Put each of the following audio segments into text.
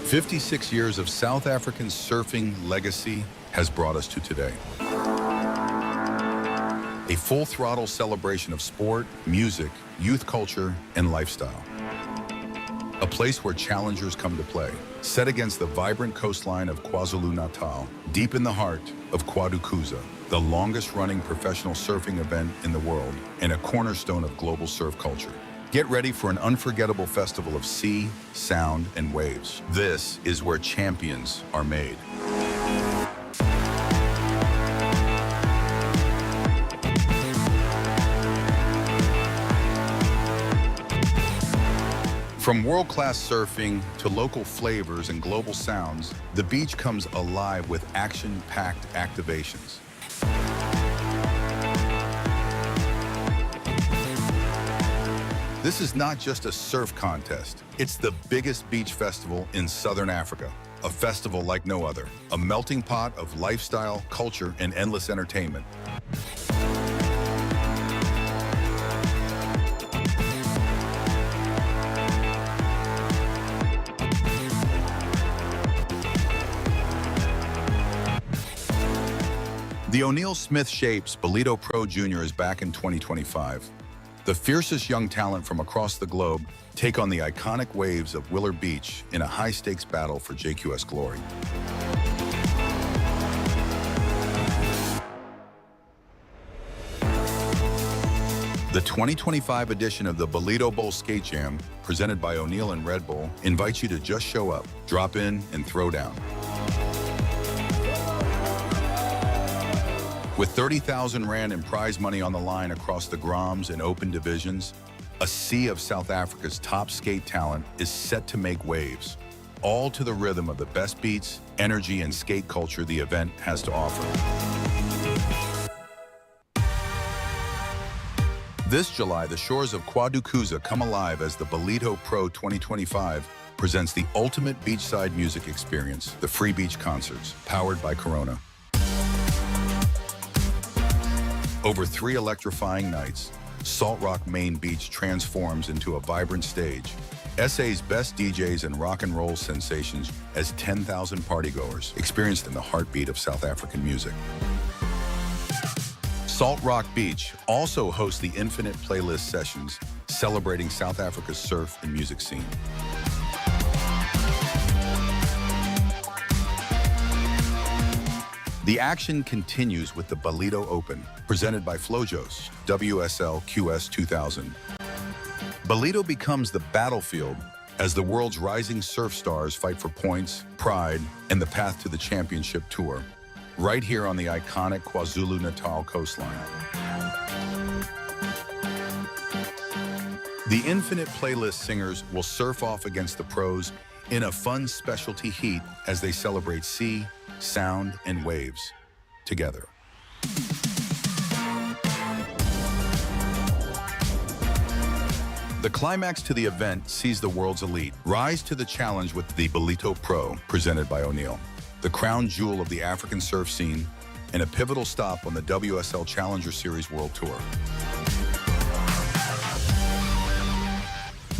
56 years of South African surfing legacy has brought us to today. A full-throttle celebration of sport, music, youth culture, and lifestyle. A place where challengers come to play, set against the vibrant coastline of KwaZulu-Natal, deep in the heart of KwaDukuza, the longest-running professional surfing event in the world and a cornerstone of global surf culture. Get ready for an unforgettable festival of sea, sound, and waves. This is where champions are made. From world-class surfing to local flavors and global sounds, the beach comes alive with action-packed activations. This is not just a surf contest. It's the biggest beach festival in Southern Africa. A festival like no other. A melting pot of lifestyle, culture, and endless entertainment. The O'Neill Smith Shapes Ballito Pro Jr. is back in 2025. The fiercest young talent from across the globe take on the iconic waves of Willard Beach in a high-stakes battle for JQS glory. The 2025 edition of the Ballito Bowl Skate Jam, presented by O'Neill and Red Bull, invites you to just show up, drop in, and throw down. With 30,000 Rand in prize money on the line across the Groms and Open divisions, a sea of South Africa's top skate talent is set to make waves, all to the rhythm of the best beats, energy, and skate culture the event has to offer. This July, the shores of KwaDukuza come alive as the Ballito Pro 2025 presents the ultimate beachside music experience, the Free Beach Concerts, powered by Corona. Over 3 electrifying nights, Salt Rock Main Beach transforms into a vibrant stage. SA's best DJs and rock and roll sensations as 10,000 partygoers experienced in the heartbeat of South African music. Salt Rock Beach also hosts the Infinite Playlist sessions, celebrating South Africa's surf and music scene. The action continues with the Ballito Open, presented by Flojos, WSL QS 2000. Ballito becomes the battlefield as the world's rising surf stars fight for points, pride, and the path to the championship tour, right here on the iconic KwaZulu-Natal coastline. The Infinite Playlist singers will surf off against the pros in a fun specialty heat as they celebrate sea, sound, and waves together. The climax to the event sees the world's elite rise to the challenge with the Ballito Pro, presented by O'Neill, the crown jewel of the African surf scene and a pivotal stop on the WSL Challenger Series World Tour.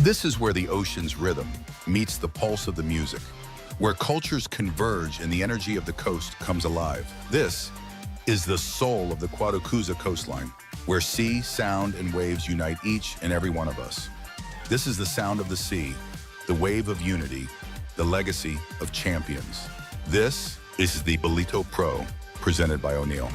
This is where the ocean's rhythm meets the pulse of the music, where cultures converge and the energy of the coast comes alive. This is the soul of the KwaDukuza coastline, where sea, sound, and waves unite each and every one of us. This is the sound of the sea, the wave of unity, the legacy of champions. This is the Ballito Pro, presented by O'Neill.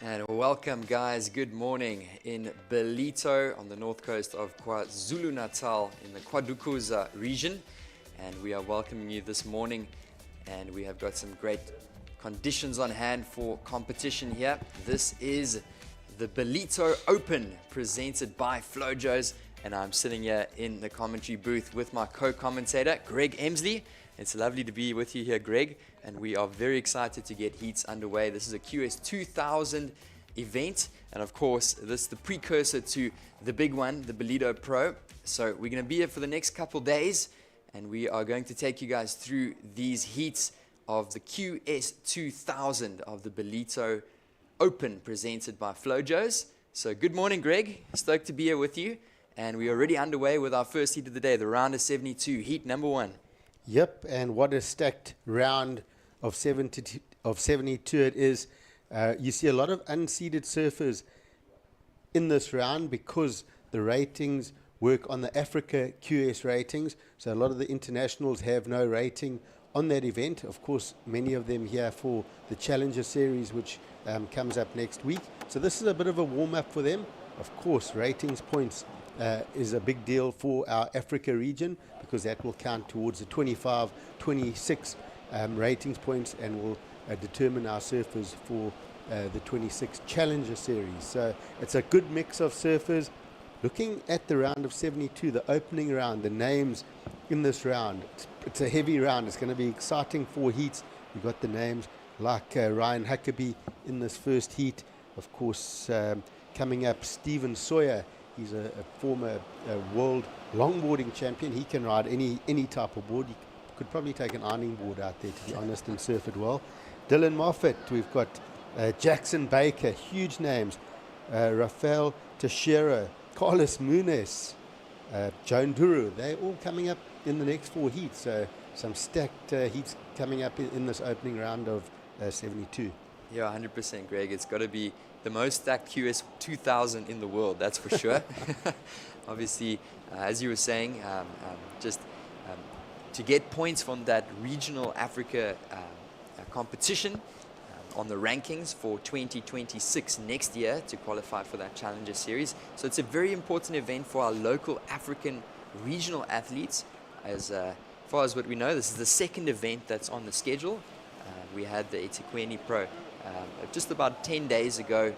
And welcome, guys. Good morning in Ballito on the north coast of KwaZulu-Natal in the KwaDukuza region. And we are welcoming you this morning. And we have got some great conditions on hand for competition here. This is the Ballito Open presented by Flojos. And I'm sitting here in the commentary booth with my co-commentator, Greg Emsley. It's lovely to be with you here, Greg, and we are very excited to get heats underway. This is a QS 2000 event. And of course, this is the precursor to the big one, the Ballito Pro. So we're going to be here for the next couple days, and we are going to take you guys through these heats of the QS 2000 of the Ballito Open presented by Flojos. So good morning, Greg. Stoked to be here with you. And we're already underway with our first heat of the day, the round of 72, heat number 1. Yep, and what a stacked round of 72 it is. You see a lot of unseeded surfers in this round because the ratings work on the Africa QS ratings. So a lot of the internationals have no rating on that event. Of course, many of them here for the Challenger Series, which comes up next week. So this is a bit of a warm-up for them. Of course, ratings points is a big deal for our Africa region because that will count towards the 25, 26 ratings points and will determine our surfers for the 26 Challenger Series. So it's a good mix of surfers. Looking at the round of 72, the opening round, the names in this round, it's a heavy round. It's going to be exciting 4 heats. We've got the names like Ryan Huckabee in this first heat. Of course, coming up, Stephen Sawyer. He's a former world longboarding champion. He can ride any type of board. He could probably take an ironing board out there, to be honest, and surf it well. Dylan Moffat. We've got Jackson Baker, huge names. Rafael Teixeira, Carlos Muniz, Joan Duru. They're all coming up in the next 4 heats. So some stacked heats coming up in this opening round of 72. Yeah, 100%, Greg. It's got to be the most stacked QS 2000 in the world, that's for sure. Obviously, as you were saying, to get points from that regional Africa competition on the rankings for 2026 next year to qualify for that Challenger Series. So it's a very important event for our local African regional athletes. As far as what we know, this is the second event that's on the schedule. We had the eThekwini Pro just about 10 days ago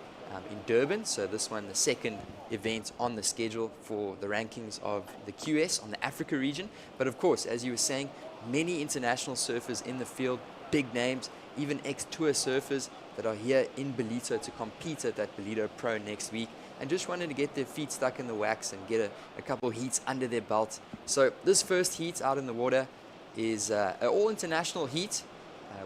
in Durban. So this one, the second event on the schedule for the rankings of the QS on the Africa region. But of course, as you were saying, many international surfers in the field, big names, even ex-tour surfers that are here in Ballito to compete at that Ballito Pro next week and just wanted to get their feet stuck in the wax and get a couple of heats under their belt. So this first heat out in the water is an all-international heat.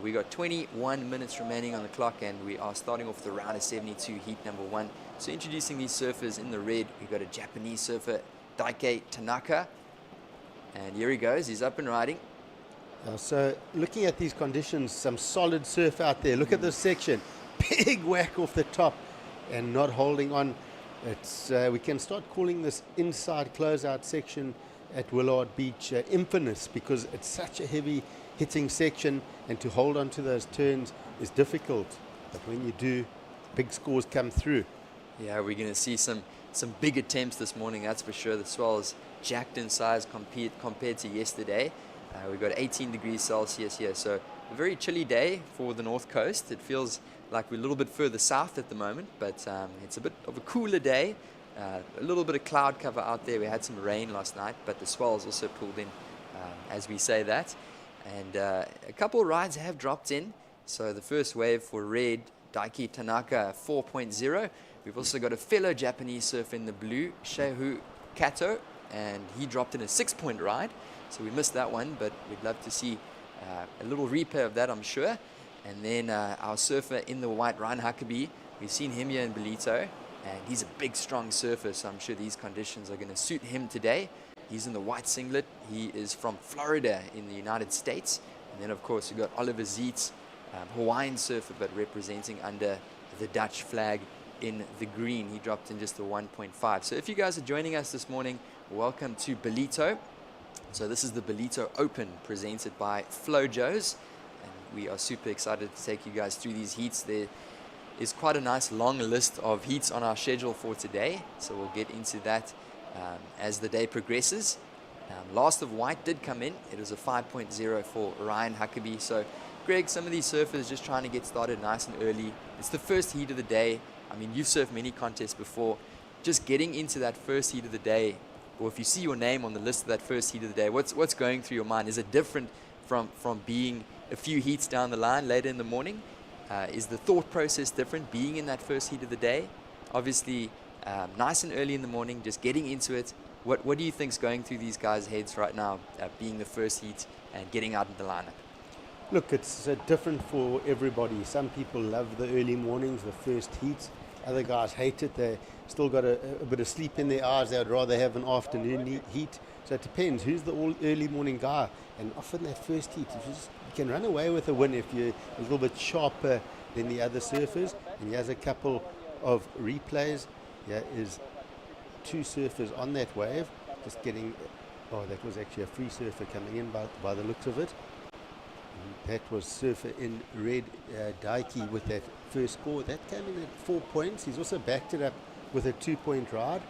We got 21 minutes remaining on the clock, and we are starting off the round of 72, heat number 1. So introducing these surfers in the red, we've got a Japanese surfer, Daike Tanaka. And here he goes, he's up and riding. So looking at these conditions, some solid surf out there. Look at this section. Big whack off the top and not holding on. It's we can start calling this inside closeout section at Willard Beach infamous because it's such a heavy hitting section, and to hold on to those turns is difficult. But when you do, big scores come through. Yeah, we're going to see some big attempts this morning, that's for sure. The swell is jacked in size compared to yesterday. We've got 18 degrees Celsius here, so a very chilly day for the North Coast. It feels like we're a little bit further south at the moment, but it's a bit of a cooler day. A little bit of cloud cover out there. We had some rain last night, but the swell is also pulled in as we say that. And a couple of rides have dropped in. So the first wave for red, Daike Tanaka 4.0. We've also got a fellow Japanese surfer in the blue, Shehu Kato, and he dropped in a 6-point ride. So we missed that one, but we'd love to see a little replay of that, I'm sure. And then our surfer in the white, Ryan Huckabee, we've seen him here in Ballito, and he's a big, strong surfer, so I'm sure these conditions are going to suit him today. He's in the white singlet. He is from Florida in the United States. And then, of course, we've got Oliver Zeitz, Hawaiian surfer, but representing under the Dutch flag in the green. He dropped in just a 1.5. So if you guys are joining us this morning, welcome to Ballito. So this is the Ballito Open presented by Flojos. And we are super excited to take you guys through these heats. There is quite a nice long list of heats on our schedule for today. So we'll get into that as the day progresses. Last of white did come in. It was a 5.0 for Ryan Huckabee. So Greg, some of these surfers just trying to get started nice and early. It's the first heat of the day. I mean, you've surfed many contests before. Just getting into that first heat of the day, or if you see your name on the list of that first heat of the day, what's going through your mind? Is it different from being a few heats down the line later in the morning? Is the thought process different being in that first heat of the day? Obviously, nice and early in the morning, just getting into it. What do you think's going through these guys' heads right now, being the first heat and getting out in the lineup? Look, it's different for everybody. Some people love the early mornings, the first heats. Other guys hate it. They still got a bit of sleep in their eyes. They would rather have an afternoon heat. So it depends who's the early morning guy. And often that first heat, you can run away with a win if you're a little bit sharper than the other surfers. And he has a couple of replays. Here is two surfers on that wave, just getting. Oh, that was actually a free surfer coming in by the looks of it. That was surfer in red, Daiki, with that first score. That came in at 4 points. He's also backed it up with a 2-point ride.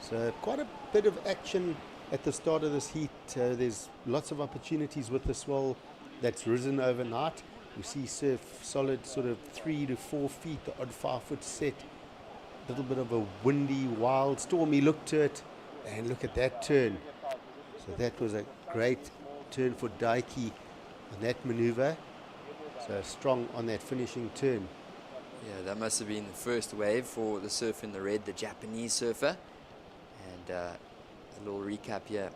So quite a bit of action at the start of this heat. There's lots of opportunities with the swell that's risen overnight. We see surf solid sort of 3 to 4 feet, the odd 5-foot set. A little bit of a windy, wild, stormy look to it. And look at that turn. So that was a great turn for Daiki on that maneuver. So strong on that finishing turn. Yeah, that must have been the first wave for the surfer in the red, the Japanese surfer. And a little recap here.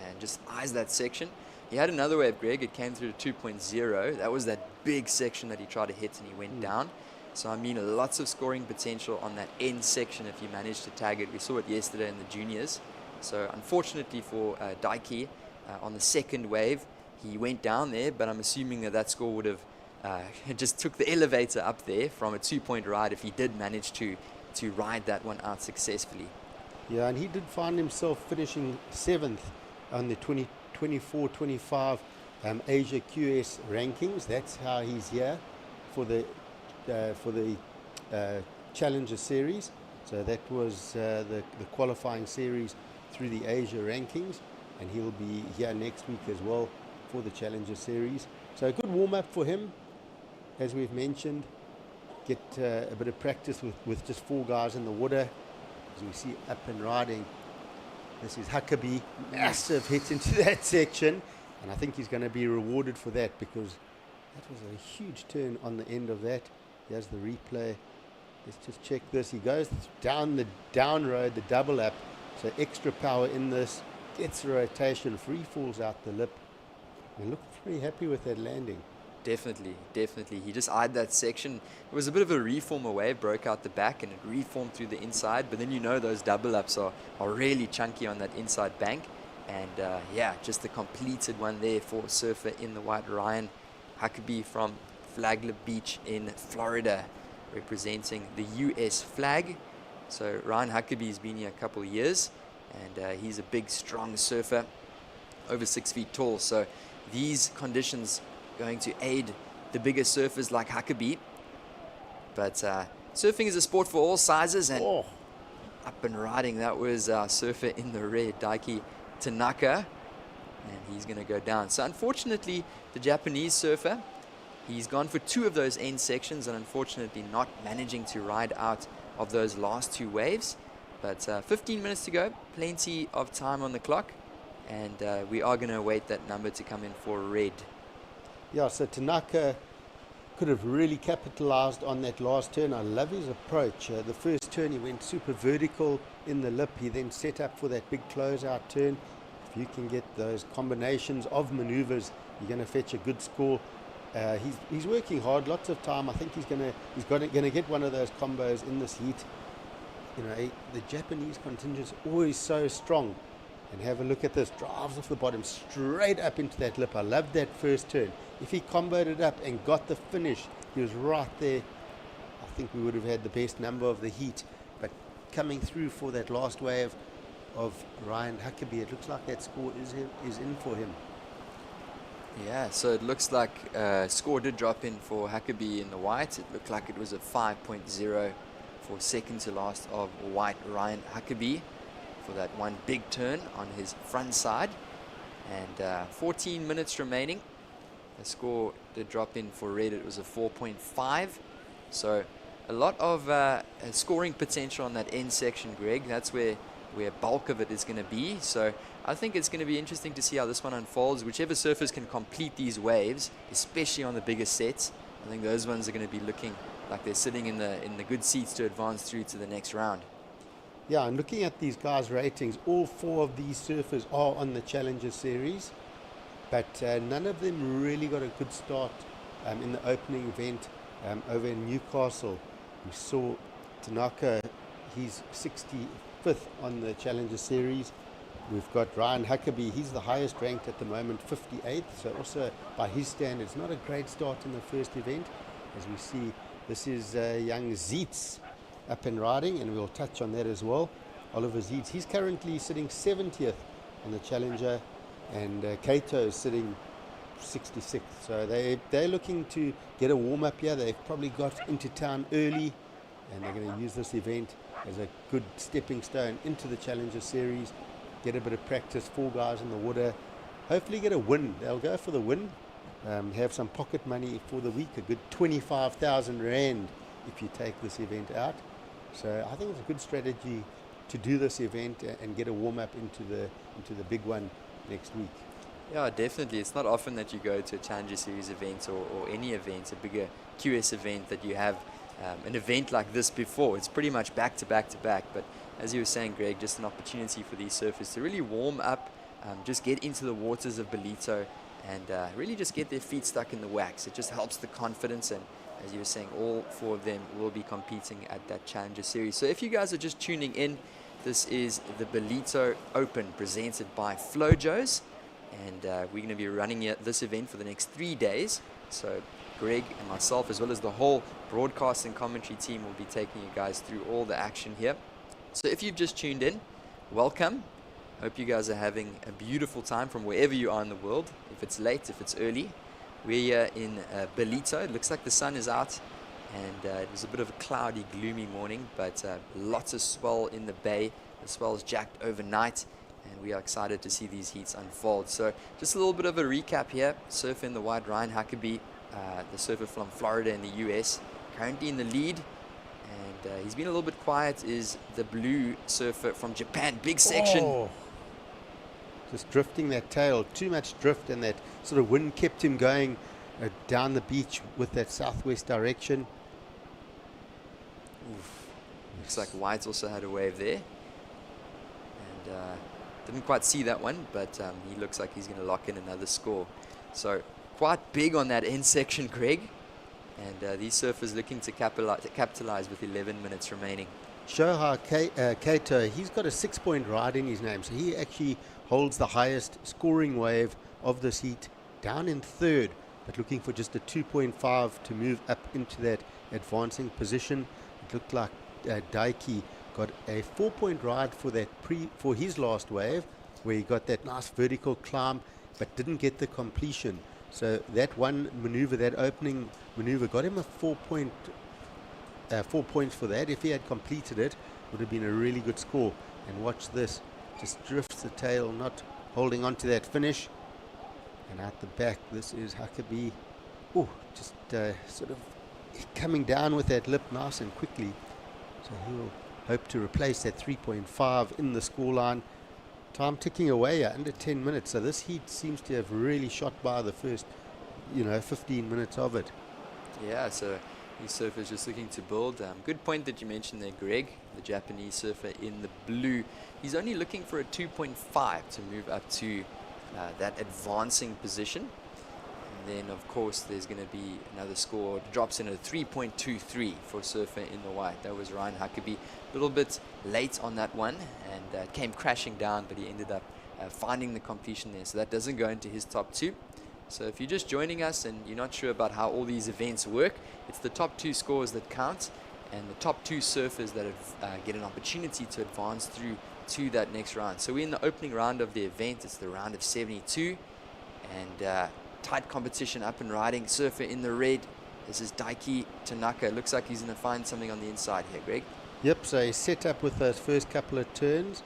And just eyes that section. He had another wave, Greg. It came through to 2.0. That was that big section that he tried to hit and he went down. So, I mean, lots of scoring potential on that end section if you manage to tag it. We saw it yesterday in the juniors. So, unfortunately for Daiki, on the second wave, he went down there, but I'm assuming that score would have just took the elevator up there from a 2-point ride if he did manage to ride that one out successfully. Yeah, and he did find himself finishing 7th on the 2024-25 Asia QS rankings. That's how he's here for the Challenger Series. So that was the qualifying series through the Asia rankings, and he'll be here next week as well for the Challenger Series. So a good warm-up for him, as we've mentioned. Get a bit of practice with just 4 guys in the water. As we see up and riding, this is Huckabee, massive hit into that section, and I think he's going to be rewarded for that, because that was a huge turn on the end of that. Here's the replay. Let's just check this. He goes down the down road, the double up, so extra power in this, gets the rotation, free falls out the lip, and looked pretty happy with that landing. Definitely. He just eyed that section. It was a bit of a reformer wave, broke out the back and it reformed through the inside, but then those double ups are really chunky on that inside bank. And yeah, just the completed one there for surfer in the white, Ryan Huckabee from Flagler Beach in Florida, representing the US flag. So Ryan Huckabee's been here a couple of years, and he's a big, strong surfer, over 6 feet tall. So these conditions going to aid the bigger surfers like Huckabee. But surfing is a sport for all sizes, and up and riding, that was our surfer in the red, Daiki Tanaka, and he's going to go down. So unfortunately, the Japanese surfer, he's gone for 2 of those end sections, and unfortunately not managing to ride out of those last 2 waves. But 15 minutes to go, plenty of time on the clock, and we are going to await that number to come in for red. Yeah, so Tanaka could have really capitalized on that last turn. I love his approach. The first turn he went super vertical in the lip. He then set up for that big closeout turn. If you can get those combinations of maneuvers, you're going to fetch a good score. He's working hard, lots of time. I think he's going to get one of those combos in this heat. You know, the Japanese contingent's always so strong. And have a look at this, drives off the bottom straight up into that lip. I loved that first turn. If he comboed it up and got the finish, he was right there. I think we would have had the best number of the heat. But coming through for that last wave of Ryan Huckabee, it looks like that score is in for him. Yeah, so it looks like score did drop in for Huckabee in the white. It looked like it was a 5.0 for second to last of white Ryan Huckabee for that one big turn on his front side. And 14 minutes remaining. The score did drop in for red. It was a 4.5. So a lot of scoring potential on that end section, Greg. That's where bulk of it is going to be. So I think it's going to be interesting to see how this one unfolds. Whichever surfers can complete these waves, especially on the bigger sets, I think those ones are going to be looking like they're sitting in the good seats to advance through to the next round. Yeah, and looking at these guys' ratings, all 4 of these surfers are on the Challenger Series, but none of them really got a good start in the opening event over in Newcastle. We saw Tanaka, he's 65th on the Challenger Series. We've got Ryan Huckabee, he's the highest ranked at the moment, 58th, so also by his standards, not a great start in the first event. As we see, this is young Zeitz up and riding, and we'll touch on that as well. Oliver Zeitz, he's currently sitting 70th on the Challenger, and Kato is sitting 66th. So they're looking to get a warm-up here. They've probably got into town early, and they're going to use this event as a good stepping stone into the Challenger Series, get a bit of practice, 4 guys in the water, hopefully get a win. They'll go for the win, have some pocket money for the week, a good 25,000 Rand if you take this event out. So I think it's a good strategy to do this event and get a warm-up into the big one next week. Yeah, definitely. It's not often that you go to a Challenger Series event or any event, a bigger QS event, that you have an event like this before. It's pretty much back to back to back. But as you were saying, Greg, just an opportunity for these surfers to really warm up, just get into the waters of Ballito, and really just get their feet stuck in the wax. It just helps the confidence, and as you were saying, all 4 of them will be competing at that Challenger Series. So if you guys are just tuning in, this is the Ballito Open presented by Flojos, and we're going to be running this event for the next 3 days. So Greg and myself, as well as the whole broadcast and commentary team, will be taking you guys through all the action here. So if you've just tuned in, welcome. Hope you guys are having a beautiful time from wherever you are in the world. If it's late, if it's early. We're here in Ballito. It looks like the sun is out, and it was a bit of a cloudy, gloomy morning, but lots of swell in the bay. The swell's jacked overnight, and we are excited to see these heats unfold. So just a little bit of a recap here. Surfer in the white, Ryan Huckabee, the surfer from Florida in the US, currently in the lead. And he's been a little bit quiet is the blue surfer from Japan, big section. Oh, just drifting that tail, too much drift, and that sort of wind kept him going down the beach with that southwest direction. Oof. Looks like White also had a wave there. And didn't quite see that one, but he looks like he's going to lock in another score. So quite big on that end section, Greg. And these surfers looking to capitalize with 11 minutes remaining. Shohei Kato, he's got a 6-point ride in his name, so he actually holds the highest scoring wave of this heat, down in 3rd, but looking for just a 2.5 to move up into that advancing position. It looked like Daiki got a 4-point ride for his last wave, where he got that nice vertical climb, but didn't get the completion. So that one maneuver, that opening maneuver, got him a 4 points for that. If he had completed it, would have been a really good score. And watch this, just drifts the tail, not holding on to that finish. And out the back, this is Huckabee. Oh, just sort of coming down with that lip nice and quickly. So he'll hope to replace that 3.5 in the scoreline. Time ticking away, under 10 minutes. So this heat seems to have really shot by the first, 15 minutes of it. Yeah, so these surfers just looking to build. Good point that you mentioned there, Greg, the Japanese surfer in the blue. He's only looking for a 2.5 to move up to that advancing position. And then, of course, there's going to be another score. It drops in a 3.23 for surfer in the white. That was Ryan Huckabee. A little bit late on that one, and came crashing down, but he ended up finding the completion there. So that doesn't go into his top 2. So if you're just joining us and you're not sure about how all these events work, it's the top 2 scores that count, and the top 2 surfers that get an opportunity to advance through to that next round. So we're in the opening round of the event. It's the round of 72, and tight competition up and riding. Surfer in the red, this is Daiki Tanaka. Looks like he's going to find something on the inside here, Greg. Yep, so he set up with those first couple of turns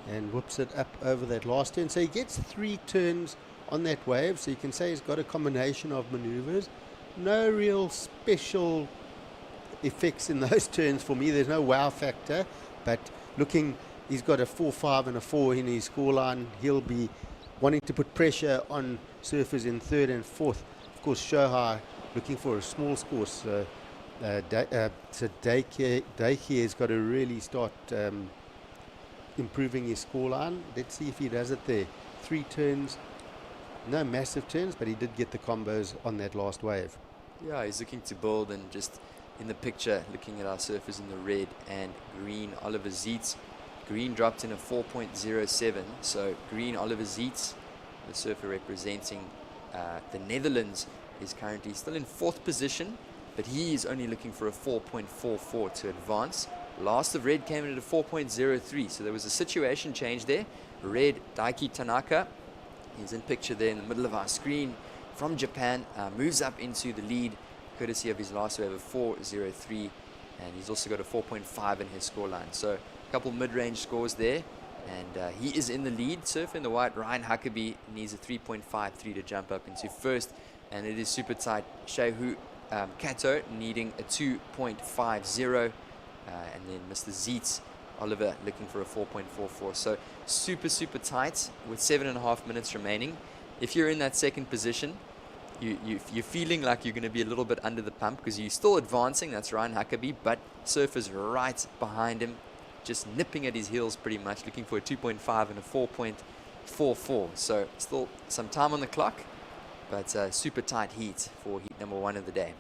and whips it up over that last turn. So he gets 3 turns on that wave, so you can say he's got a combination of maneuvers. No real special effects in those turns for me. There's no wow factor, but looking, he's got a 4.5 and a 4 in his scoreline. He'll be wanting to put pressure on surfers in 3rd and 4th. Of course, Shohei looking for a small score. So Daikie has got to really start improving his scoreline. Let's see if he does it there. 3 turns, no massive turns, but he did get the combos on that last wave. Yeah, he's looking to build, and just in the picture, looking at our surfers in the red and green, Oliver Zietz. Green dropped in a 4.07, so green Oliver Zietz, the surfer representing the Netherlands, is currently still in 4th position, but he is only looking for a 4.44 to advance. Last of red came in at a 4.03, so there was a situation change there. Red, Daiki Tanaka, he's in picture there in the middle of our screen, from Japan, moves up into the lead, courtesy of his last wave of 4.03, and he's also got a 4.5 in his scoreline. So a couple mid-range scores there, and he is in the lead. Surfer in the white, Ryan Huckabee, needs a 3.53 to jump up into 1st, and it is super tight. Shehu Kato needing a 2.50, and then Mr. Zietz, Oliver, looking for a 4.44. So super tight with 7.5 minutes remaining. If you're in that 2nd position, you're feeling like you're going to be a little bit under the pump because you're still advancing. That's Ryan Huckabee, but surfer's right behind him, just nipping at his heels pretty much, looking for a 2.5 and a 4.44. So still some time on the clock, but super tight heat for heat number 1 of the day.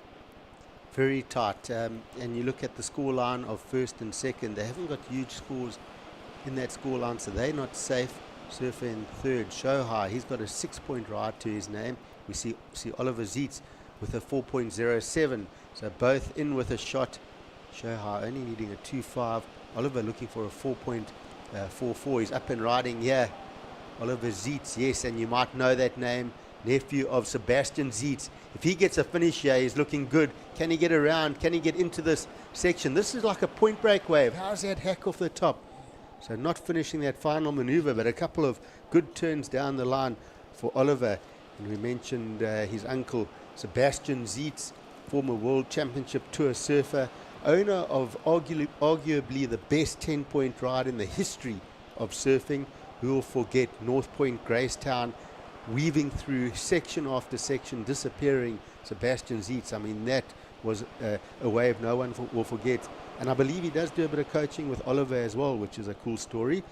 Very tight, and you look at the score line of 1st and 2nd, they haven't got huge scores in that score line, so they're not safe. Surfer in 3rd, Shohai, he's got a 6-point ride to his name. We see Oliver Zietz with a 4.07, so both in with a shot. Shohai only needing a 2.5, Oliver looking for a 4.44. He's up and riding here. Oliver Zietz, yes, and you might know that name, nephew of Sebastian Zietz. If he gets a finish here, he's looking good. Can he get around? Can he get into this section? This is like a point break wave. How's that hack off the top? So not finishing that final maneuver, but a couple of good turns down the line for Oliver. And we mentioned his uncle, Sebastian Zietz, former World Championship Tour surfer, owner of arguably the best 10-point ride in the history of surfing. Who will forget North Point, Gracetown, weaving through section after section, disappearing Sebastian Zietz. I mean, that was a wave no one will forget. And I believe he does do a bit of coaching with Oliver as well, which is a cool story.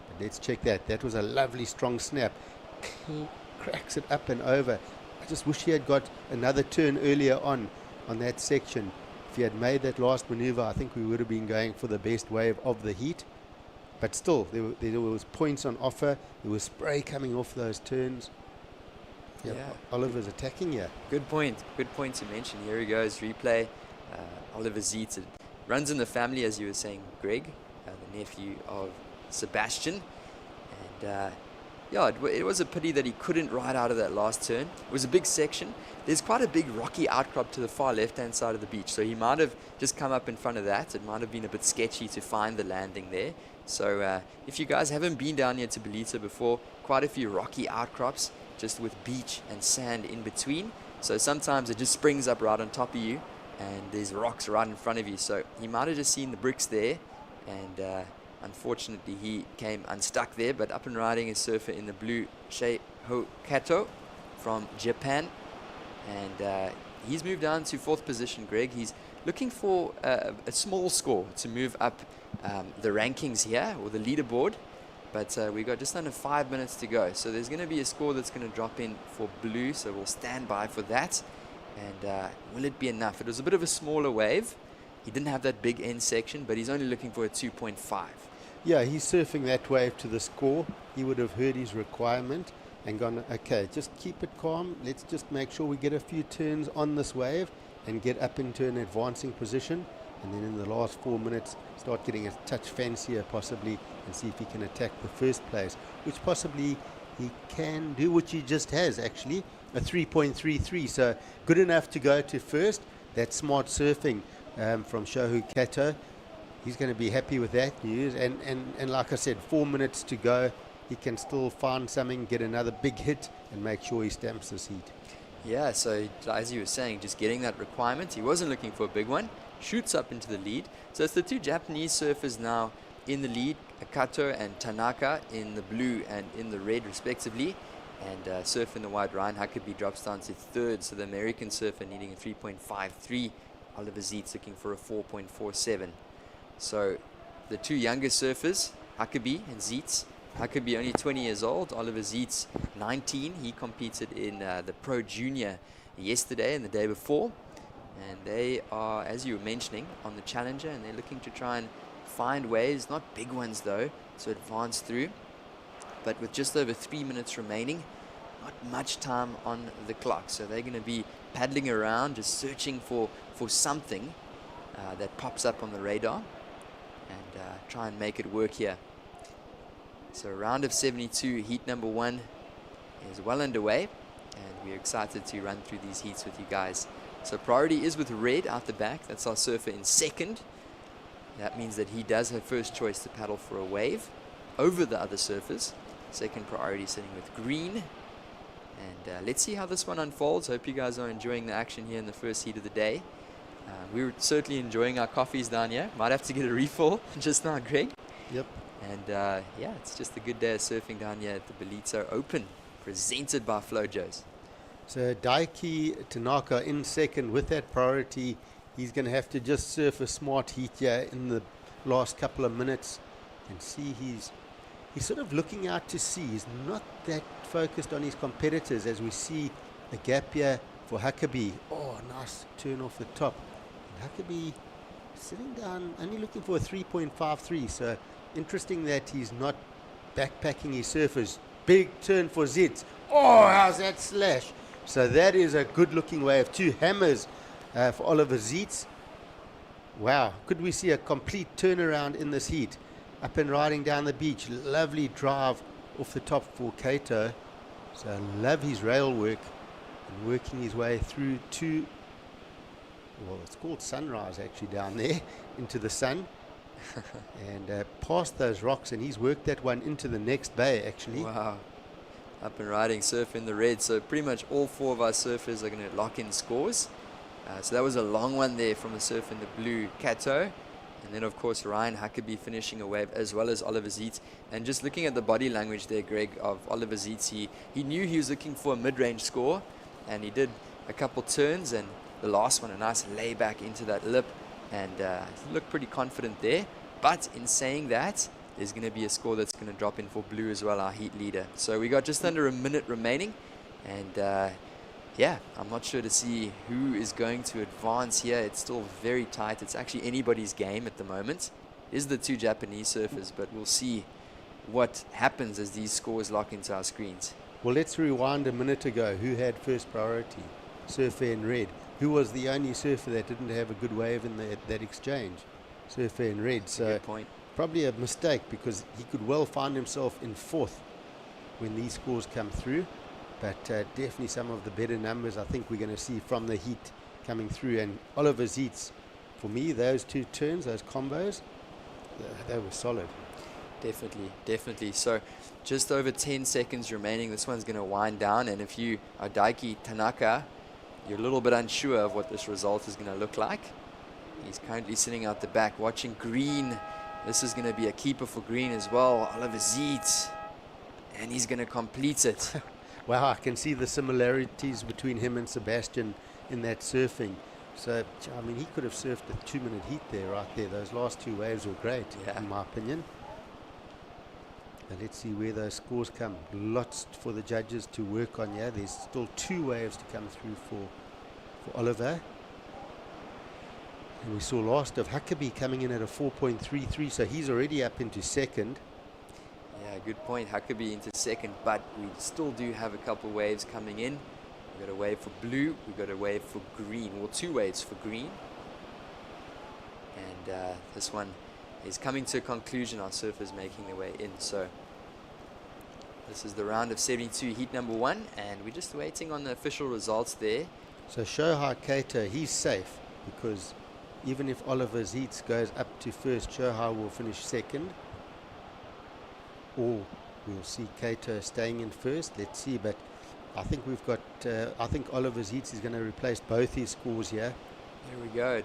But let's check that. That was a lovely strong snap. He cracks it up and over. I just wish he had got another turn earlier on that section. If he had made that last maneuver, I think we would have been going for the best wave of the heat. But still, there was points on offer. There was spray coming off those turns. Yep. Yeah, Oliver's attacking here. Good point to mention. Here he goes, replay. Oliver Zietz, it runs in the family, as you were saying, Greg, the nephew of Sebastian. And yeah, it was a pity that he couldn't ride out of that last turn. It was a big section. There's quite a big rocky outcrop to the far left-hand side of the beach, so he might have just come up in front of that. It might have been a bit sketchy to find the landing there. So if you guys haven't been down here to Ballito before, quite a few rocky outcrops, just with beach and sand in between. So sometimes it just springs up right on top of you, and there's rocks right in front of you. So he might have just seen the bricks there, and unfortunately he came unstuck there. But up and riding is surfer in the blue, Sheho Kato from Japan, and he's moved down to 4th position, Greg. He's looking for a small score to move up the rankings here, or the leaderboard. But we've got just under 5 minutes to go. So there's going to be a score that's going to drop in for blue, so we'll stand by for that. And will it be enough? It was a bit of a smaller wave. He didn't have that big end section, but he's only looking for a 2.5. Yeah, he's surfing that wave to the score. He would have heard his requirement and gone, okay, just keep it calm. Let's just make sure we get a few turns on this wave and get up into an advancing position. And then in the last 4 minutes, start getting a touch fancier possibly, and see if he can attack the 1st place, which possibly he can do, which he just has actually, a 3.33. So good enough to go to 1st. That's smart surfing from Sheho Kato. He's going to be happy with that news. And like I said, 4 minutes to go. He can still find something, get another big hit, and make sure he stamps this heat. Yeah, so as you were saying, just getting that requirement. He wasn't looking for a big one. Shoots up into the lead. So it's the 2 Japanese surfers now in the lead, Kato and Tanaka in the blue and in the red respectively. And surf in the white, Ryan Huckabee drops down to third. So the American surfer needing a 3.53. Oliver Zietz looking for a 4.47. So the two youngest surfers, Huckabee and Zietz. Huckabee only 20 years old. Oliver Zietz 19. He competed in the Pro Junior yesterday and the day before. And they are, as you were mentioning, on the Challenger, and they're looking to try and find ways, not big ones though, to advance through. But with just over 3 minutes remaining, not much time on the clock. So they're going to be paddling around, just searching for something that pops up on the radar, and try and make it work here. So round of 72, heat number 1 is well underway, and we're excited to run through these heats with you guys. So priority is with Red out the back. That's our surfer in second. That means that he does have first choice to paddle for a wave over the other surfers. Second priority sitting with Green. And let's see how this one unfolds. Hope you guys are enjoying the action here in the first heat of the day. We were certainly enjoying our coffees down here. Might have to get a refill just now, Greg. Yep. And yeah, it's just a good day of surfing down here at the Ballito Open, presented by Flojos. So Daiki Tanaka in second with that priority. He's going to have to just surf a smart heat here in the last couple of minutes and see he's sort of looking out to sea. He's not that focused on his competitors as we see a gap here for Huckabee. Oh, nice turn off the top. And Huckabee sitting down, only looking for a 3.53. So interesting that he's not backpacking his surfers. Big turn for Zietz. Oh, how's that slash? So that is a good looking wave. 2 hammers for Oliver Zietz. Wow, could we see a complete turnaround in this heat? Up and riding down the beach. Lovely drive off the top for Kato. So I love his rail work and working his way through to, well, it's called sunrise actually down there, into the sun. And past those rocks, and he's worked that one into the next bay actually. Wow. Up and riding, surf in the red. So pretty much all 4 of our surfers are going to lock in scores. So that was a long one there from the surf in the blue, Kato. And then, of course, Ryan Huckabee finishing a wave, as well as Oliver Zietz. And just looking at the body language there, Greg, of Oliver Zietz, he knew he was looking for a mid-range score, and he did a couple turns, and the last one, a nice layback into that lip, and he looked pretty confident there. But in saying that, there's going to be a score that's going to drop in for blue as well, our heat leader. So we got just under a minute remaining, and yeah, I'm not sure to see who is going to advance here. It's still very tight. It's actually anybody's game at the moment. It is the 2 Japanese surfers, but we'll see what happens as these scores lock into our screens. Well, let's rewind a minute ago. Who had first priority? Surfer in red. Who was the only surfer that didn't have a good wave in that exchange? Surfer in red. So good point. Probably a mistake, because he could well find himself in 4th when these scores come through. But definitely some of the better numbers I think we're going to see from the heat coming through. And Oliver Zietz, for me, those 2 turns, those combos, they were solid. Definitely, definitely. So just over 10 seconds remaining. This one's going to wind down. And if you are Daiki Tanaka, you're a little bit unsure of what this result is going to look like. He's currently sitting out the back watching Green. This is going to be a keeper for Green as well. Oliver Zietz. And he's going to complete it. Wow, I can see the similarities between him and Sebastian in that surfing. So, I mean, he could have surfed a 2-minute heat there, right there. Those last 2 waves were great, in my opinion. And let's see where those scores come. Lots for the judges to work on here. There's still 2 waves to come through for Oliver. And we saw last of Huckabee coming in at a 4.33, so he's already up into second. Yeah, good point. Huckabee into second, but we still do have a couple waves coming in. We've got a wave for blue, we've got a wave for green. Well, 2 waves for green. And this one is coming to a conclusion. Our surfers making their way in. So this is the round of 72, heat number 1, and we're just waiting on the official results there. So Shohei Kato, he's safe, because even if Oliver Zietz goes up to first, Shohei will finish second. Or we'll see Kato staying in first. Let's see, but I think we've got, I think Oliver Zietz is going to replace both his scores here. There we go.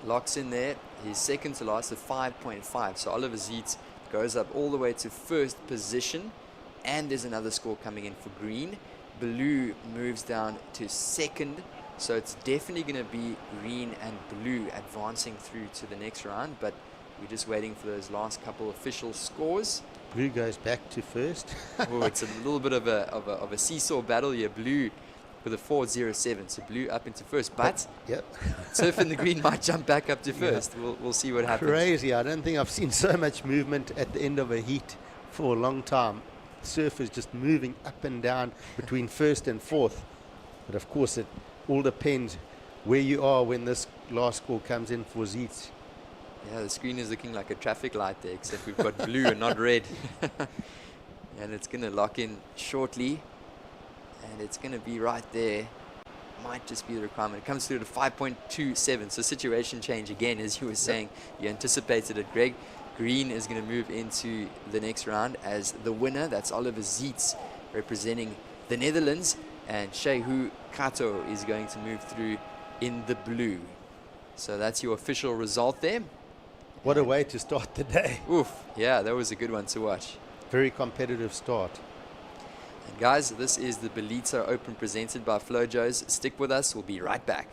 Locks in there. He's second to last at 5.5. So Oliver Zietz goes up all the way to first position. and there's another score coming in for green. Blue moves down to second, so it's definitely going to be green and blue advancing through to the next round, but we're just waiting for those last couple official scores. Blue goes back to first. Oh, it's a little bit of a seesaw battle here. Blue with a 4.07, so blue up into first, but Yep. Surf and the green might jump back up to first. We'll see what happens. Crazy. I don't think I've seen so much movement at the end of a heat for a long time. Surf is just moving up and down between first and fourth. But of course, it all depends where you are when this last score comes in for Zeets. Yeah, the screen is looking like a traffic light there, except we've got blue and not red. And it's going to lock in shortly. And it's going to be right there. Might just be the requirement. It comes through to 5.27. So situation change again, as you were saying. You anticipated it, Greg. Green is going to move into the next round as the winner. That's Oliver Zeets representing the Netherlands. And Shehu Kato is going to move through in the blue. So that's your official result there. What a way to start the day. Oof, yeah, that was a good one to watch. Very competitive start. And guys, this is the Ballito Open presented by Flojos. Stick with us, we'll be right back.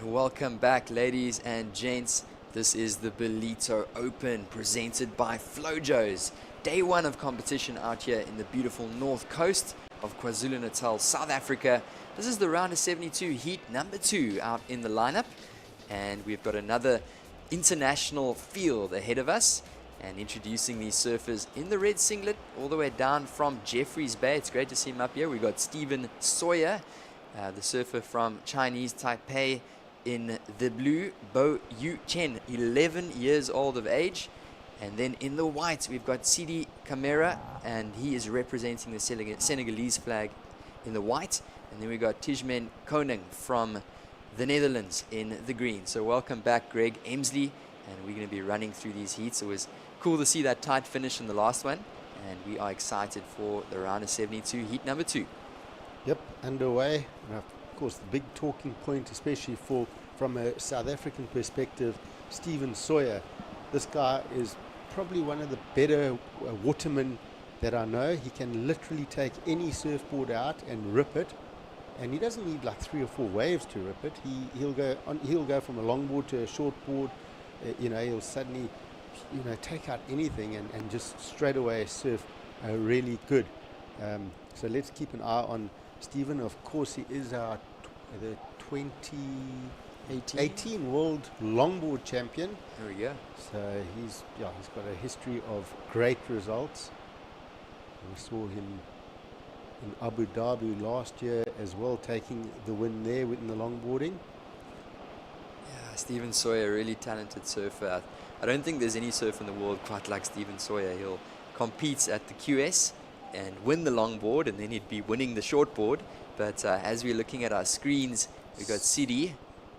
Welcome back, ladies and gents. This is the Ballito Open presented by Flojos. Day one of competition out here in the beautiful north coast of KwaZulu-Natal, South Africa. This is the round of 72 heat number 2 out in the lineup. And we've got another international field ahead of us. And introducing these surfers in the red singlet all the way down from Jeffreys Bay. It's great to see him up here. We've got Stephen Sawyer, the surfer from Chinese Taipei. In the blue, Bo Yu Chen, 11 years old of age. And then in the white, we've got Sidi Kamera, and he is representing the Senegalese flag in the white. And then we've got Tijmen Koning from the Netherlands in the green. So welcome back, Greg Emsley. And we're going to be running through these heats. It was cool to see that tight finish in the last one. And we are excited for the round of 72, heat number 2. Yep, underway. And of course, the big talking point, especially from a South African perspective, Stephen Sawyer. This guy is probably one of the better watermen that I know. He can literally take any surfboard out and rip it, and he doesn't need like 3 or 4 waves to rip it. He'll go from a longboard to a shortboard. He'll suddenly take out anything and just straight away surf really good. So let's keep an eye on Stephen. Of course, he is the 2018 world longboard champion. There we go. So he's got a history of great results. We saw him in Abu Dhabi last year as well, taking the win there in the longboarding. Yeah, Stephen Sawyer, really talented surfer. I don't think there's any surfer in the world quite like Stephen Sawyer. He'll compete at the QS and win the longboard, and then he'd be winning the shortboard. But as we're looking at our screens, we've got Sidi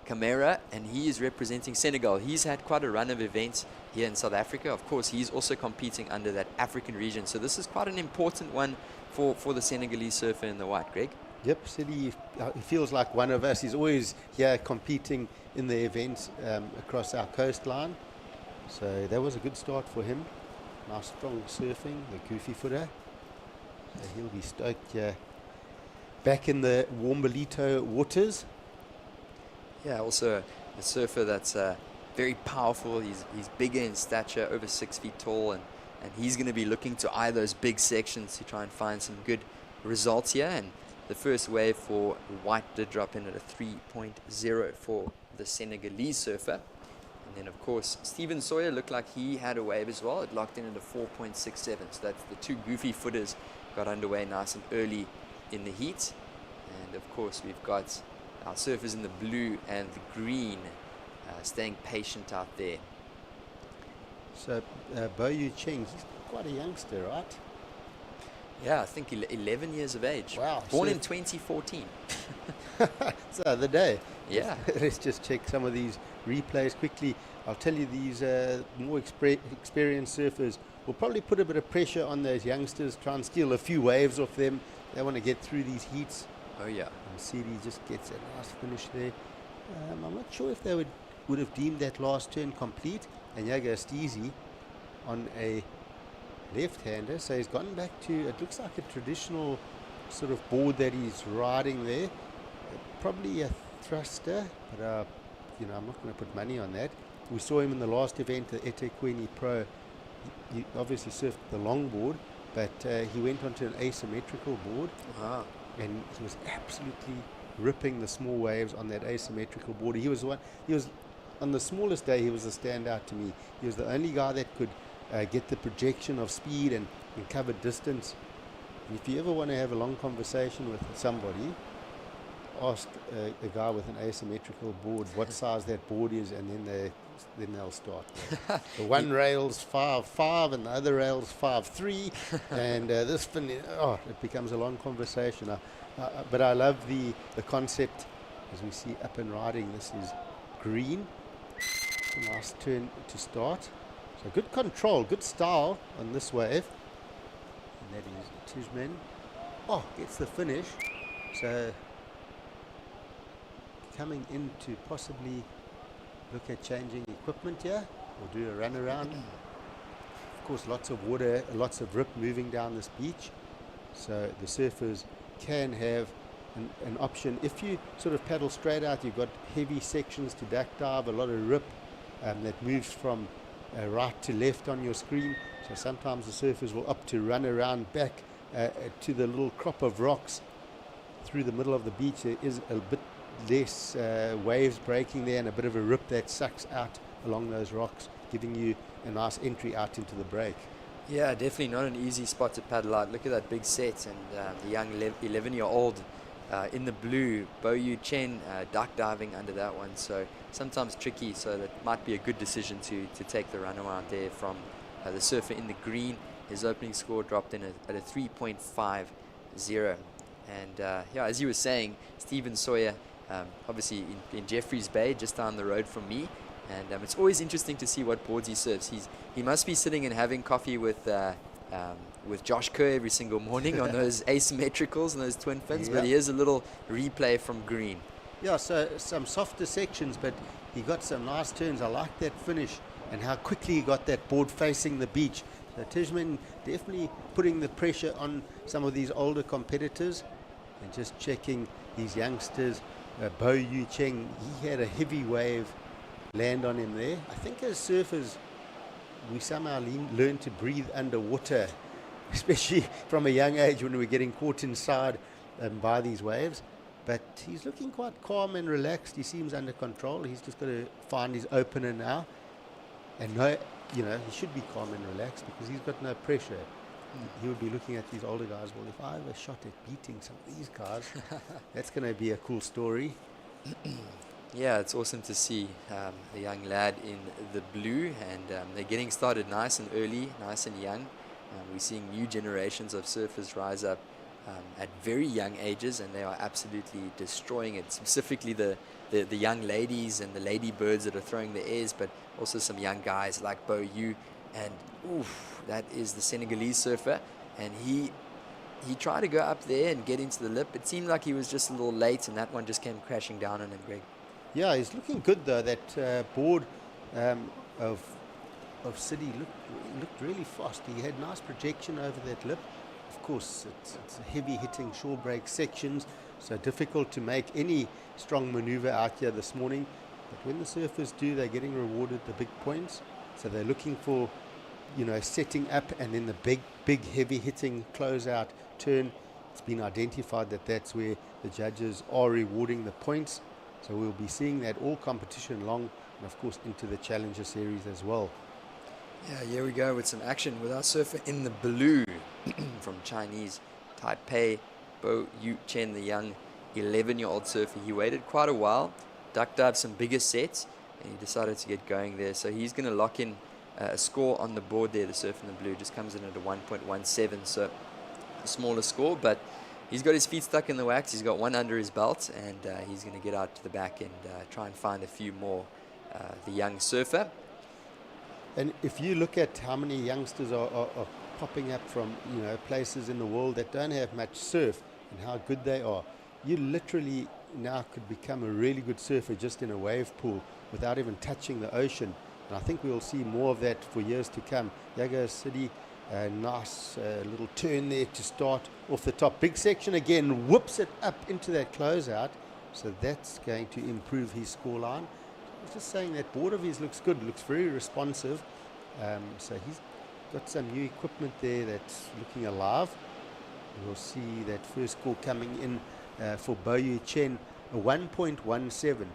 Kamera, and he is representing Senegal. He's had quite a run of events here in South Africa. Of course, he's also competing under that African region. So this is quite an important one for the Senegalese surfer in the white, Greg. Yep, Sidi, he feels like one of us. He's always here competing in the events across our coastline. So that was a good start for him. Nice strong surfing, the goofy footer. So he'll be stoked back in the warm Ballito waters. Yeah, also a surfer that's very powerful. He's bigger in stature, over 6 feet tall, and he's going to be looking to eye those big sections to try and find some good results here. And the first wave for white did drop in at a 3.0 for the Senegalese surfer. And And then, of course, Stephen Sawyer looked like he had a wave as well. It locked in at a 4.67. So that's the two goofy footers got underway nice and early in the heat. And, of course, we've got our surfers in the blue and the green staying patient out there. So, Bo Yu Cheng, he's quite a youngster, right? Yeah, I think 11 years of age. Wow. Born in 2014. It's the other day. Yeah. Let's just check some of these replays quickly. I'll tell you, these more experienced surfers will probably put a bit of pressure on those youngsters, try and steal a few waves off them. They want to get through these heats. Oh, yeah. And CD just gets a nice finish there. I'm not sure if they would have deemed that last turn complete. And here goes Steezy on a left-hander. So he's gone back to, it looks like a traditional sort of board that he's riding there. Probably a thruster, but you know, I'm not going to put money on that. We saw him in the last event, the eThekwini Pro. He obviously surfed the longboard, but he went onto an asymmetrical board. Wow. And he was absolutely ripping the small waves on that asymmetrical board. He was on the smallest day, he was a standout to me. He was the only guy that could get the projection of speed and cover distance. And if you ever want to have a long conversation with somebody, ask a guy with an asymmetrical board what size that board is, and then they'll start. The one rail's 5.5 and the other rail's 5.3, and this it becomes a long conversation. But I love the concept as we see up and riding. This is green. It's a nice turn to start. So good control, good style on this wave. And that is Tishman. Oh, gets the finish. So coming in to possibly look at changing equipment here or do a run around. Of course, lots of water, lots of rip moving down this beach. So the surfers can have an option. If you sort of paddle straight out, you've got heavy sections to duck dive, a lot of rip that moves from right to left on your screen. So sometimes the surfers will opt to run around back to the little crop of rocks through the middle of the beach. There is a bit less waves breaking there and a bit of a rip that sucks out along those rocks, giving you a nice entry out into the break. Yeah, definitely not an easy spot to paddle out. Look at that big set, and the young 11-year-old in the blue, Bo Yu Chen, duck diving under that one. So sometimes tricky, so that might be a good decision to take the run around there from the surfer in the green. His opening score dropped in at a 3.50. And yeah, as you were saying, Stephen Sawyer, obviously in Jeffreys Bay, just down the road from me. And it's always interesting to see what boards he surfs. He must be sitting and having coffee with Josh Kerr every single morning on those asymmetricals and those twin fins. Yeah. But here's a little replay from green. Yeah, so some softer sections, but he got some nice turns. I like that finish and how quickly he got that board facing the beach. So Tishman definitely putting the pressure on some of these older competitors, and just checking these youngsters. Bo Yu Cheng, he had a heavy wave land on him there. I think as surfers, we somehow learn to breathe underwater, especially from a young age when we're getting caught inside by these waves. But he's looking quite calm and relaxed. He seems under control. He's just got to find his opener now. And know, he should be calm and relaxed because he's got no pressure. He would be looking at these older guys. Well, if I have a shot at beating some of these guys, that's going to be a cool story. Yeah, it's awesome to see the young lad in the blue, and they're getting started nice and early, nice and young. We're seeing new generations of surfers rise up at very young ages, and they are absolutely destroying it. Specifically the young ladies and the ladybirds that are throwing the airs, but also some young guys like Bo Yu. And oof, that is the Senegalese surfer, and he tried to go up there and get into the lip. It seemed like he was just a little late, and that one just came crashing down on him, Greg. Yeah, he's looking good though. That board of City looked really fast. He had nice projection over that lip. Of course, it's heavy hitting shore break sections, so difficult to make any strong maneuver out here this morning. But when the surfers do, they're getting rewarded the big points. So they're looking for, setting up and then the big heavy hitting closeout turn. It's been identified that that's where the judges are rewarding the points. So we'll be seeing that all competition long, and of course into the Challenger Series as well. Yeah, here we go with some action with our surfer in the blue from Chinese Taipei, Bo Yu Chen, the young 11-year-old surfer. He waited quite a while, duck dived some bigger sets, and he decided to get going there. So he's going to lock in a score on the board there. The surfer in the blue just comes in at a 1.17, so a smaller score, but he's got his feet stuck in the wax. He's got one under his belt, and he's going to get out to the back and try and find a few more, the young surfer. And if you look at how many youngsters are popping up from places in the world that don't have much surf and how good they are, you literally now could become a really good surfer just in a wave pool without even touching the ocean. And I think we'll see more of that for years to come. Yago City, a nice little turn there to start off the top. Big section again, whoops it up into that closeout. So that's going to improve his scoreline. I was just saying that board of his looks good, looks very responsive. So he's got some new equipment there that's looking alive. We'll see that first score coming in for Bo Yu Chen, a 1.17.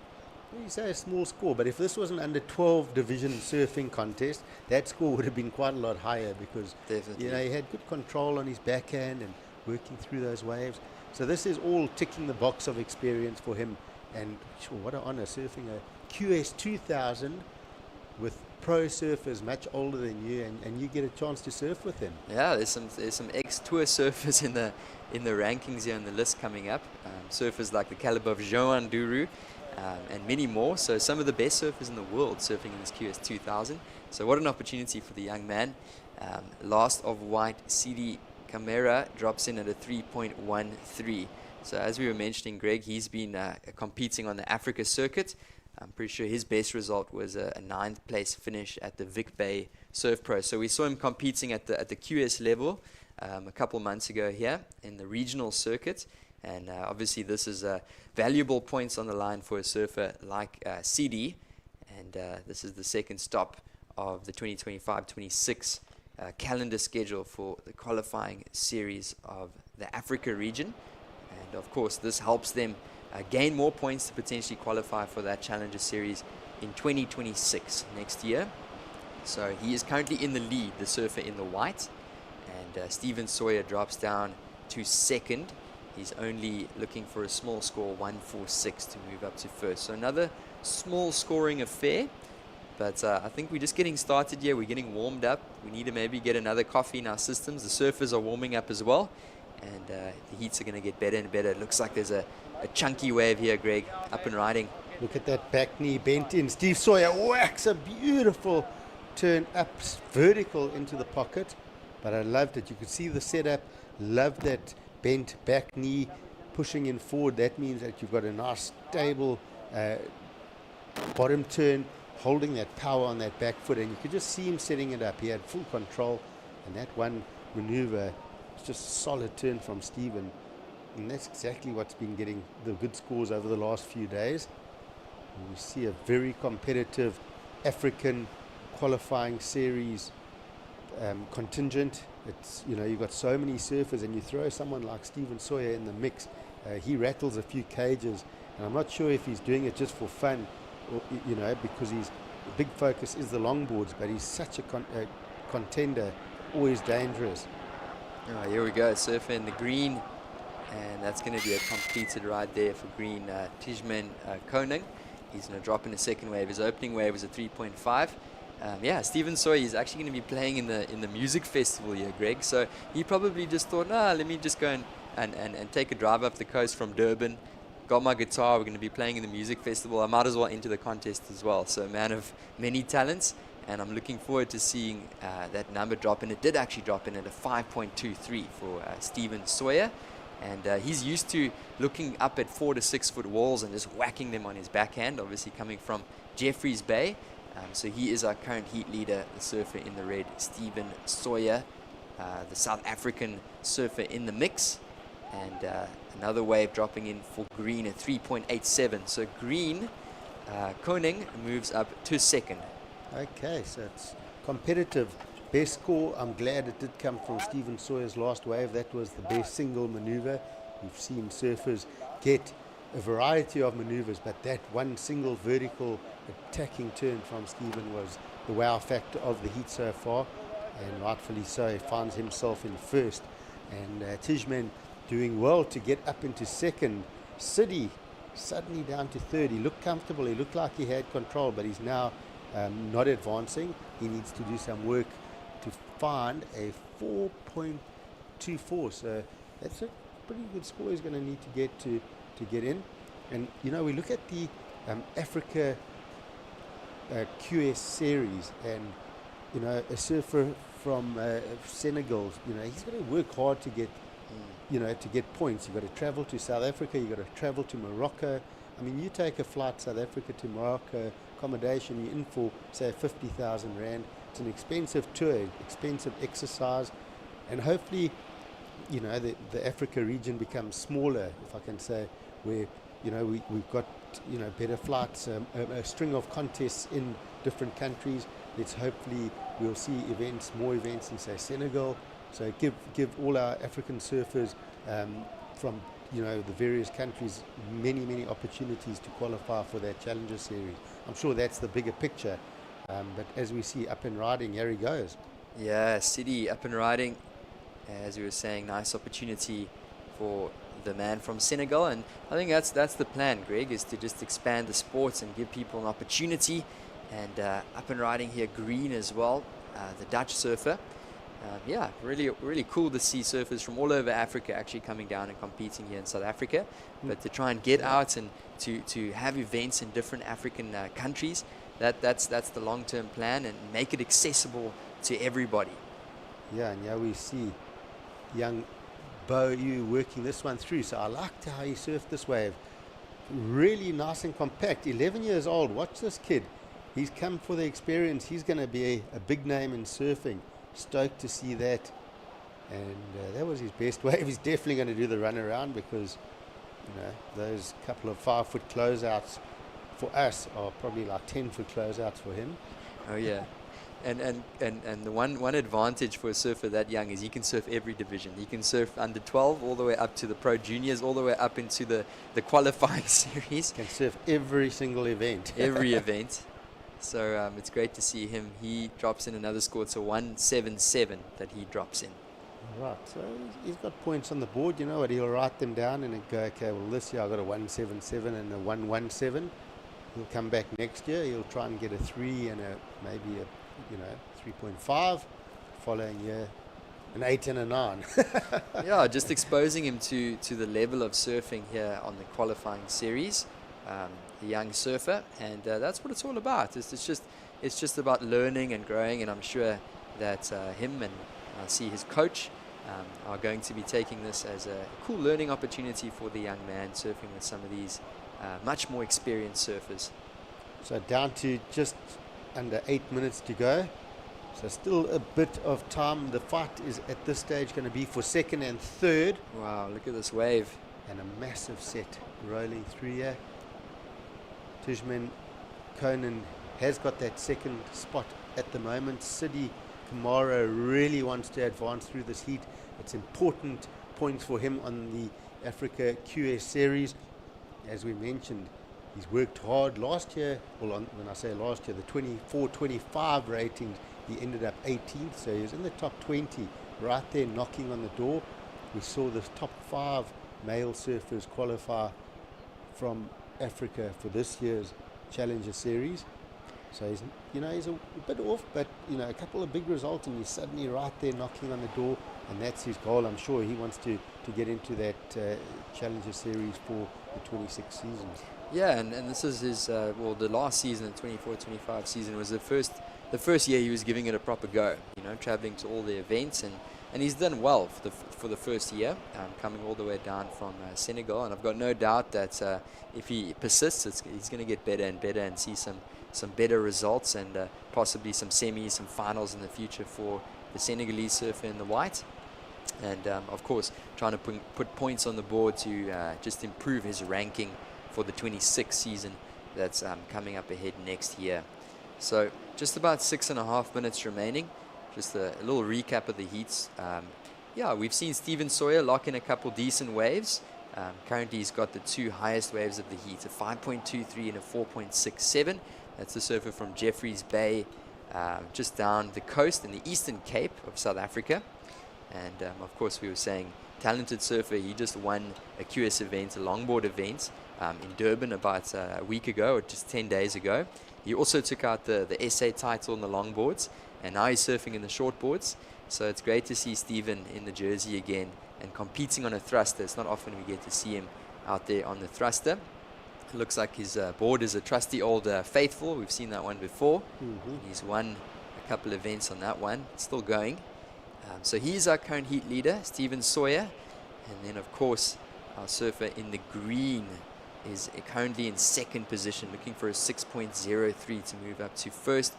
You say a small score, but if this was an under 12 division surfing contest, that score would have been quite a lot higher because Definitely. he had good control on his backhand and working through those waves. So this is all ticking the box of experience for him. And sure, what an honor, surfing a QS 2000 with pro surfers much older than you, and you get a chance to surf with them. Yeah, there's some ex-tour surfers in the rankings here on the list coming up. Surfers like the caliber of Joan Duru and many more. So some of the best surfers in the world surfing in this QS 2000. So what an opportunity for the young man. Last of white, CD Camera drops in at a 3.13. So as we were mentioning, Greg, he's been competing on the Africa circuit. I'm pretty sure his best result was a 9th place finish at the Vic Bay Surf Pro. So we saw him competing at the QS level a couple months ago here in the regional circuit. And obviously this is valuable points on the line for a surfer like CD. And this is the second stop of the 2025-26 calendar schedule for the qualifying series of the Africa region. And of course this helps them gain more points to potentially qualify for that Challenger Series in 2026 next year. So he is currently in the lead, the surfer in the white, and Stephen Sawyer drops down to second. He's only looking for a small score, 146, to move up to first. So another small scoring affair, but I think we're just getting started here. We're getting warmed up. We need to maybe get another coffee in our systems. The surfers are warming up as well, and the heats are going to get better and better. It looks like there's a chunky wave here, Greg, up and riding. Look at that back knee bent in. Steve Sawyer whacks a beautiful turn up vertical into the pocket, but I loved it. You could see the setup. Loved that bent back knee pushing in forward. That means that you've got a nice stable bottom turn, holding that power on that back foot, and you could just see him setting it up. He had full control, and that one maneuver was just a solid turn from Stephen. And that's exactly what's been getting the good scores over the last few days. And we see a very competitive African qualifying series contingent. It's, you've got so many surfers, and you throw someone like Stephen Sawyer in the mix. He rattles a few cages, and I'm not sure if he's doing it just for fun, or, because the big focus is the longboards, but he's such a contender, always dangerous. Oh, here we go, surfer in the green. And that's going to be a completed ride there for green Tijman Koning. He's going to drop in a second wave. His opening wave was a 3.5. Yeah, Stephen Sawyer is actually going to be playing in the music festival here, Greg. So he probably just thought, let me just go and take a drive up the coast from Durban. Got my guitar. We're going to be playing in the music festival. I might as well enter the contest as well. So a man of many talents. And I'm looking forward to seeing that number drop in. It did actually drop in at a 5.23 for Stephen Sawyer. And he's used to looking up at 4 to 6 foot walls and just whacking them on his backhand, obviously coming from Jeffreys Bay. So he is our current heat leader, the surfer in the red, Stephen Sawyer, the South African surfer in the mix. And another wave dropping in for green at 3.87. So green, Koning moves up to second. Okay, so it's competitive. Best score, I'm glad it did come from Stephen Sawyer's last wave. That was the best single maneuver. We've seen surfers get a variety of maneuvers, but that one single vertical attacking turn from Stephen was the wow factor of the heat so far, and rightfully so. He finds himself in first, and Tijman doing well to get up into second. City suddenly down to third. He looked comfortable, he looked like he had control, but he's now not advancing. He needs to do some work to find a 4.24, so that's a pretty good score he's going to need to get in. And you know, we look at the Africa QS series, and you know, a surfer from Senegal, you know, he's going to work hard to get to get points. You've got to travel to South Africa, you've got to travel to Morocco. I mean, you take a flight South Africa to Morocco, accommodation, you're in for say 50,000 Rand. It's an expensive tour, expensive exercise, and hopefully, you know, the Africa region becomes smaller, if I can say, where, you know, we've got, you know, better flights, a string of contests in different countries. Hopefully we'll see more events in, say, Senegal. So give all our African surfers from, you know, the various countries many opportunities to qualify for that Challenger Series. I'm sure that's the bigger picture. But as we see up and riding, here he goes. Yeah, City up and riding. As we were saying, nice opportunity for the man from Senegal, and I think that's the plan, Greg, is to just expand the sports and give people an opportunity. And up and riding here, Green as well, the Dutch surfer. Yeah, really cool to see surfers from all over Africa actually coming down and competing here in South Africa. But to try and get out and to have events in different African countries, that's the long-term plan, and make it accessible to everybody. Yeah, and yeah, we see young Bo Yu working this one through. So I liked how he surfed this wave. Really nice and compact. 11 years old. Watch this kid. He's come for the experience. He's going to be a big name in surfing. Stoked to see that. And that was his best wave. He's definitely going to do the run around, because, you know, those couple of 5-foot closeouts for us are probably like 10-foot closeouts for him. Oh yeah. And the one advantage for a surfer that young is he can surf every division. He can surf under 12 all the way up to the pro juniors, all the way up into the qualifying series. Can surf every single event. Every event. So it's great to see him. He drops in another score. It's a 177 that he drops in. Right, so he's got points on the board. You know what? He'll write them down and then go, okay, well, this year I got a 177 and a 117. He'll come back next year. He'll try and get a 3 and maybe a 3.5. Following year, an 8 and a 9. Yeah, just exposing him to the level of surfing here on the qualifying series. The young surfer, and that's what it's all about. It's just about learning and growing, and I'm sure that him and I see his coach are going to be taking this as a cool learning opportunity for the young man, surfing with some of these much more experienced surfers. So down to just under 8 minutes to go. So still a bit of time. The fight is at this stage going to be for second and third. Wow, look at this wave. And a massive set rolling through here. Tijman Conan has got that second spot at the moment. Sidi Kamara really wants to advance through this heat. It's important points for him on the Africa QS series. As we mentioned, he's worked hard last year. Well, when I say last year, the 24-25 ratings, he ended up 18th, so he was in the top 20, right there knocking on the door. We saw the top 5 male surfers qualify from Africa for this year's Challenger Series. So he's a bit off, but a couple of big results, and he's suddenly right there knocking on the door, and that's his goal. I'm sure he wants to get into that Challenger Series for the 26 season. Yeah, and this is his the last season, the 24-25 season, was the first year he was giving it a proper go. Traveling to all the events, and he's done well for the first year, coming all the way down from Senegal. And I've got no doubt that if he persists, he's going to get better and better and see some better results, and possibly some semis, some finals in the future for the Senegalese surfer in the white. And of course, trying to put points on the board to just improve his ranking for the 26 season that's coming up ahead next year. So just about 6.5 minutes remaining. Just a little recap of the heats. We've seen Steven Sawyer lock in a couple decent waves. Currently he's got the two highest waves of the heat, a 5.23 and a 4.67. That's the surfer from Jeffreys Bay, just down the coast in the Eastern Cape of South Africa. And of course we were saying, talented surfer. He just won a QS event, a longboard event in Durban about a week ago, or just 10 days ago. He also took out the SA title in the longboards, and now he's surfing in the shortboards. So it's great to see Stephen in the jersey again and competing on a thruster. It's not often we get to see him out there on the thruster. It looks like his board is a trusty old Faithful. We've seen that one before. He's won a couple events on that one. It's still going. So he's our current heat leader, Stephen Sawyer. And then, of course, our surfer in the green is currently in second position, looking for a 6.03 to move up to first.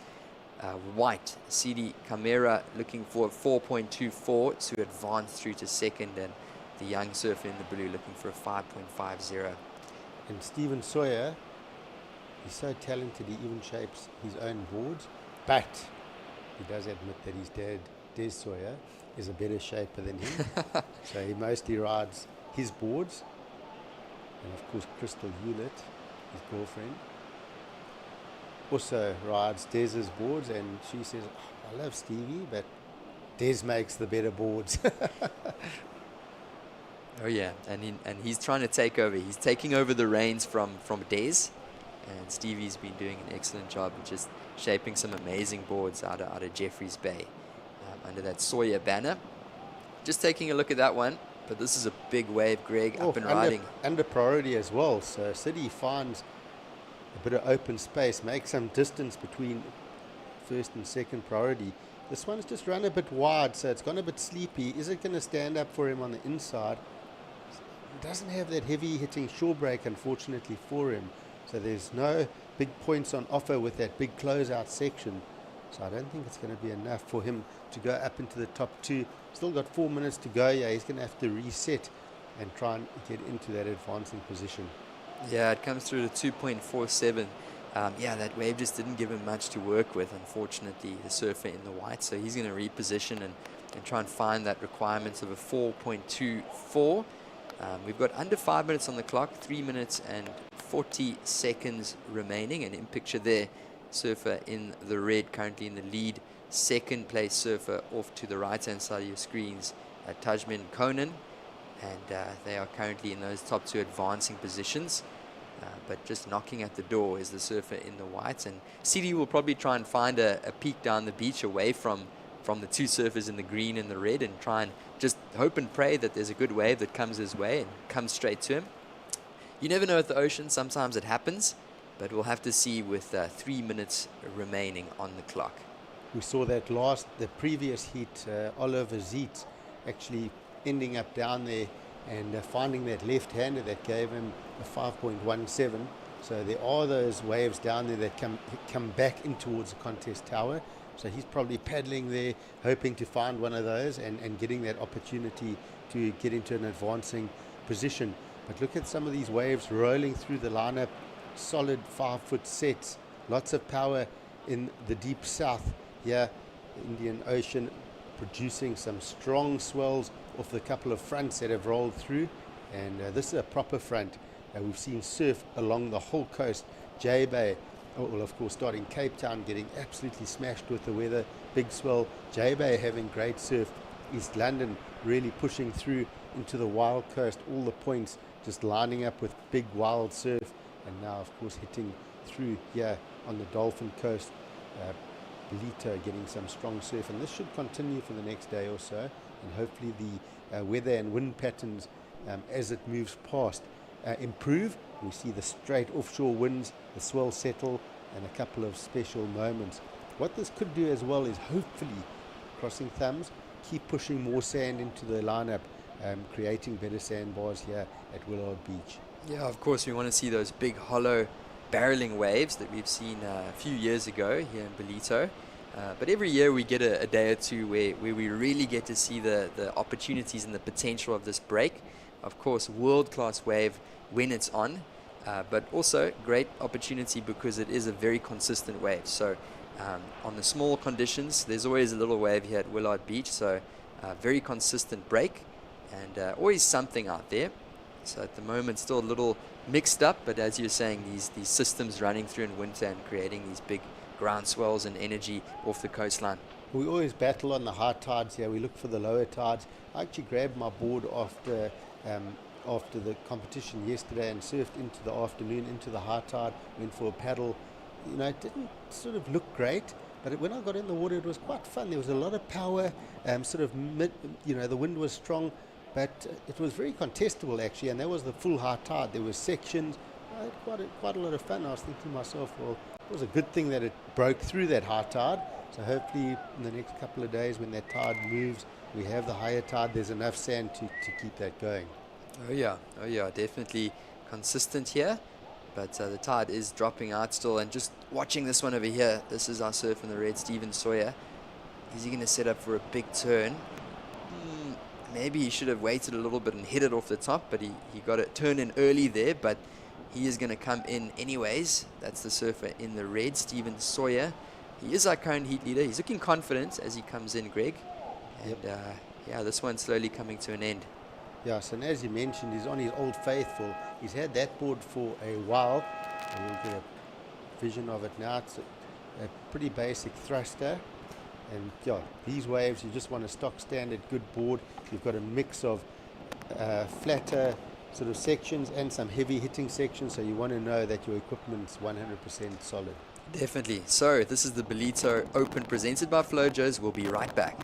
White, CD Camera, looking for a 4.24 to advance through to second. And the young surfer in the blue looking for a 5.50. And Stephen Sawyer, he's so talented, he even shapes his own boards. But he does admit that his dad, Des Sawyer, is a better shaper than him. So he mostly rides his boards. And of course, Crystal Hewlett, his girlfriend, also rides Des's boards. And she says, oh, I love Stevie, but Des makes the better boards. Oh yeah, and he's trying to take over. He's taking over the reins from Des, and Stevie's been doing an excellent job of just shaping some amazing boards out of Jeffreys Bay under that Sawyer banner. Just taking a look at that one, but this is a big wave, Greg, up and riding. Under priority as well, so City finds a bit of open space, makes some distance between first and second priority. This one's just run a bit wide, so it's gone a bit sleepy. Is it going to stand up for him on the inside? It doesn't have that heavy hitting shore break, unfortunately, for him. So there's no big points on offer with that big closeout section. So I don't think it's going to be enough for him to go up into the top two. Still got 4 minutes to go. Yeah, he's going to have to reset and try and get into that advancing position. Yeah, it comes through to 2.47. Yeah, that wave just didn't give him much to work with, unfortunately, the surfer in the white. So he's going to reposition and try and find that requirement of a 4.24. We've got under 5 minutes on the clock, 3 minutes and 40 seconds remaining. And in picture there, surfer in the red, currently in the lead. Second place surfer off to the right-hand side of your screens, Tajmin Conan. And they are currently in those top two advancing positions. But just knocking at the door is the surfer in the whites. And CD will probably try and find a peak down the beach away from the two surfers in the green and the red, and try and just hope and pray that there's a good wave that comes his way and comes straight to him. You never know at the ocean. Sometimes it happens, but we'll have to see with 3 minutes remaining on the clock. We saw that the previous heat, Oliver Ziet actually ending up down there and finding that left-hander that gave him a 5.17. So there are those waves down there that come back in towards the contest tower. So he's probably paddling there, hoping to find one of those and getting that opportunity to get into an advancing position. But look at some of these waves rolling through the lineup, solid 5-foot sets, lots of power in the deep south here, the Indian Ocean, producing some strong swells off the couple of fronts that have rolled through. And this is a proper front. We've seen surf along the whole coast. J Bay, well, of course, starting Cape Town, getting absolutely smashed with the weather. Big swell. J Bay having great surf. East London really pushing through into the wild coast. All the points just lining up with big wild surf. And now, of course, hitting through here on the Dolphin Coast. Ballito getting some strong surf. And this should continue for the next day or so. And hopefully the weather and wind patterns as it moves past improve. We see the straight offshore winds, the swell settle, and a couple of special moments. What this could do as well is hopefully, crossing thumbs, keep pushing more sand into the lineup, creating better sandbars here at Willard Beach. Yeah, of course, we want to see those big hollow barreling waves that we've seen a few years ago here in Ballito. But every year we get a day or two where we really get to see the opportunities and the potential of this break. Of course, world-class wave when it's on, but also great opportunity because it is a very consistent wave. So on the small conditions, there's always a little wave here at Willard Beach, so very consistent break and always something out there. So at the moment, still a little mixed up, but as you're saying, these systems running through in winter and creating these big ground swells and energy off the coastline. We always battle on the high tides here. We look for the lower tides. I actually grabbed my board after the competition yesterday and surfed into the afternoon, into the high tide, went for a paddle. You know, it didn't sort of look great, but when I got in the water, it was quite fun. There was a lot of power, the wind was strong, but it was very contestable actually, and that was the full high tide. There were sections. I had quite a lot of fun. I was thinking to myself, well, it was a good thing that it broke through that high tide. So hopefully in the next couple of days when that tide moves, we have the higher tide, there's enough sand to keep that going. Oh yeah, definitely consistent here, but the tide is dropping out still. And just watching this one over here, this is our surfer in the red, Stephen Sawyer. Is he going to set up for a big turn? Maybe he should have waited a little bit and hit it off the top, but he got it turn in early there, but he is going to come in anyways. That's the surfer in the red, Stephen Sawyer. He is our current heat leader. He's looking confident as he comes in, Greg. And Yep. this one's slowly coming to an end. Yeah, so as you mentioned, he's on his Old Faithful. He's had that board for a while, and we'll get a vision of it now. It's a pretty basic thruster. And yeah, these waves, you just want a stock standard good board. You've got a mix of flatter sort of sections and some heavy hitting sections, so you want to know that your equipment's 100% solid. Definitely. So this is the Ballito Open presented by Flojos. We'll be right back.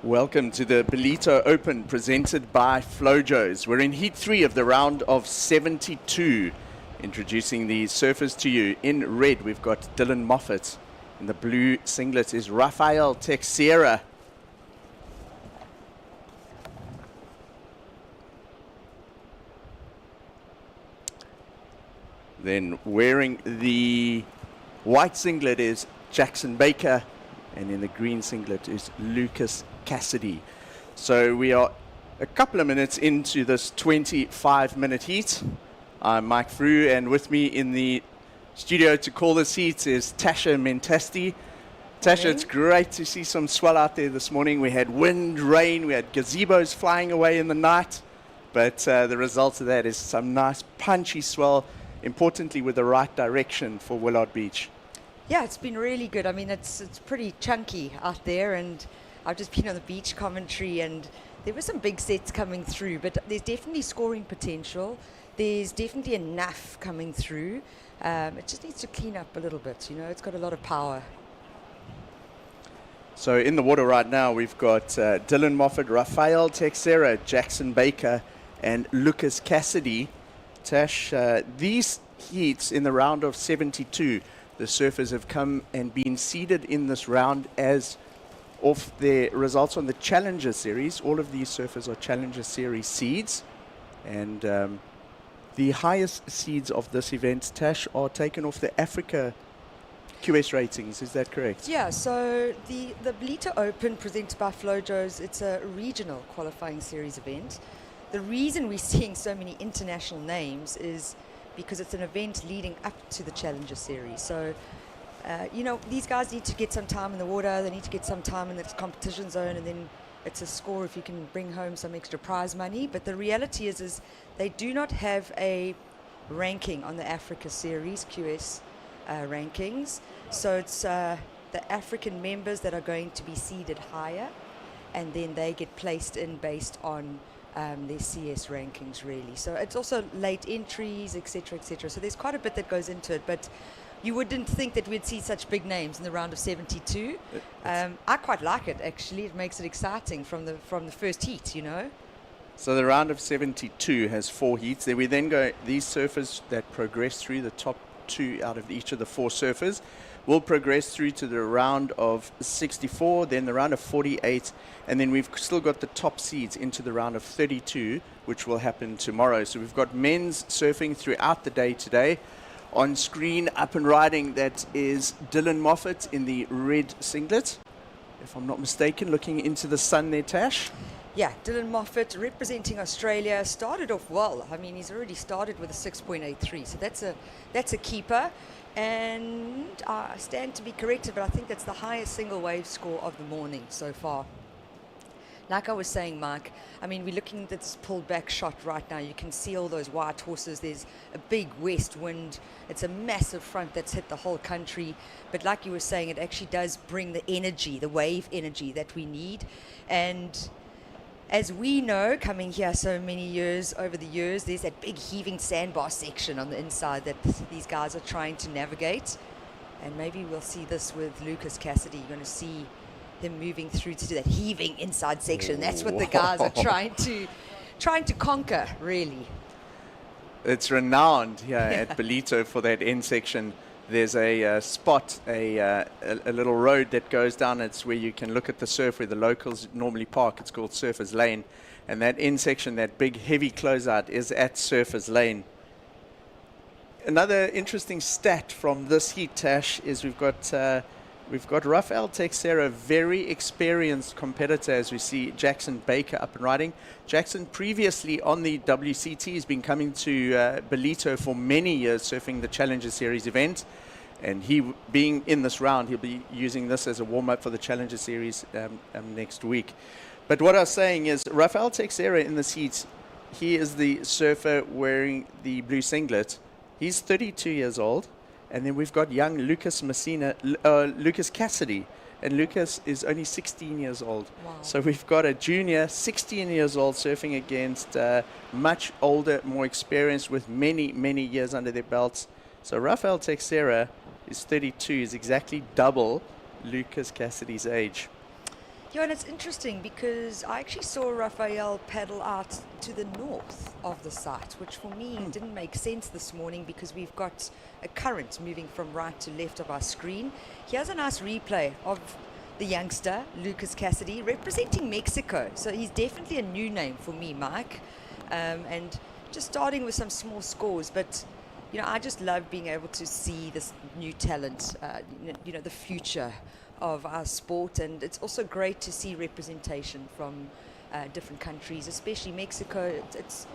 Welcome to the Ballito Open presented by Flojos. We're in Heat 3 of the round of 72. Introducing the surfers to you. In red, we've got Dylan Moffat. In the blue singlet is Rafael Teixeira. Then wearing the white singlet is Jackson Baker. And in the green singlet is Lucas Cassidy. So we are a couple of minutes into this 25-minute heat. I'm Mike Frew, and with me in the studio to call this heat is Tasha Mentesti. Tasha, it's great to see some swell out there this morning. We had wind, rain, we had gazebos flying away in the night, but the result of that is some nice punchy swell, importantly with the right direction for Willard Beach. Yeah, it's been really good. I mean, it's pretty chunky out there, and I've just been on the beach commentary, and there were some big sets coming through, but there's definitely scoring potential. There's definitely enough coming through. It just needs to clean up a little bit, you know. It's got a lot of power. So in the water right now, we've got Dylan Moffat, Rafael Teixeira, Jackson Baker, and Lucas Cassidy. Tash, these heats in the round of 72, the surfers have come and been seeded in this round as of their results on the Challenger Series. All of these surfers are Challenger Series seeds. And the highest seeds of this event, Tash, are taken off the Africa QS ratings. Is that correct? Yeah, so the Ballito Open presented by Flojos, it's a regional qualifying series event. The reason we're seeing so many international names is because it's an event leading up to the Challenger Series. So, you know, these guys need to get some time in the water, they need to get some time in the competition zone, and then it's a score if you can bring home some extra prize money. But the reality is they do not have a ranking on the Africa Series QS rankings. So it's the African members that are going to be seeded higher, and then they get placed in based on their CS rankings, really. So it's also late entries, etc., etc. So there's quite a bit that goes into it, but you wouldn't think that we'd see such big names in the round of 72. I quite like it, actually. It makes it exciting from the first heat, you know. So the round of 72 has 4 heats. Then we then go, these surfers that progress through, the top 2 out of each of the 4 surfers, will progress through to the round of 64, then the round of 48, and then we've still got the top seeds into the round of 32, which will happen tomorrow. So we've got men's surfing throughout the day today. On screen, up and riding, that is Dylan Moffat in the red singlet, if I'm not mistaken, looking into the sun there, Tash. Yeah, Dylan Moffat representing Australia started off well. I mean, he's already started with a 6.83, so that's a keeper. And I stand to be corrected, but I think that's the highest single wave score of the morning so far. Like I was saying, Mike, I mean, we're looking at this pulled back shot right now. You can see all those white horses. There's a big west wind. It's a massive front that's hit the whole country. But like you were saying, it actually does bring the energy, the wave energy that we need. And as we know, coming here so many years, over the years, there's that big heaving sandbar section on the inside that these guys are trying to navigate. And maybe we'll see this with Lucas Cassidy. You're going to see him moving through to that heaving inside section. That's what the guys are trying to conquer, really. It's renowned here at Ballito for that end section. There's a spot, a little road that goes down. It's where you can look at the surf where the locals normally park. It's called Surfers Lane. And that end section, that big heavy closeout, is at Surfers Lane. Another interesting stat from this heat, Tash, is we've got Rafael Teixeira, very experienced competitor, as we see Jackson Baker up and riding. Jackson previously on the WCT has been coming to Ballito for many years, surfing the Challenger Series event. And he, being in this round, he'll be using this as a warm-up for the Challenger Series next week. But what I was saying is, Rafael Teixeira in this heat, he is the surfer wearing the blue singlet. He's 32 years old. And then we've got young Lucas Cassidy. And Lucas is only 16 years old. Wow. So we've got a junior, 16 years old, surfing against much older, more experienced, with many, many years under their belts. So Rafael Teixeira is 32, is exactly double Lucas Cassidy's age. Yeah, and it's interesting because I actually saw Rafael paddle out to the north of the site, which for me didn't make sense this morning because we've got a current moving from right to left of our screen. Here's a nice replay of the youngster, Lucas Cassidy, representing Mexico. So he's definitely a new name for me, Mike. And just starting with some small scores, but you know, I just love being able to see this new talent, you know, the future of our sport. And it's also great to see representation from different countries, especially Mexico. It's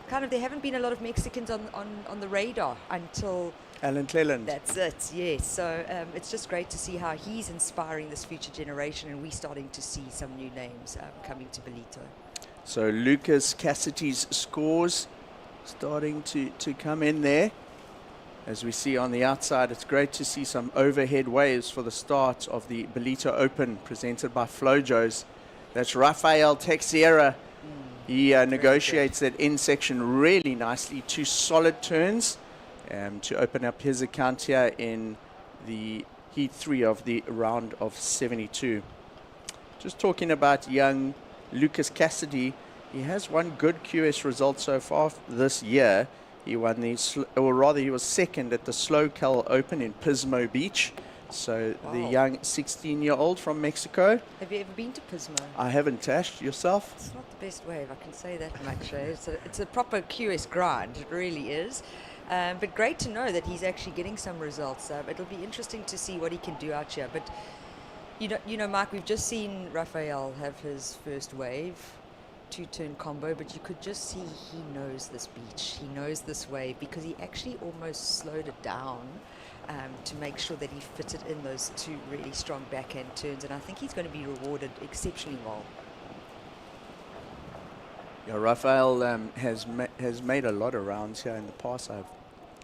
kind of, there haven't been a lot of Mexicans on the radar until Alan Cleland. That's it, yes. So it's just great to see how he's inspiring this future generation, and we're starting to see some new names coming to Ballito. So Lucas Cassidy's scores starting to come in there. As we see on the outside, it's great to see some overhead waves for the start of the Ballito Open presented by Flojos. That's Rafael Teixeira. He negotiates that end section really nicely. 2 solid turns to open up his account here in the Heat 3 of the round of 72. just talking about young Lucas Cassidy, he has one good QS result so far this year. He won he was second at the Slow Cal Open in Pismo Beach. So the Wow. young 16-year-old from Mexico. Have you ever been to Pismo? I haven't, Tash. Yourself? It's not the best wave, I can say that much. It's a proper QS grind, it really is. But great to know that he's actually getting some results. It'll be interesting to see what he can do out here. But you know, Mike, we've just seen Rafael have his first wave, two-turn combo, but you could just see he knows this beach, he knows this wave, because he actually almost slowed it down to make sure that he fitted in those two really strong backhand turns, and I think he's going to be rewarded exceptionally well. Yeah, Rafael has made a lot of rounds here in the past.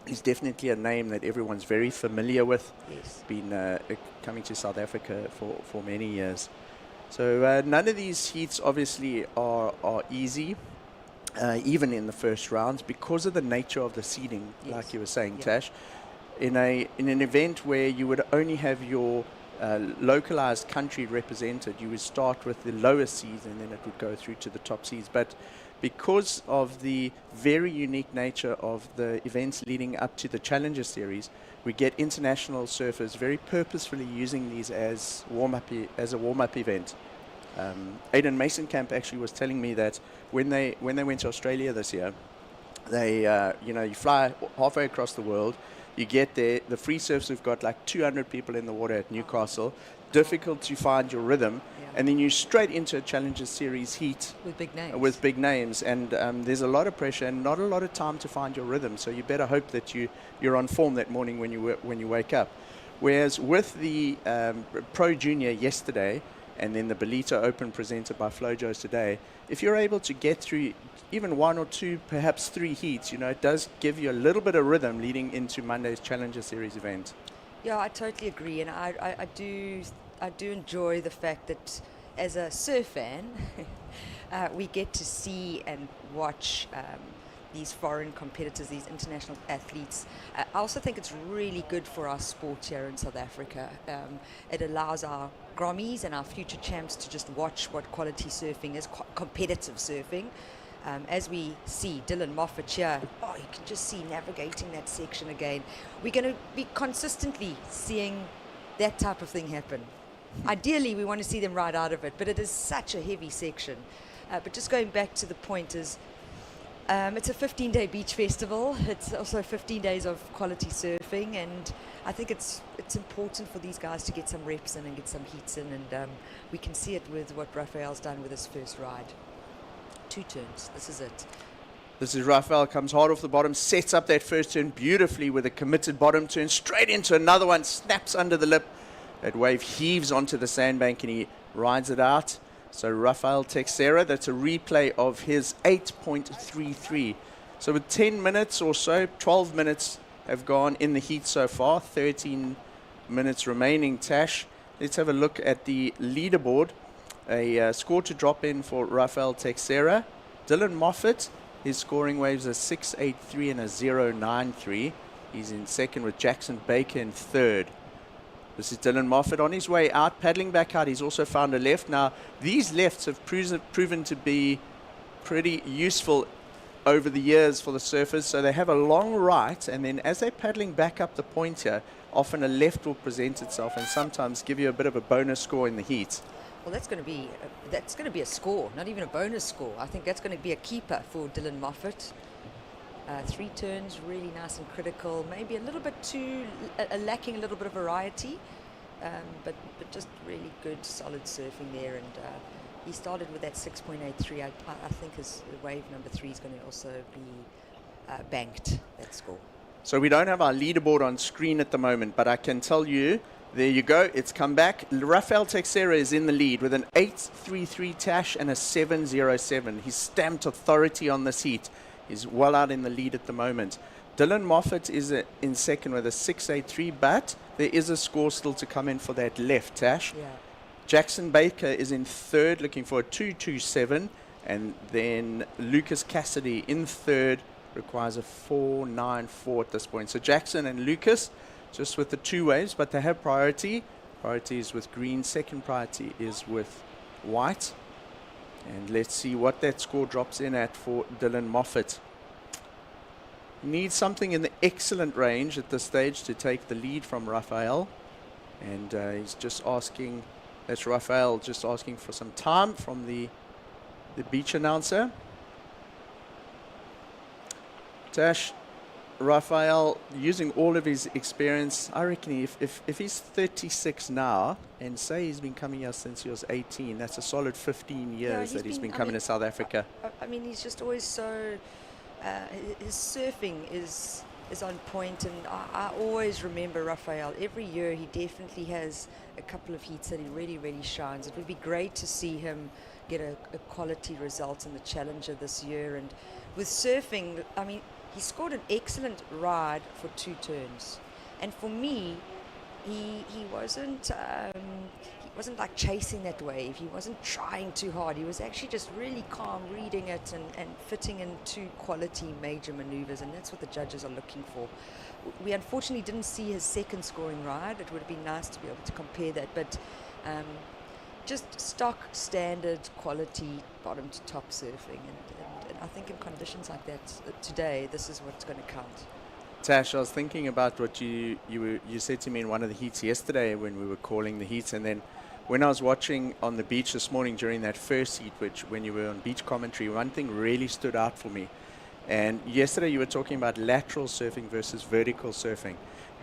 He's definitely a name that everyone's very familiar with. Yes. Been coming to South Africa for many years. So none of these heats obviously are easy, even in the first rounds, because of the nature of the seeding, Yes. like you were saying, Yeah. Tash. In an event where you would only have your localized country represented, you would start with the lower seeds and then it would go through to the top seeds. But because of the very unique nature of the events leading up to the Challenger Series, we get international surfers very purposefully using these as a warm-up event. Aidan Masonkamp actually was telling me that when they went to Australia this year, they you fly halfway across the world. You get there, the free surfs have got like 200 people in the water at Newcastle, difficult to find your rhythm, and then you're straight into a Challenger Series heat With big names. and there's a lot of pressure and not a lot of time to find your rhythm, so you better hope that you're on form that morning when you wake up. Whereas with the Pro Junior yesterday and then the Ballito Open presented by Flojos today, if you're able to get through even one or two, perhaps three heats, it does give you a little bit of rhythm leading into Monday's Challenger Series event. Yeah, I totally agree, and I do enjoy the fact that as a surf fan, we get to see and watch these foreign competitors, these international athletes. I also think it's really good for our sport here in South Africa. It allows our Grommies and our future champs to just watch what quality surfing is, competitive surfing. As we see Dylan Moffat here, you can just see navigating that section again. We're going to be consistently seeing that type of thing happen. Ideally, we want to see them right out of it, but it is such a heavy section. But just going back to the point is, it's a 15-day beach festival. It's also 15 days of quality surfing, and I think it's important for these guys to get some reps in and get some heats in, and we can see it with what Rafael's done with his first ride. 2 turns. This is it. This is Rafael, comes hard off the bottom, sets up that first turn beautifully with a committed bottom turn, straight into another one, snaps under the lip. That wave heaves onto the sandbank and he rides it out. So Rafael Teixeira, that's a replay of his 8.33. So with 10 minutes or so, 12 minutes have gone in the heat so far, 13 minutes remaining, Tash. Let's have a look at the leaderboard. A score to drop in for Rafael Teixeira. Dylan Moffat, his scoring waves are 6.83 and a 0.93. He's in second with Jackson Baker in third. This is Dylan Moffat on his way out, paddling back out. He's also found a left. Now, these lefts have proven to be pretty useful over the years for the surfers. So they have a long right, and then as they're paddling back up the point here, often a left will present itself and sometimes give you a bit of a bonus score in the heat. Well, that's going to be a score, not even a bonus score. I think that's going to be a keeper for Dylan Moffat. 3 turns, really nice and critical. Maybe a little bit too lacking a little bit of variety, but just really good, solid surfing there. And he started with that 6.83. I think his wave number 3 is going to also be banked, that score. So we don't have our leaderboard on screen at the moment, but I can tell you, there you go, it's come back. Rafael Teixeira is in the lead with an 8.33 Tash and a 7.07. He's stamped authority on this heat. He's well out in the lead at the moment. Dylan Moffat is in second with a 6.83, but there is a score still to come in for that left, Tash. Yeah. Jackson Baker is in third, looking for a 2.27, and then Lucas Cassidy in third, requires a 4.94 at this point. So Jackson and Lucas just with the 2 waves, but they have priority. Priority is with green. Second priority is with white. And let's see what that score drops in at for Dylan Moffat. Needs something in the excellent range at this stage to take the lead from Raphael. And he's just asking, that's Raphael just asking for some time from the beach announcer. Tash, Raphael, using all of his experience, I reckon if he's 36 now, and say he's been coming here since he was 18, that's a solid 15 years that he's been coming to South Africa. I mean, he's just always so, his surfing is on point, and I always remember Raphael. Every year he definitely has a couple of heats that he really, really shines. It would be great to see him get a quality result in the Challenger this year. And with surfing, I mean, he scored an excellent ride for 2 turns, and for me, he wasn't like chasing that wave. He wasn't trying too hard. He was actually just really calm, reading it and fitting into quality major maneuvers, and that's what the judges are looking for. We unfortunately didn't see his second scoring ride. It would have been nice to be able to compare that, but just stock standard quality bottom to top surfing, and I think in conditions like that today, this is what's going to count. Tash, I was thinking about what you said to me in one of the heats yesterday when we were calling the heats, and then when I was watching on the beach this morning during that first heat, which when you were on beach commentary, one thing really stood out for me. And yesterday you were talking about lateral surfing versus vertical surfing,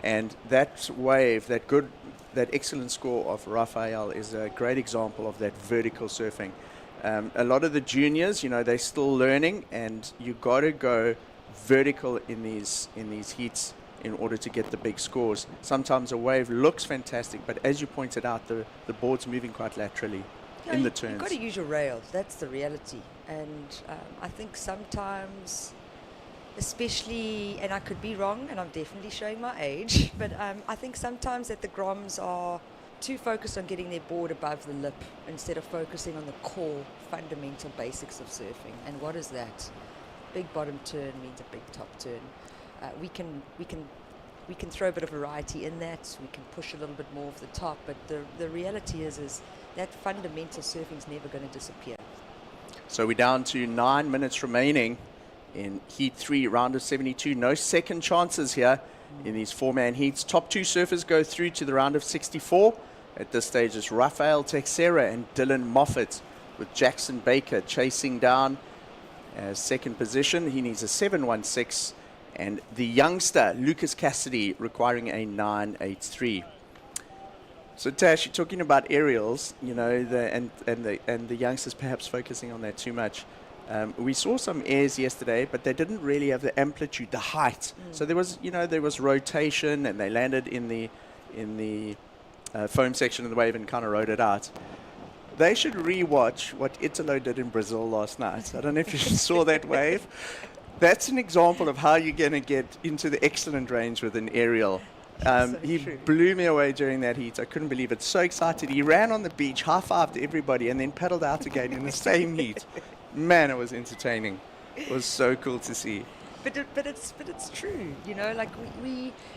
and that wave, that excellent score of Raphael is a great example of that vertical surfing. A lot of the juniors, you know, they're still learning, and you got to go vertical in these heats in order to get the big scores. Sometimes a wave looks fantastic, but as you pointed out, the board's moving quite laterally in the turns. You've got to use your rails. That's the reality. And I think sometimes, especially, and I could be wrong, and I'm definitely showing my age, but I think sometimes that the Groms are too focused on getting their board above the lip instead of focusing on the core fundamental basics of surfing. And what is that? Big bottom turn means a big top turn. We can throw a bit of variety in that. We can push a little bit more off the top, but the reality is that fundamental surfing is never going to disappear. So we're down to 9 minutes remaining in Heat 3, round of 72. No second chances here in these 4-man heats. Top 2 surfers go through to the round of 64. At this stage, it's Raphael Teixeira and Dylan Moffat, with Jackson Baker chasing down as second position. He needs a 7.16, and the youngster Lucas Cassidy requiring a 9.83. So Tash, you're talking about aerials, you know, and the youngsters perhaps focusing on that too much. We saw some airs yesterday, but they didn't really have the amplitude, the height. So there was rotation, and they landed in the foam section of the wave and kind of rode it out. They should re-watch what Italo did in Brazil last night. I don't know if you saw that wave. That's an example of how you're going to get into the excellent range with an aerial. He blew me away during that heat. I couldn't believe it. So excited. He ran on the beach, high-fived everybody, and then paddled out again in the same heat. Man, it was entertaining. It was so cool to see. But it's true, you know. Like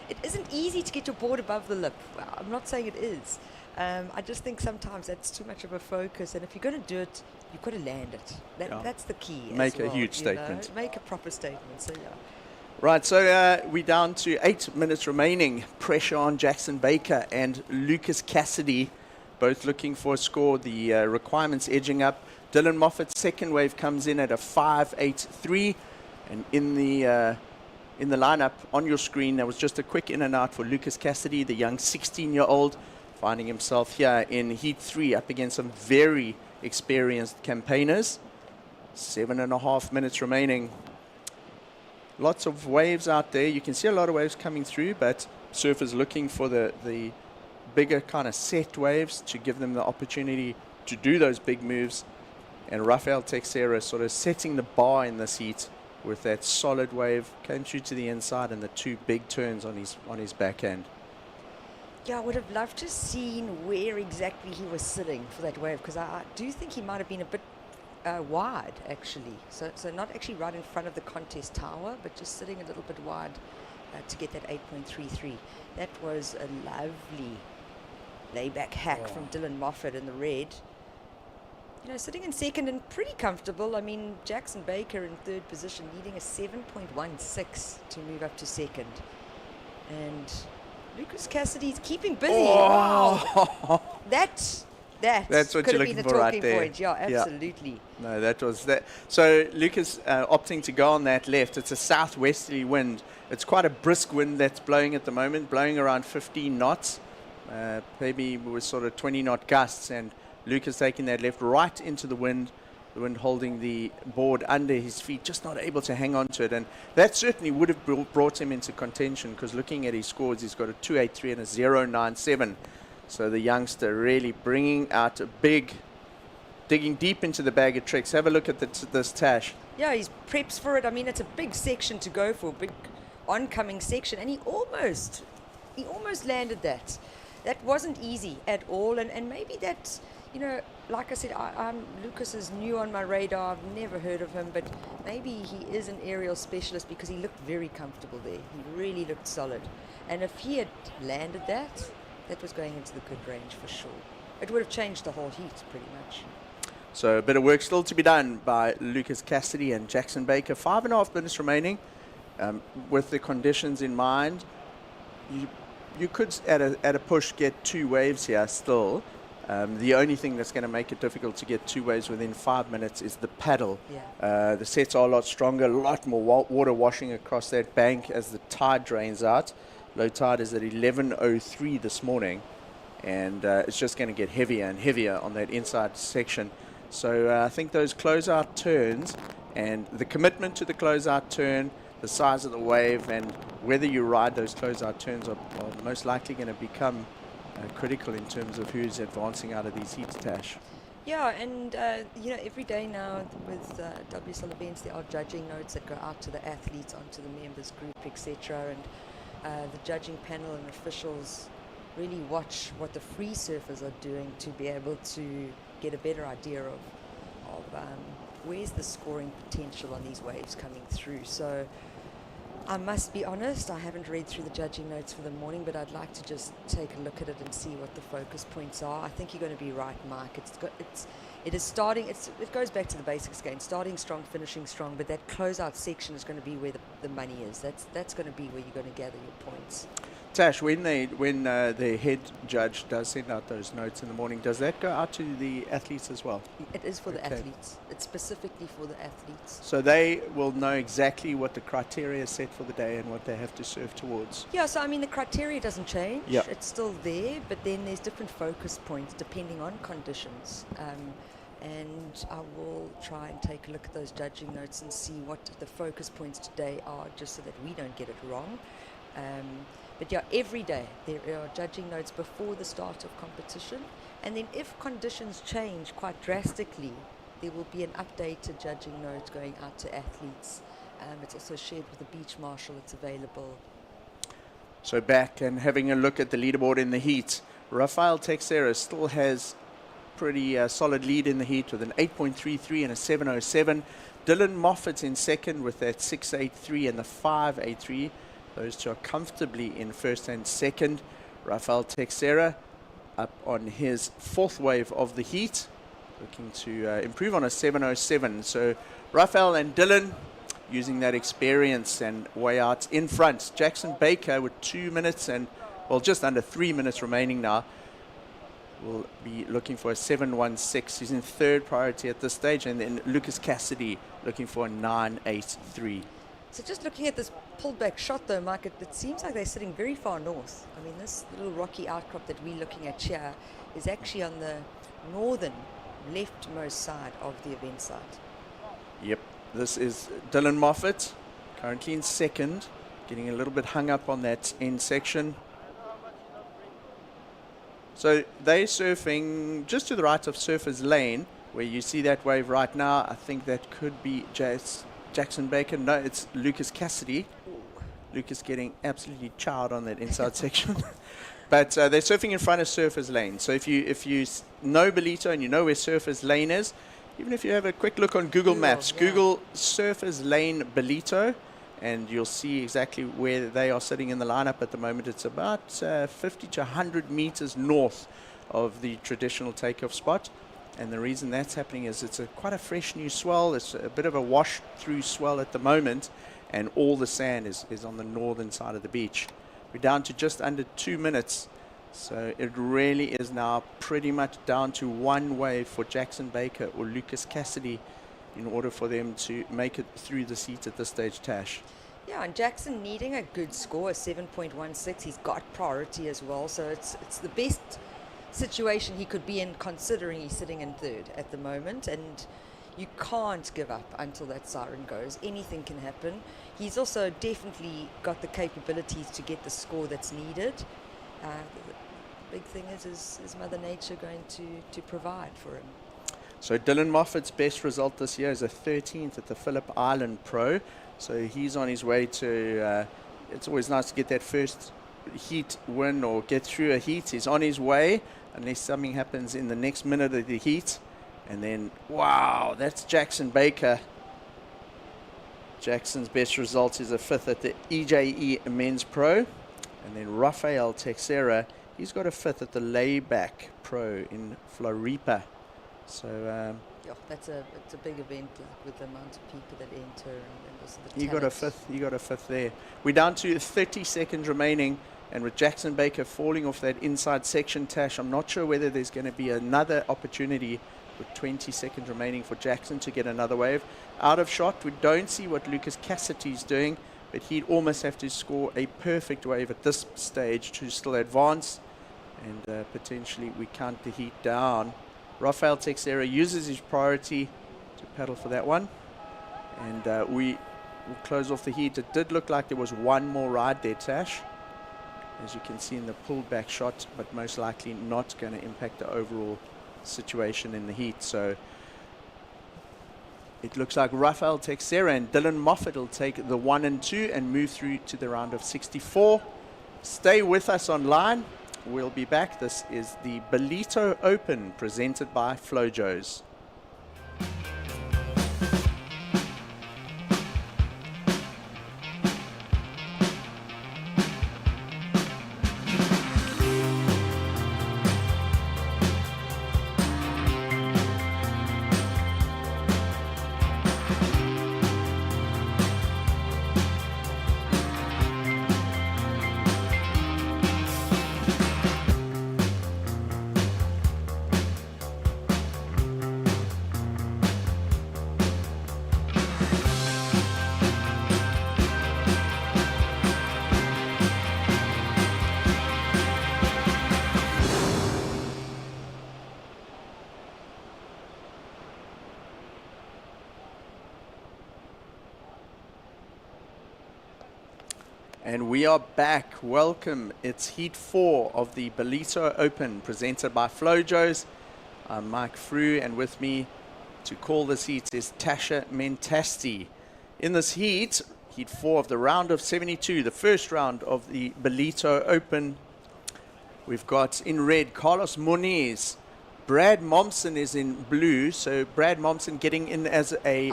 it isn't easy to get your board above the lip. I'm not saying it is. I just think sometimes that's too much of a focus, and if you're going to do it, you've got to land it. That's the key. Make a huge statement. Make a proper statement. So yeah. Right, so we're down to 8 minutes remaining. Pressure on Jackson Baker and Lucas Cassidy, both looking for a score. The requirements edging up. Dylan Moffat's second wave comes in at a 5.83, and in the lineup on your screen, there was just a quick in and out for Lucas Cassidy, the young 16-year-old, finding himself here in Heat 3 up against some very experienced campaigners. 7.5 minutes remaining. Lots of waves out there. You can see a lot of waves coming through, but surfers looking for the bigger kind of set waves to give them the opportunity to do those big moves. And Raphael Teixeira sort of setting the bar in this heat with that solid wave, came through to the inside and the 2 big turns on his backhand. Yeah, I would have loved to have seen where exactly he was sitting for that wave, because I do think he might have been a bit wide, actually. So not actually right in front of the contest tower, but just sitting a little bit wide to get that 8.33. That was a lovely layback hack from Dylan Moffat in the red. sitting in second and pretty comfortable. I mean, Jackson Baker in third position, needing a 7.16 to move up to second. And Lucas Cassidy's keeping busy. Wow. That's what could you're have been looking a for right talking there. point. Yeah, absolutely. No, that was that. So Lucas opting to go on that left. It's a southwesterly wind. It's quite a brisk wind that's blowing at the moment, blowing around 15 knots, maybe with sort of 20 knot gusts. And Lucas taking that left right into the wind holding the board under his feet, just not able to hang on to it. And that certainly would have brought him into contention, because looking at his scores, he's got a 2.83 and a 0.97. So the youngster really bringing out a big, digging deep into the bag of tricks. Have a look at this Tash. Yeah, he's preps for it. I mean, it's a big section to go for, big oncoming section, and he almost landed that. That wasn't easy at all, and maybe that's, like I said, Lucas is new on my radar. I've never heard of him, but maybe he is an aerial specialist, because he looked very comfortable there. He really looked solid. And if he had landed that was going into the good range for sure. It would have changed the whole heat pretty much. So a bit of work still to be done by Lucas Cassidy and Jackson Baker. 5.5 minutes remaining. With the conditions in mind, you could at a push get 2 waves here still. The only thing that's going to make it difficult to get 2 waves within 5 minutes is the paddle. Yeah. The sets are a lot stronger, a lot more water washing across that bank as the tide drains out. Low tide is at 11:03 this morning, and it's just going to get heavier and heavier on that inside section. So I think those closeout turns and the commitment to the closeout turn, the size of the wave, and whether you ride those closeout turns are most likely going to become critical in terms of who's advancing out of these heats, Tash. Yeah, and every day now with WSL events, there are judging notes that go out to the athletes, onto the members group, etc. And the judging panel and officials really watch what the free surfers are doing to be able to get a better idea of where's the scoring potential on these waves coming through. So I must be honest, I haven't read through the judging notes for the morning, but I'd like to just take a look at it and see what the focus points are. I think you're going to be right, Mike. It goes back to the basics again, starting strong, finishing strong, but that closeout section is going to be where the money is. That's going to be where you're going to gather your points. Tash, when the head judge does send out those notes in the morning, does that go out to the athletes as well? It is for the athletes. It's specifically for the athletes. So they will know exactly what the criteria is set for the day and what they have to serve towards. Yeah, so I mean the criteria doesn't change. Yeah. It's still there, but then there's different focus points depending on conditions. And I will try and take a look at those judging notes and see what the focus points today are, just so that we don't get it wrong. But yeah, every day there are judging notes before the start of competition. And then if conditions change quite drastically, there will be an updated judging note going out to athletes. It's also shared with the beach marshal. It's available. So back and having a look at the leaderboard in the heat, Rafael Teixeira still has pretty solid lead in the heat with an 8.33 and a 7.07. Dylan Moffat's in second with that 6.83 and the 5.83. Those two are comfortably in first and second. Rafael Teixeira up on his 4th wave of the heat, looking to improve on a 7.07. So Rafael and Dylan using that experience and way out in front. Jackson Baker with 2 minutes and, well, just under 3 minutes remaining now, will be looking for a 7.16. He's in third priority at this stage. And then Lucas Cassidy looking for a 9.83. So just looking at this pullback shot though, Mike, it seems like they're sitting very far north. I mean, this little rocky outcrop that we're looking at here is actually on the northern leftmost side of the event site. Yep, this is Dylan Moffat, currently in second, getting a little bit hung up on that end section. So they're surfing just to the right of Surfer's Lane, where you see that wave right now. I think that could be Jackson Baker. No, it's Lucas Cassidy. Lucas getting absolutely chowed on that inside section. But they're surfing in front of Surfer's Lane. So if you know Ballito and you know where Surfer's Lane is, even if you have a quick look on Google Maps, yeah. Google Surfer's Lane Ballito, and you'll see exactly where they are sitting in the lineup at the moment. It's about 50 to 100 meters north of the traditional takeoff spot. And the reason that's happening is it's quite a fresh new swell. It's a bit of a wash through swell at the moment, and all the sand is on the northern side of the beach. We're down to just under 2 minutes. So it really is now pretty much down to one wave for Jackson Baker or Lucas Cassidy in order for them to make it through the heat at this stage, Tash. Yeah, and Jackson needing a good score, a 7.16. He's got priority as well, so it's the best situation he could be in, considering he's sitting in third at the moment, and you can't give up until that siren goes. Anything can happen. He's also definitely got the capabilities to get the score that's needed. The big thing is Mother Nature going to provide for him. So Dylan Moffat's best result this year is a 13th at the Phillip Island Pro. So he's on his way to, it's always nice to get that first heat win or get through a heat. He's on his way, unless something happens in the next minute of the heat. And then, wow, that's Jackson Baker. Jackson's best result is a 5th at the EJE Men's Pro. And then Rafael Texera, he's got a 5th at the Layback Pro in Floripa. So Yeah, it's a big event, like, with the amount of people that enter and also the he got a talent. 5th. He got a 5th there. We're down to 30 seconds remaining, and with Jackson Baker falling off that inside section, Tash, I'm not sure whether there's going to be another opportunity with 20 seconds remaining for Jackson to get another wave. Out of shot, we don't see what Lucas Cassidy's doing, but he'd almost have to score a perfect wave at this stage to still advance, and potentially we count the heat down. Rafael Texera uses his priority to paddle for that one, and we will close off the heat. It did look like there was one more ride there, Tash, as you can see in the pulled back shot, but most likely not going to impact the overall situation in the heat. So it looks like Rafael Texera and Dylan Moffat will take the 1 and 2 and move through to the round of 64. Stay with us online. We'll be back. This is the Ballito Open presented by Flojos. And we are back. Welcome. It's Heat 4 of the Ballito Open presented by Flojos. I'm Mike Frew, and with me to call this heat is Tasha Mentasti. In this heat, Heat 4 of the round of 72, the first round of the Ballito Open, we've got in red Carlos Moniz. Brad Momsen is in blue, so Brad Momsen getting in as a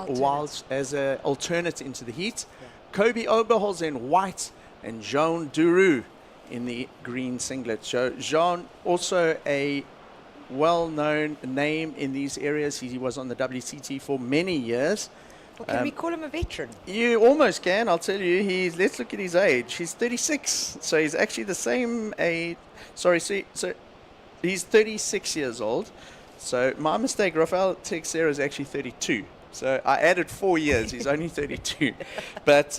alternate into the heat. Yeah. Kobe Oberholz in white, and Jean Duru in the green singlet. So Jean, also a well-known name in these areas. He was on the WCT for many years. Well, can we call him a veteran? You almost can, I'll tell you. Let's look at his age. He's 36, so he's actually the same age. Sorry, so he's 36 years old. So my mistake, Rafael Texera is actually 32. So I added 4 years. He's only 32. But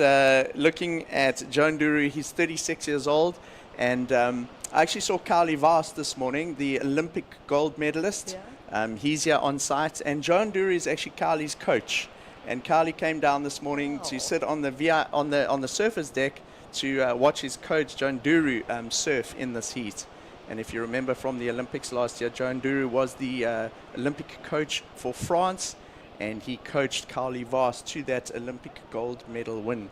looking at Joan Duru, he's 36 years old. And I actually saw Carly Vast this morning, the Olympic gold medalist. Yeah. He's here on site. And Joan Duru is actually Carly's coach. And Carly came down this morning to sit on the surface deck to watch his coach, Joan Duru, surf in this heat. And if you remember from the Olympics last year, Joan Duru was the Olympic coach for France. And he coached Carly Vast to that Olympic gold medal win.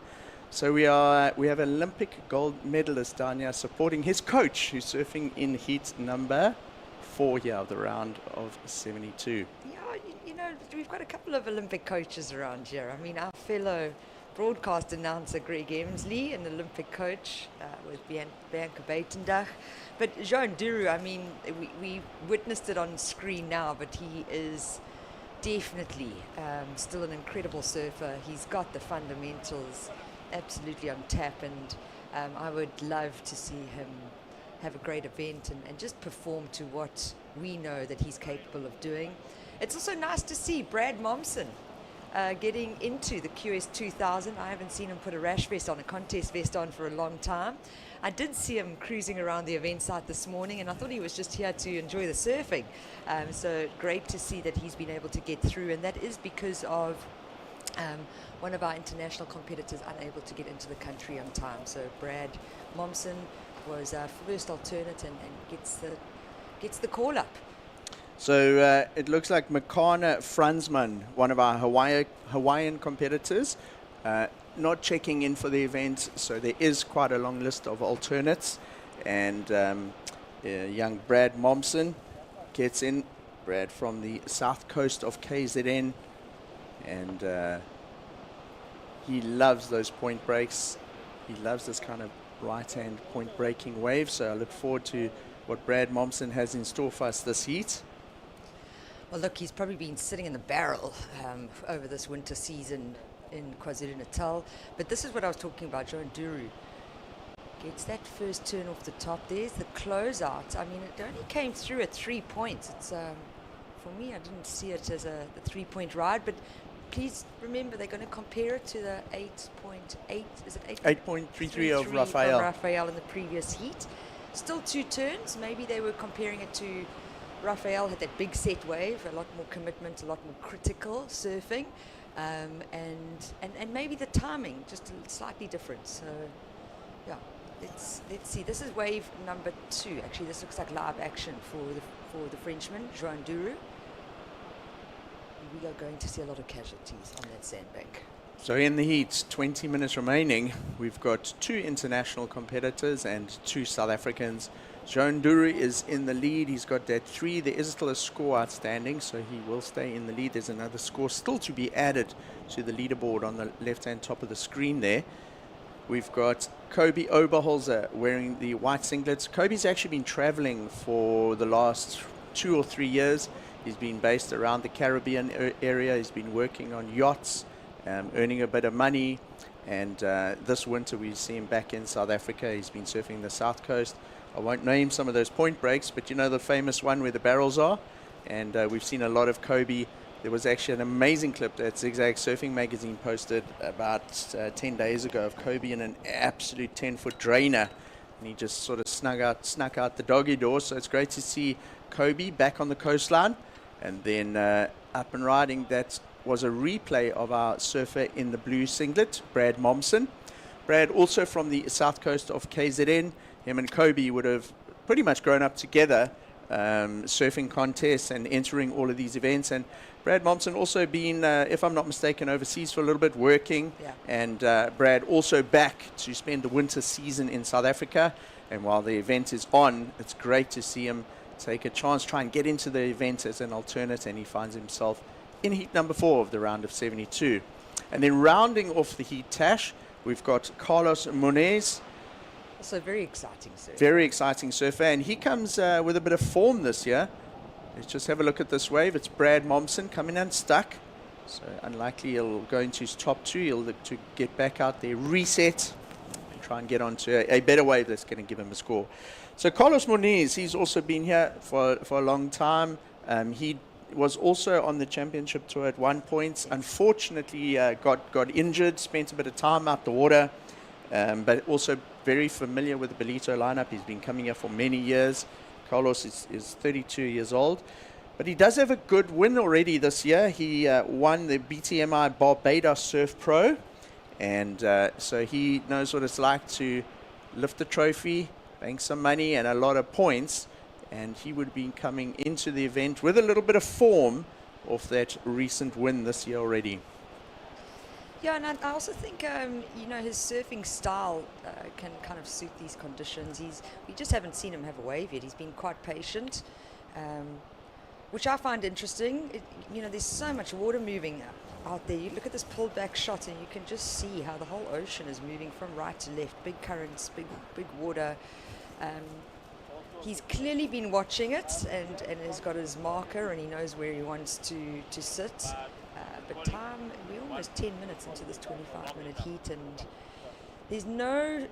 So we have an Olympic gold medalist down here supporting his coach, who's surfing in heat number 4 here of the round of 72. Yeah, you know, we've got a couple of Olympic coaches around here. I mean, our fellow broadcast announcer Greg Emsley, an Olympic coach with Bianca Buitendag. But Joan Duru, I mean, we witnessed it on screen now, but he is definitely still an incredible surfer. He's got the fundamentals absolutely on tap, and I would love to see him have a great event and just perform to what we know that he's capable of doing. It's also nice to see Brad Momsen getting into the QS 2000. I haven't seen him put a rash vest on, a contest vest on, for a long time. I did see him cruising around the event site this morning, and I thought he was just here to enjoy the surfing. So great to see that he's been able to get through, and that is because of one of our international competitors unable to get into the country on time. So Brad Momsen was our first alternate and gets the call up. So it looks like Makana Fransman, one of our Hawaiian competitors, not checking in for the event. So there is quite a long list of alternates. And young Brad Momsen gets in. Brad from the south coast of KZN. And he loves those point breaks. He loves this kind of right-hand point breaking wave. So I look forward to what Brad Momsen has in store for us this heat. Well, look, he's probably been sitting in the barrel over this winter season in KwaZulu-Natal. But this is what I was talking about. Joan Duru gets that first turn off the top. There's the closeout. I mean, it only came through at 3 points. It's for me, I didn't see it as the 3-point ride. But please remember, they're going to compare it to the 8.8. Is it 8.33 of Rafael? Rafael in the previous heat. Still 2 turns. Maybe they were comparing it to. Rafael had that big set wave, a lot more commitment, a lot more critical surfing, and maybe the timing just slightly different. So, yeah, let's see. This is wave number 2. Actually, this looks like live action for the Frenchman, Joan Duru. We are going to see a lot of casualties on that sandbank. So in the heat, 20 minutes remaining, we've got 2 international competitors and 2 South Africans. Joan Duru is in the lead. He's got that 3. There is still a score outstanding, so he will stay in the lead. There's another score still to be added to the leaderboard on the left-hand top of the screen there. We've got Kobe Oberholzer wearing the white singlets. Kobe's actually been traveling for the last 2 or 3 years. He's been based around the Caribbean area. He's been working on yachts, earning a bit of money. And this winter we see him back in South Africa. He's been surfing the south coast. I won't name some of those point breaks, but you know the famous one where the barrels are. And we've seen a lot of Kobe. There was actually an amazing clip that Zigzag Surfing Magazine posted about 10 days ago of Kobe in an absolute 10-foot drainer. And he just sort of snuck out the doggy door. So it's great to see Kobe back on the coastline. And then up and riding, that was a replay of our surfer in the blue singlet, Brad Momsen. Brad also from the south coast of KZN. Him and Kobe would have pretty much grown up together, surfing contests and entering all of these events. And Brad Momsen also been, if I'm not mistaken, overseas for a little bit working. Yeah. And Brad also back to spend the winter season in South Africa. And while the event is on, it's great to see him take a chance, try and get into the event as an alternate. And he finds himself in heat number 4 of the round of 72. And then rounding off the heat, Tash, we've got Carlos Muniz. Also very exciting surfer. Very exciting surfer, and he comes with a bit of form this year. Let's just have a look at this wave. It's Brad Momsen coming unstuck. So unlikely he'll go into his top 2. He'll look to get back out there, reset, and try and get onto a better wave that's going to give him a score. So Carlos Muniz, he's also been here for a long time. He was also on the championship tour at one point. Unfortunately, got injured, spent a bit of time out the water, but also very familiar with the Ballito lineup. He's been coming here for many years. Carlos is 32 years old, but he does have a good win already this year. He won the BTMI Barbados Surf Pro, and so he knows what it's like to lift the trophy, bank some money and a lot of points, and he would be coming into the event with a little bit of form off that recent win this year already. Yeah, and I also think, his surfing style can kind of suit these conditions. We just haven't seen him have a wave yet. He's been quite patient, which I find interesting. There's so much water moving out there. You look at this pulled back shot and you can just see how the whole ocean is moving from right to left. Big currents, big water. He's clearly been watching it and has got his marker and he knows where he wants to sit. But time, we're almost 10 minutes into this 25-minute heat, and there's no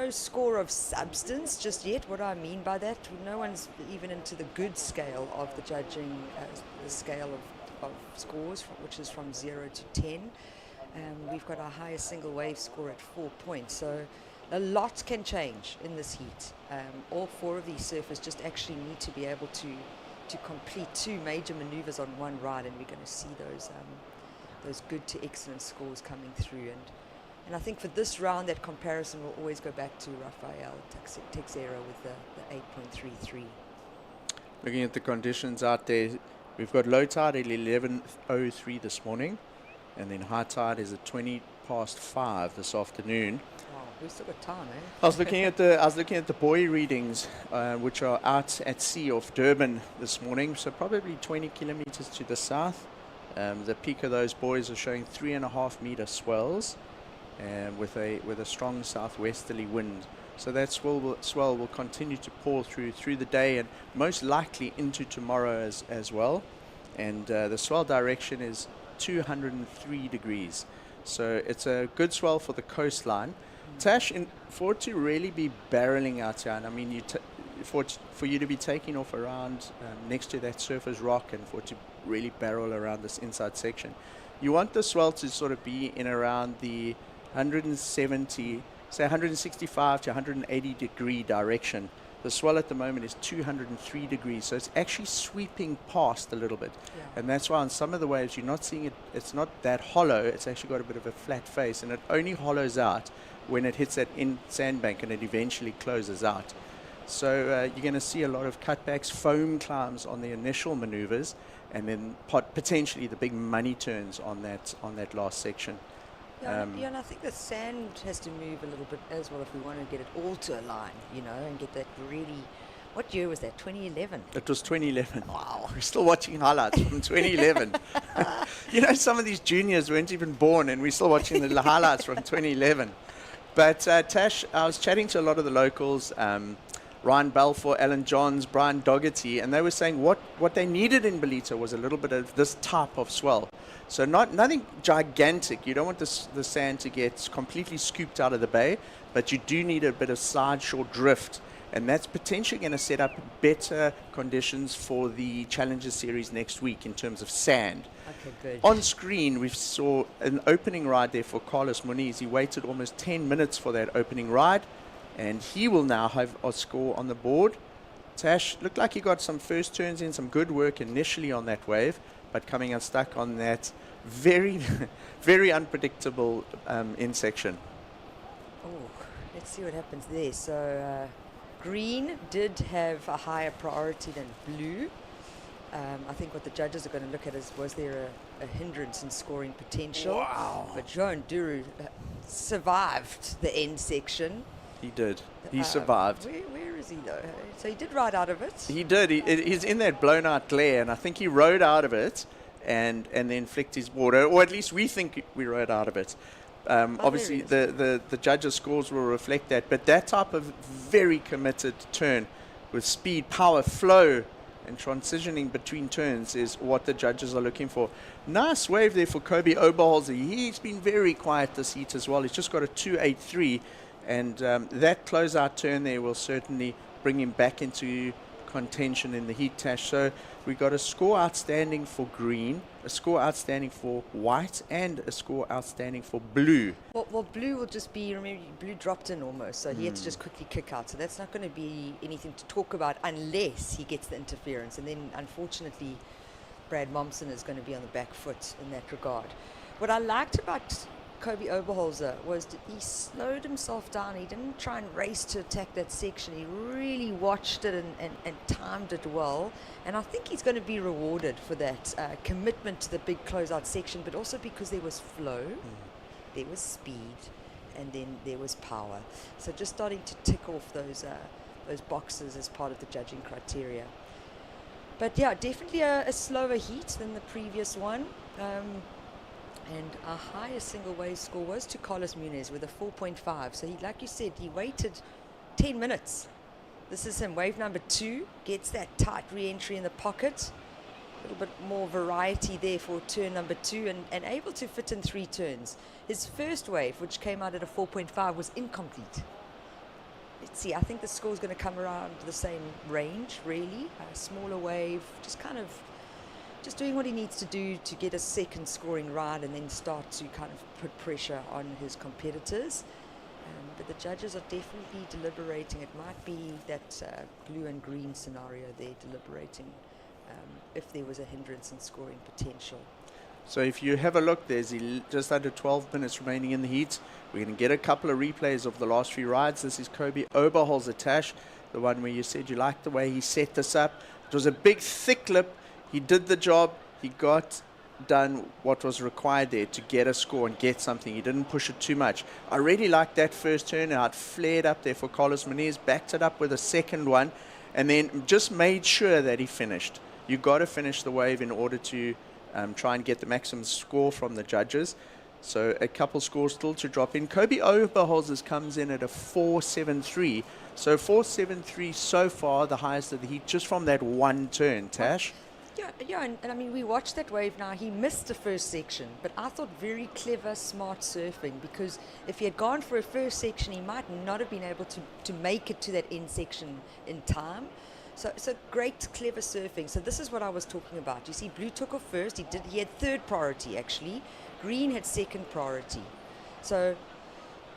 score of substance just yet. What I mean by that, no one's even into the good scale of the judging, the scale of scores, which is from 0 to 10. We've got our highest single wave score at 4 points. So a lot can change in this heat. All 4 of these surfers just actually need to be able to complete 2 major maneuvers on one ride, and we're going to see those good to excellent scores coming through. And I think for this round, that comparison will always go back to Rafael Teixeira with the 8.33. Looking at the conditions out there, we've got low tide at 11:03 this morning, and then high tide is at 5:20 this afternoon. Wow, we've still got time, eh? I was looking at the buoy readings, which are out at sea off Durban this morning, so probably 20 kilometers to the south. The peak of those buoys are showing 3.5 meter swells, with a strong southwesterly wind. So that swell will continue to pour through the day and most likely into tomorrow as well. And the swell direction is 203 degrees. So it's a good swell for the coastline. Tash, for it to really be barreling out here, and I mean, for you to be taking off around next to that surfer's rock and for it to really barrel around this inside section, you want the swell to sort of be in around the 165 to 180 degree direction. The swell at the moment is 203 degrees, so it's actually sweeping past a little bit. Yeah. And that's why on some of the waves you're not seeing it, it's not that hollow, it's actually got a bit of a flat face, and it only hollows out when it hits that in sandbank and it eventually closes out. So you're going to see a lot of cutbacks, foam climbs on the initial maneuvers, and then potentially the big money turns on that last section. Yeah, and I think the sand has to move a little bit as well if we want to get it all to align, and get that really. What year was that? 2011? It was 2011. Wow. We're still watching highlights from 2011. Some of these juniors weren't even born, and we're still watching the highlights from 2011. But Tash, I was chatting to a lot of the locals, Ryan Balfour, Alan Johns, Brian Dougherty, and they were saying what they needed in Ballito was a little bit of this type of swell. So nothing gigantic. You don't want the sand to get completely scooped out of the bay, but you do need a bit of side shore drift, and that's potentially going to set up better conditions for the Challenger Series next week in terms of sand. Okay, good. On screen, we saw an opening ride there for Carlos Muniz. He waited almost 10 minutes for that opening ride, and he will now have a score on the board. Tash looked like he got some first turns in, some good work initially on that wave, but coming unstuck on that very, very unpredictable end section. Oh, let's see what happens there. So green did have a higher priority than blue. I think what the judges are going to look at is, was there a hindrance in scoring potential? Wow. But Joan Duru survived the end section. He did. He survived. Where is he though? So he did ride out of it. He did. He's in that blown out glare, and I think he rode out of it and then flicked his water, or at least we think we rode out of it. Obviously, the judges' scores will reflect that, but that type of very committed turn with speed, power, flow, and transitioning between turns is what the judges are looking for. Nice wave there for Kobe Oberholzer. He's been very quiet this heat as well. He's just got a 2.83, and that closeout turn there will certainly bring him back into contention in the heat, Tash. So we got a score outstanding for green, a score outstanding for white, and a score outstanding for blue. Well, blue will just be, remember, blue dropped in almost, so he had to just quickly kick out. So that's not going to be anything to talk about unless he gets the interference. And then, unfortunately, Brad Momsen is going to be on the back foot in that regard. What I liked about Kobe Oberholzer was that he slowed himself down. He didn't try and race to attack that section. He really watched it and timed it well. And I think he's going to be rewarded for that commitment to the big closeout section, but also because there was flow, there was speed, and then there was power. So just starting to tick off those boxes as part of the judging criteria. But yeah, definitely a slower heat than the previous one. And our highest single wave score was to Carlos Muniz with a 4.5. So he, like you said, he waited 10 minutes. This is him, wave number 2, gets that tight re-entry in the pocket. A little bit more variety there for turn number 2 and able to fit in 3 turns. His first wave, which came out at a 4.5, was incomplete. Let's see, I think the score is going to come around the same range, really. A smaller wave, just doing what he needs to do to get a second scoring ride and then start to kind of put pressure on his competitors. But the judges are definitely deliberating. It might be that blue and green scenario they're deliberating if there was a hindrance in scoring potential. So if you have a look, there's just under 12 minutes remaining in the heat. We're going to get a couple of replays of the last 3 rides. This is Kobe Oberholzer, the one where you said you liked the way he set this up. It was a big, thick lip. He did the job. He got done what was required there to get a score and get something. He didn't push it too much. I really liked that first turn out. Flared up there for Carlos Muniz, backed it up with a second one, and then just made sure that he finished. You got to finish the wave in order to try and get the maximum score from the judges. So a couple scores still to drop in. Kobe Oberholzer comes in at a 4.73. So 4.73 so far, the highest of the heat, just from that one turn, Tash. Yeah, and I mean, we watched that wave now. He missed the first section, but I thought very clever, smart surfing, because if he had gone for a first section, he might not have been able to make it to that end section in time. So great, clever surfing. So this is what I was talking about. You see, blue took off first. He had third priority, actually. Green had second priority. So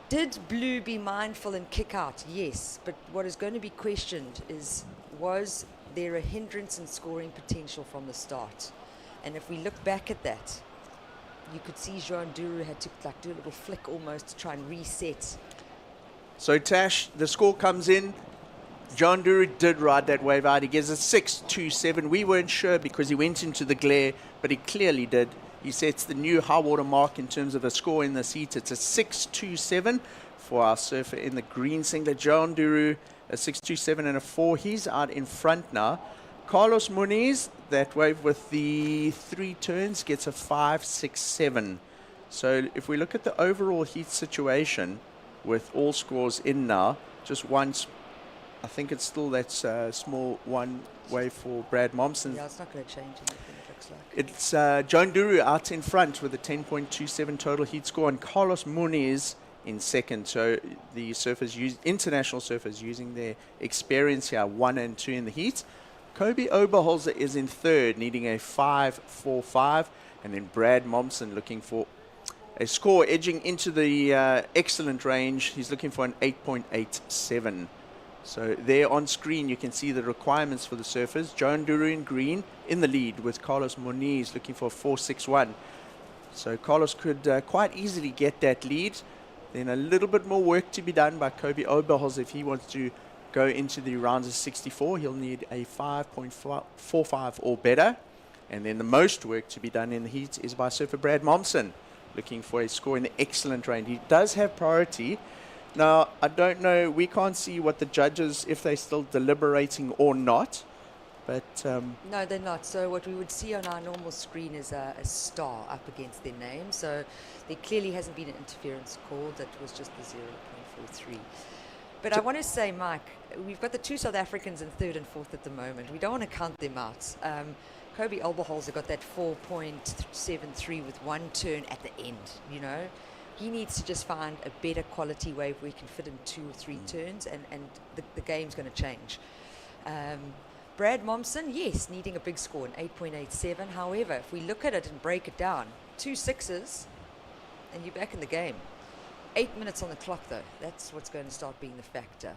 did blue be mindful and kick out? Yes. But what is going to be questioned is, was there a hindrance in scoring potential from the start? And if we look back at that, you could see Jean Duru had to do a little flick almost to try and reset. So Tash, the score comes in. John Duru did ride that wave out. He gives a 6.27. We weren't sure because he went into the glare, but he clearly did. He sets the new high water mark in terms of a score in the heat. It's a 6.27 for our surfer in the green singlet. John Duru, a 6.27 and a 4. He's out in front now. Carlos Muniz, that wave with the 3 turns, gets a 5.67. So if we look at the overall heat situation with all scores in now, just once. I think it's still that small one wave for Brad Momsen. Yeah, it's not going to change anything, it looks like. It's John Duru out in front with a 10.27 total heat score, and Carlos Muniz in second. So the surfers, international surfers, using their experience here, 1 and 2 in the heat. Kobe Oberholzer is in third, needing a 5.45, and then Brad Momsen looking for a score edging into the excellent range. He's looking for an 8.87. So there on screen, you can see the requirements for the surfers. John Duru in green in the lead with Carlos Muniz looking for 4.61. So Carlos could quite easily get that lead. Then a little bit more work to be done by Kobe Oberholzer if he wants to go into the rounds of 64. He'll need a 5.45 or better. And then the most work to be done in the heat is by surfer Brad Momsen, looking for a score in the excellent range. He does have priority. Now, I don't know, we can't see what the judges, if they're still deliberating or not, but... No, they're not. So what we would see on our normal screen is a star up against their name. So there clearly hasn't been an interference called. That was just the 0.43. But I want to say, Mike, we've got the 2 South Africans in third and fourth at the moment. We don't want to count them out. Kobe Oberholzer got that 4.73 with 1 turn at the end, you know. He needs to just find a better quality wave where he can fit in 2 or 3 turns, and the game's going to change. Brad Momsen, yes, needing a big score, an 8.87. However, if we look at it and break it down, 2 6s, and you're back in the game. 8 minutes on the clock, though. That's what's going to start being the factor.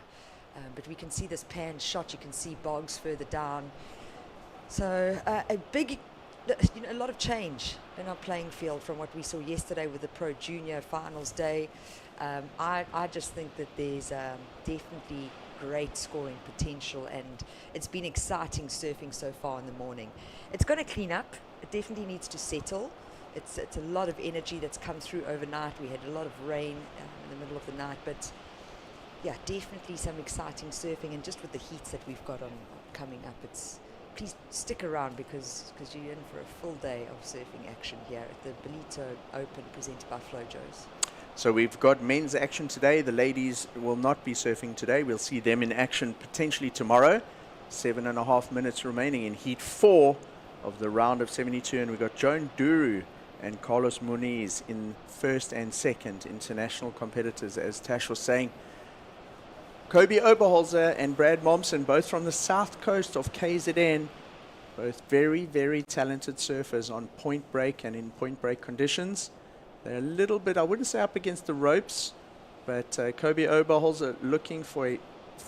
But we can see this pan shot. You can see Boggs further down. So a lot of change in our playing field from what we saw yesterday with the Pro Junior Finals Day. I just think that there's definitely great scoring potential, and it's been exciting surfing so far in the morning. It's going to clean up. It definitely needs to settle. It's a lot of energy that's come through overnight. We had a lot of rain in the middle of the night, but yeah, definitely some exciting surfing, and just with the heats that we've got on coming up, it's please stick around because you're in for a full day of surfing action here at the Ballito Open presented by Flojos. So we've got men's action today. The ladies will not be surfing today. We'll see them in action potentially tomorrow. 7.5 minutes remaining in heat 4 of the round of 72. And we've got Joan Duru and Carlos Muniz in first and second international competitors, as Tash was saying. Kobe Oberholzer and Brad Momsen, both from the south coast of KZN, both very, very talented surfers on point break and in point break conditions. They're a little bit, I wouldn't say up against the ropes, but Kobe Oberholzer looking for a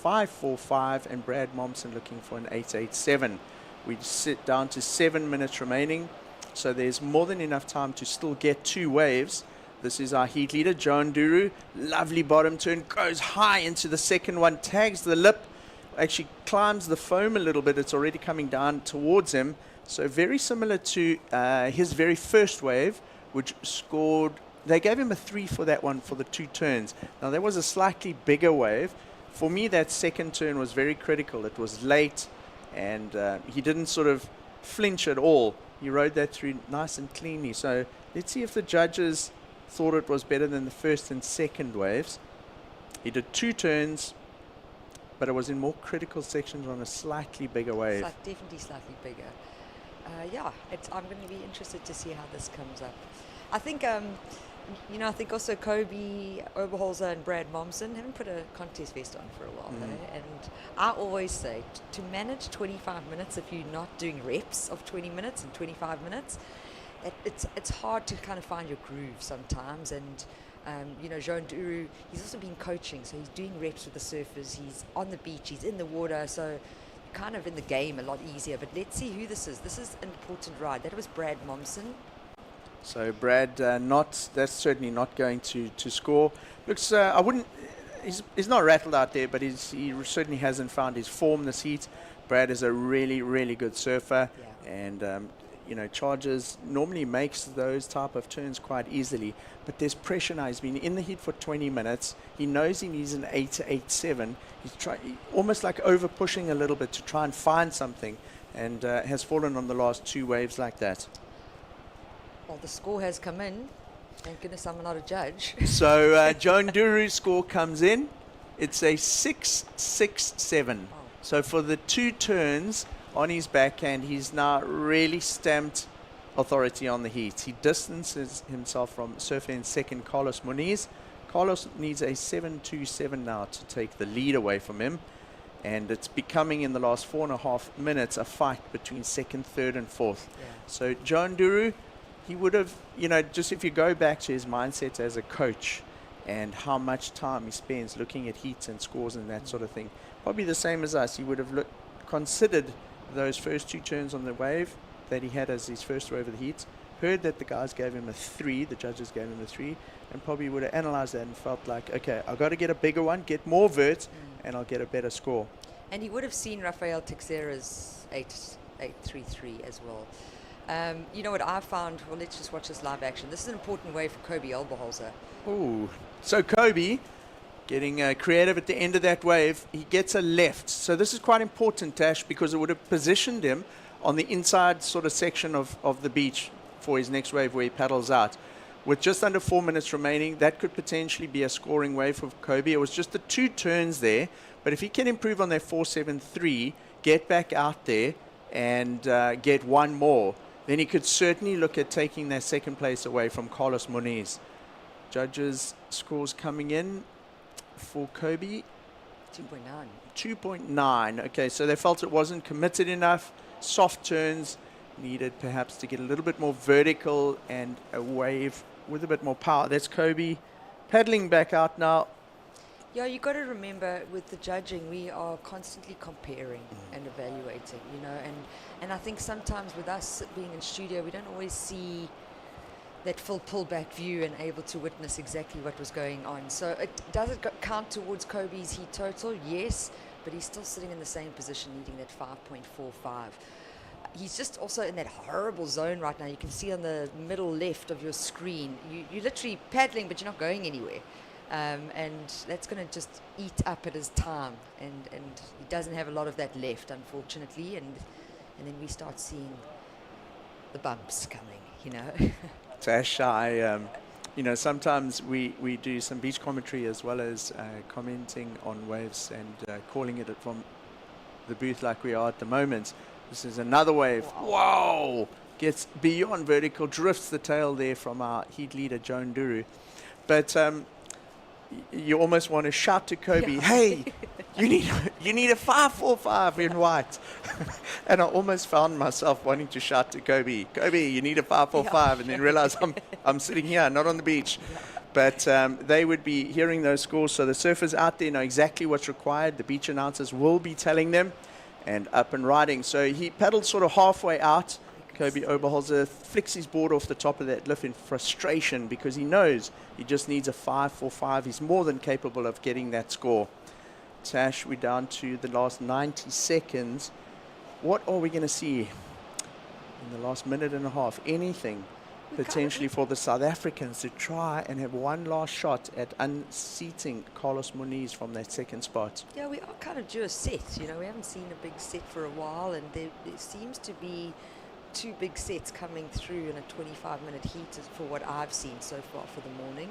5.45 and Brad Momsen looking for an 8.87. We sit down to 7 minutes remaining, so there's more than enough time to still get 2 waves. This is our heat leader, Joan Duru. Lovely bottom turn, goes high into the second one, tags the lip, actually climbs the foam a little bit. It's already coming down towards him. So very similar to his very first wave, which scored, they gave him a 3 for that one for the 2 turns. Now that was a slightly bigger wave. For me, that second turn was very critical. It was late and he didn't sort of flinch at all. He rode that through nice and cleanly. So let's see if the judges thought it was better than the first and second waves. He did 2 turns, but it was in more critical sections on a slightly bigger wave. Definitely slightly bigger. Yeah, I'm going to be interested to see how this comes up. I think, I think also Kobe Oberholzer and Brad Momsen haven't put a contest vest on for a while, though. And I always say to manage 25 minutes, if you're not doing reps of 20 minutes and 25 minutes, it's hard to kind of find your groove sometimes. And Joan Duru, he's also been coaching, so he's doing reps with the surfers. He's on the beach, he's in the water, so kind of in the game a lot easier. But let's see who this is. This is an important ride. That was Brad Momsen. So Brad, that's certainly not going to score. Looks, he's not rattled out there, but he certainly hasn't found his form this heat. Brad is a really, really good surfer, and Chargers normally makes those type of turns quite easily, but there's pressure now. He's been in the heat for 20 minutes. He knows he needs an 8 to 8.7. He's almost like over pushing a little bit to try and find something, and has fallen on the last 2 waves like that. Well, the score has come in. Thank goodness I'm not a judge. So Joan Duru's score comes in. It's a 6.67. Oh. So for the 2 turns on his backhand, he's now really stamped authority on the heat. He distances himself from surfer in second, Carlos Muniz. Carlos needs a 7.27 now to take the lead away from him. And it's becoming, in the last 4.5 minutes, a fight between second, third, and fourth. Yeah. So Joan Duru, he would have, just if you go back to his mindset as a coach and how much time he spends looking at heats and scores and that sort of thing, probably the same as us. He would have considered those first 2 turns on the wave that he had as his first wave of the heats, heard that the guys gave him a 3, the judges gave him a 3, and probably would have analyzed that and felt like, okay, I've got to get a bigger one, get more vert, and I'll get a better score. And he would have seen Rafael Teixeira's 8.33 as well. What I found, well, let's just watch this live action. This is an important way for Kobe Oberholzer. Ooh, so Kobe getting creative at the end of that wave. He gets a left. So this is quite important, Tash, because it would have positioned him on the inside sort of section of the beach for his next wave where he paddles out. With just under 4 minutes remaining, that could potentially be a scoring wave for Kobe. It was just the 2 turns there. But if he can improve on that 4.73, get back out there and get 1 more, then he could certainly look at taking that second place away from Carlos Muniz. Judges' scores coming in for Kobe. 2.9. 2.9. Okay, so they felt it wasn't committed enough. Soft turns needed perhaps to get a little bit more vertical and a wave with a bit more power. That's Kobe paddling back out now. Yeah, you got to remember with the judging, we are constantly comparing and evaluating, and I think sometimes with us being in studio, we don't always see that full pullback view and able to witness exactly what was going on. So does it count towards Kobe's heat total? Yes, but he's still sitting in the same position, needing that 5.45. He's just also in that horrible zone right now. You can see on the middle left of your screen, you're literally paddling, but you're not going anywhere. And that's going to just eat up at his time. And he doesn't have a lot of that left, unfortunately. And and then we start seeing the bumps coming, you know. Tash, sometimes we do some beach commentary as well as commenting on waves and calling it from the booth like we are at the moment. This is another wave. Wow! Gets beyond vertical, drifts the tail there from our heat leader, Joan Duru. But you almost want to shout to Kobe, hey, you need a 545 in white. And I almost found myself wanting to shout to Kobe, you need a 545, and then realize I'm sitting here, not on the beach. But they would be hearing those scores, so the surfers out there know exactly what's required. The beach announcers will be telling them, and up and riding. So he paddled sort of halfway out. Kobe Oberholzer flicks his board off the top of that lift in frustration because he knows he just needs a 545. He's more than capable of getting that score. Tash, we're down to the last 90 seconds. What are we going to see in the last minute and a half? Anything potentially for the South Africans to try and have one last shot at unseating Carlos Muniz from that second spot. Yeah, we are kind of due a set. You know, we haven't seen a big set for a while, and there seems to be 2 big sets coming through in a 25-minute heat for what I've seen so far for the morning.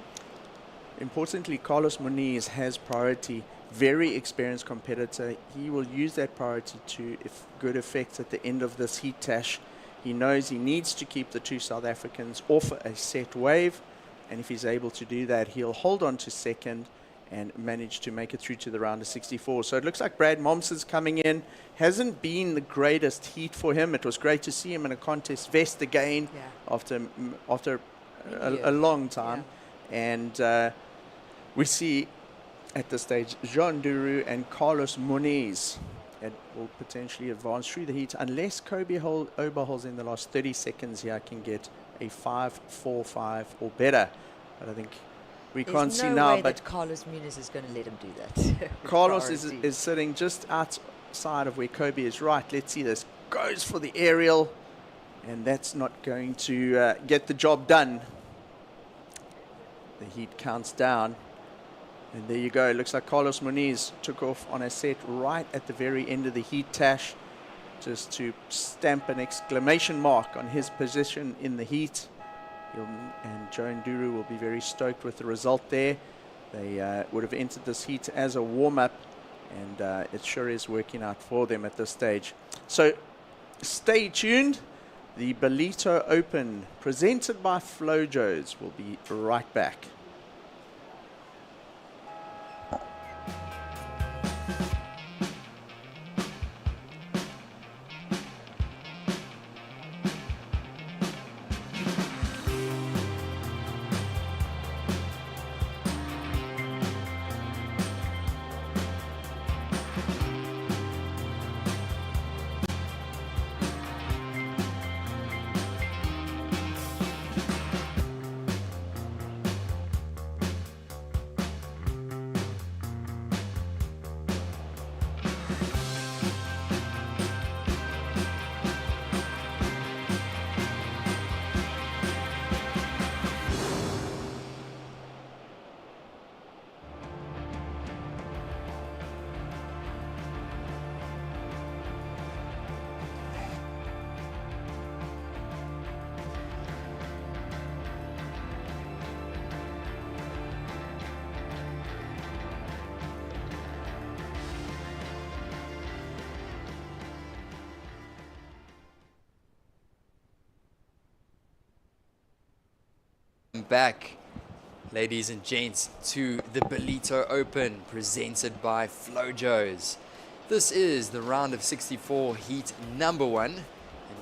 Importantly, Carlos Muniz has priority. Very experienced competitor. He will use that priority to good effect at the end of this heat, Tash. He knows he needs to keep the 2 South Africans off a set wave, and if he's able to do that, he'll hold on to second and manage to make it through to the round of 64. So it looks like Brad Momsen's coming in. Hasn't been the greatest heat for him. It was great to see him in a contest vest again after a long time. Yeah. And we see at this stage Jean Duru and Carlos Muniz will potentially advance through the heat unless Kobe Oberholz in the last 30 seconds here can get a 5.45 or better. But I think we can't see now. There's no way but that Carlos Muniz is going to let him do that. Carlos is sitting just outside of where Kobe is. Right, let's see this. Goes for the aerial, and that's not going to get the job done. The heat counts down. And there you go. It looks like Carlos Muniz took off on a set right at the very end of the heat, Tash, just to stamp an exclamation mark on his position in the heat. And Joan Duru will be very stoked with the result there. They would have entered this heat as a warm-up, and it sure is working out for them at this stage. So stay tuned. The Ballito Open, presented by Flojos, will be right back. Back, ladies and gents, to the Ballito Open, presented by Flojos. This is the round of 64 heat number 1, and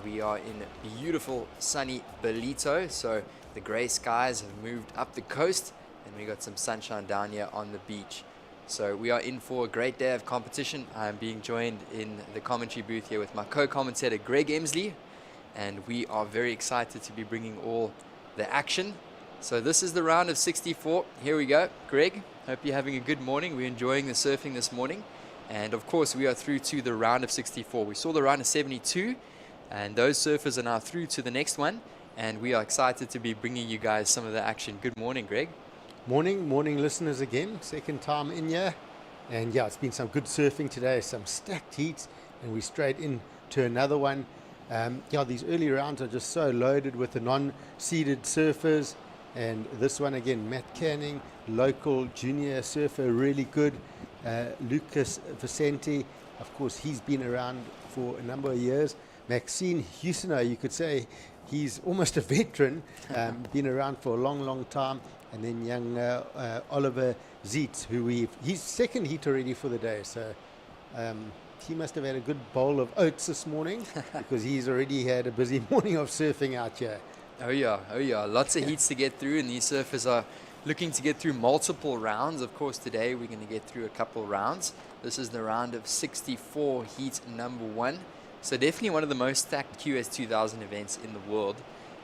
we are in beautiful sunny Ballito. So the grey skies have moved up the coast, and we got some sunshine down here on the beach. So we are in for a great day of competition. I'm being joined in the commentary booth here with my co-commentator Greg Emsley, and we are very excited to be bringing all the action. So this is the round of 64. Here we go. Greg, hope you're having a good morning. We're enjoying the surfing this morning. And of course, we are through to the round of 64. We saw the round of 72, and those surfers are now through to the next one. And we are excited to be bringing you guys some of the action. Good morning, Greg. Morning listeners again. Second time in here. And yeah, it's been some good surfing today, some stacked heats, and we're straight in to another one. Yeah, these early rounds are just so loaded with the non-seeded surfers. And this one again, Matt Canning, local junior surfer, really good. Lucas Vicente, of course, he's been around for a number of years. Maxine Husener, you could say he's almost a veteran, been around for a long, long time. And then young Oliver Zietz, he's second heat already for the day. So he must have had a good bowl of oats this morning because he's already had a busy morning of surfing out here. Oh yeah. Lots of heats to get through, and these surfers are looking to get through multiple rounds. Of course, today we're going to get through a couple rounds. This is the round of 64, heat number 1. So definitely one of the most stacked QS 2000 events in the world.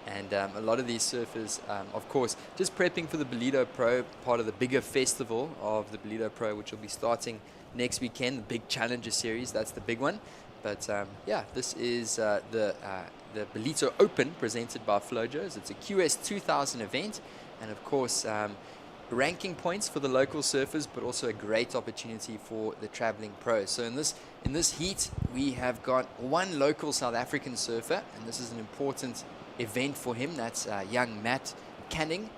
And a lot of these surfers, of course, just prepping for the Ballito Pro, part of the bigger festival of the Ballito Pro, which will be starting next weekend, the big Challenger Series. That's the big one. But yeah, this is the Ballito Open presented by Flojos. It's a QS 2000 event, and of course, ranking points for the local surfers, but also a great opportunity for the traveling pros. So in this heat, we have got one local South African surfer, and this is an important event for him. That's young Matt Canning,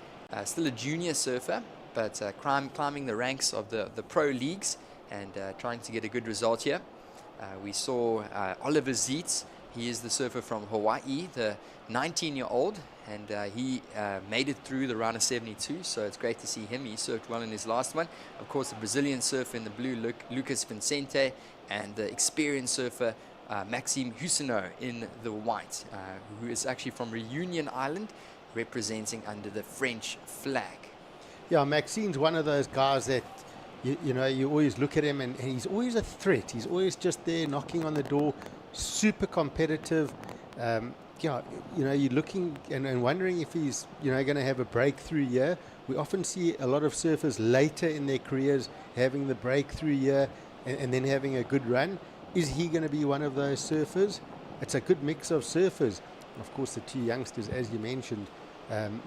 still a junior surfer, but climbing the ranks of the pro leagues and trying to get a good result here. We saw Oliver Zietz. He is the surfer from Hawaii, the 19-year-old, and he made it through the round of 72, so it's great to see him. He surfed well in his last one. Of course, the Brazilian surfer in the blue, Lucas Vicente, and the experienced surfer, Maxime Husener in the white, who is actually from Reunion Island, representing under the French flag. Yeah, Maxine's one of those guys that you know, you always look at him and he's always a threat. He's always just there knocking on the door, super competitive. Yeah, you know, you're looking and wondering if he's, you know, going to have a breakthrough year. We often see a lot of surfers later in their careers having the breakthrough year and then having a good run. Is he going to be one of those surfers? It's a good mix of surfers. Of course, the two youngsters, as you mentioned,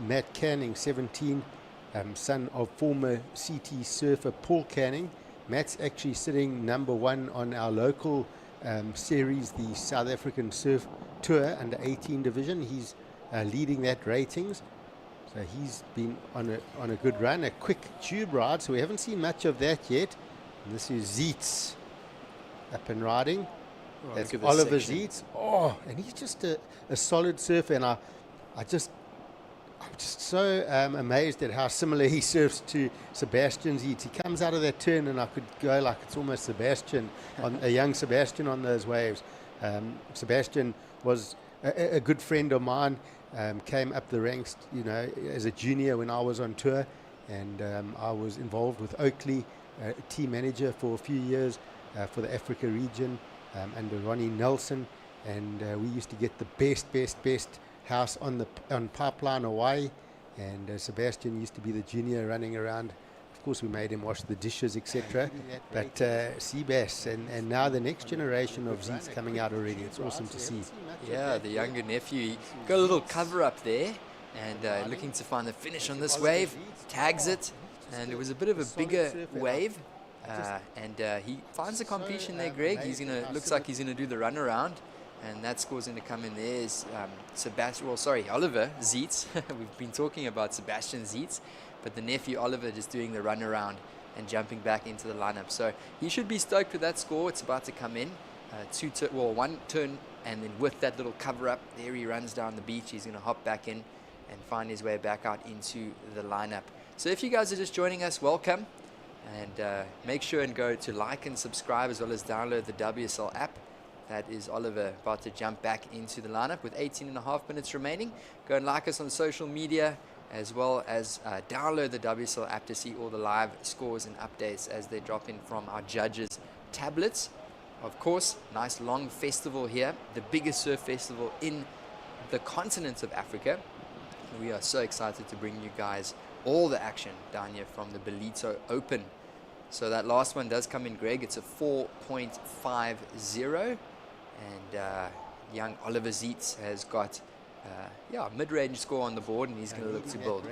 Matt Canning, 17, son of former CT surfer Paul Canning. Matt's actually sitting number 1 on our local series, the South African Surf Tour under 18 division. He's leading that ratings. So he's been on a good run, a quick tube ride. So we haven't seen much of that yet. And this is Zietz up and riding. Oh, That's Oliver Zietz. Oh, and he's just a solid surfer. And I'm just so amazed at how similar he surfs to Sebastian Zietz. He comes out of that turn and I could go like it's almost Sebastian, a young Sebastian on those waves. Sebastian was a good friend of mine, came up the ranks, you know, as a junior when I was on tour, and I was involved with Oakley, team manager for a few years for the Africa region under Ronnie Nelson, and we used to get the best house on Pipeline Hawaii, and Sebastian used to be the junior running around. Of course, we made him wash the dishes, etc. But Seabass, and now the next generation of Zietz coming out already. It's awesome to see. Yeah, the younger nephew, he got a little cover up there, and looking to find the finish on this wave, tags it, and it was a bit of a bigger wave, and he finds the completion there. Greg, looks like he's gonna do the run around. And that score's going to come in. There's Oliver Zietz. We've been talking about Sebastian Zietz, but the nephew Oliver just doing the run around and jumping back into the lineup. So he should be stoked with that score. It's about to come in. One turn, and then with that little cover up, there he runs down the beach. He's going to hop back in and find his way back out into the lineup. So if you guys are just joining us, welcome. And make sure and go to like and subscribe, as well as download the WSL app. That is Oliver about to jump back into the lineup with 18.5 minutes remaining. Go and like us on social media, as well as download the WSL app to see all the live scores and updates as they drop in from our judges' tablets. Of course, nice long festival here, the biggest surf festival in the continent of Africa. We are so excited to bring you guys all the action down here from the Ballito Open. So that last one does come in, Greg. It's a 4.50. And young Oliver Zietz has got a mid-range score on the board, and he's going to look to build.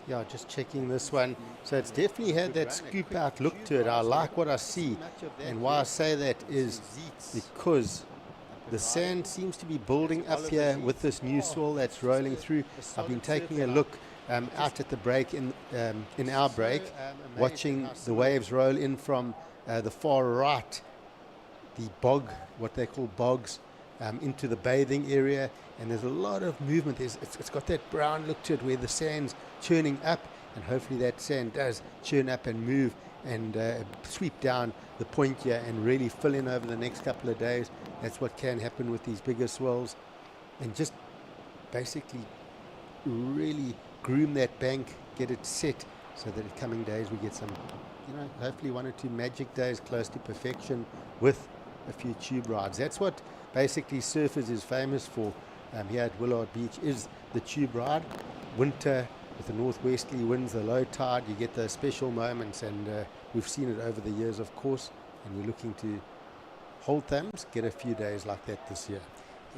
Yeah, just checking this one. So it's definitely had that scoop out look to it. I like what I see, and why I say that is because The sand seems to be building up here with this new swell that's rolling through. I've been taking a look out at the break in our break, watching the waves roll in from the far right, the bog, what they call bogs, into the bathing area, and there's a lot of movement. It's got that brown look to it where the sand's churning up, and hopefully that sand does churn up and move and sweep down the point here and really fill in over the next couple of days. That's what can happen with these bigger swells, and just basically really groom that bank, get it set so that in coming days we get some, hopefully 1 or 2 magic days close to perfection with a few tube rides. That's what basically surfers is famous for here at Willard Beach, is the tube ride. Winter with the northwesterly winds, the low tide, you get those special moments, and we've seen it over the years, of course, and we're looking to hold thumbs, get a few days like that this year.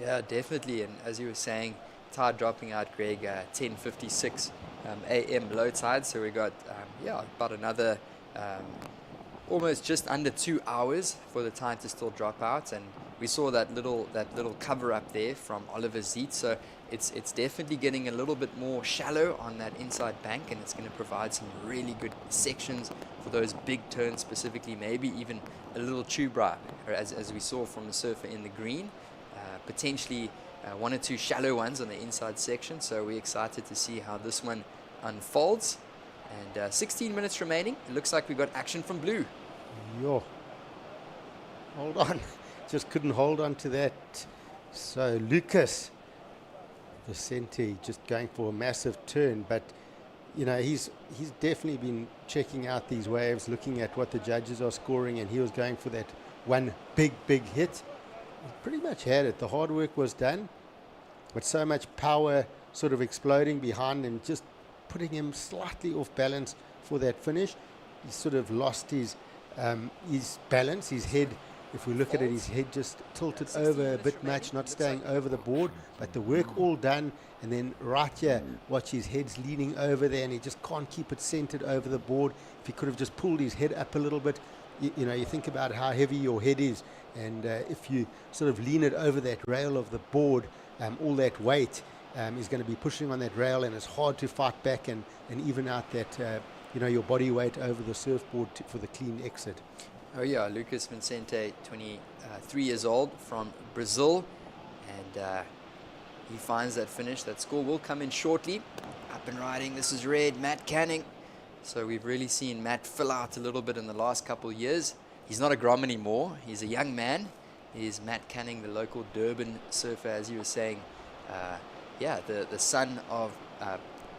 Yeah, definitely. And as you were saying, tide dropping out, Greg, 10:56 a.m. low tide. So we got about another almost just under 2 hours for the tide to still drop out. And we saw that little cover up there from Oliver Zeet. So it's definitely getting a little bit more shallow on that inside bank, and it's going to provide some really good sections for those big turns, specifically maybe even a little tube ride, or as we saw from the surfer in the green, potentially 1 or 2 shallow ones on the inside section. So we're excited to see how this one unfolds. And 16 minutes remaining. It looks like we got action from blue. Yo, hold on, just couldn't hold on to that. So Lucas Vicente just going for a massive turn, but he's definitely been checking out these waves, looking at what the judges are scoring, and he was going for that one big hit. He pretty much had it. The hard work was done, but so much power sort of exploding behind him, just putting him slightly off balance for that finish. He sort of lost his balance, his head. If we look at it, his head just tilted over a bit much, not staying over the board, but the work all done. And then right here, watch, his head's leaning over there, and he just can't keep it centered over the board. If he could have just pulled his head up a little bit, you think about how heavy your head is, and if you sort of lean it over that rail of the board, all that weight is going to be pushing on that rail, and it's hard to fight back and even out that your body weight over the surfboard for the clean exit. Oh yeah, Lucas Vicente, 23 years old from Brazil, and he finds that finish. That score will come in shortly. Up and riding, this is red, Matt Canning. So we've really seen Matt fill out a little bit in the last couple of years. He's not a Grom anymore. He's a young man. He's Matt Canning, the local Durban surfer, as you were saying. The son of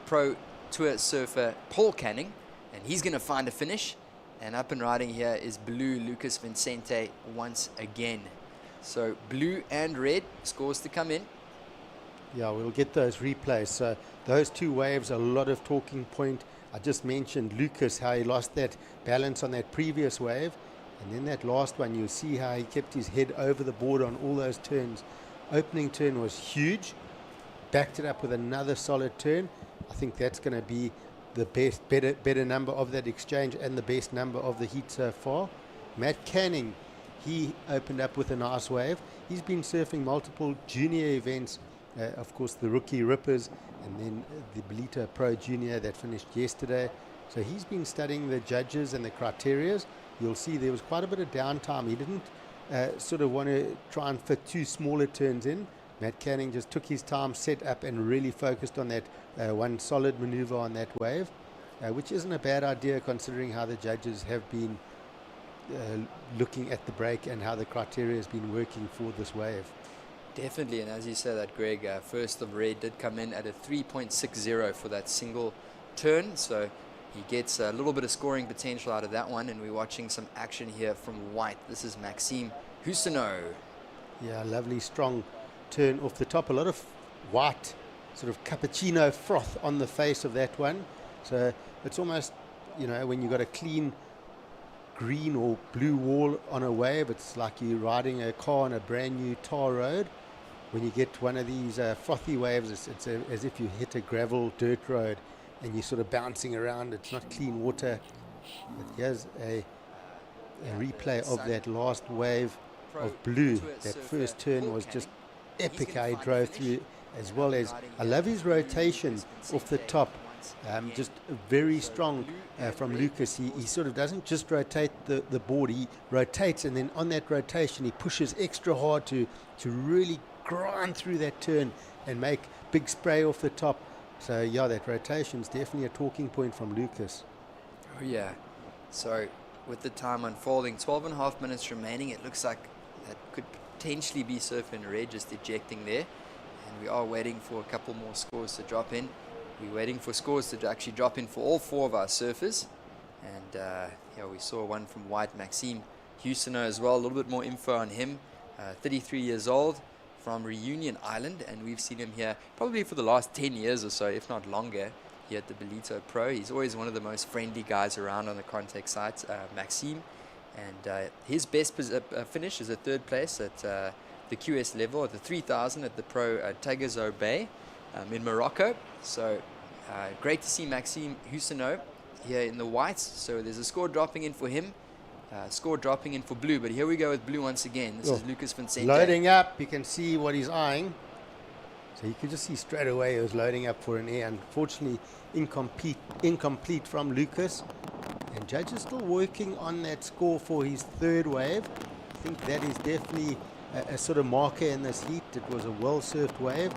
pro tour surfer Paul Canning, and he's going to find a finish. And up and riding here is blue Lucas Vicente once again. So blue and red scores to come in. Yeah, we'll get those replays. So those 2 waves, a lot of talking point. I just mentioned Lucas, how he lost that balance on that previous wave. And then that last one, you'll see how he kept his head over the board on all those turns. Opening turn was huge. Backed it up with another solid turn. I think that's going to be the better number of that exchange and the best number of the heat so far. Matt Canning, he opened up with a nice wave. He's been surfing multiple junior events, of course the rookie rippers, and then the Ballito Pro Junior that finished yesterday. So he's been studying the judges and the criterias. You'll see there was quite a bit of downtime. He didn't sort of want to try and fit 2 smaller turns in. Matt Canning just took his time, set up, and really focused on that one solid maneuver on that wave, which isn't a bad idea considering how the judges have been looking at the break and how the criteria has been working for this wave. Definitely, and as you said that, Greg, first of red did come in at a 3.60 for that single turn, so he gets a little bit of scoring potential out of that one, and we're watching some action here from white. This is Maxime Husseneau. Yeah, lovely strong turn off the top. A lot of white sort of cappuccino froth on the face of that one. So it's almost, when you've got a clean green or blue wall on a wave, it's like you're riding a car on a brand new tar road. When you get one of these frothy waves, it's as if you hit a gravel dirt road and you're sort of bouncing around. It's not clean water. But here's a replay of that last wave of Blue. That first turn was just epic how he drove through, as well as I love his rotation off the top. Just very strong from Lucas. He sort of doesn't just rotate the board, he rotates, and then on that rotation he pushes extra hard to really grind through that turn and make big spray off the top. So yeah, that rotation is definitely a talking point from Lucas. Oh yeah. So with the time unfolding, 12.5 minutes remaining, it looks like that could potentially be Surfer in Red just ejecting there. And we are waiting for a couple more scores to drop in. We're waiting for scores to actually drop in for all four of our surfers. And yeah, we saw one from White, Maxime Housineau as well. A little bit more info on him. 33 years old from Reunion Island, and we've seen him here probably for the last 10 years or so, if not longer, here at the Ballito Pro. He's always one of the most friendly guys around on the contact sites, Maxime. And his best finish is a third place at the QS level at the 3000 at the Pro Tagazo Bay in Morocco. So great to see Maxime Housineau here in the whites. So there's a score dropping in for him, score dropping in for Blue. But here we go with Blue once again. This is Lucas Vincente. Loading up, you can see what he's eyeing. So you can just see straight away he was loading up for an air. Unfortunately, incomplete from Lucas. And Judge is still working on that score for his third wave. I think that is definitely a sort of marker in this heat. It was a well-surfed wave.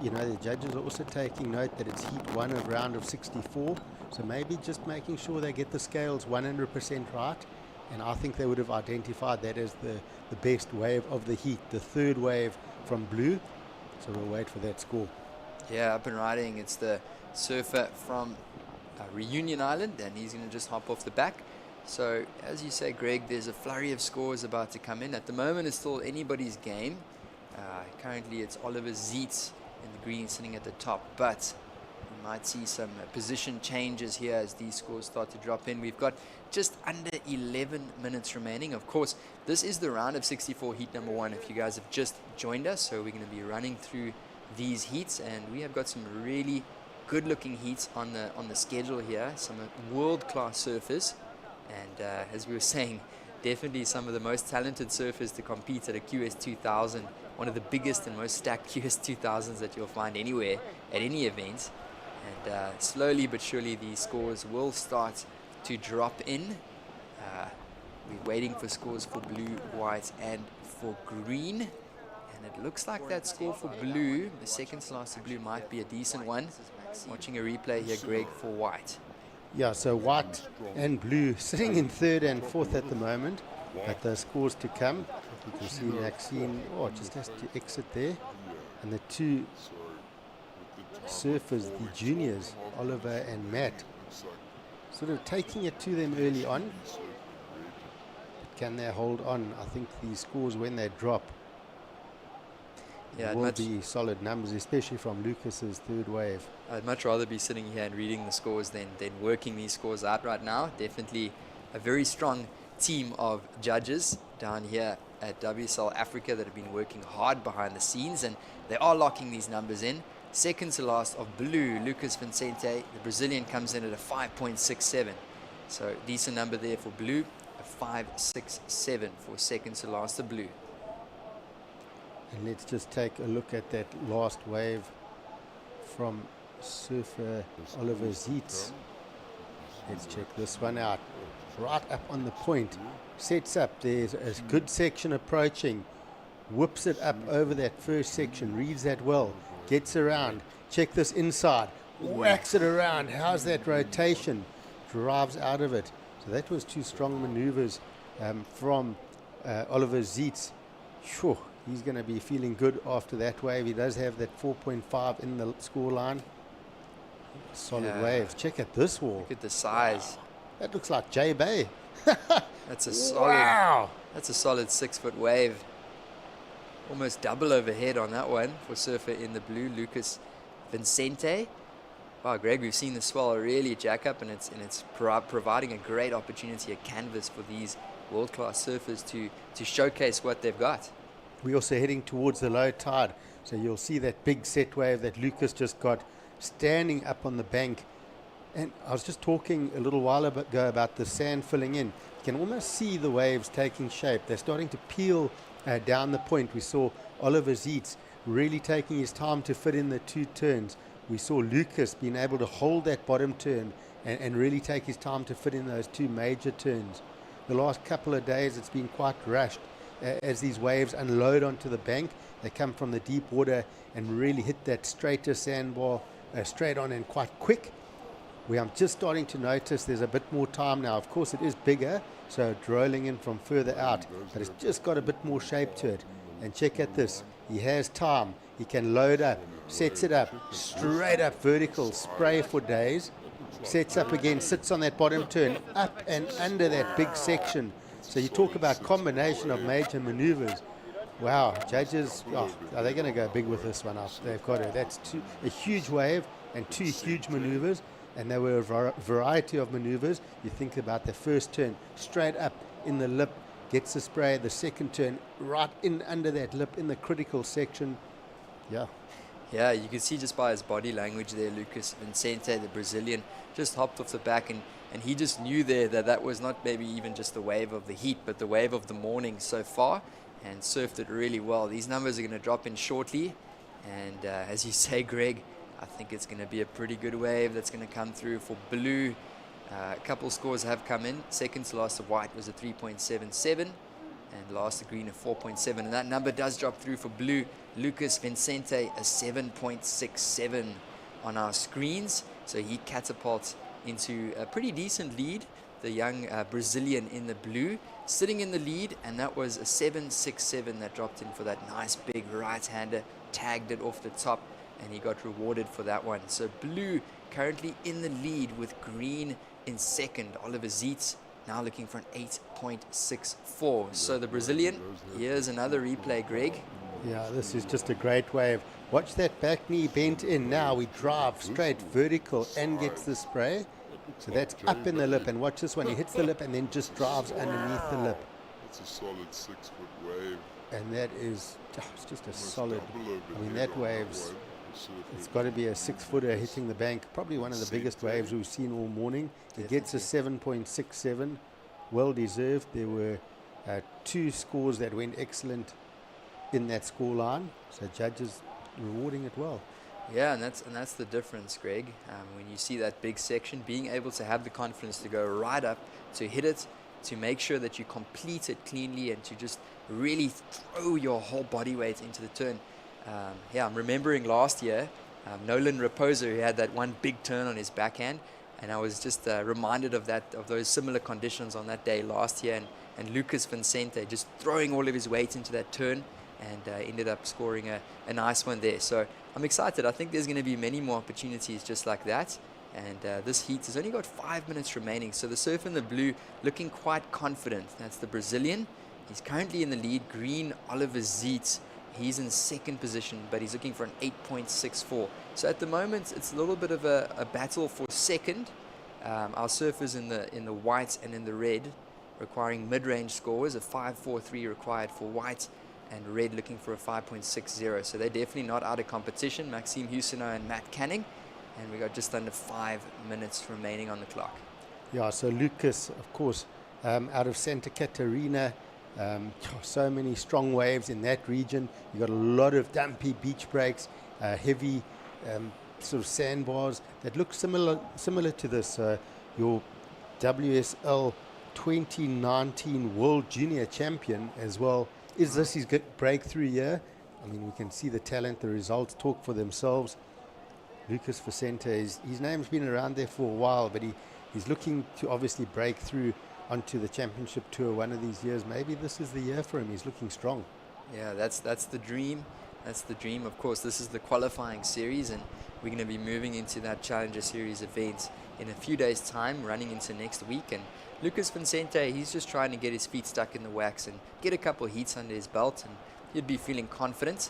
You know, the judges are also taking note that it's heat 1 of round of 64. So maybe just making sure they get the scales 100% right. And I think they would have identified that as the best wave of the heat, the third wave from Blue. So we'll wait for that score. Yeah, up and riding. It's the surfer from Reunion Island, and he's going to just hop off the back. So, as you say, Greg, there's a flurry of scores about to come in. At the moment, it's still anybody's game. Currently, it's Oliver Zeitz in the green sitting at the top, but we might see some position changes here as these scores start to drop in. We've got just under 11 minutes remaining. Of course, this is the round of 64 heat number 1 if you guys have just joined us. So we're going to be running through these heats, and we have got some really good looking heats on the schedule here, some world-class surfers, and as we were saying, definitely some of the most talented surfers to compete at a QS 2000, one of the biggest and most stacked QS 2000s that you'll find anywhere at any event. And slowly but surely these scores will start to drop in. We're waiting for scores for Blue, White and for Green. And it looks like that score for Blue, the second to last of Blue, might be a decent one. Watching a replay here, Greg, for White. Yeah, so White and Blue sitting in third and fourth at the moment, but the scores to come. You can see Maxine, just has to exit there. And the two surfers, the juniors, Oliver and Matt, sort of taking it to them early on. But can they hold on? I think these scores, when they drop, will be solid numbers, especially from Lucas's third wave. I'd much rather be sitting here and reading the scores than working these scores out right now. Definitely a very strong team of judges down here at WSL Africa that have been working hard behind the scenes, and they are locking these numbers in. Second to last of Blue, Lucas Vincente, the Brazilian, comes in at a 5.67. So decent number there for Blue, a 5.67 for second to last of Blue. And let's just take a look at that last wave from surfer Oliver Zeitz. Let's check this one out. Right up on the point. Sets up. There's a good section approaching. Whips it up over that first section. Reads that well. Gets around. Check this inside. Whacks it around. How's that rotation? Drives out of it. So that was two strong maneuvers from Oliver Zeitz. Sure. He's going to be feeling good after that wave. He does have that 4.5 in the score line. Solid waves. Check out this wall. Look at the size. That looks like J Bay. That's a solid. Wow. That's a solid 6-foot wave. Almost double overhead on that one for surfer in the Blue, Lucas Vincente. Wow, Greg, we've seen the swell really jack up, and it's providing a great opportunity, a canvas for these world-class surfers to showcase what they've got. We're also heading towards the low tide, so you'll see that big set wave that Lucas just got standing up on the bank. And I was just talking a little while ago about the sand filling in. You can almost see the waves taking shape. They're starting to peel down the point. We saw Oliver Zietz really taking his time to fit in the 2 turns. We saw Lucas being able to hold that bottom turn and really take his time to fit in those 2 major turns. The last couple of days it's been quite rushed as these waves unload onto the bank. They come from the deep water and really hit that straighter sandbar straight on and quite quick. I'm just starting to notice there's a bit more time now. Of course it is bigger, so it's rolling in from further out, but it's just got a bit more shape to it. And check at this, he has time, he can load up, sets it up, straight up vertical, spray for days, sets up again, sits on that bottom turn, up and under that big section. So you talk about combination of major maneuvers. Wow, judges, are they going to go big with this one up? They've got it. That's a huge wave and 2 huge maneuvers, and there were a variety of maneuvers. You think about the first turn, straight up in the lip, gets the spray, the second turn, right in under that lip in the critical section. Yeah, you can see just by his body language there, Lucas Vicente, the Brazilian, just hopped off the back and he just knew there that was not maybe even just the wave of the heat, but the wave of the morning so far, and surfed it really well. These numbers are going to drop in shortly, and as you say, Greg, I think it's going to be a pretty good wave that's going to come through for blue. A couple scores have come in. Second to last of white was a 3.77, and last of green a 4.7, and that number does drop through for blue. Lucas Vicente a 7.67 on our screens, so he catapults into a pretty decent lead. The young Brazilian in the blue sitting in the lead, and that was a 7.67 that dropped in for that nice big right-hander, tagged it off the top, and he got rewarded for that one. So blue currently in the lead with green in second. Oliver Zietz now looking for an 8.64. So the Brazilian, here's another replay, Greg. Yeah, this is just a great wave. Watch that back knee bent in. Now we drive straight vertical and gets the spray. So that's up in the lip, and watch this one. He hits the lip and then just drives underneath the lip. It's a solid 6-foot wave. And that is it's just a solid. I mean, that wave's, it's got to be a 6-footer hitting the bank. Probably one of the biggest waves we've seen all morning. He gets a 7.67. Well deserved. There were 2 scores that went excellent in that score line. So judges rewarding it well. Yeah, and that's the difference, Greg. When you see that big section, being able to have the confidence to go right up, to hit it, to make sure that you complete it cleanly, and to just really throw your whole body weight into the turn. I'm remembering last year, Nolan Raposo, who had that one big turn on his backhand, and I was just reminded of those similar conditions on that day last year, and Lucas Vicente just throwing all of his weight into that turn, and ended up scoring a nice one there. So I'm excited. I think there's going to be many more opportunities just like that. And this heat has only got 5 minutes remaining. So the surfer in the blue looking quite confident. That's the Brazilian. He's currently in the lead. Green, Oliver Zietz. He's in second position, but he's looking for an 8.64. So at the moment, it's a little bit of a battle for second. Our surfers in the white and in the red requiring mid-range scores. A 5.43 required for white, and red looking for a 5.60. So they're definitely not out of competition. Maxime Hussino and Matt Canning. And we got just under 5 minutes remaining on the clock. Yeah, so Lucas, of course, out of Santa Catarina. So many strong waves in that region. You got a lot of dumpy beach breaks, heavy sort of sandbars that look similar to this. Your WSL 2019 World Junior Champion as well. Is this his breakthrough year? I mean, we can see the talent, the results talk for themselves. Lucas Vicente, his name's been around there for a while, but he's looking to obviously break through onto the championship tour one of these years. Maybe this is the year for him. He's looking strong. Yeah, that's the dream. That's the dream. Of course, this is the qualifying series, and we're going to be moving into that Challenger Series event in a few days' time, running into next week. And Lucas Vicente, he's just trying to get his feet stuck in the wax and get a couple of heats under his belt, and he'd be feeling confident.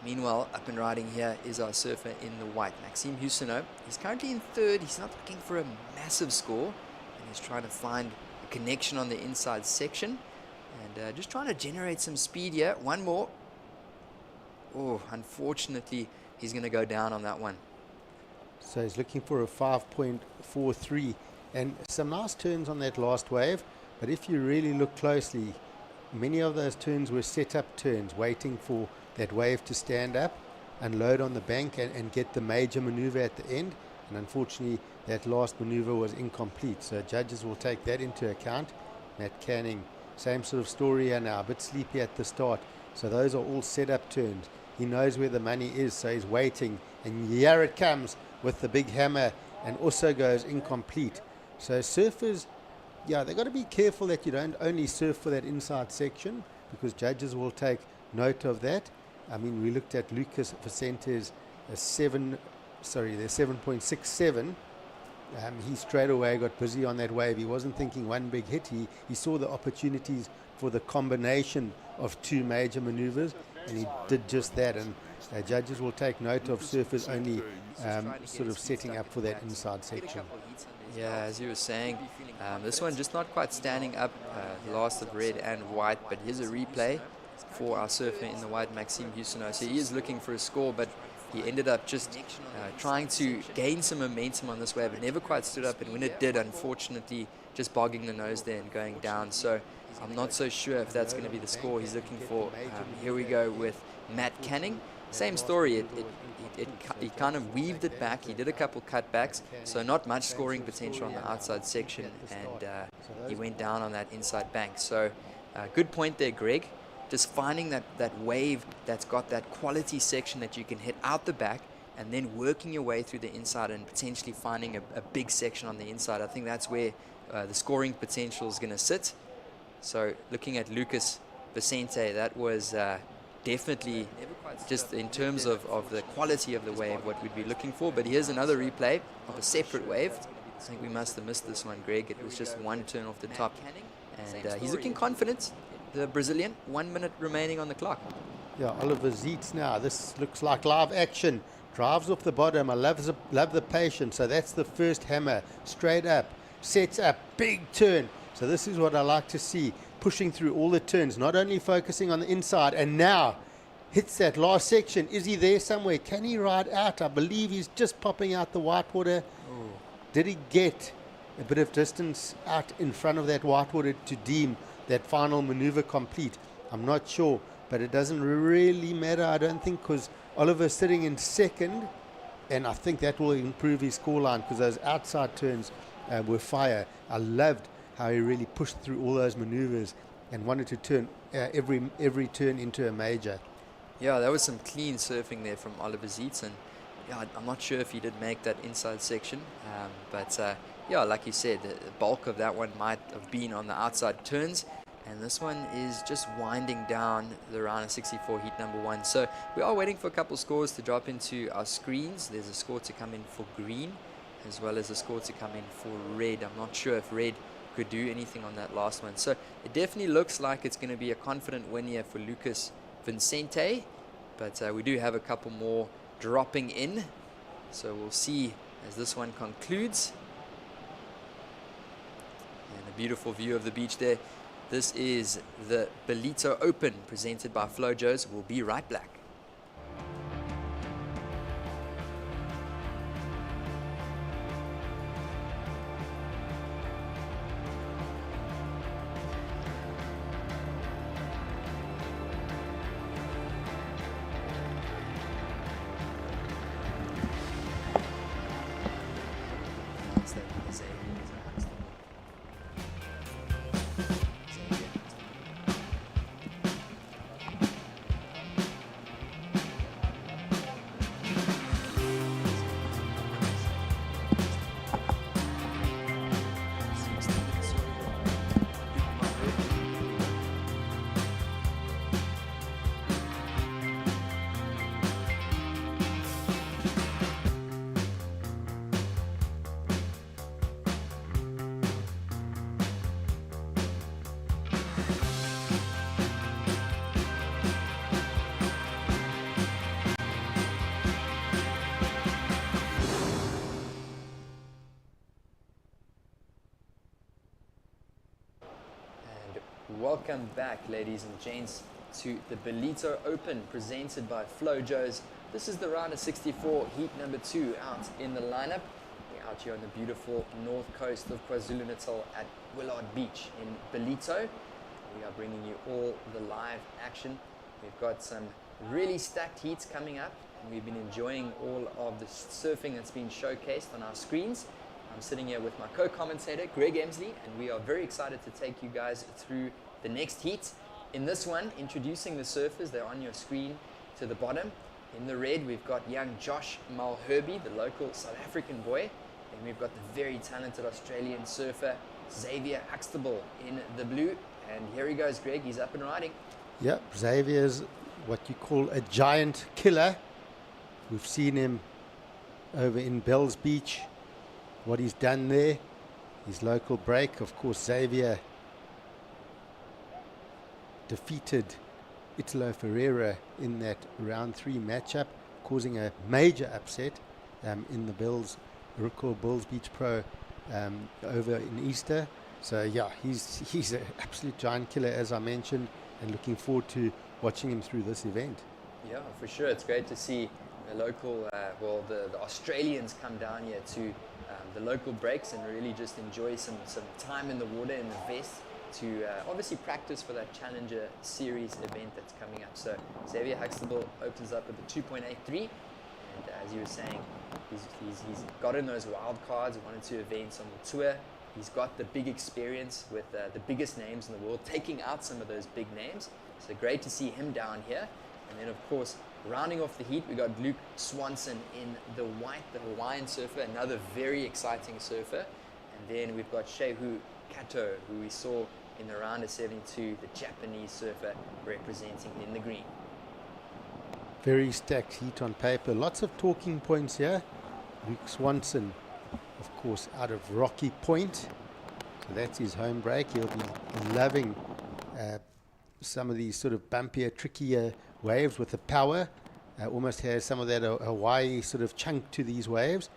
Meanwhile, up and riding here is our surfer in the white, Maxime Hussino. He's currently in third. He's not looking for a massive score, and he's trying to find a connection on the inside section, and just trying to generate some speed here. One more. Oh, unfortunately, he's going to go down on that one. So he's looking for a 5.43, and some nice turns on that last wave, But if you really look closely, many of those turns were set up turns, waiting for that wave to stand up, unload on the bank and get the major maneuver at the end. And unfortunately, that last maneuver was incomplete. So judges will take that into account. Matt Canning, same sort of story here now, a bit sleepy at the start. So those are all set up turns. He knows where the money is, so he's waiting. And here it comes with the big hammer and also goes incomplete. So surfers, yeah, they've got to be careful that you don't only surf for that inside section, because judges will take note of that. I mean, we looked at Lucas Vicente's their 7.67. He straight away got busy on that wave. He wasn't thinking one big hit. He saw the opportunities for the combination of two major maneuvers, and he did just that. And judges will take note of surfers only sort of setting up for that inside section. Yeah, as you were saying, this one just not quite standing up, last of red and white, but here's a replay for our surfer in the white, Maxime Hussino. So he is looking for a score, but he ended up just trying to gain some momentum on this wave. It never quite stood up, and when it did, unfortunately, just bogging the nose there and going down. So I'm not so sure if that's going to be the score he's looking for. Here we go with Matt Canning. Same story. He kind of weaved it back. He did a couple cutbacks, so not much scoring potential on the outside section, and he went down on that inside bank. So good point there, Greg. Just finding that wave that's got that quality section that you can hit out the back, and then working your way through the inside and potentially finding a big section on the inside. I think that's where the scoring potential is going to sit. So looking at Lucas Vicente, that was definitely just in terms of the quality of the wave what we'd be looking for. But here's another replay of a separate wave. I think we must have missed this one, Greg. It was just one turn off the top, and he's looking confident, the Brazilian. 1 minute remaining on the clock. Yeah, Oliver Zeitz now. This looks like live action. Drives off the bottom. I love the patience. So that's the first hammer. Straight up. Sets up. Big turn. So this is what I like to see. Pushing through all the turns. Not only focusing on the inside. And now hits that last section. Is he there somewhere? Can he ride out? I believe he's just popping out the whitewater. Oh. Did he get a bit of distance out in front of that whitewater to deem that final maneuver complete? I'm not sure, but it doesn't really matter, I don't think, because Oliver's sitting in second, and I think that will improve his scoreline, because those outside turns were fire. I loved how he really pushed through all those maneuvers and wanted to turn every turn into a major. Yeah, that was some clean surfing there from Oliver Zeitz, and yeah, I'm not sure if he did make that inside section, but yeah, like you said, the bulk of that one might have been on the outside turns, and this one is just winding down the round of 64 heat number 1. So we are waiting for a couple scores to drop into our screens. There's a score to come in for green, as well as a score to come in for red. I'm not sure if red could do anything on that last one. So it definitely looks like it's going to be a confident win here for Lucas Vincente, but we do have a couple more dropping in, so we'll see as this one concludes. And a beautiful view of the beach there. This is the Ballito Open presented by Flojos. We'll be right back. Welcome back, ladies and gents, to the Ballito Open presented by Flojos. This is the round of 64, heat number 2 out in the lineup. out here on the beautiful north coast of KwaZulu-Natal at Willard Beach in Ballito. We are bringing you all the live action. We've got some really stacked heats coming up, and we've been enjoying all of the surfing that's been showcased on our screens. I'm sitting here with my co-commentator, Greg Emsley, and we are very excited to take you guys through the next heat. In this one, introducing the surfers, they're on your screen to the bottom. In the red, we've got young Josh Malherbe, the local South African boy. And we've got the very talented Australian surfer, Xavier Huxtable, in the blue. And here he goes, Greg, he's up and riding. Yep, Xavier's what you call a giant killer. We've seen him over in Bells Beach, what he's done there, his local break. Of course, Xavier defeated Italo Ferreira in that round 3 matchup, causing a major upset in the Bells Beach Pro over in Easter. So yeah, he's an absolute giant killer, as I mentioned, and looking forward to watching him through this event. Yeah, for sure. It's great to see the local, the Australians come down here to the local breaks and really just enjoy some time in the water in the vest to obviously practice for that Challenger Series event that's coming up. So Xavier Huxtable opens up with a 2.83, and as you were saying, he's gotten those wild cards, 1 or 2 events on the tour. He's got the big experience with the biggest names in the world, taking out some of those big names. So great to see him down here. And then, of course, rounding off the heat, we got Luke Swanson in the white, the Hawaiian surfer, another very exciting surfer. And then we've got Shehu Kato, who we saw in the round of 72, the Japanese surfer representing in the green. Very stacked heat on paper. Lots of talking points here. Luke Swanson, of course, out of Rocky Point. So that's his home break. He'll be loving some of these sort of bumpier, trickier waves with the power. Almost has some of that Hawaii sort of chunk to these waves.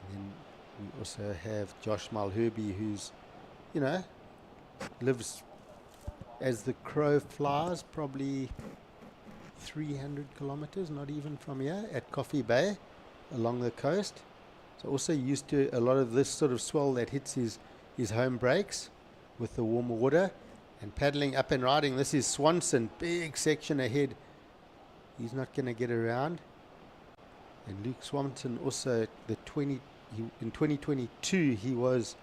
And then we also have Josh Malherbe, who's, you know, lives as the crow flies, probably 300 kilometers, not even from here, at Coffee Bay along the coast. So also used to a lot of this sort of swell that hits his home breaks with the warmer water. And paddling up and riding, this is Swanson, big section ahead. He's not going to get around. And Luke Swanson also, in 2022, he was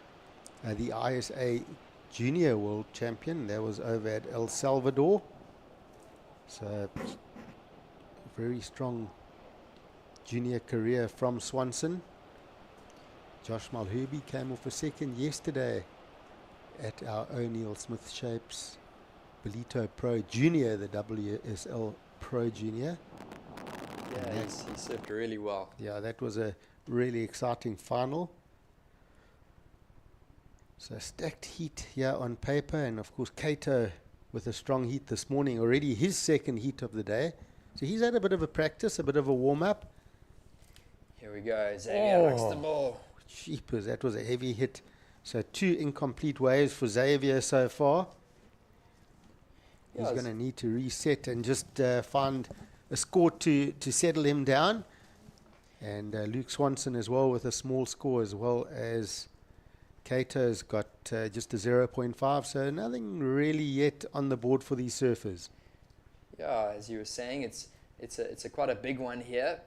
the ISA Junior World Champion. That was over at El Salvador. So, very strong junior career from Swanson. Josh Malherbe came off a second yesterday at our O'Neill Smith Shapes Ballito Pro Junior, the WSL Pro Junior. Yeah, he surfed really well. Yeah, that was a really exciting final. So stacked heat here on paper, and of course Kato with a strong heat this morning, already his second heat of the day. So he's had a bit of a practice, a bit of a warm-up. Here we go, Xavier Huxtable. Jeepers, that was a heavy hit. So 2 incomplete waves for Xavier so far. He's going to need to reset and just find a score to settle him down. And Luke Swanson as well with a small score, as well as Kato's got just a 0.5. So nothing really yet on the board for these surfers. Yeah, as you were saying, it's a quite a big one here.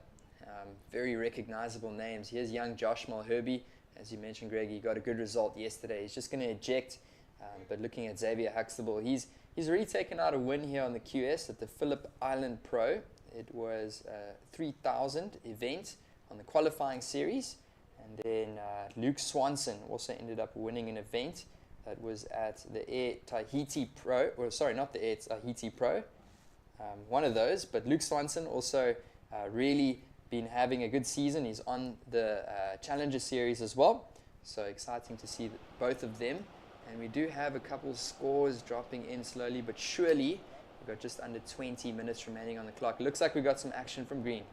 Very recognizable names. Here's young Josh Malherbe. As you mentioned, Greg, he got a good result yesterday. He's just going to eject. But looking at Xavier Huxtable, he's already taken out a win here on the QS at the Phillip Island Pro. It was a 3,000 event on the qualifying series. And then Luke Swanson also ended up winning an event that was at the Air Tahiti Pro. Or sorry, not the Air Tahiti Pro. One of those. But Luke Swanson also really been having a good season. He's on the Challenger Series as well. So exciting to see both of them. And we do have a couple scores dropping in slowly but surely. We've got just under 20 minutes remaining on the clock. Looks like we got some action from green.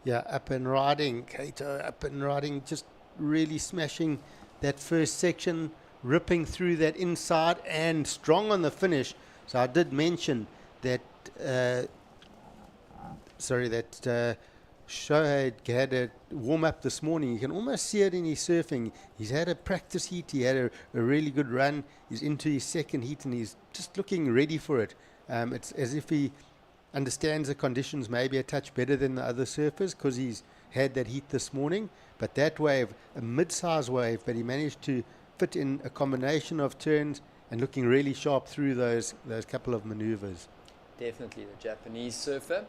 Yeah, up and riding. Kato up and riding, just really smashing that first section, ripping through that inside and strong on the finish. So I did mention that, Shohei had a warm-up this morning. You can almost see it in his surfing. He's had a practice heat. He had a really good run. He's into his second heat, and he's just looking ready for it. It's as if he understands the conditions maybe a touch better than the other surfers because he's had that heat this morning. But that wave, a mid-size wave, but he managed to fit in a combination of turns and looking really sharp through those couple of maneuvers. Definitely the Japanese surfer.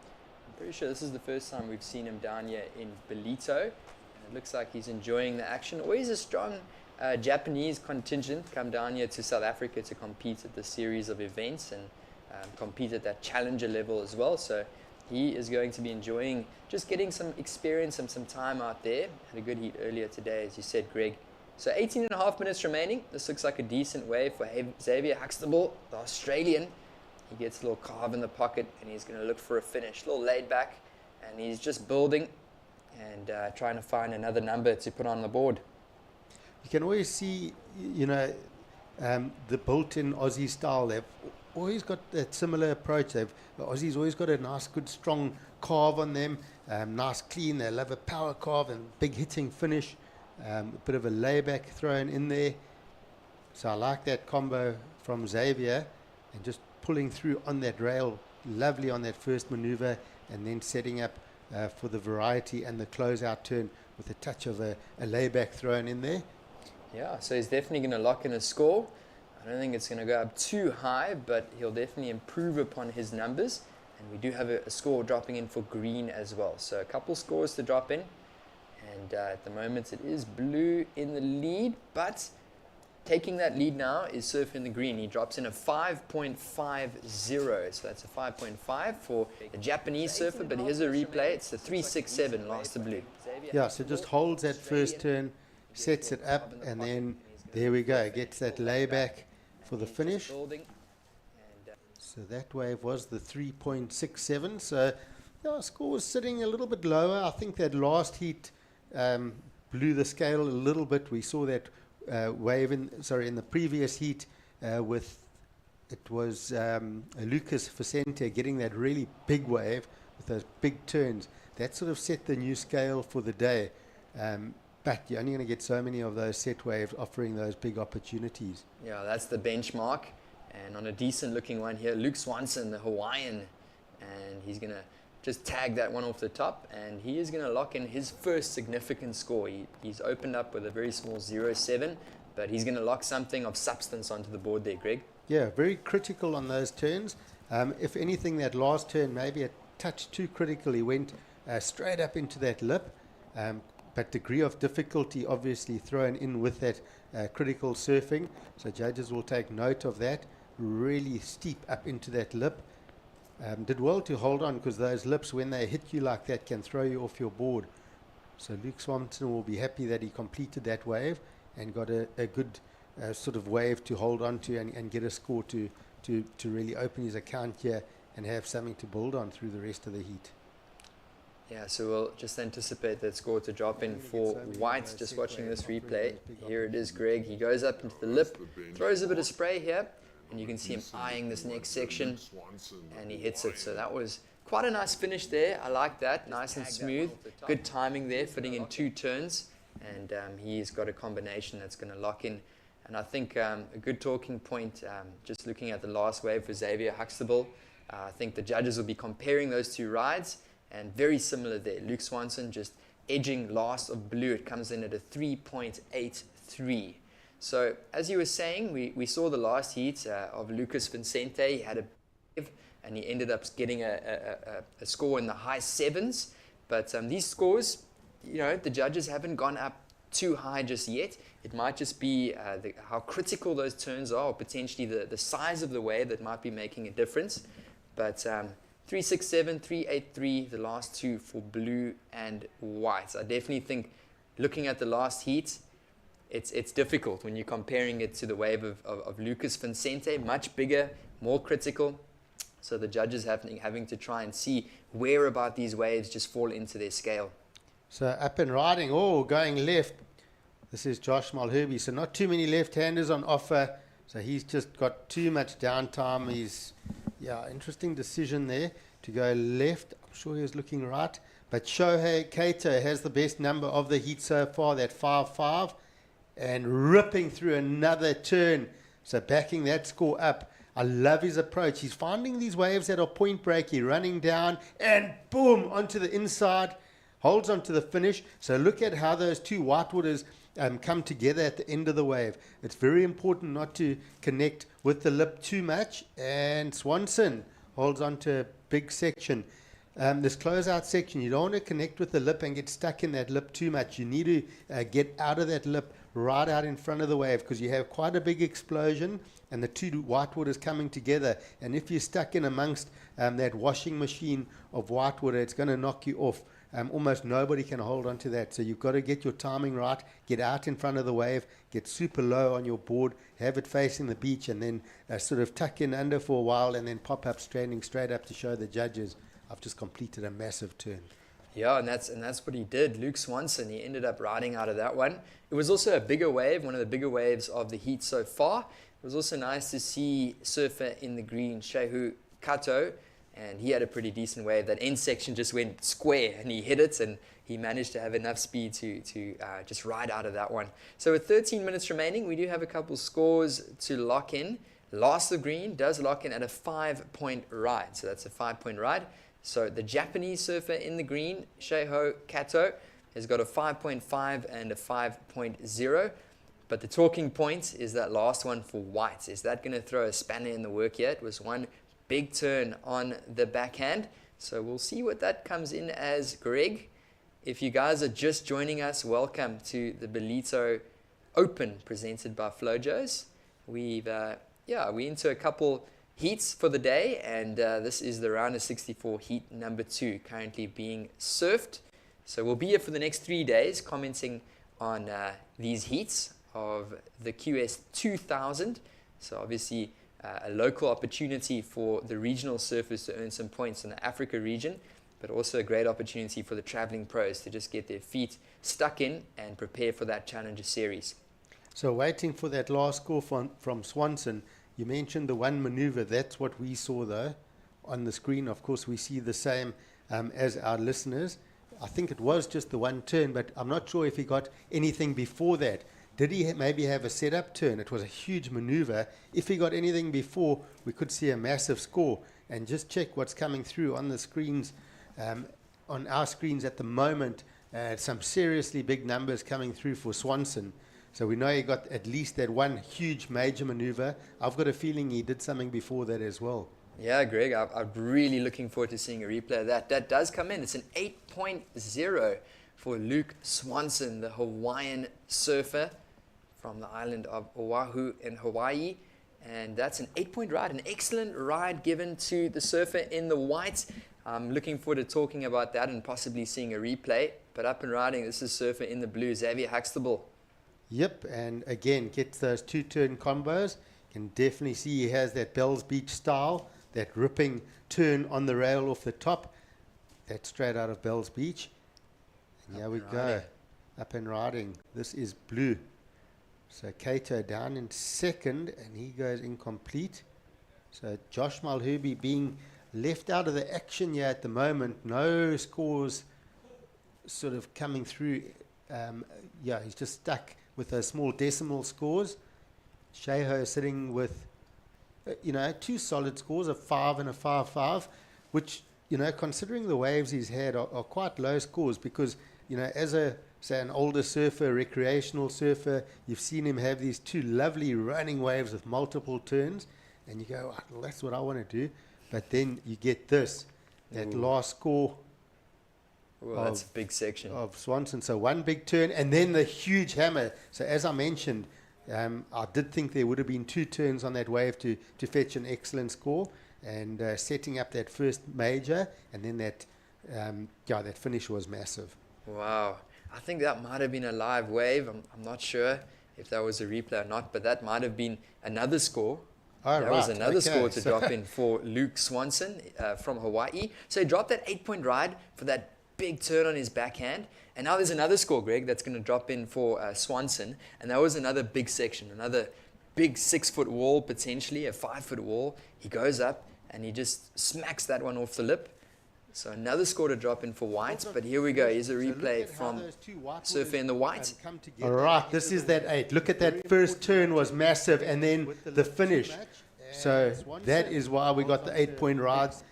I'm pretty sure this is the first time we've seen him down here in Ballito. And it looks like he's enjoying the action. Always a strong Japanese contingent come down here to South Africa to compete at the series of events and compete at that challenger level as well. So he is going to be enjoying just getting some experience and some time out there. Had a good heat earlier today, as you said, Greg. So 18 and a half minutes remaining. This looks like a decent wave for Xavier Huxtable, the Australian. He gets a little carve in the pocket and he's going to look for a finish. A little laid back, and he's just building and trying to find another number to put on the board. You can always see, the built-in Aussie style. They've always got that similar approach. The Aussies always got a nice, good, strong carve on them. Nice, clean. They love a power carve and big hitting finish. A bit of a layback thrown in there. So I like that combo from Xavier, and just pulling through on that rail, lovely on that first maneuver, and then setting up for the variety and the closeout turn with a touch of a layback thrown in there. Yeah, so he's definitely going to lock in a score. I don't think it's going to go up too high, but he'll definitely improve upon his numbers. And we do have a score dropping in for green as well. So a couple scores to drop in. And at the moment it is blue in the lead, but taking that lead now is surf in the green. He drops in a 5.50, so that's a 5.5 for the Japanese surfer, but here's a replay. It's the 3.67 last to blue. Yeah, so just holds that first turn, sets it up, and then there we go. Gets that layback for the finish. So that wave was the 3.67. So yeah, score was sitting a little bit lower. I think that last heat blew the scale a little bit. We saw that wave in the previous heat with it was Lucas Vicente getting that really big wave with those big turns. That sort of set the new scale for the day. But you're only going to get so many of those set waves offering those big opportunities. Yeah, that's the benchmark. And on a decent looking one here, Luke Swanson, the Hawaiian, and he's going to just tag that one off the top, and he is going to lock in his first significant score. He's opened up with a very small 0.7, but he's going to lock something of substance onto the board there, Greg. Yeah, very critical on those turns. If anything, that last turn maybe a touch too critical. He went straight up into that lip, but degree of difficulty obviously thrown in with that critical surfing. So judges will take note of that. Really steep up into that lip. Did well to hold on, because those lips, when they hit you like that, can throw you off your board. So Luke Swanson will be happy that he completed that wave and got a good sort of wave to hold on to and get a score to really open his account here and have something to build on through the rest of the heat. Yeah, so we'll just anticipate that score to drop in for White. Just watching this replay, here it is, Greg. He goes up into the lip, throws a bit of spray here, and you can see him eyeing this next section, and he hits it. So that was quite a nice finish there. I like that, nice and smooth. Good timing there, fitting in 2 turns, and he's got a combination that's going to lock in. And I think a good talking point, just looking at the last wave for Xavier Huxtable, I think the judges will be comparing those 2 rides, and very similar there. Luke Swanson just edging last of blue. It comes in at a 3.83. So as you were saying, we saw the last heat of Lucas Vicente. He had a wave, and he ended up getting a score in the high 7s. But these scores, the judges haven't gone up too high just yet. It might just be how critical those turns are, or potentially the size of the wave that might be making a difference. But 3.67, 3.83, the last 2 for blue and white. I definitely think, looking at the last heat, it's difficult when you're comparing it to the wave of Lucas Vicente, much bigger, more critical. So the judges having to try and see where about these waves just fall into their scale. So up and riding, going left. This is Josh Malherbe. So not too many left-handers on offer. So he's just got too much downtime. Interesting decision there to go left. I'm sure he was looking right, But Shohei Kato has the best number of the heat so far, that 5-5, and ripping through another turn. So backing that score up. I love his approach. He's finding these waves that are point breaky, running down and boom, onto the inside, holds onto the finish. So look at how those two whitewaters come together at the end of the wave. It's very important not to connect with the lip too much. And Swanson holds onto a big section. This closeout section, you don't want to connect with the lip and get stuck in that lip too much. You need to get out of that lip right out in front of the wave, because you have quite a big explosion and the two whitewaters coming together. And if you're stuck in amongst that washing machine of whitewater, it's going to knock you off. Almost nobody can hold on to that. So you've got to get your timing right, get out in front of the wave, get super low on your board, have it facing the beach, and then sort of tuck in under for a while and then pop up standing straight up to show the judges, I've just completed a massive turn. Yeah, and that's what he did. Luke Swanson, he ended up riding out of that one. It was also a bigger wave, one of the bigger waves of the heat so far. It was also nice to see surfer in the green, Shehu Kato, and he had a pretty decent wave. That end section just went square, and he hit it, and he managed to have enough speed to just ride out of that one. So with 13 minutes remaining, we do have a couple scores to lock in. Last of Green does lock in at a 5-point ride, so that's a 5-point ride. So the Japanese surfer in the green, Sheho Kato, has got a 5.5 and a 5.0. But the talking point is that last one for white. Is that going to throw a spanner in the work yet? It was one big turn on the backhand. So we'll see what that comes in as, Greg. If you guys are just joining us, welcome to the Ballito Open presented by Flojos. We're into a couple heats for the day, and this is the round of 64 heat number 2 currently being surfed. So we'll be here for the next 3 days commenting on these heats of the QS 2000. So obviously a local opportunity for the regional surfers to earn some points in the Africa region, but also a great opportunity for the traveling pros to just get their feet stuck in and prepare for that Challenger Series. So waiting for that last score from Swanson. You mentioned the one maneuver. That's what we saw, though, on the screen. Of course, we see the same as our listeners. I think it was just the one turn, but I'm not sure if he got anything before that. Did he maybe have a setup turn? It was a huge maneuver. If he got anything before, we could see a massive score. And just check what's coming through on the screens, on our screens at the moment. Some seriously big numbers coming through for Swanson. So we know he got at least that one huge major maneuver. I've got a feeling he did something before that as well. Yeah, Greg, I'm really looking forward to seeing a replay of that. That does come in. It's an 8.0 for Luke Swanson, the Hawaiian surfer from the island of Oahu in Hawaii. And that's an 8-point ride, an excellent ride given to the surfer in the white. I'm looking forward to talking about that and possibly seeing a replay. But up and riding, this is surfer in the blue, Xavier Huxtable. Yep, and again, gets those two-turn combos. You can definitely see he has that Bells Beach style, that ripping turn on the rail off the top. That's straight out of Bells Beach. And here we go, up and riding. This is blue. So Kato down in second, and he goes incomplete. So Josh Malherbe being left out of the action here at the moment. No scores sort of coming through. He's just stuck with those small decimal scores. Sheho sitting with, two solid scores, a 5 and a 5.5, which, considering the waves he's had are quite low scores because, as an older surfer, recreational surfer, you've seen him have these two lovely running waves with multiple turns, and you go, well, that's what I want to do. But then you get that last score. Well, that's a big section of Swanson. So one big turn and then the huge hammer. So as I mentioned, I did think there would have been 2 turns on that wave to fetch an excellent score, and setting up that first major, and then that finish was massive. Wow. I think that might have been a live wave. I'm not sure if that was a replay or not, but that might have been another score. That was another score to drop in for Luke Swanson from Hawaii. So he dropped that 8-point ride for that big turn on his backhand, and now there's another score, Greg, that's going to drop in for Swanson, and that was another big section, another big 6-foot wall, potentially a 5-foot wall. He goes up and he just smacks that one off the lip. So another score to drop in for white, but here we go. Here's a replay from surfer in the white. All right, this is that 8. Look at that first turn was massive, and then the finish. So that is why we got the 8-point rides.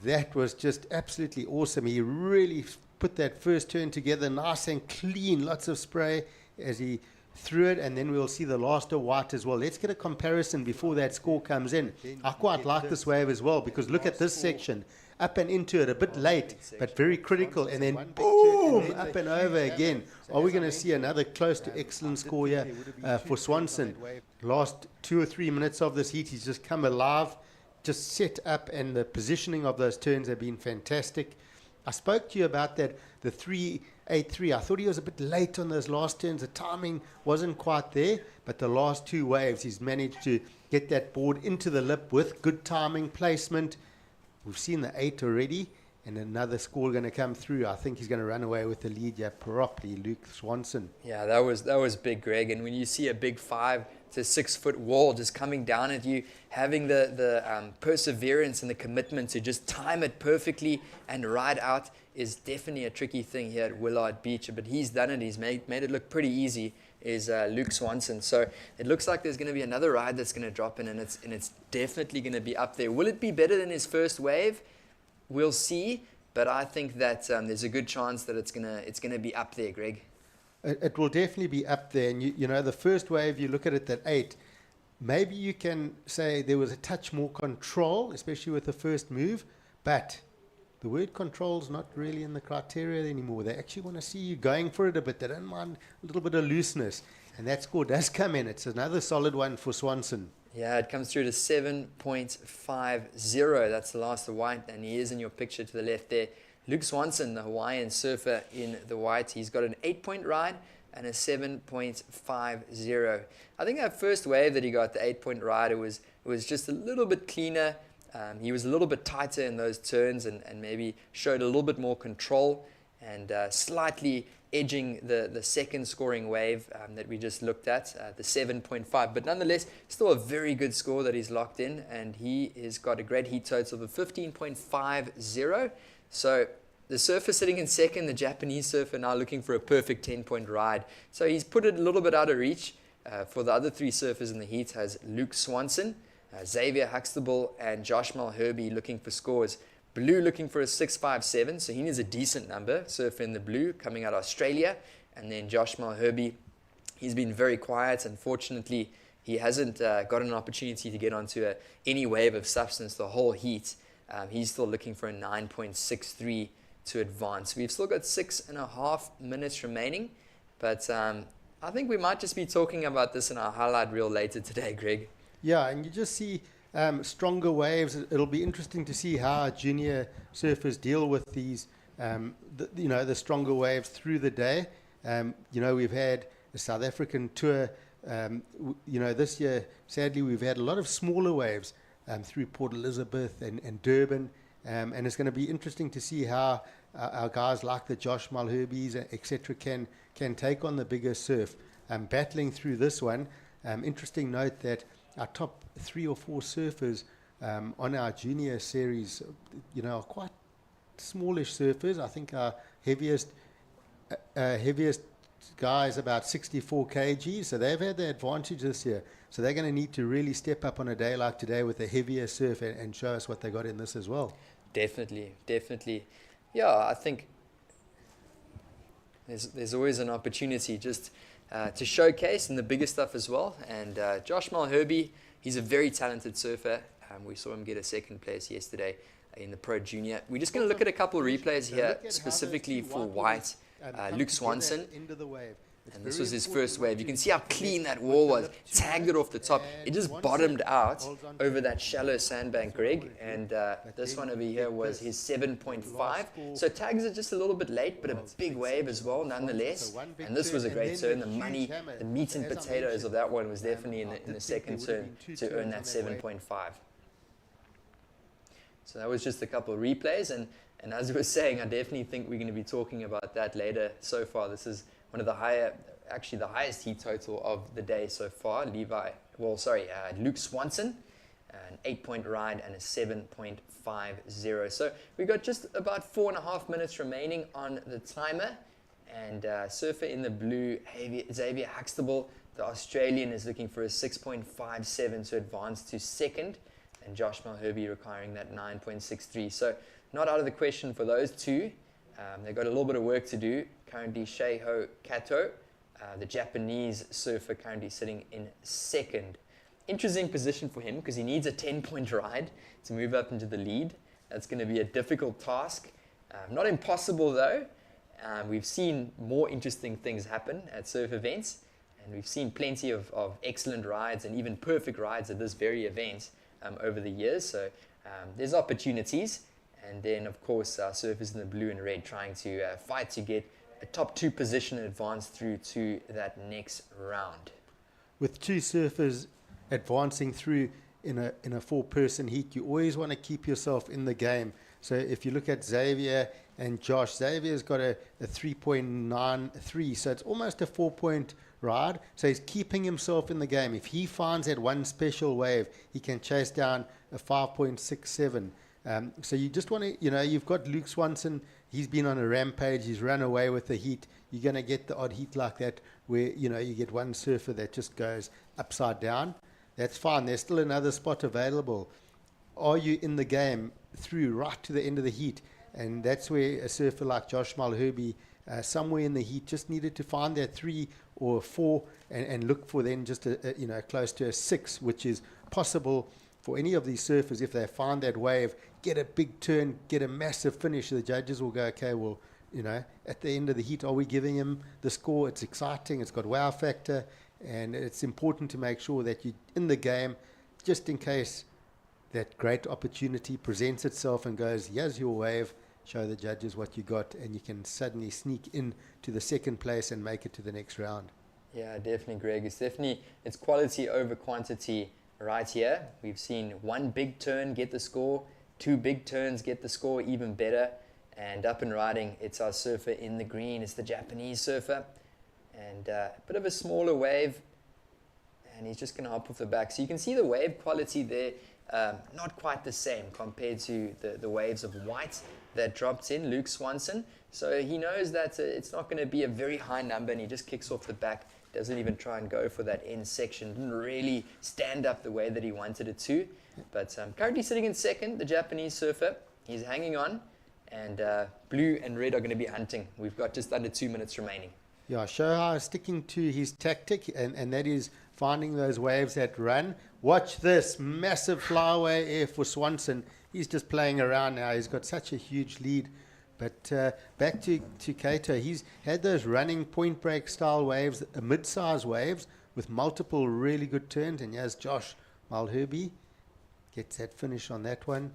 That was just absolutely awesome. He really put that first turn together nice and clean, lots of spray as he threw it, and then we'll see the last of white as well. Let's get a comparison before that score comes in. I quite like this wave as well, because look at this section. Up and into it, a bit late, but very critical, and then boom, up and over again. Are we going to see another close to excellent score here for Swanson? Last 2 or 3 minutes of this heat, he's just come alive, just set up, and the positioning of those turns have been fantastic. I spoke to you about that, the 383. I thought he was a bit late on those last turns. The timing wasn't quite there, but the last 2 waves, he's managed to get that board into the lip with good timing, placement. We've seen the 8 already, and another score going to come through. I think he's going to run away with the lead here properly, Luke Swanson. Yeah, that was big, Greg. And when you see a big 5 to 6 foot wall just coming down at you, having the perseverance and the commitment to just time it perfectly and ride out is definitely a tricky thing here at Willard Beach. But he's done it. He's made it look pretty easy. Is Luke Swanson. So it looks like there's going to be another ride that's going to drop in, and it's definitely going to be up there. Will it be better than his first wave? We'll see, but I think that there's a good chance that it's going to be up there, Greg. It will definitely be up there, and you know, the first wave, you look at it, that 8, maybe you can say there was a touch more control, especially with the first move, but the word control's not really in the criteria anymore. They actually want to see you going for it a bit. They don't mind a little bit of looseness. And that score does come in. It's another solid one for Swanson. Yeah, it comes through to 7.50. That's the last of white, and he is in your picture to the left there. Luke Swanson, the Hawaiian surfer in the white. He's got an 8-point ride and a 7.50. I think that first wave that he got, the 8-point ride, it was just a little bit cleaner. He was a little bit tighter in those turns and maybe showed a little bit more control and slightly edging the second scoring wave that we just looked at, the 7.5. But nonetheless, still a very good score that he's locked in, and he has got a great heat total of a 15.50. So the surfer sitting in second, the Japanese surfer now looking for a perfect 10-point ride. So he's put it a little bit out of reach. For the other 3 surfers in the heat has Luke Swanson, Xavier Huxtable, and Josh Malherbe looking for scores. Blue looking for a 6.57, so he needs a decent number. Surfer in the blue coming out of Australia. And then Josh Malherbe, he's been very quiet. Unfortunately, he hasn't got an opportunity to get onto any wave of substance the whole heat. He's still looking for a 9.63 to advance. We've still got 6.5 minutes remaining, but I think we might just be talking about this in our highlight reel later today, Greg. Yeah, and you just see stronger waves. It'll be interesting to see how our junior surfers deal with these, the stronger waves through the day. We've had a South African tour. This year, sadly, we've had a lot of smaller waves through Port Elizabeth and Durban. And it's going to be interesting to see how our guys like the Josh Malherbes, etc., can take on the bigger surf. Battling through this one, interesting note that our top 3 or 4 surfers on our junior series, are quite smallish surfers. I think our heaviest guy is about 64 kg, so they've had the advantage this year. So they're going to need to really step up on a day like today with a heavier surf and show us what they got in this as well. Definitely. Yeah, I think there's always an opportunity just to showcase in the bigger stuff as well. And Josh Malherbe, he's a very talented surfer. We saw him get a 2nd place yesterday in the Pro Junior. We're just going to look at a couple replays here, specifically for white. Luke Swanson, and this was his first wave. You can see how clean that wall was. Tagged it off the top. It just bottomed out over that shallow sandbank, Greg. And this one over here was his 7.5. So tags are just a little bit late, but a big wave as well, nonetheless. And this was a great turn. The meat and potatoes of that one was definitely in the second turn to earn that 7.5. So that was just a couple of replays. And as I was saying, I definitely think we're going to be talking about that later. So far, this is one of the the highest heat total of the day so far. Luke Swanson an 8-point ride, and a 7.50. So we've got just about 4.5 minutes remaining on the timer. And surfer in the blue, Xavier Huxtable, the Australian, is looking for a 6.57 to advance to second. And Josh Malherbe requiring that 9.63. So not out of the question for those two. They've got a little bit of work to do. Currently, Sheiho Kato, the Japanese surfer, currently sitting in second. Interesting position for him because he needs a 10-point ride to move up into the lead. That's going to be a difficult task. Not impossible, though. We've seen more interesting things happen at surf events, and we've seen plenty of excellent rides and even perfect rides at this very event over the years. So there's opportunities. And then, of course, our surfers in the blue and red trying to fight to get a top 2 position and advance through to that next round. With 2 surfers advancing through in a 4-person heat, you always want to keep yourself in the game. So if you look at Xavier and Josh, Xavier's got a 3.93, so it's almost a 4-point ride. So he's keeping himself in the game. If he finds that one special wave, he can chase down a 5.67. So you just want to, you've got Luke Swanson. He's been on a rampage. He's run away with the heat. You're going to get the odd heat like that where, you get one surfer that just goes upside down. That's fine. There's still another spot available. Are you in the game through right to the end of the heat? And that's where a surfer like Josh Malherbe, somewhere in the heat, just needed to find that 3 or 4 and look for then just close to a 6, which is possible for any of these surfers. If they find that wave, get a big turn, get a massive finish, the judges will go, okay, well, at the end of the heat, are we giving him the score? It's exciting, it's got wow factor, and it's important to make sure that you're in the game just in case that great opportunity presents itself and goes, here's your wave, show the judges what you got, and you can suddenly sneak in to the second place and make it to the next round. Yeah, definitely, Greg. It's quality over quantity right here. We've seen 1 big turn get the score, 2 big turns get the score, even better. And up and riding, it's our surfer in the green. It's the Japanese surfer. And a bit of a smaller wave. And he's just going to hop off the back. So you can see the wave quality there, not quite the same compared to the waves of white that dropped in, Luke Swanson. So he knows that it's not going to be a very high number, and he just kicks off the back. Doesn't even try and go for that end section. Didn't really stand up the way that he wanted it to. But currently sitting in second, the Japanese surfer. He's hanging on. And blue and red are going to be hunting. We've got just under 2 minutes remaining. Yeah, Shohei is sticking to his tactic, and that is finding those waves that run. Watch this massive flyaway air for Swanson. He's just playing around now. He's got such a huge lead. But back to Kato, he's had those running point break style waves, mid-size waves with multiple really good turns. And here's Josh Malherbe, gets that finish on that one.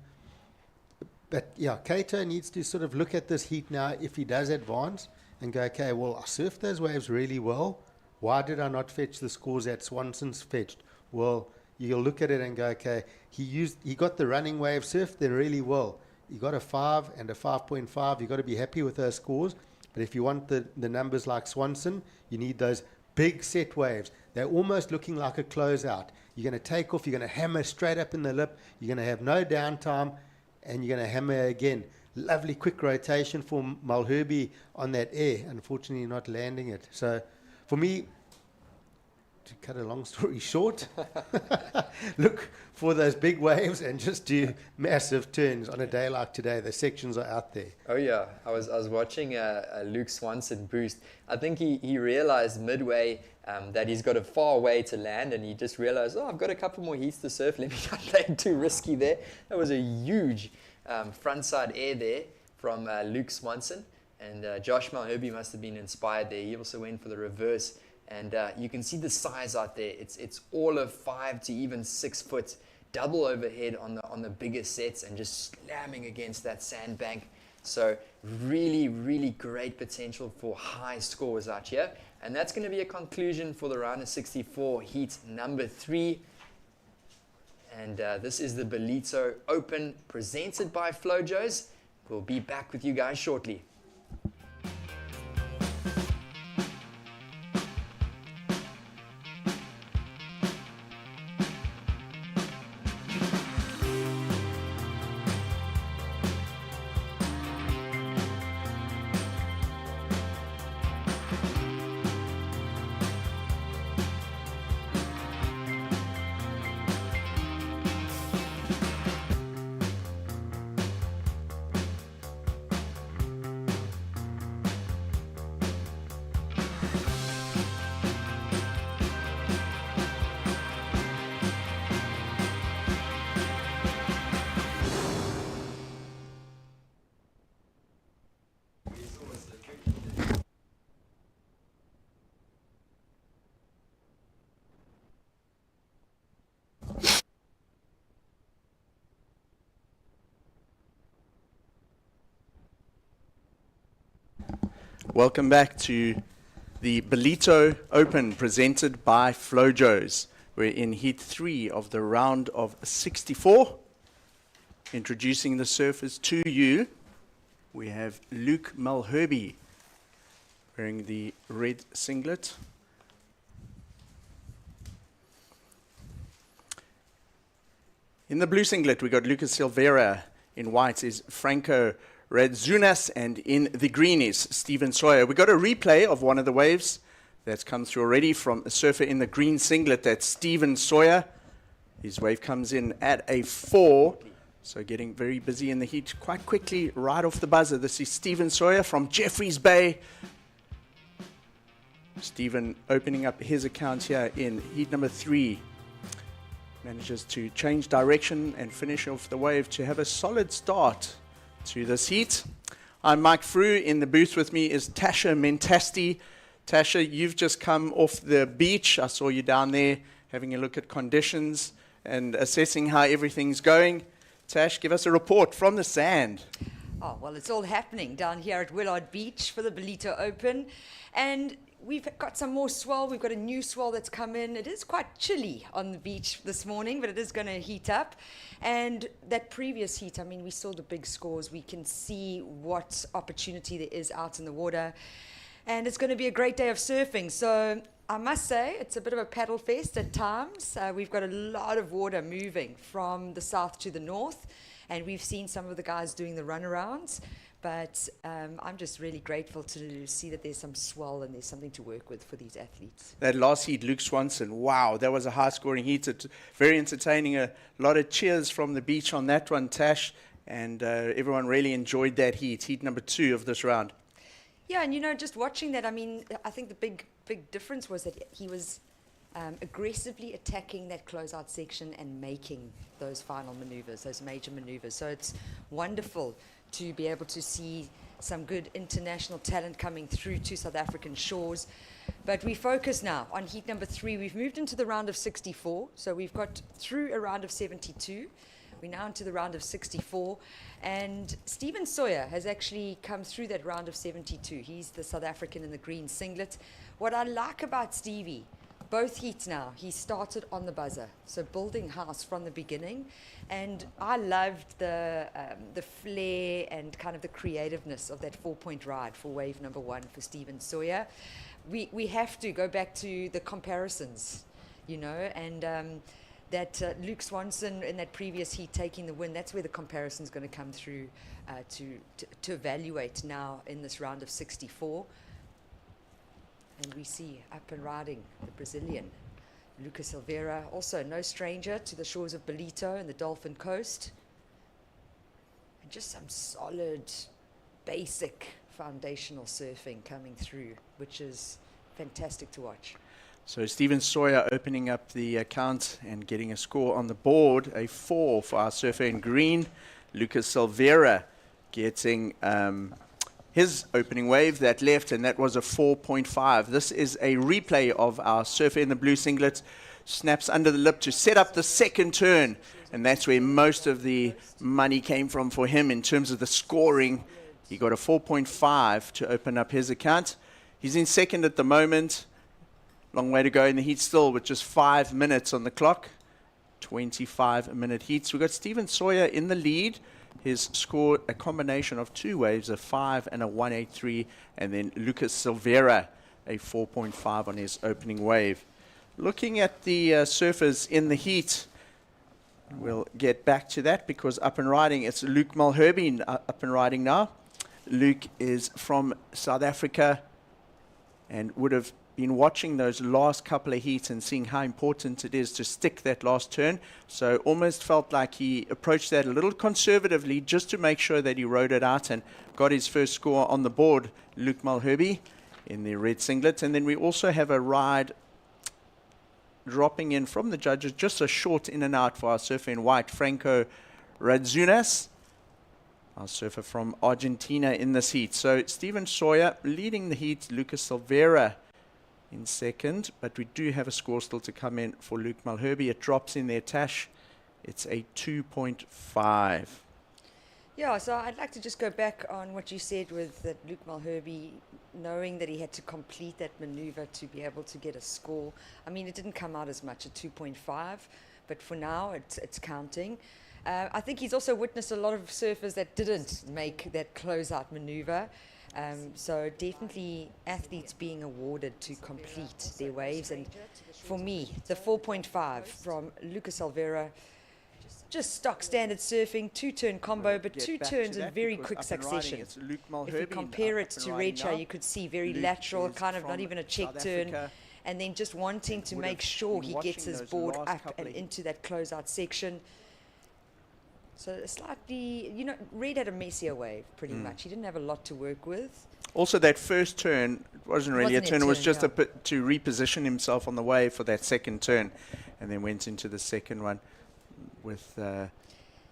But yeah, Kato needs to sort of look at this heat now if he does advance and go, okay, well, I surfed those waves really well. Why did I not fetch the scores that Swanson's fetched? Well, you'll look at it and go, okay, he got the running wave, surfed them really well. You got a 5 and a 5.5. You've got to be happy with those scores. But if you want the numbers like Swanson, you need those big set waves. They're almost looking like a closeout. You're going to take off. You're going to hammer straight up in the lip. You're going to have no downtime, and you're going to hammer again. Lovely quick rotation for Malherbe on that air. Unfortunately, not landing it. So for me, to cut a long story short, look for those big waves and just do massive turns on a day like today. The sections are out there. Oh yeah, I was watching Luke Swanson boost. I think he realized midway that he's got a far way to land, and he just realized, I've got a couple more heats to surf. Let me not play too risky there. That was a huge frontside air there from Luke Swanson, and Josh Malherbe must have been inspired there. He also went for the reverse. And you can see the size out there. It's all of 5 to even 6 foot, double overhead on the bigger sets, and just slamming against that sandbank. So really, really great potential for high scores out here. And that's going to be a conclusion for the round of 64, heat number 3. And this is the Ballito Open presented by Flojos. We'll be back with you guys shortly. Welcome back to the Ballito Open presented by Flojos. We're in Heat 3 of the round of 64. Introducing the surfers to you, we have Luke Malherbe wearing the red singlet. In the blue singlet, we got Lucas Silveira. In white is Franco Radzunas, and in the green is Stephen Sawyer. We got a replay of one of the waves that's come through already from a surfer in the green singlet. That's Stephen Sawyer. His wave comes in at a 4, so getting very busy in the heat quite quickly right off the buzzer. This is Stephen Sawyer from Jeffreys Bay. Stephen opening up his account here in heat number 3. Manages to change direction and finish off the wave to have a solid start to this heat. I'm Mike Frew. In the booth with me is Tasha Mentasti. Tasha, you've just come off the beach. I saw you down there having a look at conditions and assessing how everything's going. Tash, give us a report from the sand. Oh, well, it's all happening down here at Willard Beach for the Ballito Open. And we've got some more swell. We've got a new swell that's come in. It is quite chilly on the beach this morning, but it is going to heat up. And that previous heat, I mean, we saw the big scores. We can see what opportunity there is out in the water. And it's going to be a great day of surfing. So I must say, it's a bit of a paddle fest at times. We've got a lot of water moving from the south to the north. And we've seen some of the guys doing the runarounds. But I'm just really grateful to see that there's some swell and there's something to work with for these athletes. That last heat, Luke Swanson, wow, that was a high-scoring heat. It's very entertaining. A lot of cheers from the beach on that one, Tash, and everyone really enjoyed that heat, heat number 2 of this round. Yeah, and you know, just watching that, I mean, I think the big difference was that he was aggressively attacking that closeout section and making those final maneuvers, those major maneuvers. So it's wonderful to be able to see some good international talent coming through to South African shores. But we focus now on heat number 3. We've moved into the round of 64, so we've got through a round of 72. We're now into the round of 64, and Stephen Sawyer has actually come through that round of 72. He's the South African in the green singlet. What I like about Stevie, both heats now, he started on the buzzer, so building house from the beginning. And I loved the flair and kind of the creativeness of that 4-point ride for wave number 1 for Stephen Sawyer. We have to go back to the comparisons, you know, and that Luke Swanson in that previous heat taking the win, that's where the comparison is going to come through to evaluate now in this round of 64. And we see up and riding the Brazilian, Lucas Silveira, also no stranger to the shores of Ballito and the Dolphin Coast. And just some solid, basic, foundational surfing coming through, which is fantastic to watch. So Stephen Sawyer opening up the account and getting a score on the board, a 4 for our surfer in green. Lucas Silveira getting his opening wave that left, and that was a 4.5. This is a replay of our surfer in the blue singlet. Snaps under the lip to set up the second turn, and that's where most of the money came from for him in terms of the scoring. He got a 4.5 to open up his account. He's in second at the moment. Long way to go in the heat still with just 5 minutes on the clock. 25-minute heats. We've got Stephen Sawyer in the lead. His score, a combination of 2 waves, a 5 and a 183, and then Lucas Silveira, a 4.5 on his opening wave. Looking at the surfers in the heat, we'll get back to that because up and riding, it's Luke Malherbe up and riding now. Luke is from South Africa and would have been watching those last couple of heats and seeing how important it is to stick that last turn. So almost felt like he approached that a little conservatively just to make sure that he rode it out and got his first score on the board, Luke Malherbe in the red singlet. And then we also have a ride dropping in from the judges, just a short in and out for our surfer in white, Franco Radzunas, our surfer from Argentina in this heat. So Stephen Sawyer leading the heat, Lucas Silveira in second, but we do have a score still to come in for Luke Malherbe. It drops in there, Tash. It's a 2.5. Yeah, so I'd like to just go back on what you said with that Luke Mulherby, knowing that he had to complete that maneuver to be able to get a score. I mean, it didn't come out as much at 2.5, but for now it's counting. I think he's also witnessed a lot of surfers that didn't make that closeout maneuver. So definitely athletes being awarded to complete their waves. And for me, the 4.5 from Lucas Silveira, just stock standard surfing, two-turn combo, but two turns in very quick succession. If you compare it to Recha, you could see very lateral, kind of not even a check turn, and then just wanting to make sure he gets his board up and into that closeout section. So slightly, Red had a messier wave, pretty much. He didn't have a lot to work with. Also, that first turn wasn't really a turn. It was just yeah. to reposition himself on the wave for that second turn, and then went into the second one with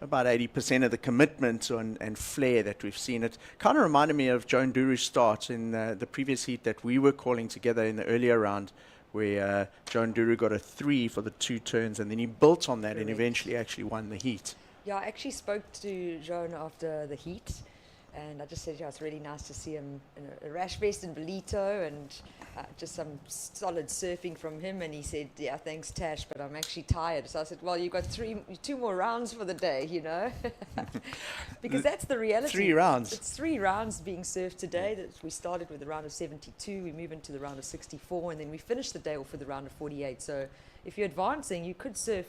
about 80% of the commitment and flair that we've seen. It kind of reminded me of Joan Duru's start in the previous heat that we were calling together in the earlier round, where Joan Duru got a 3 for the 2 turns, and then he built on that and eventually actually won the heat. Yeah, I actually spoke to Joan after the heat, and I just said, it's really nice to see him in a rash vest in Ballito, and just some solid surfing from him. And he said, yeah, thanks, Tash, but I'm actually tired. So I said, well, you've got 2 more rounds for the day, because that's the reality. 3 rounds. It's 3 rounds being surfed today. We started with the round of 72, we move into the round of 64, and then we finish the day off with the round of 48. So if you're advancing, you could surf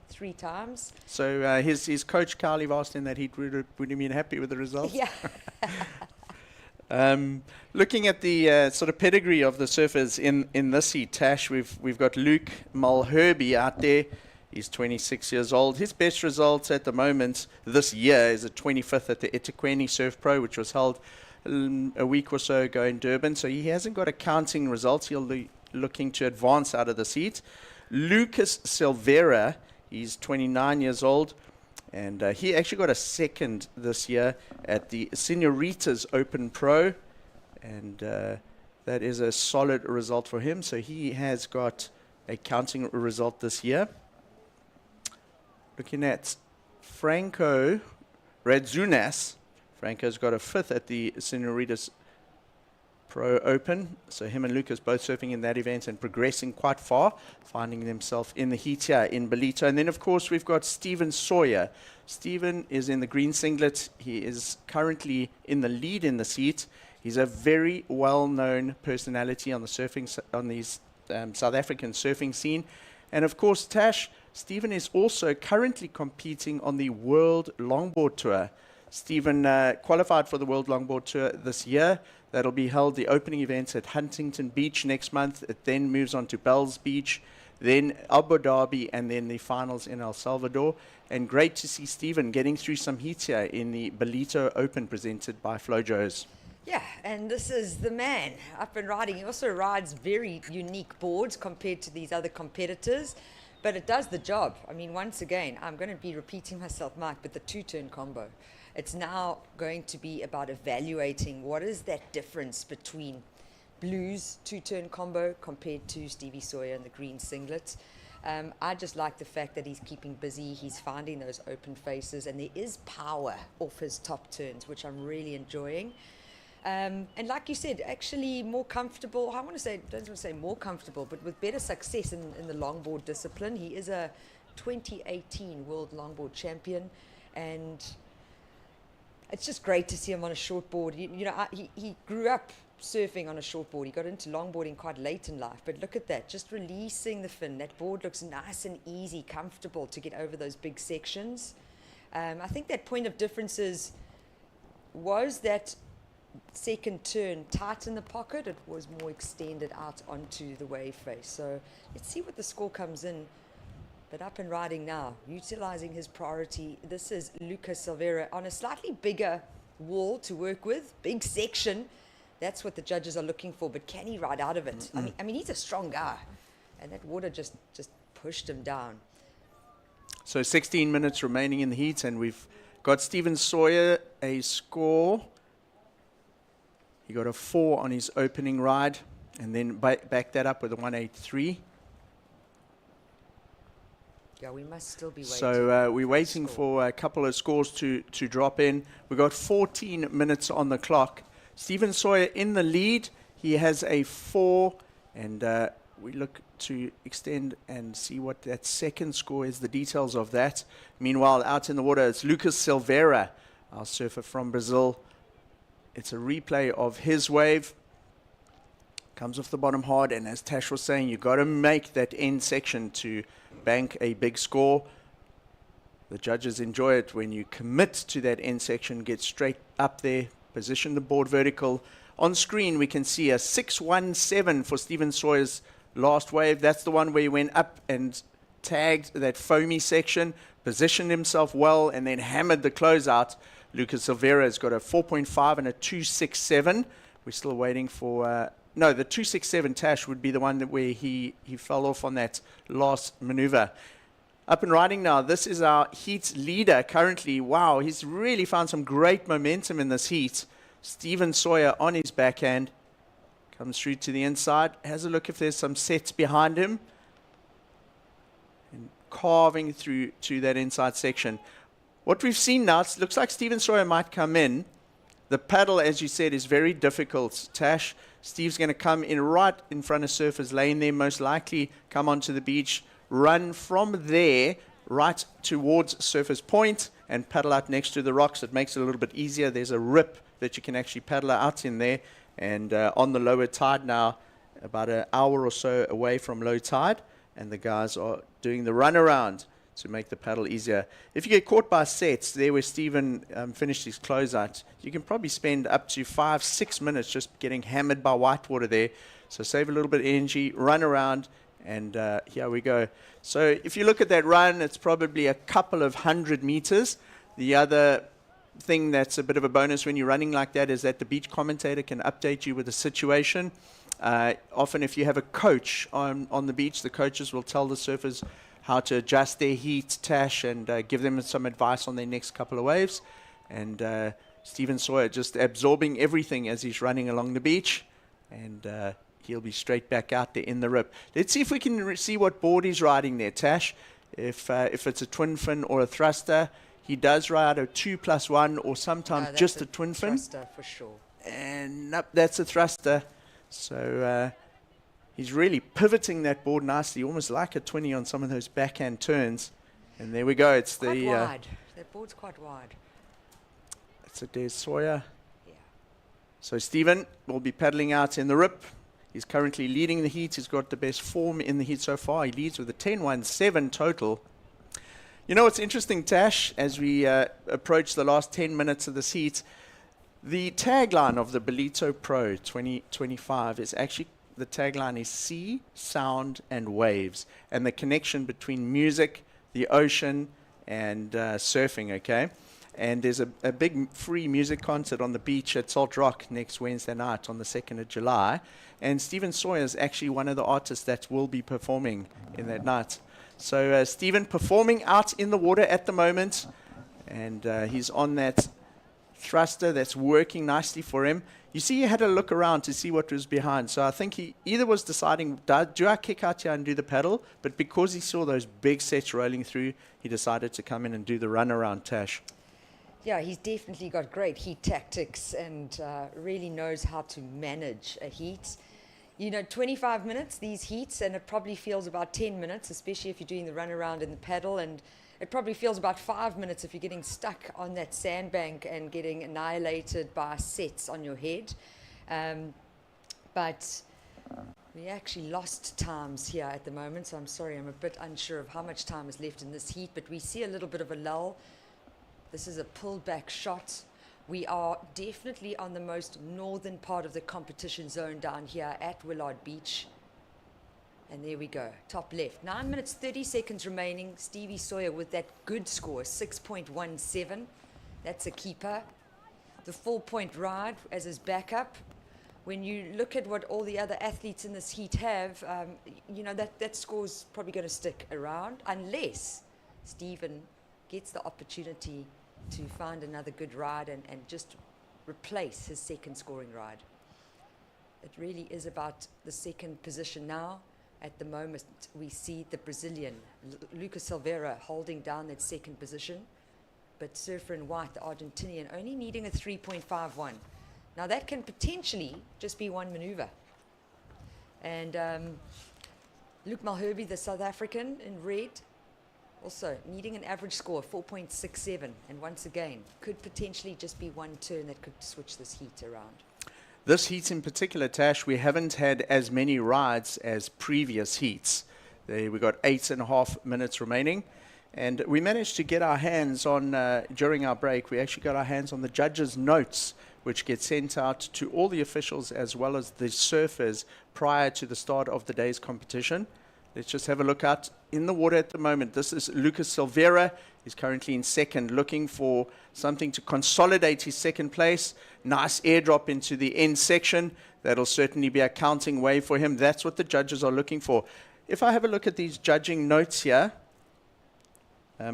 3 times. So his coach, Carly, asked him that would have been happy with the results. Yeah. Looking at the sort of pedigree of the surfers in this heat, Tash, we've got Luke Mulherby out there. He's 26 years old. His best results at the moment this year is a 25th at the eThekwini Surf Pro, which was held a week or so ago in Durban. So he hasn't got accounting results. He'll be looking to advance out of this heat. Lucas Silveira, he's 29 years old, and he actually got a second this year at the Senoritas Open Pro, and that is a solid result for him. So he has got a counting result this year. Looking at Franco Radzunas, Franco's got a 5th at the Senoritas Pro Open. So him and Lucas both surfing in that event and progressing quite far, finding themselves in the heat here in Ballito. And then, of course, we've got Stephen Sawyer. Stephen is in the green singlet. He is currently in the lead in this heat. He's a very well-known personality on the South African surfing scene. And, of course, Tash, Stephen is also currently competing on the World Longboard Tour. Stephen qualified for the World Longboard Tour this year. That'll be held, the opening events at Huntington Beach next month. It then moves on to Bells Beach, then Abu Dhabi, and then the finals in El Salvador. And great to see Stephen getting through some heats here in the Ballito Open presented by Flojos. Yeah, and this is the man up and riding. He also rides very unique boards compared to these other competitors, but it does the job. I mean, once again, I'm going to be repeating myself, Mike, but the 2-turn combo. It's now going to be about evaluating what is that difference between Blue's 2-turn combo compared to Stevie Sawyer and the green singlet. I just like the fact that he's keeping busy, he's finding those open faces, and there is power off his top turns, which I'm really enjoying. And like you said, actually more comfortable. I don't want to say more comfortable, but with better success in the longboard discipline. He is a 2018 World Longboard Champion, and it's just great to see him on a shortboard. He grew up surfing on a shortboard. He got into longboarding quite late in life, but look at that, just releasing the fin. That board looks nice and easy, comfortable to get over those big sections. I think that point of differences was that second turn tight in the pocket. It was more extended out onto the wave face. So let's see what the score comes in. But up and riding now, utilizing his priority. This is Lucas Silveira on a slightly bigger wall to work with, big section. That's what the judges are looking for. But can he ride out of it? I mean, he's a strong guy, and that water just pushed him down. So 16 minutes remaining in the heat, and we've got Stephen Sawyer a score. He got a 4 on his opening ride, and then back that up with a 183. Yeah, we must still be waiting. So we're waiting score. for a couple of scores to drop in. We've got 14 minutes on the clock. Stephen Sawyer in the lead. He has a 4, and we look to extend and see what that second score is, the details of that. Meanwhile, out in the water, it's Lucas Silveira, our surfer from Brazil. It's a replay of his wave. Comes off the bottom hard, and as Tash was saying, you've got to make that end section to bank a big score. The judges enjoy it when you commit to that end section, get straight up there, position the board vertical. On screen, we can see a 617 for Stephen Sawyer's last wave. That's the one where he went up and tagged that foamy section, positioned himself well, and then hammered the closeout. Lucas Silveira has got a 4.5 and a 267. We're still waiting for... no, the 267 Tash would be the one where he fell off on that last maneuver. Up and riding now. This is our heat leader currently. Wow, he's really found some great momentum in this heat. Stephen Sawyer on his backhand. Comes through to the inside. Has a look if there's some sets behind him. And carving through to that inside section. What we've seen now, it looks like Stephen Sawyer might come in. The paddle, as you said, is very difficult. Tash, Steve's going to come in right in front of Surfer's Lane there, most likely come onto the beach, run from there right towards Surfer's Point and paddle out next to the rocks. It makes it a little bit easier. There's a rip that you can actually paddle out in there. And on the lower tide now, about an hour or so away from low tide, and the guys are doing the run around to make the paddle easier. If you get caught by sets, there where Stephen finished his closeout, you can probably spend up to 5-6 minutes just getting hammered by whitewater there. So save a little bit of energy, run around, and here we go. So if you look at that run, it's probably a couple of 100 meters. The other thing that's a bit of a bonus when you're running like that is that the beach commentator can update you with the situation. Often if you have a coach on the beach, the coaches will tell the surfers how to adjust their heat, Tash, and give them some advice on their next couple of waves. And Stephen Sawyer just absorbing everything as he's running along the beach. And he'll be straight back out there in the rip. Let's see if we can see what board he's riding there, Tash. If it's a twin fin or a thruster, he does ride a 2+1 or sometimes just a twin fin. Thruster for sure. And nope, that's a thruster. So he's really pivoting that board nicely, almost like a 20 on some of those backhand turns. And there we go. It's quite the wide. That board's quite wide. It's a Des Sawyer. Yeah. So Stephen will be paddling out in the rip. He's currently leading the heat. He's got the best form in the heat so far. He leads with a 10.17 total. You know what's interesting, Tash, as we approach the last 10 minutes of this heat, the tagline of the Ballito Pro 2025 is actually, the tagline is sea, sound, and waves, and the connection between music, the ocean, and surfing, okay? And there's a big free music concert on the beach at Salt Rock next Wednesday night on the 2nd of July. And Stephen Sawyer is actually one of the artists that will be performing in that night. So Stephen performing out in the water at the moment. And he's on that thruster that's working nicely for him. You see, he had a look around to see what was behind. So I think he either was deciding, do I kick out here and do the paddle? But because he saw those big sets rolling through, he decided to come in and do the run around, Tash. Yeah, he's definitely got great heat tactics and really knows how to manage a heat. You know, 25 minutes, these heats, and it probably feels about 10 minutes, especially if you're doing the run around in the paddle, and it probably feels about 5 minutes if you're getting stuck on that sandbank and getting annihilated by sets on your head. But we actually lost times here at the moment, so I'm sorry, I'm a bit unsure of how much time is left in this heat, but we see a little bit of a lull. This is a pulled back shot. We are definitely on the most northern part of the competition zone down here at Willard Beach. And there we go, top left. 9 minutes, 30 seconds remaining. Stevie Sawyer with that good score, 6.17. That's a keeper. The 4-point ride as his backup. When you look at what all the other athletes in this heat have, you know, that score's probably going to stick around unless Stephen gets the opportunity to find another good ride and just replace his second scoring ride. It really is about the second position now. At the moment, we see the Brazilian, Lucas Silveira, holding down that second position, but surfer in white, the Argentinian, only needing a 3.51. Now that can potentially just be one maneuver. And Luke Malherbe, the South African, in red, also needing an average score of 4.67. And once again, could potentially just be one turn that could switch this heat around. This heat in particular, Tash, we haven't had as many rides as previous heats. We got 8.5 minutes remaining. And we managed to get our hands on, during our break, we actually got our hands on the judges' notes, which get sent out to all the officials as well as the surfers prior to the start of the day's competition. Let's just have a look out in the water at the moment. This is Lucas Silveira. He's currently in second, looking for something to consolidate his second place. Nice airdrop into the end section. That'll certainly be a counting wave for him. That's what the judges are looking for. If I have a look at these judging notes here,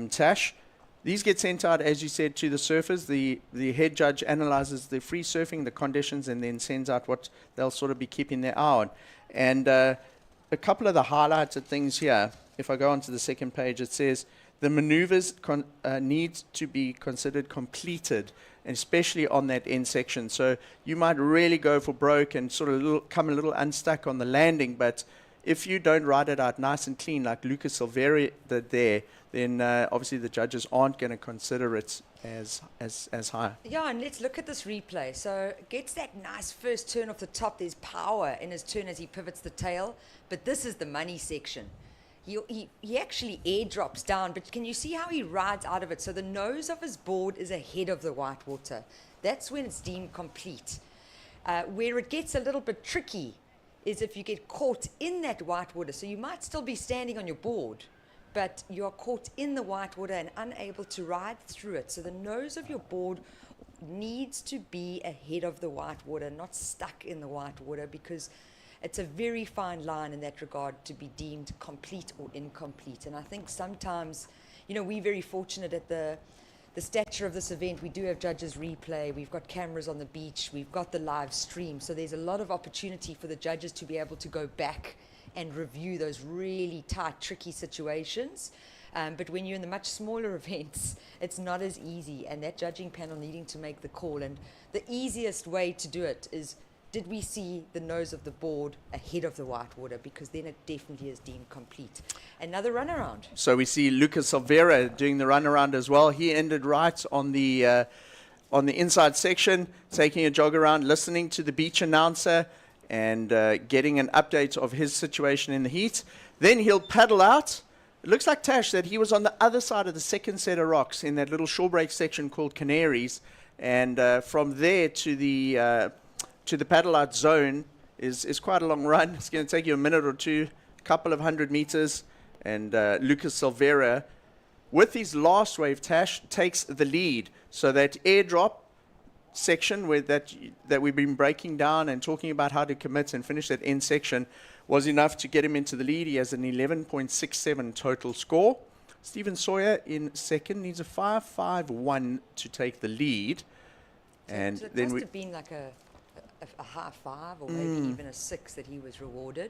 Tash, these get sent out, as you said, to the surfers. The head judge analyzes the free surfing, the conditions, and then sends out what they'll sort of be keeping their eye on. And a couple of the highlighted things here, if I go on to the second page, it says the maneuvers need to be considered completed, and especially on that end section. So you might really go for broke and sort of come a little unstuck on the landing, but if you don't ride it out nice and clean like Lucas Silveira did there, then obviously the judges aren't going to consider it as high. Yeah, and let's look at this replay. So gets that nice first turn off the top. There's power in his turn as he pivots the tail, but this is the money section. He actually airdrops down, but can you see how he rides out of it? So the nose of his board is ahead of the white water. That's when it's deemed complete. Where it gets a little bit tricky is if you get caught in that white water. So you might still be standing on your board, but you're caught in the white water and unable to ride through it. So the nose of your board needs to be ahead of the white water, not stuck in the white water, because it's a very fine line in that regard to be deemed complete or incomplete. And I think sometimes, you know, we're very fortunate at the stature of this event. We do have judges replay, we've got cameras on the beach, we've got the live stream. So there's a lot of opportunity for the judges to be able to go back and review those really tight, tricky situations. But when you're in the much smaller events, it's not as easy, and that judging panel needing to make the call. And the easiest way to do it is, did we see the nose of the board ahead of the white water? Because then it definitely is deemed complete. Another runaround. So we see Lucas Silveira doing the runaround as well. He ended right on the inside section, taking a jog around, listening to the beach announcer, and getting an update of his situation in the heat. Then he'll paddle out. It looks like, Tash, that he was on the other side of the second set of rocks in that little shore break section called Canaries. And from there to the paddle out zone is quite a long run. It's going to take you a minute or two, a couple of 100 meters. And Lucas Silveira, with his last wave, Tash, takes the lead. So that airdrop section that we've been breaking down and talking about how to commit and finish that end section was enough to get him into the lead. He has an 11.67 total score. Stephen Sawyer in second needs a 5.51 to take the lead. And so it then must have been like a high five or maybe even a 6 that he was rewarded.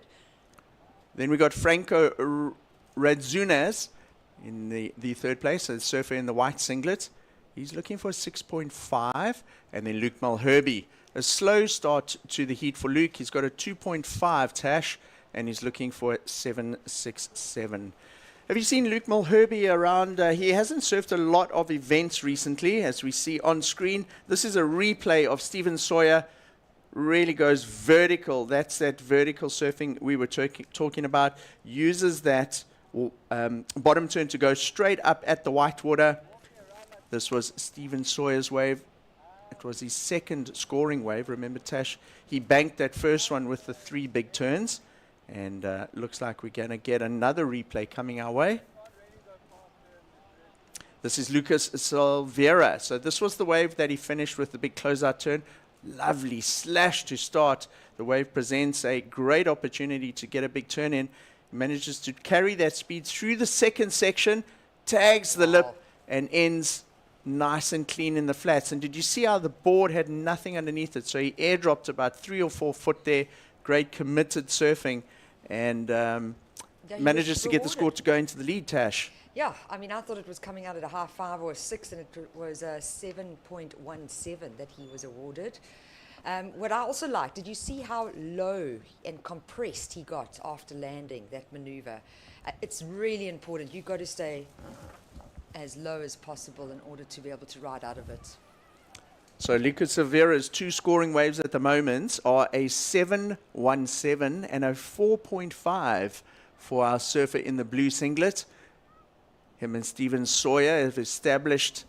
Then we got Franco Radzunas in the third place, a surfer in the white singlet. He's looking for a 6.5. And then Luke Malherbe. A slow start to the heat for Luke. He's got a 2.5 Tash, and he's looking for a 7.67. Have you seen Luke Malherbe around? He hasn't surfed a lot of events recently, as we see on screen. This is a replay of Stephen Sawyer. Really goes vertical. That's that vertical surfing we were talking about. Uses that bottom turn to go straight up at the whitewater. This was Stephen Sawyer's wave. It was his second scoring wave. Remember, Tash, he banked that first one with the 3 big turns. And looks like we're going to get another replay coming our way. This is Lucas Silveira. So this was the wave that he finished with the big closeout turn. Lovely slash to start. The wave presents a great opportunity to get a big turn in. He manages to carry that speed through the second section, tags the lip, and ends nice and clean in the flats. And did you see how the board had nothing underneath it? So he airdropped about 3 or 4 foot there. Great committed surfing. and Yeah, he manages was to get the score rewarded. to go into the lead, Tash. Yeah, I mean, I thought it was coming out at a half 5 or a 6, and it was a 7.17 that he was awarded. What I also liked, did you see how low and compressed he got after landing that maneuver? It's really important. You've got to stay as low as possible in order to be able to ride out of it. So Lucas Silveira's 2 scoring waves at the moment are a 7.17 and a 4.5 for our surfer in the blue singlet. Him and Steven Sawyer have established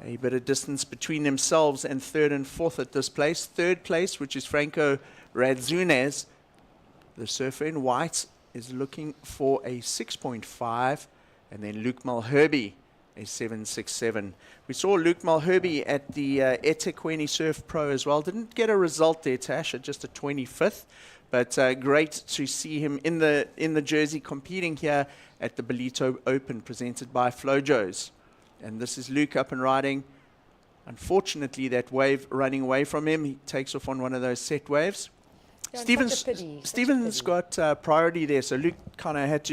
a bit of distance between themselves and 3rd and 4th at this place. 3rd place, which is Franco Radzunez, the surfer in white, is looking for a 6.5, and then Luke Mulherby, a 7.67. We saw Luke Mulherby at the eThekwini Surf Pro as well. Didn't get a result there, Tash, at just a 25th, but great to see him in the jersey competing here at the Ballito Open presented by Flojos. And this is Luke up and riding. Unfortunately, that wave running away from him. He takes off on one of those set waves. Yeah, Steven's such a pity. got priority there, so Luke kind of had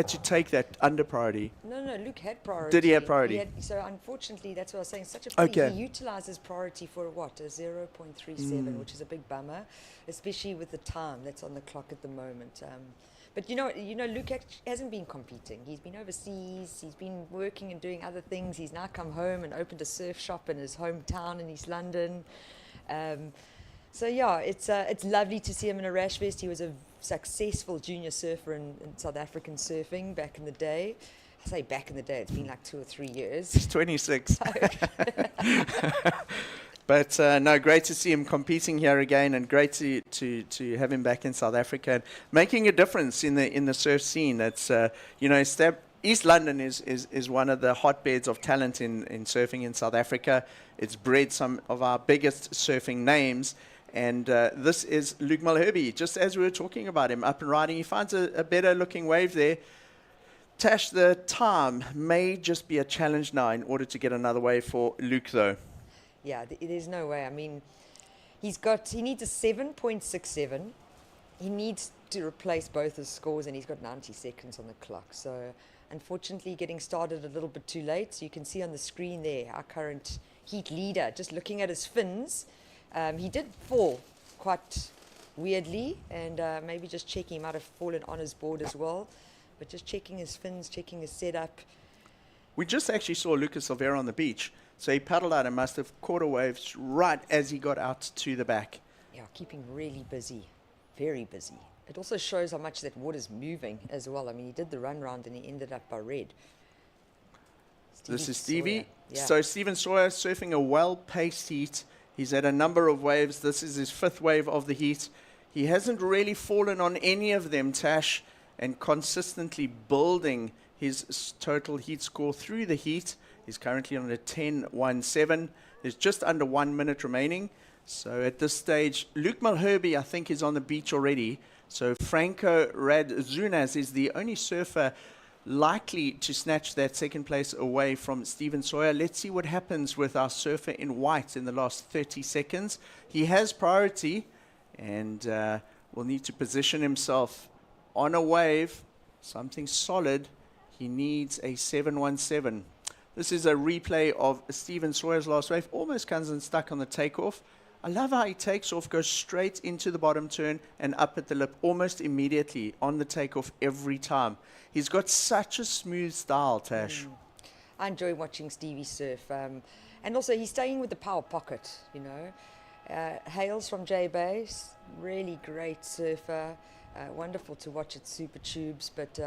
to take that under priority. No, Luke had priority. Did he have priority? So unfortunately, that's what I was saying. Such a pity. Okay. He utilizes priority for what? A 0.37, which is a big bummer, especially with the time that's on the clock at the moment. But you know, Luke hasn't been competing. He's been overseas. He's been working and doing other things. He's now come home and opened a surf shop in his hometown in East London. So yeah, it's lovely to see him in a rash vest. He was a successful junior surfer in South African surfing back in the day. I say back in the day, it's been like 2 or 3 years. He's 26. But no, great to see him competing here again, and great to have him back in South Africa and making a difference in the surf scene. That's East London is one of the hotbeds of talent in surfing in South Africa. It's bred some of our biggest surfing names. And this is Luke Mulherby, just as we were talking about him, up and riding. He finds a better looking wave there. Tash, the time may just be a challenge now in order to get another wave for Luke, though. Yeah, there's no way. I mean, he needs a 7.67. He needs to replace both his scores, and he's got 90 seconds on the clock. So, unfortunately, getting started a little bit too late. So you can see on the screen there, our current heat leader, just looking at his fins. He did fall quite weirdly, and maybe just checking, he might have fallen on his board as well. But just checking his fins, checking his setup. We just actually saw Lucas Silveira on the beach. So he paddled out and must have caught a wave right as he got out to the back. Yeah, keeping really busy, very busy. It also shows how much that water's moving as well. I mean, he did the run round and he ended up by red. This is Stevie. Yeah. So Steven Sawyer surfing a well-paced heat. He's had a number of waves. This is his 5th wave of the heat. He hasn't really fallen on any of them, Tash, and consistently building his total heat score through the heat. He's currently on a 10.17. There's just under 1 minute remaining. So at this stage, Luke Mulherby, I think, is on the beach already. So Franco Radzunez is the only surfer likely to snatch that 2nd place away from Steven Sawyer. Let's see what happens with our surfer in white in the last 30 seconds. He has priority and will need to position himself on a wave, something solid. He needs a 7.17. This is a replay of Steven Sawyer's last wave. Almost comes unstuck on the takeoff. I love how he takes off, goes straight into the bottom turn and up at the lip almost immediately on the takeoff every time. He's got such a smooth style, Tash. I enjoy watching Stevie surf. And also, he's staying with the power pocket, you know. Hails from J Bay, really great surfer. Wonderful to watch at Super Tubes, but...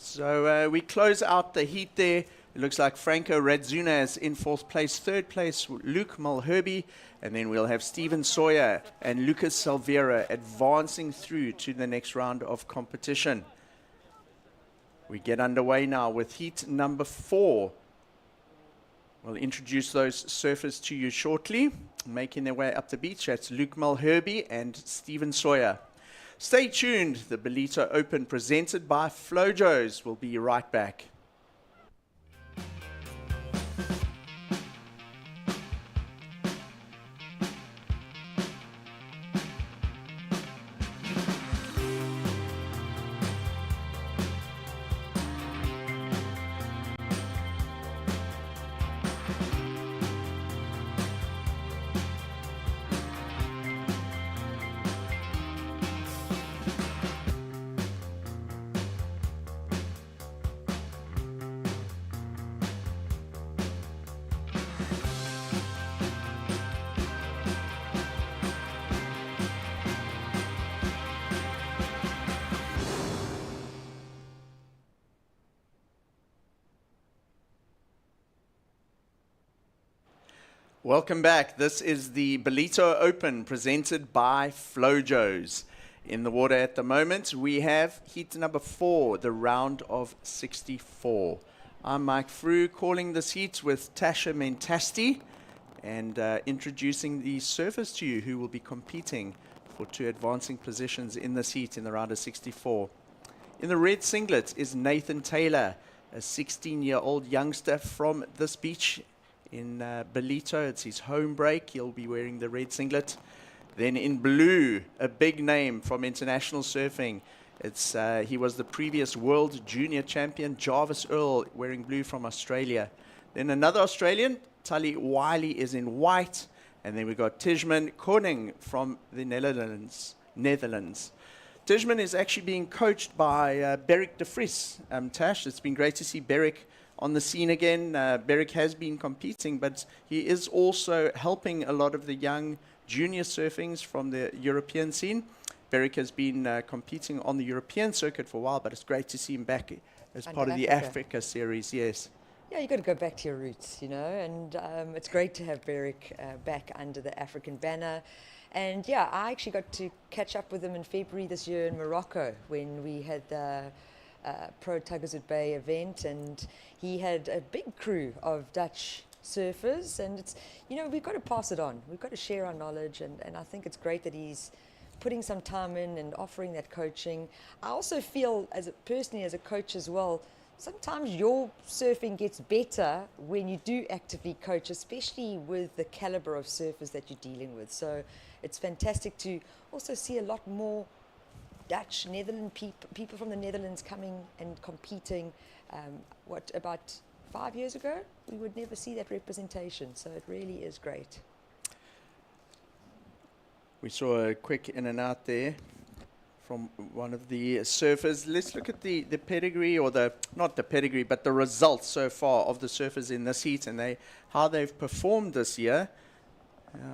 So we close out the heat there. It looks like Franco Radzunez in 4th place. 3rd place, Luke Mulherby. And then we'll have Steven Sawyer and Lucas Silveira advancing through to the next round of competition. We get underway now with heat number 4. We'll introduce those surfers to you shortly. Making their way up the beach, that's Luke Mulherby and Steven Sawyer. Stay tuned. The Ballito Open presented by Flojos. We'll be right back. Welcome back. This is the Ballito Open presented by Flojos. In the water at the moment, we have heat number 4, the round of 64. I'm Mike Frew, calling this heat with Tasha Mentasti and introducing the surfers to you who will be competing for 2 advancing positions in this heat in the round of 64. In the red singlet is Nathan Taylor, a 16-year-old youngster from this beach in Ballito. It's his home break. He'll be wearing the red singlet. Then in blue, a big name from international surfing. He was the previous world junior champion, Jarvis Earl, wearing blue from Australia. Then another Australian, Tully Wiley, is in white. And then we got Tijman Koning from the Netherlands. Tijman is actually being coached by Beric de Vries, Tash. It's been great to see Beric on the scene again. Beric has been competing, but he is also helping a lot of the young junior surfings from the European scene. Beric has been competing on the European circuit for a while, but it's great to see him back as part of the Africa series, yes. Yeah, you've got to go back to your roots, you know, and it's great to have Beric back under the African banner. And yeah, I actually got to catch up with him in February this year in Morocco when we had the Pro Tagazut Bay event, and he had a big crew of Dutch surfers, and it's, you know, we've got to pass it on. We've got to share our knowledge, and I think it's great that he's putting some time in and offering that coaching. I also feel, personally as a coach as well, sometimes your surfing gets better when you do actively coach, especially with the caliber of surfers that you're dealing with. So it's fantastic to also see a lot more Dutch, Netherlands people from the Netherlands coming and competing. About 5 years ago, we would never see that representation. So it really is great. We saw a quick in and out there from one of the surfers. Let's look at the pedigree, or not the pedigree, but the results so far of the surfers in this heat and how they've performed this year.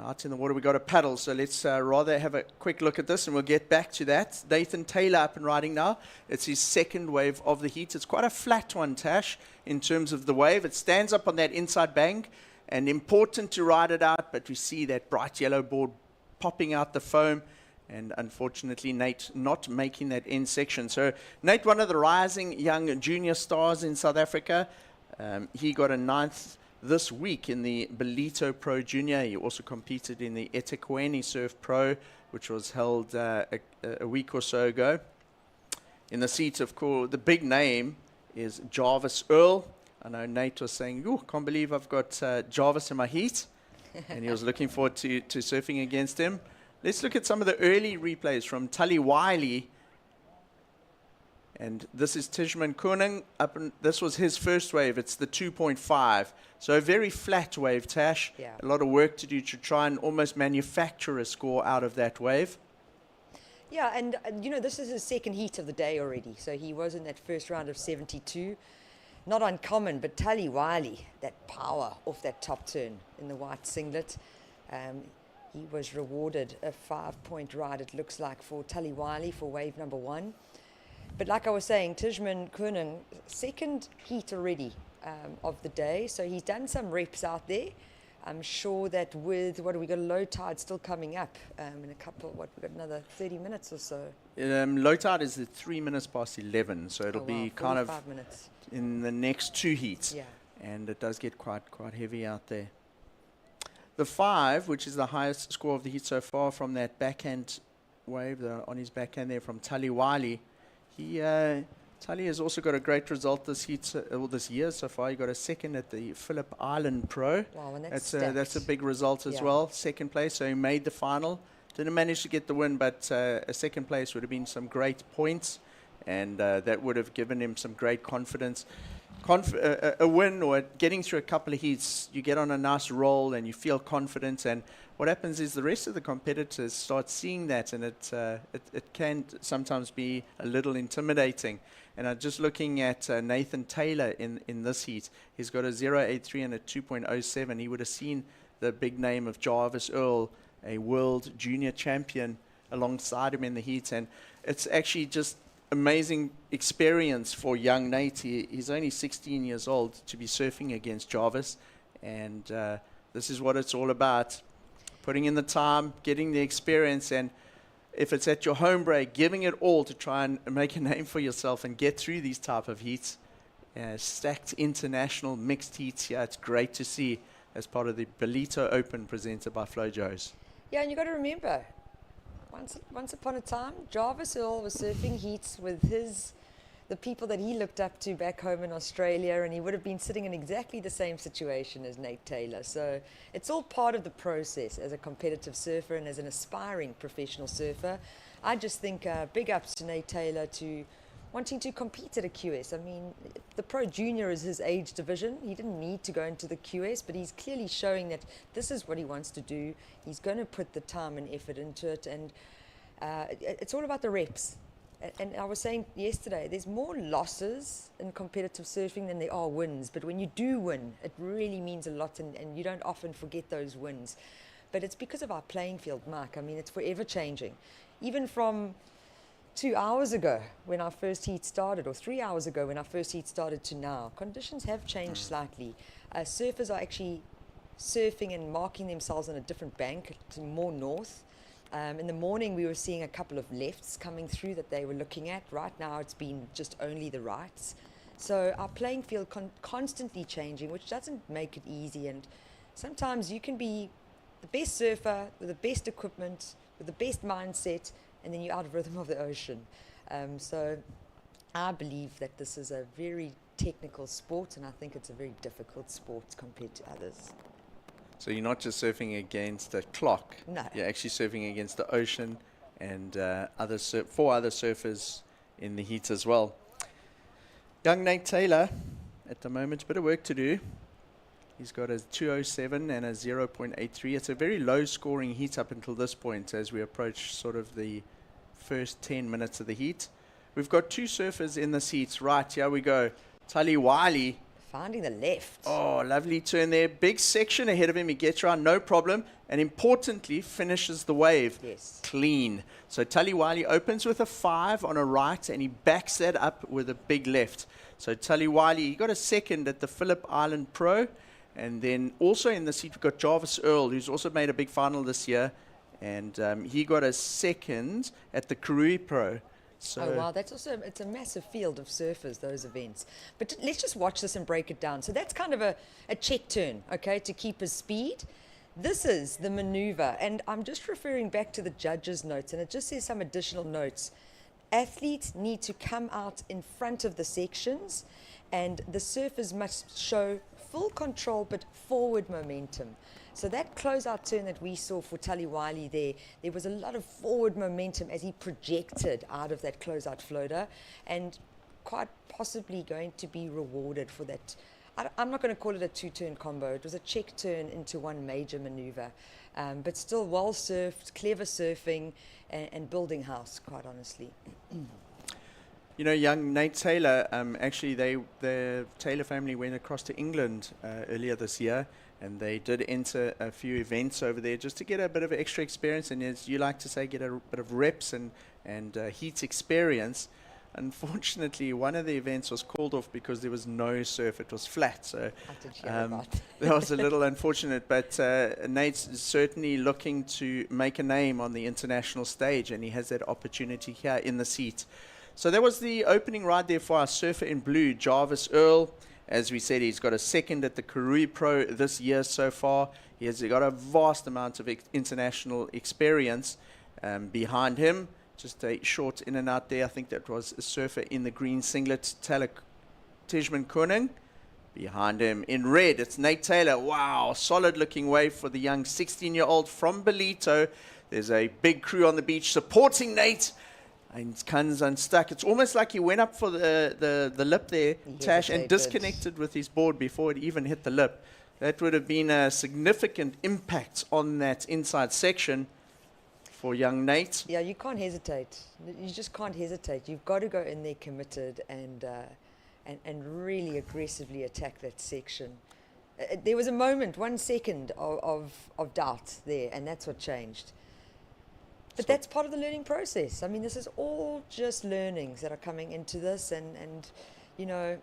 Out in the water, we got a paddle, so let's rather have a quick look at this, and we'll get back to that. Nathan Taylor up and riding now. It's his second wave of the heat. It's quite a flat one, Tash, in terms of the wave. It stands up on that inside bank, and important to ride it out, but we see that bright yellow board popping out the foam, and unfortunately Nate not making that end section. So Nate, one of the rising young junior stars in South Africa, he got a 9th this week in the Ballito Pro Junior. He also competed in the eThekwini Surf Pro, which was held a week or so ago. In the seat, of course, the big name is Jarvis Earl. I know Nate was saying, "Oh, can't believe I've got Jarvis in my heat," and he was looking forward to surfing against him. Let's look at some of the early replays from Tully Wiley. And this is Tijman Koning. This was his first wave. It's the 2.5. So a very flat wave, Tash. Yeah. A lot of work to do to try and almost manufacture a score out of that wave. Yeah, and you know, this is his second heat of the day already. So he was in that first round of 72. Not uncommon, but Tully Wiley, that power off that top turn in the white singlet. He was rewarded a 5-point ride, it looks like, for Tully Wiley for wave number 1. But like I was saying, Tijman Koning, second heat already of the day. So he's done some reps out there. I'm sure that with, we got a low tide still coming up in a couple, we've got another 30 minutes or so. Low tide is at 3 minutes past 11. So it'll be kind of minutes. In the next 2 heats. Yeah. And it does get quite heavy out there. The 5, which is the highest score of the heat so far from that backhand wave, on his backhand there from Tully Wiley. Tully has also got a great result this year so far. He got a second at the Phillip Island Pro. Wow, and that's a big result as well. Second place, so he made the final. Didn't manage to get the win, but a second place would have been some great points, and that would have given him some great confidence. A win or getting through a couple of heats, you get on a nice roll and you feel confident, and what happens is the rest of the competitors start seeing that, and it can sometimes be a little intimidating. And just looking at Nathan Taylor in this heat, he's got a 0.83 and a 2.07. He would have seen the big name of Jarvis Earl, a world junior champion, alongside him in the heat, and it's actually just amazing experience for young Nate. He's only 16 years old to be surfing against Jarvis, and This is what it's all about. Putting in the time, getting the experience, and if it's at your home break, giving it all to try and make a name for yourself and get through these type of heats. Stacked international mixed heats here. It's great to see as part of the Ballito Open presented by Flojos. Yeah, and you got to remember, once upon a time, Jarvis Earl was surfing heats with the people that he looked up to back home in Australia, and he would have been sitting in exactly the same situation as Nate Taylor. So it's all part of the process as a competitive surfer and as an aspiring professional surfer. I just think big ups to Nate Taylor to wanting to compete at a QS. I mean, the Pro Junior is his age division. He didn't need to go into the QS, but he's clearly showing that this is what he wants to do. He's going to put the time and effort into it, and it's all about the reps. And I was saying yesterday, there's more losses in competitive surfing than there are wins. But when you do win, it really means a lot, and you don't often forget those wins. But it's because of our playing field, Mike. I mean, it's forever changing. Even from 2 hours ago when our first heat started, or 3 hours ago when our first heat started, to now, conditions have changed slightly. Surfers are actually surfing and marking themselves on a different bank, to more north. In the morning, we were seeing a couple of lefts coming through that they were looking at. Right now, it's been just only the rights. So our playing field constantly changing, which doesn't make it easy. And sometimes you can be the best surfer with the best equipment, with the best mindset, and then you're out of rhythm of the ocean. So I believe that this is a very technical sport, and I think it's a very difficult sport compared to others. So you're not just surfing against a clock. No. You're actually surfing against the ocean and 4 other surfers in the heat as well. Young Nate Taylor, at the moment, a bit of work to do. He's got a 207 and a 0.83. It's a very low scoring heat up until this point as we approach sort of the first 10 minutes of the heat. We've got 2 surfers in this heat. Right, here we go. Tali Wiley. Finding the left. Oh, lovely turn there. Big section ahead of him. He gets around, no problem. And importantly, finishes the wave. Yes. Clean. So Tali Wiley opens with a 5 on a right, and he backs that up with a big left. So Tali Wiley, he got a second at the Phillip Island Pro. And then also in the seat, we've got Jarvis Earl, who's also made a big final this year. And he got a second at the Karui Pro. So Oh, wow, that's also, it's a massive field of surfers, those events. But let's just watch this and break it down. So that's kind of a check turn, okay, to keep his speed. This is the maneuver, and I'm just referring back to the judges' notes, and it just says some additional notes. Athletes need to come out in front of the sections, and the surfers must show full control but forward momentum. So that closeout turn that we saw for Tali Wiley there was a lot of forward momentum as he projected out of that closeout floater, and quite possibly going to be rewarded for that. I'm not going to call it a 2-turn combo. It was a check turn into one major maneuver, but still well surfed, clever surfing, and building house, quite honestly. You know, young Nate Taylor, actually the Taylor family went across to England earlier this year, and they did enter a few events over there just to get a bit of extra experience, and as you like to say, get a bit of reps and heat experience. Unfortunately, one of the events was called off because there was no surf. It was flat, so I did hear about that. that was a little unfortunate. But Nate's certainly looking to make a name on the international stage, and he has that opportunity here in the seat. So that was the opening ride there for our surfer in blue, Jarvis Earl. As we said, he's got a second at the Karui Pro this year so far. He has got a vast amount of international experience behind him. Just a short in and out there. I think that was a surfer in the green singlet, Tejman Koning. Behind him in red, it's Nate Taylor. Wow, solid looking wave for the young 16-year-old from Ballito. There's a big crew on the beach supporting Nate. And Kun's unstuck. It's almost like he went up for the lip there, Tash, and disconnected with his board before it even hit the lip. That would have been a significant impact on that inside section for young Nate. Yeah, you can't hesitate. You just can't hesitate. You've got to go in there committed and really aggressively attack that section. There was a moment, 1 second of doubt there, and that's what changed. But that's part of the learning process. I mean, this is all just learnings that are coming into this, and you know,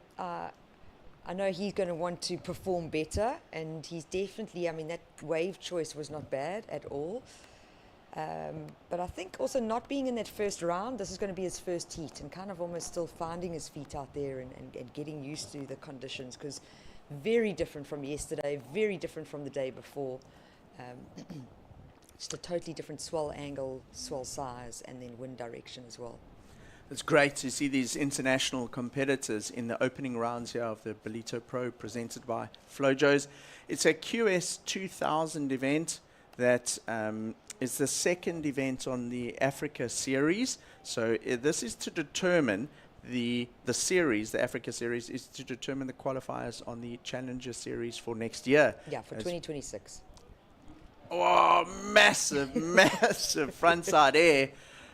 I know he's going to want to perform better, and he's definitely, I mean, that wave choice was not bad at all. But I think also not being in that first round, this is going to be his first heat, and kind of almost still finding his feet out there and getting used to the conditions, because very different from yesterday, very different from the day before. Just a totally different swell angle, swell size, and then wind direction as well. It's great to see these international competitors in the opening rounds here of the Ballito Pro presented by Flojos. It's a QS 2000 event that is the second event on the Africa series. So this is to determine the series, the Africa series, is to determine the qualifiers on the Challenger series for next year. Yeah, for 2026. Oh, massive, massive frontside air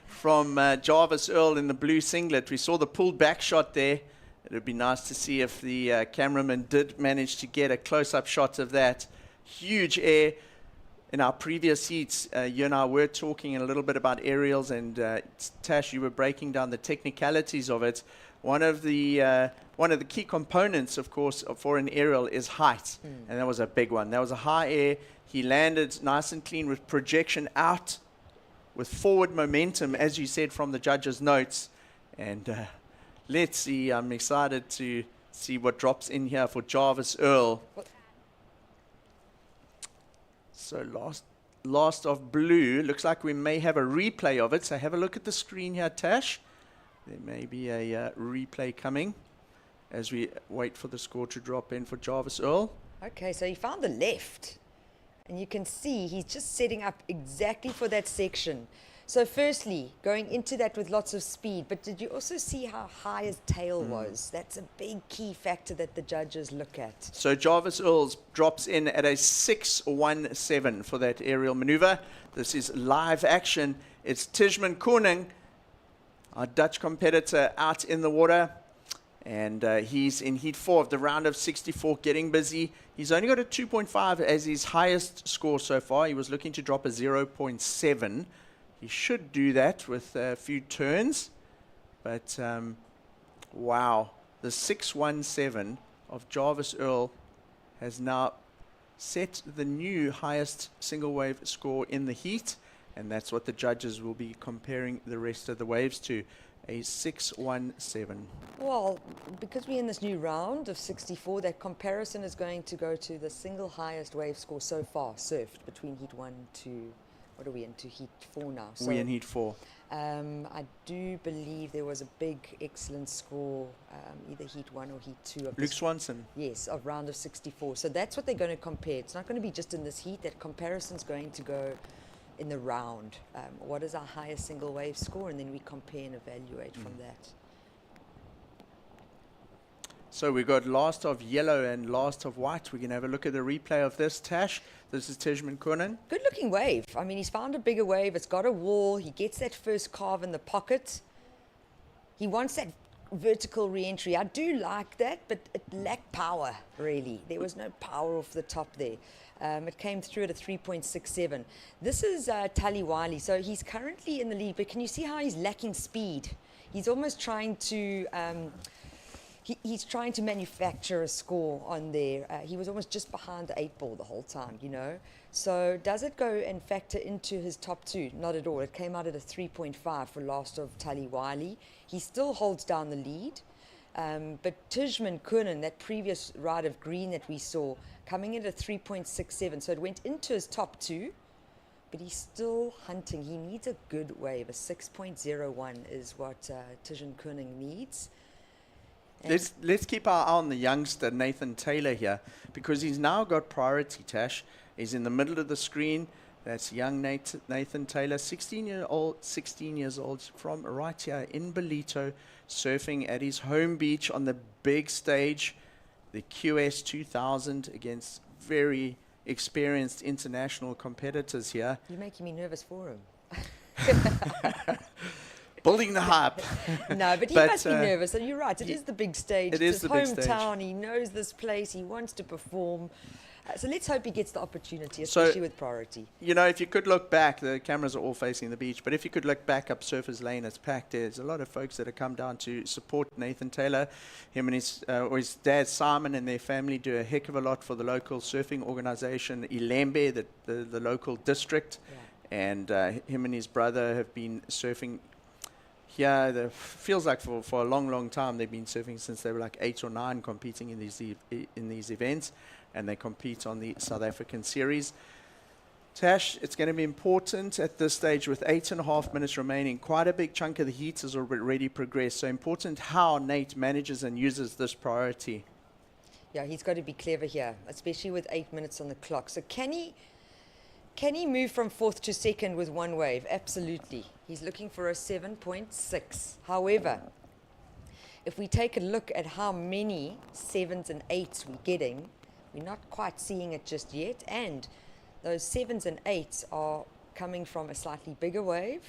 from Jarvis Earl in the blue singlet. We saw the pulled back shot there. It would be nice to see if the cameraman did manage to get a close-up shot of that. Huge air. In our previous heats, you and I were talking a little bit about aerials, and Tash, you were breaking down the technicalities of it. One of the key components, of course, for an aerial is height, and that was a big one. That was a high air. He landed nice and clean with projection out, with forward momentum, as you said from the judges' notes. And let's see, I'm excited to see what drops in here for Jarvis Earl. So last of blue. Looks like we may have a replay of it. So have a look at the screen here, Tash. There may be a replay coming as we wait for the score to drop in for Jarvis Earl. Okay, so he found the left. And you can see he's just setting up exactly for that section. So firstly, going into that with lots of speed, but did you also see how high his tail was? That's a big key factor that the judges look at. So Jarvis Earls drops in at a 617 for that aerial maneuver. This is live action. It's Tijman Koning, our Dutch competitor, out in the water. And he's in heat 4 of the round of 64, getting busy. He's only got a 2.5 as his highest score so far. He was looking to drop a 0.7. He should do that with a few turns. But, wow, the 617 of Jarvis Earl has now set the new highest single wave score in the heat. And that's what the judges will be comparing the rest of the waves to. A 617. Well, because we're in this new round of 64, that comparison is going to go to the single highest wave score so far surfed between heat 1 to, what are we into, heat 4 now? So, we're in heat 4. I do believe there was a big excellent score, either heat 1 or heat 2. Of Luke Swanson. Yes, of round of 64. So that's what they're going to compare. It's not going to be just in this heat. That comparison's going to go in the round. What is our highest single wave score, and then we compare and evaluate from that. So we got last of yellow and last of white. We're going to have a look at the replay of this, Tash. This is Tijman Koning. Good looking wave. I mean, he's found a bigger wave. It's got a wall. He gets that first carve in the pocket. He wants that vertical re-entry. I do like that, but it lacked power, really. There was no power off the top there. It came through at a 3.67. This is Tali Wiley. So he's currently in the lead, but can you see how he's lacking speed? He's almost trying to... He's trying to manufacture a score on there. He was almost just behind the 8 ball the whole time, you know. So does it go and factor into his top 2? Not at all. It came out at a 3.5 for last of Tali Wiley. He still holds down the lead. But Tijman Koning, that previous ride of green that we saw, coming in at 3.67. So it went into his top 2, but he's still hunting. He needs a good wave. A 6.01 is what Tijman Koning needs. Let's keep our eye on the youngster, Nathan Taylor, here, because he's now got priority, Tash. He's in the middle of the screen. That's young Nathan Taylor, 16 years old, from right here in Ballito, surfing at his home beach on the big stage, the QS 2000, against very experienced international competitors here. You're making me nervous for him. Building the hype. No, but he must be nervous. And you're right, it is the big stage. It it's is his the big stage. hometown. He knows this place. He wants to perform. So let's hope he gets the opportunity, So- especially with priority. You know, if you could look back, the cameras are all facing the beach, but if you could look back up Surfers Lane, it's packed. There's a lot of folks that have come down to support Nathan Taylor. Him and his dad Simon and their family do a heck of a lot for the local surfing organization, Ilembe, the local district. Yeah. And him and his brother have been surfing here. Feels like for a long, long time. They've been surfing since they were like 8 or 9, competing in these events, and they compete on the South African series. Tash, it's going to be important at this stage with 8.5 minutes remaining. Quite a big chunk of the heat has already progressed. So important how Nate manages and uses this priority. Yeah, he's got to be clever here, especially with 8 minutes on the clock. So can he move from 4th to 2nd with one wave? Absolutely. He's looking for a 7.6. However, if we take a look at how many 7s and 8s we're getting, we're not quite seeing it just yet. And those 7s and 8s are coming from a slightly bigger wave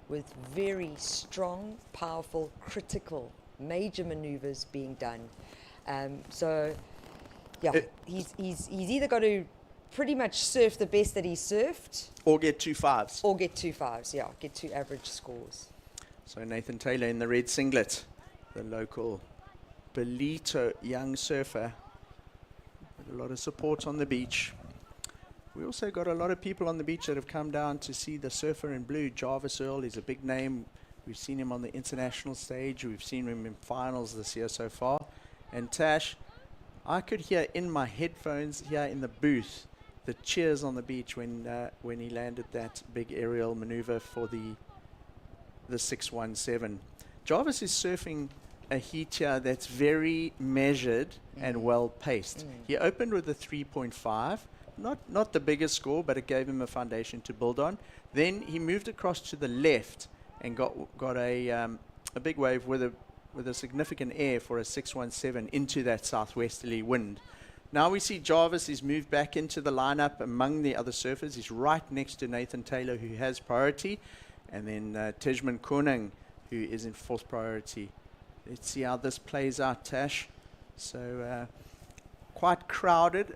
with very strong, powerful, critical, major maneuvers being done. So, yeah, he's either got to pretty much surf the best that he's surfed Or get 2 5s. or get 2 5s, yeah, get 2 average scores. So Nathan Taylor in the red singlet, the local Ballito young surfer, with a lot of support on the beach. We also got a lot of people on the beach that have come down to see the surfer in blue. Jarvis Earl is a big name. We've seen him on the international stage. We've seen him in finals this year so far. And Tash, I could hear in my headphones here in the booth the cheers on the beach when he landed that big aerial maneuver for the 617. Jarvis is surfing a heat here that's very measured and well paced. He opened with a 3.5, not the biggest score, but it gave him a foundation to build on. Then he moved across to the left and got a big wave with a significant air for a 617 into that southwesterly wind. Now we see Jarvis is moved back into the lineup among the other surfers. He's right next to Nathan Taylor, who has priority, and then Tejman Koning, who is in 4th priority. Let's see how this plays out, Tash. So quite crowded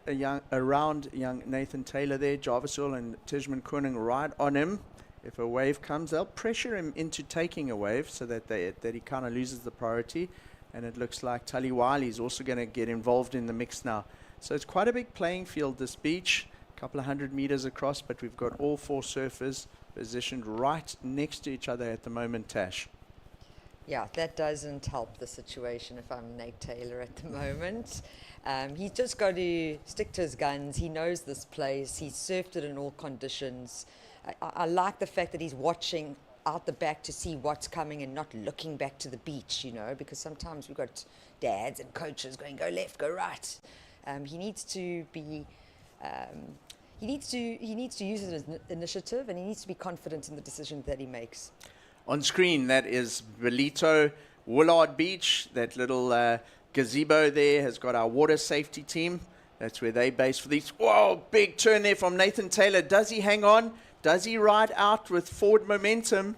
around young Nathan Taylor there. Jarvis Earl and Tejman Koning right on him. If a wave comes, they'll pressure him into taking a wave so that he kind of loses the priority. And it looks like Tully Wiley is also going to get involved in the mix now. So it's quite a big playing field, this beach, a couple of 100 meters across, but we've got all 4 surfers positioned right next to each other at the moment, Tash. Yeah, that doesn't help the situation if I'm Nate Taylor at the moment. He's just got to stick to his guns. He knows this place. He's surfed it in all conditions. I like the fact that he's watching out the back to see what's coming and not looking back to the beach, you know, because sometimes we've got dads and coaches going, go left, go right. He needs to be, he needs to use his initiative, and he needs to be confident in the decision that he makes. On screen, that is Ballito, Willard Beach. That little gazebo there has got our water safety team. That's where they base for these. Whoa, big turn there from Nathan Taylor. Does he hang on? Does he ride out with forward momentum?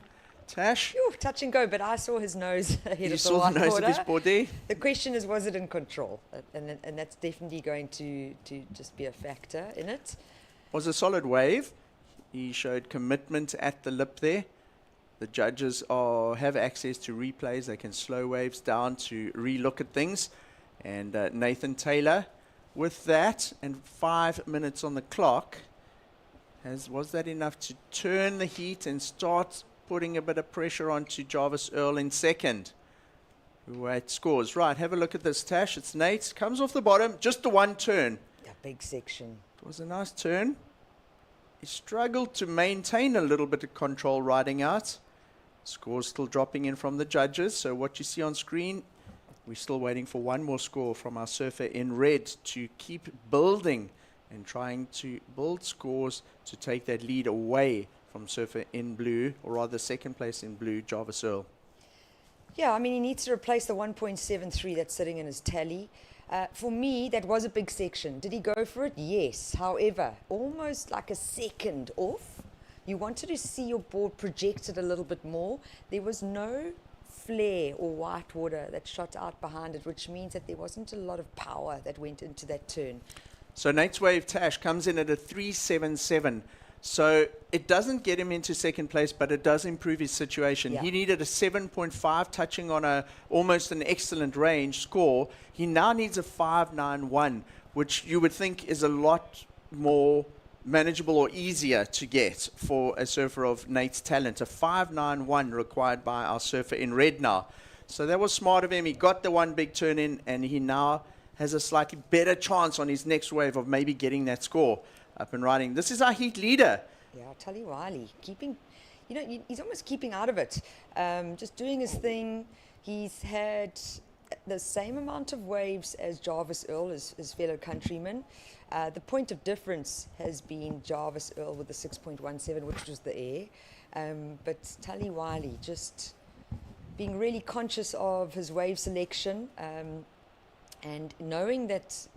Tash? Phew, touch and go, but I saw his nose ahead You of the saw the nose of his whiteboarder. body? The question is, was it in control? And that's definitely going to just be a factor in it. Was a solid wave. He showed commitment at the lip there. The judges have access to replays. They can slow waves down to re-look at things. And Nathan Taylor, with that and 5 minutes on the clock, was that enough to turn the heat and start putting a bit of pressure onto Jarvis Earl in 2nd? Wait, scores. Right, have a look at this, Tash. It's Nate. Comes off the bottom. Just the one turn. A big section. It was a nice turn. He struggled to maintain a little bit of control riding out. Scores still dropping in from the judges. So what you see on screen, we're still waiting for one more score from our surfer in red to keep building and trying to build scores to take that lead away from surfer in blue, or rather 2nd place in blue, Jarvis Earl. Yeah, I mean, he needs to replace the 1.73 that's sitting in his tally. For me, that was a big section. Did he go for it? Yes. However, almost like a second off. You wanted to see your board projected a little bit more. There was no flare or white water that shot out behind it, which means that there wasn't a lot of power that went into that turn. So Nate's wave, Tash, comes in at a 3.77. So it doesn't get him into second place, but it does improve his situation. Yeah. He needed a 7.5, touching on almost an excellent range score. He now needs a 5.91, which you would think is a lot more manageable or easier to get for a surfer of Nate's talent. A 5.91 required by our surfer in red now. So that was smart of him. He got the one big turn in, and he now has a slightly better chance on his next wave of maybe getting that score up and riding. This is our heat leader. Yeah, I'll tell you, Wiley, he's almost keeping out of it, just doing his thing. He's had the same amount of waves as Jarvis Earl, his fellow countryman. The point of difference has been Jarvis Earl with the 6.17, which was the air. But Tully Wiley just being really conscious of his wave selection, and knowing that,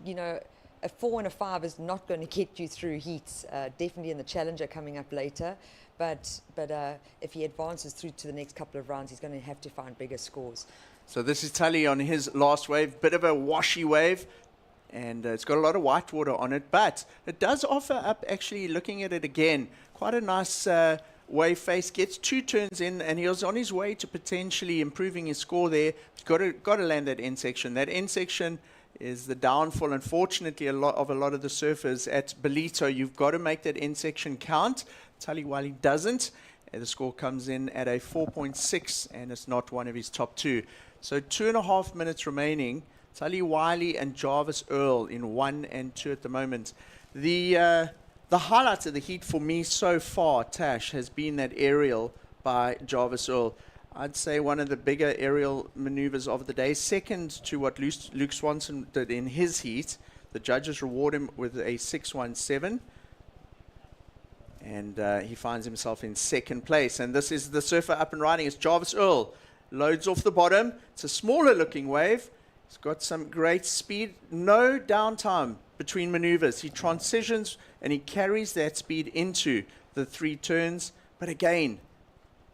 a 4 and a 5 is not going to get you through heats, definitely in the Challenger coming up later. But if he advances through to the next couple of rounds, he's going to have to find bigger scores. So this is Tully on his last wave, bit of a washy wave, and it's got a lot of white water on it, but it does offer up, actually looking at it again, quite a nice wave face. Gets 2 turns in, and he was on his way to potentially improving his score there. He's got to land that end section. That end section is the downfall, unfortunately, a lot of the surfers at Ballito. You've got to make that end section count. Tully Wiley doesn't, and the score comes in at a 4.6, and it's not one of his top 2. So 2.5 minutes remaining. Tully Wiley and Jarvis Earl in 1 and 2 at the moment. The highlight of the heat for me so far, Tash, has been that aerial by Jarvis Earl. I'd say one of the bigger aerial maneuvers of the day, second to what Luke Swanson did in his heat. The judges reward him with a 6.17, and he finds himself in second place. And this is the surfer up and riding. It's Jarvis Earl. Loads off the bottom. It's a smaller looking wave. He's got some great speed. No downtime between maneuvers. He transitions and he carries that speed into the 3 turns. But again,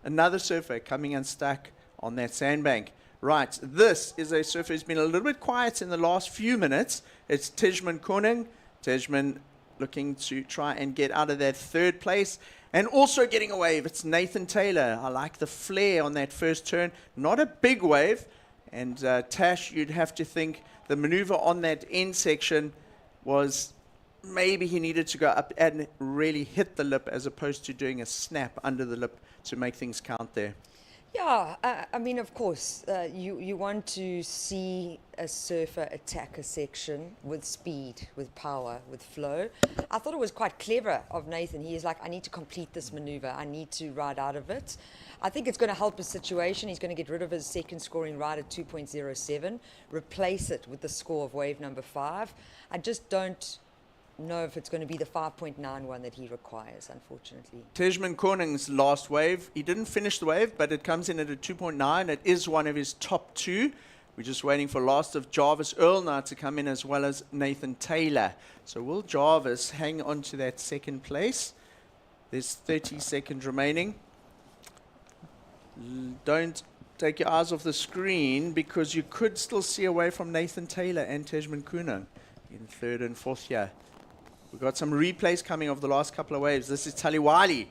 another surfer coming unstuck on that sandbank. Right, this is a surfer who's been a little bit quiet in the last few minutes. It's Tejman Koning. Tejman looking to try and get out of that 3rd place. And also getting a wave, it's Nathan Taylor. I like the flare on that first turn. Not a big wave. And Tash, you'd have to think the maneuver on that end section was maybe he needed to go up and really hit the lip as opposed to doing a snap under the lip to make things count there. Yeah, I mean, of course, you want to see a surfer attack a section with speed, with power, with flow. I thought it was quite clever of Nathan. He is like, I need to complete this maneuver. I need to ride out of it. I think it's going to help his situation. He's going to get rid of his second scoring ride at 2.07, replace it with the score of wave number 5. I just don't know if it's going to be the 5.91 that he requires, unfortunately. Tejman Koning's last wave, he didn't finish the wave, but it comes in at a 2.9. It is one of his top 2. We're just waiting for last of Jarvis Earl now to come in, as well as Nathan Taylor. So will Jarvis hang on to that second place? There's 30 seconds remaining. Don't take your eyes off the screen, because you could still see away from Nathan Taylor and Tejman Koning in 3rd and 4th here. We've got some replays coming of the last couple of waves. This is Tully Wiley.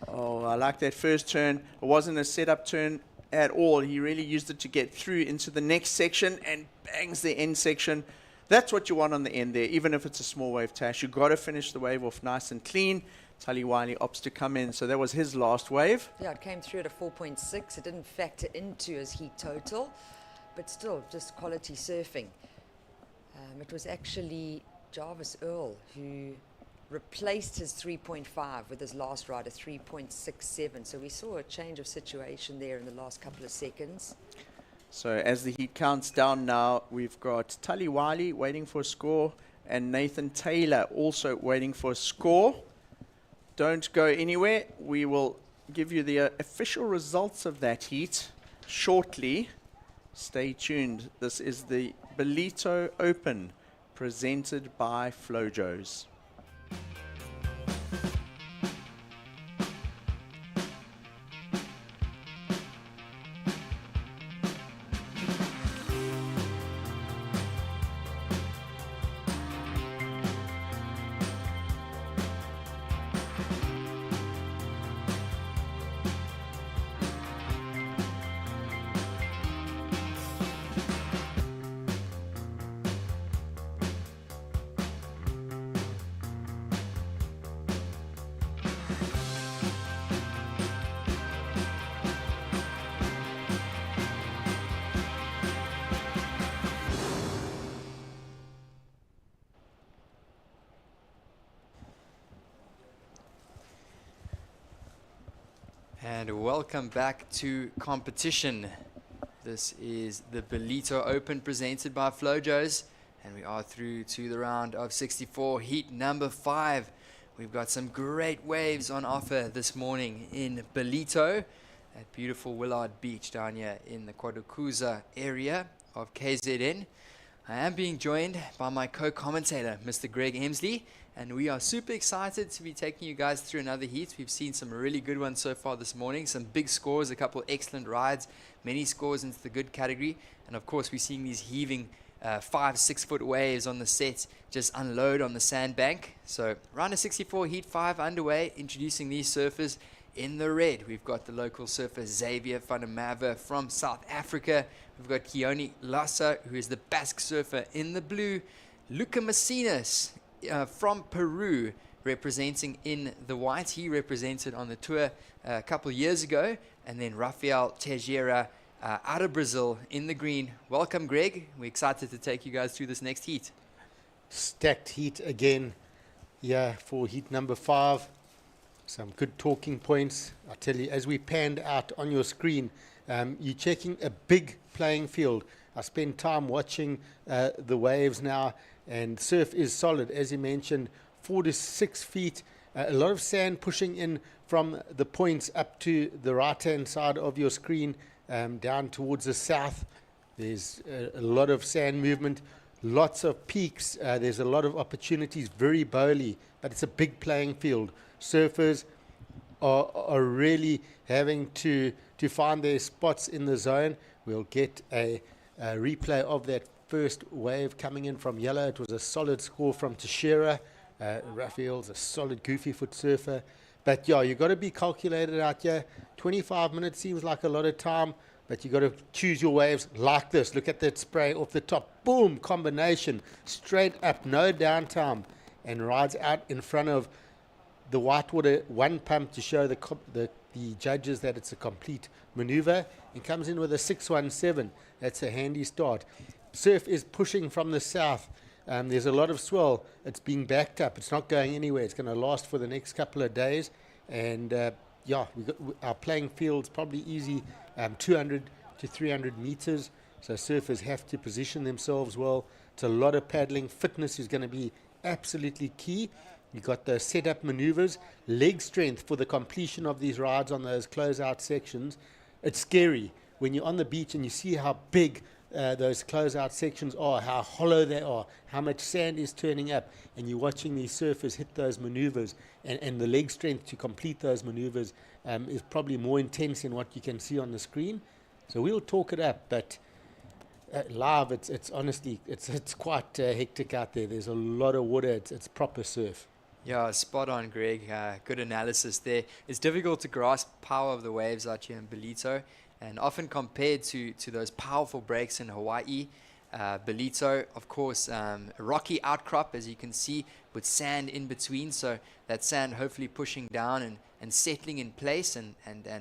Oh, I like that first turn. It wasn't a setup turn at all. He really used it to get through into the next section and bangs the end section. That's what you want on the end there, even if it's a small wave, Tash. You've got to finish the wave off nice and clean. Tully Wiley opts to come in. So that was his last wave. Yeah, it came through at a 4.6. It didn't factor into his heat total, but still just quality surfing. It was actually Jarvis Earl who replaced his 3.5 with his last ride, a 3.67. So we saw a change of situation there in the last couple of seconds. So as the heat counts down now, we've got Tully Wiley waiting for a score and Nathan Taylor also waiting for a score. Don't go anywhere. We will give you the official results of that heat shortly. Stay tuned. This is the Ballito Open presented by Flojos. And welcome back to competition. This is the Ballito Open presented by Flojos, and we are through to the round of 64, heat number 5. We've got some great waves on offer this morning in Ballito, at beautiful Willard Beach down here in the Kwadukuza area of KZN. I am being joined by my co-commentator, Mr. Greg Emsley, and we are super excited to be taking you guys through another heat. We've seen some really good ones so far this morning, some big scores, a couple of excellent rides, many scores into the good category, and of course we're seeing these heaving 5-6 foot waves on the set just unload on the sandbank. So round of 64, heat 5 underway, introducing these surfers. In the red, we've got the local surfer Xavier van der Merwe from South Africa. We've got Keone Lassa, who is the Basque surfer. In the blue, Luca Macinas from Peru, representing in the white. He represented on the tour a couple of years ago. And then Rafael Teixeira out of Brazil in the green. Welcome, Greg. We're excited to take you guys through this next heat. Stacked heat again, yeah, for heat number 5. Some good talking points. I tell you, as we panned out on your screen, you're checking a big playing field. I spend time watching the waves now, and surf is solid, as you mentioned, 4 to 6 feet. A lot of sand pushing in from the points up to the right-hand side of your screen, down towards the south. There's a lot of sand movement, lots of peaks. There's a lot of opportunities, very bowly, but it's a big playing field. Surfers are really having to find their spots in the zone. We'll get a replay of that first wave coming in from yellow. It was a solid score from Teixeira. Raphael's a solid goofy foot surfer. But yeah, you've got to be calculated out here. 25 minutes seems like a lot of time, but you've got to choose your waves like this. Look at that spray off the top. Boom, combination, straight up, no downtime, and rides out in front of the whitewater one pump to show the judges that it's a complete maneuver, and comes in with a 617. That's a handy start. Surf is pushing from the south. There's a lot of swell. It's being backed up. It's not going anywhere. It's going to last for the next couple of days. And yeah, our playing field's probably easy, 200 to 300 meters. So surfers have to position themselves well. It's a lot of paddling. Fitness is going to be absolutely key. You've got the setup maneuvers, leg strength for the completion of these rides on those closeout sections. It's scary when you're on the beach and you see how big those closeout sections are, how hollow they are, how much sand is turning up, and you're watching these surfers hit those maneuvers, and the leg strength to complete those maneuvers is probably more intense than what you can see on the screen. So we'll talk it up, but live, it's honestly, it's quite hectic out there. There's a lot of water. It's proper surf. Yeah, spot on, Greg. Good analysis there. It's difficult to grasp power of the waves out here in Ballito, and often compared to those powerful breaks in Hawaii. Ballito, of course, a rocky outcrop, as you can see, with sand in between. So that sand hopefully pushing down and settling in place. And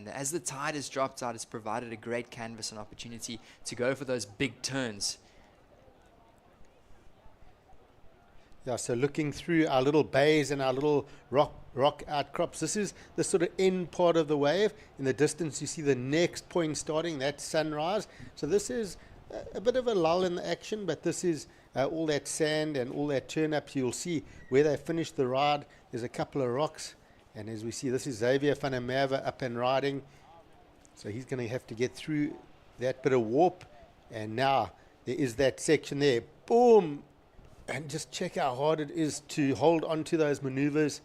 as the tide has dropped out, it's provided a great canvas and opportunity to go for those big turns. Yeah, so looking through our little bays and our little rock outcrops, this is the sort of end part of the wave. In the distance, you see the next point starting, that's sunrise. So this is a bit of a lull in the action, but this is all that sand and all that turn-up. You'll see where they finished the ride. There's a couple of rocks, and as we see, this is Xavier van der Merwe up and riding. So he's going to have to get through that bit of warp, and now there is that section there. Boom! And just check how hard it is to hold on to those maneuvers.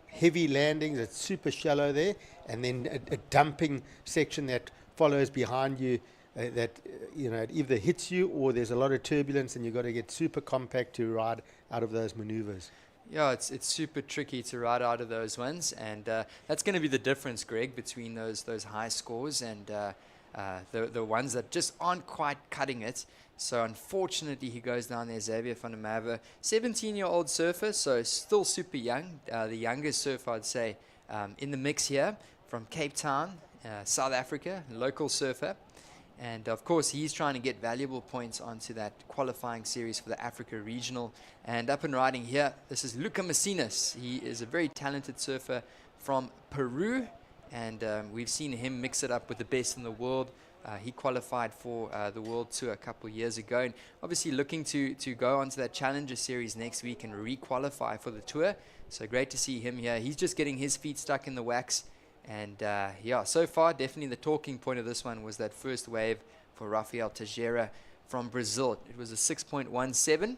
Heavy landings, it's super shallow there. And then a dumping section that follows behind you that it either hits you or there's a lot of turbulence and you've got to get super compact to ride out of those maneuvers. Yeah, it's super tricky to ride out of those ones. And that's going to be the difference, Greg, between those high scores and the ones that just aren't quite cutting it. So unfortunately, he goes down there, Xavier van der Merwe, 17-year-old surfer, so still super young. The youngest surfer, I'd say, in the mix here, from Cape Town, South Africa, local surfer. And of course, he's trying to get valuable points onto that qualifying series for the Africa Regional. And up and riding here, this is Luca Macinas. He is a very talented surfer from Peru. and we've seen him mix it up with the best in the world. He qualified for the World Tour a couple of years ago, and obviously looking to go onto that Challenger Series next week and re-qualify for the Tour. So great to see him here. He's just getting his feet stuck in the wax, and yeah, so far definitely the talking point of this one was that first wave for Rafael Teixeira from Brazil. It was a 6.17,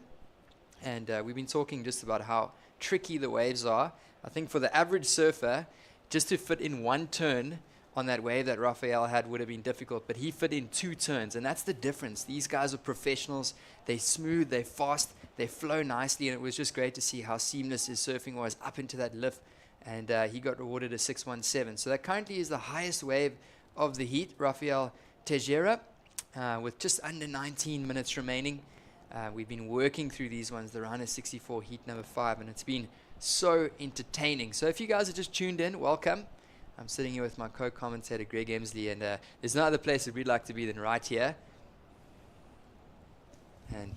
and we've been talking just about how tricky the waves are. I think for the average surfer, just to fit in one turn on that wave that Rafael had would have been difficult, but he fit in 2 turns, and that's the difference. These guys are professionals. They're smooth, they're fast, they flow nicely, and it was just great to see how seamless his surfing was up into that lift, and he got awarded a 617. So that currently is the highest wave of the heat, Rafael Teixeira, with just under 19 minutes remaining. We've been working through these ones, the round of 64, heat number 5, and it's been so entertaining. So if you guys are just tuned in, welcome. I'm sitting here with my co-commentator Greg Emsley, and there's no other place that we'd like to be than right here. And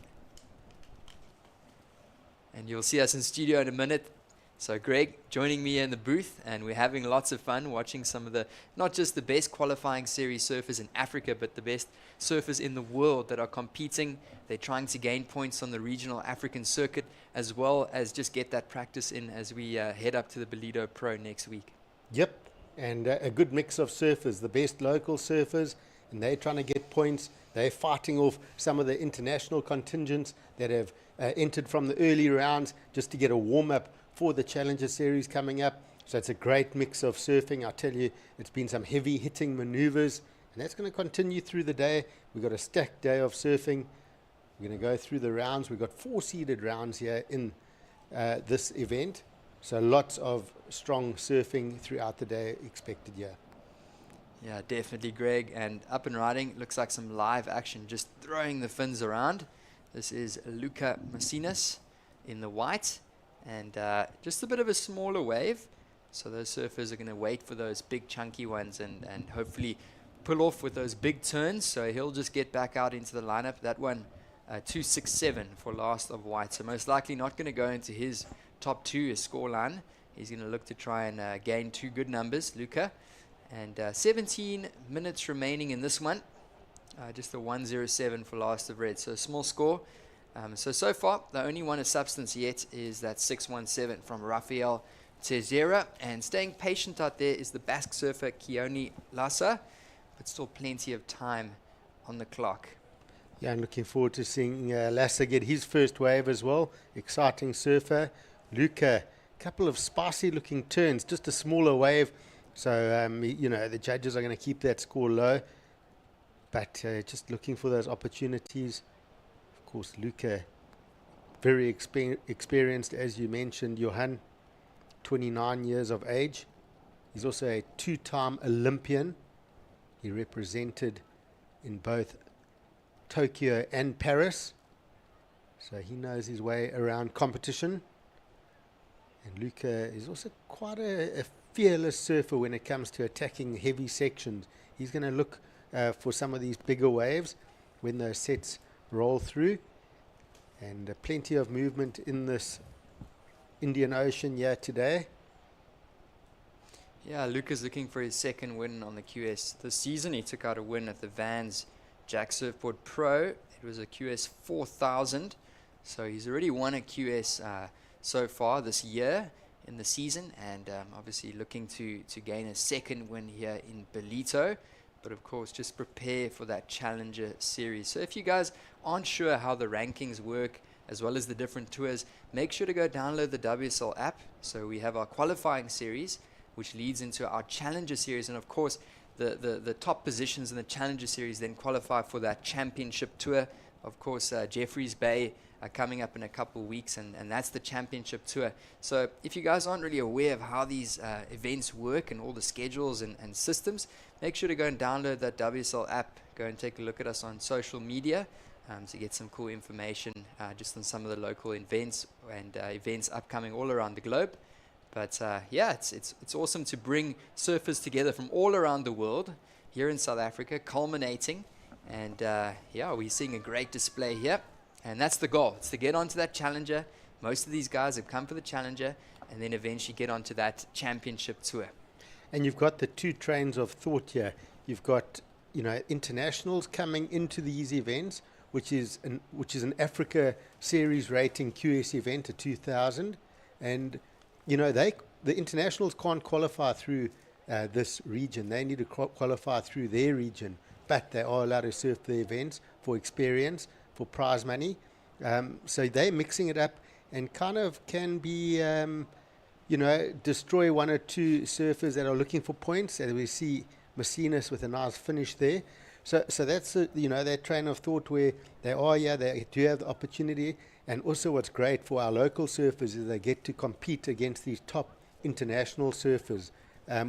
you'll see us in studio in a minute. So Greg joining me in the booth, and we're having lots of fun watching some of the, not just the best qualifying series surfers in Africa, but the best surfers in the world that are competing. They're trying to gain points on the regional African circuit, as well as just get that practice in as we head up to the Ballito Pro next week. Yep, and a good mix of surfers, the best local surfers, and they're trying to get points. They're fighting off some of the international contingents that have entered from the early rounds just to get a warm-up for the Challenger Series coming up. So it's a great mix of surfing. I tell you, it's been some heavy hitting maneuvers, and that's going to continue through the day. We've got a stacked day of surfing. We're going to go through the rounds. We've got 4 seeded rounds here in this event. So lots of strong surfing throughout the day expected here. Yeah, definitely, Greg. And up and riding, looks like some live action, just throwing the fins around. This is Luca Macinas in the white, and just a bit of a smaller wave. So those surfers are going to wait for those big chunky ones and hopefully pull off with those big turns. So he'll just get back out into the lineup. That one, 267 for last of white. So most likely not going to go into his top 2, his scoreline. He's going to look to try and gain 2 good numbers, Luca. And 17 minutes remaining in this one. Just a 107 for last of red. So a small score. So far, the only one of substance yet is that 617 from Rafael Teixeira. And staying patient out there is the Basque surfer Keone Lassa. But still plenty of time on the clock. Yeah, I'm looking forward to seeing Lassa get his first wave as well. Exciting surfer. Luca, a couple of spicy looking turns, just a smaller wave. So, you know, the judges are going to keep that score low. But just looking for those opportunities. Of course, Luca, very experienced, as you mentioned, Johan, 29 years of age. He's also a 2-time Olympian. He represented in both Tokyo and Paris. So he knows his way around competition. And Luca is also quite a fearless surfer when it comes to attacking heavy sections. He's going to look for some of these bigger waves when those sets roll through. And plenty of movement in this Indian Ocean here today. Yeah, Luca's looking for his second win on the QS this season. He took out a win at the Vans Jack Surfboard Pro. It was a QS 4000. So he's already won a QS so far this year in the season, and obviously looking to gain a second win here in Ballito. But of course, just prepare for that Challenger Series. So if you guys aren't sure how the rankings work, as well as the different tours, make sure to go download the WSL app. So we have our qualifying series, which leads into our Challenger Series, and of course, the top positions in the Challenger Series then qualify for that championship tour. Of course, Jeffreys Bay coming up in a couple of weeks, and that's the championship tour. So if you guys aren't really aware of how these events work and all the schedules and systems, make sure to go and download that WSL app. Go and take a look at us on social media to get some cool information just on some of the local events and events upcoming all around the globe. But yeah, it's awesome to bring surfers together from all around the world here in South Africa, culminating. And yeah, we're seeing a great display here. And that's the goal. It's to get onto that Challenger. Most of these guys have come for the Challenger and then eventually get onto that championship tour. And you've got the two trains of thought here. You've got, internationals coming into these events, which is an Africa Series rating QS event, a 2000, and the internationals can't qualify through this region. They need to qualify through their region, but they are allowed to surf the events for experience, for prize money. So they're mixing it up and kind of can be, destroy one or two surfers that are looking for points. And we see Macinus with a nice finish there. So that's, that train of thought where they do have the opportunity. And also what's great for our local surfers is they get to compete against these top international surfers,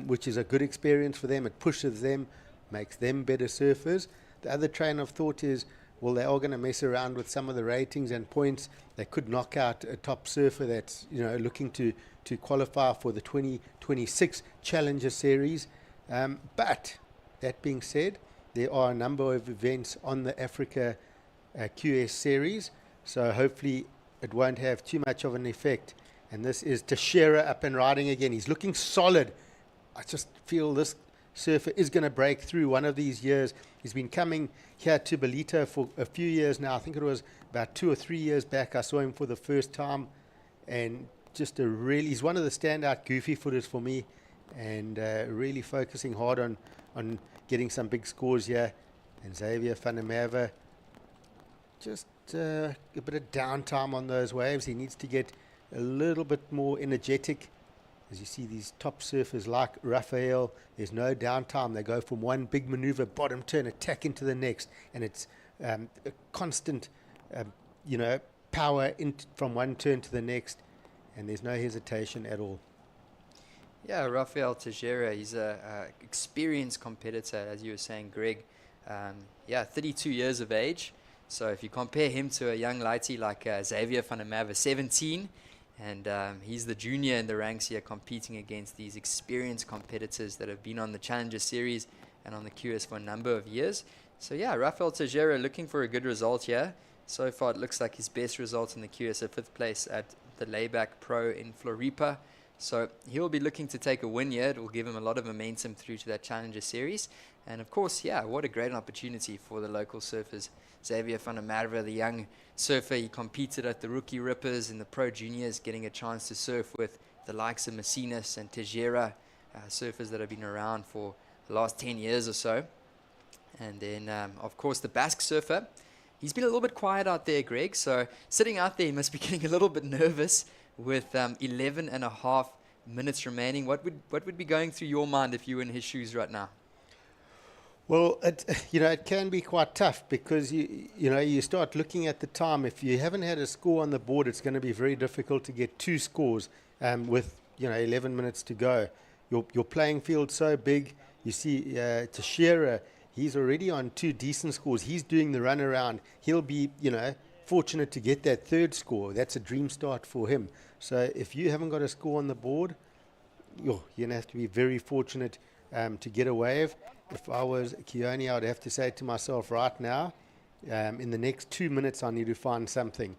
which is a good experience for them. It pushes them, makes them better surfers. The other train of thought is, well, they are going to mess around with some of the ratings and points. They could knock out a top surfer that's, looking to qualify for the 2026 Challenger Series. But that being said, there are a number of events on the Africa QS Series, so hopefully it won't have too much of an effect. And this is Teixeira up and riding again. He's looking solid. I just feel this surfer is going to break through one of these years. He's been coming here to Ballito for a few years now. I think it was about 2 or 3 years back I saw him for the first time, and just he's one of the standout goofy footers for me, and really focusing hard on getting some big scores here. And Xavier van der Merwe, just a bit of downtime on those waves. He needs to get a little bit more energetic. As you see these top surfers like Raphael, there's no downtime. They go from one big maneuver, bottom turn, attack into the next, and it's a constant, power from one turn to the next, and there's no hesitation at all. Yeah, Rafael Teixeira, he's a experienced competitor, as you were saying, Greg. 32 years of age. So if you compare him to a young lighty like Xavier van der Merwe, 17, and he's the junior in the ranks here, competing against these experienced competitors that have been on the Challenger Series and on the QS for a number of years. So yeah, Rafael Teixeira looking for a good result here. So far it looks like his best result in the QS, a 5th place at the Layback Pro in Floripa. So he'll be looking to take a win here. It will give him a lot of momentum through to that Challenger Series. And of course, yeah, what a great opportunity for the local surfers. Xavier van der Merwe, the young surfer, he competed at the Rookie Rippers in the Pro Juniors, getting a chance to surf with the likes of Macinus and Teixeira, surfers that have been around for the last 10 years or so. And then, of course, the Basque surfer. He's been a little bit quiet out there, Greg. So sitting out there, he must be getting a little bit nervous with 11 and a half minutes remaining. What would be going through your mind if you were in his shoes right now? Well, it can be quite tough because you start looking at the time. If you haven't had a score on the board, it's going to be very difficult to get 2 scores with 11 minutes to go. Your playing field's so big. You see Teixeira, he's already on 2 decent scores. He's doing the run around. He'll be fortunate to get that 3rd score. That's a dream start for him. So if you haven't got a score on the board, you're going to have to be very fortunate to get a wave. If I was Keone, I would have to say to myself right now, in the next 2 minutes, I need to find something,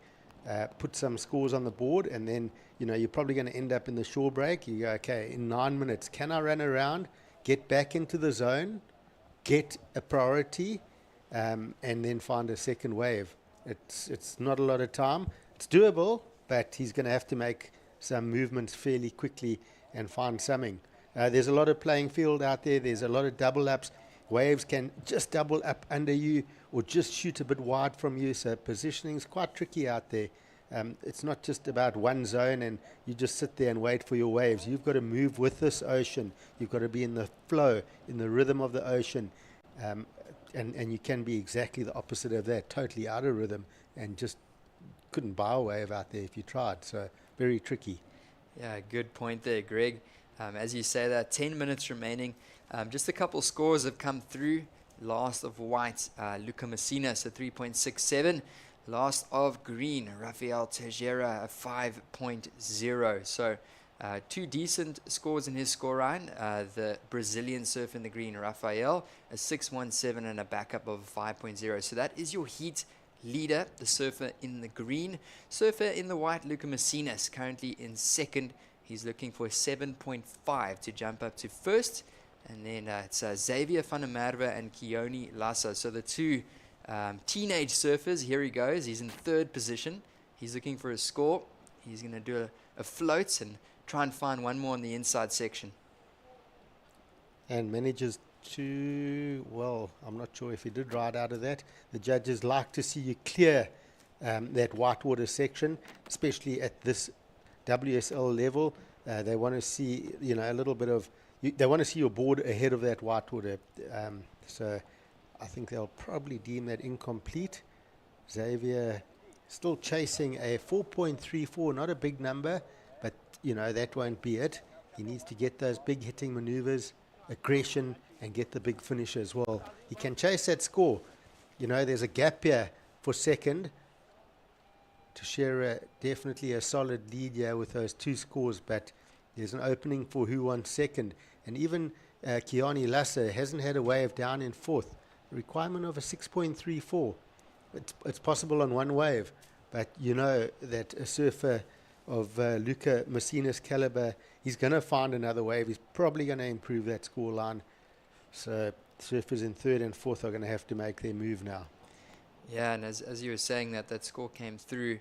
put some scores on the board, and then, you're probably going to end up in the shore break. You go, okay, in 9 minutes, can I run around, get back into the zone, get a priority, and then find a second wave? It's not a lot of time. It's doable, but he's going to have to make some movements fairly quickly and find something. There's a lot of playing field out there. There's a lot of double ups. Waves can just double up under you or just shoot a bit wide from you. So positioning is quite tricky out there. It's not just about one zone and you just sit there and wait for your waves. You've got to move with this ocean. You've got to be in the flow, in the rhythm of the ocean. And you can be exactly the opposite of that, totally out of rhythm, and just couldn't buy a wave out there if you tried. So very tricky. Yeah, good point there, Greg. As you say that, 10 minutes remaining. Just a couple scores have come through. Last of white, Luca Macinus, a 3.67. Last of green, Rafael Teixeira, a 5.0. So 2 decent scores in his scoreline. The Brazilian surfer in the green, Rafael, a 6.17 and a backup of 5.0. So that is your heat leader, the surfer in the green. Surfer in the white, Luca Macinus, currently in 2nd. He's looking for a 7.5 to jump up to first. And then it's Xavier van der Merwe and Keone Lassa. So the two teenage surfers, here he goes. He's in third position. He's looking for a score. He's going to do a float and try and find one more in the inside section. And manages to, well, I'm not sure if he did ride out of that. The judges like to see you clear that whitewater section, especially at this WSL level. They want to see, a little bit of, they want to see your board ahead of that whitewater. So I think they'll probably deem that incomplete. Xavier still chasing a 4.34, not a big number, but, that won't be it. He needs to get those big hitting maneuvers, aggression, and get the big finish as well. He can chase that score. There's a gap here for second. To share definitely a solid lead here with those two scores, but there's an opening for who won second. And even Keone Lassa hasn't had a wave down in fourth. A requirement of a 6.34. It's possible on one wave, but that a surfer of Luca Messina's caliber, he's going to find another wave. He's probably going to improve that score line. So surfers in third and fourth are going to have to make their move now. Yeah, and as you were saying that score came through,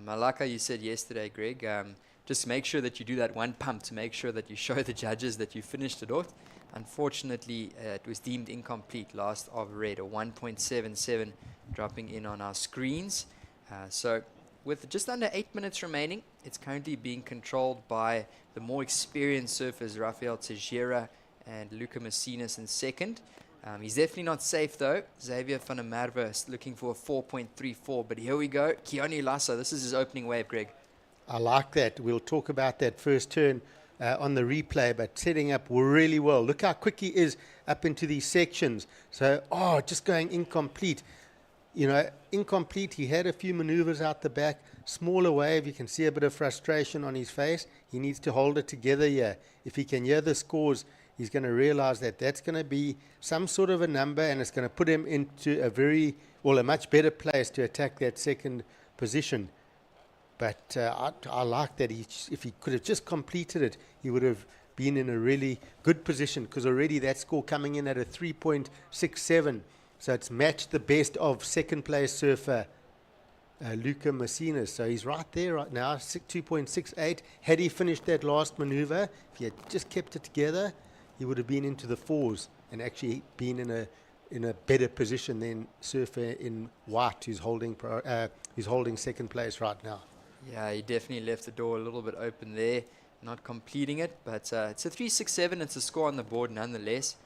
I like how you said yesterday, Greg, just make sure that you do that one pump to make sure that you show the judges that you finished it off. Unfortunately, it was deemed incomplete, last of red, a 1.77 dropping in on our screens. So with just under 8 minutes remaining, it's currently being controlled by the more experienced surfers, Rafael Teixeira and Luca Messinas in second. He's definitely not safe though. Xavier van der Merwe is looking for a 4.34, but here we go. Keone Lassa, this is his opening wave, Greg. I like that. We'll talk about that first turn on the replay, but setting up really well. Look how quick he is up into these sections. So, just going incomplete. Incomplete. He had a few maneuvers out the back. Smaller wave. You can see a bit of frustration on his face. He needs to hold it together here. If he can hear the scores, he's going to realize that that's going to be some sort of a number, and it's going to put him into a much better place to attack that second position. But I like that if he could have just completed it, he would have been in a really good position, because already that score coming in at a 3.67. So it's matched the best of second place surfer Luca Messinas. So he's right there right now, 2.68. Had he finished that last maneuver, if he had just kept it together, he would have been into the fours and actually been in a better position than surfer in white, who's holding second place right now. Yeah, he definitely left the door a little bit open there, not completing it, but it's a 3.67. It's a score on the board nonetheless.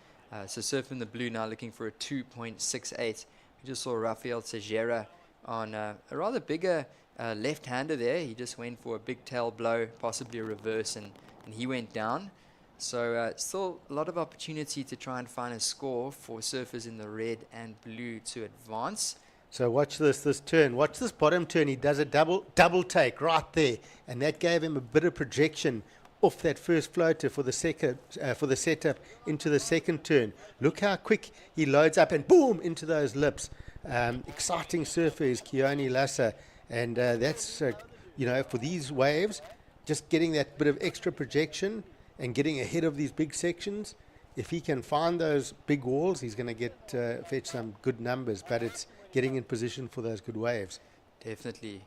So surfer in the blue now looking for a 2.68. We just saw Rafael Teixeira on a rather bigger left-hander there. He just went for a big tail blow, possibly a reverse, and he went down. So still a lot of opportunity to try and find a score for surfers in the red and blue to advance. So watch this turn. Watch this bottom turn. He does a double take right there, and that gave him a bit of projection off that first floater for the setup into the second turn. Look how quick he loads up and boom into those lips. Exciting surfer is Keone Lassa, and that's for these waves, just getting that bit of extra projection and getting ahead of these big sections. If he can find those big walls, he's going to fetch some good numbers, but it's getting in position for those good waves. Definitely.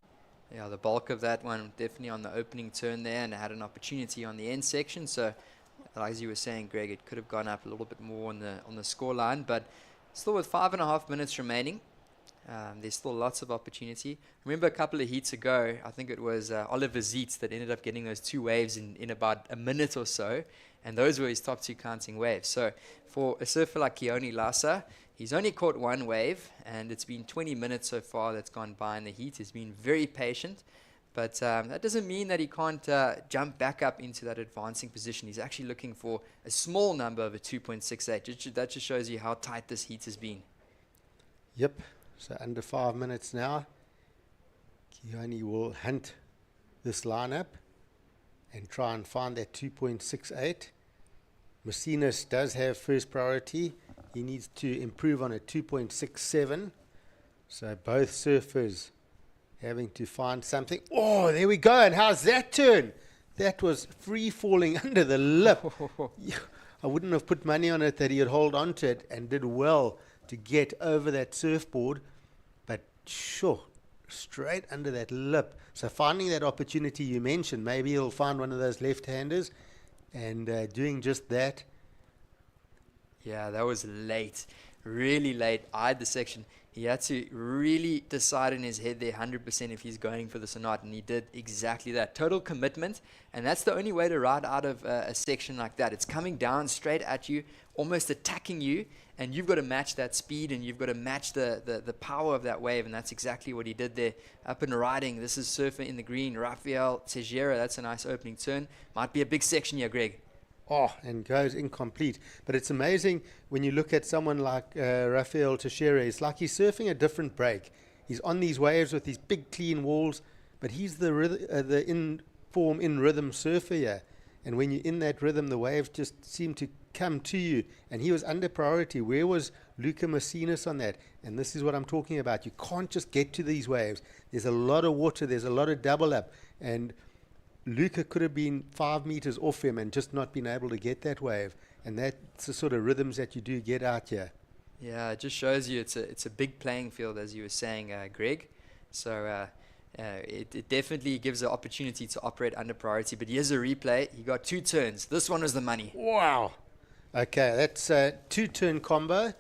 Yeah, the bulk of that one definitely on the opening turn there, and had an opportunity on the end section. So, as you were saying, Greg, it could have gone up a little bit more on the score line, but still with 5.5 minutes remaining, there's still lots of opportunity. Remember a couple of heats ago, I think it was Oliver Zietz that ended up getting those two waves in about a minute or so, and those were his top two counting waves. So for a surfer like Keone Lassa, he's only caught one wave, and it's been 20 minutes so far that's gone by in the heat. He's been very patient, but that doesn't mean that he can't jump back up into that advancing position. He's actually looking for a small number of a 2.68. That just shows you how tight this heat has been. Yep. So under 5 minutes now, Keone will hunt this lineup and try and find that 2.68. Messinas does have first priority. He needs to improve on a 2.67. So both surfers having to find something. Oh, there we go. And how's that turn? That was free falling under the lip. I wouldn't have put money on it that he would hold on to it, and did well to get over that surfboard. But sure, straight under that lip. So finding that opportunity you mentioned, maybe he'll find one of those left-handers, and doing just that. Yeah, that was late, really late. Eyed the section. He had to really decide in his head there 100% if he's going for this or not, and he did exactly that. Total commitment, and that's the only way to ride out of a section like that. It's coming down straight at you, almost attacking you, and you've got to match that speed, and you've got to match the power of that wave, and that's exactly what he did there. Up and riding. This is surfer in the green, Rafael Teixeira. That's a nice opening turn. Might be a big section here, Greg. Oh, and goes incomplete. But it's amazing when you look at someone like Rafael Teixeira. It's like he's surfing a different break. He's on these waves with these big clean walls, but he's the in-form, in-rhythm surfer here. And when you're in that rhythm, the waves just seem to come to you. And he was under priority. Where was Luca Macinas on that? And this is what I'm talking about. You can't just get to these waves. There's a lot of water. There's a lot of double up. And Luca could have been 5 meters off him and just not been able to get that wave. And that's the sort of rhythms that you do get out here. Yeah, it just shows you it's a big playing field, as you were saying, Greg. So it definitely gives an opportunity to operate under priority. But here's a replay. He got 2 turns. This one was the money. Wow. Okay, that's a 2-turn combo.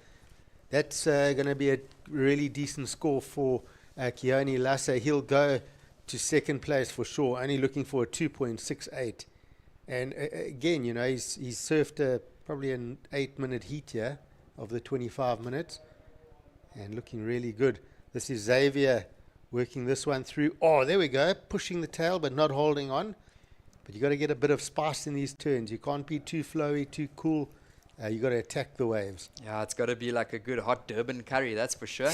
That's going to be a really decent score for Keone Lassa. He'll go to second place for sure, only looking for a 2.68. And again, you know, he's surfed probably an 8-minute heat here of the 25 minutes and looking really good. This is Xavier working this one through. Oh, there we go, pushing the tail but not holding on. But you got to get a bit of spice in these turns. You can't be too flowy, too cool. You got to attack the waves. Yeah, it's got to be like a good hot Durban curry, that's for sure.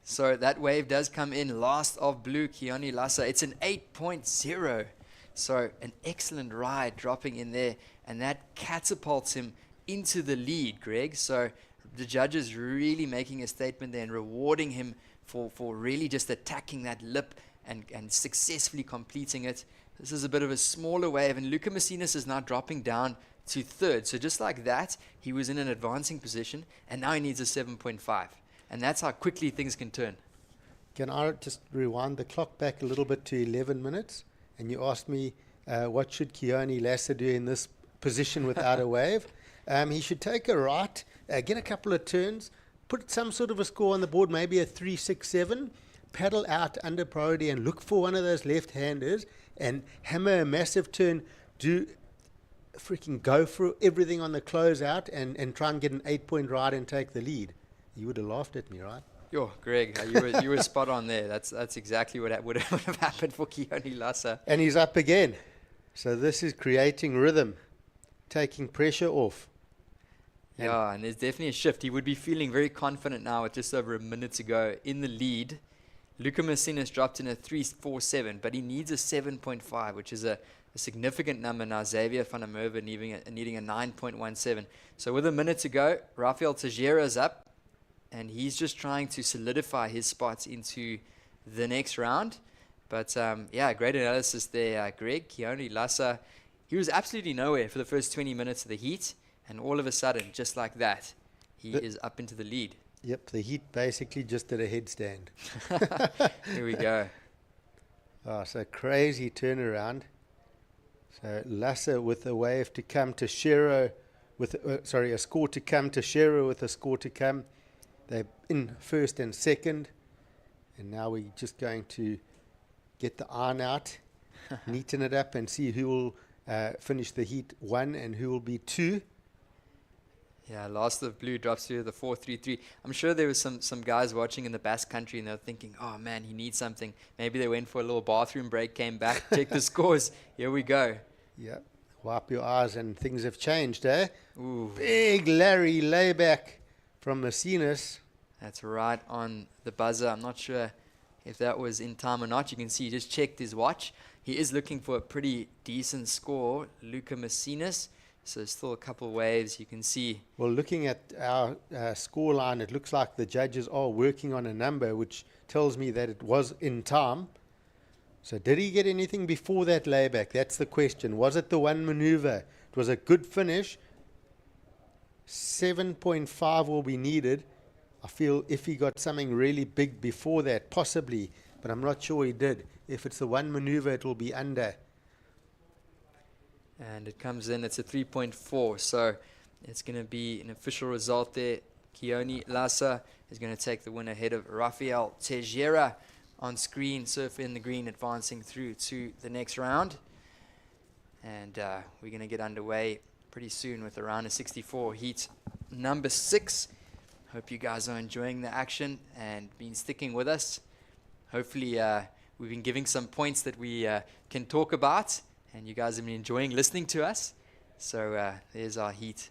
So that wave does come in last of blue, Keone Lassa. It's an 8.0. So an excellent ride dropping in there, and that catapults him into the lead, Greg. So the judges really making a statement there and rewarding him for really just attacking that lip and successfully completing it. This is a bit of a smaller wave, and Luca Macinas is now dropping down to third. So just like that, he was in an advancing position, and now he needs a 7.5. And that's how quickly things can turn. Can I just rewind the clock back a little bit to 11 minutes? And you asked me, what should Keone Lassa do in this position without a wave? He should take a right, get a couple of turns, put some sort of a score on the board, maybe a 3.67, paddle out under priority and look for one of those left-handers and hammer a massive turn, freaking go for everything on the close out and try and get an 8-point ride and take the lead. You would have laughed at me, right? Yo, Greg, you were spot on there. That's exactly what would have happened for Keone Lassa. And he's up again. So this is creating rhythm, taking pressure off. Yeah, and there's definitely a shift. He would be feeling very confident now with just over a minute to go in the lead. Luca Macinas dropped in a 3.47, but he needs a 7.5, which is a significant number now. Xavier van der Merwe needing a 9.17. So with a minute to go, Rafael Teixeira's up, and he's just trying to solidify his spots into the next round. But yeah, great analysis there, Greg. Keone Lassa, he was absolutely nowhere for the first 20 minutes of the heat, and all of a sudden, just like that, he is up into the lead. Yep, the heat basically just did a headstand. Here we go. Oh, so crazy turnaround. So Lassa with a wave to come to Shero, a score to come to Shero with a score to come. They're in first and second, and now we're just going to get the iron out, neaten it up, and see who will finish the heat 1 and who will be 2. Yeah, last of blue drops through the 4.33. I'm sure there was some guys watching in the Basque Country, and they were thinking, oh man, he needs something. Maybe they went for a little bathroom break, came back, checked the scores. Here we go. Yeah, wipe your eyes, and things have changed, eh? Ooh. Big Larry layback from Macinas. That's right on the buzzer. I'm not sure if that was in time or not. You can see he just checked his watch. He is looking for a pretty decent score, Luca Macinas. So still a couple of waves you can see. Well, looking at our score line, it looks like the judges are working on a number, which tells me that it was in time. So did he get anything before that layback? That's the question. Was it the one maneuver? It was a good finish. 7.5 will be needed. I feel if he got something really big before that, possibly, but I'm not sure he did. If it's the one maneuver, it will be under. And it comes in, it's a 3.4, so it's going to be an official result there. Keone Lassa is going to take the win ahead of Rafael Tejera on screen, surfer in the green, advancing through to the next round. And we're going to get underway pretty soon with the round of 64, heat number 6. Hope you guys are enjoying the action and been sticking with us. Hopefully we've been giving some points that we can talk about, and you guys have been enjoying listening to us. So there's our heat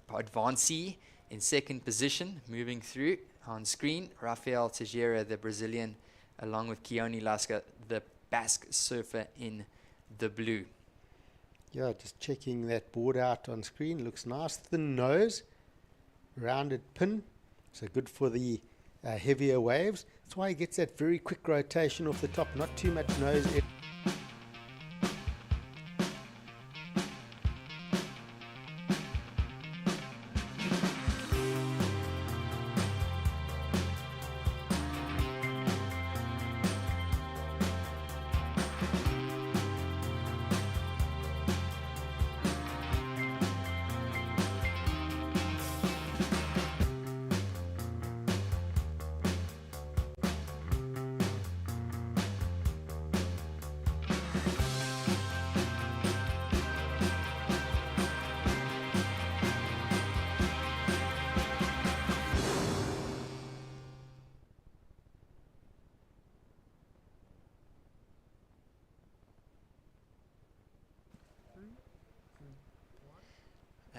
advancee in second position, moving through on screen. Rafael Tejera, the Brazilian, along with Keone Lassa, the Basque surfer in the blue. Yeah, just checking that board out on screen. Looks nice. Thin nose, rounded pin. So good for the heavier waves. That's why he gets that very quick rotation off the top. Not too much nose.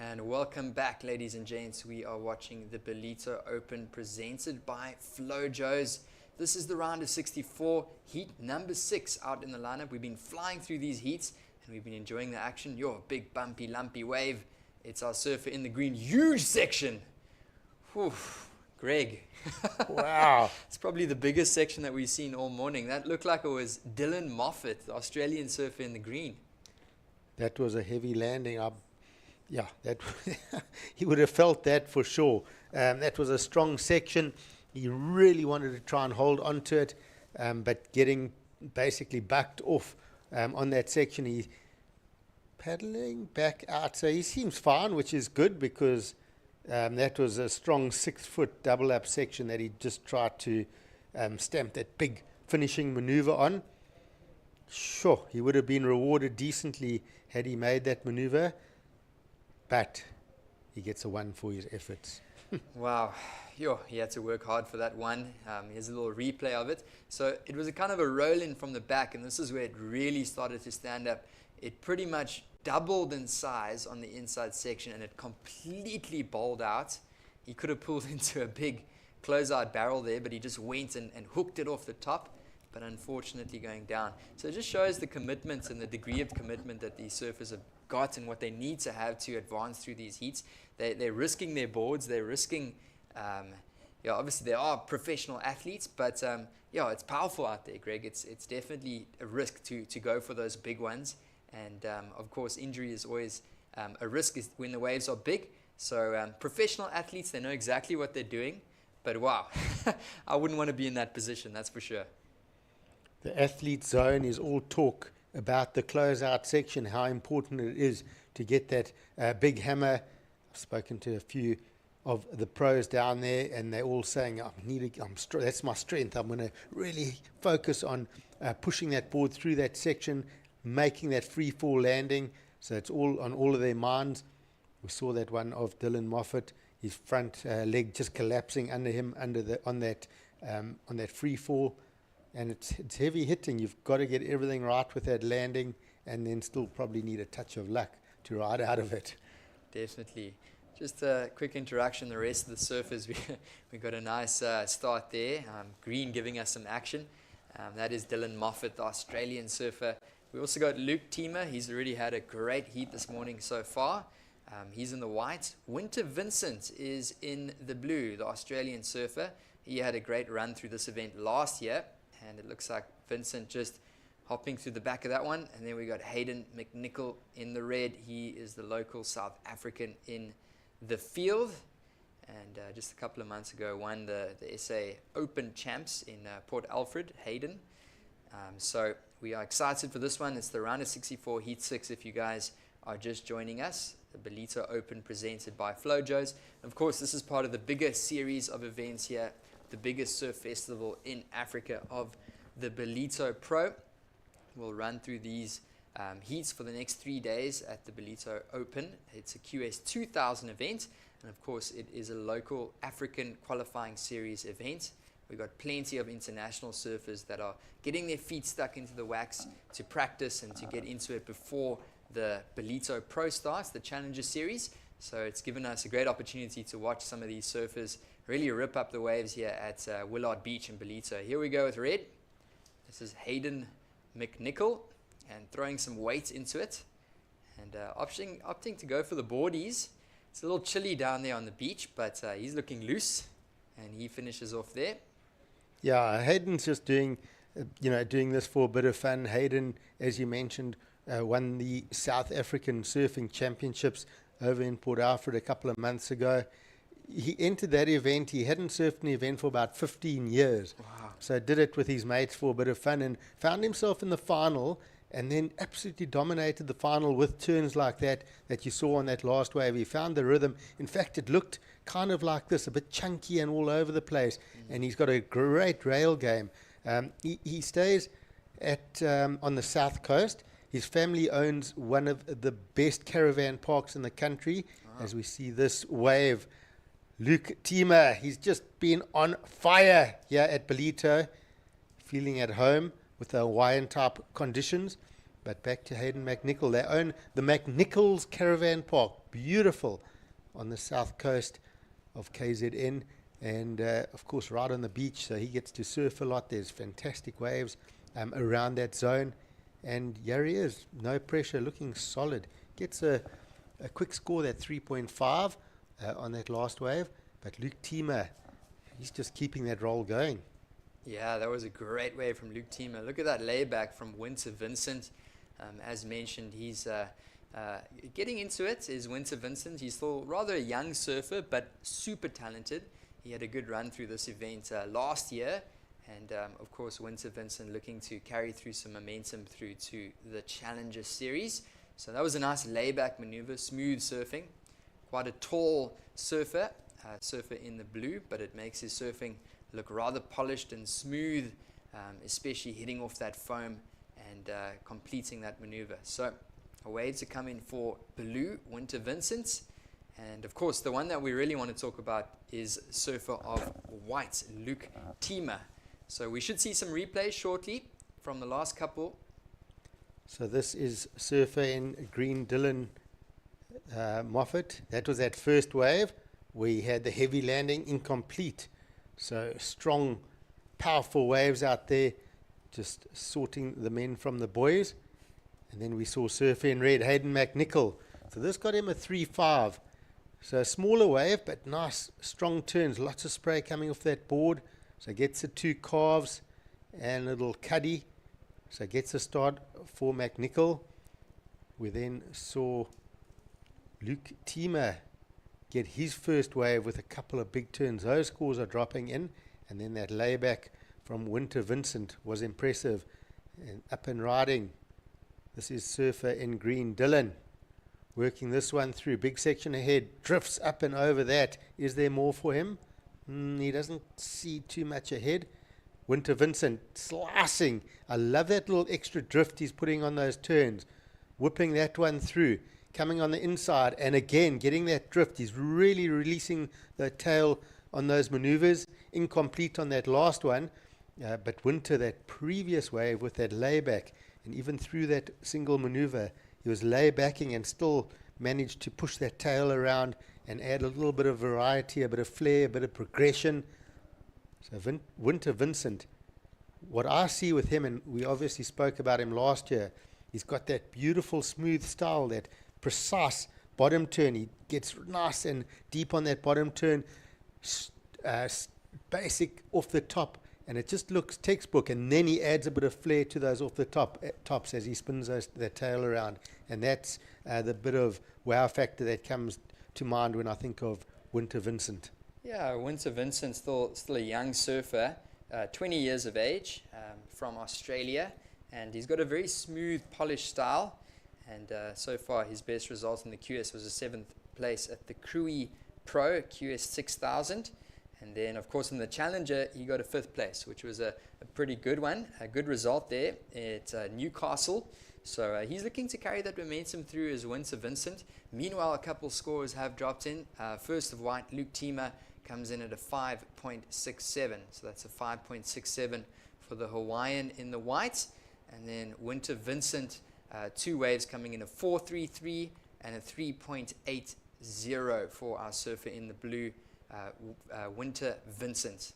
And welcome back, ladies and gents. We are watching the Ballito Open presented by Flojos. This is the round of 64, heat number 6 out in the lineup. We've been flying through these heats and we've been enjoying the action. Your big, bumpy, lumpy wave. It's our surfer in the green, huge section. Whew, Greg. Wow. It's probably the biggest section that we've seen all morning. That looked like it was Dylan Moffat, the Australian surfer in the green. That was a heavy landing. Yeah, that he would have felt that for sure. That was a strong section. He really wanted to try and hold on to it, but getting basically backed off on that section. He's paddling back out. So he seems fine, which is good because that was a strong 6-foot double up section that he just tried to stamp that big finishing maneuver on. Sure, he would have been rewarded decently had he made that maneuver. But he gets a 1 for his efforts. Wow. He had to work hard for that one. Here's a little replay of it. So it was a kind of a roll-in from the back, and this is where it really started to stand up. It pretty much doubled in size on the inside section, and it completely bowled out. He could have pulled into a big closeout barrel there, but he just went and hooked it off the top, but unfortunately going down. So it just shows the commitment and the degree of commitment that these surfers have got and what they need to have to advance through these heats. They're risking their boards, they're risking, obviously they are professional athletes, but it's powerful out there, Greg. It's definitely a risk to go for those big ones. And of course, injury is always a risk is when the waves are big. So professional athletes, they know exactly what they're doing, but wow, I wouldn't want to be in that position, that's for sure. The athlete zone is all talk about the closeout section, how important it is to get that big hammer. I've spoken to a few of the pros down there, and they're all saying, that's my strength. I'm going to really focus on pushing that board through that section, making that free fall landing. So it's all on all of their minds. We saw that one of Dylan Moffat, his front leg just collapsing under him on that free fall. And it's heavy hitting. You've got to get everything right with that landing, and then still probably need a touch of luck to ride out of it. Definitely. Just a quick interaction. The rest of the surfers, we got a nice start there. Green giving us some action. That is Dylan Moffat, the Australian surfer. We also got Luke Teamer. He's already had a great heat this morning so far. He's in the white. Winter Vincent is in the blue, the Australian surfer. He had a great run through this event last year. and it looks like Vincent just hopping through the back of that one. And then we got Hayden McNichol in the red. He is the local South African in the field, and just a couple of months ago won the SA Open Champs in Port Alfred, Hayden. So we are excited for this one. It's the round of 64, heat 6, if you guys are just joining us. The Ballito Open presented by Flojos. Of course, this is part of the bigger series of events here, the biggest surf festival in Africa of the Ballito Pro. We'll run through these heats for the next 3 days at the Ballito Open. It's a QS 2000 event, and of course it is a local African qualifying series event. We've got plenty of international surfers that are getting their feet stuck into the wax to practice and to get into it before the Ballito Pro starts, the Challenger Series. So it's given us a great opportunity to watch some of these surfers really rip up the waves here at Willard Beach in Ballito. Here we go with red. This is Hayden McNichol, and throwing some weight into it, and opting to go for the boardies. It's a little chilly down there on the beach, but he's looking loose, and he finishes off there. Yeah, Hayden's just doing this for a bit of fun. Hayden, as you mentioned, won the South African Surfing Championships over in Port Alfred a couple of months ago. He entered that event. He hadn't surfed an event for about 15 years. Wow. So did it with his mates for a bit of fun and found himself in the final, and then absolutely dominated the final with turns like that you saw on that last wave. He found the rhythm. In fact, it looked kind of like this, a bit chunky and all over the place. And he's got a great rail game. He stays at on the south coast. His family owns one of the best caravan parks in the country. Wow. As we see this wave, Luke Tima, he's just been on fire here at Ballito, feeling at home with the Hawaiian type conditions. But back to Hayden McNichol. They own the McNichols Caravan Park, beautiful, on the south coast of KZN, and of course right on the beach, so he gets to surf a lot. There's fantastic waves around that zone, and here he is, no pressure, looking solid. Gets a quick score, that 3.5 on that last wave. But Luke Tima, he's just keeping that roll going. Yeah, that was a great wave from Luke Tima. Look at that layback from Winter Vincent. As mentioned, he's getting into it, is Winter Vincent. He's still rather a young surfer, but super talented. He had a good run through this event last year. And of course, Winter Vincent looking to carry through some momentum through to the Challenger Series. So that was a nice layback maneuver, smooth surfing. Quite a tall surfer in the blue, but it makes his surfing look rather polished and smooth, especially hitting off that foam and completing that maneuver. So away to come in for blue, Winter Vincent. And of course, the one that we really want to talk about is surfer of white, Luke Tima. So we should see some replays shortly from the last couple. So this is surfer in green, Dylan Moffat. That was that first wave. We had the heavy landing incomplete. So strong, powerful waves out there, just sorting the men from the boys. And then we saw surfer in red, Hayden McNichol. So this got him a 3.5. So a smaller wave, but nice, strong turns. Lots of spray coming off that board. So gets the 2 calves and a little cuddy. So gets a start for McNichol. We then saw Luke Tima get his first wave with a couple of big turns. Those scores are dropping in. And then that layback from Winter Vincent was impressive. And up and riding. This is surfer in green, Dylan. Working this one through. Big section ahead. Drifts up and over that. Is there more for him? He doesn't see too much ahead. Winter Vincent slicing. I love that little extra drift he's putting on those turns. Whipping that one through. Coming on the inside. And again, getting that drift. He's really releasing the tail on those maneuvers. Incomplete on that last one. But Winter, that previous wave with that layback. And even through that single maneuver, he was laybacking and still managed to push that tail around and add a little bit of variety, a bit of flair, a bit of progression. So Winter Vincent, what I see with him, and we obviously spoke about him last year, he's got that beautiful smooth style, that precise bottom turn. He gets nice and deep on that bottom turn, basic off the top, and it just looks textbook. And then he adds a bit of flair to those off the tops as he spins that tail around, and that's the bit of wow factor that comes to mind when I think of Winter Vincent. Yeah, Winter Vincent, still a young surfer, 20 years of age, from Australia, and he's got a very smooth, polished style. And so far, his best result in the QS was a 7th place at the Cruy Pro QS 6000. And then, of course, in the Challenger, he got a 5th place, which was a pretty good one, a good result there at Newcastle. So he's looking to carry that momentum through as Winter Vincent. Meanwhile, a couple scores have dropped in. First of white, Luke Tima comes in at a 5.67. So that's a 5.67 for the Hawaiian in the white. And then Winter Vincent, 2 waves coming in a 4.33 and a 3.80 for our surfer in the blue, Winter Vincent.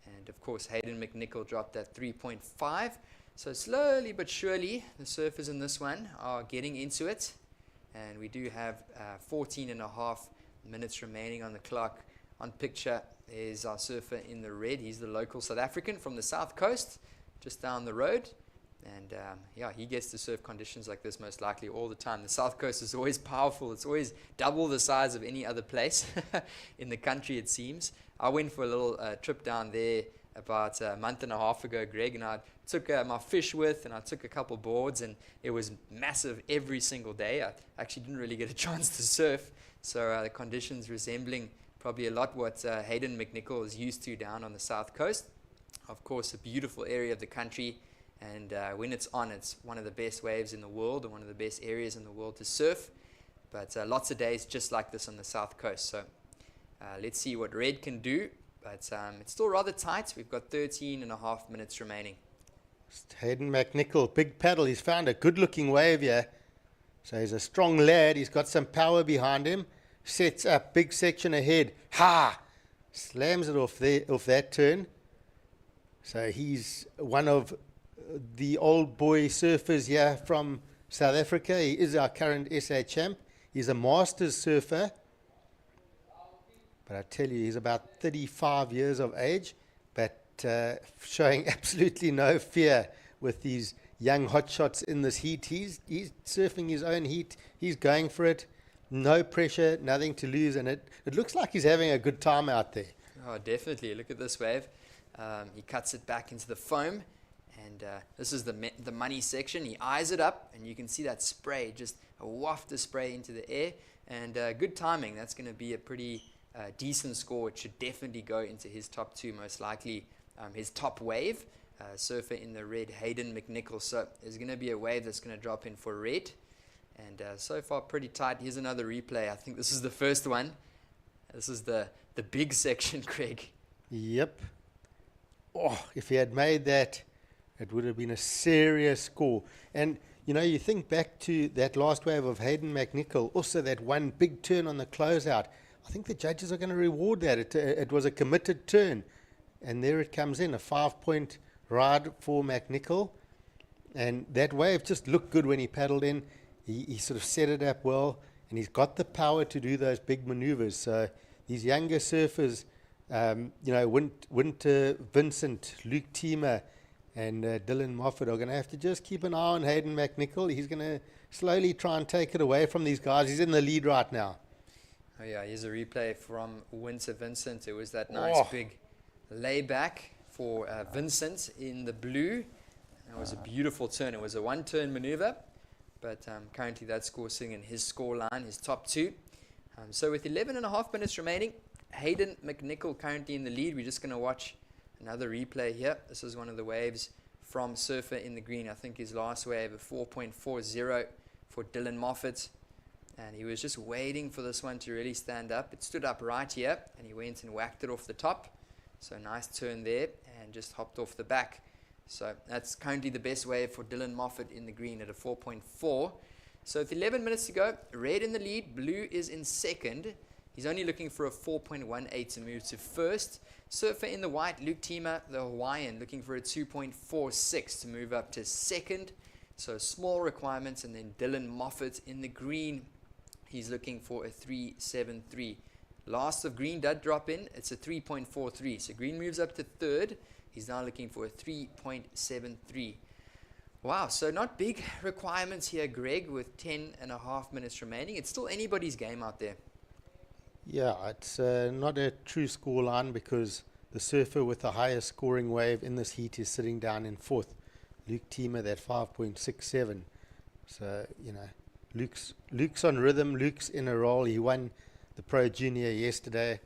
And of course, Hayden McNichol dropped at 3.5. So slowly but surely, the surfers in this one are getting into it. And we do have 14 and a half minutes remaining on the clock. On picture is our surfer in the red. He's the local South African from the south coast, just down the road. And yeah, he gets to surf conditions like this most likely all the time. The south coast is always powerful. It's always double the size of any other place in the country, it seems. I went for a little trip down there about a month and a half ago, Greg, and I took my fish with, and I took a couple boards, and it was massive every single day. I actually didn't really get a chance to surf, so the conditions resembling probably a lot what Hayden McNichol is used to down on the south coast. Of course, a beautiful area of the country, and when it's on, it's one of the best waves in the world and one of the best areas in the world to surf. But lots of days just like this on the south coast. So let's see what red can do. But it's still rather tight. We've got 13 and a half minutes remaining. Hayden McNichol, big paddle. He's found a good-looking wave here. So he's a strong lad. He's got some power behind him. Sets up, big section ahead. Ha! Slams it off that turn. So he's one of the old boy surfers here from South Africa. He is our current SA champ. He's a masters surfer. But I tell you, he's about 35 years of age, but showing absolutely no fear with these young hotshots in this heat. He's surfing his own heat. He's going for it. No pressure, nothing to lose, and it looks like he's having a good time out there. Oh, definitely. Look at this wave. He cuts it back into the foam, and this is the money section. He eyes it up, and you can see that spray, just a waft of spray into the air, and good timing. That's going to be a pretty decent score. It should definitely go into his top 2, most likely his top wave. Surfer in the red, Hayden McNichol. So there's going to be a wave that's going to drop in for red. And so far pretty tight. Here's another replay. I think this is the first one. This is the big section, Craig. Yep. Oh, if he had made that, it would have been a serious score. And, you know, you think back to that last wave of Hayden McNichol, also that one big turn on the closeout. I think the judges are going to reward that. It was a committed turn. And there it comes in, a 5-point ride for McNichol. And that wave just looked good when he paddled in. He sort of set it up well, and he's got the power to do those big maneuvers. So these younger surfers, you know, Winter Vincent, Luke Tima, and Dylan Moffat are going to have to just keep an eye on Hayden McNichol. He's going to slowly try and take it away from these guys. He's in the lead right now. Oh yeah, here's a replay from Winter Vincent. It was that nice big layback for Vincent in the blue. It was a beautiful turn. It was a 1-turn maneuver. But currently that score sitting in his score line, his top 2. So with 11 and a half minutes remaining, Hayden McNichol currently in the lead. We're just going to watch another replay here. This is one of the waves from Surfer in the green. I think his last wave, a 4.40 for Dylan Moffat. And he was just waiting for this one to really stand up. It stood up right here, and he went and whacked it off the top. So nice turn there, and just hopped off the back. So that's currently the best wave for Dylan Moffat in the green at a 4.4. So with 11 minutes to go, red in the lead, blue is in second. He's only looking for a 4.18 to move to first. Surfer in the white, Luke Tima, the Hawaiian, looking for a 2.46 to move up to second. So small requirements. And then Dylan Moffat in the green, he's looking for a 3.73. Last of green did drop in. It's a 3.43. So green moves up to third. He's now looking for a 3.73. Wow, so not big requirements here, Greg, with 10.5 minutes remaining. It's still anybody's game out there. Yeah, it's not a true score line because the surfer with the highest scoring wave in this heat is sitting down in fourth. Luke Teemer at 5.67. So, you know, Luke's on rhythm. Luke's in a roll. He won the Pro Junior yesterday.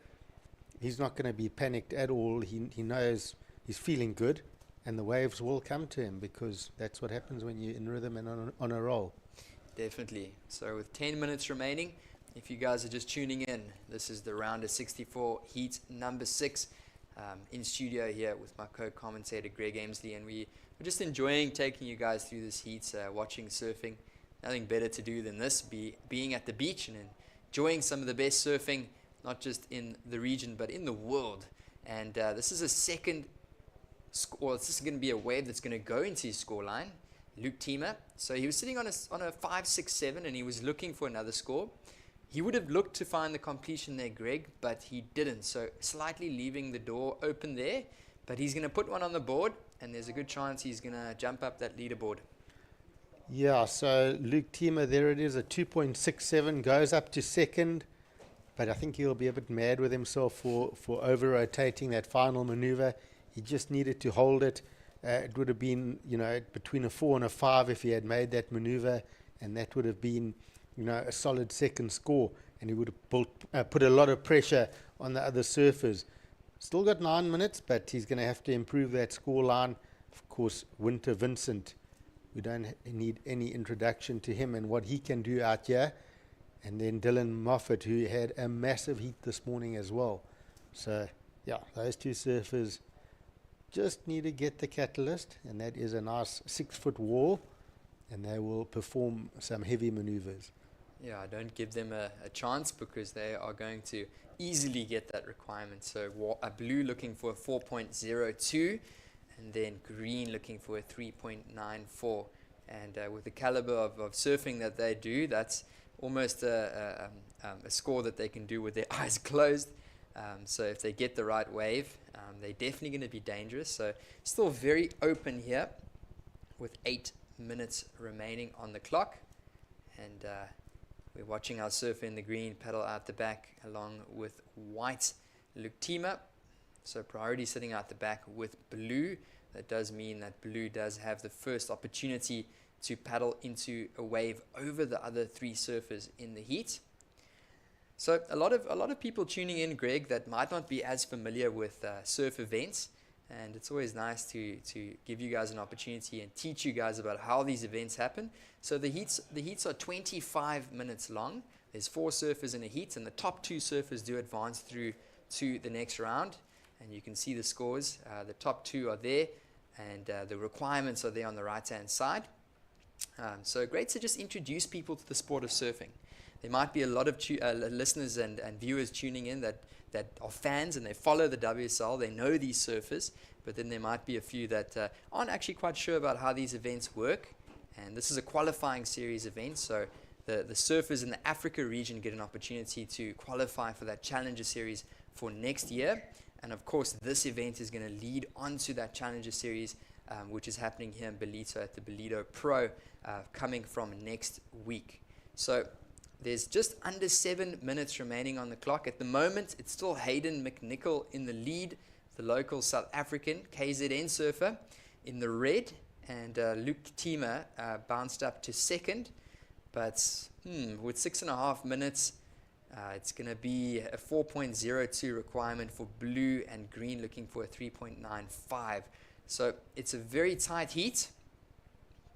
He's not going to be panicked at all. He knows he's feeling good, and the waves will come to him because that's what happens when you're in rhythm and on a roll. Definitely. So with 10 minutes remaining, if you guys are just tuning in, this is the round of 64, heat number 6. In studio here with my co-commentator Greg Emsley, and we're just enjoying taking you guys through this heat, watching surfing. Nothing better to do than this, being at the beach and enjoying some of the best surfing, not just in the region but in the world. And this is a second score. This is going to be a wave that's going to go into his scoreline, Luke Teemer. So he was sitting on a 5.67 and he was looking for another score. He would have looked to find the completion there, Greg, but he didn't. So slightly leaving the door open there, but he's going to put one on the board, and there's a good chance he's going to jump up that leaderboard. Yeah, so Luke Teemer, there it is, a 2.67, goes up to second, but I think he'll be a bit mad with himself for over-rotating that final maneuver. He just needed to hold it. It would have been, you know, between a 4 and a 5 if he had made that maneuver, and that would have been, you know, a solid second score, and he would have put a lot of pressure on the other surfers. Still got 9 minutes, but he's going to have to improve that score line. Of course, Winter Vincent, we don't need any introduction to him and what he can do out here. And then Dylan Moffat, who had a massive heat this morning as well. So, yeah, those two surfers just need to get the catalyst, and that is a nice 6-foot wall, and they will perform some heavy maneuvers. Yeah, I don't give them a chance because they are going to easily get that requirement. So a blue looking for a 4.02 and then green looking for a 3.94. And with the caliber of surfing that they do, that's almost a score that they can do with their eyes closed. So if they get the right wave, they're definitely going to be dangerous. So still very open here with 8 minutes remaining on the clock. And we're watching our surfer in the green paddle out the back along with white Luke Teemer. So priority sitting out the back with blue. That does mean that blue does have the first opportunity to paddle into a wave over the other 3 surfers in the heat. So a lot of people tuning in, Greg, that might not be as familiar with surf events. And it's always nice to give you guys an opportunity and teach you guys about how these events happen. So the heats are 25 minutes long. There's 4 surfers in a heat, and the top 2 surfers do advance through to the next round. And you can see the scores. The top 2 are there, and the requirements are there on the right-hand side. So great to just introduce people to the sport of surfing. There might be a lot of listeners and viewers tuning in that are fans and they follow the WSL, they know these surfers, but then there might be a few that aren't actually quite sure about how these events work. And this is a qualifying series event, so the surfers in the Africa region get an opportunity to qualify for that Challenger Series for next year. And of course, this event is going to lead on to that Challenger Series, which is happening here in Ballito at the Ballito Pro, coming from next week. So there's just under 7 minutes remaining on the clock. At the moment, it's still Hayden McNichol in the lead, the local South African KZN surfer in the red, and Luke Teemer bounced up to second. But with 6.5 minutes, it's going to be a 4.02 requirement for blue and green looking for a 3.95. So it's a very tight heat,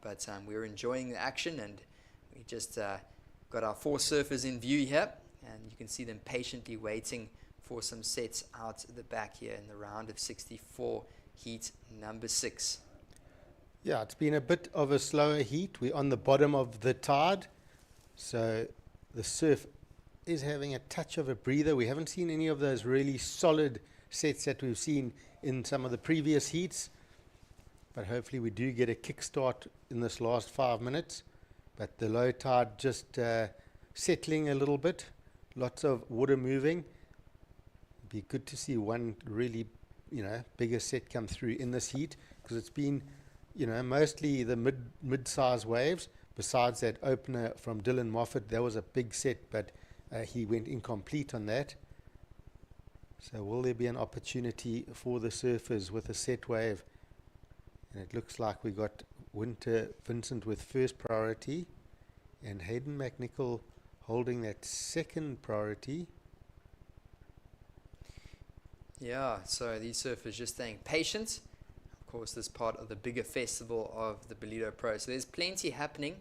but we're enjoying the action, and we just got our 4 surfers in view here, and you can see them patiently waiting for some sets out the back here in the round of 64, heat number 6. Yeah, it's been a bit of a slower heat. We're on the bottom of the tide, so the surf is having a touch of a breather. We haven't seen any of those really solid sets that we've seen in some of the previous heats, but hopefully we do get a kickstart in this last 5 minutes. But the low tide just settling a little bit, lots of water moving. Be good to see one really bigger set come through in this heat, because it's been, mostly the mid-size waves. Besides that opener from Dylan Moffat, that was a big set, but he went incomplete on that. So will there be an opportunity for the surfers with a set wave? And it looks like we got Winter Vincent with first priority and Hayden McNichol holding that second priority. Yeah, so these surfers just staying patient. Of course, this part of the bigger festival of the Ballito Pro. So there's plenty happening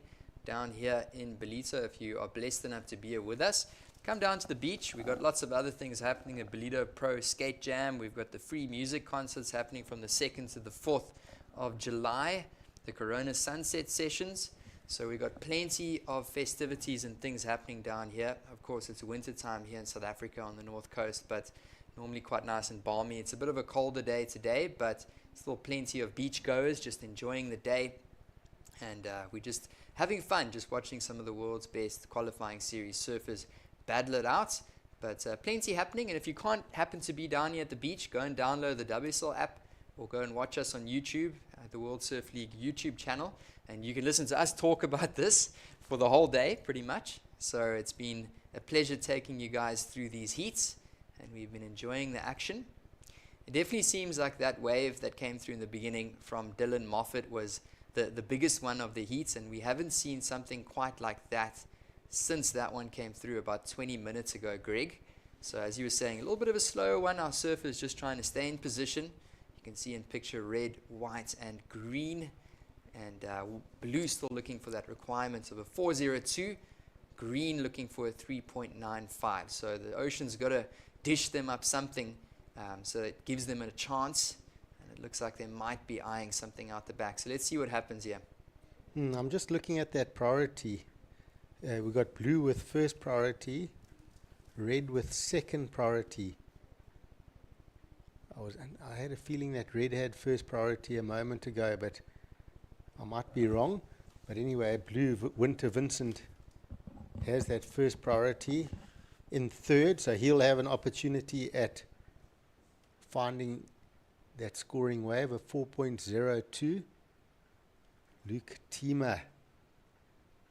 down here in Ballito. If you are blessed enough to be here with us, come down to the beach. We've got lots of other things happening at Ballito Pro Skate Jam. We've got the free music concerts happening from the 2nd to the 4th of July, the Corona Sunset Sessions. So we've got plenty of festivities and things happening down here. Of course, it's winter time here in South Africa on the north coast, but normally quite nice and balmy. It's a bit of a colder day today, but still plenty of beach goers just enjoying the day. And we're just having fun, just watching some of the world's best qualifying series surfers battle it out. But plenty happening. And if you can't happen to be down here at the beach, go and download the WSL app or go and watch us on YouTube, the World Surf League YouTube channel. And you can listen to us talk about this for the whole day, pretty much. So it's been a pleasure taking you guys through these heats, and we've been enjoying the action. It definitely seems like that wave that came through in the beginning from Dylan Moffat was the biggest one of the heats, and we haven't seen something quite like that since that one came through about 20 minutes ago, Greg. So as you were saying, a little bit of a slower one. Our surfers just trying to stay in position. You can see in picture red, white, and green. And blue still looking for that requirement of a 4.02. Green looking for a 3.95. So the ocean's got to dish them up something so it gives them a chance. And it looks like they might be eyeing something out the back. So let's see what happens here. I'm just looking at that priority. We've got blue with first priority, red with second priority. I had a feeling that red had first priority a moment ago, but I might be wrong. But anyway, blue Winter Vincent has that first priority in third, so he'll have an opportunity at finding that scoring wave of 4.02. Luke Tima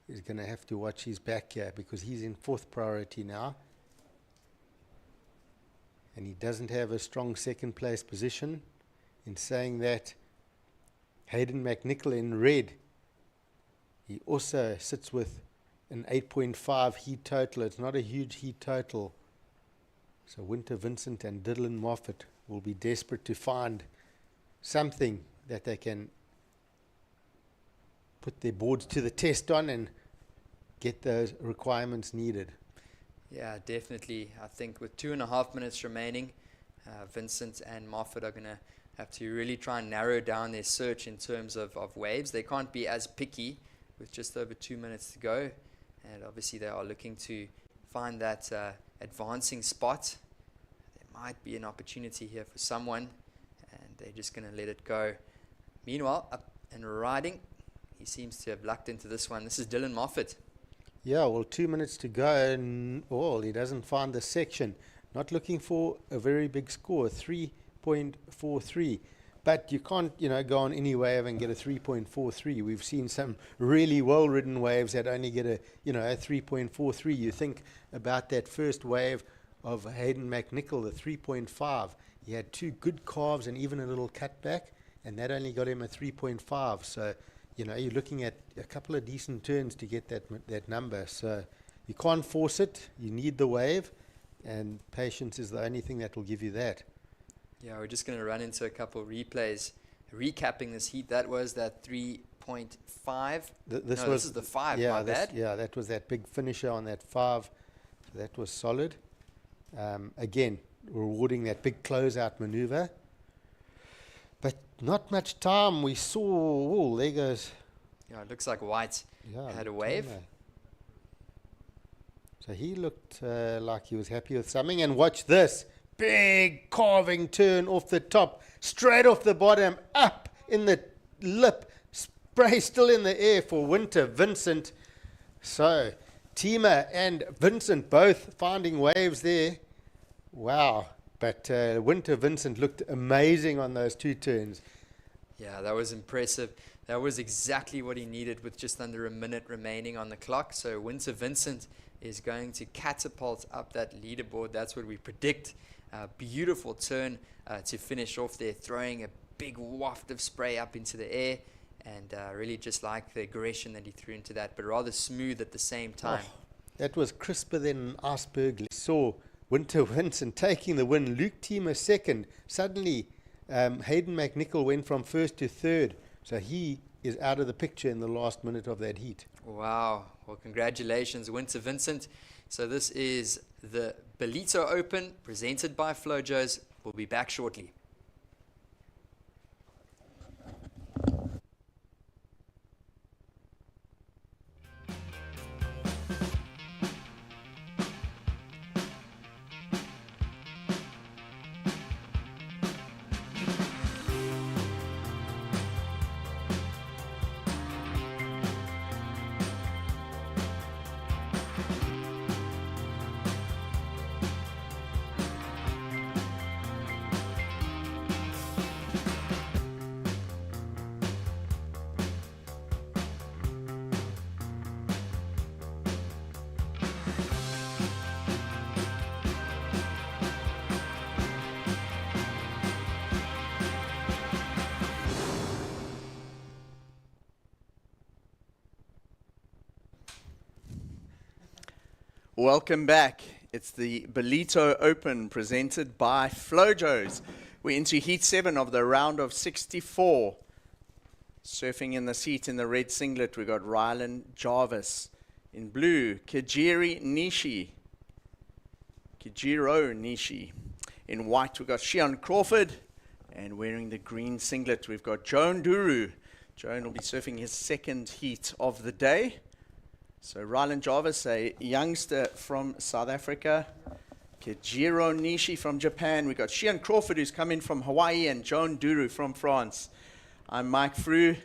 is going to have to watch his back here because he's in fourth priority now. And he doesn't have a strong second place position. In saying that, Hayden McNichol in red, he also sits with an 8.5 heat total. It's not a huge heat total. So Winter Vincent and Dylan Moffat will be desperate to find something that they can put their boards to the test on and get those requirements needed. Yeah, definitely. I think with 2.5 minutes remaining, Vincent and Moffat are going to have to really try and narrow down their search in terms of waves. They can't be as picky with just over 2 minutes to go. And obviously they are looking to find that advancing spot. There might be an opportunity here for someone, and they're just going to let it go. Meanwhile, up and riding, he seems to have lucked into this one. This is Dylan Moffat. Yeah, well, 2 minutes to go, and he doesn't find the section. Not looking for a very big score, 3.43. But you can't, go on any wave and get a 3.43. We've seen some really well-ridden waves that only get a 3.43. You think about that first wave of Hayden McNichol, the 3.5. He had two good calves and even a little cutback, and that only got him a 3.5. So, you're looking at a couple of decent turns to get that number. So you can't force it. You need the wave, and patience is the only thing that will give you that. Yeah, we're just going to run into a couple of replays recapping this heat. That was that 3.5. This is the 5, my bad. Yeah, that was that big finisher on that 5. So that was solid. Again, rewarding that big closeout maneuver. But not much time. We saw, there goes. Yeah, it looks like White had a wave. So he looked like he was happy with something. And watch this. Big carving turn off the top, straight off the bottom, up in the lip, spray still in the air for Winter Vincent. So Tima and Vincent both finding waves there. Wow, But Winter Vincent looked amazing on those 2 turns. Yeah, that was impressive. That was exactly what he needed with just under a minute remaining on the clock. So Winter Vincent is going to catapult up that leaderboard. That's what we predict. Beautiful turn to finish off there, throwing a big waft of spray up into the air. And really just like the aggression that he threw into that, but rather smooth at the same time. Oh, that was crisper than an iceberg. Saw Winter Vincent taking the win. Luke Thiemer second. Suddenly, Hayden McNichol went from first to third. So he is out of the picture in the last minute of that heat. Wow. Well, congratulations, Winter Vincent. So this is the Ballito Open presented by Flojos. We'll be back shortly. Welcome back. It's the Ballito Open presented by Flojos. We're into Heat 7 of the round of 64. Surfing in the seat in the red singlet, we got Rylan Jarvis. In blue, Kajiro Nishi. In white, we got Shion Crawford. And wearing the green singlet, we've got Joan Duru. Joan will be surfing his second heat of the day. So Rylan Jarvis, a youngster from South Africa. Kajiro Nishi from Japan. We've got Shion Crawford, who's come in from Hawaii, and Joan Duru from France. I'm Mike Frew,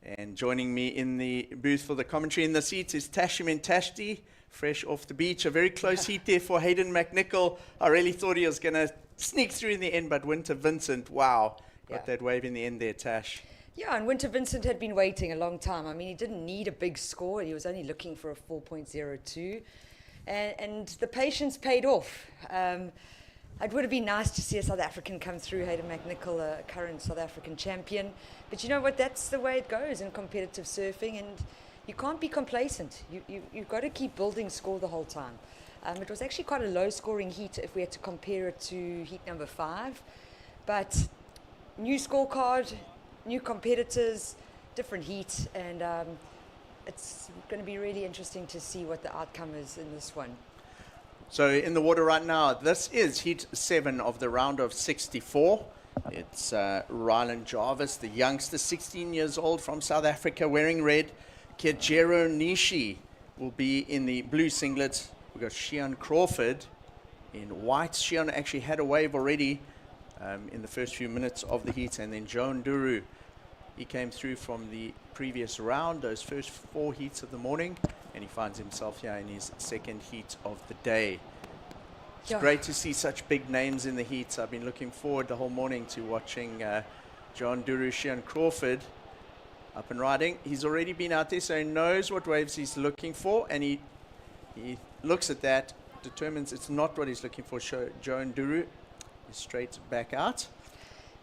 and joining me in the booth for the commentary in the seats is Tashim Tashti, fresh off the beach. A very close heat there for Hayden McNichol. I really thought he was going to sneak through in the end, but Winter Vincent, wow, got that wave in the end there, Tash. Yeah, and Winter Vincent had been waiting a long time. I mean, he didn't need a big score. He was only looking for a 4.02. And the patience paid off. It would have been nice to see a South African come through, Hayden McNichol, a current South African champion. But you know what? That's the way it goes in competitive surfing. And you can't be complacent. You've got to keep building score the whole time. It was actually quite a low-scoring heat if we had to compare it to heat number 5. But new scorecard, new competitors, different heat, and it's going to be really interesting to see what the outcome is in this one. So in the water right now, this is Heat 7 of the round of 64. It's Rylan Jarvis, the youngster, 16 years old from South Africa, wearing red. Kajiro Nishi will be in the blue singlet. We've got Shion Crawford in white. Shion actually had a wave already in the first few minutes of the heat, and then Joan Duru, he came through from the previous round, those first 4 heats of the morning, and he finds himself here in his second heat of the day. It's great to see such big names in the heats. I've been looking forward the whole morning to watching Joan Duru, Shion Crawford up and riding. He's already been out there, so he knows what waves he's looking for, and he looks at that, determines it's not what he's looking for. Joan Duru straight back out.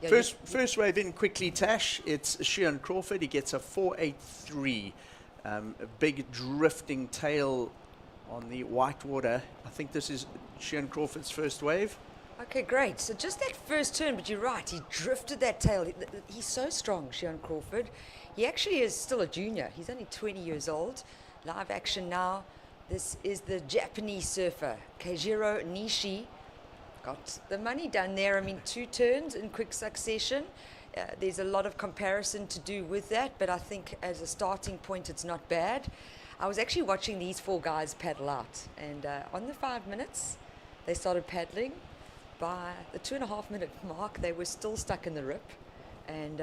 Yeah, first wave in quickly, Tash. It's Shion Crawford. He gets a 4.83. A big drifting tail on the white water. I think this is Shion Crawford's first wave. Okay, great. So just that first turn, but you're right. He drifted that tail. He's so strong, Shion Crawford. He actually is still a junior. He's only 20 years old. Live action now. This is the Japanese surfer, Kajiro Nishi. Got the money done there. I mean, 2 turns in quick succession. There's a lot of comparison to do with that, but I think as a starting point, it's not bad. I was actually watching these 4 guys paddle out, and on the 5 minutes, they started paddling. By the 2.5-minute mark, they were still stuck in the rip, and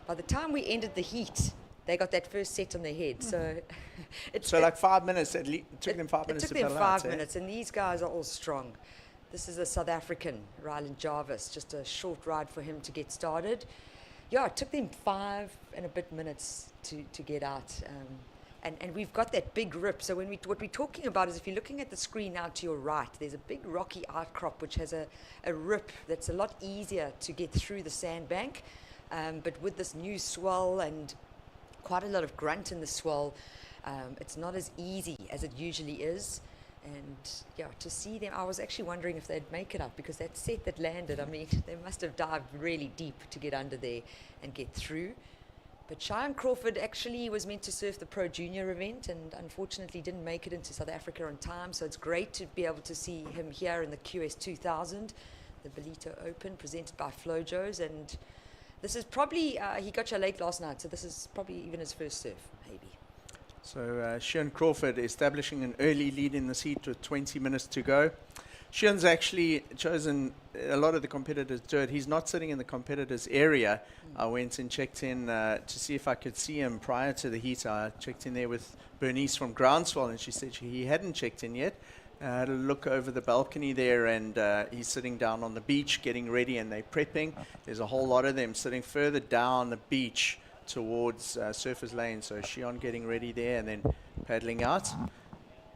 by the time we ended the heat, they got that first set on their head. So, like 5 minutes. It took them 5 minutes to paddle out. It took them 5 minutes, and these guys are all strong. This is a South African, Ryland Jarvis, just a short ride for him to get started. Yeah, it took them 5 and a bit minutes to get out. And we've got that big rip. So what we're talking about is if you're looking at the screen now to your right, there's a big rocky outcrop which has a rip that's a lot easier to get through the sandbank. But with this new swell and quite a lot of grunt in the swell, it's not as easy as it usually is. And yeah, to see them, I was actually wondering if they'd make it up, because that set that landed, I mean, they must have dived really deep to get under there and get through. But Cheyenne Crawford actually was meant to surf the Pro Junior event and unfortunately didn't make it into South Africa on time. So it's great to be able to see him here in the QS 2000, the Ballito Open presented by Flojos. And this is probably, he got you late last night, so this is probably even his first surf, maybe. So Sean Crawford establishing an early lead in this heat with 20 minutes to go. Sean's actually chosen, a lot of the competitors do it. He's not sitting in the competitors area. I went and checked in to see if I could see him prior to the heat. I checked in there with Bernice from Groundswell, and she said he hadn't checked in yet. I had a look over the balcony there, and he's sitting down on the beach getting ready, and they're prepping. There's a whole lot of them sitting further down the beach towards Surfers Lane. So Shion getting ready there and then paddling out.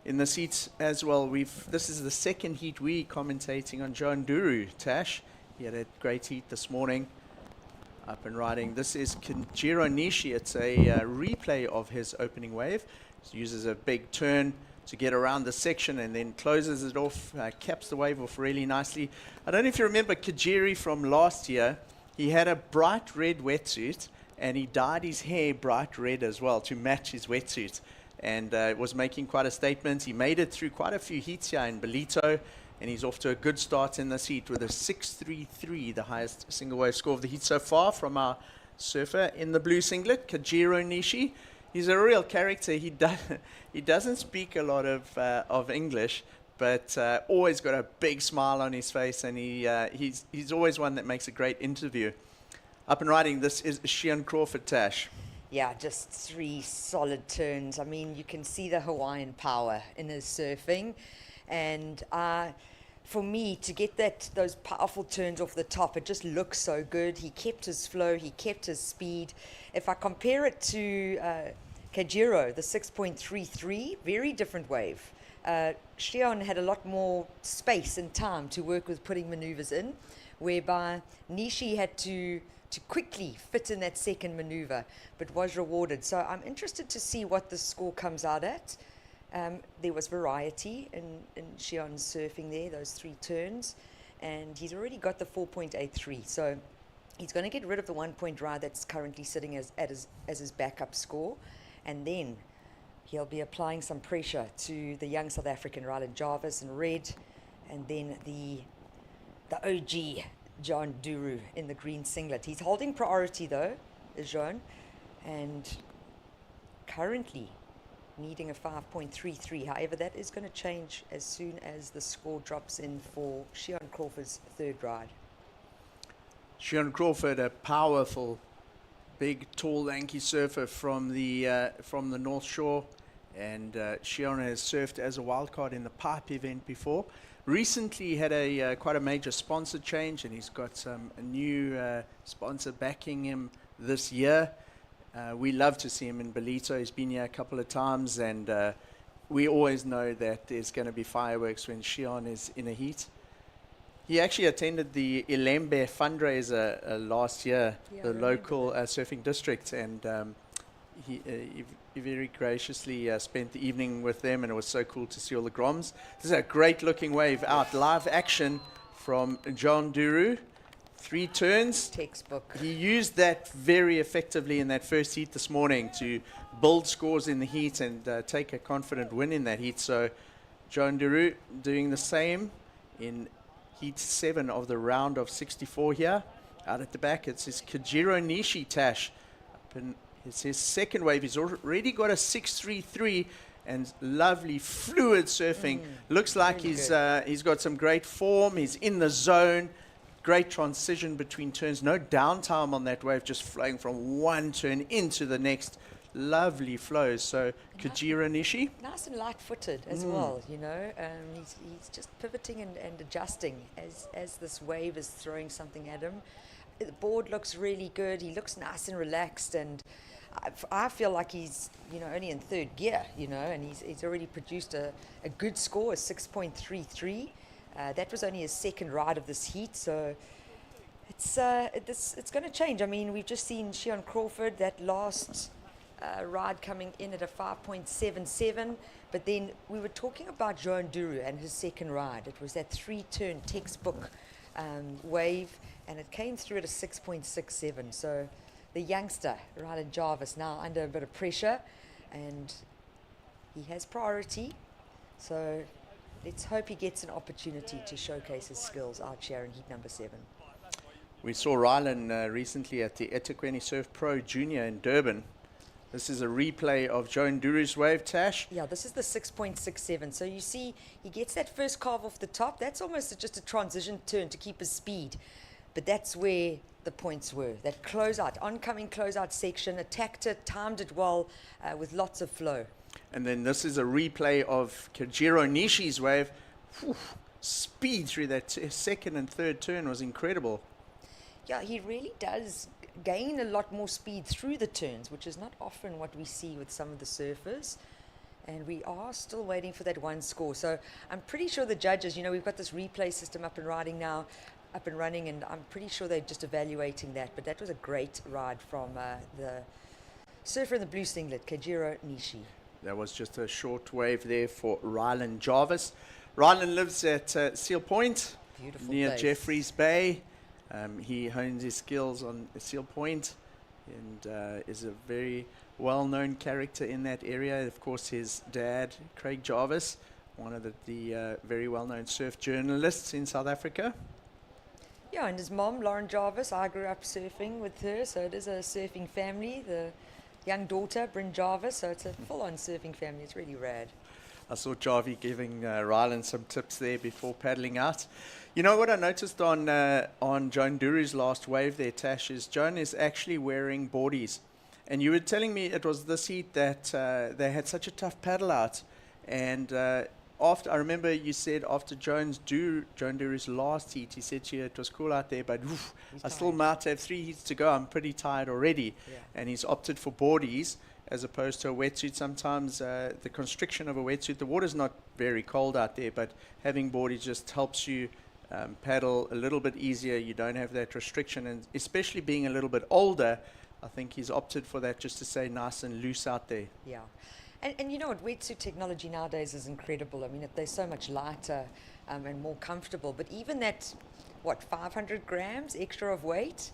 In the seats as well, this is the second heat we commentating on John Duru, Tash. He had a great heat this morning, up and riding. This is Kenjiro Nishi. It's a replay of his opening wave. He uses a big turn to get around the section and then closes it off, caps the wave off really nicely. I don't know if you remember Kajiri from last year. He had a bright red wetsuit, and he dyed his hair bright red as well to match his wetsuit, and was making quite a statement. He made it through quite a few heats here in Ballito, and he's off to a good start in this heat with a 6.33, the highest single wave score of the heat so far from our surfer in the blue singlet, Kajiro Nishi. He's a real character. He doesn't speak a lot of English, but always got a big smile on his face, and he's always one that makes a great interview. Up and riding, this is Shion Crawford, Tash. Yeah, just 3 solid turns. I mean, you can see the Hawaiian power in his surfing. And for me, to get those powerful turns off the top, it just looks so good. He kept his flow, he kept his speed. If I compare it to Kajiro, the 6.33, very different wave. Shion had a lot more space and time to work with putting maneuvers in, whereby Nishi had to quickly fit in that second maneuver, but was rewarded. So I'm interested to see what the score comes out at. There was variety in Shion's surfing there, those 3 turns, and he's already got the 4.83. So he's going to get rid of the 1-point ride that's currently sitting as his backup score, and then he'll be applying some pressure to the young South African Ryland Jarvis in red, and then the OG John Duru in the green singlet. He's holding priority though, Jean, and currently needing a 5.33. However, that is going to change as soon as the score drops in for Shion Crawford's 3rd ride. Shion Crawford, a powerful, big, tall, lanky surfer from the North Shore, and Shion has surfed as a wildcard in the pipe event before. Recently had quite a major sponsor change, and he's got a new sponsor backing him this year. We love to see him in Ballito. He's been here a couple of times, and we always know that there's going to be fireworks when Shion is in a heat. He actually attended the Ilembe fundraiser last year, the local surfing district, and he very graciously spent the evening with them, and it was so cool to see all the groms. This is a great looking wave out, live action from John Duru. 3 turns. Textbook. He used that very effectively in that first heat this morning to build scores in the heat and take a confident win in that heat. So John Duru doing the same in heat 7 of the round of 64 here. Out at the back, it's his Kajiro Nishi, Tash. It's his 2nd wave. He's already got a 6.33 and lovely fluid surfing. Looks like he's got some great form. He's in the zone. Great transition between turns. No downtime on that wave, just flowing from one turn into the next. lovely flows. So Kajira Nishi. Nice and light-footed as well, you know. He's just pivoting and adjusting as this wave is throwing something at him. The board looks really good. He looks nice and relaxed, and I feel like he's, you know, only in third gear, you know, and he's already produced a good score, a 6.33. That was only his second ride of this heat, so it's going to change. I mean, we've just seen Shion Crawford, that last ride coming in at a 5.77, but then we were talking about Joan Duru and his second ride. It was that 3-turn textbook wave, and it came through at a 6.67. So the youngster, Rylan Jarvis, now under a bit of pressure, and he has priority. So let's hope he gets an opportunity to showcase his skills out here in heat number 7. We saw Rylan recently at the eThekwini Surf Pro Junior in Durban. This is a replay of Joan Duru's wave, Tash. Yeah, this is the 6.67. So you see, he gets that first carve off the top. That's almost just a transition turn to keep his speed. But that's where the points were. That closeout, oncoming closeout section, attacked it, timed it well, with lots of flow. And then this is a replay of Kajiro Nishi's wave. Whew, speed through that second and third turn was incredible. Yeah, he really does gain a lot more speed through the turns, which is not often what we see with some of the surfers. And we are still waiting for that one score. So I'm pretty sure the judges, you know, we've got this replay system up and running, and I'm pretty sure they're just evaluating that. But that was a great ride from the surfer in the blue singlet, Kajiro Nishi. That was just a short wave there for Rylan Jarvis. Rylan lives at Seal Point, Beautiful near place. Jeffreys Bay. He hones his skills on Seal Point and is a very well-known character in that area. Of course, his dad, Craig Jarvis, one of the very well-known surf journalists in South Africa. Yeah, and his mom, Lauren Jarvis, I grew up surfing with her, so it is a surfing family. The young daughter, Bryn Jarvis, so it's a full-on surfing family. It's really rad. I saw Jarvie giving Rylan some tips there before paddling out. You know what I noticed on Joan Duru's last wave there, Tash, is Joan is actually wearing boardies. And you were telling me it was this heat that they had such a tough paddle out. And after, I remember you said after Joan Duru's last heat, he said to you it was cool out there, but I still might have 3 heats to go. I'm pretty tired already. Yeah. And he's opted for boardies as opposed to a wetsuit. Sometimes the constriction of a wetsuit, the water's not very cold out there, but having boardies just helps you paddle a little bit easier. You don't have that restriction, and especially being a little bit older, I think he's opted for that just to stay nice and loose out there. Yeah. And you know what, wetsuit technology nowadays is incredible. I mean, they're so much lighter and more comfortable. But even that, 500 grams extra of weight,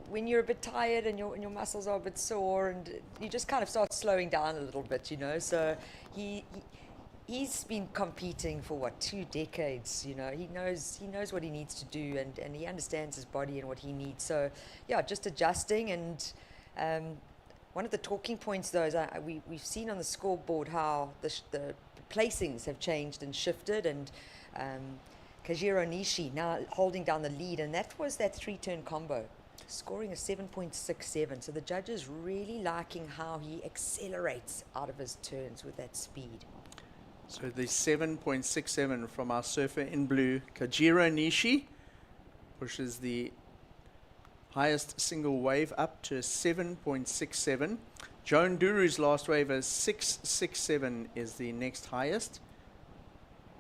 when you're a bit tired and your muscles are a bit sore, and you just kind of start slowing down a little bit, you know. So he's been competing for 2 decades, you know. He knows what he needs to do, and he understands his body and what he needs. So yeah, just adjusting. And one of the talking points though is we've seen on the scoreboard how the placings have changed and shifted, and Kajiro Nishi now holding down the lead, and that was that 3-turn combo, scoring a 7.67. So the judges really liking how he accelerates out of his turns with that speed. So the 7.67 from our surfer in blue, Kajiro Nishi, pushes the highest single wave up to 7.67. Joan Duru's last wave is 6.67 is the next highest.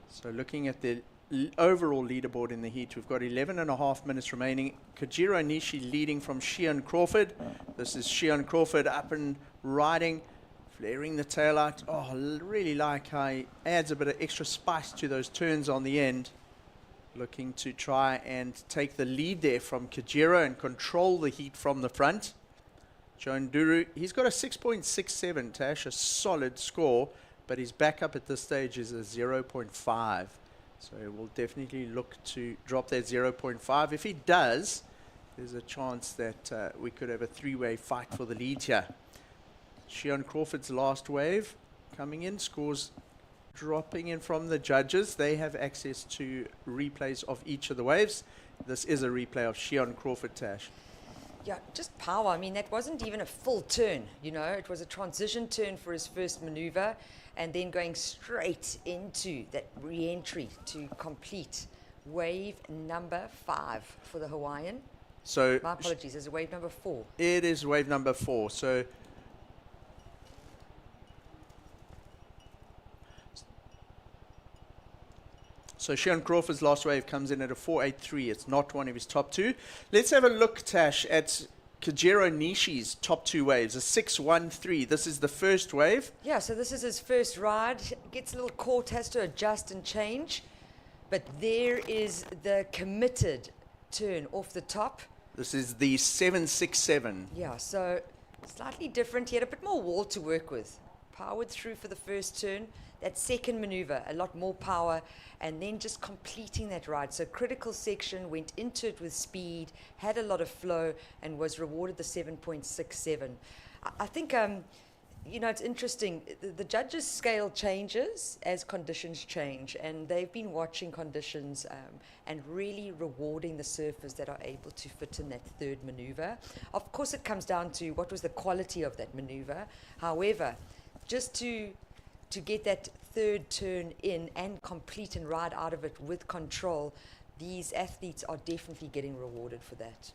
So looking at the overall leaderboard in the heat, we've got 11.5 minutes remaining. Kajiro Nishi leading from Shion Crawford. This is Shion Crawford up and riding, flaring the tail out. Oh, really like how he adds a bit of extra spice to those turns on the end. Looking to try and take the lead there from Kajiro and control the heat from the front. Joan Duru, he's got a 6.67, Tash, a solid score, but his backup at this stage is a 0.5. So we'll definitely look to drop that 0.5. If he does, there's a chance that we could have a 3-way fight for the lead here. Shion Crawford's last wave coming in, scores dropping in from the judges. They have access to replays of each of the waves. This is a replay of Shion Crawford, Tash. Yeah, just power. I mean, that wasn't even a full turn, you know. It was a transition turn for his first maneuver and then going straight into that re-entry to complete wave number 5 for the Hawaiian. So My apologies, is it wave number 4? it is wave number 4. So Sean Crawford's last wave comes in at a 4.83. It's not one of his top 2. Let's have a look, Tash, at Kajiro Nishi's top 2 waves, a 6.13. This is the first wave. Yeah, so this is his first ride. Gets a little caught, has to adjust and change. But there is the committed turn off the top. This is the 7.67. Yeah, so slightly different. He had a bit more wall to work with. Powered through for the first turn. That second maneuver, a lot more power, and then just completing that ride. So critical section, went into it with speed, had a lot of flow, and was rewarded the 7.67. I think, you know, it's interesting. The judges' scale changes as conditions change, and they've been watching conditions and really rewarding the surfers that are able to fit in that third maneuver. Of course, it comes down to what was the quality of that maneuver. However, just to get that third turn in and complete and ride out of it with control, these athletes are definitely getting rewarded for that.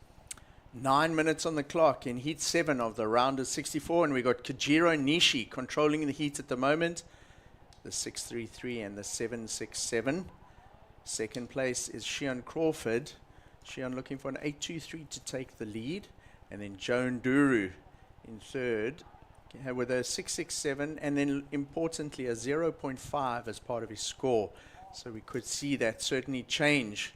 9 minutes on the clock in heat 7 of the round of 64, and we got Kajiro Nishi controlling the heat at the moment. The 6.33 and the 7.67. Second place is Sean Crawford. Sean looking for an 8.23 to take the lead. And then Joan Duru in third with a 6.67, and then importantly a 0.5 as part of his score. So we could see that certainly change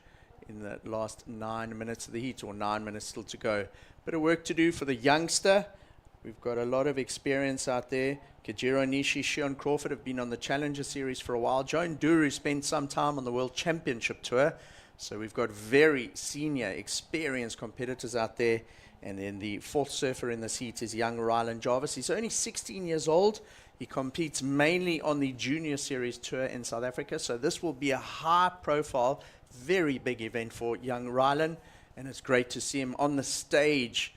in the last 9 minutes of the heat, or 9 minutes still to go. Bit of work to do for the youngster. We've got a lot of experience out there. Kajiro Nishi, Sean Crawford have been on the Challenger Series for a while. Joan Duru spent some time on the World Championship Tour. So we've got very senior, experienced competitors out there. And then the fourth surfer in this heat is young Rylan Jarvis. He's only 16 years old. He competes mainly on the Junior Series Tour in South Africa. So this will be a high-profile, very big event for young Rylan. And it's great to see him on the stage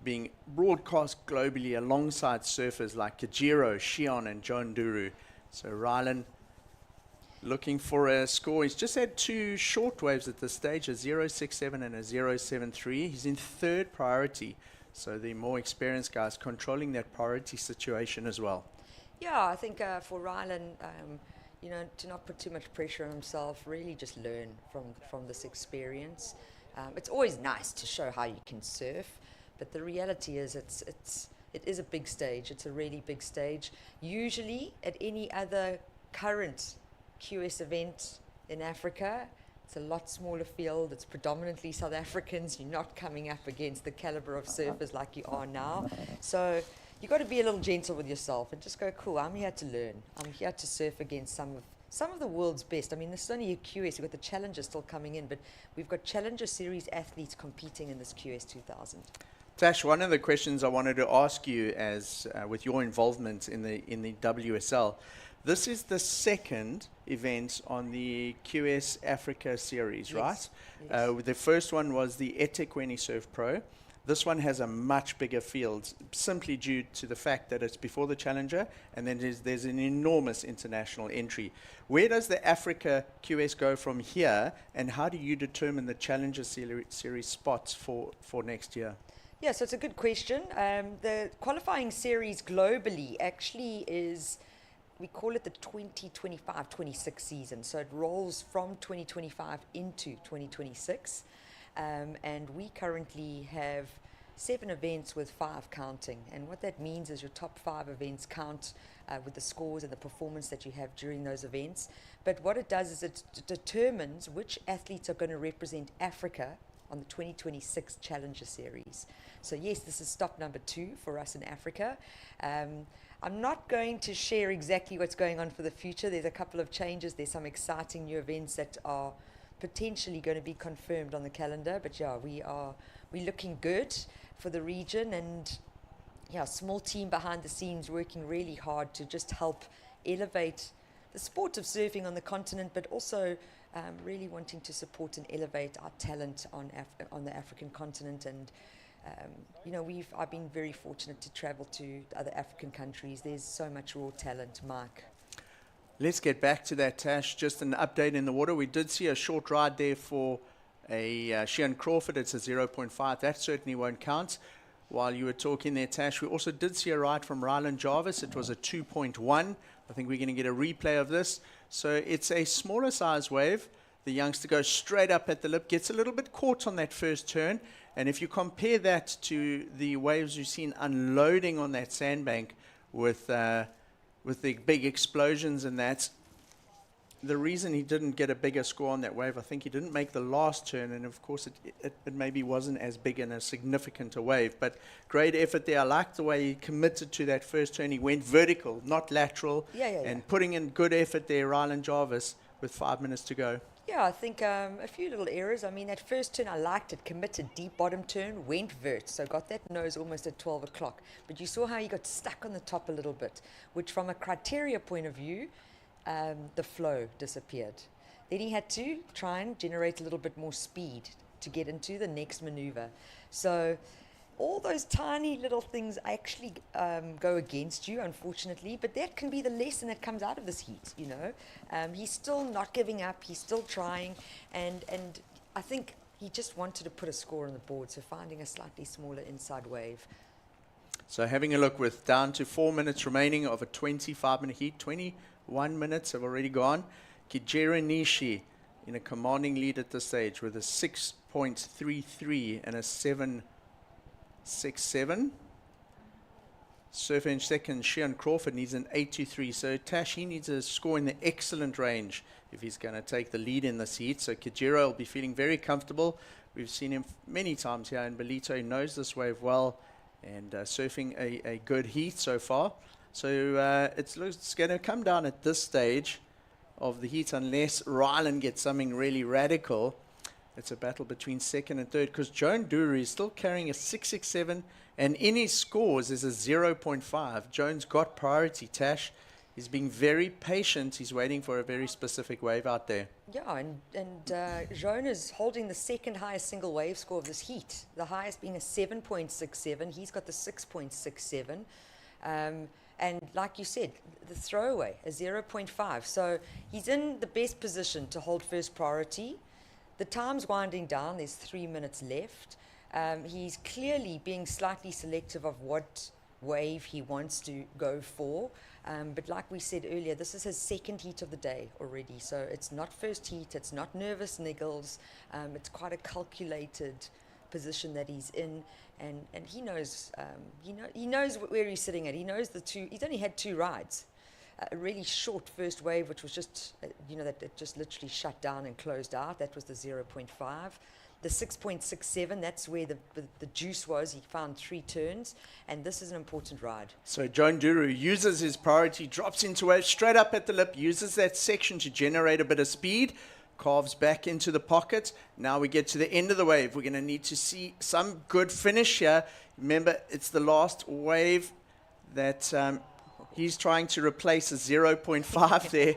being broadcast globally alongside surfers like Kajiro, Shion, and Joan Duru. So Rylan looking for a score. He's just had 2 short waves at this stage, a 0.67 and a 0.73. He's in third priority. So the more experienced guys controlling that priority situation as well. Yeah, I think for Rylan, you know, to not put too much pressure on himself, really just learn from this experience. It's always nice to show how you can surf, but the reality is it is a big stage. It's a really big stage. Usually at any other current QS event in Africa, it's a lot smaller field. It's predominantly South Africans. You're not coming up against the caliber of surfers like you are now. So you got to be a little gentle with yourself and just go, cool, I'm here to learn. I'm here to surf against some of the world's best. I mean, this is only a QS. We've got the Challenger still coming in, but we've got Challenger Series athletes competing in this QS 2000. Tash, one of the questions I wanted to ask you, as with your involvement in the WSL, this is the second event on the QS Africa series, right? Yes. The first one was the eThekwini Surf Pro. This one has a much bigger field, simply due to the fact that it's before the Challenger, and then there's an enormous international entry. Where does the Africa QS go from here, and how do you determine the Challenger series spots for next year? Yeah, so it's a good question. The qualifying series globally actually is, we call it the 2025-26 season. So it rolls from 2025 into 2026. And we currently have 7 events with 5 counting. And what that means is your top 5 events count with the scores and the performance that you have during those events. But what it does is it determines which athletes are going to represent Africa on the 2026 Challenger Series. So yes, this is stop number 2 for us in Africa. I'm not going to share exactly what's going on for the future. There's a couple of changes. There's some exciting new events that are potentially going to be confirmed on the calendar. But yeah, we're looking good for the region, and yeah, small team behind the scenes working really hard to just help elevate the sport of surfing on the continent, but also really wanting to support and elevate our talent on the African continent. And I've been very fortunate to travel to other African countries. There's so much raw talent, Mike. Let's get back to that, Tash. Just an update in the water. We did see a short ride there for a Sheehan Crawford. It's a 0.5. That certainly won't count. While you were talking there, Tash, we also did see a ride from Ryland Jarvis. It was a 2.1. I think we're going to get a replay of this. So it's a smaller size wave. The youngster goes straight up at the lip, gets a little bit caught on that first turn. And if you compare that to the waves you've seen unloading on that sandbank with the big explosions and that, the reason he didn't get a bigger score on that wave, I think he didn't make the last turn, and of course it maybe wasn't as big and as significant a wave, but great effort there. I liked the way he committed to that first turn. He went vertical, not lateral, and putting in good effort there, Ryland Jarvis, with 5 minutes to go. Yeah, I think a few little errors. I mean, that first turn, I liked it. Committed, deep bottom turn, went vert. So got that nose almost at 12 o'clock. But you saw how he got stuck on the top a little bit, which from a criteria point of view, the flow disappeared. Then he had to try and generate a little bit more speed to get into the next maneuver. So all those tiny little things actually go against you, unfortunately, but that can be the lesson that comes out of this heat, He's still not giving up, he's still trying, and I think he just wanted to put a score on the board, so finding a slightly smaller inside wave. So having a look, with down to 4 minutes remaining of a 25-minute heat, 21 minutes have already gone. Kijera Nishi in a commanding lead at this stage with a 6.33 and a 7.67. Surfer in second, Sheehan Crawford, needs an 8.23. So Tash, he needs a score in the excellent range if he's going to take the lead in this heat. So Kijera will be feeling very comfortable. We've seen him many times here in Ballito. He knows this wave well and surfing a good heat so far. So it's going to come down at this stage of the heat unless Ryland gets something really radical. It's a battle between second and third because Joan Duru is still carrying a 6.67 and in his scores is a 0.5. Joan's got priority, Tash. He's being very patient. He's waiting for a very specific wave out there. Yeah, and Joan is holding the second highest single wave score of this heat, the highest being a 7.67. He's got the 6.67. And like you said, the throwaway, a 0.5. So he's in the best position to hold first priority. The time's winding down. There's 3 minutes left. He's clearly being slightly selective of what wave he wants to go for. But like we said earlier, this is his second heat of the day already. So it's not first heat. It's not nervous niggles. It's quite a calculated position that he's in. And he knows he knows where he's sitting at. He knows he's only had 2 rides. A really short first wave, which was just, that it just literally shut down and closed out. That was the 0.5. The 6.67, that's where the juice was. He found 3 turns, and this is an important ride. So Joan Duru uses his priority, drops into wave, straight up at the lip, uses that section to generate a bit of speed, carves back into the pocket. Now we get to the end of the wave. We're going to need to see some good finish here. Remember, it's the last wave that he's trying to replace a 0.5 there.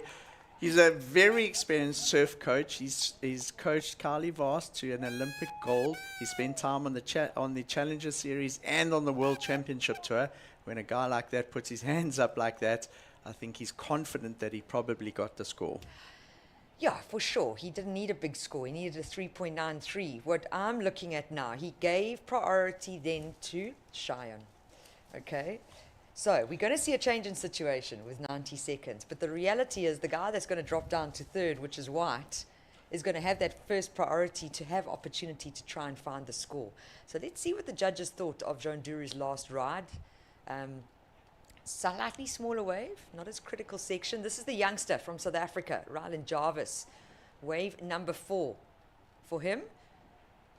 He's a very experienced surf coach. He's coached Kylie Vast to an Olympic gold. He spent time on the Challenger Series and on the World Championship Tour. When a guy like that puts his hands up like that, I think he's confident that he probably got the score. Yeah, for sure. He didn't need a big score. He needed a 3.93. What I'm looking at now, he gave priority then to Cheyenne. Okay? So we're going to see a change in situation with 90 seconds. But the reality is the guy that's going to drop down to third, which is White, is going to have that first priority to have opportunity to try and find the score. So let's see what the judges thought of Joan Duru's last ride. Slightly smaller wave, not as critical section. This is the youngster from South Africa, Ryland Jarvis. Wave number 4 for him.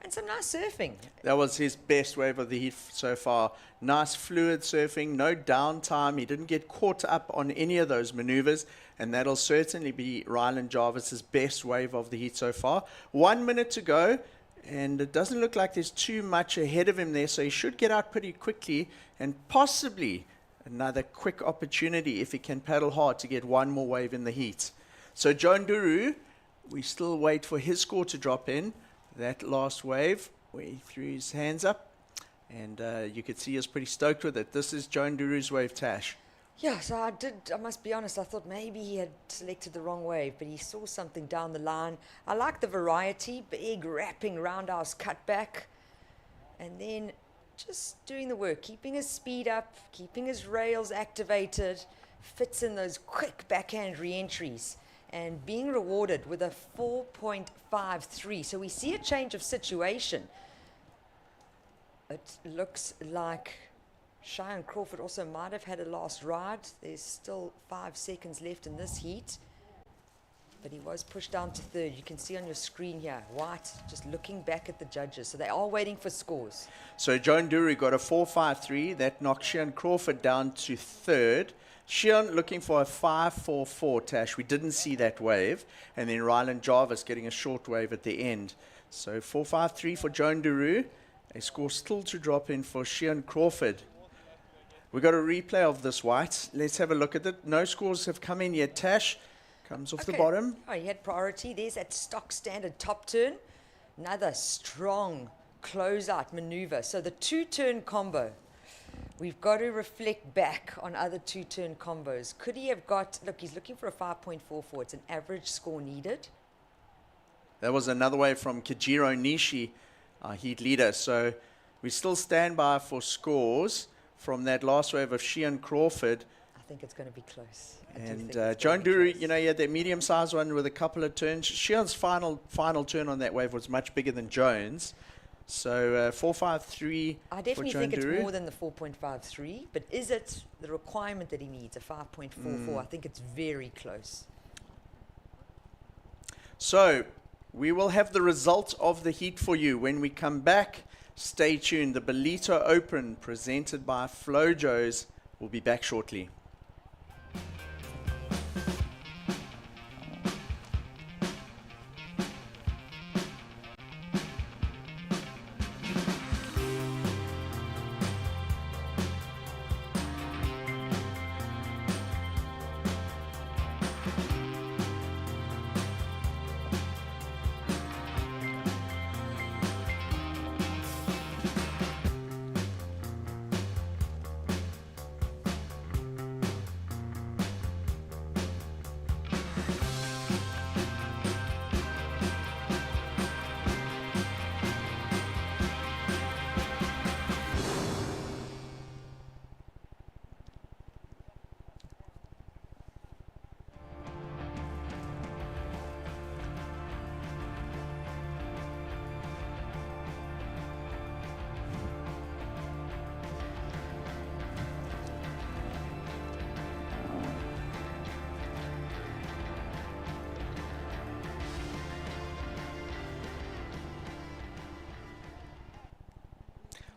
And some nice surfing. That was his best wave of the heat so far. Nice fluid surfing, no downtime. He didn't get caught up on any of those maneuvers. And that'll certainly be Ryland Jarvis's best wave of the heat so far. 1 minute to go. And it doesn't look like there's too much ahead of him there. So he should get out pretty quickly and possibly another quick opportunity if he can paddle hard to get one more wave in the heat. So Joan Duru, we still wait for his score to drop in. That last wave where he threw his hands up, and you could see he was pretty stoked with it. This is Joan Duru's wave, Tash. Yeah, so I must be honest, I thought maybe he had selected the wrong wave, but he saw something down the line. I like the variety, big wrapping roundhouse cutback, and then just doing the work, keeping his speed up, keeping his rails activated, fits in those quick backhand re-entries, and being rewarded with a 4.53. So we see a change of situation. It looks like Cheyenne Crawford also might have had a last ride. There's still 5 seconds left in this heat, but he was pushed down to third. You can see on your screen here, White just looking back at the judges. So they are waiting for scores. So Joan Duru got a 4.53. That knocked Cheyenne Crawford down to third. Cheyenne looking for a 5.44, Tash. We didn't see that wave. And then Ryland Jarvis getting a short wave at the end. So 4.53 for Joan Duru. A score still to drop in for Cheyenne Crawford. We got a replay of this, White. Let's have a look at it. No scores have come in yet. Tash comes off the bottom. Oh, he had priority. There's that stock standard top turn. Another strong closeout maneuver. So the 2-turn combo, we've got to reflect back on other 2-turn combos. Could he have got, look, he's looking for a 5.44. It's an average score needed. That was another wave from Kajiro Nishi, our heat leader. So we still stand by for scores from that last wave of Cheyenne Crawford. I think it's going to be close. And Joan Duru, you know, he had that medium-sized one with a couple of turns. Cheyenne's final turn on that wave was much bigger than Joan's. So 4.53 I definitely for Joan think Duru. it's more than the 4.53, but is it the requirement that he needs, a 5.44? I think it's very close. So we will have the results of the heat for you when we come back. Stay tuned. The Ballito Open presented by Flojos will be back shortly.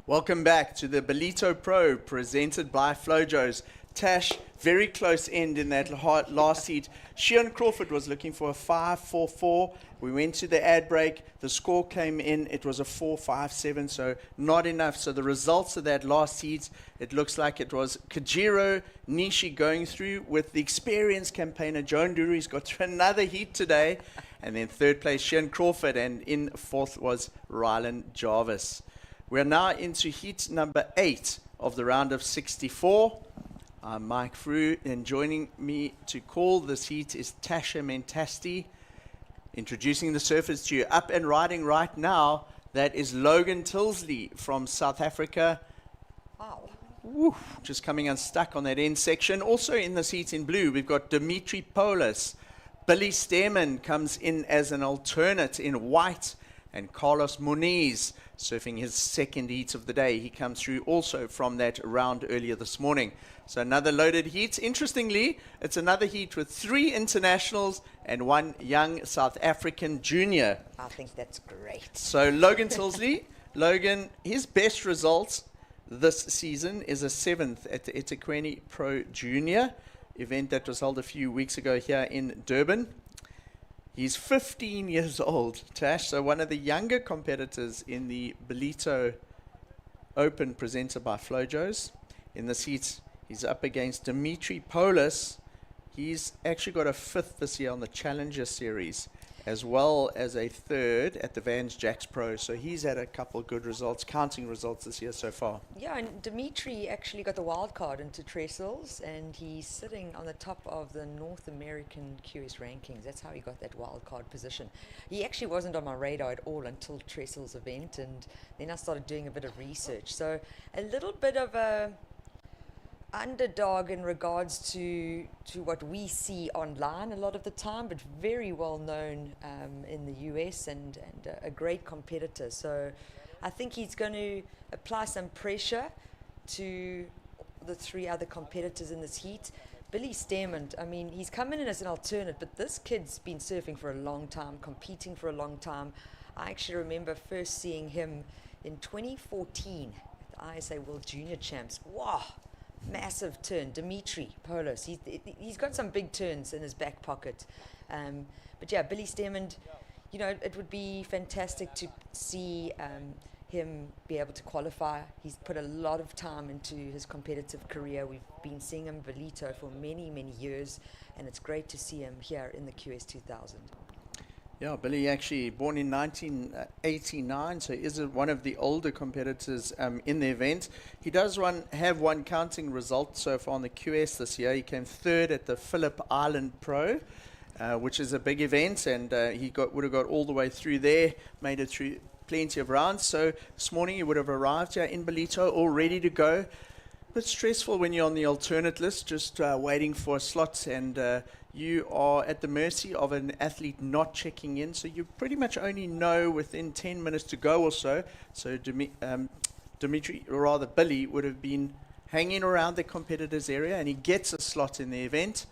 Welcome back to the Ballito Pro presented by Flojos. Tash, very close end in that last heat. Cheyenne Crawford was looking for a 5.44. We went to the ad break. The score came in. It was a 4.57, so not enough. So the results of that last heat, it looks like it was Kajiro Nishi going through with the experienced campaigner Joan Duru. He's got to another heat today. And then third place, Cheyenne Crawford. And in fourth was Ryland Jarvis. We're now into heat number 8 of the round of 64. I'm Mike Frew, and joining me to call this heat is Tasha Mentasti. Introducing the surfers to you, up and riding right now, that is Logan Tilsley from South Africa. Wow. Woo, just coming unstuck on that end section. Also in this heat in blue, we've got Dimitri Polis. Billy Stearman comes in as an alternate in white, and Carlos Muniz surfing his second heat of the day. He comes through also from that round earlier this morning. So another loaded heat. Interestingly, it's another heat with 3 internationals and 1 young South African junior. I think that's great. So Logan Tilsley, Logan, his best results this season is a 7th at the eThekwini Pro Junior event that was held a few weeks ago here in Durban. He's 15 years old, Tash, so one of the younger competitors in the Ballito Open presented by Flojos. In this heat, He's up against Dimitri Polis. He's actually got a 5th this year on the Challenger Series, as well as a 3rd at the Vans Jacks Pro. So he's had a couple good results, counting results this year so far. Yeah, and Dimitri actually got the wild card into Trestles, and he's sitting on the top of the North American QS rankings. That's how he got that wild card position. He actually wasn't on my radar at all until Trestles event, and then I started doing a bit of research. So a little bit of a underdog in regards to what we see online a lot of the time, but very well known in the US and a great competitor. So I think he's going to apply some pressure to the 3 other competitors in this heat. Billy Stearman, I mean, he's coming in as an alternate, but this kid's been surfing for a long time, competing for a long time. I actually remember first seeing him in 2014 at the ISA World Junior Champs. Wow! Massive turn, Dimitri Polis. He's got some big turns in his back pocket. But yeah, Billy Stearman, you know, it would be fantastic to see him be able to qualify. He's put a lot of time into his competitive career. We've been seeing him Ballito for many, many years, and it's great to see him here in the QS 2000. Yeah, Billy actually born in 1989, so he is one of the older competitors in the event. He does have one counting result so far on the QS this year. He came 3rd at the Phillip Island Pro, which is a big event, and he would have got all the way through there, made it through plenty of rounds. So this morning he would have arrived here in Ballito, all ready to go. A bit stressful when you're on the alternate list, just waiting for a slot, and you are at the mercy of an athlete not checking in, so you pretty much only know within 10 minutes to go or so. So Dimitri, or rather Billy, would have been hanging around the competitor's area, and he gets a slot in the event,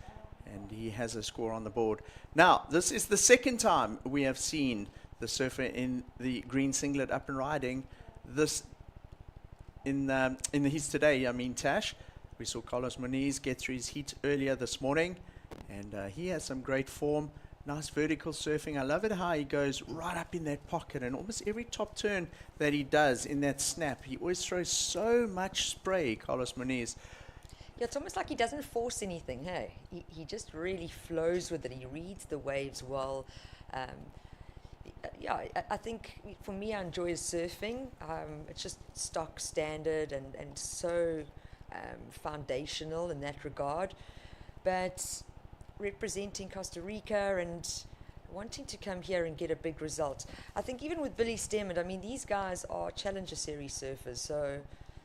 and he has a score on the board. Now, this is the second time we have seen the surfer in the green singlet up and riding. This in the heats today, I mean, Tash. We saw Carlos Moniz get through his heat earlier this morning, and he has some great form. Nice vertical surfing. I love it how he goes right up in that pocket, and almost every top turn that he does in that snap, he always throws so much spray, Carlos Moniz. Yeah, it's almost like he doesn't force anything, hey? He just really flows with it. He reads the waves well. Yeah, I think for me, I enjoy surfing. It's just stock standard and so foundational in that regard. But representing Costa Rica and wanting to come here and get a big result. I think even with Billy Stearman, I mean, these guys are Challenger Series surfers, so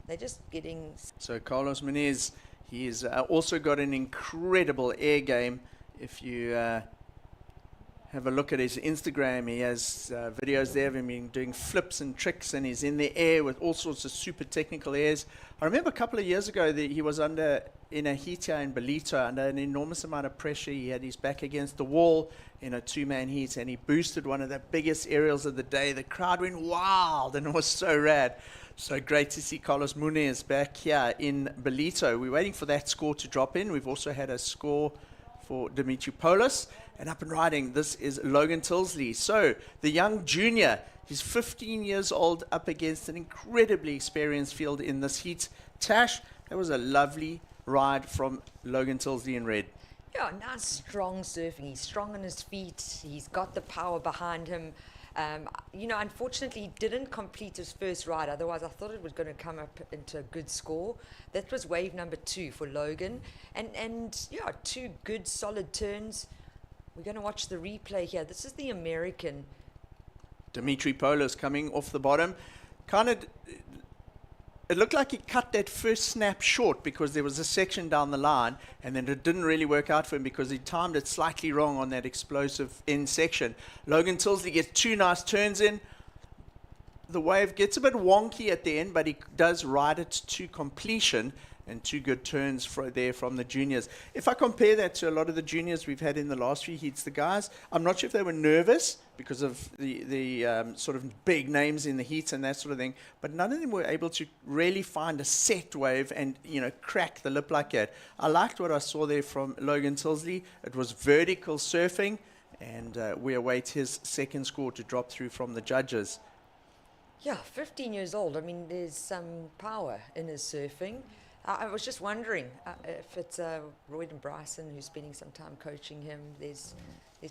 they're just getting... So Carlos Moniz, he's also got an incredible air game. If you have a look at his Instagram, he has videos there of him doing flips and tricks, and he's in the air with all sorts of super technical airs. I remember a couple of years ago that he was in a heat here in Ballito under an enormous amount of pressure. He had his back against the wall in a 2-man heat, and he boosted one of the biggest aerials of the day. The crowd went wild, and it was so rad. So great to see Carlos Muniz back here in Ballito. We're waiting for that score to drop in. We've also had a score for Dimitri Polis. And up and riding, this is Logan Tilsley. So the young junior, he's 15 years old, up against an incredibly experienced field in this heat. Tash, that was a lovely ride from Logan Tilsley in red. Yeah, nice, strong surfing. He's strong on his feet. He's got the power behind him. You know, unfortunately, he didn't complete his first ride. Otherwise, I thought it was going to come up into a good score. That was wave number 2 for Logan. And yeah, 2 good, solid turns. We're going to watch the replay here. This is the American. Dimitri Polis coming off the bottom. It looked like he cut that first snap short because there was a section down the line, and then it didn't really work out for him because he timed it slightly wrong on that explosive end section. Logan Tilsley gets 2 nice turns in. The wave gets a bit wonky at the end, but he does ride it to completion, and 2 good turns there from the juniors. If I compare that to a lot of the juniors we've had in the last few heats, the guys, I'm not sure if they were nervous because of the sort of big names in the heats and that sort of thing, but none of them were able to really find a set wave and, you know, crack the lip like that. I liked what I saw there from Logan Tilsley. It was vertical surfing, and we await his second score to drop through from the judges. Yeah, 15 years old. I mean, there's some power in his surfing. I was just wondering if it's Royd and Bryson who's spending some time coaching him. There's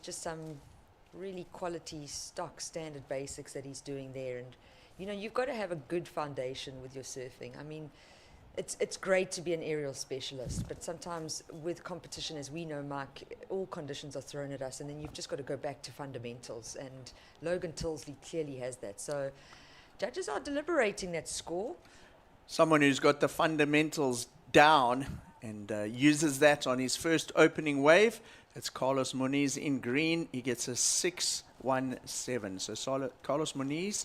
just some really quality stock standard basics that he's doing there, and you've got to have a good foundation with your surfing. I mean, it's great to be an aerial specialist, but sometimes with competition, as we know, Mike, all conditions are thrown at us, and then you've just got to go back to fundamentals, and Logan Tilsley clearly has that. So judges are deliberating that score. Someone who's got the fundamentals down and uses that on his first opening wave. It's Carlos Muniz in green. He gets a 6.17. So Carlos Muniz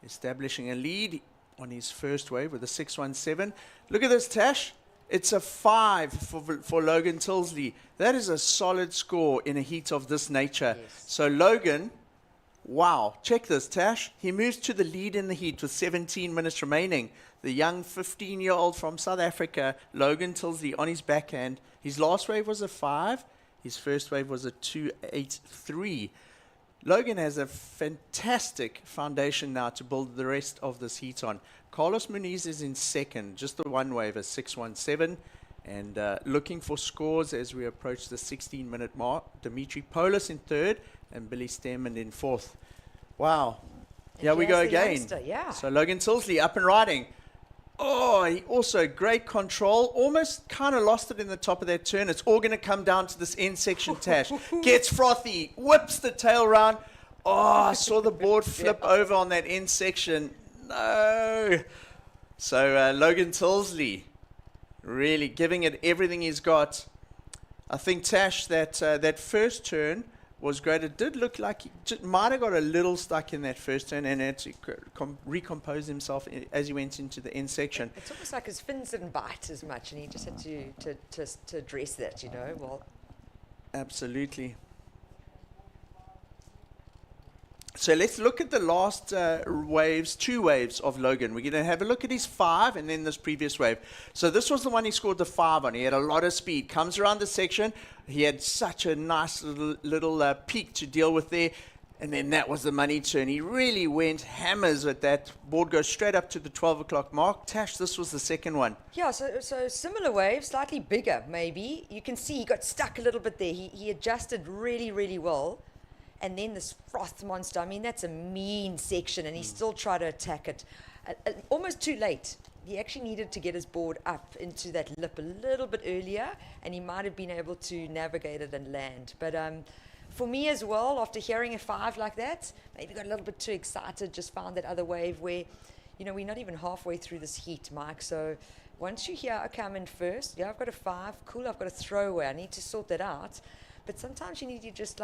establishing a lead on his first wave with a 6.17. Look at this, Tash. It's a 5 for Logan Tilsley. That is a solid score in a heat of this nature. Yes. So Logan, wow, check this, Tash. He moves to the lead in the heat with 17 minutes remaining. The young 15-year-old from South Africa, Logan Tilsley, on his backhand. His last wave was a 5. His first wave was a 2.83. Logan has a fantastic foundation now to build the rest of this heat on. Carlos Muniz is in second, just the one wave, a 6.17. And looking for scores as we approach the 16-minute mark. Dimitri Polis in third and Billy Stemmen in fourth. Wow. Here we go again. Youngster, yeah. So Logan Tilsley up and riding. Oh, he also great control. Almost kind of lost it in the top of that turn. It's all going to come down to this end section, Tash. Gets frothy, whips the tail round. Oh, I saw the board flip over on that end section. No. So Logan Tilsley really giving it everything he's got. I think, Tash, that first turn was great. It did look like he might have got a little stuck in that first turn and had to recompose himself as he went into the end section. It's almost like his fins didn't bite as much, and he just had to address that, Well, absolutely. So let's look at the last two waves of Logan. We're going to have a look at his 5 and then this previous wave. So this was the one he scored the 5 on. He had a lot of speed. Comes around the section. He had such a nice little peak to deal with there. And then that was the money turn. He really went hammers at that. Board goes straight up to the 12 o'clock mark. Tash, this was the second one. yeah, so similar wave, slightly bigger maybe. You can see he got stuck a little bit there. He adjusted really, really well. And then this froth monster, I mean, that's a mean section, and he still tried to attack it. Almost too late. He actually needed to get his board up into that lip a little bit earlier, and he might have been able to navigate it and land. But for me as well, after hearing a 5 like that, maybe got a little bit too excited, just found that other wave where, we're not even halfway through this heat, Mike. So once you hear, okay, I'm in first, yeah, I've got a 5, cool, I've got a throwaway, I need to sort that out. But sometimes you need to just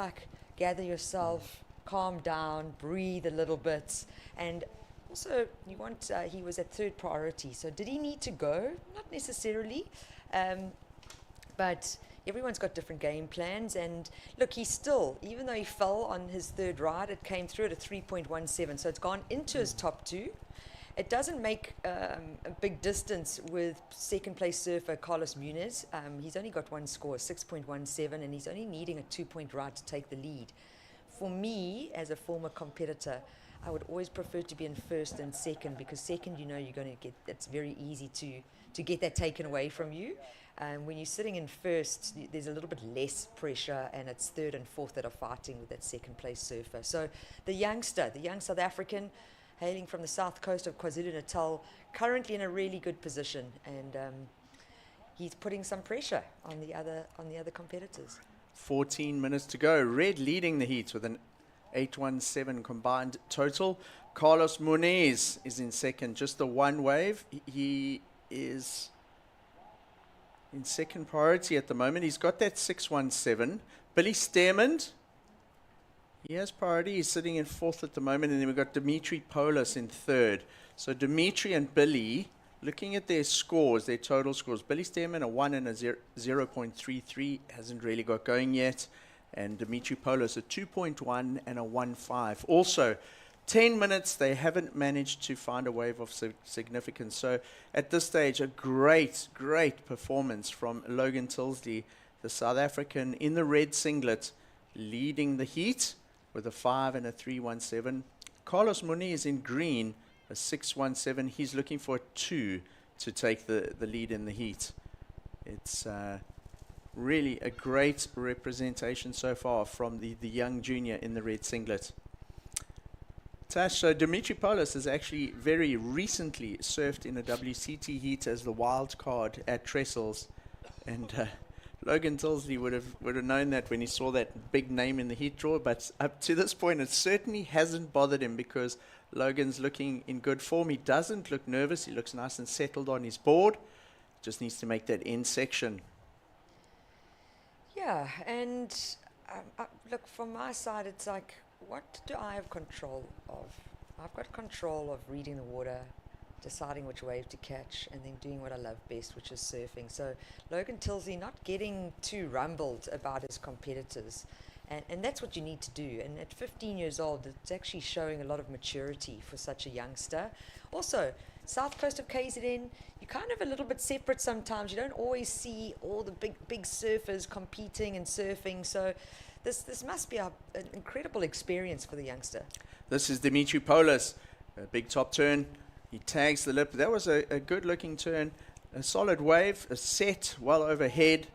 gather yourself, calm down, breathe a little bit. And also, he was at third priority. So did he need to go? Not necessarily. But everyone's got different game plans. And look, he still, even though he fell on his third ride, it came through at a 3.17. So it's gone into his top 2. It doesn't make a big distance with second place surfer Carlos Muniz. He's only got one score, 6.17, and he's only needing a 2-point ride to take the lead. For me, as a former competitor, I would always prefer to be in first and second, because second, you're going to get, it's very easy to get that taken away from you. When you're sitting in first, there's a little bit less pressure, and it's third and fourth that are fighting with that second place surfer. So the young South African, hailing from the south coast of KwaZulu-Natal, currently in a really good position, and he's putting some pressure on the other competitors. 14 minutes to go. Red leading the heats with an 8.17 combined total. Carlos Muniz is in second, just the one wave. He is in second priority at the moment. He's got that 6.17. Billy Stemmen, he has priority. He's sitting in fourth at the moment. And then we've got Dimitri Polis in third. So Dimitri and Billy, looking at their scores, their total scores. Billy Stemmen a 1 and a 0.33. Hasn't really got going yet. And Dimitri Polis a 2.1 and a 1.5. Also, 10 minutes, they haven't managed to find a wave of significance. So at this stage, a great, great performance from Logan Tilsley, the South African in the red singlet, leading the heat with a 5 and a 3.17. Carlos Muniz in green, a 6.17. He's looking for a 2 to take the lead in the heat. It's really a great representation so far from the young junior in the red singlet. Tash, so Dimitri Polis has actually very recently surfed in a WCT heat as the wild card at Trestles, and Logan Tilsley would have known that when he saw that big name in the heat draw, but up to this point it certainly hasn't bothered him because Logan's looking in good form. He doesn't look nervous, he looks nice and settled on his board, just needs to make that end section. Yeah, and look, from my side, it's like, what do I have control of? I've got control of reading the water, deciding which wave to catch, and then doing what I love best, which is surfing. So Logan Tilsley not getting too rumbled about his competitors. And that's what you need to do. And at 15 years old, it's actually showing a lot of maturity for such a youngster. Also, south coast of KZN, you're kind of a little bit separate sometimes. You don't always see all the big surfers competing and surfing. So this must be an incredible experience for the youngster. This is Dimitri Polis, a big top turn. He tags the lip. That was a good-looking turn. A solid wave, a set well overhead.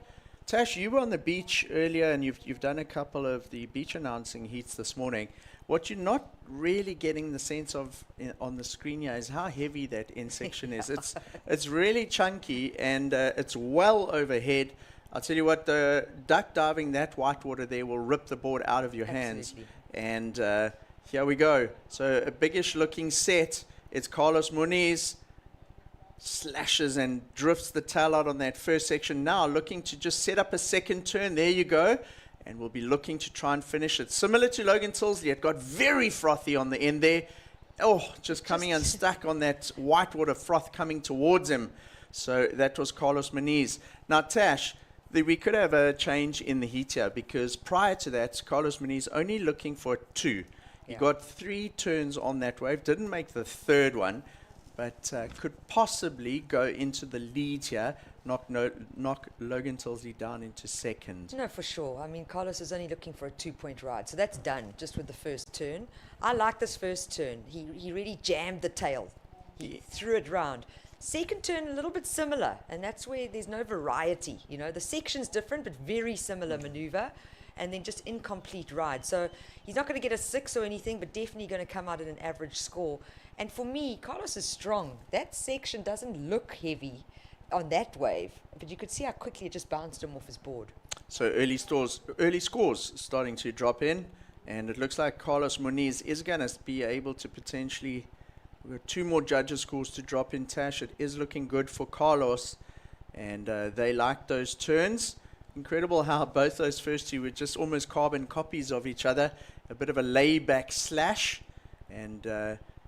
Tash, you were on the beach earlier, and you've done a couple of the beach announcing heats this morning. What you're not really getting the sense of on the screen here is how heavy that end section is. It's really chunky, and it's well overhead. I'll tell you what, the duck diving that whitewater there will rip the board out of your hands. And here we go. So a biggish looking set. It's Carlos Muniz. Slashes and drifts the tail out on that first section. Now looking to just set up a second turn. There you go. And we'll be looking to try and finish it. Similar to Logan Tilsley, it got very frothy on the end there. Oh, just coming unstuck on that whitewater froth coming towards him. So that was Carlos Muniz. Now Tash, we could have a change in the heat here because prior to that, Carlos Muniz only looking for 2. He got 3 turns on that wave, didn't make the third one, but could possibly go into the lead here, knock Logan Tilsley down into second. No, for sure. I mean, Carlos is only looking for a 2-point ride, so that's done just with the first turn. I like this first turn. He really jammed the tail. He threw it round. Second turn, a little bit similar, and that's where there's no variety. You know, the section's different, but very similar maneuver, and then just incomplete ride. So he's not going to get a 6 or anything, but definitely going to come out at an average score. And for me, Carlos is strong. That section doesn't look heavy on that wave, but you could see how quickly it just bounced him off his board. So early scores starting to drop in, and it looks like Carlos Muniz is going to be able to potentially. We've got 2 more judges' scores to drop in, Tash. It is looking good for Carlos, and they like those turns. Incredible how both those first 2 were just almost carbon copies of each other. A bit of a layback slash, and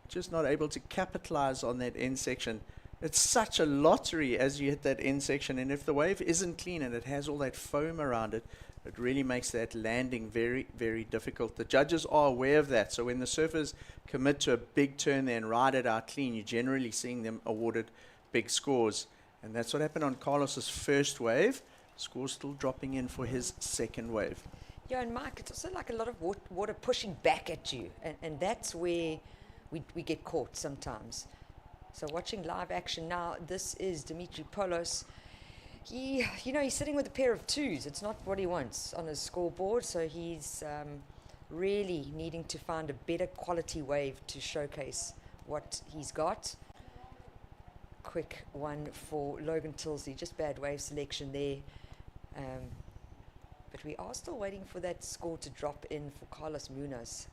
just not able to capitalize on that end section. It's such a lottery as you hit that end section, and if the wave isn't clean and it has all that foam around it, it really makes that landing very, very difficult. The judges are aware of that, so when the surfers commit to a big turn there and ride it out clean, you're generally seeing them awarded big scores. And that's what happened on Carlos's first wave. Scores still dropping in for his second wave. Yeah, and Mike, it's also like a lot of water pushing back at you, and that's where we get caught sometimes. So watching live action now, this is Dimitri Polis. He's sitting with a pair of 2s. It's not what he wants on his scoreboard, so he's really needing to find a better quality wave to showcase what he's got. Quick one for Logan Tilsley, just bad wave selection there. But we are still waiting for that score to drop in for Carlos Muniz.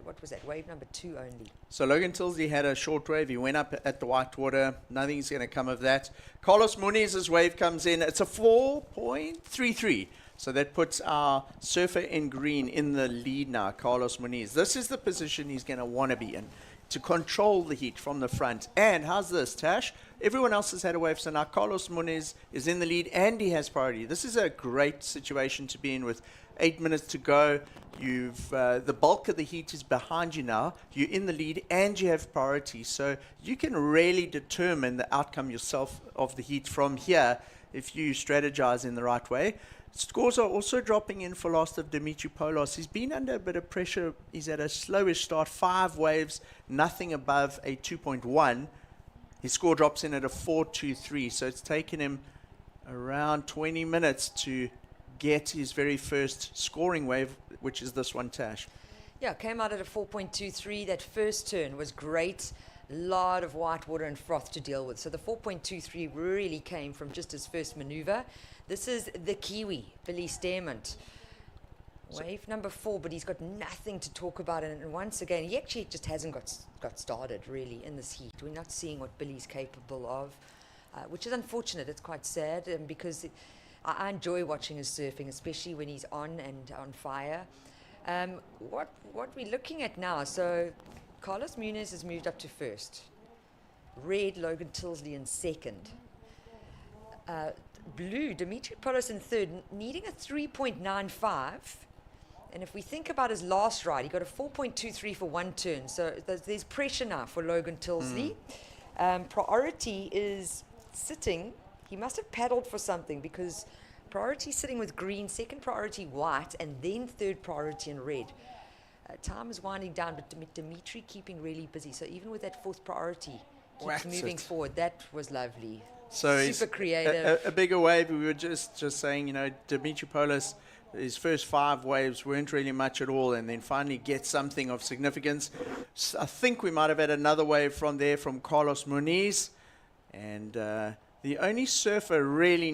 What was that, wave number 2 only? So Logan Tilsley had a short wave. He went up at the whitewater. Nothing's going to come of that. Carlos Muniz's wave comes in. It's a 4.33. So that puts our surfer in green in the lead now, Carlos Muniz. This is the position he's going to want to be in, to control the heat from the front. And how's this, Tash? Everyone else has had a wave, so now Carlos Muniz is in the lead and he has priority. This is a great situation to be in with 8 minutes to go. You've the bulk of the heat is behind you now. You're in the lead and you have priority. So you can really determine the outcome yourself of the heat from here if you strategize in the right way. Scores are also dropping in for last of Dimitri Polis. He's been under a bit of pressure. He's at a slowish start, 5 waves, nothing above a 2.1. His score drops in at a 4.23, so it's taken him around 20 minutes to get his very first scoring wave, which is this one, Tash. Yeah, came out at a 4.23. That first turn was great. Lot of white water and froth to deal with. So the 4.23 really came from just his first maneuver. This is the Kiwi, Billy Stearmont. Wave number 4, but he's got nothing to talk about. And once again, he actually just hasn't got started, really, in this heat. We're not seeing what Billy's capable of, which is unfortunate. It's quite sad because I enjoy watching his surfing, especially when he's on and on fire. What we're looking at now, so Carlos Muniz has moved up to first. Red, Logan Tilsley in second. Blue, Dimitri Polos in third, needing a 3.95. And if we think about his last ride, he got a 4.23 for one turn. So there's pressure now for Logan Tilsley. Priority is sitting. He must have paddled for something because priority sitting with green, second priority white, and then third priority in red. Time is winding down, but Dimitri keeping really busy. So even with that fourth priority, keeps moving forward. That was lovely. So super creative. A bigger wave. We were just saying, you know, Dimitri Polos, his first 5 waves weren't really much at all, and then finally gets something of significance. I think we might have had another wave from there from Carlos Muniz, and the only surfer really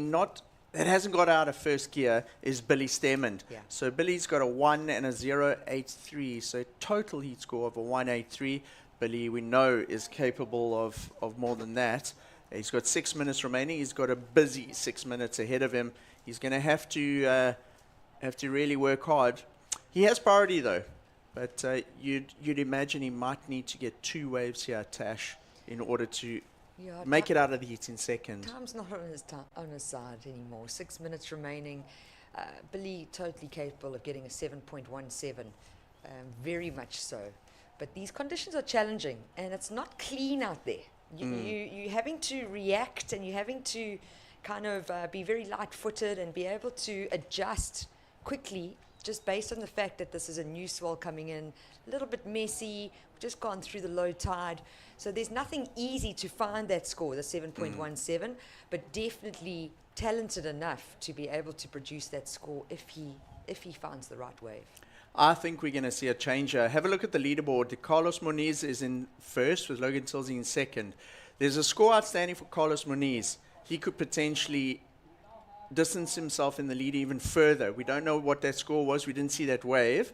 that hasn't got out of first gear is Billy Stearmont. Yeah. So Billy's got a 1 and a 0.83, so total heat score of a 1.83. Billy, we know, is capable of more than that. He's got 6 minutes remaining. He's got a busy 6 minutes ahead of him. He's going to have to really work hard. He has priority though, but you'd imagine he might need to get 2 waves here, Tash, in order to make it out of the heat in second. Time's not on his side anymore. 6 minutes remaining. Billy totally capable of getting a 7.17, very much so. But these conditions are challenging, and it's not clean out there. You're having to react, and you're having to kind of be very light-footed and be able to adjust quickly, just based on the fact that this is a new swell coming in, a little bit messy, we've just gone through the low tide. So there's nothing easy to find that score, the 7.17, but definitely talented enough to be able to produce that score if he finds the right wave. I think we're going to see a change here. Have a look at the leaderboard. Carlos Muniz is in first with Logan Tilsley in second. There's a score outstanding for Carlos Muniz. He could potentially distance himself in the lead even further. We don't know what that score was. We didn't see that wave.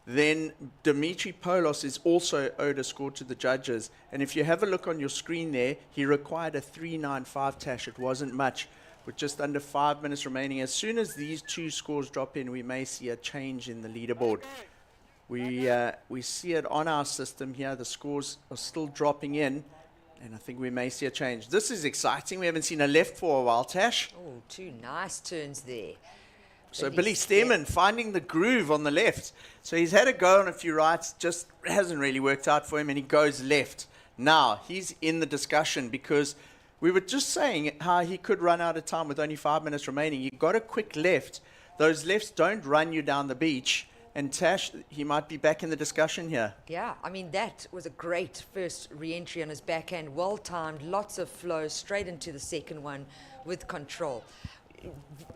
Then Dimitri Polos is also owed a score to the judges. And if you have a look on your screen there, he required a 3.95, Tash. It wasn't much, with just under 5 minutes remaining. As soon as these 2 scores drop in, we may see a change in the leaderboard. We see it on our system here. The scores are still dropping in, and I think we may see a change. This is exciting. We haven't seen a left for a while, Tash. Oh, 2 nice turns there. So Billy Stearmont finding the groove on the left. So he's had a go on a few rights, just hasn't really worked out for him, and he goes left. Now he's in the discussion because we were just saying how he could run out of time with only 5 minutes remaining. You got a quick left. Those lefts don't run you down the beach. And Tash, he might be back in the discussion here. Yeah, I mean, that was a great first re-entry on his backhand. Well-timed, lots of flow, straight into the second one with control.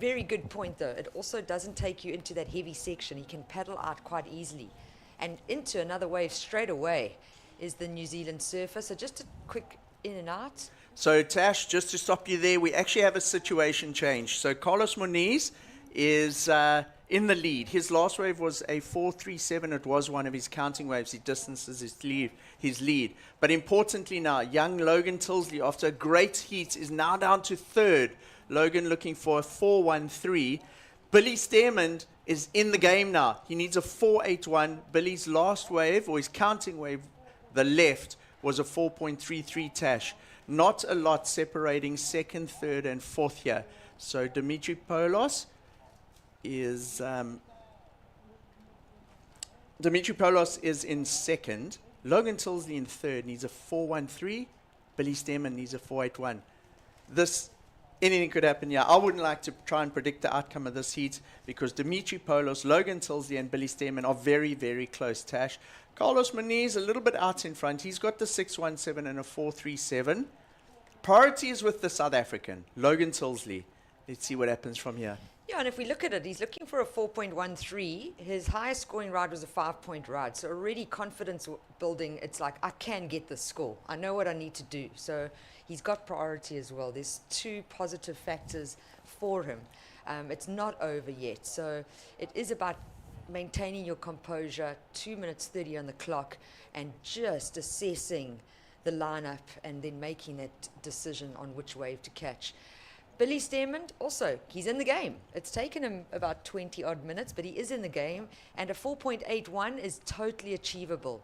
Very good point, though. It also doesn't take you into that heavy section. He can paddle out quite easily. And into another wave straight away is the New Zealand surfer. So just a quick in and out. So Tash, just to stop you there, we actually have a situation change. So Carlos Muniz is in the lead. His last wave was a 4.37. It was one of his counting waves. He distances his lead. But importantly now, young Logan Tilsley, after a great heat, is now down to third. Logan looking for a 4.13. Billy Stearmont is in the game now. He needs a 4.81. Billy's last wave, or his counting wave, the left, was a 4.33, Tash. Not a lot separating second, third, and fourth here. So Dimitri Polos is in second. Logan Tilsley in third needs a 4.13. Billy Stearmont needs a 4.81. Anything could happen here. I wouldn't like to try and predict the outcome of this heat because Dimitri Polos, Logan Tilsley, and Billy Stearmont are very, very close, Tash. Carlos Muniz a little bit out in front. He's got the 6.17 and a 4.37. priority is with the South African, Logan Tilsley. Let's see what happens from here. Yeah, and if we look at it, he's looking for a 4.13. His highest scoring ride was a 5-point ride. So already confidence building, it's like, I can get this score. I know what I need to do. So he's got priority as well. There's 2 positive factors for him. It's not over yet. So it is about maintaining your composure, 2 minutes 30 on the clock, and just assessing the lineup and then making that decision on which wave to catch. Billy Stearman, also, he's in the game. It's taken him about 20 odd minutes, but he is in the game, and a 4.81 is totally achievable.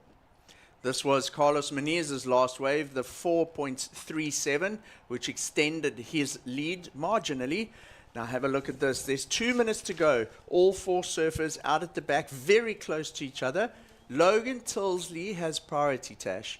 This was Carlos Menezes' last wave, the 4.37, which extended his lead marginally. Now have a look at this. There's 2 minutes to go. All 4 surfers out at the back, very close to each other. Logan Tilsley has priority, Tash.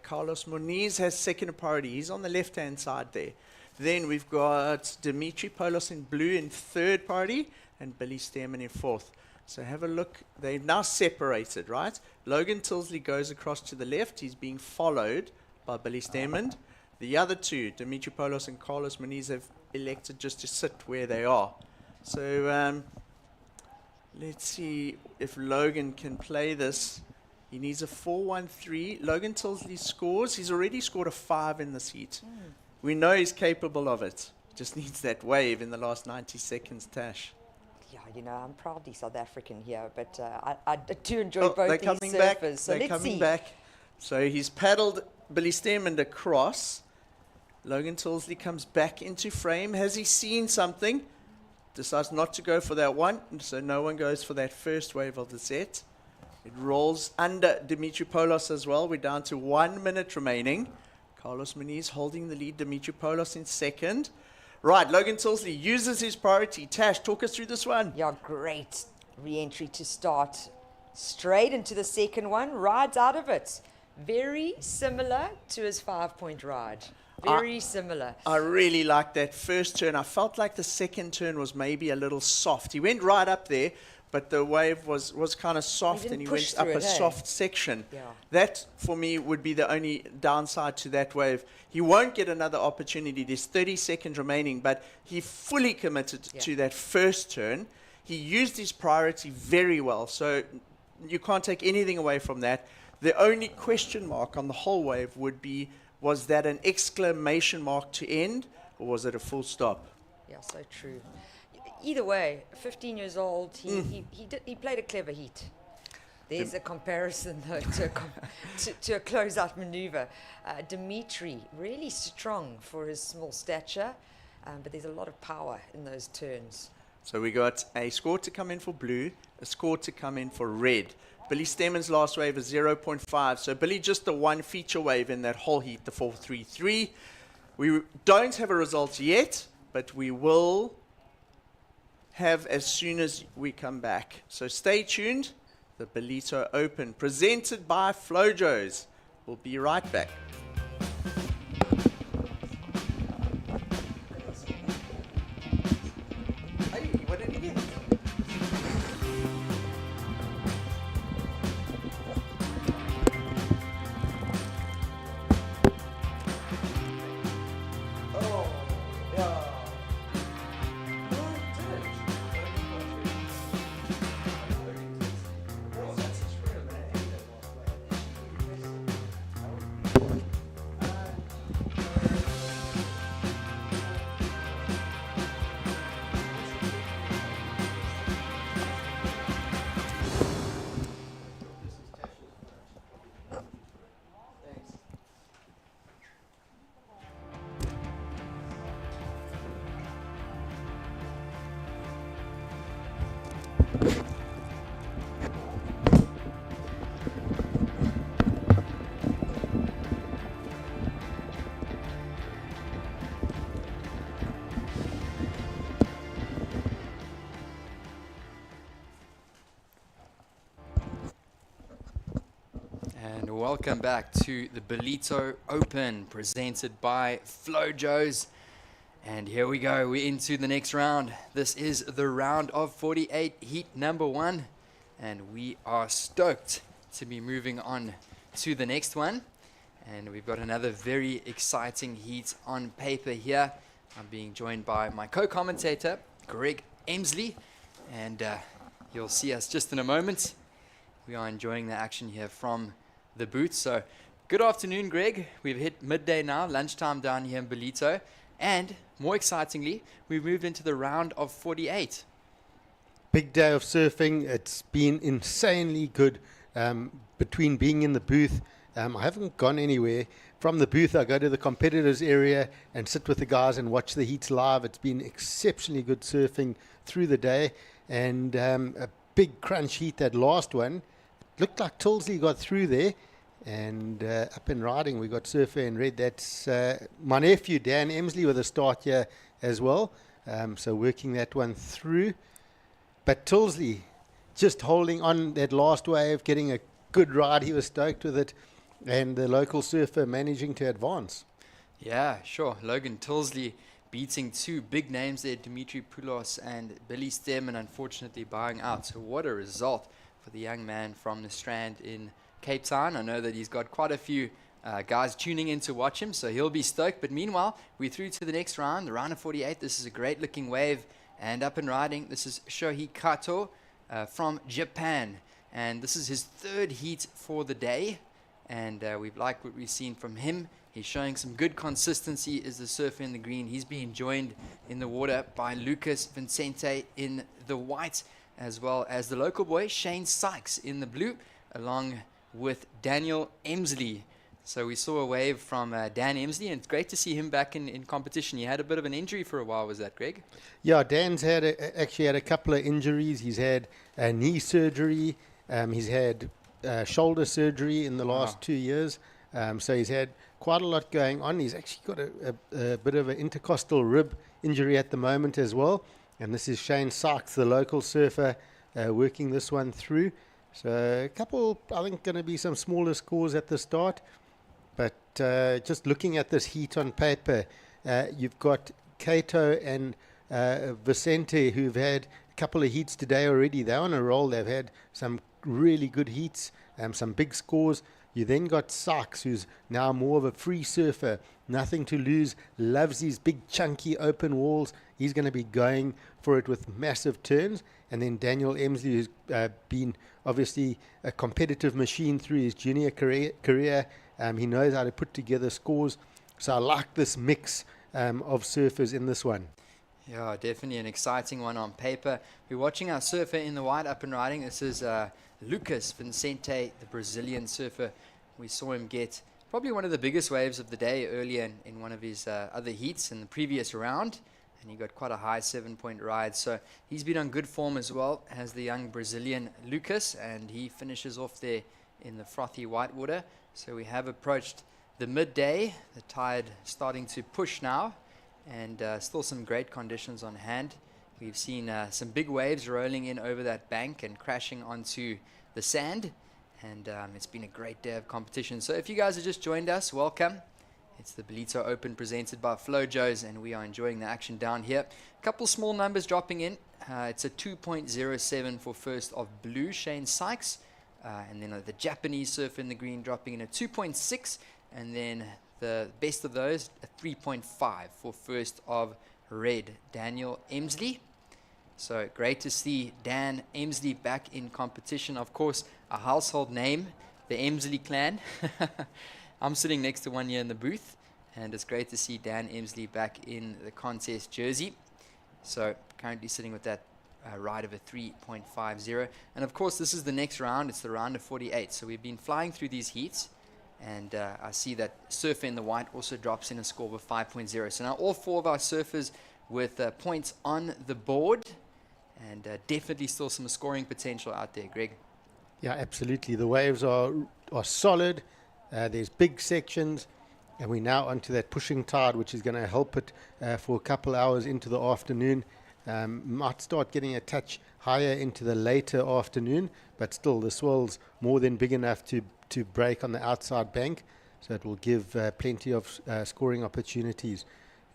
Carlos Moniz has second priority. He's on the left-hand side there. Then we've got Dimitri Polos in blue in third priority and Billy Stearman in fourth. So have a look. They've now separated, right? Logan Tilsley goes across to the left. He's being followed by Billy Stearman. The other 2, Dimitri Polos and Carlos Moniz, have elected just to sit where they are. So let's see if Logan can play this. He needs a 4.13. Logan Tilsley scores. He's already scored a 5 in this heat. We know he's capable of it. Just needs that wave in the last 90 seconds, Tash. Yeah, you know, I'm proudly South African here, but I do enjoy both they're these coming surfers. back. So They're let's coming see. back. So he's paddled Billy Stearman across. Logan Tilsley comes back into frame. Has he seen something? Decides not to go for that one. So no one goes for that first wave of the set. It rolls under Dimitri Polos as well. We're down to 1 minute remaining. Carlos Moniz holding the lead. Dimitri Polos in second. Right, Logan Tilsley uses his priority. Tash, talk us through this one. Yeah, great re-entry to start. Straight into the second one, rides out of it. Very similar to his 5-point ride. Very similar. I really liked that first turn. I felt like the second turn was maybe a little soft. He went right up there, but the wave was kind of soft, didn't and he push went up through a it, hey? soft section. Yeah. That, for me, would be the only downside to that wave. He won't get another opportunity. There's 30 seconds remaining, but he fully committed to that first turn. He used his priority very well, so you can't take anything away from that. The only question mark on the whole wave would be, was that an exclamation mark to end, or was it a full stop? Yeah, so true. Either way, 15 years old, he played a clever heat. There's a comparison, though, to a close-out maneuver. Dimitri, really strong for his small stature, but there's a lot of power in those turns. So we got a score to come in for blue, a score to come in for red. Billy Stearman's last wave is 0.5. So Billy just the one feature wave in that whole heat, the 4.33. We don't have a result yet, but we will have as soon as we come back. So stay tuned. The Ballito Open, presented by Flojos. We'll be right back. And welcome back to the Ballito Open, presented by Flojos. And here we go, we're into the next round. This is the round of 48, heat number 1. And we are stoked to be moving on to the next one. And we've got another very exciting heat on paper here. I'm being joined by my co-commentator, Greg Emsley, and you'll see us just in a moment. We are enjoying the action here from the booth. So, good afternoon, Greg. We've hit midday now, lunchtime down here in Ballito, and more excitingly, we've moved into the round of 48. Big day of surfing. It's been insanely good. Between being in the booth, I haven't gone anywhere. From the booth, I go to the competitors area and sit with the guys and watch the heats live. It's been exceptionally good surfing through the day, and a big crunch heat, that last one. Looked like Tilsley got through there, and up and riding we got Surfer in Red. That's my nephew Dan Emsley with a start here as well, so working that one through. But Tilsley just holding on that last wave, getting a good ride. He was stoked with it, and the local surfer managing to advance. Yeah, sure. Logan Tilsley beating two big names there, Dimitri Poulos and Billy Stearman, unfortunately bowing out. So what a result for the young man from the Strand in Cape Town. I know that he's got quite a few guys tuning in to watch him, so he'll be stoked. But meanwhile, we're through to the next round, the round of 48. This is a great looking wave, and up and riding. This is Shohei Kato from Japan, and this is his third heat for the day, and we've liked what we've seen from him. He's showing some good consistency as the surfer in the green. He's being joined in the water by Lucas Vincente in the white, as well as the local boy Shane Sykes in the blue, along with Daniel Emsley. So we saw a wave from Dan Emsley, and it's great to see him back in competition. He had a bit of an injury for a while, was that, Greg? Yeah, Dan's actually had a couple of injuries. He's had knee surgery. He's had shoulder surgery in the last 2 years. So he's had quite a lot going on. He's actually got a bit of an intercostal rib injury at the moment as well. And this is Shane Sykes, the local surfer, working this one through. So a couple, I think, going to be some smaller scores at the start. But just looking at this heat on paper, you've got Kato and Vicente, who've had a couple of heats today already. They're on a roll. They've had some really good heats, some big scores. You then got Sykes, who's now more of a free surfer, nothing to lose, loves these big chunky open walls. He's going to be going for it with massive turns. And then Daniel Emsley, who's been obviously a competitive machine through his junior career. He knows how to put together scores. So I like this mix of surfers in this one. Yeah, definitely an exciting one on paper. We're watching our surfer in the white up and riding. This is Lucas Vincente, the Brazilian surfer. We saw him get probably one of the biggest waves of the day earlier in one of his other heats in the previous round, and he got quite a high 7-point ride. So he's been on good form as well as the young Brazilian Lucas, and he finishes off there in the frothy whitewater. So we have approached the midday, the tide starting to push now, and still some great conditions on hand. We've seen some big waves rolling in over that bank and crashing onto the sand, and it's been a great day of competition. So if you guys have just joined us, welcome. It's the Ballito Open presented by Flojos, and we are enjoying the action down here. A couple small numbers dropping in. It's a 2.07 for first of blue, Shane Sykes, and then the Japanese surfer in the green dropping in a 2.6, and then the best of those, a 3.5 for first of red, Daniel Emsley. So great to see Dan Emsley back in competition. Of course, a household name, the Emsley clan. I'm sitting next to one here in the booth, and it's great to see Dan Emsley back in the contest jersey. So currently sitting with that ride of a 3.50. And of course, this is the next round. It's the round of 48. So we've been flying through these heats, and I see that Surfer in the white also drops in a score of 5.0. So now all four of our surfers with points on the board, and definitely still some scoring potential out there, Greg. Yeah, absolutely. The waves are solid. There's big sections, and we're now onto that pushing tide, which is going to help it for a couple hours into the afternoon. Might start getting a touch higher into the later afternoon, but still the swell's more than big enough to break on the outside bank, so it will give plenty of scoring opportunities.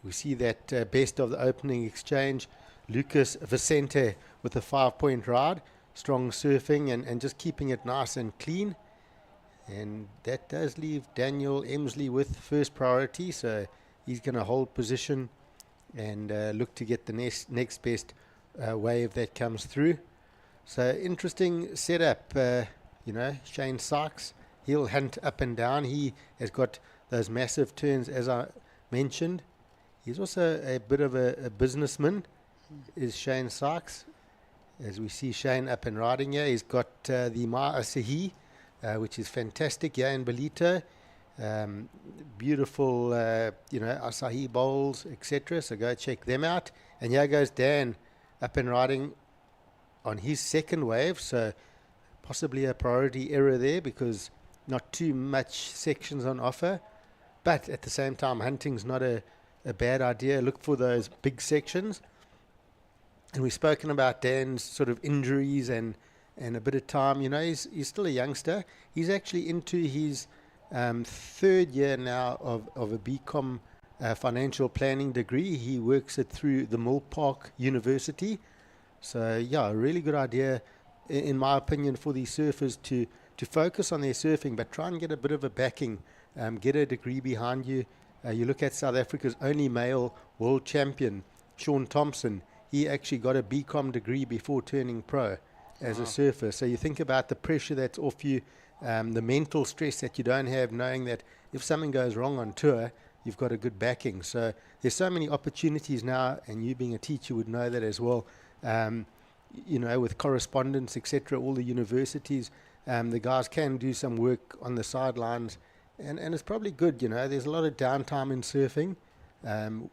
We see that best of the opening exchange, Lucas Vicente with a 5-point ride, strong surfing and just keeping it nice and clean. And that does leave Daniel Emsley with first priority, so he's going to hold position and look to get the next best wave that comes through. So interesting setup, Shane Sykes, he'll hunt up and down. He has got those massive turns, as I mentioned. He's also a bit of a businessman, is Shane Sykes. As we see Shane up and riding here, he's got the Ma Asahi, which is fantastic here in Ballito. Beautiful, Asahi bowls, etc. So go check them out. And here goes Dan up and riding on his second wave. So possibly a priority error there because not too much sections on offer. But at the same time, hunting's not a bad idea. Look for those big sections. And we've spoken about Dan's sort of injuries and a bit of time. He's still a youngster. He's actually into his third year now of a BCom financial planning degree. He works it through the Mill Park University. So, yeah, a really good idea, in my opinion, for these surfers to focus on their surfing, but try and get a bit of a backing, get a degree behind you. You look at South Africa's only male world champion, Sean Thompson. He actually got a BCom degree before turning pro as a surfer. So you think about the pressure that's off you, the mental stress that you don't have, knowing that if something goes wrong on tour, you've got a good backing. So there's so many opportunities now, and you being a teacher would know that as well. With correspondence, etc., all the universities, the guys can do some work on the sidelines, and it's probably good. There's a lot of downtime in surfing.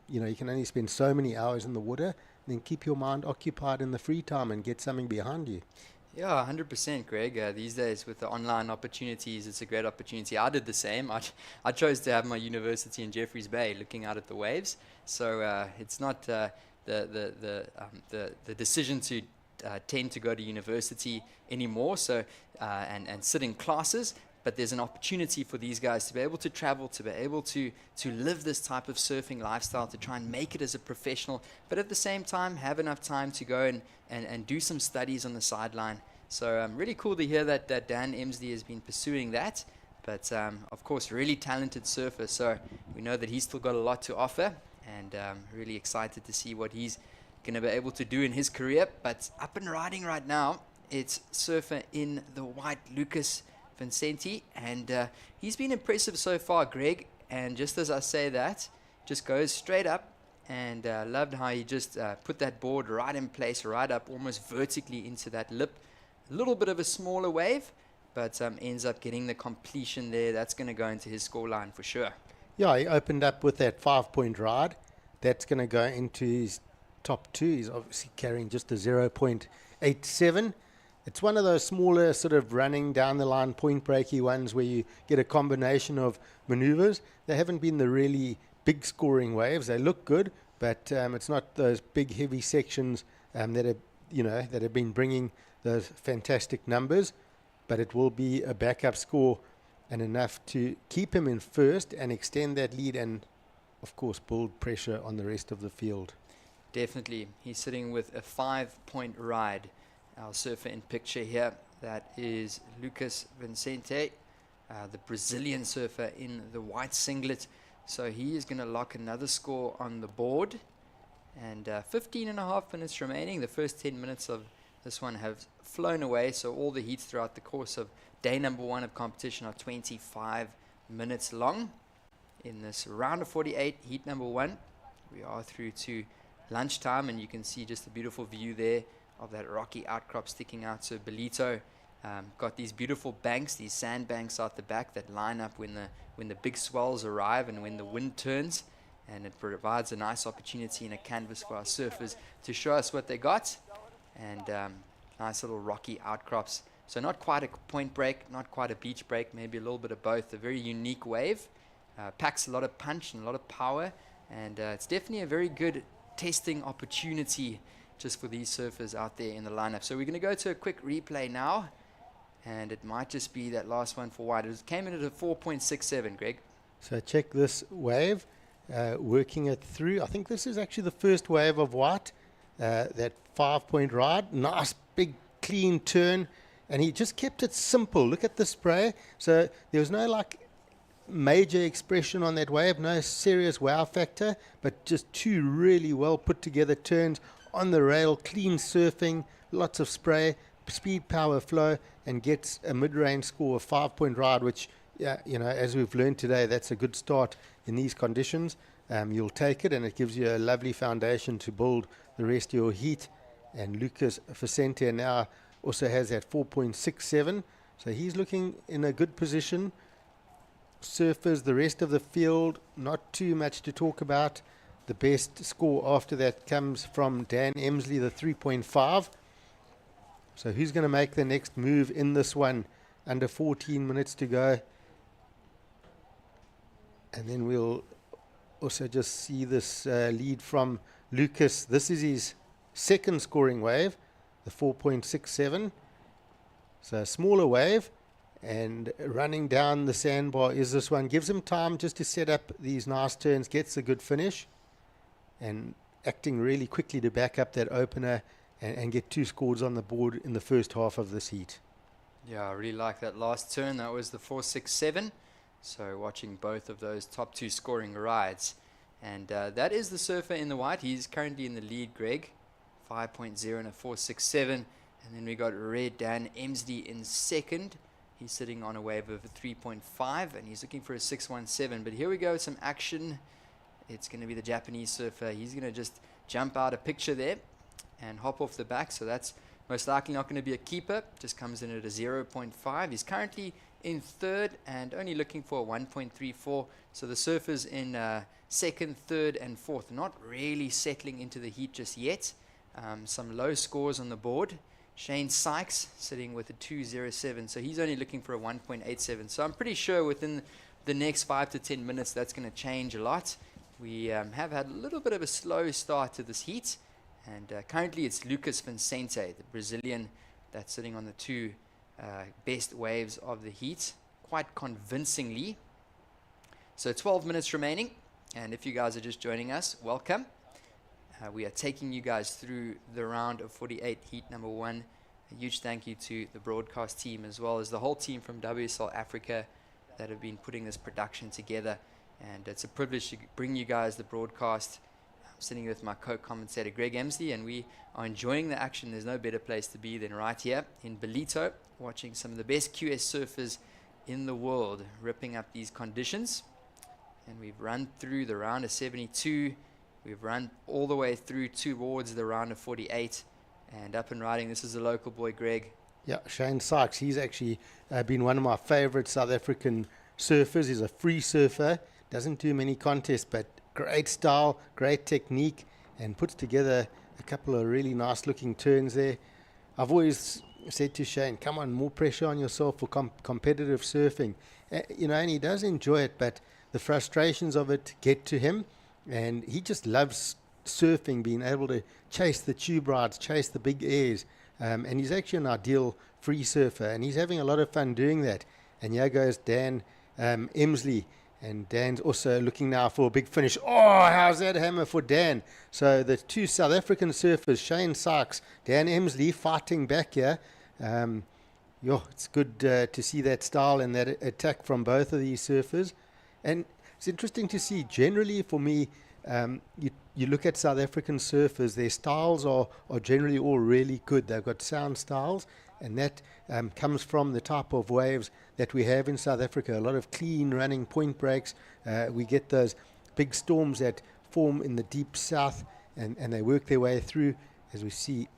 You can only spend so many hours in the water. Then keep your mind occupied in the free time and get something behind you. Yeah, 100%, Greg. These days with the online opportunities, it's a great opportunity. I did the same. I chose to have my university in Jeffreys Bay looking out at the waves. So it's not the decision to tend to go to university anymore and sit in classes. But there's an opportunity for these guys to be able to travel, to be able to live this type of surfing lifestyle, to try and make it as a professional, but at the same time have enough time to go and do some studies on the sideline. So really cool to hear that Dan Emsley has been pursuing that. But of course, really talented surfer. So we know that he's still got a lot to offer, and really excited to see what he's going to be able to do in his career. But up and riding right now, it's surfer in the white, Lucas Vincenti, and he's been impressive so far, Greg. And just as I say that, just goes straight up, and loved how he just put that board right in place, right up, almost vertically into that lip. A little bit of a smaller wave, but ends up getting the completion there. That's going to go into his scoreline for sure. Yeah, he opened up with that 5-point ride. That's going to go into his top two. He's obviously carrying just a 0.87. It's one of those smaller sort of running down the line point breaky ones where you get a combination of maneuvers. They haven't been the really big scoring waves. They look good, but it's not those big heavy sections that have been bringing those fantastic numbers. But it will be a backup score and enough to keep him in first and extend that lead, and of course build pressure on the rest of the field. Definitely. He's sitting with a 5-point ride. Our surfer in picture here, that is Lucas Vincente, the Brazilian surfer in the white singlet. So he is going to lock another score on the board. And 15 and a half minutes remaining. The first 10 minutes of this one have flown away. So all the heats throughout the course of day number 1 of competition are 25 minutes long. In this round of 48, heat number 1, we are through to lunchtime, and you can see just a beautiful view there of that rocky outcrop sticking out. So Ballito got these beautiful banks, these sand banks out the back that line up when the big swells arrive and when the wind turns, and it provides a nice opportunity and a canvas for our surfers to show us what they got. And nice little rocky outcrops. So not quite a point break, not quite a beach break, maybe a little bit of both. A very unique wave, packs a lot of punch and a lot of power, and it's definitely a very good testing opportunity just for these surfers out there in the lineup. So we're going to go to a quick replay now, and it might just be that last one for white. It came in at a 4.67, Greg. So check this wave, working it through. I think this is actually the first wave of white, that 5-point ride. Nice big clean turn. And he just kept it simple. Look at the spray. So there was no like major expression on that wave, no serious wow factor, but just two really well put together turns on the rail, clean surfing, lots of spray, speed, power, flow, and gets a mid-range score of 5-point ride, which, yeah, you know, as we've learned today, that's a good start in these conditions. You'll take it, and it gives you a lovely foundation to build the rest of your heat. And Lucas Vicente now also has that 4.67, so he's looking in a good position. Surfers, the rest of the field, not too much to talk about. The best score after that comes from Dan Emsley, the 3.5. So who's going to make the next move in this one? Under 14 minutes to go. And then we'll also just see this lead from Lucas. This is his second scoring wave, the 4.67. So a smaller wave. And running down the sandbar is this one. Gives him time just to set up these nice turns, gets a good finish, and acting really quickly to back up that opener and get 2 scores on the board in the first half of this heat. Yeah, I really like that last turn. That was the 4.67. So watching both of those top 2 scoring rides. And that is the surfer in the white. He's currently in the lead, Greg. 5.0 and a 4.67. And then we got red Dan Emsley in second. He's sitting on a wave of a 3.5, and he's looking for a 6.17. But here we go, some action. It's going to be the Japanese surfer. He's going to just jump out a picture there and hop off the back. So that's most likely not going to be a keeper. Just comes in at a 0.5. He's currently in third and only looking for a 1.34. So the surfers in second, third, and fourth, not really settling into the heat just yet. Some low scores on the board. Shane Sykes sitting with a 2.07, so he's only looking for a 1.87. So I'm pretty sure within the next 5 to 10 minutes that's going to change a lot. We have had a little bit of a slow start to this heat, and currently it's Lucas Vicente, the Brazilian, that's sitting on the 2 best waves of the heat, quite convincingly. So 12 minutes remaining, and if you guys are just joining us, welcome. We are taking you guys through the round of 48, heat number 1. A huge thank you to the broadcast team as well as the whole team from WSL Africa that have been putting this production together. And it's a privilege to bring you guys the broadcast. I'm sitting with my co-commentator Greg Emsley, and we are enjoying the action. There's no better place to be than right here in Ballito, watching some of the best QS surfers in the world ripping up these conditions. And we've run through the round of 72. We've run all the way through towards the round of 48 and up and riding. This is the local boy, Greg. Yeah, Shane Sykes. He's actually been one of my favorite South African surfers. He's a free surfer, doesn't do many contests, but great style, great technique, and puts together a couple of really nice looking turns there. I've always said to Shane, come on, more pressure on yourself for competitive surfing. You know, and he does enjoy it, but the frustrations of it get to him. And he just loves surfing, being able to chase the tube rides, chase the big airs. And he's actually an ideal free surfer, and he's having a lot of fun doing that. And here goes Dan Emsley. And Dan's also looking now for a big finish. Oh, how's that hammer for Dan? So the 2 South African surfers, Shane Sykes, Dan Emsley, fighting back here. It's good to see that style and that attack from both of these surfers. And it's interesting to see, generally for me, you look at South African surfers, their styles are generally all really good. They've got sound styles, and that comes from the type of waves that we have in South Africa. A lot of clean running point breaks. We get those big storms that form in the deep south, and they work their way through, as we see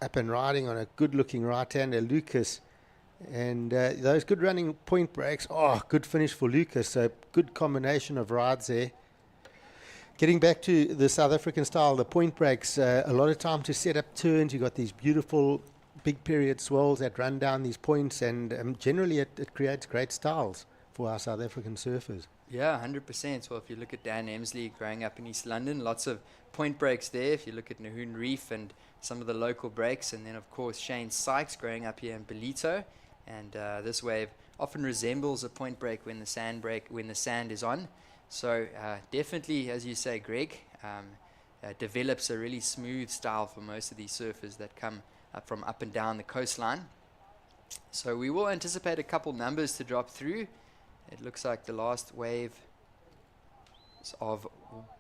up and riding on a good looking right-hander, Lucas. And those good running point breaks, good finish for Lucas. So good combination of rides there. Getting back to the South African style, the point breaks, a lot of time to set up turns. You've got these beautiful big period swells that run down these points, and generally it creates great styles for our South African surfers. Yeah, 100%. Well, if you look at Dan Emsley growing up in East London, lots of point breaks there. If you look at Nahoon Reef and some of the local breaks, and then of course Shane Sykes growing up here in Ballito. And this wave often resembles a point break when the sand is on. So definitely, as you say, Greg, develops a really smooth style for most of these surfers that come up from up and down the coastline. So we will anticipate a couple numbers to drop through. It looks like the last wave is of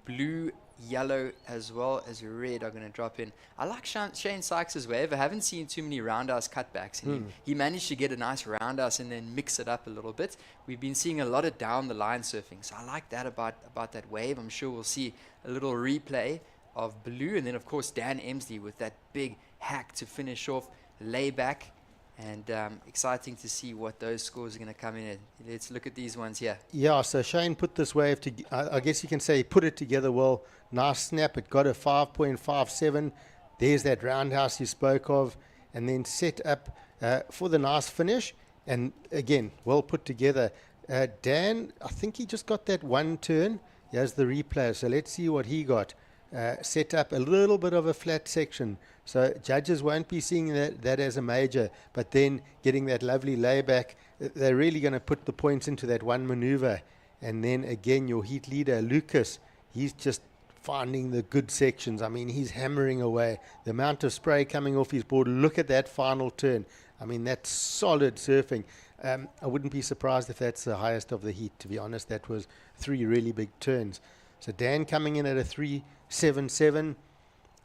blue, yellow, as well as red are going to drop in. I like Shane Sykes' wave. I haven't seen too many roundhouse cutbacks. And he managed to get a nice roundhouse and then mix it up a little bit. We've been seeing a lot of down the line surfing. So I like that about that wave. I'm sure we'll see a little replay of blue. And then, of course, Dan Emsley with that big hack to finish off, layback. And exciting to see what those scores are going to come in at. Let's look at these ones here. Yeah, so Shane put this wave to, I guess you can say he put it together well. Nice snap. It got a 5.57. There's that roundhouse you spoke of. And then set up for the nice finish. And again, well put together. Dan, I think he just got that one turn. Here's the replay. So let's see what he got. Set up a little bit of a flat section. So judges won't be seeing that as a major, but then getting that lovely layback, they're really going to put the points into that one maneuver. And then again, your heat leader, Lucas, he's just finding the good sections. I mean, he's hammering away. The amount of spray coming off his board, look at that final turn. I mean, that's solid surfing. I wouldn't be surprised if that's the highest of the heat, to be honest. That was 3 really big turns. So Dan coming in at a 3.77.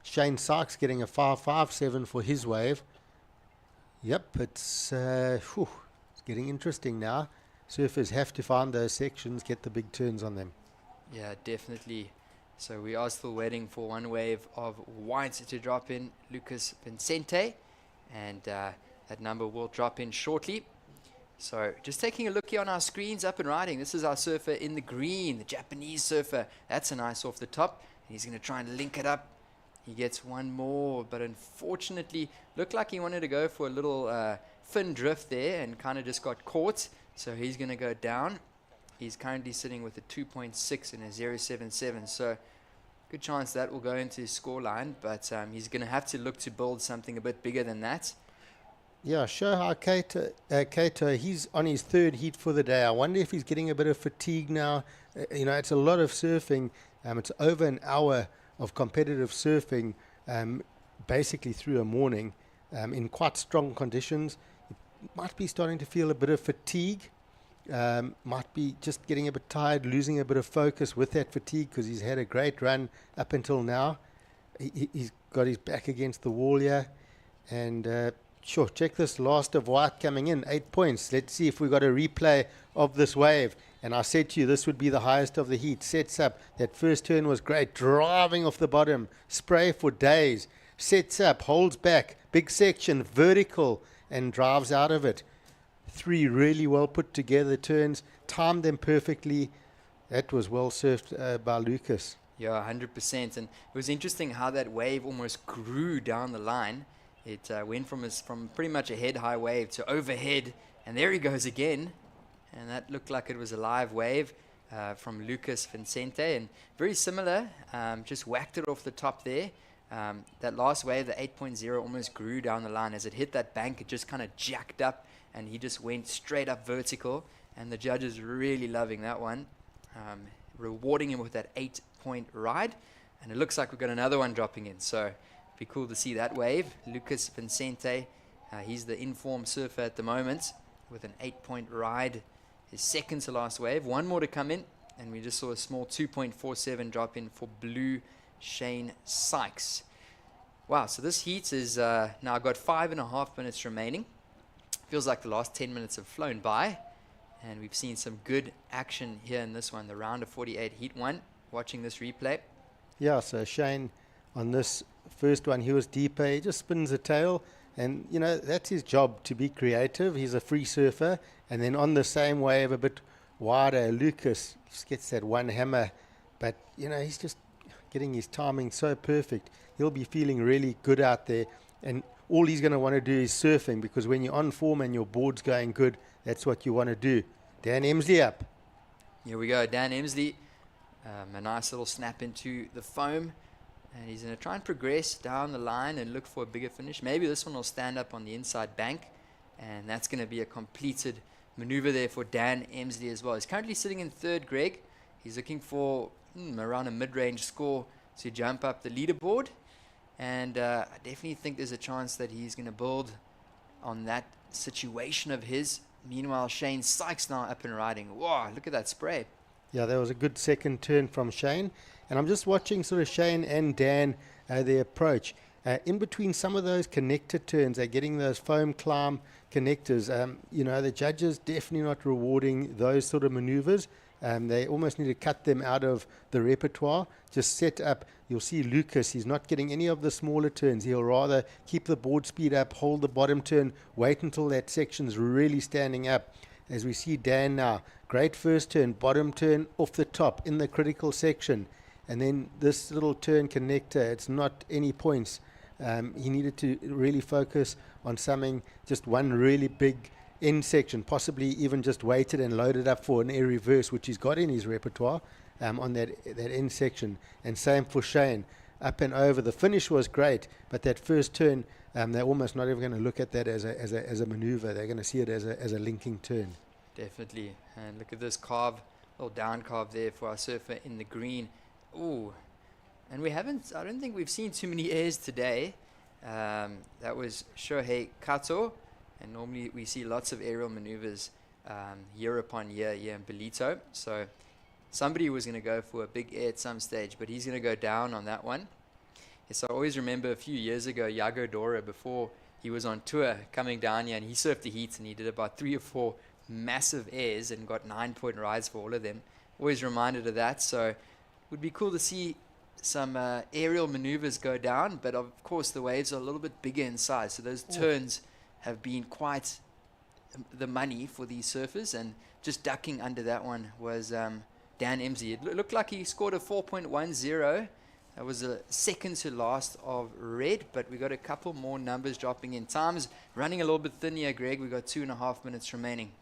Shane Sykes getting a 5.57 for his wave. Yep, it's getting interesting now. Surfers have to find those sections, get the big turns on them. Yeah, definitely. So we are still waiting for one wave of white to drop in, Lucas Vincente. And that number will drop in shortly. So just taking a look here on our screens, up and riding. This is our surfer in the green, the Japanese surfer. That's a nice off the top. He's going to try and link it up. He gets one more, but unfortunately, looked like he wanted to go for a little fin drift there and kind of just got caught. So he's going to go down. He's currently sitting with a 2.6 and a 0.77. So good chance that will go into his score line, but he's going to have to look to build something a bit bigger than that. Yeah, Shohei Kato, he's on his 3rd heat for the day. I wonder if he's getting a bit of fatigue now. It's a lot of surfing. It's over an hour of competitive surfing, basically through a morning, in quite strong conditions. He might be starting to feel a bit of fatigue. Might be just getting a bit tired, losing a bit of focus with that fatigue because he's had a great run up until now. He's got his back against the wall here. And sure, check this last of white coming in, 8 points. Let's see if we got a replay of this wave. And I said to you, this would be the highest of the heat. Sets up. That first turn was great. Driving off the bottom. Spray for days. Sets up. Holds back. Big section. Vertical. And drives out of it. 3 really well put together turns. Timed them perfectly. That was well surfed by Lucas. Yeah, 100%. And it was interesting how that wave almost grew down the line. It went from pretty much a head-high wave to overhead. And there he goes again. And that looked like it was a live wave from Lucas Vincente. And very similar, just whacked it off the top there. That last wave, the 8.0, almost grew down the line. As it hit that bank, it just kind of jacked up. And he just went straight up vertical. And the judges really loving that one. Rewarding him with that 8-point ride. And it looks like we've got another one dropping in. So be cool to see that wave. Lucas Vincente, he's the informed surfer at the moment with an 8-point ride. His second to last wave. One more to come in. And we just saw a small 2.47 drop in for blue Shane Sykes. Wow, so this heat is now got 5.5 minutes remaining. Feels like the last 10 minutes have flown by. And we've seen some good action here in this one. The round of 48 heat 1. Watching this replay. Yeah, so Shane on this first one, he was deeper. He just spins a tail. And, that's his job, to be creative. He's a free surfer. And then on the same wave, a bit wider, Lucas just gets that one hammer. But, he's just getting his timing so perfect. He'll be feeling really good out there. And all he's going to want to do is surfing, because when you're on form and your board's going good, that's what you want to do. Dan Emsley up. Here we go, Dan Emsley. A nice little snap into the foam. And he's going to try and progress down the line and look for a bigger finish. Maybe this one will stand up on the inside bank. And that's going to be a completed maneuver there for Dan Emsley as well. He's currently sitting in 3rd, Greg. He's looking for around a mid-range score to jump up the leaderboard. And I definitely think there's a chance that he's going to build on that situation of his. Meanwhile, Shane Sykes now up and riding. Wow, look at that spray. Yeah, there was a good second turn from Shane. And I'm just watching sort of Shane and Dan, their approach. In between some of those connector turns, they're getting those foam climb connectors. The judges definitely not rewarding those sort of maneuvers. They almost need to cut them out of the repertoire. Just set up. You'll see Lucas, he's not getting any of the smaller turns. He'll rather keep the board speed up, hold the bottom turn, wait until that section's really standing up. As we see Dan now, great first turn, bottom turn off the top in the critical section. And then this little turn connector, it's not any points. He needed to really focus on something, just one really big end section, possibly even just waited and loaded up for an air reverse, which he's got in his repertoire on that end section. And same for Shane, up and over. The finish was great, but that first turn, they're almost not even going to look at that as a maneuver. They're going to see it as a linking turn. Definitely. And look at this carve, little down carve there for our surfer in the green. Ooh. And I don't think we've seen too many airs today. That was Shohei Kato. And normally we see lots of aerial maneuvers year upon year here in Ballito. So somebody was going to go for a big air at some stage, but he's going to go down on that one. Yes, I always remember a few years ago, Yago Dora, before he was on tour, coming down here, and he surfed the heats, and he did about 3 or 4 massive airs and got 9-point rides for all of them. Always reminded of that. So it would be cool to see some aerial maneuvers go down, but of course the waves are a little bit bigger in size, so those turns have been quite the money for these surfers. And just ducking under that one was Dan Emsey. It looked like he scored a 4.10. That was a second to last of red, but we got a couple more numbers dropping in. Time's running a little bit thin here, Greg. We got 2.5 minutes remaining.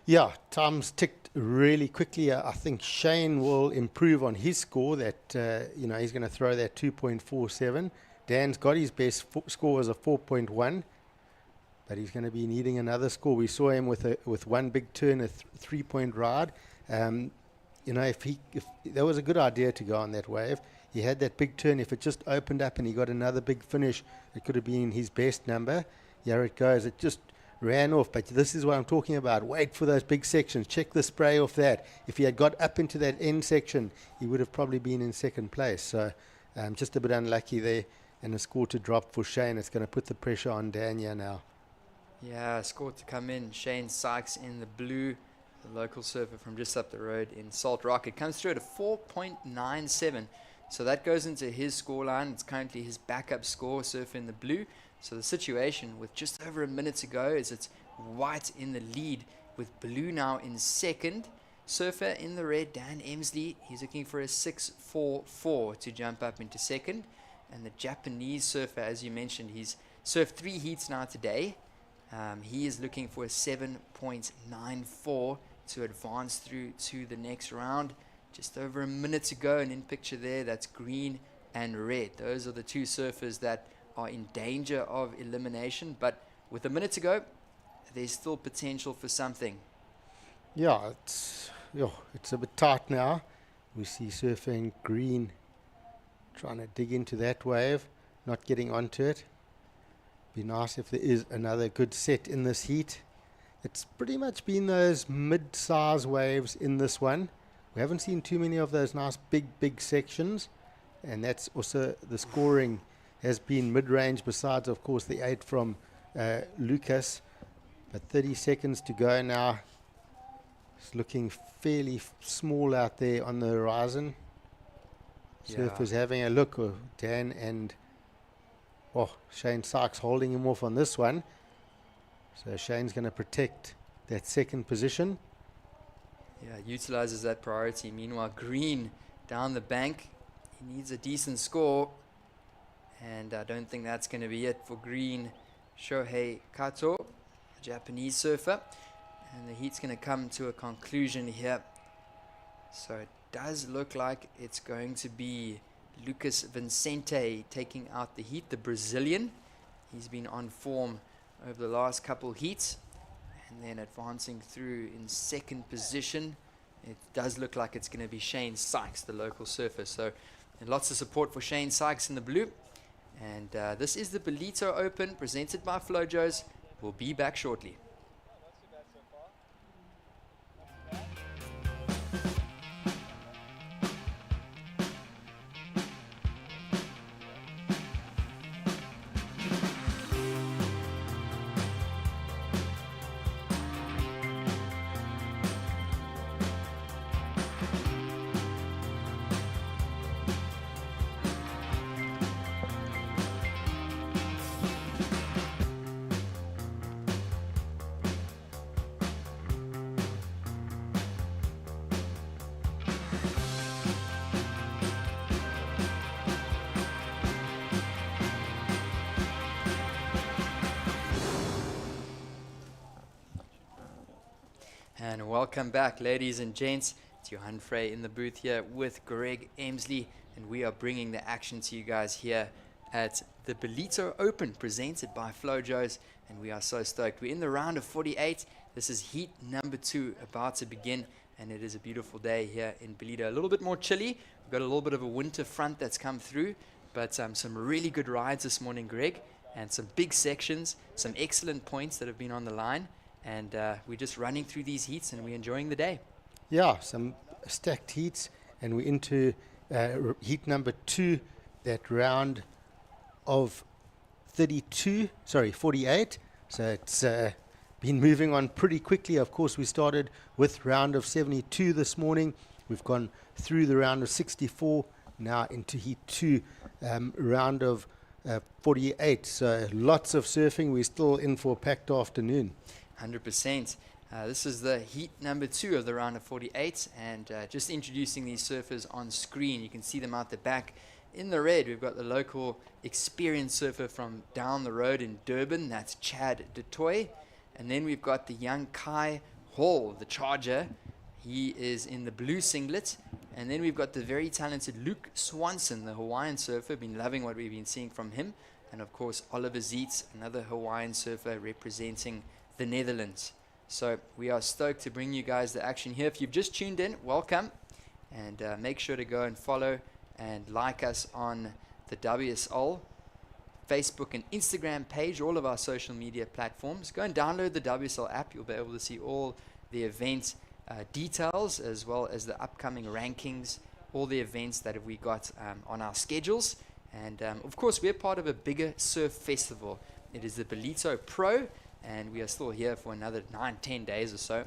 Yeah, time's ticked really quickly. I think Shane will improve on his score. That he's going to throw that 2.47. Dan's got his best score as a 4.1, but he's going to be needing another score. We saw him with one big turn, a 3-point ride. If that was a good idea to go on that wave. He had that big turn. If it just opened up and he got another big finish, it could have been his best number. Here it goes. It just ran off. But this is what I'm talking about. Wait for those big sections. Check the spray off that. If he had got up into that end section, he would have probably been in second place. So just a bit unlucky there. And a score to drop for Shane. It's going to put the pressure on Dania now. Yeah, score to come in. Shane Sykes in the blue, the local surfer from just up the road in Salt Rock. It comes through at a 4.97. So that goes into his scoreline. It's currently his backup score, surfer in the blue. So the situation with just over a minute to go is it's white in the lead with blue now in second. Surfer in the red, Dan Emsley, he's looking for a 6.44 to jump up into second. And the Japanese surfer, as you mentioned, he's surfed 3 heats now today. He is looking for a 7.94 to advance through to the next round. Just over a minute to go, and in picture there, that's green and red. Those are the 2 surfers that are in danger of elimination. But with a minute to go, there's still potential for something. Yeah, it's a bit tight now. We see surfer in green trying to dig into that wave, not getting onto it. Be nice if there is another good set in this heat. It's pretty much been those mid-size waves in this one. We haven't seen too many of those nice big sections, and that's also the scoring has been mid-range, besides of course the 8 from Lucas. But 30 seconds to go now. It's looking fairly small out there on the horizon. Yeah. Surfers having a look. Dan and Shane Sykes holding him off on this one. So Shane's going to protect that second position. Yeah, utilizes that priority. Meanwhile, green down the bank. He needs a decent score. And I don't think that's going to be it for green. Shohei Kato, a Japanese surfer. And the heat's going to come to a conclusion here. So it does look like it's going to be Lucas Vicente taking out the heat, the Brazilian. He's been on form over the last couple heats. And then advancing through in second position, it does look like it's going to be Shane Sykes, the local surfer. So lots of support for Shane Sykes in the blue. And this is the Ballito Open presented by Flojos. We'll be back shortly. And welcome back, ladies and gents. It's Johan Frey in the booth here with Greg Emsley, and we are bringing the action to you guys here at the Ballito Open, presented by Flojos, and we are so stoked. We're in the round of 48. This is heat number 2 about to begin, and it is a beautiful day here in Ballito. A little bit more chilly. We've got a little bit of a winter front that's come through, but some really good rides this morning, Greg, and some big sections, some excellent points that have been on the line. And we're just running through these heats, and we're enjoying the day. Yeah, some stacked heats, and we're into heat number 2, that round of 48. So it's been moving on pretty quickly. Of course, we started with round of 72 this morning. We've gone through the round of 64, now into heat 2, round of 48. So lots of surfing. We're still in for a packed afternoon. 100%. This is the heat number 2 of the round of 48, and just introducing these surfers on screen. You can see them out the back. In the red, we've got the local experienced surfer from down the road in Durban. That's Chad DeToy. And then we've got the young Kai Hall, the Charger. He is in the blue singlet. And then we've got the very talented Luke Swanson, the Hawaiian surfer. Been loving what we've been seeing from him. And of course, Oliver Zietz, another Hawaiian surfer representing the Netherlands. So we are stoked to bring you guys the action here. If you've just tuned in, welcome, and make sure to go and follow and like us on the WSL Facebook and Instagram page, all of our social media platforms. Go and download the WSL app. You'll be able to see all the event details, as well as the upcoming rankings, all the events that we got on our schedules. And of course, we're part of a bigger surf festival. It is the Ballito Pro, and we are still here for another 9-10 days or so,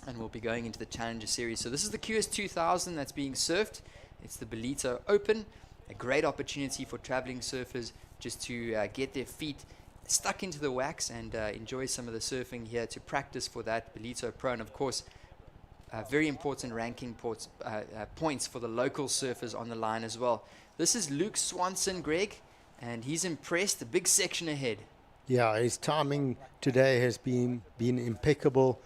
and we'll be going into the Challenger Series. So this is the QS 2000 that's being surfed. It's the Ballito Open, a great opportunity for traveling surfers just to get their feet stuck into the wax and enjoy some of the surfing here to practice for that Ballito Pro. And of course, very important ranking points for the local surfers on the line as well. This is Luke Swanson, Greg, and he's impressed. A big section ahead. Yeah, his timing today has been impeccable.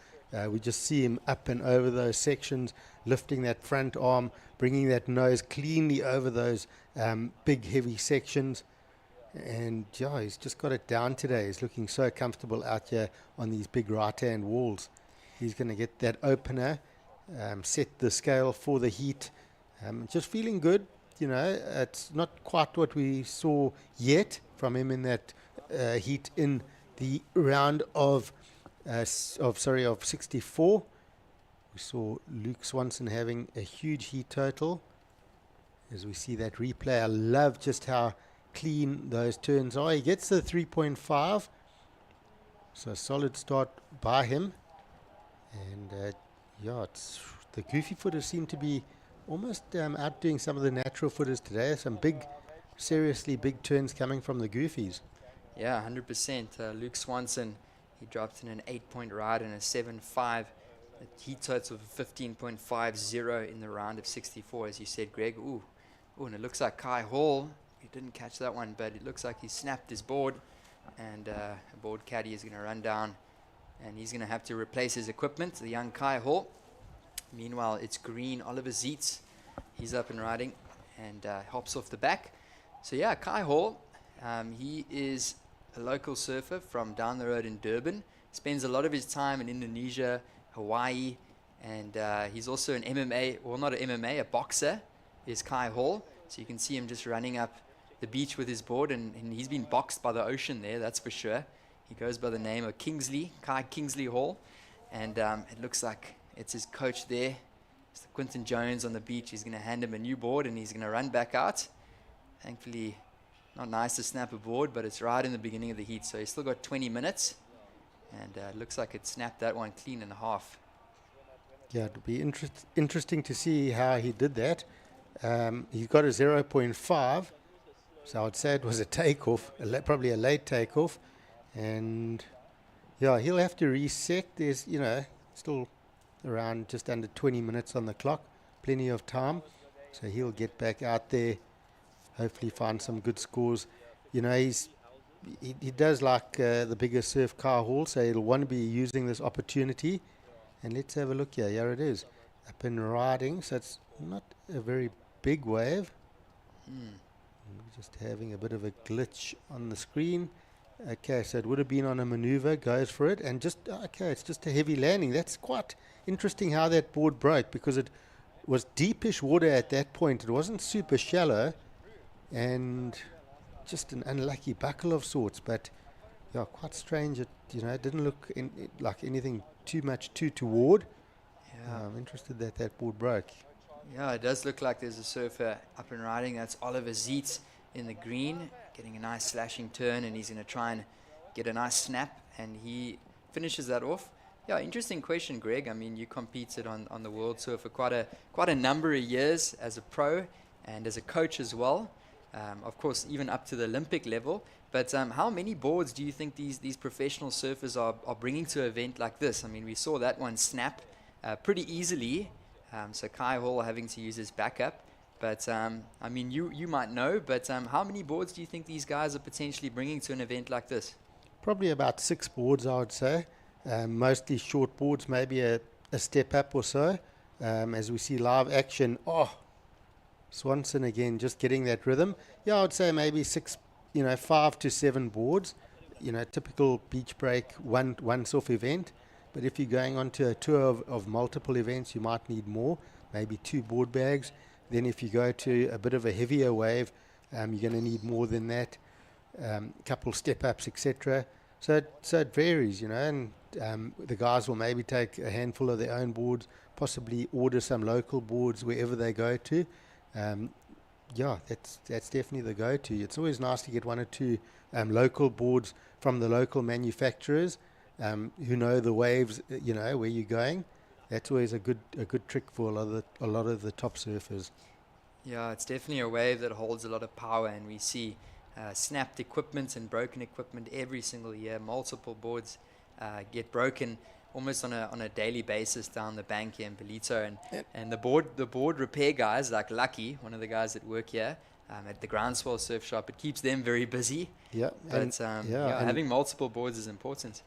We just see him up and over those sections, lifting that front arm, bringing that nose cleanly over those big, heavy sections. And yeah, he's just got it down today. He's looking so comfortable out here on these big right-hand walls. He's going to get that opener, set the scale for the heat. Just feeling good. You know, it's not quite what we saw yet from him in that heat in the round of 64. We saw Luke Swanson having a huge heat total. As we see that replay, I love just how clean those turns are. He gets the 3.5, so a solid start by him. And yeah, the goofy footers seem to be almost outdoing some of the natural footers today. Some big, seriously big turns coming from the goofies. Yeah, 100%. Luke Swanson, he dropped in an 8-point ride and a 7.5. A heat total of 15.50 in the round of 64, as you said, Greg. Ooh, and it looks like Kai Hall, he didn't catch that one, but it looks like he snapped his board, and a board caddy is going to run down, and he's going to have to replace his equipment, the young Kai Hall. Meanwhile, it's green Oliver Zietz. He's up and riding and hops off the back. So yeah, Kai Hall, he is a local surfer from down the road in Durban. Spends a lot of his time in Indonesia, Hawaii, and he's also an MMA, well, not an MMA, a boxer, is Kai Hall. So you can see him just running up the beach with his board, and he's been boxed by the ocean there, that's for sure. He goes by the name of Kai Kingsley Hall, and it looks like it's his coach there. Mr. Quinton Jones on the beach. He's going to hand him a new board, and he's going to run back out. Thankfully, not nice to snap a board, but it's right in the beginning of the heat, so he's still got 20 minutes, and it looks like it snapped that one clean in half. Yeah, it'll be interesting to see how he did that. He got a 0.5, so I would say it was a takeoff, probably a late takeoff, and yeah, he'll have to reset. There's, still around just under 20 minutes on the clock, plenty of time, so he'll get back out there, hopefully find some good scores. He does like the bigger surf car hall, so he'll want to be using this opportunity. And let's have a look here. Here it is, up and riding. So it's not a very big wave. Just having a bit of a glitch on the screen. Okay, so it would have been on a maneuver, goes for it, and it's just a heavy landing. That's quite interesting how that board broke, because it was deepish water at that point. It wasn't super shallow, and just an unlucky buckle of sorts. But yeah, quite strange. It didn't look like anything too much too toward. Yeah. I'm interested that board broke. Yeah, it does look like there's a surfer up and riding. That's Oliver Zeitz in the green, getting a nice slashing turn, and he's going to try and get a nice snap, and he finishes that off. Yeah, interesting question, Greg. I mean, you competed on the World Tour for quite a number of years as a pro and as a coach as well. Of course, even up to the Olympic level. But how many boards do you think these professional surfers are bringing to an event like this? I mean, we saw that one snap pretty easily. So Kai Hall having to use his backup. But, I mean, you might know, but how many boards do you think these guys are potentially bringing to an event like this? Probably about 6 boards, I would say. Mostly short boards, maybe a step up or so. As we see live action, Swanson again, just getting that rhythm. Yeah, I would say maybe 5 to 7 boards. Typical beach break, once-off event. But if you're going on to a tour of multiple events, you might need more, maybe 2 board bags. Then if you go to a bit of a heavier wave, you're going to need more than that, couple step-ups, etc. So it varies, and the guys will maybe take a handful of their own boards, possibly order some local boards wherever they go to. That's definitely the go-to. It's always nice to get 1 or 2 local boards from the local manufacturers who know the waves, where you're going. That's always a good trick for a lot of the top surfers. Yeah, it's definitely a wave that holds a lot of power, and we see snapped equipment and broken equipment every single year. Multiple boards get broken almost on a daily basis down the bank here in Ballito, and the board repair guys like Lucky, one of the guys that work here at the Groundswell Surf Shop, it keeps them very busy. Yeah, but having multiple boards is important.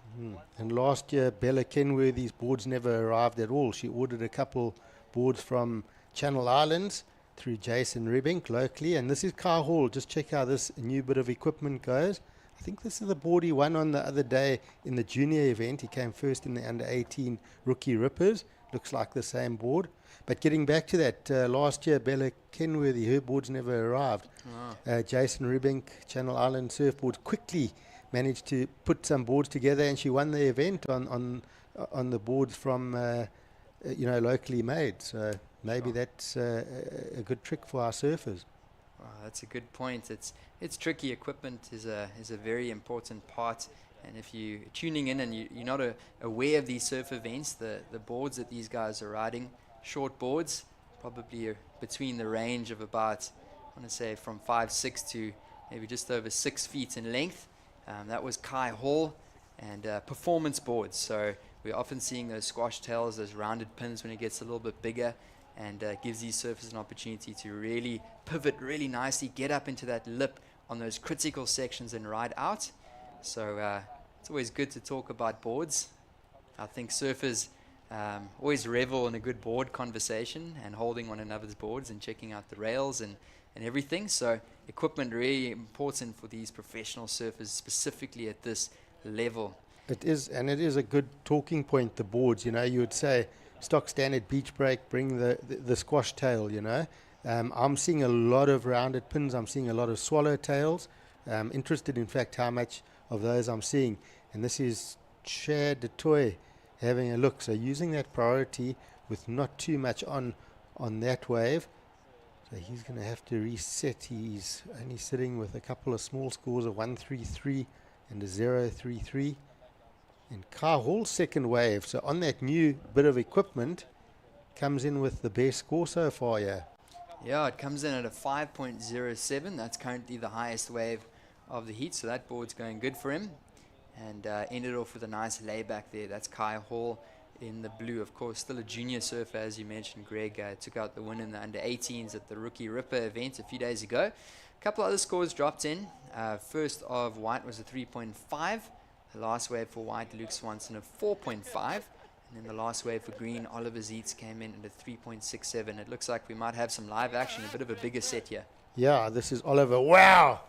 And last year, Bella Kenworthy's boards never arrived at all. She ordered a couple boards from Channel Islands through Jason Rebink locally, and this is Kai Hall. Just check how this new bit of equipment goes. I think this is the board he won on the other day in the junior event. He came first in the under-18 rookie rippers. Looks like the same board. But getting back to that, last year, Bella Kenworthy, her boards never arrived. Jason Rebink, Channel Island Surfboards, quickly managed to put some boards together, and she won the event on the boards from, locally made. So maybe that's a good trick for our surfers. Wow, that's a good point. It's tricky. Equipment is a very important part, and if you're tuning in and you're not aware of these surf events, the boards that these guys are riding, short boards, probably between the range of about, I want to say from 5'6" to maybe just over 6 feet in length. That was Kai Hall, and performance boards. So we're often seeing those squash tails, those rounded pins when it gets a little bit bigger, and gives these surfers an opportunity to really pivot really nicely, get up into that lip on those critical sections and ride out. So it's always good to talk about boards. I think surfers always revel in a good board conversation and holding one another's boards and checking out the rails and everything. So equipment really important for these professional surfers, specifically at this level. It is, and it is a good talking point, the boards. You would say stock standard beach break, bring the squash tail, I'm seeing a lot of rounded pins. I'm seeing a lot of swallow tails. Interested, in fact, how much of those I'm seeing. And this is Chad de Toy having a look. So using that priority with not too much on that wave. So he's going to have to reset. He's only sitting with a couple of small scores, a 133 and a 033. And Kai Hall's second wave, so on that new bit of equipment, comes in with the best score so far, yeah. Yeah, it comes in at a 5.07. That's currently the highest wave of the heat, so that board's going good for him. And ended off with a nice layback there. That's Kai Hall in the blue. Of course, still a junior surfer, as you mentioned, Greg. Took out the win in the under-18s at the Rookie Ripper event a few days ago. A couple other scores dropped in. First of White was a 3.5. The last wave for White, Luke Swanson, a 4.5. And then the last wave for Green, Oliver Zeitz, came in at a 3.67. It looks like we might have some live action, a bit of a bigger set here. Yeah, this is Oliver. Wow!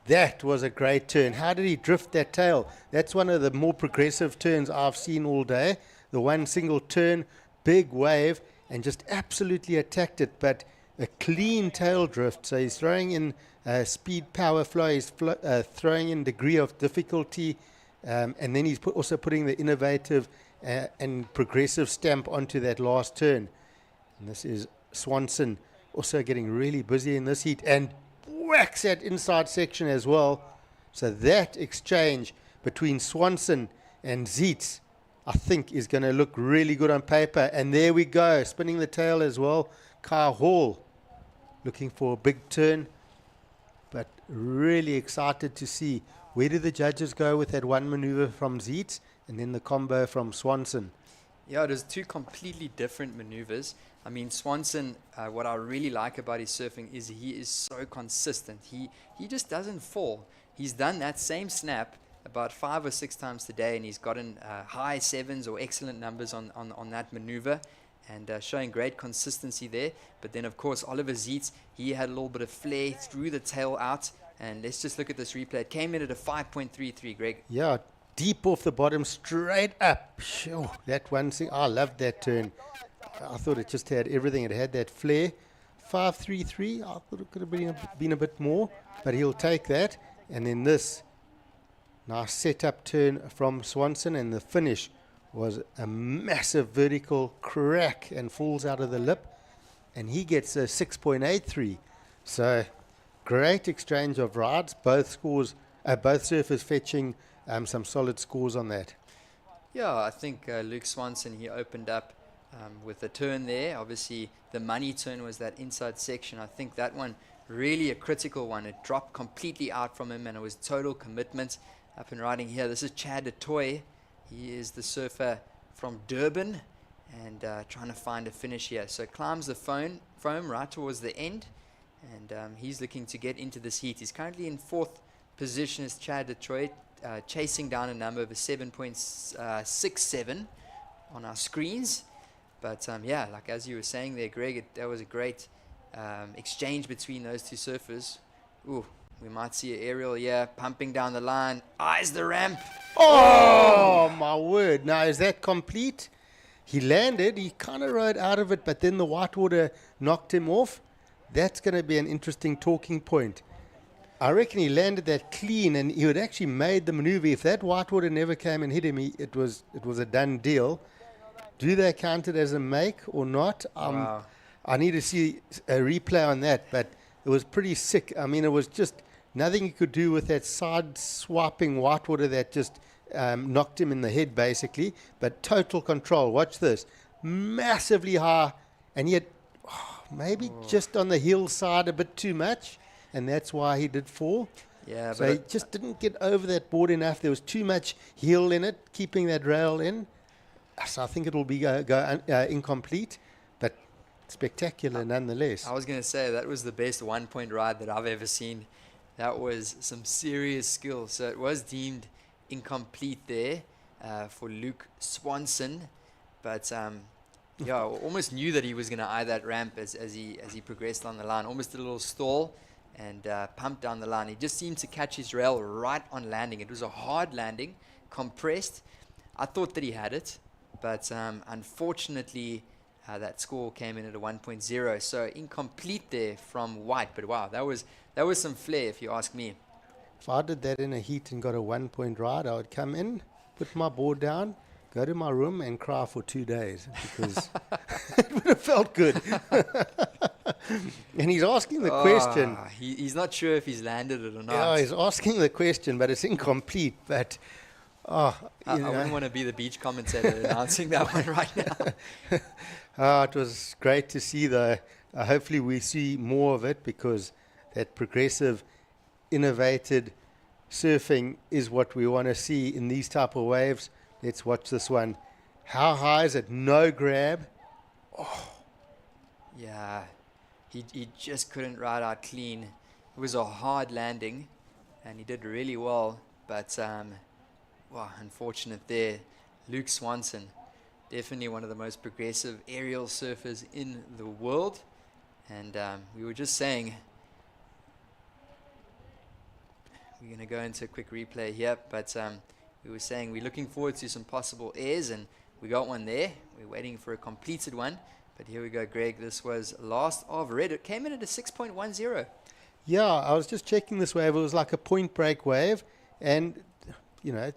That was a great turn. How did he drift that tail? That's one of the more progressive turns I've seen all day. The one single turn, big wave, and just absolutely attacked it, but a clean tail drift. So he's throwing in speed, power, flow. He's throwing in degree of difficulty, and then he's also putting the innovative and progressive stamp onto that last turn. And this is Swanson also getting really busy in this heat and whacks that inside section as well. So that exchange between Swanson and Zeitz, I think, is going to look really good on paper. And there we go, spinning the tail as well. Kai Hall looking for a big turn, but really excited to see where do the judges go with that one maneuver from Zeitz and then the combo from Swanson. Yeah, it is two completely different maneuvers. I mean, Swanson, what I really like about his surfing is he is so consistent. He just doesn't fall. He's done that same snap about 5 or 6 times today, and he's gotten high 7s or excellent numbers on that maneuver, and showing great consistency there. But then, of course, Oliver Zeitz, he had a little bit of flair, threw the tail out, and let's just look at this replay. It came in at a 5.33, Greg. Yeah, deep off the bottom, straight up. Sure, that one thing, I loved that turn. I thought it just had everything. It had that flair. 5.33, I thought it could have been a bit more, but he'll take that. And then this nice setup turn from Swanson, and the finish was a massive vertical crack and falls out of the lip, and he gets a 6.83. So great exchange of rides. Both surfers fetching some solid scores on that. Yeah, I think Luke Swanson, he opened up with a turn there. Obviously, the money turn was that inside section. I think that one really a critical one. It dropped completely out from him, and it was total commitment. Up and riding here, this is Chad de Toy. He is the surfer from Durban, and trying to find a finish here. So climbs the foam right towards the end, and he's looking to get into this heat. He's currently in 4th position as Chad de Toy, chasing down a number of a 7.67 on our screens. But yeah, like as you were saying there, Greg, that was a great exchange between those two surfers. Ooh, we might see an aerial here, pumping down the line. Eyes the ramp. Oh, my word. Now, is that complete? He landed. He kind of rode out of it, but then the whitewater knocked him off. That's going to be an interesting talking point. I reckon he landed that clean, and he would actually made the maneuver. If that whitewater never came and hit him, it was a done deal. Do they count it as a make or not? Wow. I need to see a replay on that, but it was pretty sick. I mean, it was just nothing you could do with that side swiping whitewater that just knocked him in the head, basically. But total control. Watch this. Massively high, and yet maybe just on the heel side a bit too much, and that's why he did fall. Yeah, so he just didn't get over that board enough. There was too much heel in it, keeping that rail in. So I think it will be incomplete, but spectacular nonetheless. I was going to say that was the best 1-point ride that I've ever seen. That was some serious skill. So it was deemed incomplete there for Luke Swanson, but yeah, almost knew that he was going to eye that ramp as he progressed on the line. Almost a little stall and pumped down the line. He just seemed to catch his rail right on landing. It was a hard landing, compressed. I thought that he had it, but unfortunately that score came in at a 1.0. So incomplete there from White. But wow, that was some flair, if you ask me. If I did that in a heat and got a 1 point ride, I would come in, put my board down, go to my room and cry for 2 days because it would have felt good. And he's asking the question. He's not sure if he's landed it or not. Yeah, he's asking the question, but it's incomplete. But I wouldn't want to be the beach commentator announcing that one right now. it was great to see though. Hopefully we see more of it because that progressive, innovated surfing is what we want to see in these type of waves. Let's watch this one. How high is it? No grab. Yeah, he just couldn't ride out clean. It was a hard landing, and he did really well. But, unfortunate there. Luke Swanson, definitely one of the most progressive aerial surfers in the world. And we were just saying, we're going to go into a quick replay here, but we were saying we're looking forward to some possible airs, and we got one there. We're waiting for a completed one. But here we go, Greg. This was last of red. It came in at a 6.10. Yeah, I was just checking this wave. It was like a point break wave. And,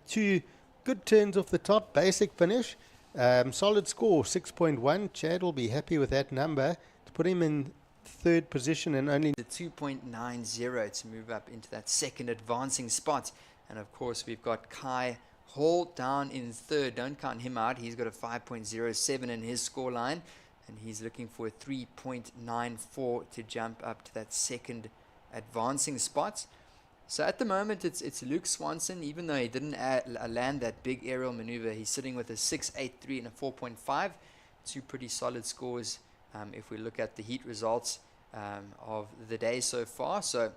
2 good turns off the top, basic finish. Solid score, 6.1. Chad will be happy with that number. To put him in third position and only... The 2.90 to move up into that second advancing spot. And, of course, we've got Kai Hall down in third. Don't count him out. He's got a 5.07 in his scoreline. And he's looking for a 3.94 to jump up to that second advancing spot. So at the moment, it's Luke Swanson. Even though he didn't land that big aerial maneuver, he's sitting with a 6.83 and a 4.5. 2 pretty solid scores if we look at the heat results of the day so far. So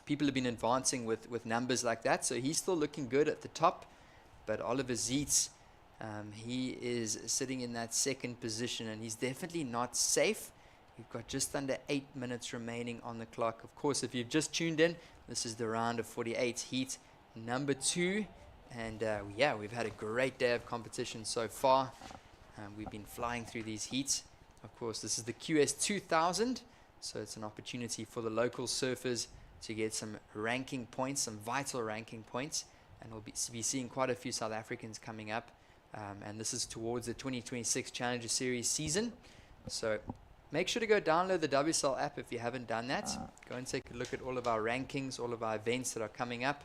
people have been advancing with numbers like that. So he's still looking good at the top. But Oliver Zeitz, he is sitting in that second position, and he's definitely not safe. We've got just under 8 minutes remaining on the clock. Of course, if you've just tuned in, this is the round of 48 heat number 2. And we've had a great day of competition so far. We've been flying through these heats. Of course, this is the QS 2000, so it's an opportunity for the local surfers to get some ranking points, some vital ranking points. And we'll be seeing quite a few South Africans coming up. And this is towards the 2026 Challenger Series season. So make sure to go download the WSL app if you haven't done that. Go and take a look at all of our rankings, all of our events that are coming up.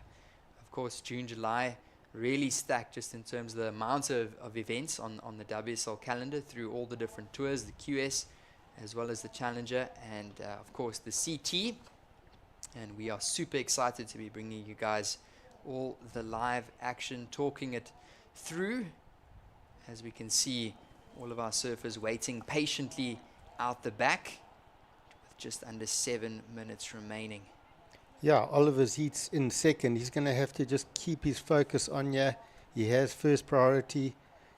Of course, June, July, really stacked just in terms of the amount of events on the WSL calendar through all the different tours, the QS, as well as the Challenger, and of course the CT. And we are super excited to be bringing you guys all the live action, talking it through. As we can see, all of our surfers waiting patiently out the back with just under 7 minutes remaining. Yeah, Oliver's heat's in second. He's going to have to just keep his focus on you. He has first priority.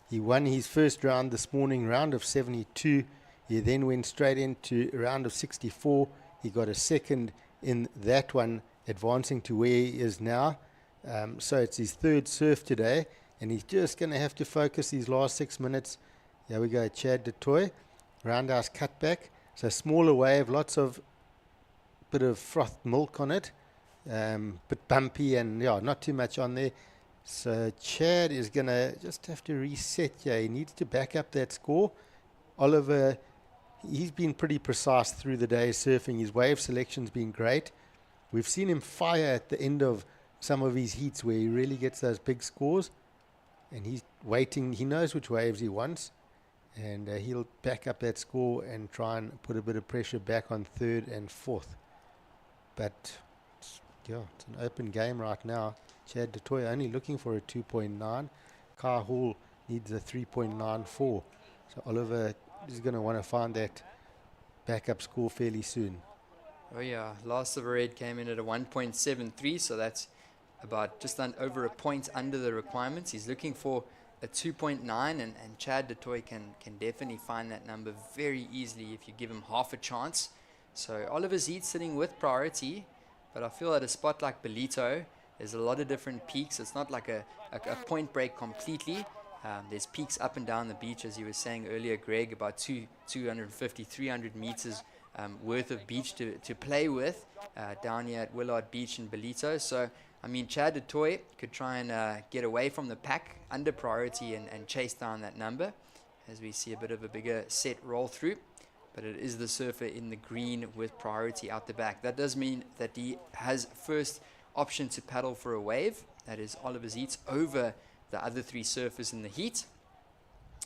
He won his first round this morning, round of 72. He then went straight into a round of 64. He got a second in that one, advancing to where he is now. So it's his third surf today, and he's just going to have to focus these last 6 minutes. Here we go, Chad du Toit, roundhouse cutback. So smaller wave, lots of bit of froth milk on it, bit bumpy, and not too much on there. So Chad is going to just have to reset here. He needs to back up that score. Oliver, he's been pretty precise through the day surfing. His wave selection's been great. We've seen him fire at the end of some of his heats where he really gets those big scores, and he's waiting. He knows which waves he wants, and he'll back up that score and try and put a bit of pressure back on third and fourth. But it's an open game right now. Chad du Toit only looking for a 2.9. Kai Hall needs a 3.94. So Oliver is going to want to find that backup score fairly soon. Oh yeah, last of red came in at a 1.73, so that's about just over a point under the requirements. He's looking for a 2.9, and Chad du Toit can definitely find that number very easily if you give him half a chance. So Oliver's heat sitting with priority, but I feel at a spot like Ballito, there's a lot of different peaks. It's not like a point break completely. There's peaks up and down the beach, as you were saying earlier, Greg, about 250, 300 meters worth of beach to play with down here at Willard Beach in Ballito. So, I mean, Chad du Toit could try and get away from the pack under priority and chase down that number as we see a bit of a bigger set roll through. But it is the surfer in the green with priority out the back. That does mean that he has first option to paddle for a wave. That is Oliver Zeitz over the other three surfers in the heat.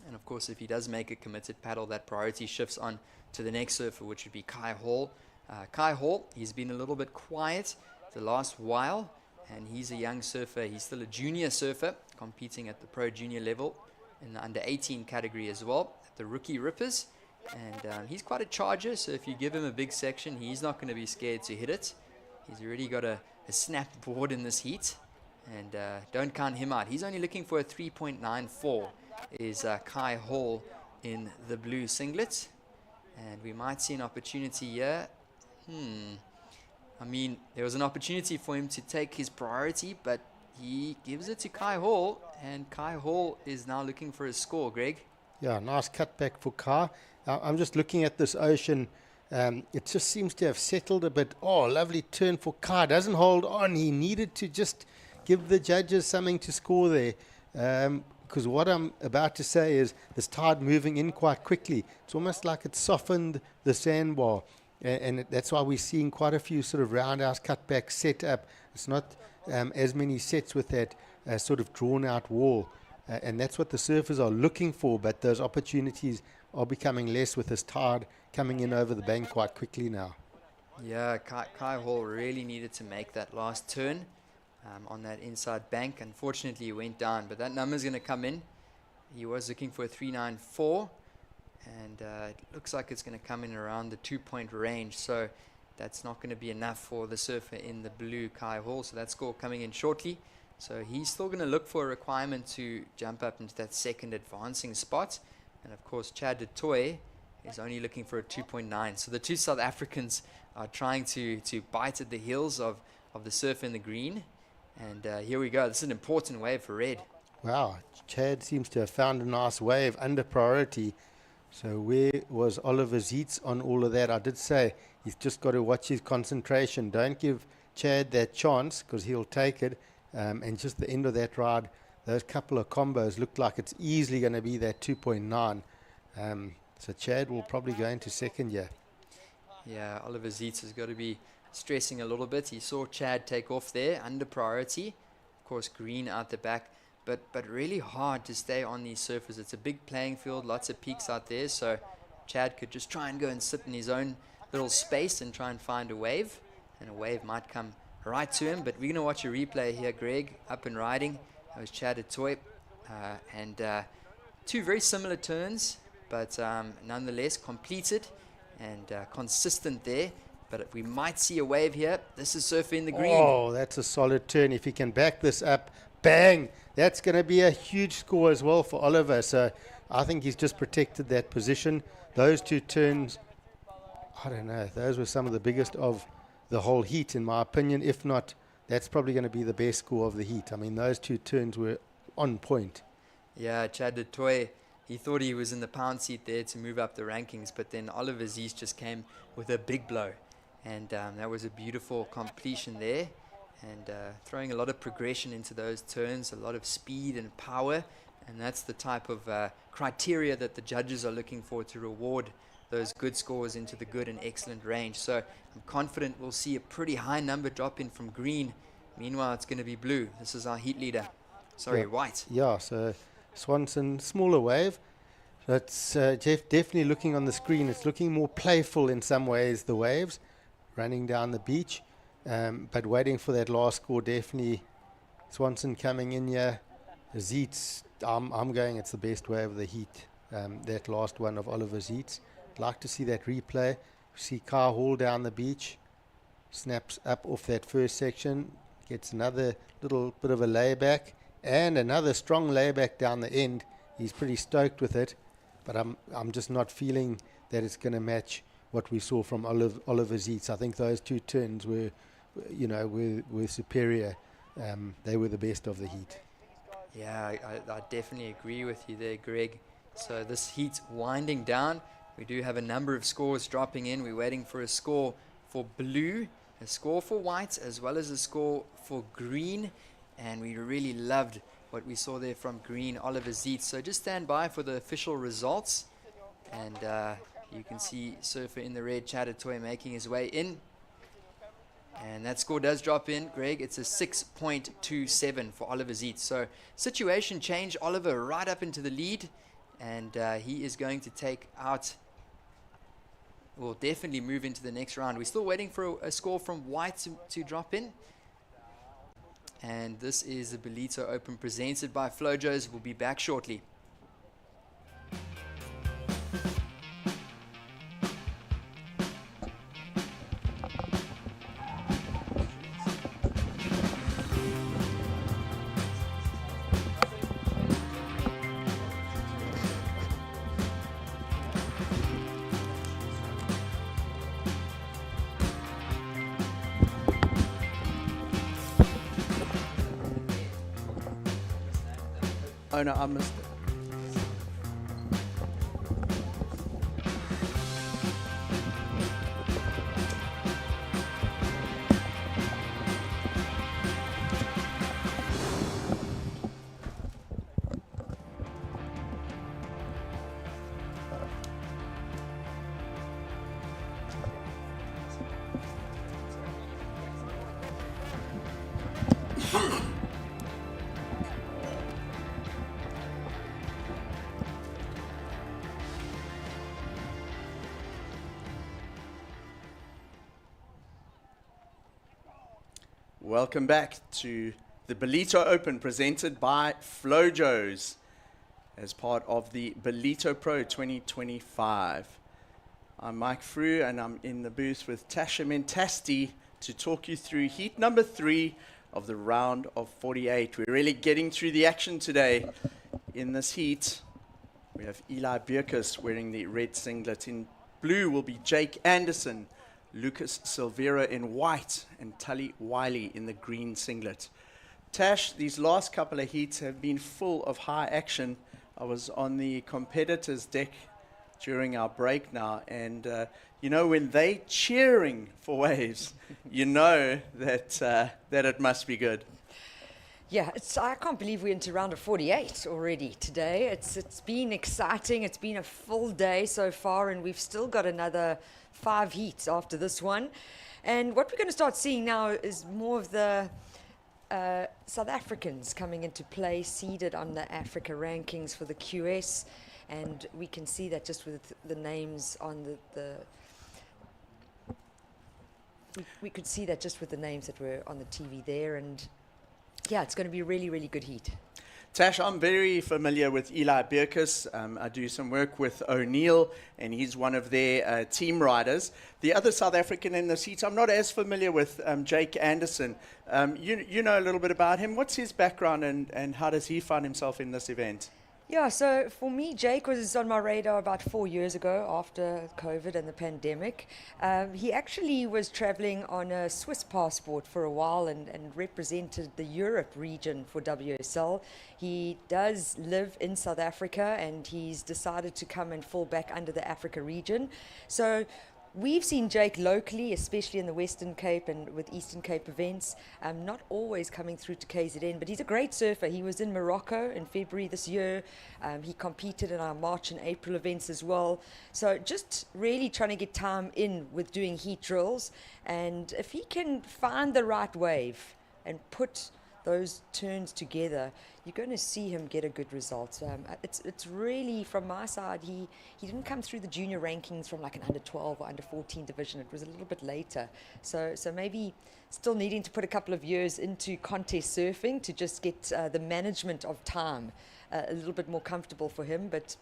And of course, if he does make a committed paddle, that priority shifts on to the next surfer, which would be Kai Hall. Kai Hall, he's been a little bit quiet the last while, and he's a young surfer. He's still a junior surfer, competing at the pro junior level in the under 18 category as well, at the rookie rippers. And he's quite a charger, so if you give him a big section, he's not going to be scared to hit it. He's already got a snapped board in this heat, and don't count him out. He's only looking for a 3.94, is Kai Hall in the blue singlet. And we might see an opportunity here. I mean, there was an opportunity for him to take his priority, but he gives it to Kai Hall, and Kai Hall is now looking for a score, Greg. Yeah, nice cutback for Kai. I'm just looking at this ocean. It just seems to have settled a bit. Oh, lovely turn for Kai. Doesn't hold on. He needed to just give the judges something to score there. Because what I'm about to say is this tide moving in quite quickly. It's almost like it softened the sandbar. And that's why we're seeing quite a few sort of roundhouse cutbacks set up. It's not as many sets with that sort of drawn-out wall. And that's what the surfers are looking for, but those opportunities are becoming less with this tide coming in over the bank quite quickly now. Yeah, Kai Hall really needed to make that last turn on that inside bank. Unfortunately, he went down, but that number's going to come in. He was looking for a 394, and it looks like it's going to come in around the 2-point range, so that's not going to be enough for the surfer in the blue, Kai Hall. So that score coming in shortly. So he's still going to look for a requirement to jump up into that second advancing spot. And of course, Chad du Toit is only looking for a 2.9. So the two South Africans are trying to bite at the heels of the surfer in the green. And here we go. This is an important wave for red. Wow, Chad seems to have found a nice wave under priority. So where was Oliver Zeitz on all of that? I did say he's just got to watch his concentration. Don't give Chad that chance, because he'll take it. And just the end of that ride, those couple of combos looked like it's easily going to be that 2.9. So Chad will probably go into second year. Yeah, Oliver Zeitz has got to be stressing a little bit. He saw Chad take off there under priority. Of course, green out the back, but really hard to stay on these surfers. It's a big playing field, lots of peaks out there. So Chad could just try and go and sit in his own little space and try and find a wave. And a wave might come right to him, but we're going to watch a replay here, Greg, up and riding. That was Chad du Toit, and two very similar turns, but nonetheless completed and consistent there. But we might see a wave here. This is surfer in the green. Oh, that's a solid turn. If he can back this up, bang, that's going to be a huge score as well for Oliver. So I think he's just protected that position. Those two turns, I don't know, those were some of the biggest of the whole heat, in my opinion. If not, that's probably going to be the best score of the heat. I mean, those two turns were on point. Yeah, Chad du Toit, he thought he was in the pound seat there to move up the rankings, but then Oliver Zeitz just came with a big blow. And that was a beautiful completion there. And throwing a lot of progression into those turns, a lot of speed and power. And that's the type of criteria that the judges are looking for to reward those good scores into the good and excellent range. So I'm confident we'll see a pretty high number drop in from green. Meanwhile, it's going to be blue. This is our heat leader. Sorry, Yeah. white. Yeah, so Swanson, smaller wave. That's Jeff definitely looking on the screen. It's looking more playful in some ways, the waves running down the beach. But waiting for that last score, definitely Swanson coming in here. Zeitz, I'm going, it's the best wave of the heat. That last one of Oliver Zeitz. I'd like to see that replay. See Kai Hall down the beach, snaps up off that first section, gets another little bit of a layback, and another strong layback down the end. He's pretty stoked with it, but I'm just not feeling that it's going to match what we saw from Oliver Zeitz. I think those two turns were superior. They were the best of the heat. Yeah, I definitely agree with you there, Greg. So this heat winding down. We do have a number of scores dropping in. We're waiting for a score for blue, a score for white, as well as a score for green. And we really loved what we saw there from green, Oliver Zeitz. So just stand by for the official results. And you can see Surfer in the red, Chatatoy making his way in. And that score does drop in, Greg. It's a 6.27 for Oliver Zeitz. So situation change, Oliver right up into the lead. And he is going to take out, will definitely move into the next round. We're still waiting for a score from white to drop in. And this is the Ballito Open presented by Flojos. We'll be back shortly. Oh no, I missed it. Welcome back to the Ballito Open presented by Flojos as part of the Ballito Pro 2025. I'm Mike Frew and I'm in the booth with Tasha Mentasti to talk you through heat number 3 of the round of 48. We're really getting through the action today in this heat. We have Eli Bierkus wearing the red singlet. In blue will be Jake Anderson, Lucas Silveira in white, and Tully Wiley in the green singlet. Tash, these last couple of heats have been full of high action. I was on the competitors' deck during our break now, and you know, when they cheering for waves, you know that it must be good. Yeah, I can't believe we're into round of 48 already today. It's been exciting. It's been a full day so far, and we've still got another 5 heats after this one. And what we're going to start seeing now is more of the South Africans coming into play, seeded on the Africa rankings for the QS. And we can see that just with the names on we could see that just with the names that were on the TV there. And yeah, it's going to be a really, really good heat. Tash, I'm very familiar with Eli Bierkus. I do some work with O'Neill, and he's one of their team riders. The other South African in the seats, I'm not as familiar with, Jake Anderson. You know a little bit about him. What's his background, and how does he find himself in this event? Yeah, so for me, Jake was on my radar about 4 years ago after COVID and the pandemic. He actually was traveling on a Swiss passport for a while and represented the Europe region for WSL. He does live in South Africa, and he's decided to come and fall back under the Africa region. So we've seen Jake locally, especially in the Western Cape and with Eastern Cape events, not always coming through to KZN, but he's a great surfer. He was in Morocco in February this year. He competed in our March and April events as well. So just really trying to get time in with doing heat drills. And if he can find the right wave and put those turns together, you're going to see him get a good result. It's really, from my side, he didn't come through the junior rankings from like an under 12 or under 14 division. It was a little bit later. So maybe still needing to put a couple of years into contest surfing to just get the management of time a little bit more comfortable for him. But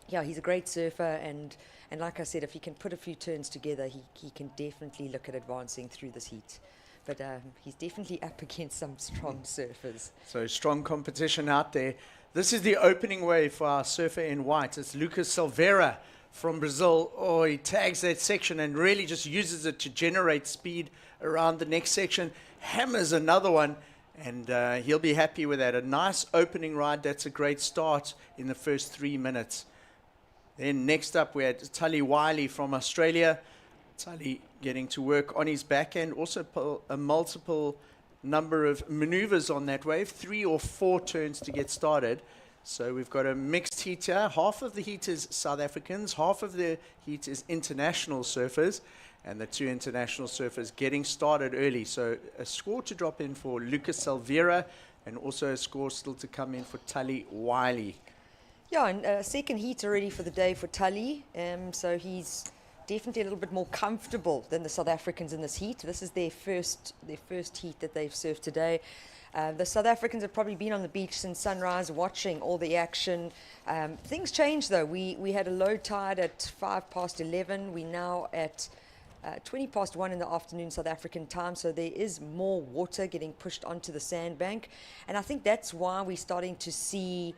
yeah, he's a great surfer, and like I said, if he can put a few turns together, he can definitely look at advancing through this heat. But he's definitely up against some strong surfers. So strong competition out there. This is the opening wave for our surfer in white. It's Lucas Silveira from Brazil. Oh, he tags that section and really just uses it to generate speed around the next section. Hammers another one, and he'll be happy with that. A nice opening ride. That's a great start in the first 3 minutes. Then next up we had Tully Wiley from Australia. Tully getting to work on his backhand, also a multiple number of maneuvers on that wave, 3 or 4 turns to get started. So we've got a mixed heat here. Half of the heat is South Africans, half of the heat is international surfers, and the 2 international surfers getting started early. So a score to drop in for Lucas Silveira, and also a score still to come in for Tully Wiley. Yeah, and second heat already for the day for Tully. So he's definitely a little bit more comfortable than the South Africans in this heat. This is their first heat that they've surfed today. The South Africans have probably been on the beach since sunrise, watching all the action. Things changed though. We had a low tide at 11:05. We're now at 1:20 in the afternoon South African time, so there is more water getting pushed onto the sandbank, and I think that's why we're starting to see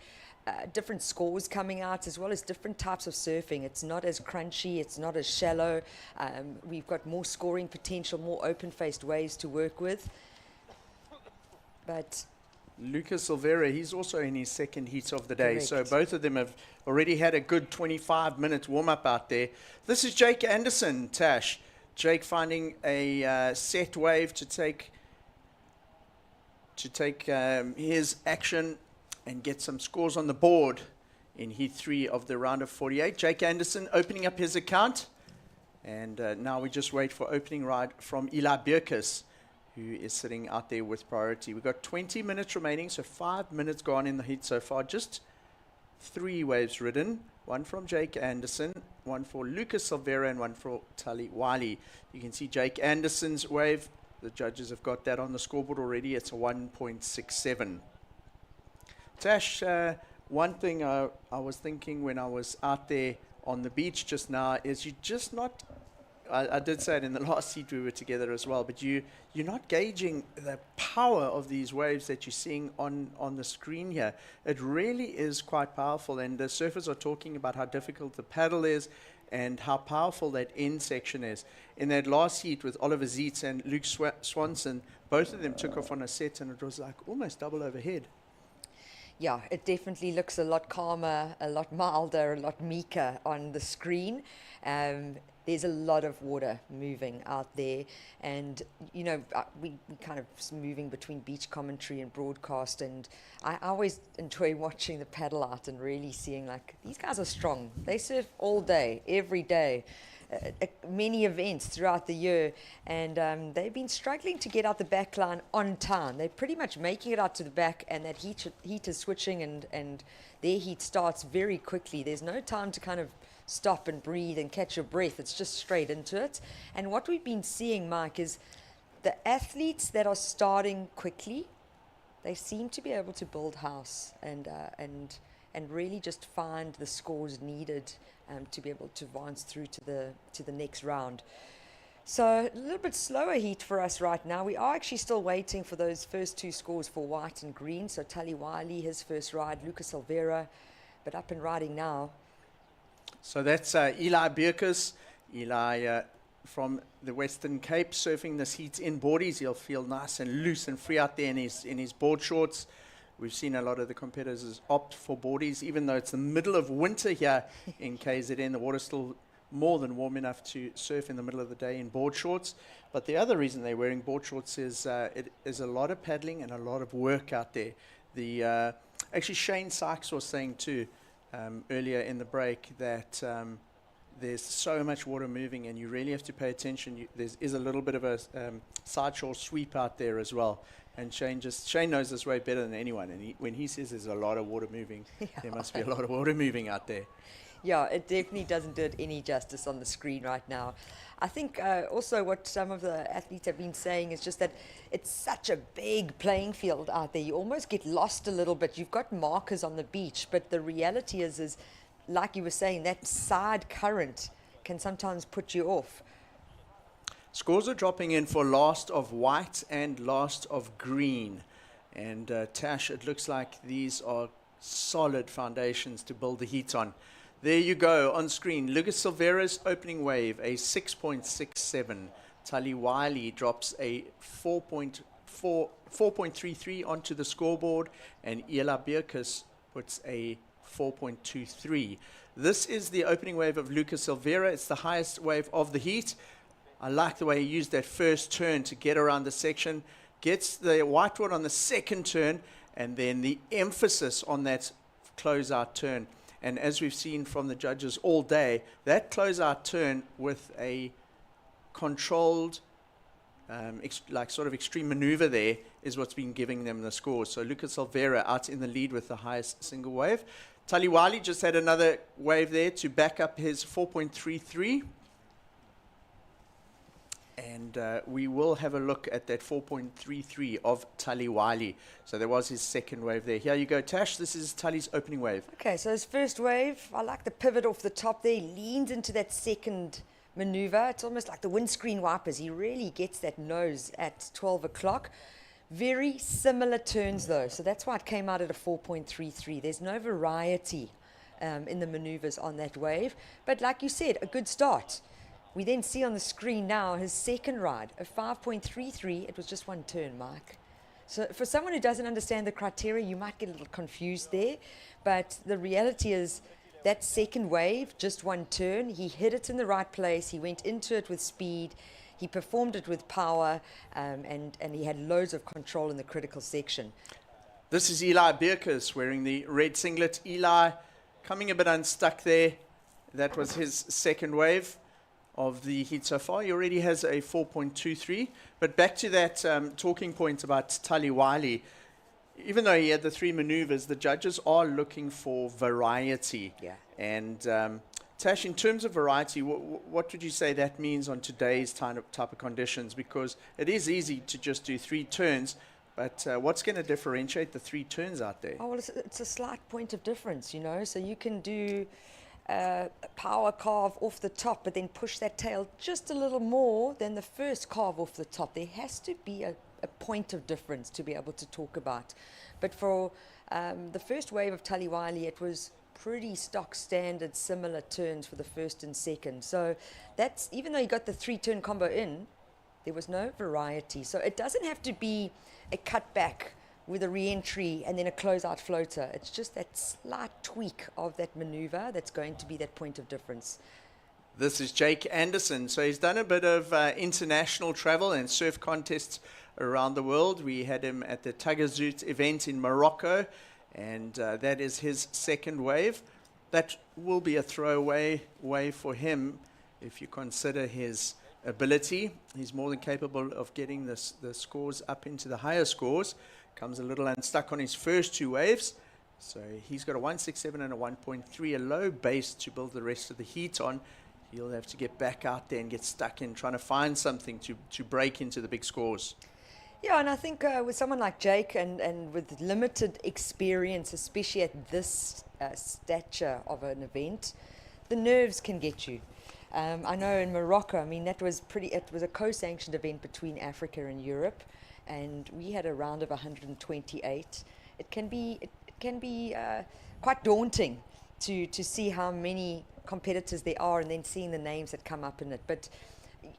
different scores coming out, as well as different types of surfing. It's not as crunchy, it's not as shallow. We've got more scoring potential, more open-faced waves to work with. But Lucas Silveira, he's also in his second heat of the day. Correct. So both of them have already had a good 25-minute warm-up out there. This is Jake Anderson, Tash. Jake finding a set wave to take his action and get some scores on the board in heat 3 of the round of 48. Jake Anderson opening up his account. And now we just wait for opening ride from Eli Bierkus, who is sitting out there with priority. We've got 20 minutes remaining, so 5 minutes gone in the heat so far. Just 3 waves ridden. 1 from Jake Anderson, 1 for Lucas Silveira, and 1 for Tully Wiley. You can see Jake Anderson's wave. The judges have got that on the scoreboard already. It's a 1.67. Tash, one thing I was thinking when I was out there on the beach just now is you're just not, I did say it in the last heat we were together as well, but you're not gauging the power of these waves that you're seeing on the screen here. It really is quite powerful, and the surfers are talking about how difficult the paddle is and how powerful that end section is. In that last heat with Oliver Zeitz and Luke Swanson, both of them took off on a set, and it was like almost double overhead. yeah, it definitely looks a lot calmer, a lot milder, a lot meeker on the screen. There's a lot of water moving out there, and we kind of moving between beach commentary and broadcast, and I always enjoy watching the paddle out and really seeing, like, these guys are strong. They surf all day, every day, many events throughout the year, and they've been struggling to get out the back line on time. They're pretty much making it out to the back, and that heat is switching, and their heat starts very quickly. There's no time to kind of stop and breathe and catch your breath. It's just straight into it. And what we've been seeing, Mike, is the athletes that are starting quickly, they seem to be able to build house and really just find the scores needed to be able to advance through to the next round. So a little bit slower heat for us right now. We are actually still waiting for those first 2 scores for white and green. So Tully Wiley, his first ride, Lucas Silveira, but up and riding now. So that's Eli Bierkus. Eli from the Western Cape, surfing this heat in boardies. He'll feel nice and loose and free out there in his board shorts. We've seen a lot of the competitors opt for boardies, even though it's the middle of winter here in KZN. The water's still more than warm enough to surf in the middle of the day in board shorts. But the other reason they're wearing board shorts is it is a lot of paddling and a lot of work out there. Actually, Shane Sykes was saying too, earlier in the break, that there's so much water moving and you really have to pay attention. There is a little bit of a sideshore sweep out there as well. And Shane knows this way better than anyone. And when he says there's a lot of water moving, there must be a lot of water moving out there. Yeah, it definitely doesn't do it any justice on the screen right now. I think also what some of the athletes have been saying is just that it's such a big playing field out there. You almost get lost a little bit. You've got markers on the beach, but the reality is like you were saying, that side current can sometimes put you off. Scores are dropping in for last of white and last of green. And Tash, it looks like these are solid foundations to build the heat on. There you go on screen. Lucas Silveira's opening wave, a 6.67. Tully Wiley drops a 4.33 onto the scoreboard, and Eli Bierkus puts a 4.23. This is the opening wave of Lucas Silveira. It's the highest wave of the heat. I like the way he used that first turn to get around the section, gets the whiteboard on the second turn, and then the emphasis on that closeout turn. And as we've seen from the judges all day, that closeout turn with a controlled, sort of extreme maneuver there is what's been giving them the scores. So Lucas Silveira out in the lead with the highest single wave. Taliwali just had another wave there to back up his 4.33. And we will have a look at that 4.33 of Taliwali. So there was his second wave there. Here you go, Tash. This is Tali's opening wave. Okay, so his first wave, I like the pivot off the top there. He leans into that second maneuver. It's almost like the windscreen wipers. He really gets that nose at 12 o'clock. Very similar turns though, so that's why it came out at a 4.33. There's no variety in the maneuvers on that wave, but like you said, a good start. We then see on the screen now his second ride, a 5.33. It was just one turn, Mike. So for someone who doesn't understand the criteria, you might get a little confused there, but the reality is that second wave, just one turn, he hit it in the right place, he went into it with speed, he performed it with power, and he had loads of control in the critical section. This is Eli Bierkes wearing the red singlet. Eli coming a bit unstuck there. That was his second wave of the heat so far. He already has a 4.23. But back to that talking point about Taliwali. Even though he had the three maneuvers, the judges are looking for variety. Yeah. And Tash, in terms of variety, what would you say that means on today's type of conditions? Because it is easy to just do three turns, but what's going to differentiate the three turns out there? Oh, well, it's a slight point of difference, you know. So you can do a power carve off the top, but then push that tail just a little more than the first carve off the top. There has to be a point of difference to be able to talk about. But for the first wave of Taliwali, it was pretty stock standard, similar turns for the first and second. So that's, even though you got the three-turn combo in, there was no variety. So it doesn't have to be a cutback with a re-entry and then a closeout floater. It's just that slight tweak of that maneuver that's going to be that point of difference. This is Jake Anderson. So he's done a bit of international travel and surf contests around the world. We had him at the Tagazout event in Morocco, and that is his second wave. That will be a throwaway wave for him if you consider his ability. He's more than capable of getting the scores up into the higher scores. Comes a little unstuck on his first two waves. So he's got a 1.67 and a 1.3, a low base to build the rest of the heat on. He'll have to get back out there and get stuck in trying to find something to break into the big scores. Yeah, and I think with someone like Jake and with limited experience, especially at this stature of an event, the nerves can get you. I know in Morocco, I mean, it was a co-sanctioned event between Africa and Europe, and we had a round of 128. It can be quite daunting to see how many competitors there are and then seeing the names that come up in it. But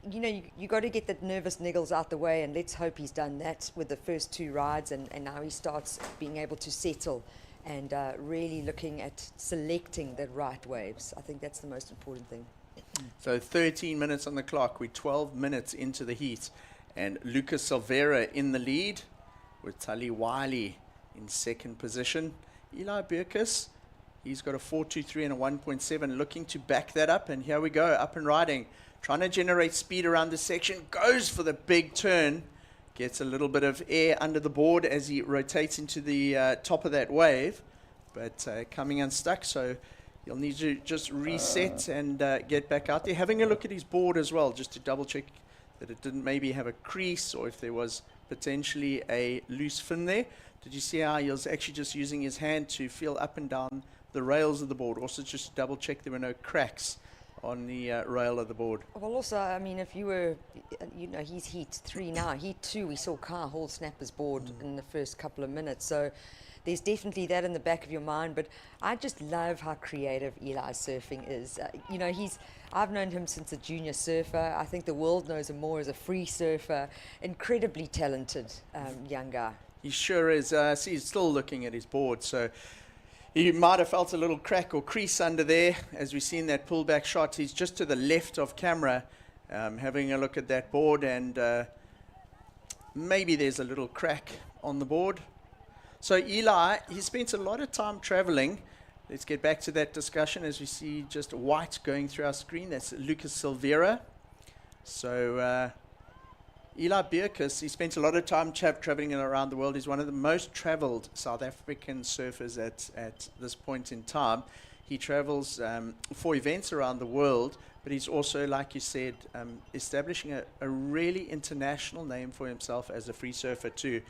you know, you got to get the nervous niggles out the way, and let's hope he's done that with the first two rides, and now he starts being able to settle and really looking at selecting the right waves. I think that's the most important thing. So 13 minutes on the clock. We're 12 minutes into the heat, and Lucas Silveira in the lead with Taliwali in second position. Eli Bierkes, he's got a 4.23 and a 1.7, looking to back that up, and here we go, up and riding. Trying to generate speed around the section, goes for the big turn, gets a little bit of air under the board as he rotates into the top of that wave, but coming unstuck, so he'll need to just reset and get back out there. Having a look at his board as well, just to double check that it didn't maybe have a crease or if there was potentially a loose fin there. Did you see how he was actually just using his hand to feel up and down the rails of the board? Also just double check there were no cracks on the rail of the board. Well, also, I mean, if you were, you know, he's heat 3 now. Heat 2, we saw Kyle Hall snap his board in the first couple of minutes. So there's definitely that in the back of your mind. But I just love how creative Eli's surfing is. You know, I've known him since a junior surfer. I think the world knows him more as a free surfer. Incredibly talented young guy. He sure is. See, he's still looking at his board. So He might have felt a little crack or crease under there as we see in that pullback shot. He's just to the left of camera, having a look at that board, and maybe there's a little crack on the board. So Eli, he spent a lot of time traveling. Let's get back to that discussion as we see just white going through our screen. That's Lucas Silveira. So Eli Bierkus, he spent a lot of time traveling around the world. He's one of the most traveled South African surfers at this point in time. He travels for events around the world, but he's also, like you said, establishing a really international name for himself as a free surfer too.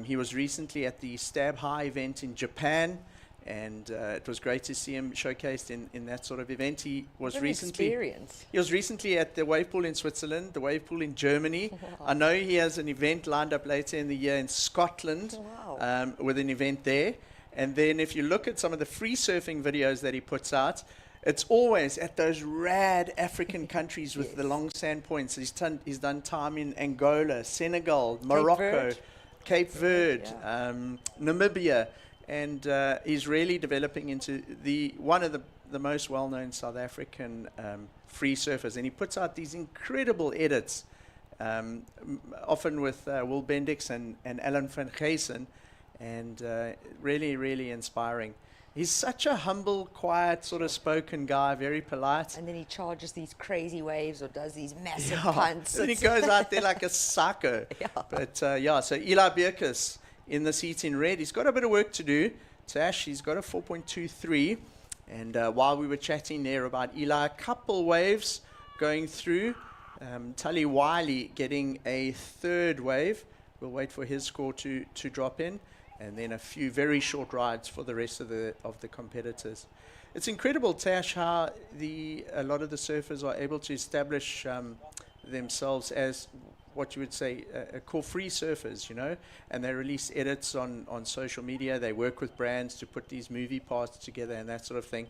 He was recently at the Stab High event in Japan, and it was great to see him showcased in that sort of event. He was recently at the wave pool in Switzerland, the wave pool in Germany. Wow. I know he has an event lined up later in the year in Scotland. Wow. With an event there. And then if you look at some of the free surfing videos that he puts out, it's always at those rad African countries with the long sand points. He's done time in Angola, Senegal, Morocco, Cape Verde, Namibia. And he's really developing into one of the most well-known South African free surfers. And he puts out these incredible edits, often with Will Bendix and Alan van Geysen, and really, really inspiring. He's such a humble, quiet, sort of spoken guy, very polite. And then he charges these crazy waves or does these massive punts. And he goes out there like a psycho. But so Eli Bierkus in the seat in red. He's got a bit of work to do. Tash, he's got a 4.23. And while we were chatting there about Eli, a couple waves going through. Tully Wiley getting a third wave. We'll wait for his score to drop in. And then a few very short rides for the rest of the competitors. It's incredible, Tash, how a lot of the surfers are able to establish themselves as what you would say core free surfers, you know, and they release edits on social media. They work with brands to put these movie parts together and that sort of thing.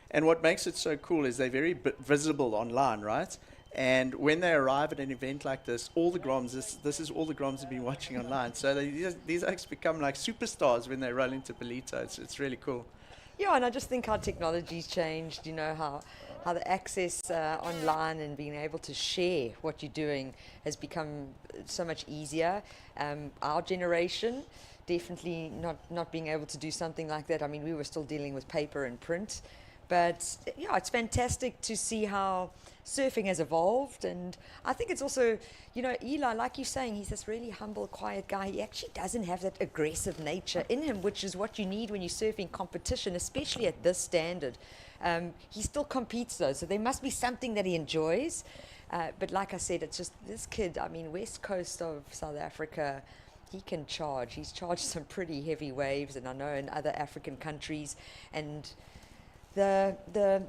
And what makes it so cool is they're very visible online, right? And when they arrive at an event like this, all the Groms, this is all the Groms have been watching online. So these acts become like superstars when they roll into Ballito. It's really cool. Yeah, and I just think how technology's changed, you know, how the access online and being able to share what you're doing has become so much easier. Our generation, definitely not being able to do something like that. I mean, we were still dealing with paper and print. But yeah, it's fantastic to see how surfing has evolved. And I think it's also, you know, Eli, like you're saying, he's this really humble, quiet guy. He actually doesn't have that aggressive nature in him, which is what you need when you're surfing competition, especially at this standard. He still competes though, so there must be something that he enjoys. But like I said, it's just this kid, I mean, west coast of South Africa, he can charge. He's charged some pretty heavy waves, and I know in other African countries. And the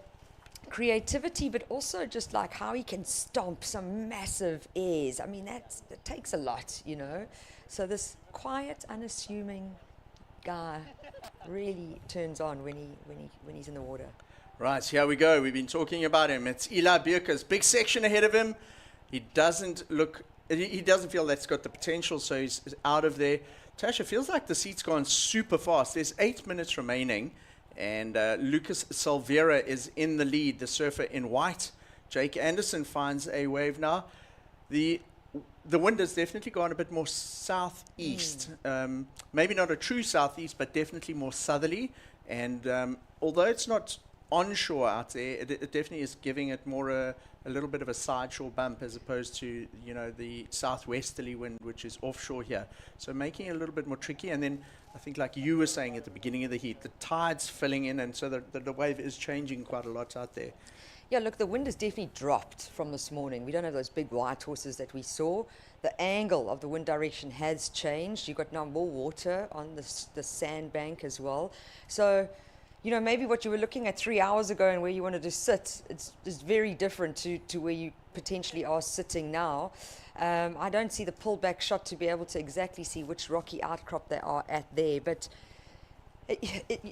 creativity, but also just like how he can stomp some massive airs. I mean, that takes a lot, you know. So this quiet, unassuming guy really turns on when he's in the water. Right, here we go. We've been talking about him. It's Eli Bierkus. Big section ahead of him. He doesn't feel that's got the potential, so he's out of there. Tasha, feels like the seat's gone super fast. There's 8 minutes remaining. And Lucas Silveira is in the lead, the surfer in white. Jake Anderson finds a wave now. The wind has definitely gone a bit more southeast. Maybe not a true southeast, but definitely more southerly. And although it's not onshore out there, it definitely is giving it more a little bit of a sideshore bump as opposed to, you know, the southwesterly wind, which is offshore here. So making it a little bit more tricky. And then I think, like you were saying at the beginning of the heat, the tide's filling in, and so the wave is changing quite a lot out there. Yeah, look, the wind has definitely dropped from this morning. We don't have those big white horses that we saw. The angle of the wind direction has changed. You've got now more water on the sandbank as well. So, you know, maybe what you were looking at 3 hours ago and where you wanted to sit, it's very different to where you potentially are sitting now. I don't see the pullback shot to be able to exactly see which rocky outcrop they are at there, but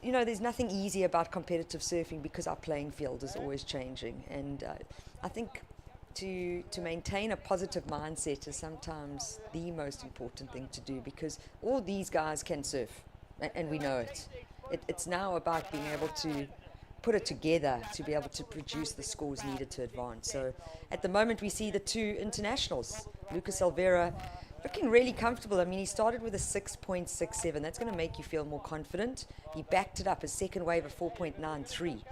you know, there's nothing easy about competitive surfing because our playing field is always changing. And I think to maintain a positive mindset is sometimes the most important thing to do, because all these guys can surf, and we know it. it's now about being able to put it together to be able to produce the scores needed to advance. So at the moment we see the two internationals, Lucas Alvera looking really comfortable. I mean, he started with a 6.67. That's going to make you feel more confident. He backed it up, a second wave of 4.93.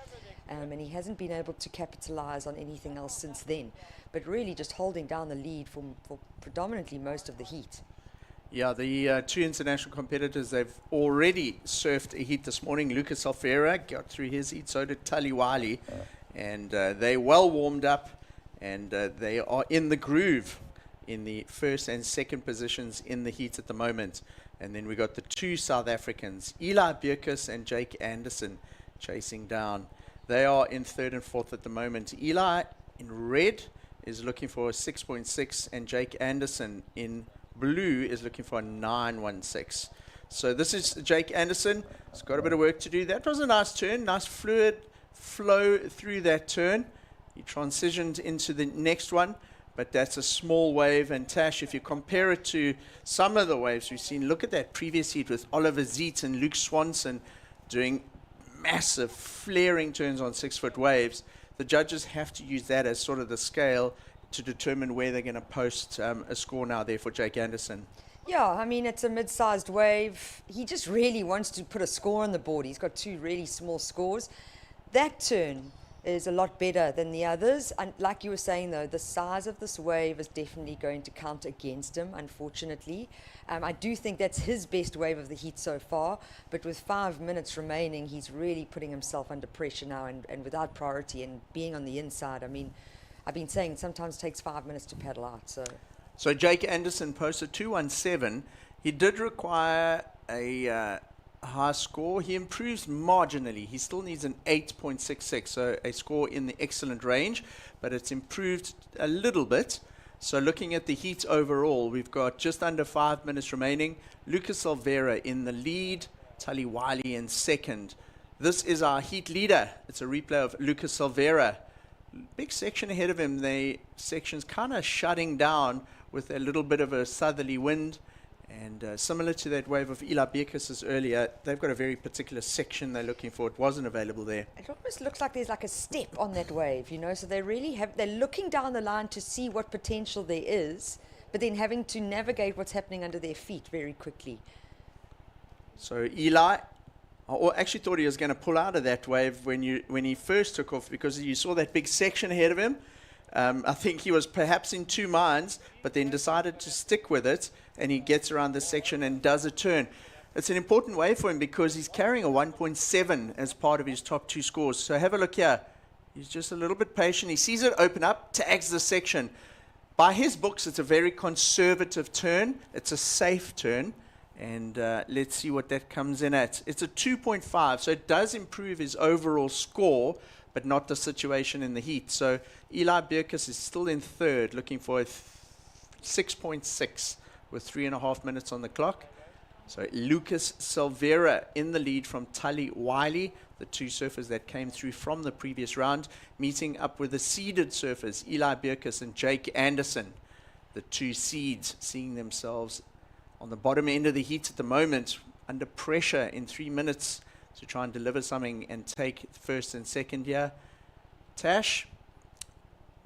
And he hasn't been able to capitalize on anything else since then, but really just holding down the lead for predominantly most of the heat. Yeah, the two international competitors, they've already surfed a heat this morning. Lucas Alfera got through his heat, so did Tali Wali. And they well warmed up, and they are in the groove in the first and second positions in the heat at the moment. And then we got the two South Africans, Eli Bierkus and Jake Anderson, chasing down. They are in third and fourth at the moment. Eli in red is looking for a 6.6, and Jake Anderson in blue is looking for a 9.16. So this is Jake Anderson. He's got a bit of work to do. That was a nice turn, nice fluid flow through that turn. He transitioned into the next one, but that's a small wave. And Tash, if you compare it to some of the waves we've seen, look at that previous heat with Oliver Zeet and Luke Swanson doing massive flaring turns on 6-foot waves. The judges have to use that as sort of the scale to determine where they're going to post a score now there for Jake Anderson. Yeah, I mean, it's a mid-sized wave. He just really wants to put a score on the board. He's got two really small scores. That turn is a lot better than the others. And like you were saying, though, the size of this wave is definitely going to count against him, unfortunately. I do think that's his best wave of the heat so far, but with 5 minutes remaining, he's really putting himself under pressure now and without priority and being on the inside. I mean, I've been saying it sometimes takes 5 minutes to paddle out. So Jake Anderson posted 2.17. He did require a high score. He improves marginally. He still needs an 8.66, so a score in the excellent range, but it's improved a little bit. So looking at the heat overall, we've got just under 5 minutes remaining. Lucas Alvera in the lead, Tali Wali in second. This is our heat leader. It's a replay of Lucas Alvera. Big section ahead of him. The section's kind of shutting down with a little bit of a southerly wind. And similar to that wave of Eli Bierkus earlier, they've got a very particular section they're looking for. It wasn't available there. It almost looks like there's like a step on that wave, you know, so they're looking down the line to see what potential there is, but then having to navigate what's happening under their feet very quickly. So Eli, I actually thought he was going to pull out of that wave when he first took off, because you saw that big section ahead of him. I think he was perhaps in two minds, but then decided to stick with it, and he gets around this section and does a turn. It's an important wave for him because he's carrying a 1.7 as part of his top two scores. So have a look here. He's just a little bit patient. He sees it open up, tags the section. By his books, it's a very conservative turn. It's a safe turn. And let's see what that comes in at. It's a 2.5, so it does improve his overall score, but not the situation in the heat. So Eli Bierkus is still in third, looking for a 6.6 with 3.5 minutes on the clock. So Lucas Silveira in the lead from Tali Wiley, the two surfers that came through from the previous round, meeting up with the seeded surfers, Eli Bierkus and Jake Anderson. The two seeds seeing themselves on the bottom end of the heat at the moment, under pressure in 3 minutes to try and deliver something and take first and second here. Tash,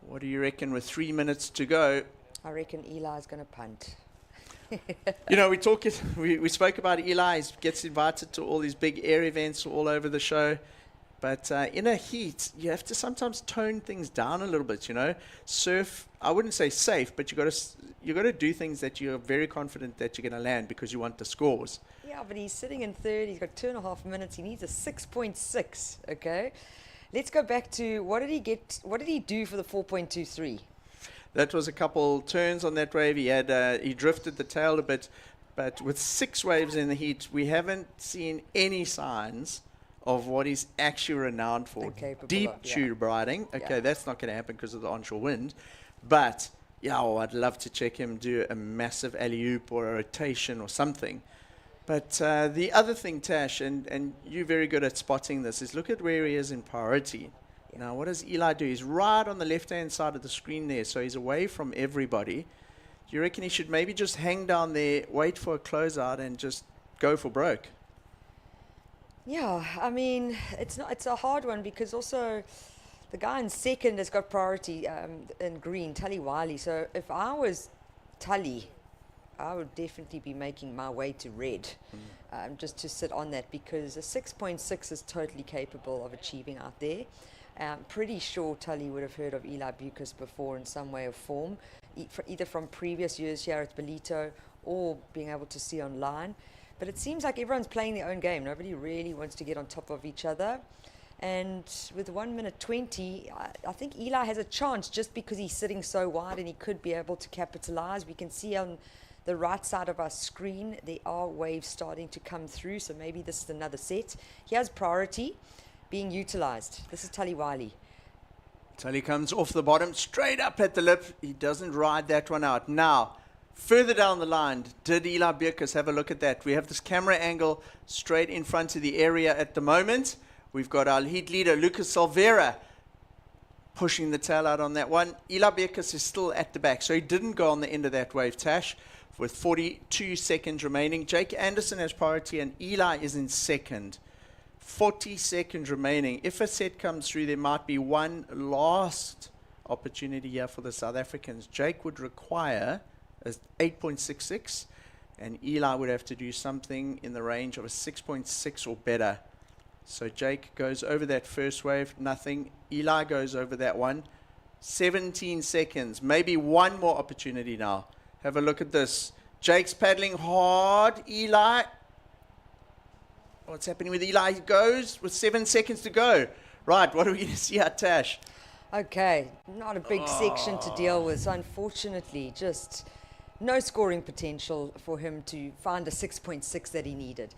what do you reckon with 3 minutes to go? I reckon Eli's going to punt. You know, we spoke about Eli. He gets invited to all these big air events all over the show. But in a heat, you have to sometimes tone things down a little bit, you know. Surf, I wouldn't say safe, but you got to do things that you're very confident that you're going to land because you want the scores. Yeah, but he's sitting in third. He's got 2.5 minutes. He needs a 6.6, okay? Let's go back to what did he do for the 4.23? That was a couple turns on that wave. He drifted the tail a bit, but with 6 waves in the heat, we haven't seen any signs of what he's actually renowned for. Deep tube riding. Okay, that's not going to happen because of the onshore wind. But, yeah, I'd love to check him do a massive alley-oop or a rotation or something. But the other thing, Tash, and you're very good at spotting this, is look at where he is in priority. Now, what does Eli do? He's right on the left-hand side of the screen there, so he's away from everybody. Do you reckon he should maybe just hang down there, wait for a closeout, and just go for broke? Yeah, I mean, it's a hard one because also the guy in second has got priority in green, Tully Wiley. So if I was Tully, I would definitely be making my way to red, just to sit on that, because a 6.6 is totally capable of achieving out there. Pretty sure Tully would have heard of Eli Bucas before in some way or form, either from previous years here at Ballito or being able to see online. But it seems like everyone's playing their own game. Nobody really wants to get on top of each other. And with 1 minute 20, I think Eli has a chance just because he's sitting so wide and he could be able to capitalize. We can see on the right side of our screen, there are waves starting to come through. So maybe this is another set. He has priority being utilized. This is Tully Wiley. Tully comes off the bottom, straight up at the lip. He doesn't ride that one out. Now, further down the line, did Eli Bucas have a look at that? We have this camera angle straight in front of the area at the moment. We've got our lead leader, Lucas Silveira, pushing the tail out on that one. Eli Bucas is still at the back, so he didn't go on the end of that wave, Tash, with 42 seconds remaining. Jake Anderson has priority, and Eli is in second. 40 seconds remaining. If a set comes through, there might be one last opportunity here for the South Africans. Jake would require a 8.66, and Eli would have to do something in the range of a 6.6 or better. So Jake goes over that first wave, nothing. Eli goes over that one. 17 seconds, maybe one more opportunity now. Have a look at this. Jake's paddling hard. Eli, what's happening with Eli? He goes with 7 seconds to go. Right, what are we going to see at Tash? Okay, not a big section to deal with. So unfortunately, just no scoring potential for him to find a 6.6 that he needed,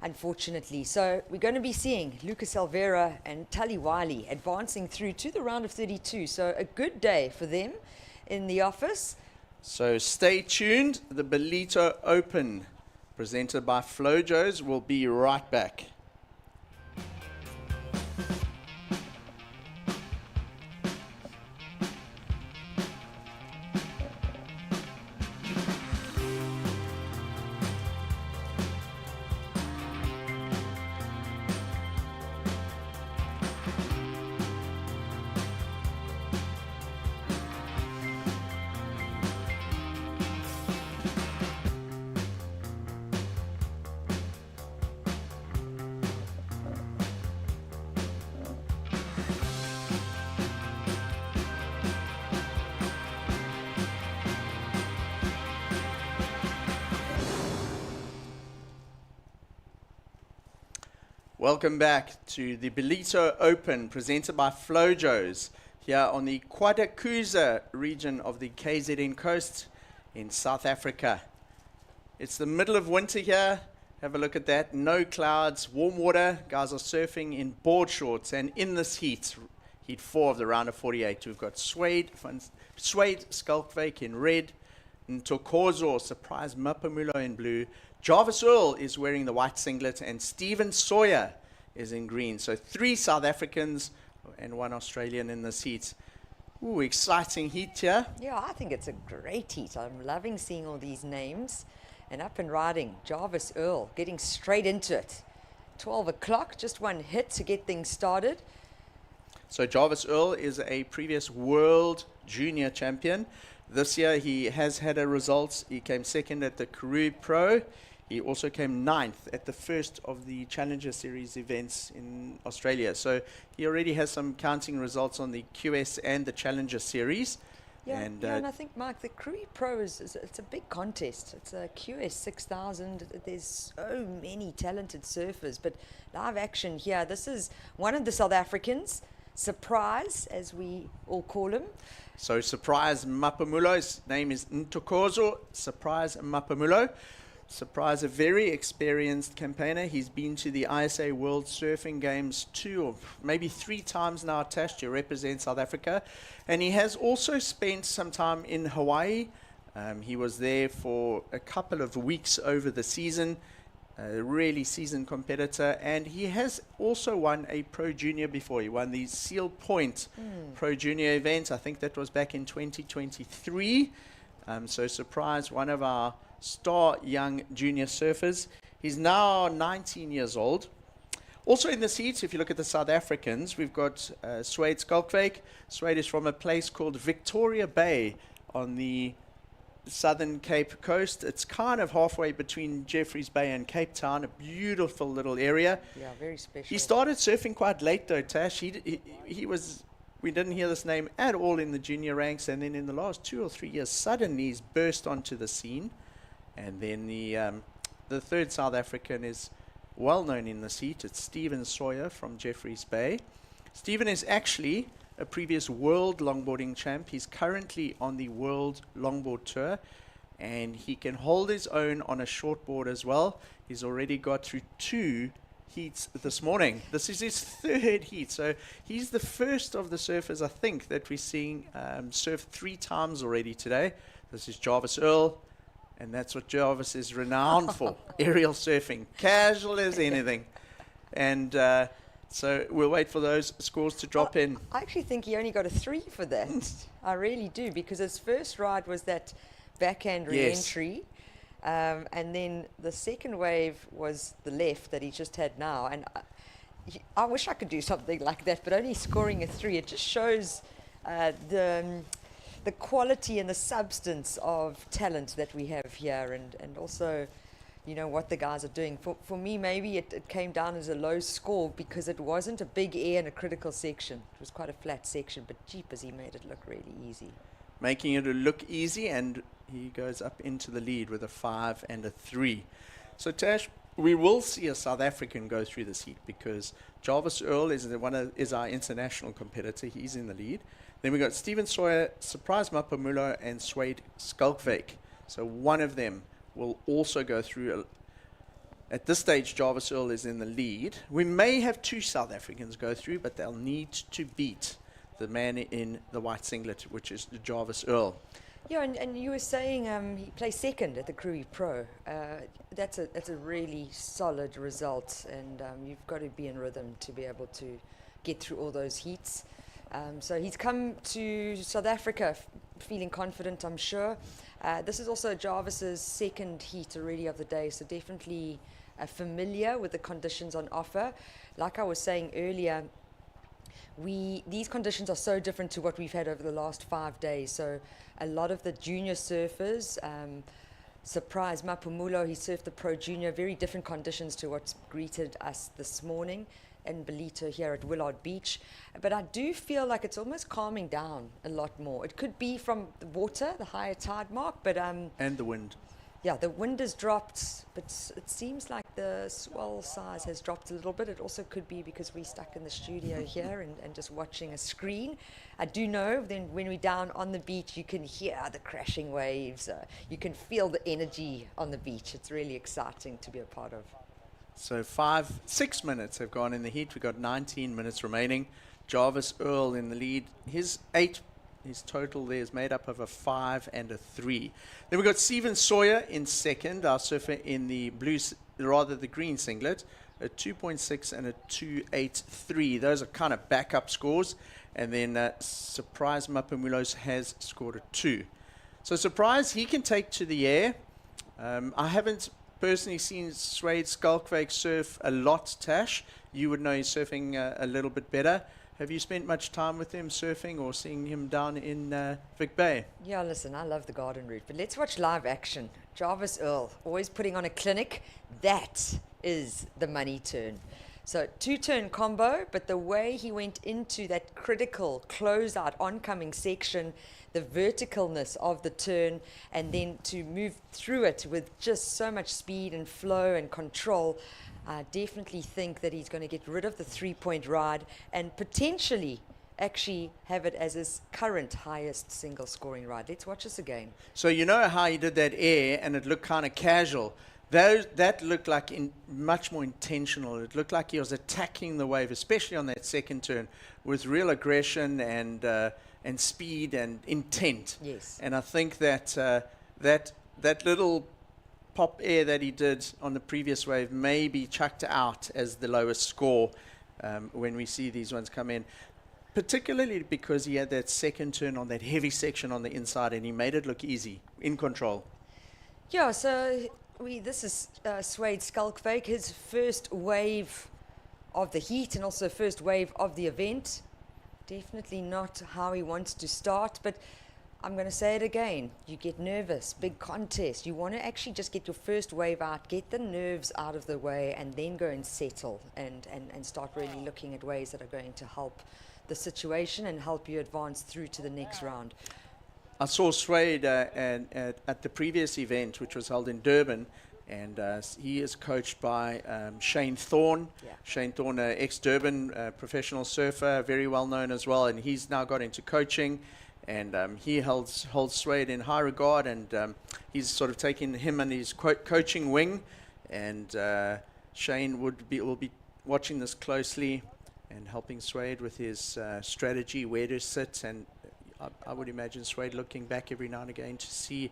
unfortunately. So we're going to be seeing Lucas Silveira and Tully Wiley advancing through to the round of 32. So a good day for them in the office. So stay tuned. The Ballito Open, presented by Flojos, will be right back. Welcome back to the Ballito Open, presented by Flojos, here on the Quadakuza region of the KZN coast in South Africa. It's the middle of winter here. Have a look at that. No clouds, warm water. Guys are surfing in board shorts. And in this heat 4 of the round of 48, we've got Suede Skulkvake in red, Ntokozo Surprise Mapamulo in blue. Jarvis Earl is wearing the white singlet, and Stephen Sawyer is in green. So 3 South Africans and 1 Australian in this heat. Ooh, exciting heat here. Yeah, I think it's a great heat. I'm loving seeing all these names. And up and riding, Jarvis Earl, getting straight into it. 12 o'clock, just one hit to get things started. So Jarvis Earl is a previous world junior champion. This year he has had a result. He came second at the Karoo Pro. He also came 9th at the first of the Challenger Series events in Australia. So he already has some counting results on the QS and the Challenger Series. Yeah, and I think, Mike, the Karoo Pro it's a big contest. It's a QS 6000. There's so many talented surfers, but live action here. This is one of the South Africans, Surprise, as we all call him. So Surprise Mapamulo, his name is Ntokozo Surprise Mapamulo. Surprise, a very experienced campaigner. He's been to the ISA World Surfing Games 2 or maybe 3 times now attached to represent South Africa. And he has also spent some time in Hawaii. He was there for a couple of weeks over the season. A really seasoned competitor. And he has also won a Pro Junior before. He won the Seal Point Pro Junior event. I think that was back in 2023. So Surprise, one of our star young junior surfers. He's now 19 years old. Also in this heat, if you look at the South Africans, we've got Swade Skalkwyk. Swade is from a place called Victoria Bay on the southern Cape coast. It's kind of halfway between Jeffreys Bay and Cape Town, a beautiful little area. Yeah, very special. He started surfing quite late though, Tash. He was, we didn't hear this name at all in the junior ranks, and then in the last 2 or 3 years, suddenly he's burst onto the scene. And then the third South African is well known in this heat. It's Stephen Sawyer from Jeffreys Bay. Stephen is actually a previous world longboarding champ. He's currently on the World Longboard Tour, and he can hold his own on a shortboard as well. He's already got through 2 heats this morning. This is his 3rd heat, so he's the first of the surfers, I think, that we're seeing surf 3 times already today. This is Jarvis Earl, and that's what Jarvis is renowned for, aerial surfing, casual as anything. And so we'll wait for those scores to drop in. I actually think he only got a 3 for that. I really do, because his first ride was that backhand re-entry. And then the second wave was the left that he just had now. And I wish I could do something like that, but only scoring a 3. It just shows the quality and the substance of talent that we have here, and also, you know, what the guys are doing. For me, maybe it came down as a low score because it wasn't a big air in a critical section. It was quite a flat section, but jeepers, he made it look really easy. Making it look easy, and he goes up into the lead with a 5 and a 3. So Tash, we will see a South African go through this heat because Jarvis Earl is our international competitor. He's in the lead. Then we got Stephen Sawyer, Surprise Mapamulo, and Swade Skalkwyk. So one of them will also go through. At this stage, Jarvis Earl is in the lead. We may have 2 South Africans go through, but they'll need to beat the man in the white singlet, which is Jarvis Earl. Yeah, and you were saying he placed 2nd at the Cruy Pro. That's a really solid result, and you've got to be in rhythm to be able to get through all those heats. So he's come to South Africa feeling confident, I'm sure. This is also Jarvis's 2nd heat already of the day, so definitely familiar with the conditions on offer. Like I was saying earlier, these conditions are so different to what we've had over the last 5 days. So a lot of the junior surfers, Surprise Mapumulo, he surfed the Pro Junior, very different conditions to what's greeted us this morning in Ballito here at Willard Beach. But I do feel like it's almost calming down a lot more. It could be from the water, the higher tide mark, but and the wind. yeah, the wind has dropped, but it seems like the swell size has dropped a little bit. It also could be because we're stuck in the studio here and just watching a screen. I do know then when we're down on the beach, you can hear the crashing waves. You can feel the energy on the beach. It's really exciting to be a part of. So 6 minutes have gone in the heat. We've got 19 minutes remaining. Jarvis Earl in the lead. His total there is made up of a 5 and a 3. Then we've got Stephen Sawyer in 2nd, our surfer in the the green singlet, a 2.6 and a 2.83. Those are kind of backup scores. And then Surprise Mapamulos has scored a 2. So Surprise, he can take to the air. I haven't personally seen Swade Skalkwyk surf a lot, Tash. You would know he's surfing a little bit better. Have you spent much time with him surfing or seeing him down in Vic Bay? Yeah, listen, I love the garden route, but let's watch live action. Jarvis Earl, always putting on a clinic. That is the money turn. So 2-turn combo, but the way he went into that critical closeout oncoming section, the verticalness of the turn, and then to move through it with just so much speed and flow and control, I definitely think that he's going to get rid of the 3-point ride and potentially actually have it as his current highest single scoring ride. Let's watch this again. So you know how he did that air and it looked kind of casual. That looked like much more intentional. It looked like he was attacking the wave, especially on that second turn, with real aggression and speed and intent. Yes. And I think that that little pop air that he did on the previous wave may be chucked out as the lowest score when we see these ones come in, particularly because he had that second turn on that heavy section on the inside and he made it look easy, in control. Yeah, so this is Swade Skalkwyk, his first wave of the heat and also first wave of the event. Definitely not how he wants to start, but I'm going to say it again. You get nervous, big contest. You want to actually just get your first wave out, get the nerves out of the way, and then go and settle and start really looking at ways that are going to help the situation and help you advance through to the next round. I saw Suede at the previous event, which was held in Durban, and he is coached by Shane Thorne. Yeah. Shane Thorne, ex-Durban professional surfer, very well known as well, and he's now got into coaching. And he holds Suede in high regard, and he's sort of taken him and his coaching wing. And Shane will be watching this closely and helping Suede with his strategy, where to sit. And I would imagine Suede looking back every now and again to see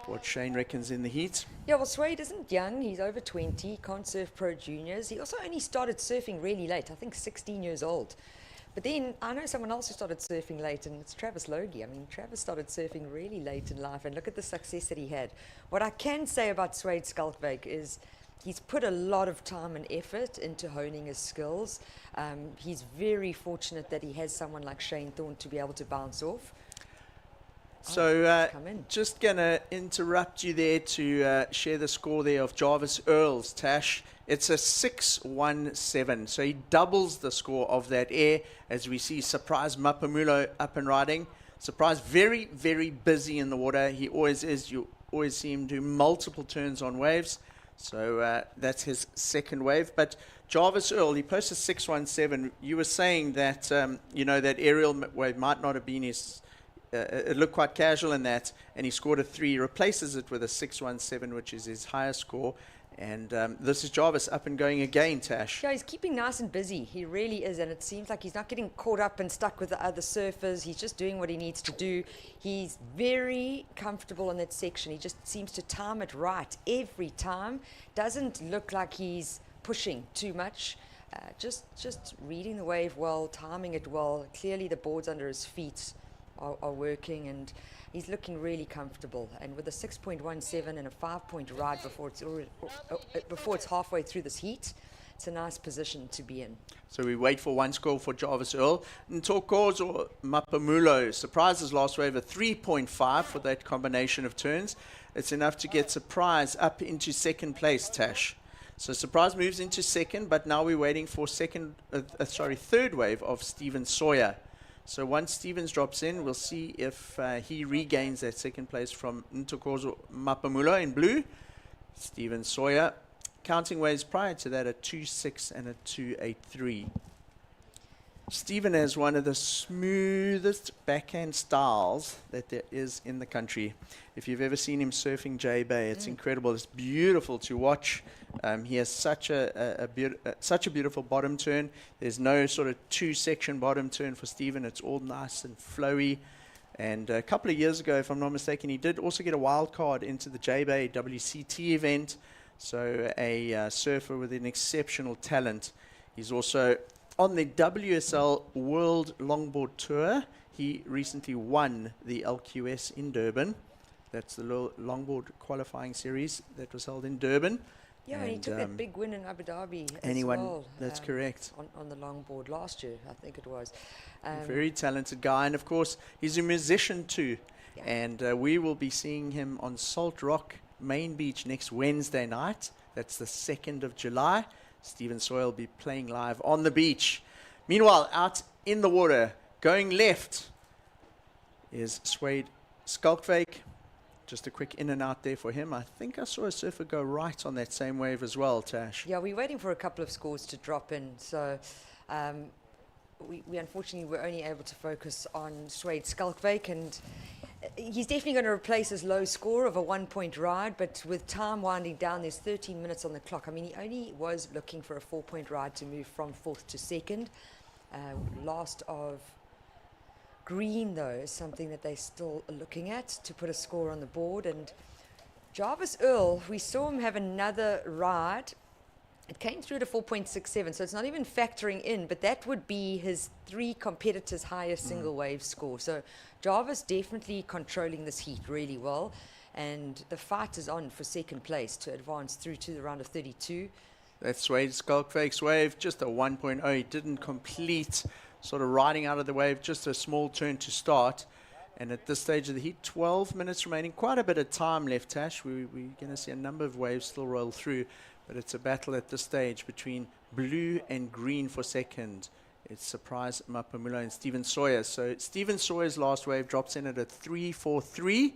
what Shane reckons in the heat. Yeah, well, Suede isn't young. He's over 20. He can't surf pro juniors. He also only started surfing really late, I think 16 years old. But then I know someone else who started surfing late, and it's Travis Logie. I mean, Travis started surfing really late in life, and look at the success that he had. What I can say about Suede Skalkwyk is he's put a lot of time and effort into honing his skills. He's very fortunate that he has someone like Shane Thorne to be able to bounce off. So come in. just going to interrupt you there to share the score there of Jarvis Earls, Tash. It's a 6-1-7. So he doubles the score of that air as we see Surprise Mapamulo up and riding. Surprise very, very busy in the water. He always is. You always see him do multiple turns on waves. So that's his second wave. But Jarvis Earl, he posted 6-1-7. You were saying that, that aerial wave might not have been his... it looked quite casual in that, and he scored a 3. He replaces it with a 6-1-7, which is his highest score. And this is Jarvis up and going again, Tash. Yeah, he's keeping nice and busy. He really is, and it seems like he's not getting caught up and stuck with the other surfers. He's just doing what he needs to do. He's very comfortable in that section. He just seems to time it right every time. Doesn't look like he's pushing too much. Just reading the wave well, timing it well. Clearly the boards under his feet are working, and he's looking really comfortable. And with a 6.17 and a 5-point ride before it's halfway through this heat, it's a nice position to be in. So we wait for one score for Jarvis Earl. Ntokozo Mapamulo surprises last wave a 3.5 for that combination of turns. It's enough to get Surprise up into second place, Tash. So Surprise moves into second, but now we're waiting for third wave of Steven Sawyer. So once Stevens drops in, we'll see if he regains that second place from Ntokozo Mapamulo in blue. Steven Sawyer, counting waves prior to that, a 2.6 and a 2.83. Stephen has one of the smoothest backhand styles that there is in the country. If you've ever seen him surfing J Bay, it's incredible. It's beautiful to watch. He has such a beautiful bottom turn. There's no sort of two-section bottom turn for Stephen. It's all nice and flowy. And a couple of years ago, if I'm not mistaken, he did also get a wild card into the J Bay WCT event. So a surfer with an exceptional talent. He's also on the WSL World Longboard Tour. He recently won the LQS in Durban. That's the longboard qualifying series that was held in Durban. Yeah, and he took that big win in Abu Dhabi and he as won, well. that's correct. On the longboard last year, I think it was. Very talented guy. And of course, he's a musician too. Yeah. And we will be seeing him on Salt Rock Main Beach next Wednesday night. That's the 2nd of July. Steven Sawyer will be playing live on the beach. Meanwhile, out in the water, going left, is Suede Skalkwyk. Just a quick in and out there for him. I think I saw a surfer go right on that same wave as well, Tash. Yeah, we're waiting for a couple of scores to drop in. So we unfortunately were only able to focus on Suede Skalkwyk, and he's definitely going to replace his low score of a 1-point ride, but with time winding down, there's 13 minutes on the clock. I mean, he only was looking for a 4-point ride to move from 4th to 2nd. Last of green, though, is something that they're still looking at to put a score on the board. And Jarvis Earl, we saw him have another ride. It came through to 4.67, so it's not even factoring in, but that would be his 3 competitors' highest single wave score. So Jarvis definitely controlling this heat really well, and the fight is on for 2nd place to advance through to the round of 32. That's Suede Skulkfake's wave, just a 1.0. He didn't complete sort of riding out of the wave, just a small turn to start. And at this stage of the heat, 12 minutes remaining, quite a bit of time left, Tash. We're going to see a number of waves still roll through, but it's a battle at this stage between blue and green for second. It's Surprise Mapumulo and Stephen Sawyer. So Stephen Sawyer's last wave drops in at a 3.43.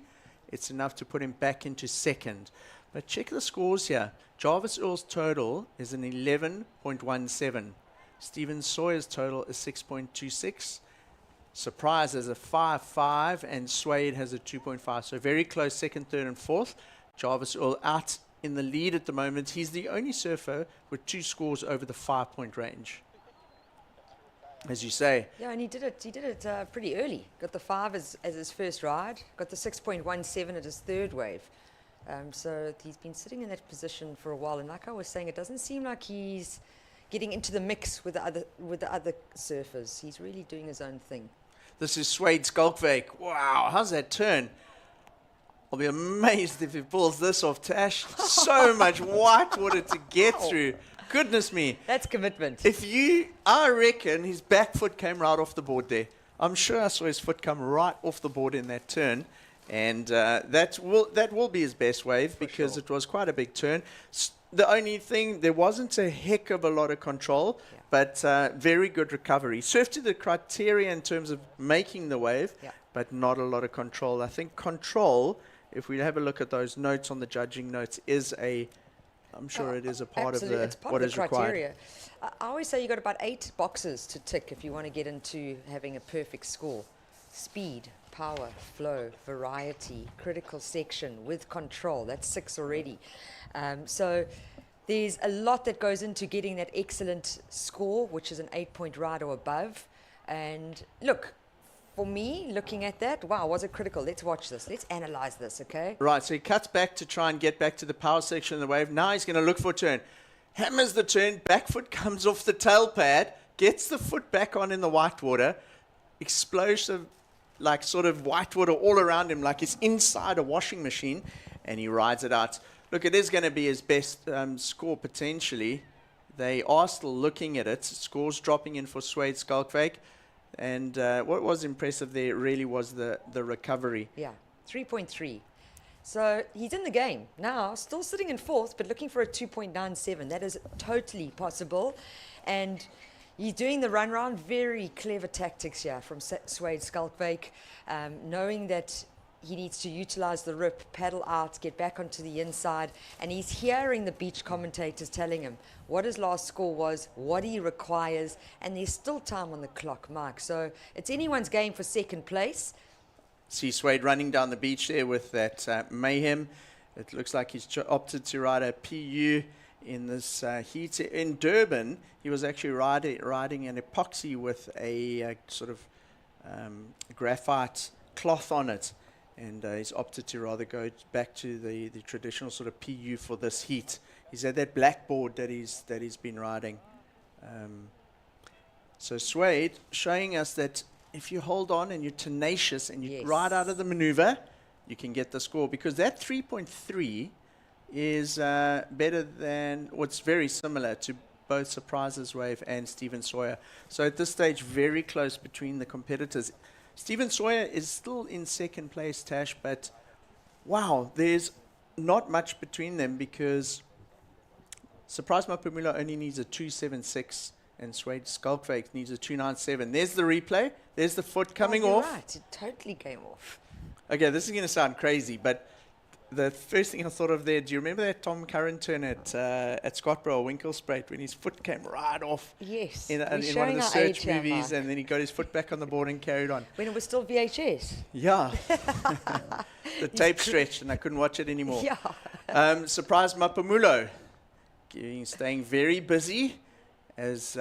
It's enough to put him back into second. But check the scores here. Jarvis Earl's total is an 11.17. Stephen Sawyer's total is 6.26. Surprise has a 5.5 and Suede has a 2.5. So very close second, third and fourth. Jarvis Earl out in the lead at the moment. He's the only surfer with 2 scores over the 5-point range. As you say. Yeah, and he did it pretty early. Got the 5 as his first ride. Got the 6.17 at his third wave. So he's been sitting in that position for a while. And like I was saying, it doesn't seem like he's getting into the mix with the other surfers. He's really doing his own thing. This is Suede Skulkfake. Wow, how's that turn? I'll be amazed if he pulls this off, Tash. So much white water to get through. Goodness me. That's commitment. I reckon his back foot came right off the board there. I'm sure I saw his foot come right off the board in that turn. And that will be his best wave because it was quite a big turn. The only thing, there wasn't a heck of a lot of control, but very good recovery. Surfed to the criteria in terms of making the wave, but not a lot of control. I think control, if we have a look at those notes on the judging notes, I'm sure it is a part of what is required. I always say you've got about 8 boxes to tick if you want to get into having a perfect score. Speed, power, flow, variety, critical section with control. That's 6 already. So there's a lot that goes into getting that excellent score, which is an 8-point ride or above. And look, for me, looking at that, wow, was it critical? Let's watch this. Let's analyze this, okay? Right, so he cuts back to try and get back to the power section of the wave. Now he's going to look for a turn. Hammers the turn, back foot comes off the tail pad, gets the foot back on in the white water, explosive, like sort of white water all around him, like he's inside a washing machine, and he rides it out. Look, it is going to be his best score potentially. They are still looking at it. Scores dropping in for Suede Skulkfake. And what was impressive there really was the recovery. Yeah, 3.3. So he's in the game now, still sitting in fourth, but looking for a 2.97. That is totally possible. And he's doing the run round. Very clever tactics here from Suede Skulkfake, knowing that he needs to utilize the rip, paddle out, get back onto the inside, and he's hearing the beach commentators telling him what his last score was, what he requires, and there's still time on the clock, Mike. So it's anyone's game for second place. See Suede running down the beach there with that mayhem. It looks like he's opted to ride a PU in this heat. In Durban, he was actually riding an epoxy with a sort of graphite cloth on it. And he's opted to rather go back to the traditional sort of PU for this heat. He's had that blackboard that he's been riding. So Suede showing us that if you hold on and you're tenacious and you ride out of the maneuver, you can get the score. Because that 3.3 is better than what's very similar to both Surprise's wave and Stephen Sawyer. So at this stage, very close between the competitors. Stephen Sawyer is still in second place, Tash, but wow, there's not much between them because Surprise Mapumulo only needs a 2.76 and Suede Skulkfake needs a 2.97. There's the replay. There's the foot coming off. Right, it totally came off. Okay, this is going to sound crazy, but the first thing I thought of there, do you remember that Tom Curran turn at Scottsboro Winkelspruit when his foot came right off? Yes. In one of the search movies, and then he got his foot back on the board and carried on. When it was still VHS. Yeah. The tape stretched and I couldn't watch it anymore. Yeah. Surprise Mapumulo. Staying very busy as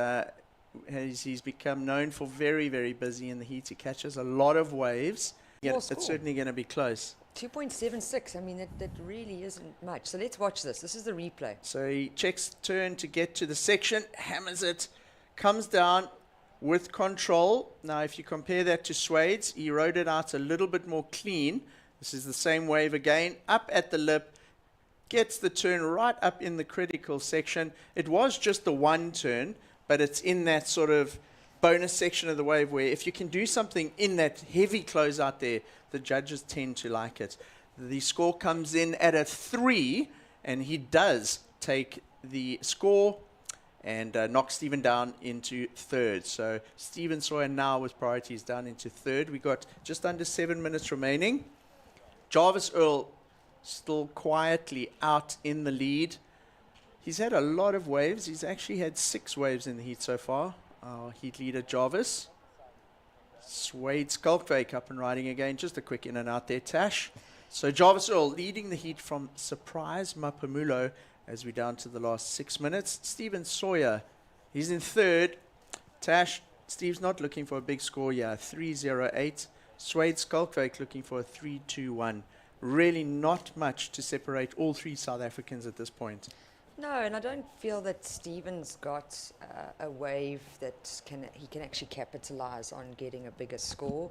he's become known for very, very busy in the heat. He catches a lot of waves. Yeah, it's certainly going to be close. 2.76. I mean, that really isn't much. So let's watch this. This is the replay. So he checks turn to get to the section, hammers it, comes down with control. Now, if you compare that to Suede's, he rode it out a little bit more clean. This is the same wave again, up at the lip, gets the turn right up in the critical section. It was just the one turn, but it's in that sort of bonus section of the wave where if you can do something in that heavy close out there, the judges tend to like it. The score comes in at a 3, and he does take the score and knock Stephen down into third. So Stephen Sawyer now with priorities down into third. We got just under 7 minutes remaining. Jarvis Earl still quietly out in the lead. He's had a lot of waves. He's actually had 6 waves in the heat so far. Our heat leader Jarvis. Suede Skulkvake up and riding again. Just a quick in and out there, Tash. So Jarvis Earl leading the heat from Surprise Mapamulo as we're down to the last 6 minutes. Stephen Sawyer, he's in third. Tash, Steve's not looking for a big score here. 3:08. Suede Skulkvake looking for a 3:21. Really not much to separate all 3 South Africans at this point. No, and I don't feel that Stephen's got a wave that he can actually capitalize on getting a bigger score.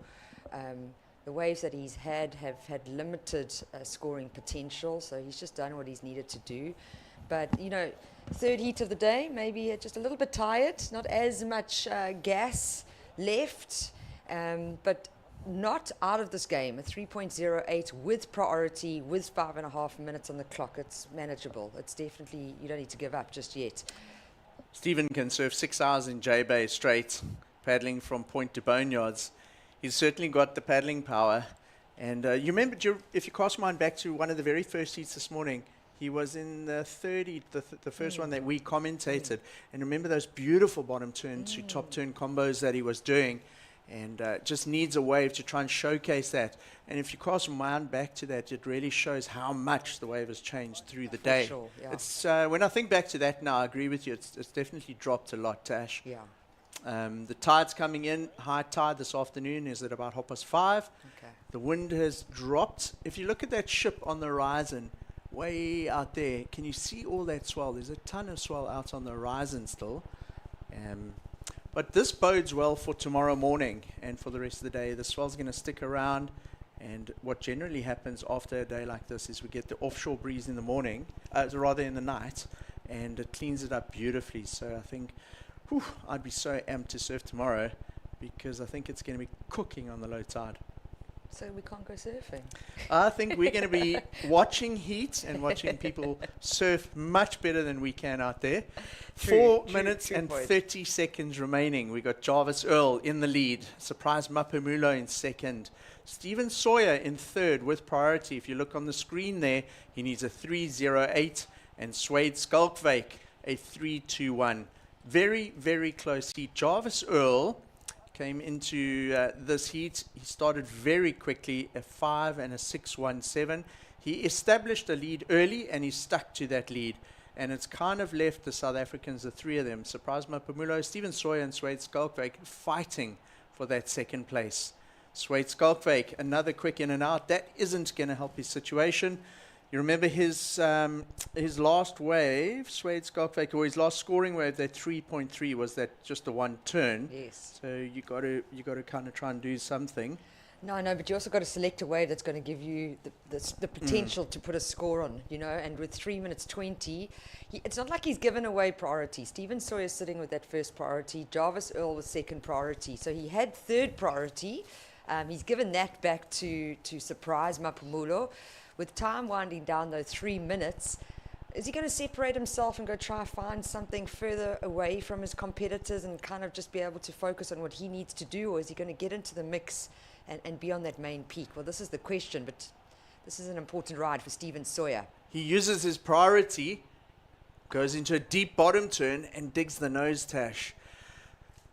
The waves that he's had have had limited scoring potential, so he's just done what he's needed to do. But, you know, third heat of the day, maybe just a little bit tired, not as much gas left, but not out of this game. A 3.08 with priority, with 5.5 minutes on the clock. It's manageable. It's definitely, you don't need to give up just yet. Stephen can surf 6 hours in J-Bay straight, paddling from point to boneyards. He's certainly got the paddling power. And you remember, if you cast mind back to one of the very first heats this morning, he was in the third heat, the first one that we commentated. And remember those beautiful bottom turn to top turn combos that he was doing. And just needs a wave to try and showcase that. And if you cast mind back to that, it really shows how much the wave has changed through the day. Sure, yeah. It's when I think back to that now, I agree with you. It's definitely dropped a lot, Tash. Yeah. The tide's coming in. High tide this afternoon is at about 5:30. Okay. The wind has dropped. If you look at that ship on the horizon, way out there, can you see all that swell? There's a ton of swell out on the horizon still. But this bodes well for tomorrow morning and for the rest of the day. The swell's going to stick around, and what generally happens after a day like this is we get the offshore breeze in the morning, rather in the night, and it cleans it up beautifully. So I think I'd be so amped to surf tomorrow because I think it's going to be cooking on the low tide. So we can't go surfing. I think we're going to be watching heat and watching people surf much better than we can out there. True, 4 minutes and point. 30 seconds remaining. We got Jarvis Earl in the lead. Surprise Mapamulo in second. Stephen Sawyer in third with priority. If you look on the screen there, he needs a 3:08, and Suede Skulkvake a 3:21. Very, very close heat. Jarvis Earl came into this heat. He started very quickly, a 5 and a 6:17. He established a lead early, and he stuck to that lead. And it's kind of left the South Africans, the 3 of them, Surprise Mapamulo, Stephen Sawyer, and Suede Skulkvake, fighting for that second place. Suede Skulkvake, another quick in and out. That isn't going to help his situation. You remember his last wave, Suede Skulkvake, or his last scoring wave, that 3.3 was that just the one turn. Yes. So you got to kind of try and do something. No, but you also got to select a wave that's going to give you the potential to put a score on, you know. And with 3 minutes 20, it's not like he's given away priority. Stephen Sawyer's sitting with that first priority. Jarvis Earl was second priority. So he had third priority. He's given that back to Surprise Mapamulo. With time winding down, though, 3 minutes, is he going to separate himself and go try and find something further away from his competitors and kind of just be able to focus on what he needs to do? Or is he going to get into the mix and be on that main peak? Well, this is the question, but this is an important ride for Stephen Sawyer. He uses his priority, goes into a deep bottom turn, and digs the nose, Tash.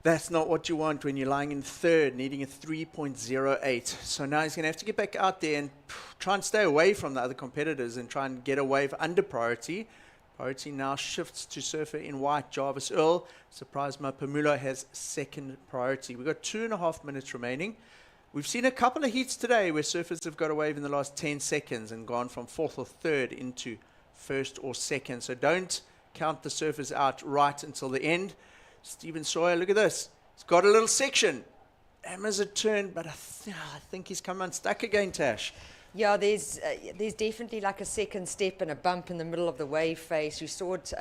That's not what you want when you're lying in third, needing a 3.08. So now he's going to have to get back out there and try and stay away from the other competitors and try and get a wave under priority. Priority now shifts to surfer in white, Jarvis Earl. Surprise Mapamulo has second priority. We've got 2.5 minutes remaining. We've seen a couple of heats today where surfers have got a wave in the last 10 seconds and gone from fourth or third into first or second. So don't count the surfers out right until the end. Stephen Sawyer, look at this. He's got a little section. Hammers a turn, but I think he's come unstuck again, Tash. Yeah, there's definitely like a second step and a bump in the middle of the wave face. You saw it,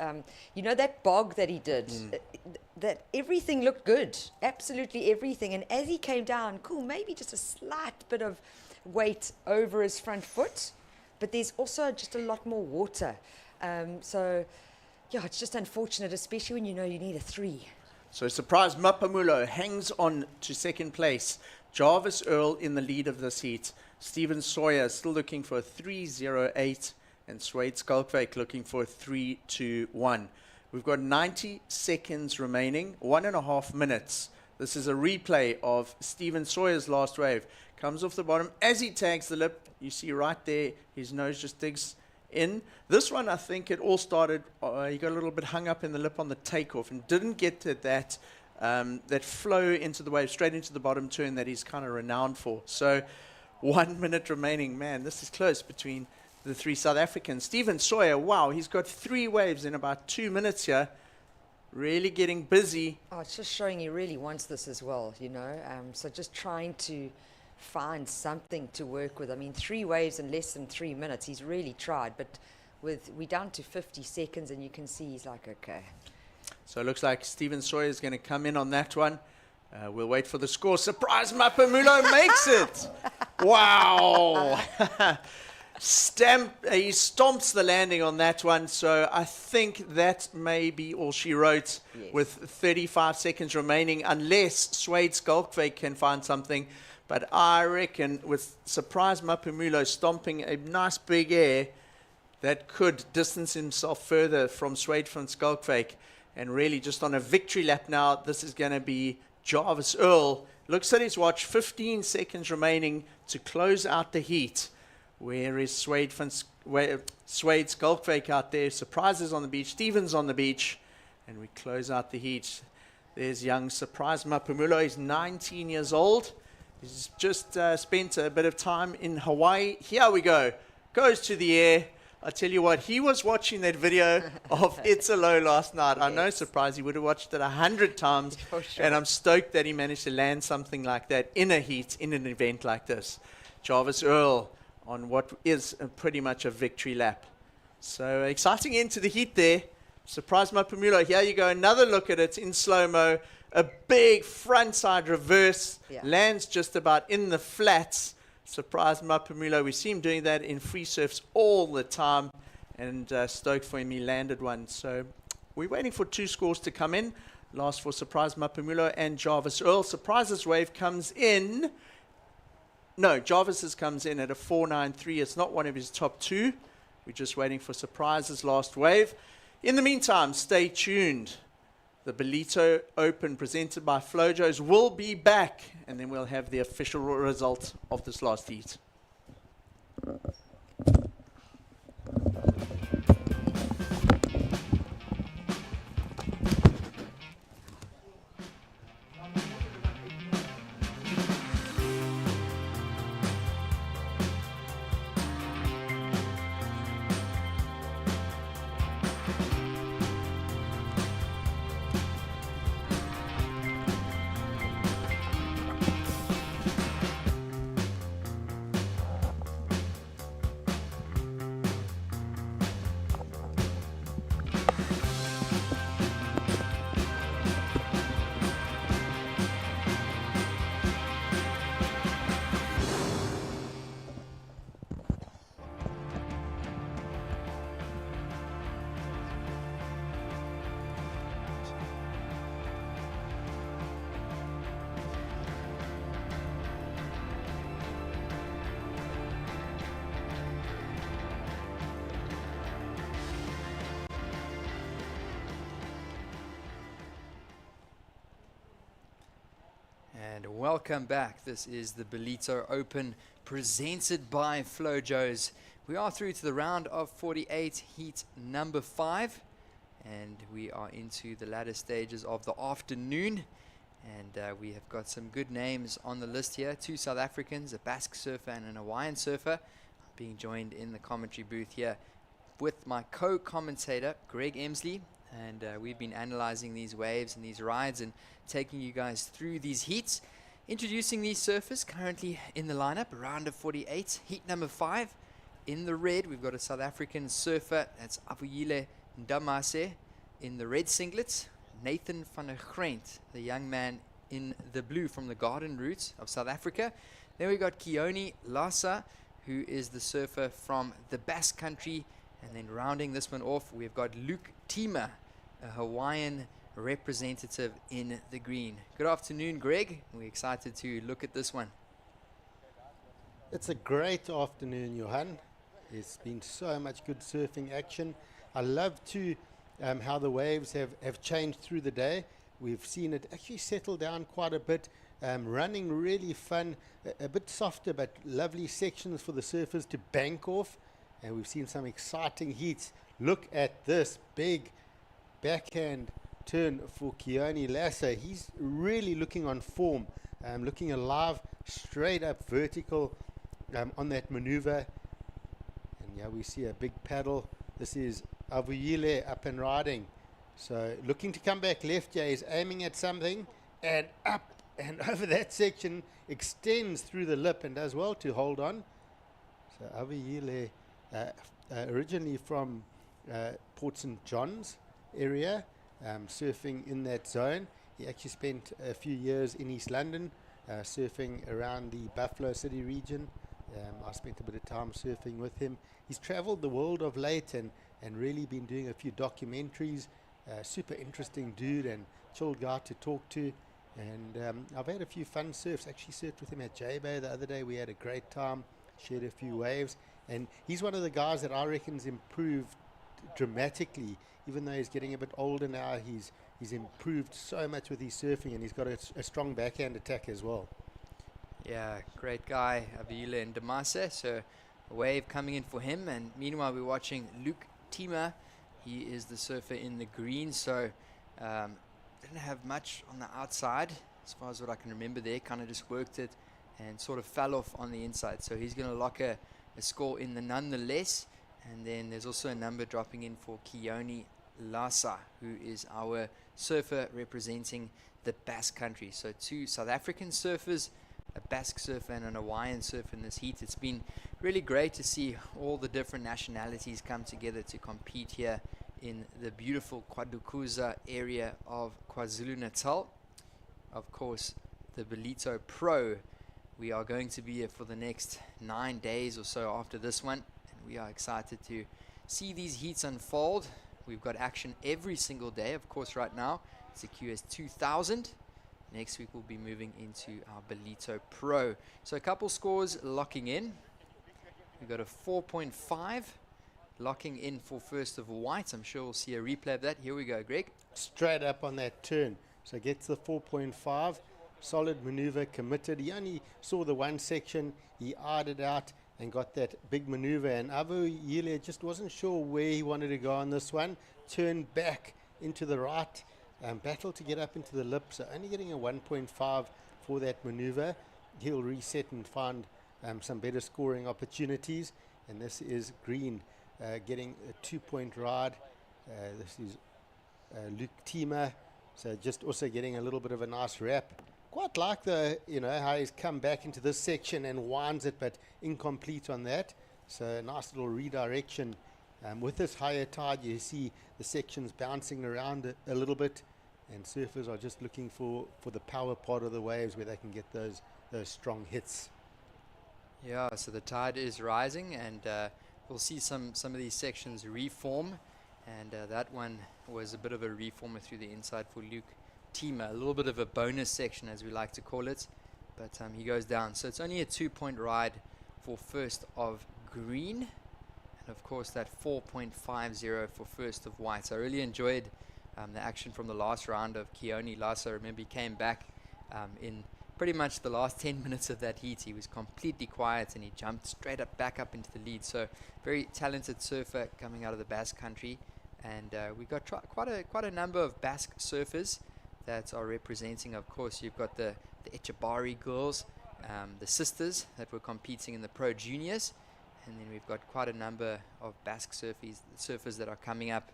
you know, that bog that he did, that everything looked good, absolutely everything. And as he came down, cool, maybe just a slight bit of weight over his front foot, but there's also just a lot more water. So, yeah, it's just unfortunate, especially when you know you need a 3. So Surprise Mapamulo hangs on to second place. Jarvis Earl in the lead of this heat. Stephen Sawyer still looking for a 3:08, and Swade Skulkvake looking for a 3:21. We've got 90 seconds remaining, 1.5 minutes. This is a replay of Stephen Sawyer's last wave. Comes off the bottom as he tags the lip. You see right there, his nose just digs in. This one, I think it all started, he got a little bit hung up in the lip on the takeoff and didn't get to that flow into the wave, straight into the bottom turn that he's kind of renowned for. So 1 minute remaining. Man, this is close between the 3 South Africans. Stephen Sawyer, wow, he's got 3 waves in about 2 minutes here. Really getting busy. Oh, it's just showing he really wants this as well, you know. So just trying to find something to work with. I mean, 3 waves in less than 3 minutes. He's really tried, but we're down to 50 seconds, and you can see he's like, okay. So it looks like Stephen Sawyer is going to come in on that one. We'll wait for the score. Surprise, Mapamulo makes it. Wow. He stomps the landing on that one. So I think that may be all she wrote, yes, with 35 seconds remaining, unless Swade Skulkvake can find something. But I reckon with Surprise Mapamulo stomping a nice big air, that could distance himself further from Swade from Skulkvake. And really just on a victory lap now, this is going to be Jarvis Earl. Looks at his watch, 15 seconds remaining to close out the heat. Where is Swade Skulkvake out there? Surprises on the beach. Stevens on the beach. And we close out the heat. There's young Surprise Mapamulo. He's 19 years old. He's just spent a bit of time in Hawaii. Here we go. Goes to the air. I tell you what, he was watching that video of It's a Low last night. I'm no surprise. He would have watched it 100 times. For sure. And I'm stoked that he managed to land something like that in a heat, in an event like this. Jarvis Earl on what is pretty much a victory lap. So exciting into the heat there. Surprise Mapamulo. Here you go. Another look at it in slow-mo. A big frontside reverse. Yeah. Lands just about in the flats. Surprise Mapamulo. We see him doing that in free surfs all the time. And stoked for him. He landed one. So we're waiting for 2 scores to come in. Last for Surprise Mapamulo and Jarvis Earl. Surprise's wave comes in. No, Jarvis's comes in at a 4.93. It's not one of his top 2. We're just waiting for Surprise's last wave. In the meantime, stay tuned. The Ballito Open presented by Flojos will be back, and then we'll have the official result of this last heat. And welcome back. This is the Ballito Open presented by Flojos. We are through to the round of 48, heat number 5. And we are into the latter stages of the afternoon. And we have got some good names on the list here. 2 South Africans, a Basque surfer and an Hawaiian surfer, being joined in the commentary booth here with my co-commentator, Greg Emsley. And we've been analyzing these waves and these rides and taking you guys through these heats. Introducing these surfers currently in the lineup, round of 48, heat number 5. In the red, we've got a South African surfer, that's Avuyile Ndamase. In the red singlets, Nathan van der Grent, the young man in the blue from the Garden Route of South Africa. Then we've got Keone Lasa, who is the surfer from the Basque Country. And then rounding this one off, we've got Luke Tima, a Hawaiian representative in the green. Good afternoon, Greg. We're excited to look at this one. It's a great afternoon, Johan. There's been so much good surfing action. I love too how the waves have changed through the day. We've seen it actually settle down quite a bit. Running really fun, a bit softer, but lovely sections for the surfers to bank off. And we've seen some exciting heats. Look at this big backhand turn for Keone Lasa. He's really looking on form, looking alive, straight up vertical on that maneuver. And yeah, we see a big paddle. This is Avuyile up and riding. So looking to come back left here, he's aiming at something and up and over that section, extends through the lip and does well to hold on. So Avuyile, originally from Port St. John's area, surfing in that zone. He actually spent a few years in East London, surfing around the Buffalo City region. I spent a bit of time surfing with him. He's traveled the world of late and really been doing a few documentaries. Super interesting dude and chilled guy to talk to. And I've had a few fun surfs. Actually surfed with him at J-Bay the other day. We had a great time, shared a few waves. And he's one of the guys that I reckon's improved dramatically. Even though he's getting a bit older now, he's improved so much with his surfing, and he's got a strong backhand attack as well. Yeah, great guy, Avuyile Ndamase. So a wave coming in for him. And meanwhile, we're watching Luke Tima. He is the surfer in the green. So didn't have much on the outside as far as what I can remember there. Kind of just worked it and sort of fell off on the inside. So he's going to lock a score in the nonetheless. And then there's also a number dropping in for Keone Lasa, who is our surfer representing the Basque Country. So 2 South African surfers, a Basque surfer and an Hawaiian surfer in this heat. It's been really great to see all the different nationalities come together to compete here in the beautiful Kwadukuza area of KwaZulu-Natal. Of course, the Ballito Pro. We are going to be here for the next 9 days or so after this one. We are excited to see these heats unfold. We've got action every single day. Of course, right now, it's the QS 2000. Next week, we'll be moving into our Ballito Pro. So a couple scores locking in. We've got a 4.5 locking in for first of white. I'm sure we'll see a replay of that. Here we go, Greg. Straight up on that turn. So gets the 4.5. Solid maneuver, committed. He only saw the one section. He eyed it out and got that big maneuver, and Avuyile just wasn't sure where he wanted to go on this one. Turned back into the right, battled to get up into the lip, so only getting a 1.5 for that maneuver. He'll reset and find some better scoring opportunities. And this is green, getting a 2-point ride. This is Luke Tima, so just also getting a little bit of a nice wrap. Quite like how he's come back into this section and winds it, but incomplete on that. So a nice little redirection. With this higher tide, you see the sections bouncing around a little bit, and surfers are just looking for the power part of the waves where they can get those strong hits. Yeah, so the tide is rising, and we'll see some of these sections reform. And that one was a bit of a reformer through the inside for Luke Tima, a little bit of a bonus section as we like to call it, but he goes down. So it's only a 2-point ride for first of green, and of course that 4.50 for first of white. So I really enjoyed the action from the last round of Keone Lasa. I remember he came back in pretty much the last 10 minutes of that heat. He was completely quiet and he jumped straight up back up into the lead. So very talented surfer coming out of the Basque Country, and we got quite a number of Basque surfers that are representing. Of course, you've got the Echabari girls, the sisters that were competing in the Pro Juniors, and then we've got quite a number of Basque surfers that are coming up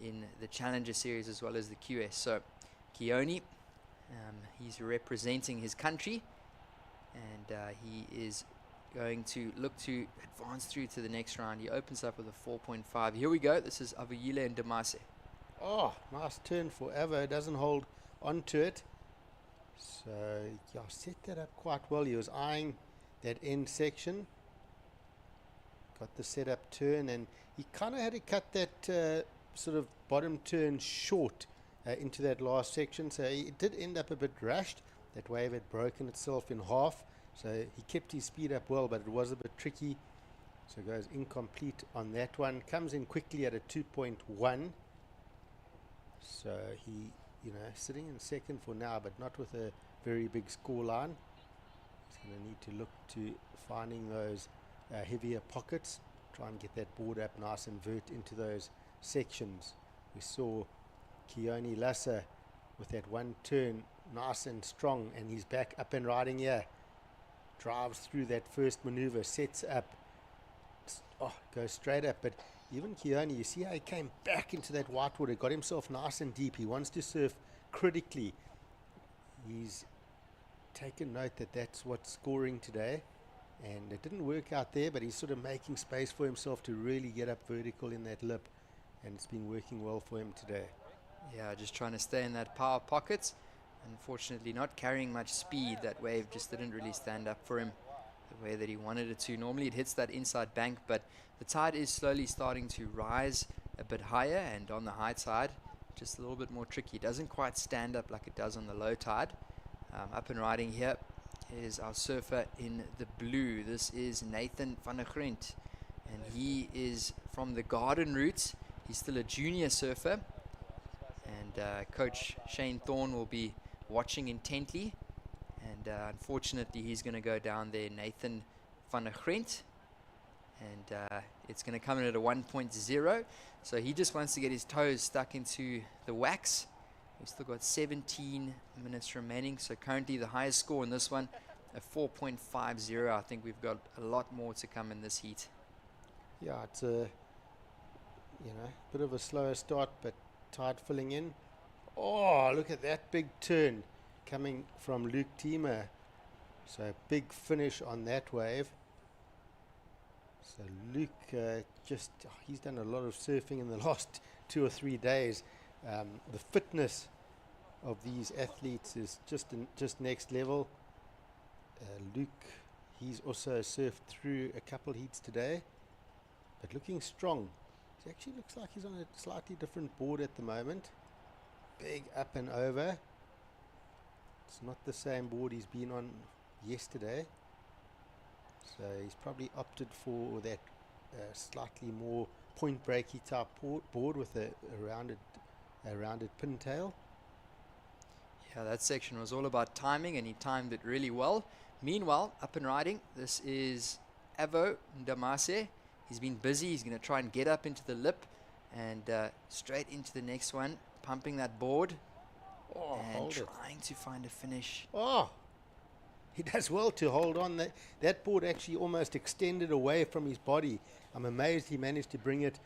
in the Challenger Series as well as the QS. So Keone He's representing his country, and he is going to look to advance through to the next round. He opens up with a 4.5. Here we go. This is Avuyile and Damase. Oh, nice turn for Avo. Doesn't hold onto it. So, yeah, set that up quite well. He was eyeing that end section. Got the setup turn, and he kind of had to cut that sort of bottom turn short into that last section. So it did end up a bit rushed. That wave had broken itself in half. So he kept his speed up well, but it was a bit tricky. So goes incomplete on that one. Comes in quickly at a 2.1. So he, sitting in second for now, but not with a very big score line. He's going to need to look to finding those heavier pockets. Try and get that board up nice and vert into those sections. We saw Keone Lassa with that one turn, nice and strong, and he's back up and riding here. Drives through that first maneuver, sets up, goes straight up. But even Keone, you see how he came back into that whitewater, got himself nice and deep. He wants to surf critically. He's taken note that that's what's scoring today, and it didn't work out there, but he's sort of making space for himself to really get up vertical in that lip, and it's been working well for him today. Yeah, just trying to stay in that power pocket. Unfortunately, not carrying much speed. That wave just didn't really stand up for him the way that he wanted it to. Normally it hits that inside bank, but the tide is slowly starting to rise a bit higher, and on the high tide, just a little bit more tricky. It doesn't quite stand up like it does on the low tide. Up and riding here is our surfer in the blue. This is Nathan van der Grent, and he is from the Garden route. He's still a junior surfer, and Coach Shane Thorne will be watching intently, and unfortunately he's going to go down there, Nathan van der Grent, and it's going to come in at a 1.0. So he just wants to get his toes stuck into the wax. We've still got 17 minutes remaining, so currently the highest score in this one, a 4.50. I think we've got a lot more to come in this heat. Yeah, it's a bit of a slower start, but tide filling in. Oh, look at that big turn coming from Luke Tima. So big finish on that wave. So Luke he's done a lot of surfing in the last 2 or 3 days. The fitness of these athletes is just next level. Luke, he's also surfed through a couple heats today, but looking strong. He actually looks like he's on a slightly different board at the moment. Big up and over. It's not the same board he's been on yesterday. So he's probably opted for that slightly more point breaky type board with a rounded pintail. Yeah, that section was all about timing, and he timed it really well. Meanwhile, up and riding, this is Avo Ndamase. He's been busy. He's going to try and get up into the lip and straight into the next one, pumping that board and trying to find a finish. Oh, he does well to hold on. That board actually almost extended away from his body. I'm amazed he managed to bring it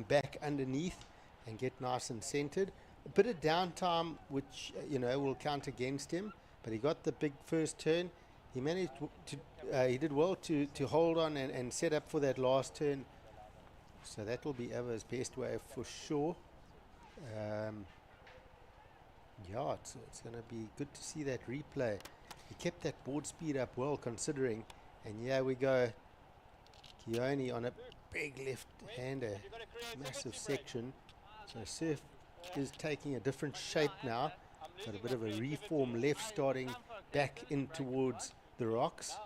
back underneath and get nice and centered. A bit of downtime, which will count against him, but he got the big first turn. He managed he did well to hold on and set up for that last turn. So that will be Ava's best wave for sure. Yeah, it's going to be good to see that replay. He kept that board speed up well considering, and yeah, we go. Keone on a big left-hander, massive section. So surf is taking a different shape now. Got a bit of a reform left starting back in towards the rocks.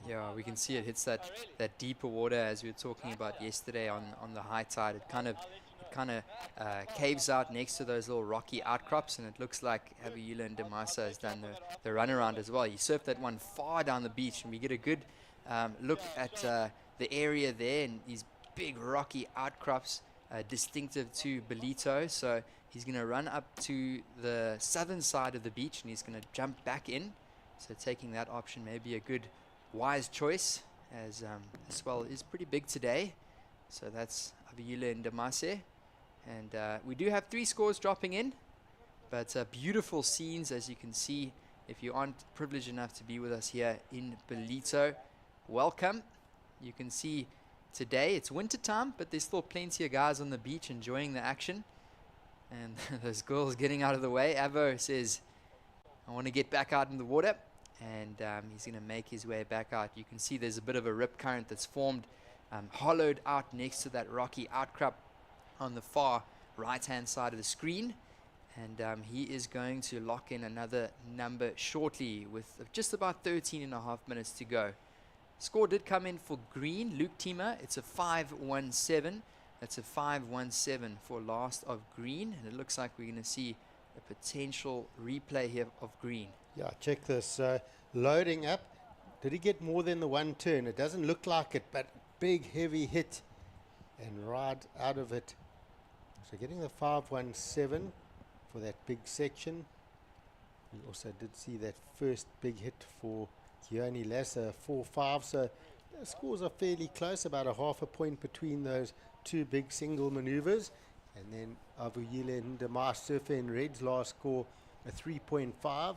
Yeah, we can see it hits that deeper water as we were talking about yesterday on the high tide. It kind of caves out next to those little rocky outcrops, and it looks like Avuyile and Damasa has done the runaround as well. He surfed that one far down the beach, and we get a good look at the area there and these big rocky outcrops distinctive to Ballito. So he's going to run up to the southern side of the beach, and he's going to jump back in. So taking that option may be a good, wise choice, as the swell is pretty big today. So that's Avuyile and Damase. And we do have 3 scores dropping in, But beautiful scenes, as you can see. If you aren't privileged enough to be with us here in Ballito, welcome. You can see today it's winter time, but there's still plenty of guys on the beach enjoying the action. And those girls getting out of the way. Avo says, I want to get back out in the water. And he's going to make his way back out. You can see there's a bit of a rip current that's formed, hollowed out next to that rocky outcrop on the far right-hand side of the screen. And he is going to lock in another number shortly with just about 13 and a half minutes to go. Score did come in for green, Luke Tima. It's a 5-1-7. That's a 5-1-7 for last of green. And it looks like we're going to see a potential replay here of green. Yeah, check this. Loading up. Did he get more than the one turn? It doesn't look like it, but big, heavy hit. And right out of it. So getting the 5-1-7 for that big section. We also did see that first big hit for Keone Lasser, 4-5. So the scores are fairly close, about a half a point between those two big single maneuvers. And then Avuyile and Damas Surfer in red's last score, a 3.5.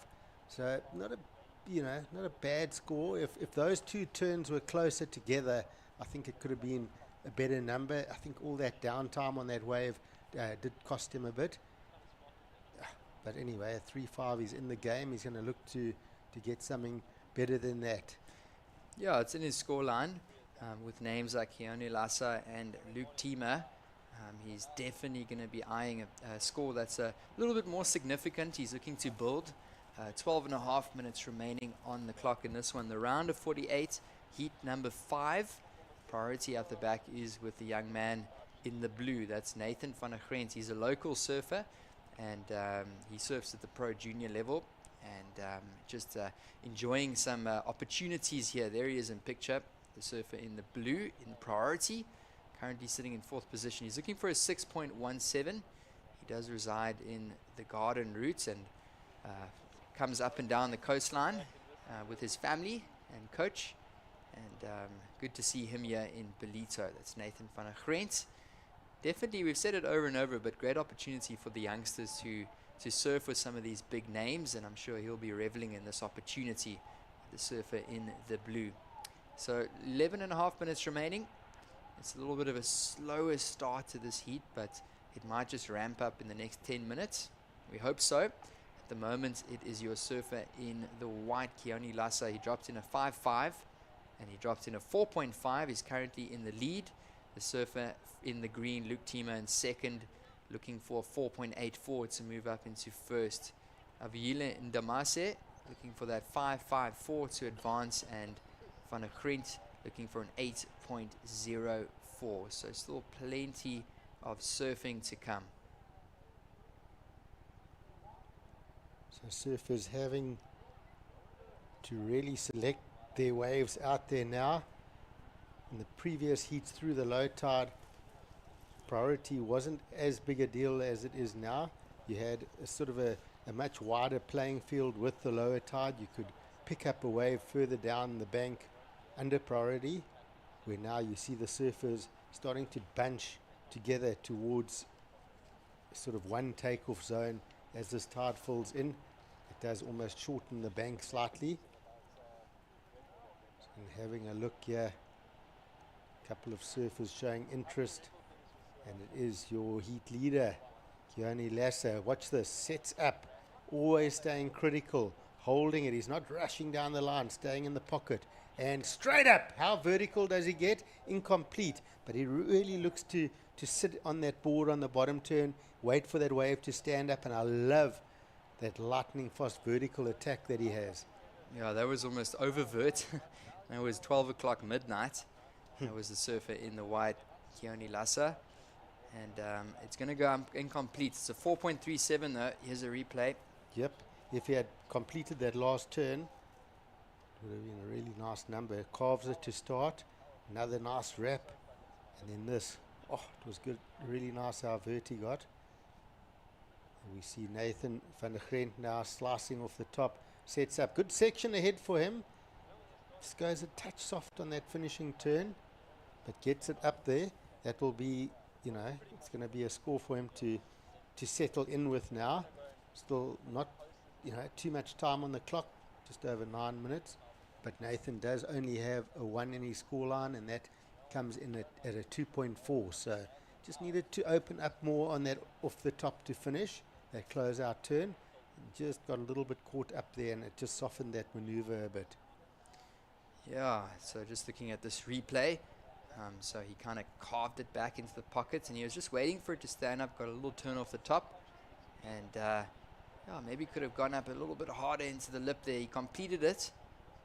So not a bad score. If those two turns were closer together, I think it could have been a better number. I think all that downtime on that wave did cost him a bit. But anyway, a 3.5 is in the game. He's going to look to get something better than that. Yeah, it's in his scoreline with names like Keone Lasser and Luke Tima. He's definitely going to be eyeing a score that's a little bit more significant. He's looking to build. 12 and a half minutes remaining on the clock in this one. The round of 48, heat number 5. Priority at the back is with the young man in the blue. That's Nathan van der Grent. He's a local surfer. And he surfs at the pro junior level and just enjoying some opportunities here. There he is in picture, the surfer in the blue in priority, currently sitting in 4th position. He's looking for a 6.17. He does reside in the Garden Route and comes up and down the coastline with his family and coach. And good to see him here in Ballito. That's Nathan van der Grent. Definitely, we've said it over and over, but great opportunity for the youngsters to surf with some of these big names, and I'm sure he'll be reveling in this opportunity, the surfer in the blue. So 11 and a half minutes remaining. It's a little bit of a slower start to this heat, but it might just ramp up in the next 10 minutes. We hope so. At the moment, it is your surfer in the white, Keone Lasser. He dropped in a 5.5, and he dropped in a 4.5. He's currently in the lead. The surfer in the green, Luke Tima, in second, looking for a 4.84 to move up into first. Avuyile Ndamase looking for that 5.54 to advance, and Van der Grent looking for an 8.04. So still plenty of surfing to come. So surfers having to really select their waves out there now. In the previous heats through the low tide, priority wasn't as big a deal as it is now. You had a sort of a much wider playing field with the lower tide. You could pick up a wave further down the bank under priority, where now you see the surfers starting to bunch together towards sort of one takeoff zone as this tide fills in. It does almost shorten the bank slightly. So having a look here, couple of surfers showing interest, and it is your heat leader, Keone Lasser. Watch this, sets up, always staying critical, holding it. He's not rushing down the line, staying in the pocket, and straight up. How vertical does he get? Incomplete, but he really looks to sit on that board on the bottom turn, wait for that wave to stand up, and I love that lightning fast vertical attack that he has. Yeah, that was almost oververt. That was 12 o'clock midnight. That was the surfer in the white, Keone Lasser. And it's going to go incomplete. It's a 4.37 though. Here's a replay. Yep. If he had completed that last turn, it would have been a really nice number. Carves it to start. Another nice wrap. And then this. Oh, it was good. Really nice how vert he got. And we see Nathan van der Grent now slicing off the top. Sets up. Good section ahead for him. Just goes a touch soft on that finishing turn, but gets it up there. That will be, it's going to be a score for him to settle in with now. Still not, too much time on the clock, just over 9 minutes. But Nathan does only have a 1 in his scoreline, and that comes in at a 2.4. So just needed to open up more on that off the top to finish that close-out turn. Just got a little bit caught up there, and it just softened that maneuver a bit. Yeah, so just looking at this replay, so he kind of carved it back into the pockets, and he was just waiting for it to stand up, got a little turn off the top, and yeah, maybe could have gone up a little bit harder into the lip there. He completed it,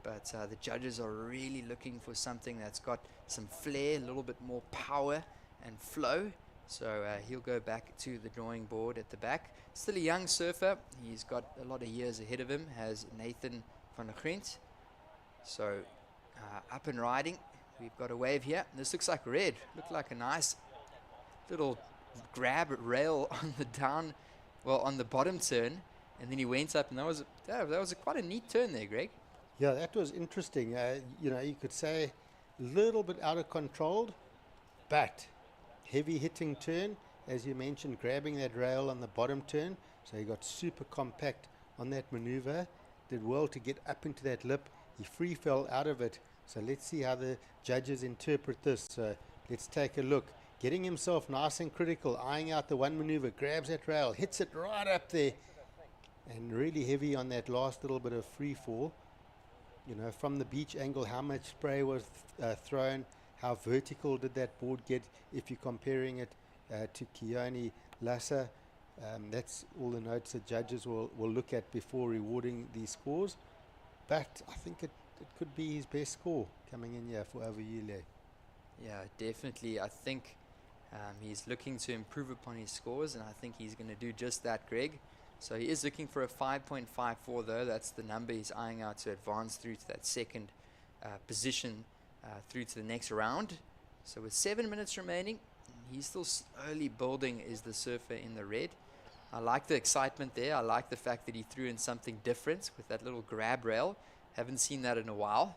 but the judges are really looking for something that's got some flair, a little bit more power and flow. So he'll go back to the drawing board at the back. Still a young surfer. He's got a lot of years ahead of him, has Nathan van der Grent. So up and riding. We've got a wave here. This looks like red. Looked like a nice little grab rail on the down, well, on the bottom turn. And then he went up, and that was quite a neat turn there, Greg. Yeah, that was interesting. You could say a little bit out of control, but heavy hitting turn, as you mentioned, grabbing that rail on the bottom turn. So he got super compact on that maneuver. Did well to get up into that lip. He free fell out of it. So let's see how the judges interpret this. So let's take a look. Getting himself nice and critical, eyeing out the one maneuver, grabs that rail, hits it right up there, and really heavy on that last little bit of free fall. From the beach angle, how much spray was thrown, how vertical did that board get if you're comparing it to Keone Lassa. That's all the notes the judges will look at before rewarding these scores. But I think it could be his best score coming in here for Overyule. Yeah, definitely. I think he's looking to improve upon his scores, and I think he's going to do just that, Greg. So he is looking for a 5.54, though. That's the number he's eyeing out to advance through to that second position through to the next round. So with 7 minutes remaining, he's still slowly building is the surfer in the red. I like the excitement there. I like the fact that he threw in something different with that little grab rail. Haven't seen that in a while.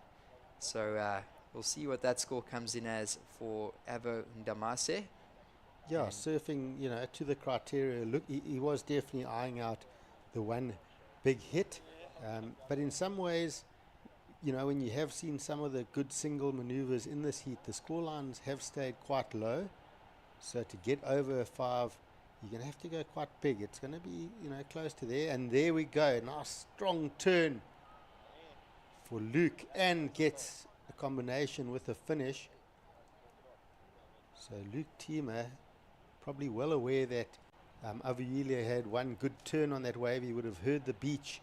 So we'll see what that score comes in as for Avo Ndamase. Yeah, surfing, to the criteria. Look, he was definitely eyeing out the one big hit. But in some ways, when you have seen some of the good single maneuvers in this heat, the score lines have stayed quite low. So to get over a 5, you're going to have to go quite big. It's going to be, close to there. And there we go. Nice strong turn for Luke, and gets a combination with a finish. So Luke Tima, probably well aware that Overyule had one good turn on that wave. He would have heard the beach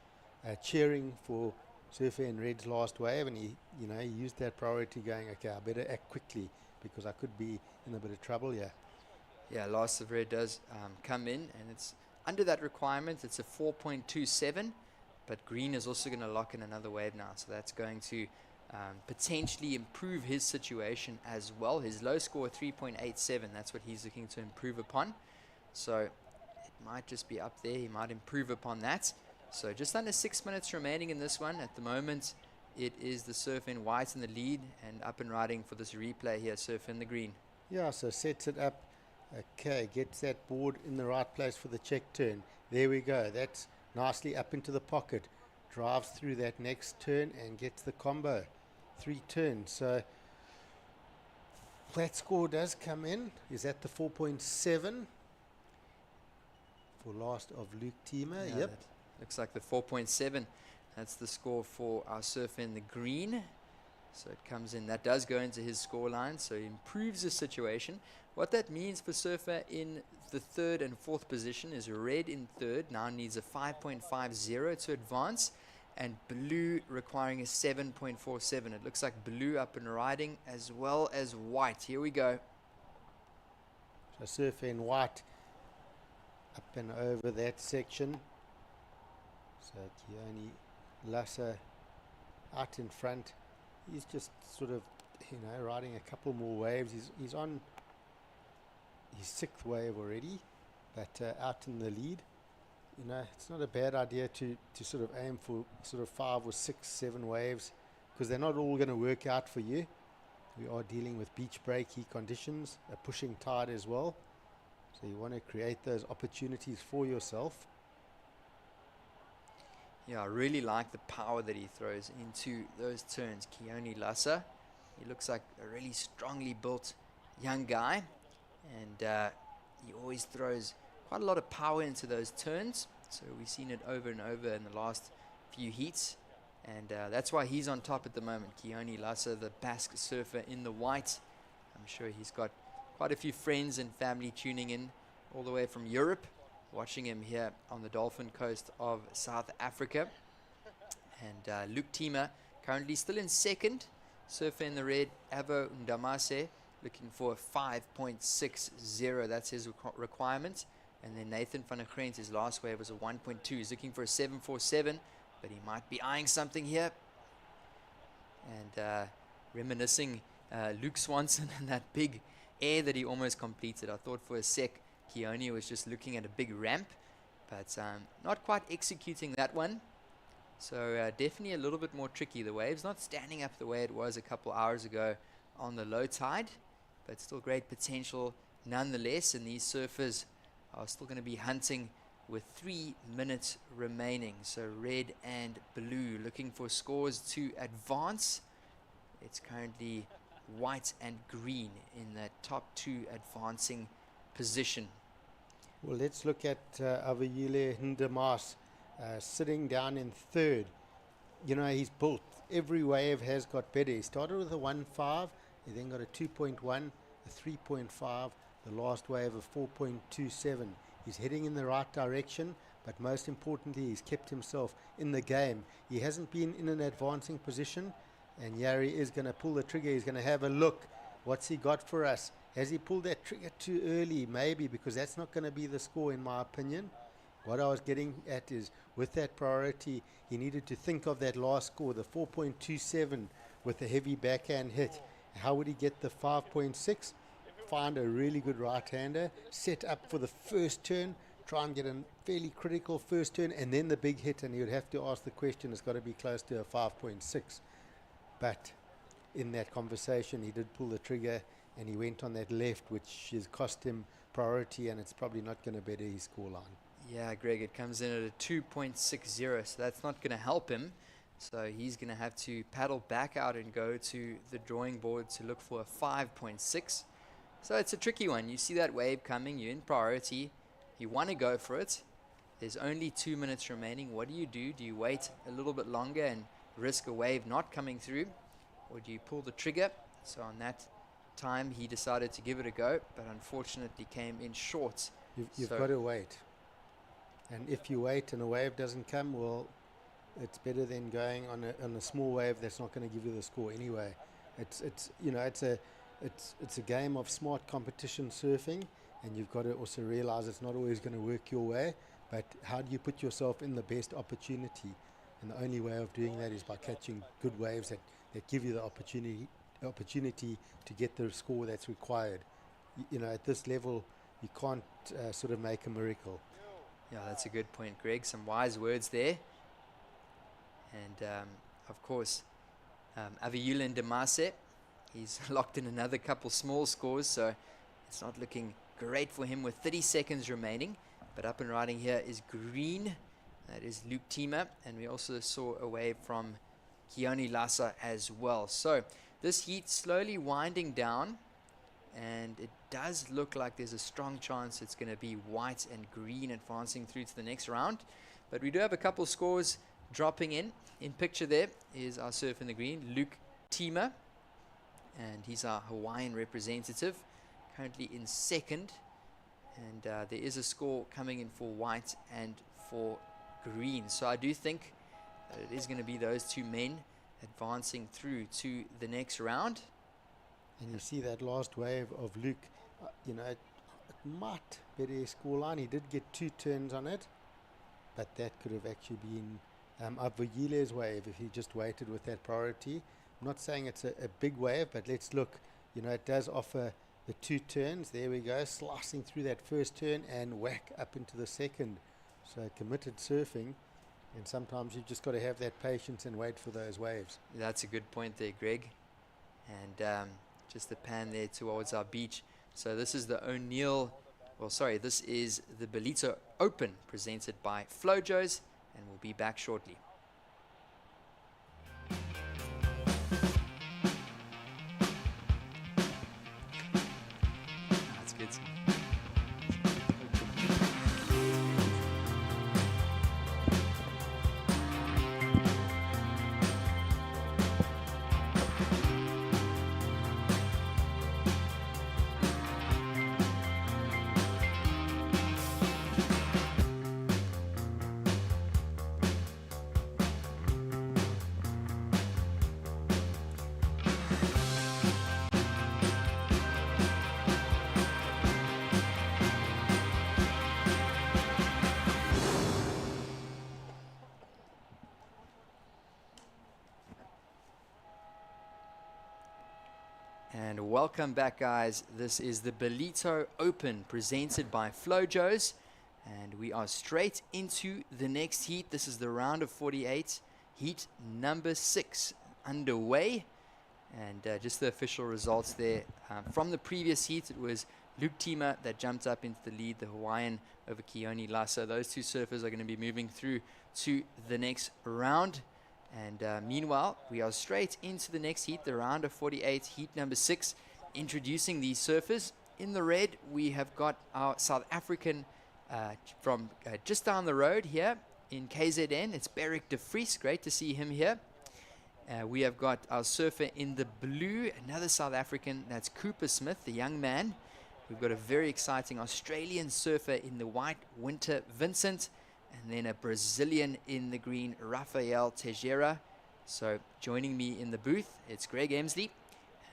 cheering for Surfer in Red's last wave, and he used that priority, going, okay, I better act quickly because I could be in a bit of trouble here. Yeah, last of red does come in, and it's under that requirement. It's a 4.27, but green is also going to lock in another wave now, so that's going to potentially improve his situation as well. His low score 3.87, that's what he's looking to improve upon. So it might just be up there. He might improve upon that. So just under 6 minutes remaining in this one. At the moment, it is the surf in white in the lead, and up and riding for this replay here, surf in the green. Yeah, so sets it up. Okay, gets that board in the right place for the check turn. There we go. That's nicely up into the pocket. Drives through that next turn and gets the combo. 3 turns. So that score does come in. Is that the 4.7 for last of Luke Tima? Yeah, yep. Looks like the 4.7. That's the score for our surfer in the green. So it comes in. That does go into his score line, so he improves his situation. What that means for surfer in the 3rd and 4th position is red in 3rd now needs a 5.50 to advance, and blue requiring a 7.47. It looks like blue up and riding as well as white. Here we go. So surfer in white up and over that section. So Keone Lassa out in front. He's just sort of, riding a couple more waves. He's on his 6th wave already, but out in the lead. It's not a bad idea to sort of aim for sort of 5 or 6, 7 waves, because they're not all going to work out for you. We are dealing with beach breaky conditions, a pushing tide as well. So you want to create those opportunities for yourself. Yeah, I really like the power that he throws into those turns. Keone Lassa, he looks like a really strongly built young guy, and he always throws quite a lot of power into those turns. So we've seen it over and over in the last few heats, and that's why he's on top at the moment. Keone Lassa, the Basque surfer in the white. I'm sure he's got quite a few friends and family tuning in all the way from Europe, watching him here on the Dolphin Coast of South Africa. And Luke Tima currently still in second, surfer in the red, Avo Ndamase, looking for a 5.60. That's his requirement. And then Nathan van der Grent, his last wave was a 1.2. He's looking for a 7.47, but he might be eyeing something here. And reminiscing Luke Swanson and that big air that he almost completed. I thought for a sec Keone was just looking at a big ramp, but not quite executing that one. So definitely a little bit more tricky. The wave's not standing up the way it was a couple hours ago on the low tide, but still great potential nonetheless. And these surfers are still going to be hunting with 3 minutes remaining. So red and blue looking for scores to advance. It's currently white and green in the top two advancing position. Well, let's look at Avayile Ndamas sitting down in third. You know, he's built. Every wave has got better. He started with a 1.5, he then got a 2.1, a 3.5, the last wave of 4.27. He's heading in the right direction, but most importantly, he's kept himself in the game. He hasn't been in an advancing position, and Yari is going to pull the trigger. He's going to have a look. What's he got for us? Has he pulled that trigger too early? Maybe, because that's not going to be the score in my opinion. What I was getting at is, with that priority, he needed to think of that last score, the 4.27 with a heavy backhand hit. How would he get the 5.6? Find a really good right-hander, set up for the first turn, try and get a fairly critical first turn, and then the big hit, and he would have to ask the question. It's got to be close to a 5.6. But in that conversation, he did pull the trigger, and he went on that left, which has cost him priority, and it's probably not going to better his scoreline. Yeah, Greg, it comes in at a 2.60, so that's not going to help him. So he's going to have to paddle back out and go to the drawing board to look for a 5.6. So it's a tricky one. You see that wave coming, you're in priority, you want to go for it. There's only 2 minutes remaining. What do? Do you wait a little bit longer and risk a wave not coming through? Or do you pull the trigger? So on that time, he decided to give it a go, but unfortunately came in short. You've got to wait. And if you wait and a wave doesn't come, well, it's better than going on a small wave that's not going to give you the score anyway. It's a game of smart competition surfing, and you've got to also realize it's not always going to work your way, but how do you put yourself in the best opportunity? And the only way of doing that is by catching good waves that give you the opportunity to get the score that's required. You know, at this level, you can't sort of make a miracle. Yeah, that's a good point, Greg. Some wise words there. And of course, Avayile Ndamase, he's locked in another couple small scores, so it's not looking great for him with 30 seconds remaining. But up and riding here is green. That is Luke Tima, and we also saw a wave from Keone Lassa as well. So this heat slowly winding down, and it does look like there's a strong chance it's going to be white and green advancing through to the next round. But we do have a couple scores dropping in. In picture there is our surf in the green, Luke Tima, and he's our Hawaiian representative, currently in second. And there is a score coming in for white and for green. So I do think that it is going to be those two men advancing through to the next round. And you see that last wave of Luke, you know, it might better his scoreline. He did get 2 turns on it, but that could have actually been Avayile's wave if he just waited with that priority. I'm not saying it's a big wave, but let's look. You know, it does offer the 2 turns. There we go, slicing through that first turn and whack up into the second. So committed surfing, and sometimes you've just got to have that patience and wait for those waves. That's a good point there, Greg. And just a pan there towards our beach. So this is the this is the Ballito Open presented by Flojos, and we'll be back shortly. That's good. And welcome back, guys. This is the Ballito Open presented by Flojos, and we are straight into the next heat. This is the round of 48, heat number 6 underway. And just the official results there. From the previous heat, it was Luke Tima that jumped up into the lead, the Hawaiian over Keone Lassa. Those two surfers are going to be moving through to the next round. And meanwhile, we are straight into the next heat, the round of 48, heat number 6, introducing these surfers. In the red, we have got our South African from just down the road here in KZN. It's Beric de Vries. Great to see him here. We have got our surfer in the blue, another South African. That's Cooper Smith, the young man. We've got a very exciting Australian surfer in the white, Winter Vincent. And then a Brazilian in the green, Rafael Teixeira. So joining me in the booth, it's Greg Emsley.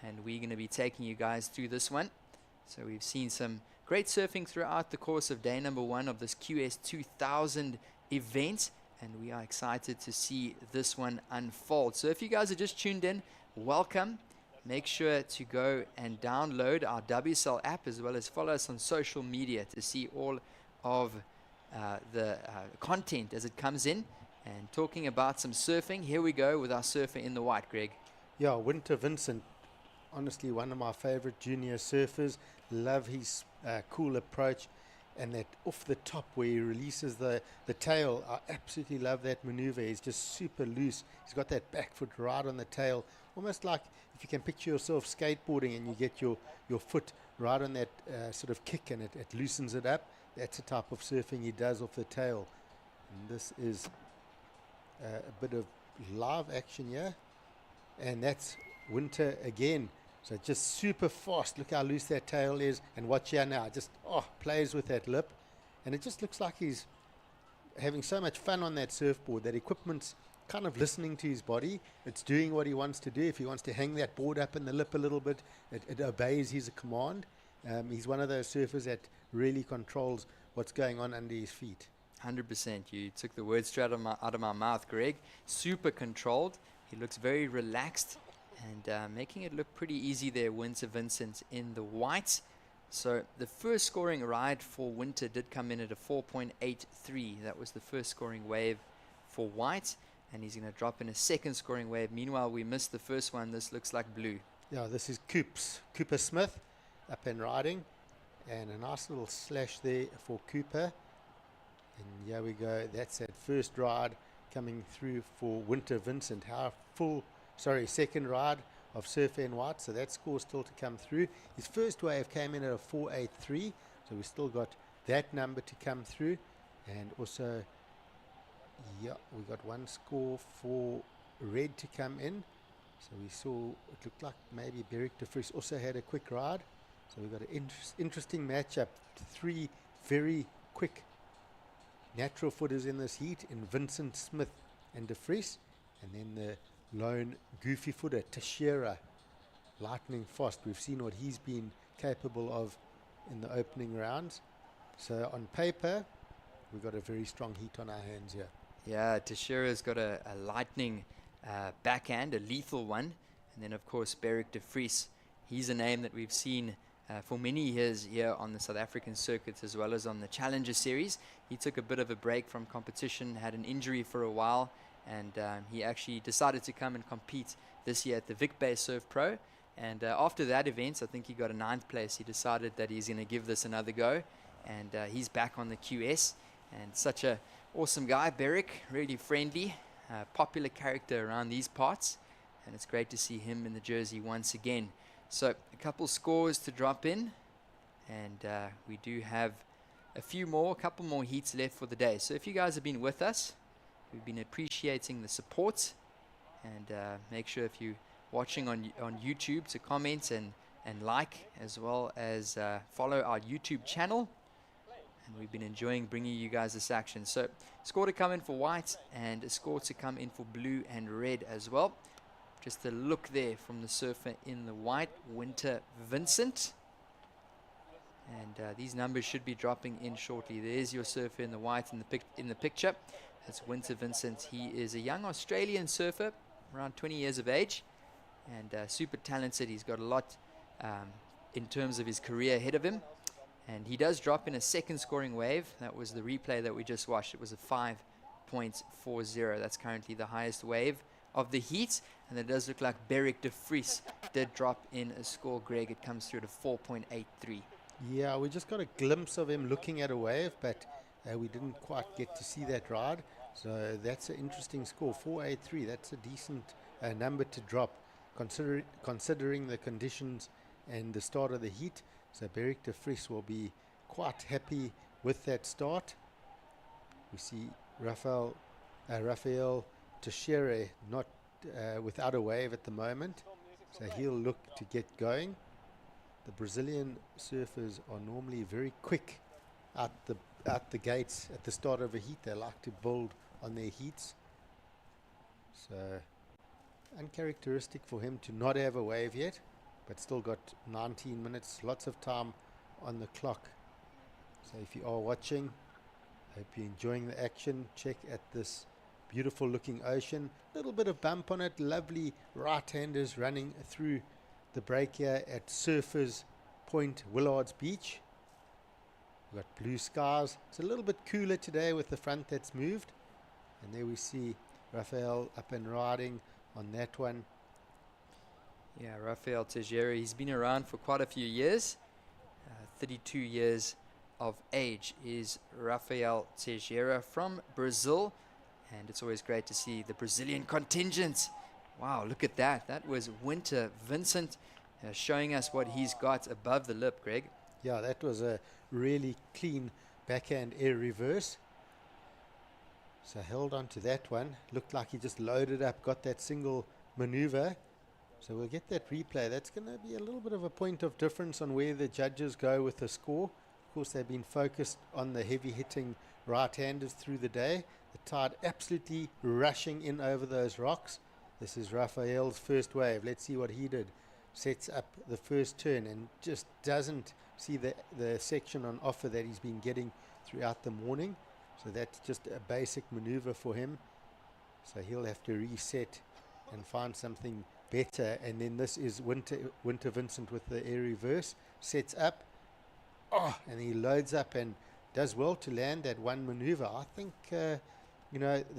And we're going to be taking you guys through this one. So we've seen some great surfing throughout the course of day number 1 of this QS 2000 event. And we are excited to see this one unfold. So if you guys are just tuned in, welcome. Make sure to go and download our WSL app as well as follow us on social media to see all of the content as it comes in. And talking about some surfing, here we go with our surfer in the white, Greg. Yeah, Winter Vincent, honestly one of my favorite junior surfers. Love his cool approach, and that off the top where he releases the tail. I absolutely love that maneuver. He's just super loose. He's got that back foot right on the tail, almost like if you can picture yourself skateboarding and you get your foot right on that sort of kick, and it loosens it up. That's the type of surfing he does off the tail. And this is a bit of live action here. And that's Winter again. So just super fast. Look how loose that tail is. And watch here now. Just plays with that lip. And it just looks like he's having so much fun on that surfboard. That equipment's kind of listening to his body. It's doing what he wants to do. If he wants to hang that board up in the lip a little bit, it obeys his command. He's one of those surfers that really controls what's going on under his feet. 100%. You took the words straight out of my mouth, Greg. Super controlled. He looks very relaxed and making it look pretty easy there, Winter Vincent in the white. So the first scoring ride for Winter did come in at a 4.83. That was the first scoring wave for white. And he's going to drop in a second scoring wave. Meanwhile, we missed the first one. This looks like blue. Yeah, this is Cooper Smith up and riding, and a nice little slash there for Cooper. And here we go. That's that first ride coming through for Winter Vincent. Second ride of surfer in white. So that score still to come through. His first wave came in at a 4.83. So we still got that number to come through. And also, yeah, we got one score for red to come in. So we saw, it looked like maybe Beric de Vries also had a quick ride. So we've got an interesting matchup. 3 very quick natural footers in this heat in Vincent, Smith and de Vries. And then the lone goofy footer, Teixeira, lightning fast. We've seen what he's been capable of in the opening rounds. So on paper, we've got a very strong heat on our hands here. Yeah, Teixeira's got a lightning backhand, a lethal one. And then, of course, Beric de Vries. He's a name that we've seen for many years here on the South African circuit as well as on the Challenger Series. He took a bit of a break from competition, had an injury for a while, and he actually decided to come and compete this year at the Vic Bay Surf Pro. And after that event, I think he got a 9th place. He decided that he's going to give this another go, and he's back on the QS. And such a Awesome guy, Beric, really friendly, popular character around these parts, and it's great to see him in the jersey once again. So a couple scores to drop in, and we do have a couple more heats left for the day. So if you guys have been with us, we've been appreciating the support, and make sure if you're watching on YouTube to comment and like, as well as follow our YouTube channel. And we've been enjoying bringing you guys this action. So score to come in for white and a score to come in for blue and red as well. Just a look there from the surfer in the white, Winter Vincent. And these numbers should be dropping in shortly. There's your surfer in the white in the picture. That's Winter Vincent. He is a young Australian surfer, around 20 years of age, and super talented. He's got a lot in terms of his career ahead of him. And he does drop in a second scoring wave. That was the replay that we just watched. It was a 5.40. That's currently the highest wave of the heat. And it does look like Beric de Vries did drop in a score, Greg. It comes through to 4.83. Yeah, we just got a glimpse of him looking at a wave, but we didn't quite get to see that ride. So that's an interesting score, 4.83. That's a decent number to drop, considering the conditions and the start of the heat. So Beric de Vries will be quite happy with that start. We see Rafael Teixeira not without a wave at the moment, so he'll look to get going. The Brazilian surfers are normally very quick out the gates at the start of a heat. They like to build on their heats. So uncharacteristic for him to not have a wave yet, but still got 19 minutes, lots of time on the clock. So if you are watching, I hope you're enjoying the action. Check at this beautiful looking ocean. Little bit of bump on it, lovely right-handers running through the break here at Surfers Point, Willards Beach. We've got blue skies. It's a little bit cooler today with the front that's moved. And there we see Rafael up and riding on that one. Yeah, Rafael Teixeira, he's been around for quite a few years. 32 years of age is Rafael Teixeira from Brazil. And it's always great to see the Brazilian contingent. Wow, look at that. That was Winter Vincent showing us what he's got above the lip, Greg. Yeah, that was a really clean backhand air reverse. So held on to that one. Looked like he just loaded up, got that single maneuver. So we'll get that replay. That's going to be a little bit of a point of difference on where the judges go with the score. Of course, they've been focused on the heavy hitting right-handers through the day. The tide absolutely rushing in over those rocks. This is Rafael's first wave. Let's see what he did. Sets up the first turn and just doesn't see the section on offer that he's been getting throughout the morning. So that's just a basic maneuver for him. So he'll have to reset and find something better. And then this is Winter Vincent with the air reverse. Sets up. Oh, and he loads up and does well to land that one maneuver. I think, the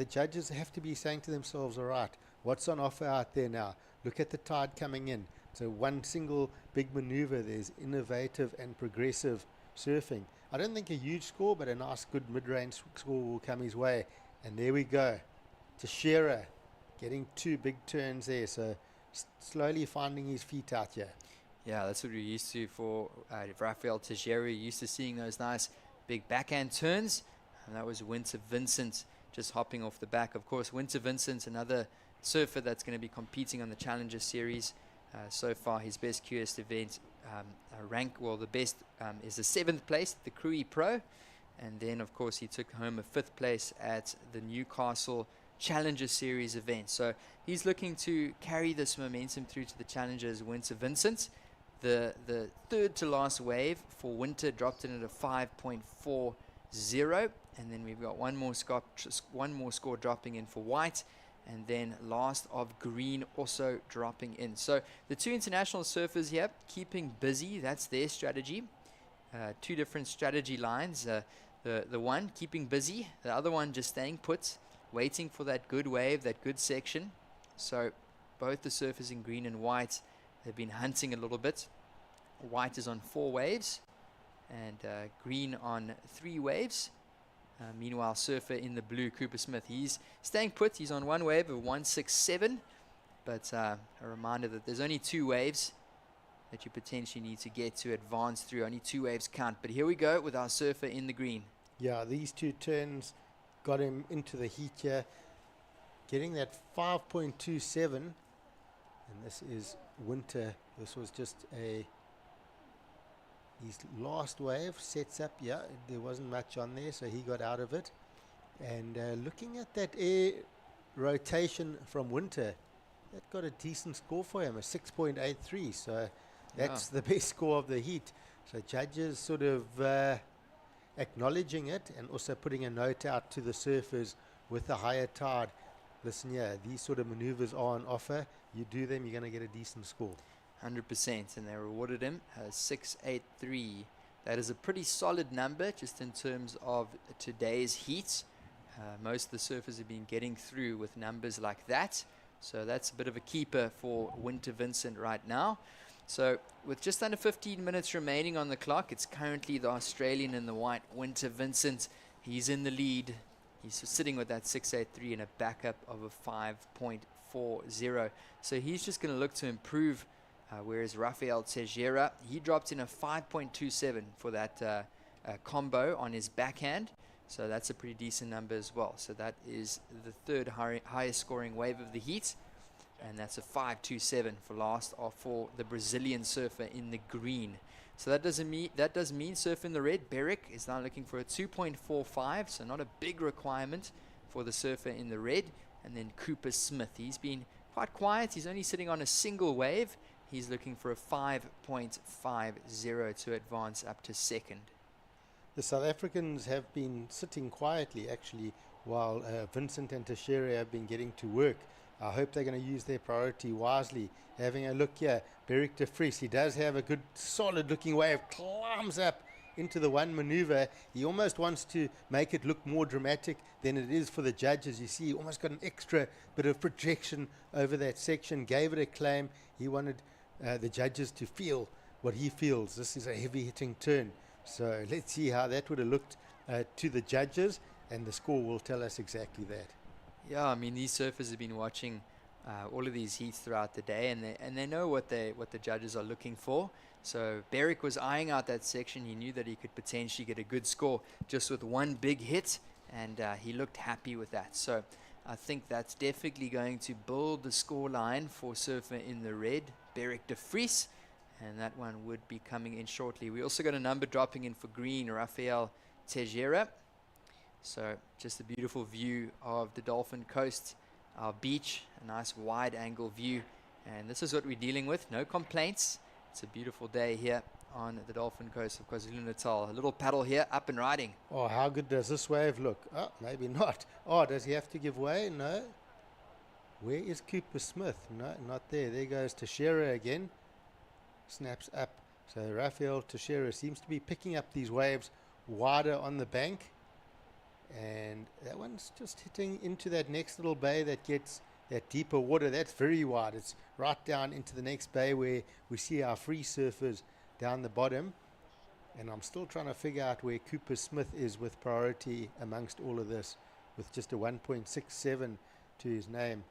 judges have to be saying to themselves, all right, what's on offer out there now? Look at the tide coming in. So one single big maneuver, there's innovative and progressive surfing. I don't think a huge score, but a nice good mid-range score will come his way. And there we go. Teixeira getting two big turns there. So slowly finding his feet out here. Yeah, that's what we're used to for Rafael Teixeira. Used to seeing those nice big backhand turns. And that was Winter Vincent just hopping off the back. Of course, Winter Vincent, another surfer that's going to be competing on the Challenger Series. So far, his best QS event the best is the 7th place, the Cruy Pro. And then, of course, he took home a 5th place at the Newcastle Challenger Series event. So he's looking to carry this momentum through to the Challengers. Winter Vincent, the third to last wave for Winter dropped in at a 5.40. And then we've got one more score dropping in for White. And then last of green also dropping in. So the two international surfers here keeping busy. That's their strategy. Two different strategy lines. The one keeping busy. The other one just staying put, waiting for that good wave, that good section. So both the surfers in green and white, they've been hunting a little bit. White is on 4 waves and green on 3 waves. Meanwhile, surfer in the blue, Cooper Smith, he's staying put. He's on one wave of 167. But a reminder that there's only 2 waves that you potentially need to get to advance through. Only 2 waves count. But here we go with our surfer in the green. Yeah, these 2 turns got him into the heat here, getting that 5.27. And this is Winter. This was just his last wave. Sets up, yeah, there wasn't much on there, so he got out of it. And looking at that air rotation from Winter, that got a decent score for him, a 6.83. So that's the best score of the heat. So judges sort of acknowledging it and also putting a note out to the surfers with the higher tide. Listen here, these sort of maneuvers are on offer. You do them, you're going to get a decent score. 100%, and they rewarded him a 683. That is a pretty solid number just in terms of today's heat. Most of the surfers have been getting through with numbers like that. So that's a bit of a keeper for Winter Vincent right now. So with just under 15 minutes remaining on the clock, it's currently the Australian in the white, Winter Vincent. He's in the lead. He's sitting with that 683 and a backup of a 5.40. So he's just going to look to improve, whereas Rafael Teixeira, he dropped in a 5.27 for that combo on his backhand. So that's a pretty decent number as well. So that is the 3rd highest scoring wave of the heat. And that's a 5.27 for last for the Brazilian surfer in the green. So that does mean surfer in the red. Beric is now looking for a 2.45, so not a big requirement for the surfer in the red. And then Cooper Smith, he's been quite quiet. He's only sitting on a single wave. He's looking for a 5.50 to advance up to 2nd. The South Africans have been sitting quietly, actually, while Vincent and Teixeira have been getting to work. I hope they're going to use their priority wisely. Having a look here, Beric de Vries, he does have a good, solid-looking wave, climbs up into the one maneuver. He almost wants to make it look more dramatic than it is for the judges. You see, he almost got an extra bit of projection over that section, gave it a claim. He wanted the judges to feel what he feels. This is a heavy-hitting turn. So let's see how that would have looked to the judges, and the score will tell us exactly that. Yeah, I mean, these surfers have been watching all of these heats throughout the day, and they know what the judges are looking for. So Beric was eyeing out that section. He knew that he could potentially get a good score just with one big hit, and he looked happy with that. So I think that's definitely going to build the score line for surfer in the red, Beric de Vries. And that one would be coming in shortly. We also got a number dropping in for green, Rafael Teixeira. So just a beautiful view of the Dolphin Coast, our beach, a nice wide angle view. And this is what we're dealing with, no complaints. It's a beautiful day here on the Dolphin Coast of KwaZulu-Natal. A little paddle here, up and riding. Oh, how good does this wave look? Oh, maybe not. Oh, does he have to give way? No. Where is Cooper Smith? No, not there. There goes Teixeira again. Snaps up. So Rafael Teixeira seems to be picking up these waves wider on the bank, and that one's just hitting into that next little bay that gets that deeper water. That's very wide. It's right down into the next bay where we see our free surfers down the bottom, and I'm still trying to figure out where Cooper Smith is with priority amongst all of this, with just a 1.67 to his name.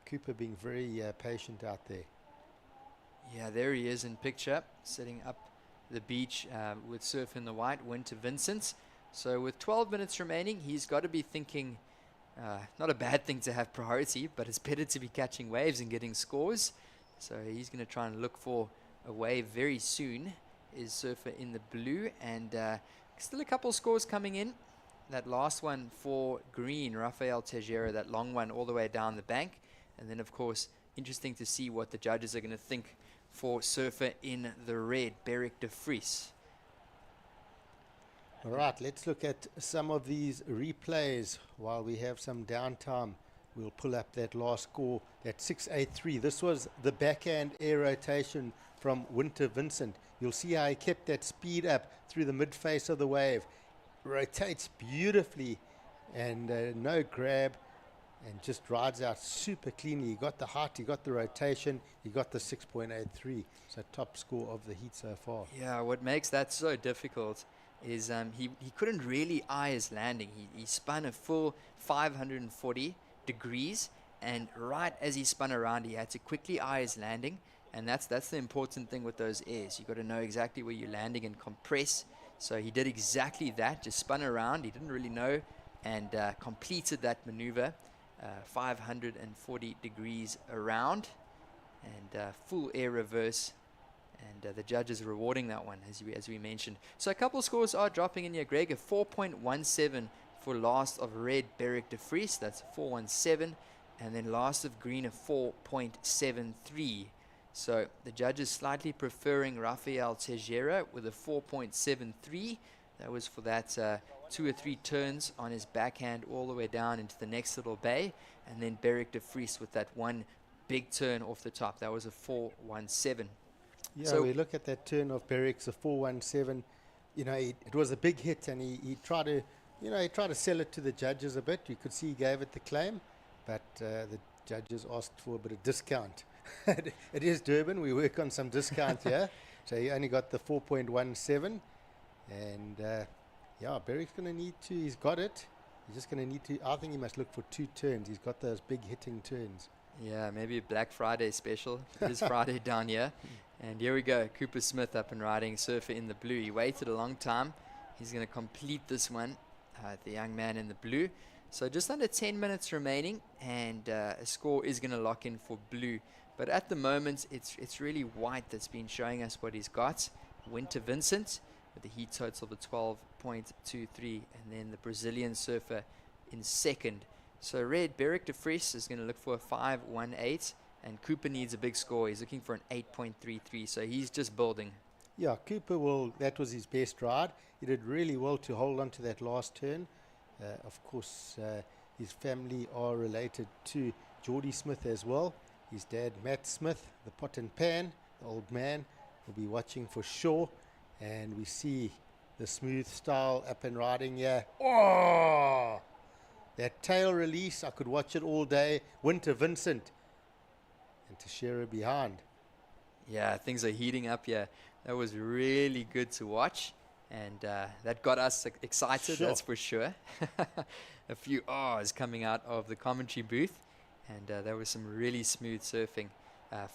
Cooper being very patient out there. Yeah, there he is in picture, sitting up the beach with Surf in the White, Winter Vincent. So with 12 minutes remaining, he's got to be thinking, not a bad thing to have priority, but it's better to be catching waves and getting scores. So he's going to try and look for a wave very soon, is Surfer in the blue. And still a couple scores coming in. That last one for green, Rafael Teixeira, that long one all the way down the bank. And then, of course, interesting to see what the judges are going to think for Surfer in the red, Beric de Vries. All right, let's look at some of these replays while we have some downtime. We'll pull up that last score, that 683. This was the backhand air rotation from Winter Vincent. You'll see how he kept that speed up through the mid-face of the wave. Rotates beautifully, and no grab, and just rides out super cleanly. He got the height, he got the rotation, he got the 6.83. So top score of the heat so far. Yeah, what makes that so difficult is he couldn't really eye his landing. He spun a full 540 degrees, and right as he spun around, he had to quickly eye his landing. And that's the important thing with those airs. You've got to know exactly where you're landing and compress. So he did exactly that, just spun around. He didn't really know, and completed that maneuver, 540 degrees around, and full air reverse. And the judges are rewarding that one, as we mentioned. So a couple scores are dropping in here, Greg. A 4.17 for last of red, Beric de Vries. That's 4.17. And then last of green, a 4.73. So the judges slightly preferring Rafael Teixeira with a 4.73. That was for that 2 or 3 turns on his backhand all the way down into the next little bay. And then Beric de Vries with that one big turn off the top. That was a 4.17. Yeah, So we look at that turn of Beric's, a 4.17. You know, it was a big hit, and he tried to, he tried to sell it to the judges a bit. You could see he gave it the claim, but the judges asked for a bit of discount. It is Durban. We work on some discount here. So he only got the 4.17. And, yeah, Beric's going to need to, he's got it. He's just going to need to, I think he must look for 2 turns. He's got those big hitting turns. yeah, maybe a Black Friday special. It is Friday down here. And here we go. Cooper Smith up and riding, surfer in the blue. He waited a long time. He's going to complete this one, the young man in the blue. So just under 10 minutes remaining, and a score is going to lock in for blue. But at the moment, it's really white that's been showing us what he's got. Winter Vincent with a heat total of a 12.23, and then the Brazilian surfer in second. So red, Beric de Vries is going to look for a 5.18, and Cooper needs a big score. He's looking for an 8.33, so he's just building. Yeah, Cooper that was his best ride. He did really well to hold on to that last turn. Of course, his family are related to Geordie Smith as well. His dad, Matt Smith, the pot and pan, the old man, will be watching for sure. And we see the smooth style up and riding here. Oh! That tail release, I could watch it all day. Winter Vincent and Teixeira behind. Yeah, things are heating up here. That was really good to watch, and that got us excited, Sure. that's for sure. A few R's coming out of the commentary booth, and there was some really smooth surfing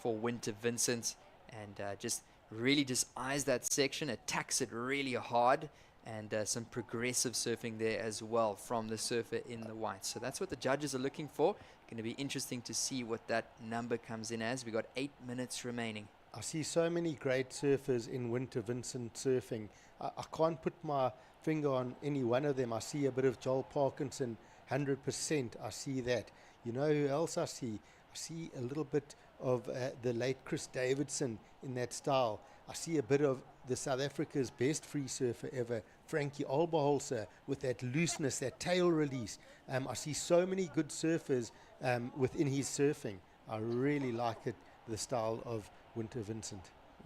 for Winter Vincent, and just eyes that section, attacks it really hard, and some progressive surfing there as well from the surfer in the white. So that's what the judges are looking for. Going to be interesting to see what that number comes in as. We got 8 minutes remaining. I see so many great surfers in Winter Vincent surfing. I can't put my finger on any one of them. I see a bit of Joel Parkinson, 100%. I see that. You know who else I see? I see a little bit of the late Chris Davidson in that style. I see a bit of the South Africa's best free surfer ever, Frankie Olberholzer, with that looseness, that tail release. I see so many good surfers within his surfing. I really like it, the style of Winter Vincent.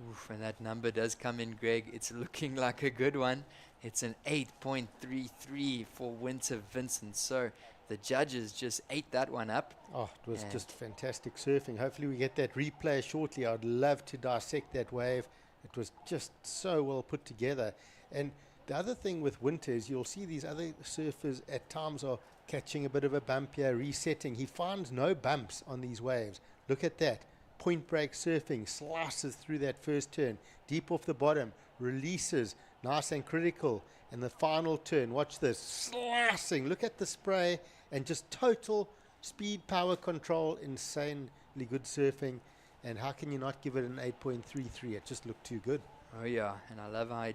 Oof, and that number does come in, Greg. It's looking like a good one. It's an 8.33 for Winter Vincent. So the judges just ate that one up. Oh, it was just fantastic surfing. Hopefully we get that replay shortly. I'd love to dissect that wave. It was just so well put together. And the other thing with Winter is you'll see these other surfers at times are catching a bit of a bump here, resetting. He finds no bumps on these waves. Look at that. Point break surfing, slices through that first turn, deep off the bottom, releases, nice and critical. And the final turn, watch this, slicing. Look at the spray and just total speed, power control, insanely good surfing. And how can you not give it an 8.33? It just looked too good. Oh yeah, and I love how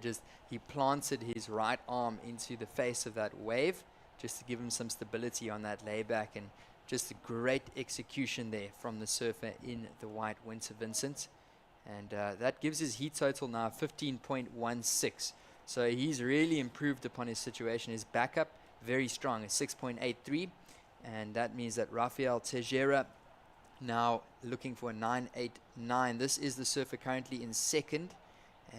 he planted his right arm into the face of that wave just to give him some stability on that layback, and just a great execution there from the surfer in the white, Winter Vincent. And that gives his heat total now 15.16. So he's really improved upon his situation. His backup, very strong, a 6.83. And that means that Rafael Teixeira now looking for a 9.89. This is the surfer currently in second.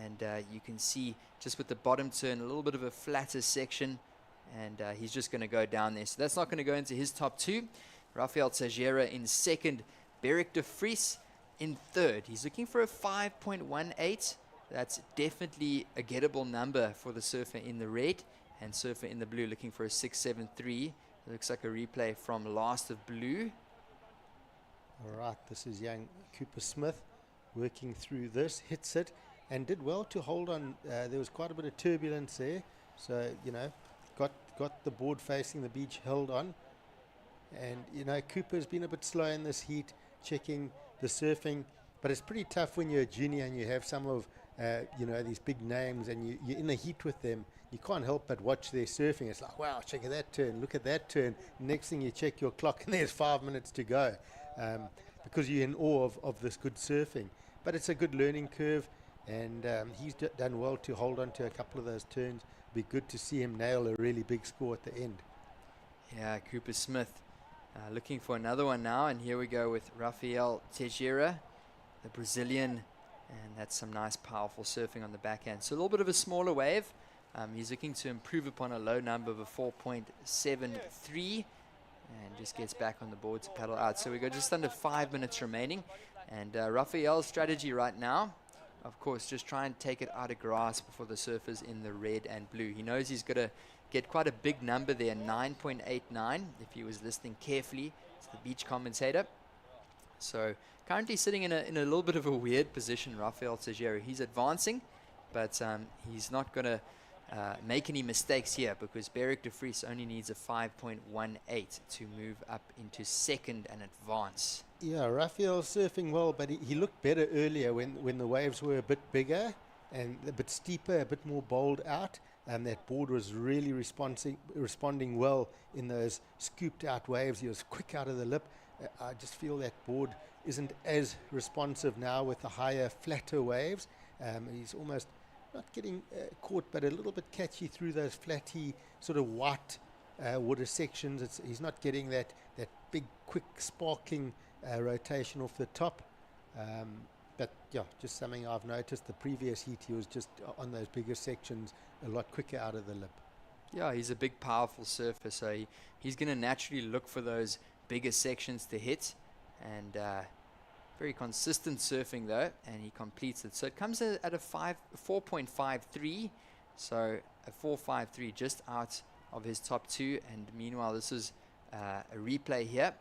And you can see just with the bottom turn, a little bit of a flatter section. And he's just going to go down there. So that's not going to go into his top two. Rafael Teixeira in second. Beric de Vries in third. He's looking for a 5.18. That's definitely a gettable number for the surfer in the red, and surfer in the blue looking for a 6.73. Looks like a replay from last of blue. All right, this is young Cooper Smith working through this, hits it, and did well to hold on. There was quite a bit of turbulence there, so got the board facing the beach, held on. And Cooper's been a bit slow in this heat, checking the surfing, but it's pretty tough when you're a junior and you have some of these big names, and you're in a heat with them. You can't help but watch their surfing. It's like, wow, check that turn, look at that turn. Next thing you check your clock and there's 5 minutes to go, because you're in awe of this good surfing. But it's a good learning curve, and he's done well to hold on to a couple of those turns. Be good to see him nail a really big score at the end. Yeah, Cooper Smith looking for another one now, and here we go with Rafael Teixeira, the Brazilian, and that's some nice powerful surfing on the backhand. So a little bit of a smaller wave. He's looking to improve upon a low number of a 4.73, and just gets back on the board to paddle out. So we got just under 5 minutes remaining, and Rafael's strategy right now, of course, just try and take it out of grasp for the surfers in the red and blue. He knows he's got to get quite a big number there, 9.89, if he was listening carefully to the beach commentator. So currently sitting in a little bit of a weird position, Rafael Teixeira. He's advancing, but he's not going to make any mistakes here, because Beric de Vries only needs a 5.18 to move up into second and advance. Yeah, Rafael's surfing well, but he looked better earlier when the waves were a bit bigger and a bit steeper, a bit more bowled out. That board was really responding well in those scooped out waves. He was quick out of the lip. I just feel that board isn't as responsive now with the higher, flatter waves. He's almost not getting caught, but a little bit catchy through those flatty, sort of white water sections. He's not getting that big, quick, sparking rotation off the top. But yeah, just something I've noticed. The previous heat, he was just on those bigger sections a lot quicker out of the lip. Yeah, he's a big, powerful surfer, so he's going to naturally look for those bigger sections to hit, and very consistent surfing though, and he completes it. So it comes at a 4.53, so a 4.53 just out of his top two. And meanwhile, this is a replay here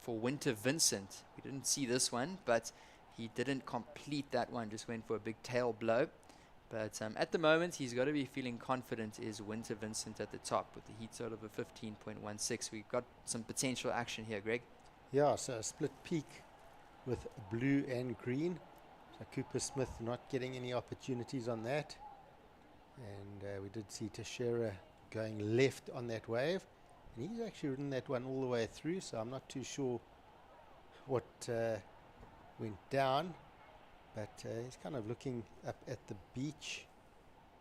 for Winter Vincent. We didn't see this one, but he didn't complete that one, just went for a big tail blow. But at the moment, he's got to be feeling confident, is Winter Vincent at the top with the heat sort of a 15.16. We've got some potential action here, Greg. Yeah, so a split peak with blue and green. So Cooper Smith not getting any opportunities on that. And we did see Teixeira going left on that wave. And he's actually ridden that one all the way through, so I'm not too sure what went down. But he's kind of looking up at the beach.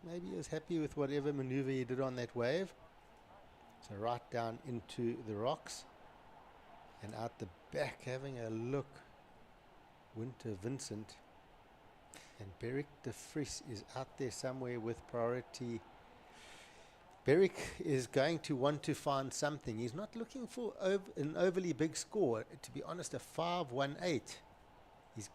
Maybe he was happy with whatever maneuver he did on that wave. So right down into the rocks. And out the back, having a look, Winter Vincent. And Beric de Vries is out there somewhere with priority. Beric is going to want to find something. He's not looking for an overly big score. To be honest, a 5.18. He's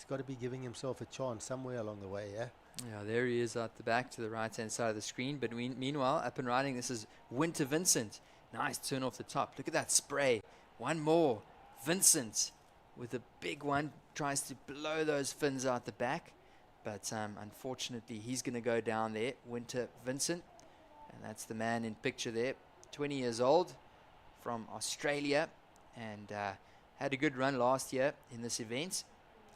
got to be giving himself a chance somewhere along the way, yeah? Yeah, there he is at the back to the right-hand side of the screen. But meanwhile, up and riding, this is Winter Vincent. Nice turn off the top. Look at that spray. One more. Vincent with a big one. Tries to blow those fins out the back. But unfortunately, he's going to go down there. Winter Vincent. And that's the man in picture there. 20 years old from Australia. And had a good run last year in this event.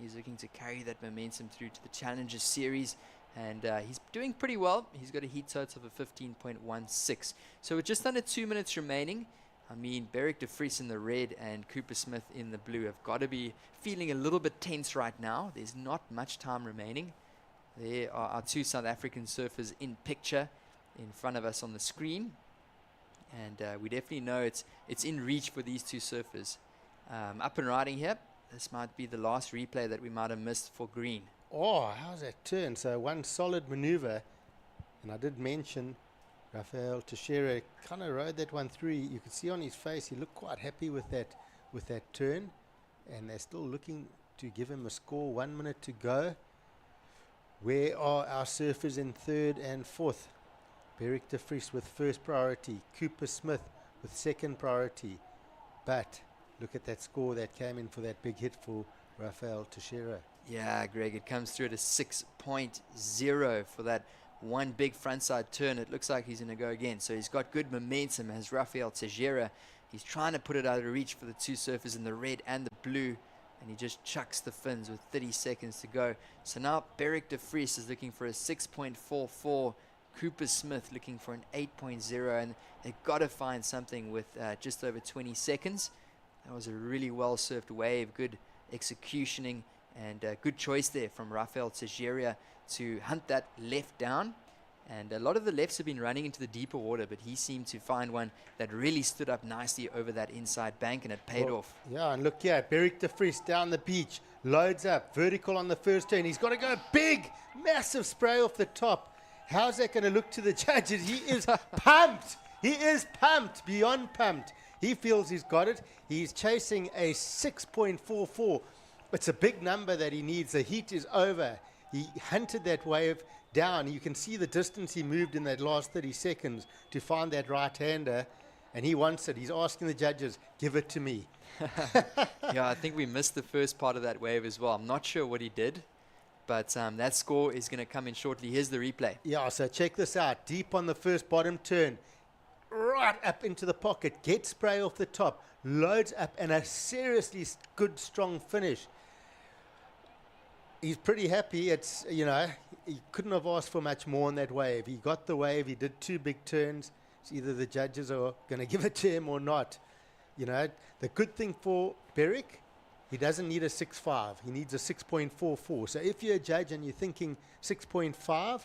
He's looking to carry that momentum through to the Challenger Series, and he's doing pretty well. He's got a heat total of a 15.16. So with just under 2 minutes remaining, I mean, Beric de Vries in the red and Cooper Smith in the blue have got to be feeling a little bit tense right now. There's not much time remaining. There are our two South African surfers in picture in front of us on the screen, and we definitely know it's in reach for these two surfers. Up and riding here. This might be the last replay that we might have missed for green. Oh, how's that turn? So one solid maneuver, and I did mention Rafael Teixeira kind of rode that one through. You could see on his face he looked quite happy with that turn, and they're still looking to give him a score. 1 minute to go. Where are our surfers in third and fourth? Beric de Vries with first priority. Cooper Smith with second priority. But look at that score that came in for that big hit for Rafael Teixeira. Yeah, Greg, it comes through at a 6.0 for that one big frontside turn. It looks like he's going to go again. So he's got good momentum as Rafael Teixeira. He's trying to put it out of reach for the two surfers in the red and the blue. And he just chucks the fins with 30 seconds to go. So now Beric de Vries is looking for a 6.44. Cooper Smith looking for an 8.0. And they've got to find something with just over 20 seconds. That was a really well surfed wave. Good executioning. And good choice there from Rafael Teixeira to hunt that left down. And a lot of the lefts have been running into the deeper water, but he seemed to find one that really stood up nicely over that inside bank, and it paid off. Yeah, and look here, Beric de Vries down the beach, loads up, vertical on the first turn. He's got to go big, massive spray off the top. How's that going to look to the judges? He is pumped. He is pumped, beyond pumped. He feels he's got it. He's chasing a 6.44. It's a big number that he needs. The heat is over. He hunted that wave down. You can see the distance he moved in that last 30 seconds to find that right-hander, and he wants it. He's asking the judges, give it to me. Yeah, I think we missed the first part of that wave as well. I'm not sure what he did, but that score is going to come in shortly. Here's the replay. Yeah, so check this out. Deep on the first bottom turn, right up into the pocket, gets spray off the top, loads up, and a seriously good, strong finish. He's pretty happy. It's, you know, he couldn't have asked for much more on that wave. He got the wave. He did two big turns. It's either the judges are going to give it to him or not. You know, the good thing for Beric, he doesn't need a 6.5. He needs a 6.44. So if you're a judge and you're thinking 6.5,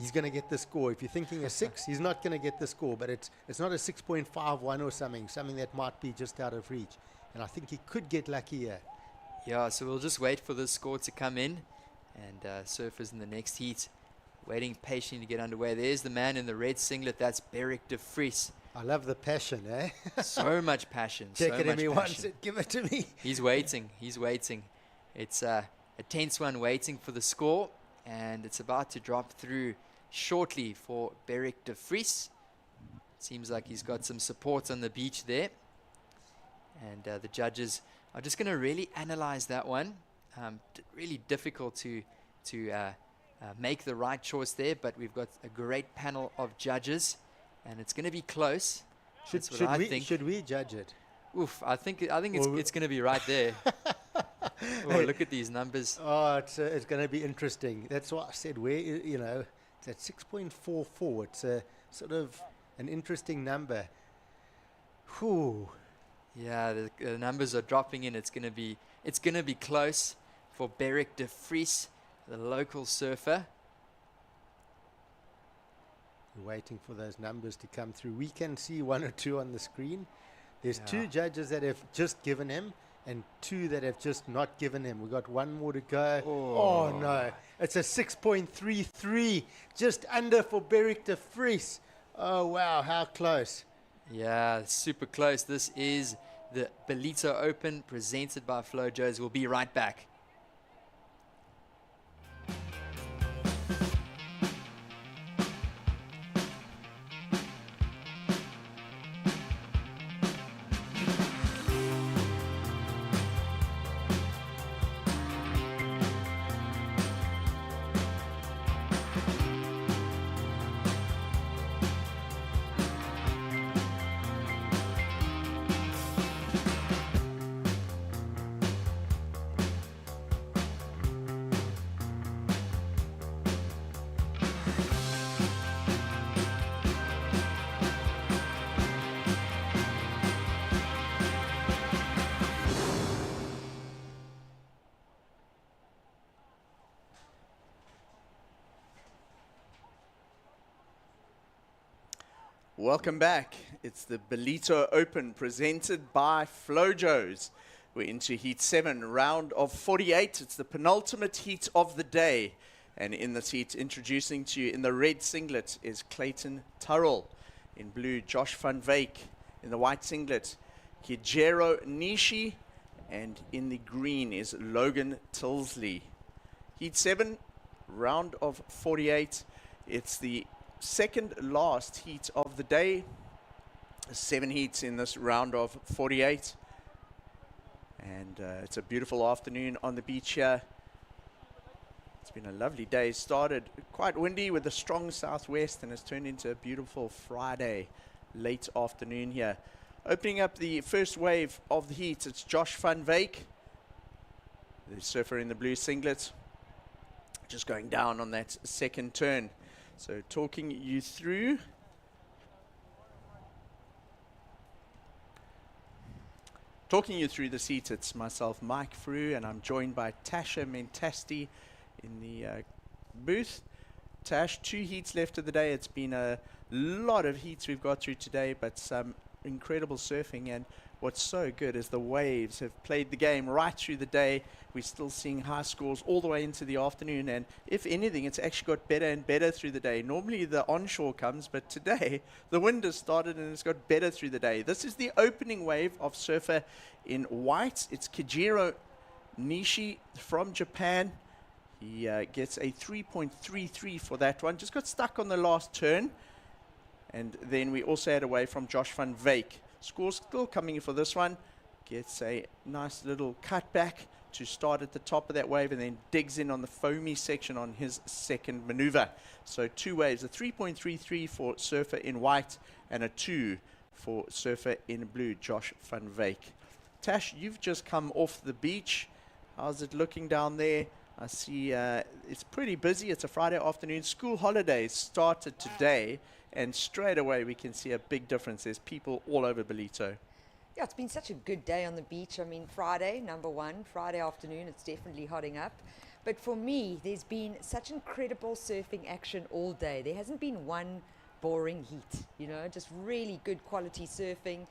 he's going to get the score. If you're thinking a 6, he's not going to get the score. But it's not a 6.51 or something that might be just out of reach. And I think he could get lucky here. Yeah, so we'll just wait for this score to come in. And surfers in the next heat waiting patiently to get underway. There's the man in the red singlet. That's Beric de Vries. I love the passion, eh? So much passion. Take so it much if he passion. wants it. Give it to me. He's waiting. He's waiting. It's a tense one waiting for the score. And it's about to drop through shortly for Beric de Vries. Seems like he's got some support on the beach there. And the judges are just going to really analyze that one. Really difficult to make the right choice there, but we've got a great panel of judges, and it's going to be close. Should we judge it? Oof, I think it's going to be right there. Oh, look at these numbers. Oh, it's going to be interesting. That's what I said. It's at 6.44. It's a sort of an interesting number. Whew. Yeah, the numbers are dropping in. It's going to be close for Beric de Vries, the local surfer. We're waiting for those numbers to come through. We can see one or two on the screen. There's two judges that have just given him and two that have just not given him. We've got one more to go. Oh no. It's a 6.33, just under for Beric de Vries. Oh, wow, how close. Yeah, super close. This is the Ballito Open presented by Flojos. We'll be right back. Welcome back. It's the Ballito Open presented by Flojos. We're into Heat 7, round of 48. It's the penultimate heat of the day. And in this heat, introducing to you in the red singlet is Clayton Turrell. In blue, Josh van Wyk. In the white singlet, Kijero Nishi. And in the green is Logan Tilsley. Heat 7, round of 48. It's the second last heat of the day. 7 heats in this round of 48. And it's a beautiful afternoon on the beach here. It's been a lovely day. Started quite windy with a strong southwest and has turned into a beautiful Friday late afternoon here. Opening up the first wave of the heat, it's Josh van Wyk, the surfer in the blue singlet, just going down on that second turn. So talking you through the seat, it's myself, Mike Frew, and I'm joined by Tasha Mentasti in the booth. Tash, 2 heats left of the day. It's been a lot of heats we've got through today, but some incredible surfing, and what's so good is the waves have played the game right through the day. We're still seeing high scores all the way into the afternoon, and if anything, it's actually got better and better through the day. Normally the onshore comes, but today the wind has started and it's got better through the day. This is the opening wave of surfer in white. It's Kajiro Nishi from Japan. He gets a 3.33 for that one. Just got stuck on the last turn. And then we also had away from Josh van Wyk. Scores still coming in for this one. Gets a nice little cutback to start at the top of that wave and then digs in on the foamy section on his second maneuver. So 2 waves, a 3.33 for surfer in white and a 2 for surfer in blue, Josh van Wyk. Tash, you've just come off the beach. How's it looking down there? I see it's pretty busy. It's a Friday afternoon. School holidays started today, and straight away we can see a big difference. There's people all over Ballito. Yeah, it's been such a good day on the beach. I mean, Friday, number one, Friday afternoon, it's definitely hotting up. But for me, there's been such incredible surfing action all day. There hasn't been one boring heat, you know, just really good quality surfing.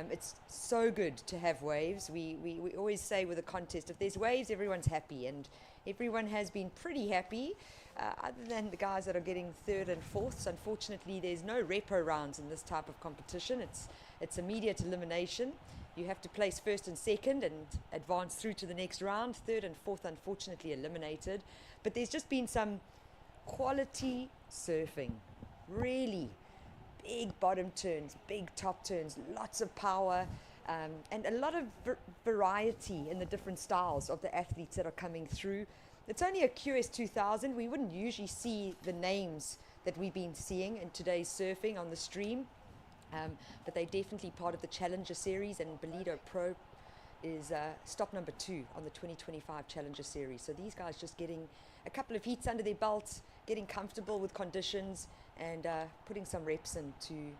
It's so good to have waves. We always say with a contest, if there's waves, everyone's happy, and everyone has been pretty happy, other than the guys that are getting 3rd and 4th. Unfortunately, there's no repo rounds in this type of competition. It's immediate elimination. You have to place 1st and 2nd and advance through to the next round. 3rd and 4th, unfortunately, eliminated. But there's just been some quality surfing. Really big bottom turns, big top turns, lots of power, and a lot of variety in the different styles of the athletes that are coming through. It's only a QS 2000. We wouldn't usually see the names that we've been seeing in today's surfing on the stream, but they're definitely part of the Challenger Series, and Ballito Pro is stop number 2 on the 2025 Challenger Series. So these guys just getting a couple of heats under their belts, getting comfortable with conditions, and putting some reps in to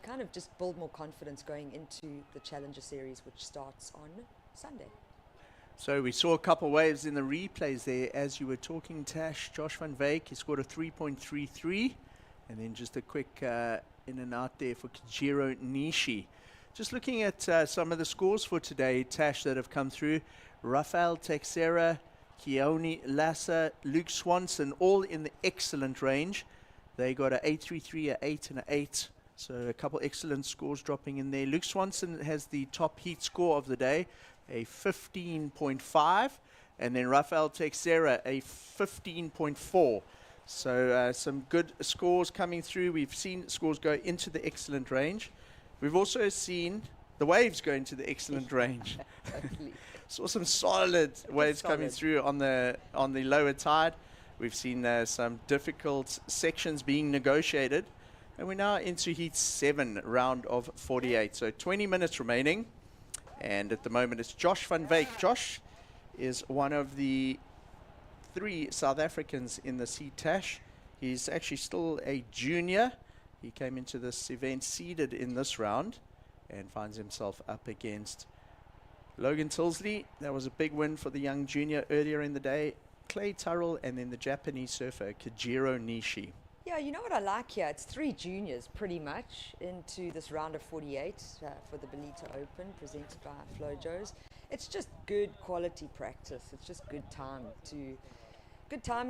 kind of just build more confidence going into the Challenger Series, which starts on Sunday. So we saw a couple waves in the replays there as you were talking, Tash. Josh van Wyk, he scored a 3.33, and then just a quick in and out there for Kajiro Nishi. Just looking at some of the scores for today, Tash, that have come through. Rafael Teixeira, Keone Lassa, Luke Swanson, all in the excellent range. They got a 8.33, a 8, and a 8. So a couple excellent scores dropping in there. Luke Swanson has the top heat score of the day, a 15.5. And then Rafael Teixeira, a 15.4. So some good scores coming through. We've seen scores go into the excellent range. We've also seen the waves go into the excellent range. Totally. Saw some solid waves coming through on the lower tide. We've seen some difficult sections being negotiated. And we're now into heat 7, round of 48. So 20 minutes remaining. And at the moment, it's Josh van Wyk. Josh is one of the 3 South Africans in the Sea Tash. He's actually still a junior. He came into this event seeded in this round and finds himself up against Logan Tilsley. That was a big win for the young junior earlier in the day. Clay Turrell, and then the Japanese surfer Kajiro Nishi. Yeah, you know what I like here? It's 3 juniors pretty much into this round of 48 for the Ballito Open presented by Flojos. It's just good quality practice. It's just good timing,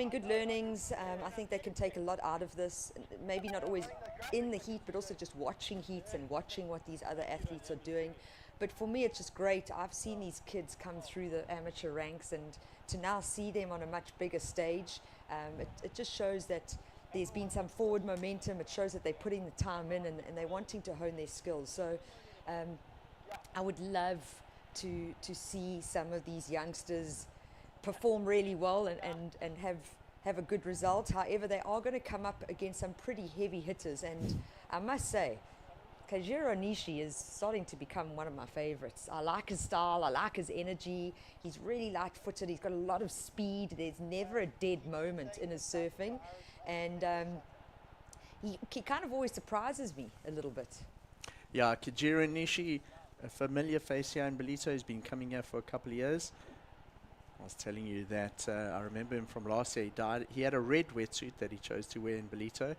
good learnings. I think they can take a lot out of this. Maybe not always in the heat, but also just watching heats and watching what these other athletes are doing. But for me, it's just great. I've seen these kids come through the amateur ranks, and to now see them on a much bigger stage, it just shows that there's been some forward momentum. It shows that they're putting the time in, and they're wanting to hone their skills. So I would love to see some of these youngsters perform really well and have a good result. However, they are going to come up against some pretty heavy hitters, and I must say, Kajiro Nishi is starting to become one of my favorites. I like his style, I like his energy. He's really light-footed, he's got a lot of speed. There's never a dead moment in his surfing, and he kind of always surprises me a little bit. Yeah, Kajiro Nishi, a familiar face here in Ballito. He's been coming here for a couple of years. I was telling you that I remember him from last year. He had a red wetsuit that he chose to wear in Ballito,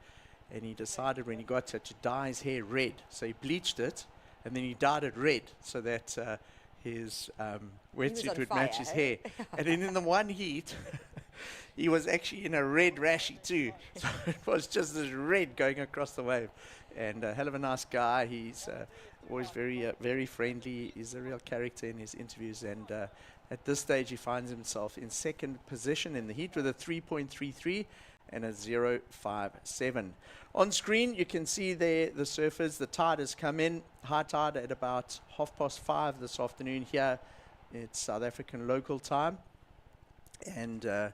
and he decided when he got to dye his hair red. So he bleached it, and then he dyed it red so that his wetsuit would match his hair. And then in the one heat, he was actually in a red rashy too. So it was just this red going across the wave. And a hell of a nice guy. He's always very friendly. He's a real character in his interviews. And at this stage, he finds himself in second position in the heat with a 3.33 and a 0.57. On screen, you can see there the surfers. The tide has come in. High tide at about 5:30 this afternoon here. It's South African local time. And the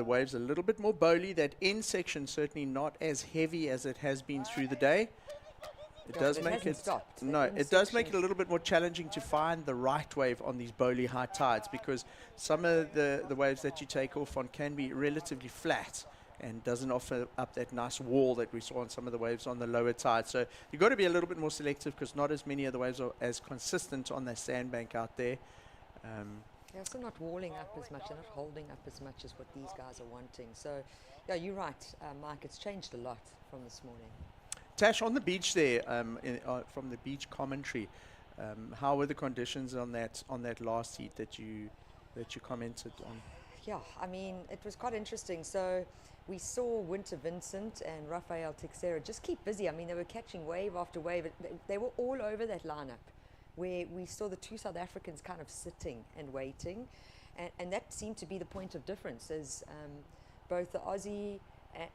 waves a little bit more bowly. That end section certainly not as heavy as it has been through the day. It does make it stopped. no. It does make it a little bit more challenging to find the right wave on these bowly high tides, because some of the waves that you take off on can be relatively flat and doesn't offer up that nice wall that we saw on some of the waves on the lower tide. So you've got to be a little bit more selective, because not as many of the waves are as consistent on that sandbank out there. They're also not walling up as much, they're not holding up as much as what these guys are wanting. So, yeah, you're right, Mike, it's changed a lot from this morning. Tash, on the beach there, from the beach commentary, how were the conditions on that last heat that you commented on? Yeah, I mean, it was quite interesting. So we saw Winter Vincent and Rafael Teixeira just keep busy. I mean, they were catching wave after wave. They were all over that lineup, where we saw the two South Africans kind of sitting and waiting. And that seemed to be the point of difference, as both the Aussie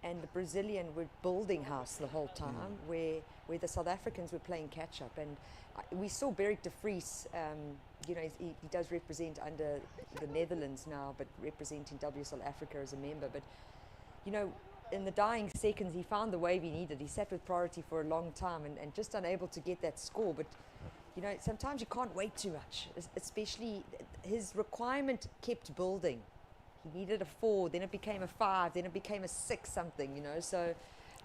and the Brazilian were building house the whole time, where the South Africans were playing catch up. And we saw Beric de Vries, you know, he does represent under the Netherlands now, but representing W South Africa as a member. But, you know, in the dying seconds, he found the wave he needed. He sat with priority for a long time and just unable to get that score. But, you know, sometimes you can't wait too much, especially his requirement kept building. He needed a 4, then it became a 5, then it became a 6 something, you know. So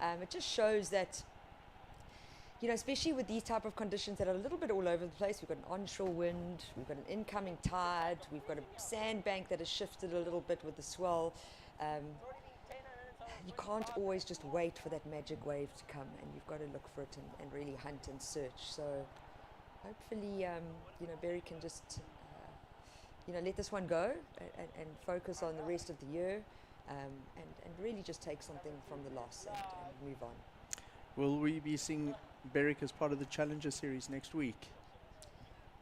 it just shows that, you know, especially with these type of conditions that are a little bit all over the place. We've got an onshore wind, we've got an incoming tide, we've got a sandbank that has shifted a little bit with the swell. You can't always just wait for that magic wave to come, and you've got to look for it and really hunt and search. So hopefully, you know, Barry can just you know, let this one go and focus on the rest of the year, and really just take something from the loss and move on. Will we be seeing Beric as part of the Challenger Series next week?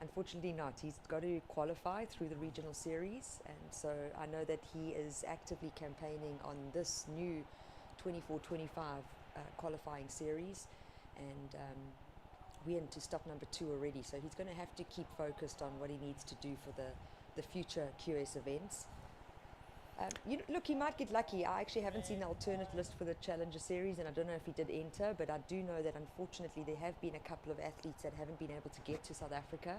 Unfortunately not. He's got to qualify through the regional series, and so I know that he is actively campaigning on this new 24-25 qualifying series, and we're into stop number 2 already, so he's going to have to keep focused on what he needs to do for the future QS events. You know, look, he might get lucky. I actually haven't seen the alternate list for the Challenger Series, and I don't know if he did enter, but I do know that unfortunately there have been a couple of athletes that haven't been able to get to South Africa,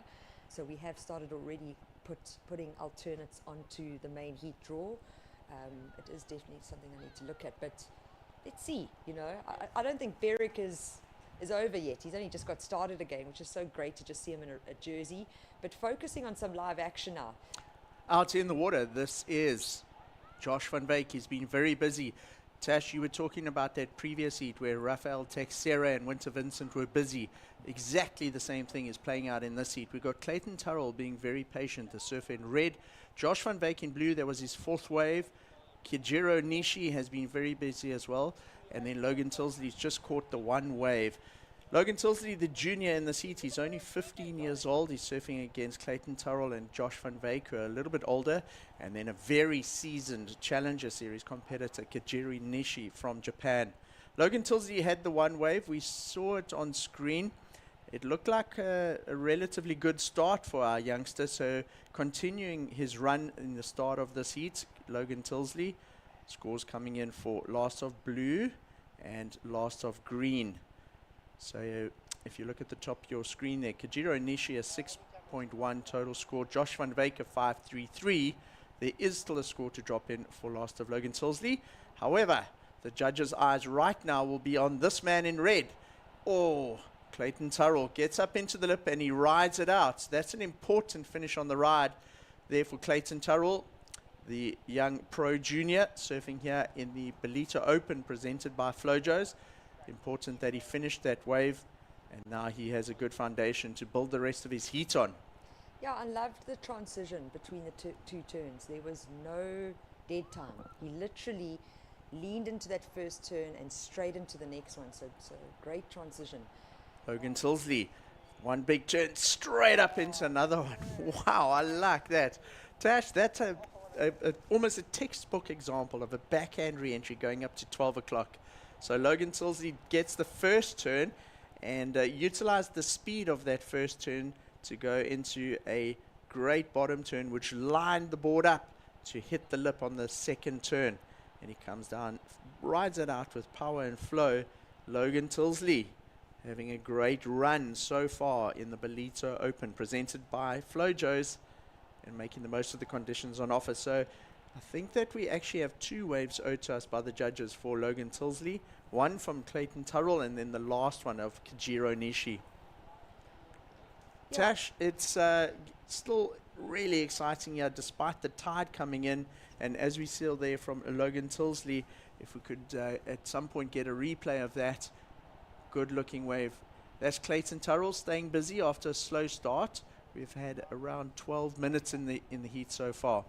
so we have started already putting alternates onto the main heat draw. It is definitely something I need to look at, but let's see. You know, I don't think Beric is over yet. He's only just got started again, which is so great to just see him in a jersey, but focusing on some live action now. Out in the water, this is Josh van Beek. He's been very busy. Tash, you were talking about that previous heat where Rafael Teixeira and Winter Vincent were busy. Exactly the same thing is playing out in this heat. We've got Clayton Turrell being very patient, the surfer in red. Josh van Beek in blue, that was his 4th wave. Kajiro Nishi has been very busy as well. And then Logan Tilsley's just caught the 1 wave. Logan Tilsley, the junior in this heat, he's only 15 years old. He's surfing against Clayton Turrell and Josh van Wyk, who are a little bit older, and then a very seasoned Challenger Series competitor, Kajiro Nishi from Japan. Logan Tilsley had the one wave. We saw it on screen. It looked like a relatively good start for our youngster, so continuing his run in the start of this heat, Logan Tilsley, scores coming in for last of blue and last of green. So if you look at the top of your screen there, Kajiro Nishi a 6.1 total score, Josh van Wyk a 5.33. There is still a score to drop in for last of Logan Tilsley. However, the judges' eyes right now will be on this man in red. Oh, Clayton Turrell gets up into the lip and he rides it out. That's an important finish on the ride there for Clayton Turrell, the young pro junior surfing here in the Ballito Open presented by Flojos. Important that he finished that wave, and now he has a good foundation to build the rest of his heat on. Yeah, I loved the transition between the two turns. There was no dead time. He literally leaned into that first turn and straight into the next one. So great transition. Logan Tilsley, one big turn straight up into another one. Wow, I like that. Tash, that's almost a textbook example of a backhand re-entry going up to 12 o'clock. So Logan Tilsley gets the first turn and utilized the speed of that first turn to go into a great bottom turn, which lined the board up to hit the lip on the second turn. And he comes down, rides it out with power and flow. Logan Tilsley having a great run so far in the Ballito Open, presented by Flojos, and making the most of the conditions on offer. So I think that we actually have two waves owed to us by the judges for Logan Tilsley. One from Clayton Turrell and then the last one of Kajiro Nishi. Yeah. Tash, it's still really exciting here despite the tide coming in. And as we see there from Logan Tilsley, if we could at some point get a replay of that, good looking wave. That's Clayton Turrell staying busy after a slow start. We've had around 12 minutes in the heat so far.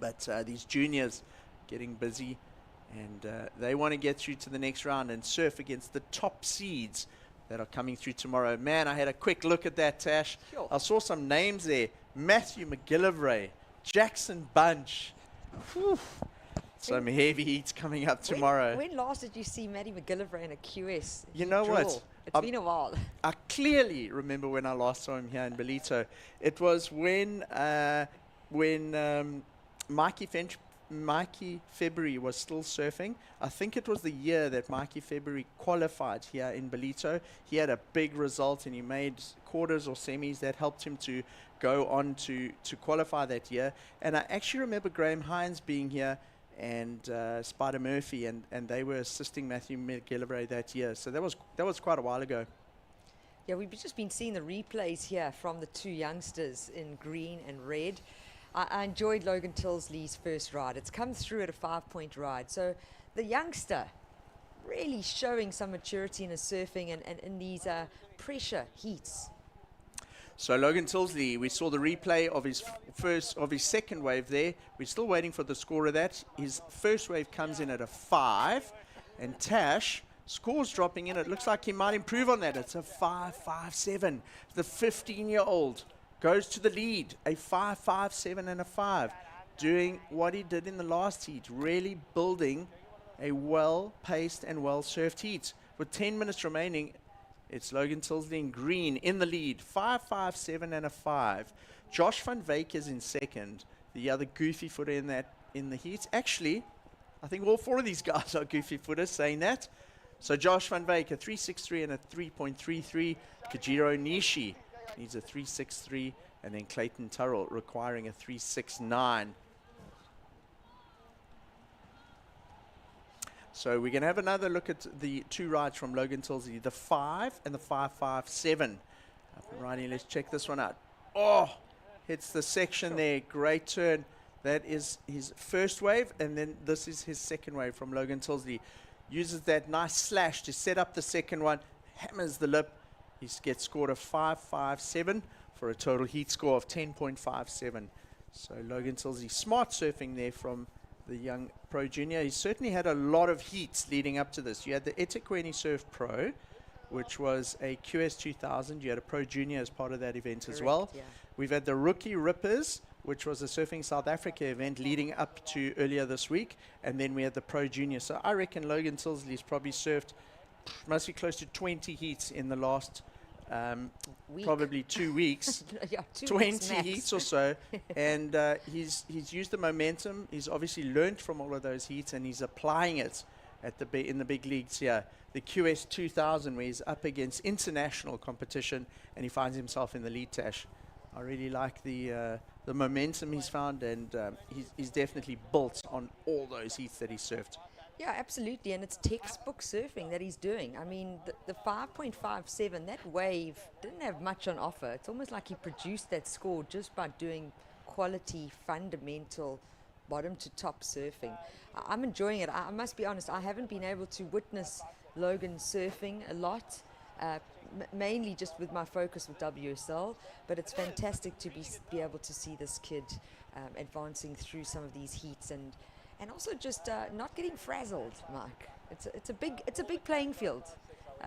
But these juniors getting busy, and they want to get through to the next round and surf against the top seeds that are coming through tomorrow. Man, I had a quick look at that, Tash. Sure. I saw some names there. Matthew McGillivray, Jackson Bunch. Whew. Some heavy heats coming up tomorrow. When last did you see Maddie McGillivray in a QS? You know draw? what? It's been a while. I clearly remember when I last saw him here in Ballito. It was when Mikey February was still surfing. I think it was the year that Mikey February qualified here in Ballito. He had a big result and he made quarters or semis that helped him to go on to qualify that year. And I actually remember Graham Hines being here and Spider Murphy, and they were assisting Matthew McGillivray that year. So that was quite a while ago. Yeah, we've just been seeing the replays here from the two youngsters in green and red. I enjoyed Logan Tilsley's first ride. It's come through at a 5-point ride. So the youngster really showing some maturity in his surfing and in these pressure heats. So Logan Tilsley, we saw the replay of his second wave there. We're still waiting for the score of that. His first wave comes in at a 5, and Tash, scores dropping in. It looks like he might improve on that. It's a 5.57. The 15-year-old goes to the lead, a 5.57 and a 5, doing what he did in the last heat, really building a well-paced and well-surfed heat. With 10 minutes remaining, it's Logan Tilsley in green in the lead, 5.57 and a 5. Josh van Wyk is in second, the other goofy footer in the heat. Actually, I think all four of these guys are goofy footers, saying that. So Josh van Wyk, a 3.63 and a 3.33. Kajiro Nishi needs a 3.63, and then Clayton Turrell requiring a 3.69. So we're going to have another look at the two rides from Logan Tilsley, the 5 and the 5.57. Up and riding, let's check this one out. Oh, hits the section there, great turn. That is his first wave, and then this is his second wave from Logan Tilsley. Uses that nice slash to set up the second one, hammers the lip. He gets scored a 5.57 for a total heat score of 10.57. So Logan Tilsley, smart surfing there from the young pro junior. He certainly had a lot of heats leading up to this. You had the eThekwini Surf Pro, which was a QS 2000. You had a Pro Junior as part of that event as Correct, well. yeah. We've had the Rookie Rippers, which was a Surfing South Africa event leading up to earlier this week. And then we had the Pro Junior. So I reckon Logan Tilsley's probably surfed, must be close to 20 heats in the last Week. probably 2 weeks. Yeah, 2 weeks 20 max. heats or so, and he's used the momentum. He's obviously learned from all of those heats, and he's applying it at in the big leagues here. The QS 2000, where he's up against international competition, and he finds himself in the lead, Tash. I really like the momentum he's found, and he's definitely built on all those heats that he surfed. Yeah, absolutely, and it's textbook surfing that he's doing. I mean, the 5.57, that wave didn't have much on offer. It's almost like he produced that score just by doing quality, fundamental, bottom to top surfing. I'm enjoying it. I must be honest, I haven't been able to witness Logan surfing a lot, mainly just with my focus with WSL, but it's fantastic to be able to see this kid advancing through some of these heats and also just not getting frazzled, Mike. It's a big playing field.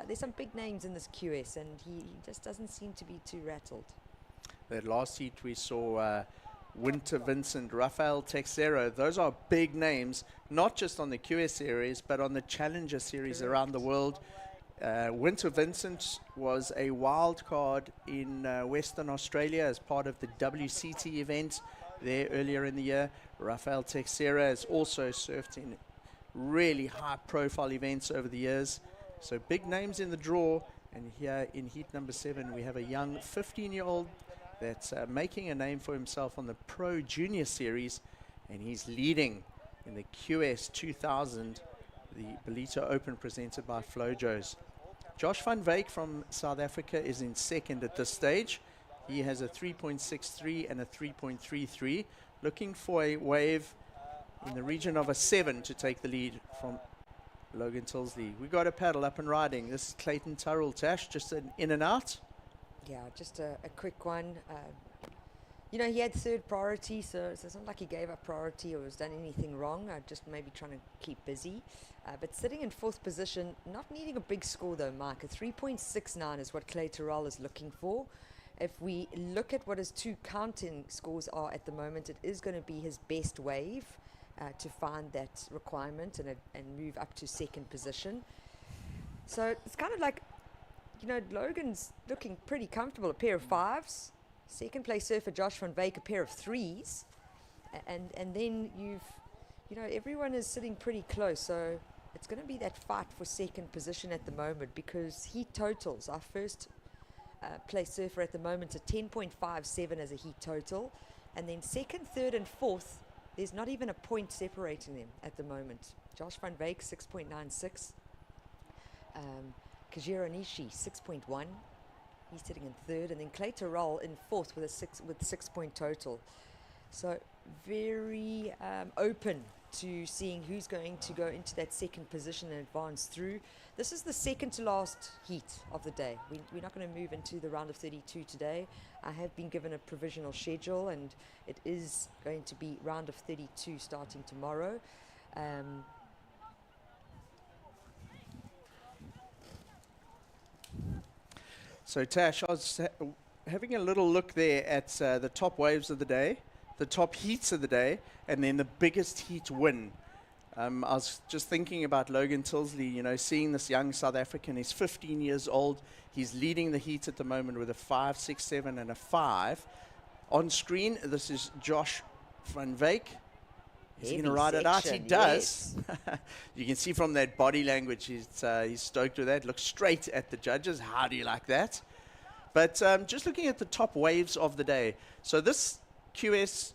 There's some big names in this QS, and he just doesn't seem to be too rattled. That last heat we saw Winter Vincent, Rafael Texeira. Those are big names, not just on the QS series, but on the Challenger series Correct. around the world. Winter Vincent was a wild card in Western Australia as part of the WCT event there earlier in the year. Rafael Texeira has also surfed in really high-profile events over the years. So big names in the draw. And here in heat number 7, we have a young 15-year-old that's making a name for himself on the Pro Junior Series. And he's leading in the QS 2000, the Ballito Open presented by Flojos. Josh van Wyk from South Africa is in second at this stage. He has a 3.63 and a 3.33. Looking for a wave in the region of a 7 to take the lead from Logan Tilsley. We got a paddle up and riding. This is Clayton Turrell, Tash, just an in and out. Yeah, just a quick one. You know, he had third priority, so it's not like he gave up priority or has done anything wrong. Just maybe trying to keep busy. But sitting in fourth position, not needing a big score though, Mark. A 3.69 is what Clay Terrell is looking for. If we look at what his 2 counting scores are at the moment, it is going to be his best wave to find that requirement and move up to second position. So it's kind of like, you know, Logan's looking pretty comfortable. A pair of 5s. Second place surfer Josh van Wyk, a pair of 3s. And then you know, everyone is sitting pretty close. So it's going to be that fight for second position at the moment, because heat totals, our first place surfer at the moment, a 10.57 as a heat total. And then second, third, and fourth, there's not even a point separating them at the moment. Josh van Wyk, 6.96. Kajiro Nishi, 6.1. He's sitting in third. And then Clay Terrell in fourth with a 6-point total. So very open to seeing who's going to go into that second position and advance through. This is the second to last heat of the day. We're not going to move into the round of 32 today. I have been given a provisional schedule, and it is going to be round of 32 starting tomorrow. So Tash, I was having a little look there at the top waves of the day, the top heats of the day, and then the biggest heat win. I was just thinking about Logan Tilsley, you know, seeing this young South African. He's 15 years old. He's leading the heat at the moment with a 5, 6, 7, and a 5. On screen, this is Josh van Wyk. Is he going to ride it out? He does. Yes. You can see from that body language, he's stoked with that. Looks straight at the judges. How do you like that? But just looking at the top waves of the day. So this QS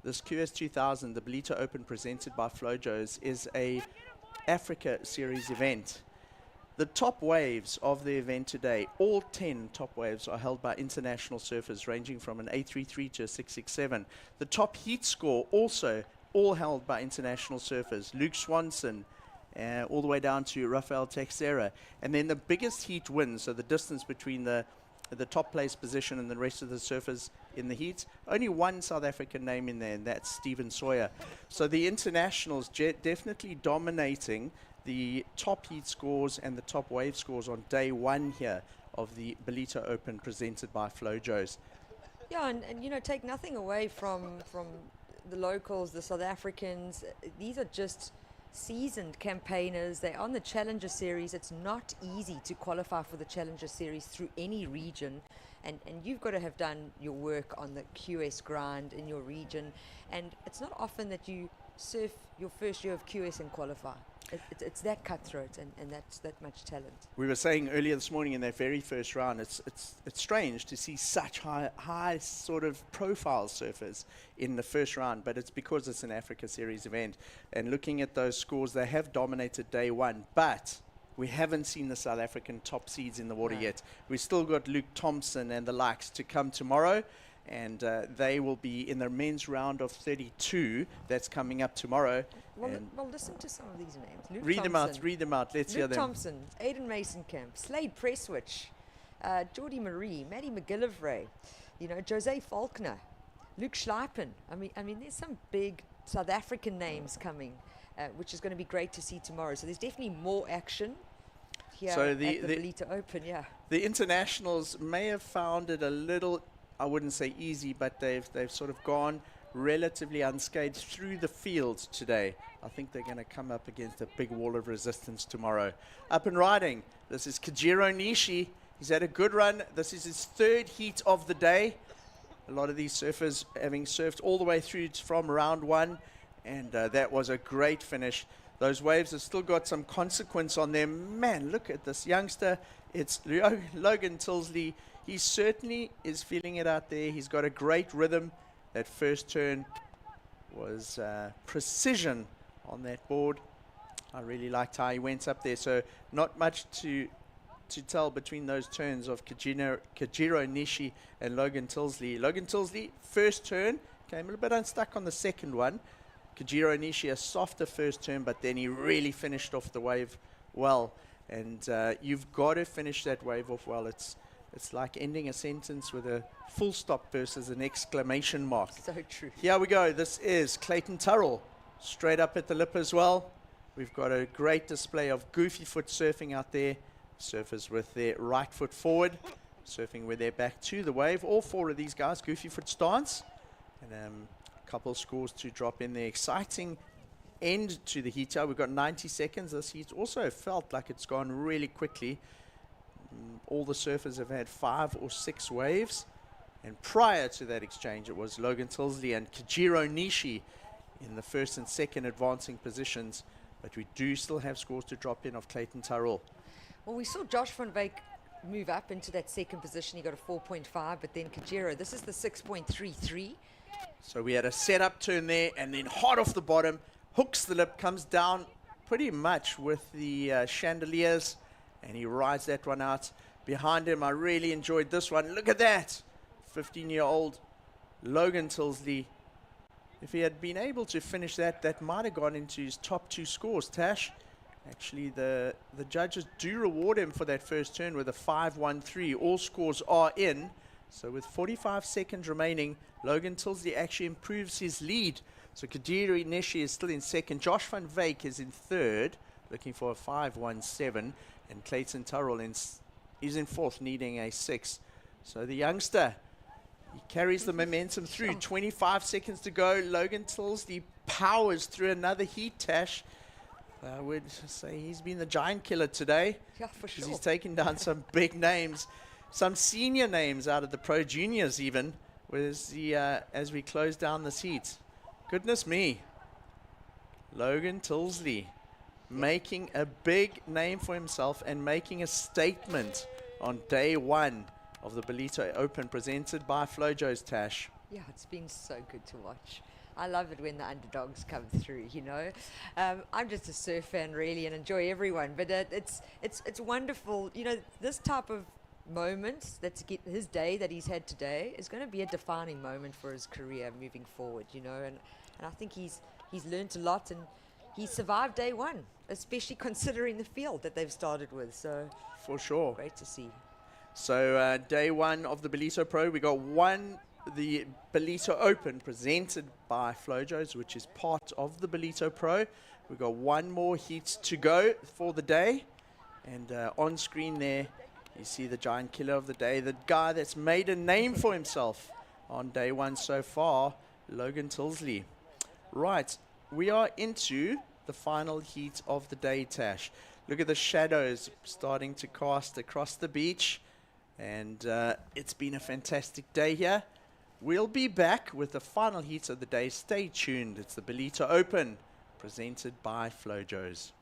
2000, the Ballito Open presented by Flojos, is a Africa Series event. The top waves of the event today, all 10 top waves are held by international surfers ranging from an 833 to a 667. The top heat score also all held by international surfers. Luke Swanson, all the way down to Rafael Texeira. And then the biggest heat win, so the distance between the top place position and the rest of the surfers in the heat, only one South African name in there, and that's Stephen Sawyer. So the internationals definitely dominating the top heat scores and the top wave scores on day one here of the Ballito Open presented by Flojos. Yeah, and you know, take nothing away from the locals, the South Africans. These are just seasoned campaigners. They're on the Challenger Series. It's not easy to qualify for the Challenger Series through any region. And you've got to have done your work on the QS grind in your region. And it's not often that you surf your first year of QS and qualify. It's that cutthroat and that's that much talent. We were saying earlier this morning in that very first round, it's strange to see such high sort of profile surfers in the first round, but it's because it's an Africa Series event. And looking at those scores, they have dominated day one, but we haven't seen the South African top seeds in the water yet. We've still got Luke Thompson and the likes to come tomorrow. And they will be in their men's round of 32 that's coming up tomorrow. Well, listen to some of these names. Luke Read Thompson, them out. Let's hear Luke them. Thompson, Aiden Mason-Camp, Slade Presswich, Geordie Marie, Maddie McGillivray, you know, Jose Faulkner, Luke Schleipen. I mean, there's some big South African names coming, which is going to be great to see tomorrow. So there's definitely more action here at the Ballito Open, yeah. The internationals may have found it a little, I wouldn't say easy, but they've sort of gone relatively unscathed through the field today. I think they're going to come up against a big wall of resistance tomorrow. Up and riding, this is Kajiro Nishi. He's had a good run. This is his third heat of the day. A lot of these surfers having surfed all the way through from round one, and that was a great finish. Those waves have still got some consequence on them. Man, look at this youngster. It's Logan Tilsley. He certainly is feeling it out there. He's got a great rhythm. That first turn was precision on that board. I really liked how he went up there. So not much to tell between those turns of Kajiro Nishi and Logan Tilsley. Logan Tilsley, first turn, came a little bit unstuck on the second one. Kajiro Nishi, a softer first turn, but then he really finished off the wave well. And you've got to finish that wave off well. It's like ending a sentence with a full stop versus an exclamation mark. So true. Here we go. This is Clayton Turrell, straight up at the lip as well. We've got a great display of goofy foot surfing out there. Surfers with their right foot forward, surfing with their back to the wave. All four of these guys, goofy foot stance. And a couple scores to drop in there. Exciting end to the heater. We've got 90 seconds. This heat also felt like it's gone really quickly. All the surfers have had 5 or 6 waves, and prior to that exchange it was Logan Tilsley and Kajiro Nishi in the first and second advancing positions, but we do still have scores to drop in of Clayton Turrell. Well, we saw Josh van Wyk move up into that second position. He got a 4.5, but then Kajiro, this is the 6.33. So we had a setup turn there, and then hard off the bottom, hooks the lip, comes down pretty much with the chandeliers, and he rides that one out. Behind him, I really enjoyed this one. Look at that. 15-year-old Logan Tilsley. If he had been able to finish that, that might have gone into his top 2 scores, Tash. Actually, the judges do reward him for that first turn with a 5.13. All scores are in. So with 45 seconds remaining, Logan Tilsley actually improves his lead. So Kajiro Nishi is still in second. Josh van Wyk is in third, looking for a 5.17. And Clayton Turrell is in fourth, needing a 6. So the youngster, he carries the momentum through. 25 seconds to go. Logan Tilsley powers through another heat, Tash. I would say he's been the giant killer today. Yeah, for sure. He's taken down some big names, some senior names out of the pro juniors even, as we close down this heat. Goodness me. Logan Tilsley making a big name for himself and making a statement on day one of the Ballito Open presented by Flojos, Tash. Yeah, it's been so good to watch. I love it when the underdogs come through, you know. I'm just a surf fan, really, and enjoy everyone. But it's wonderful. You know, this type of moment, that's his day that he's had today, is going to be a defining moment for his career moving forward, you know. And I think he's learned a lot, and he survived day one, especially considering the field that they've started with. So for sure. Great to see. So day one of the Ballito Pro, we got the Ballito Open presented by Flojos, which is part of the Ballito Pro. We've got one more heat to go for the day. And on screen there, you see the giant killer of the day, the guy that's made a name for himself on day one so far, Logan Tilsley. Right, we are into the final heat of the day, Tash. Look at the shadows starting to cast across the beach. And it's been a fantastic day here. We'll be back with the final heat of the day. Stay tuned. It's the Ballito Open, presented by Flojos.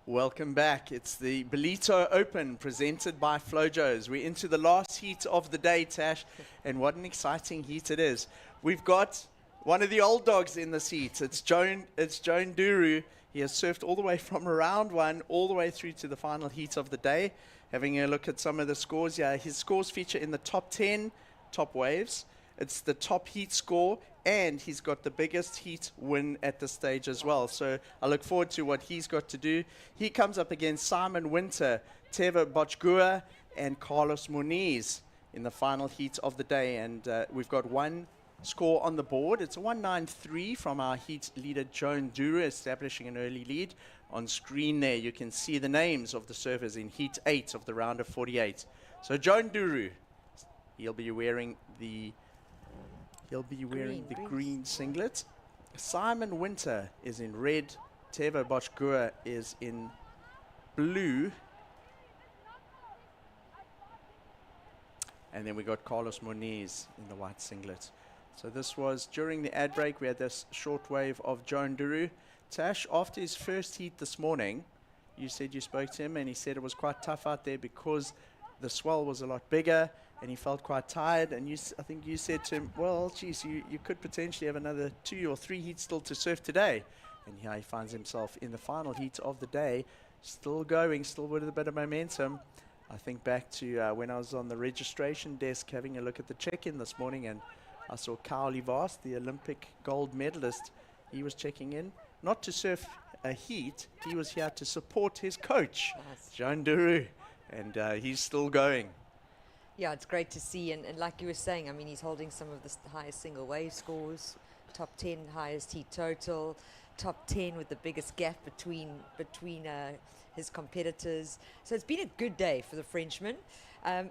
Welcome back. It's the Ballito Open presented by Flojos. We're into the last heat of the day, Tash, and what an exciting heat it is. We've got one of the old dogs in this heat. It's Joan Duru. He has surfed all the way from round one all the way through to the final heat of the day. Having a look at some of the scores, yeah, his scores feature in the top 10 top waves. It's the top heat score, and he's got the biggest heat win at this stage as well. So I look forward to what he's got to do. He comes up against Simon Winter, Teva Bochgua, and Carlos Muniz in the final heat of the day. And we've got one score on the board. It's a 193 from our heat leader, Joan Duru, establishing an early lead. On screen there, you can see the names of the surfers in heat 8 of the round of 48. So Joan Duru, he'll be wearing the green singlet. Simon Winter is in red. Teva Bochgua is in blue. And then we got Carlos Muniz in the white singlet. So this was during the ad break. We had this short wave of Joan Duru. Tash, after his first heat this morning, you said you spoke to him and he said it was quite tough out there because the swell was a lot bigger and he felt quite tired. And I think you said to him, well, geez, you could potentially have another 2 or 3 heats still to surf today. And here he finds himself in the final heat of the day, still going, still with a bit of momentum. I think back to when I was on the registration desk having a look at the check-in this morning, and I saw Kyle Vast, the Olympic gold medalist. He was checking in, not to surf a heat, he was here to support his coach, Joan Duru, and he's still going. Yeah, it's great to see, and like you were saying, I mean, he's holding some of the highest single wave scores, top 10 highest heat total, top 10 with the biggest gap between his competitors. So it's been a good day for the Frenchman.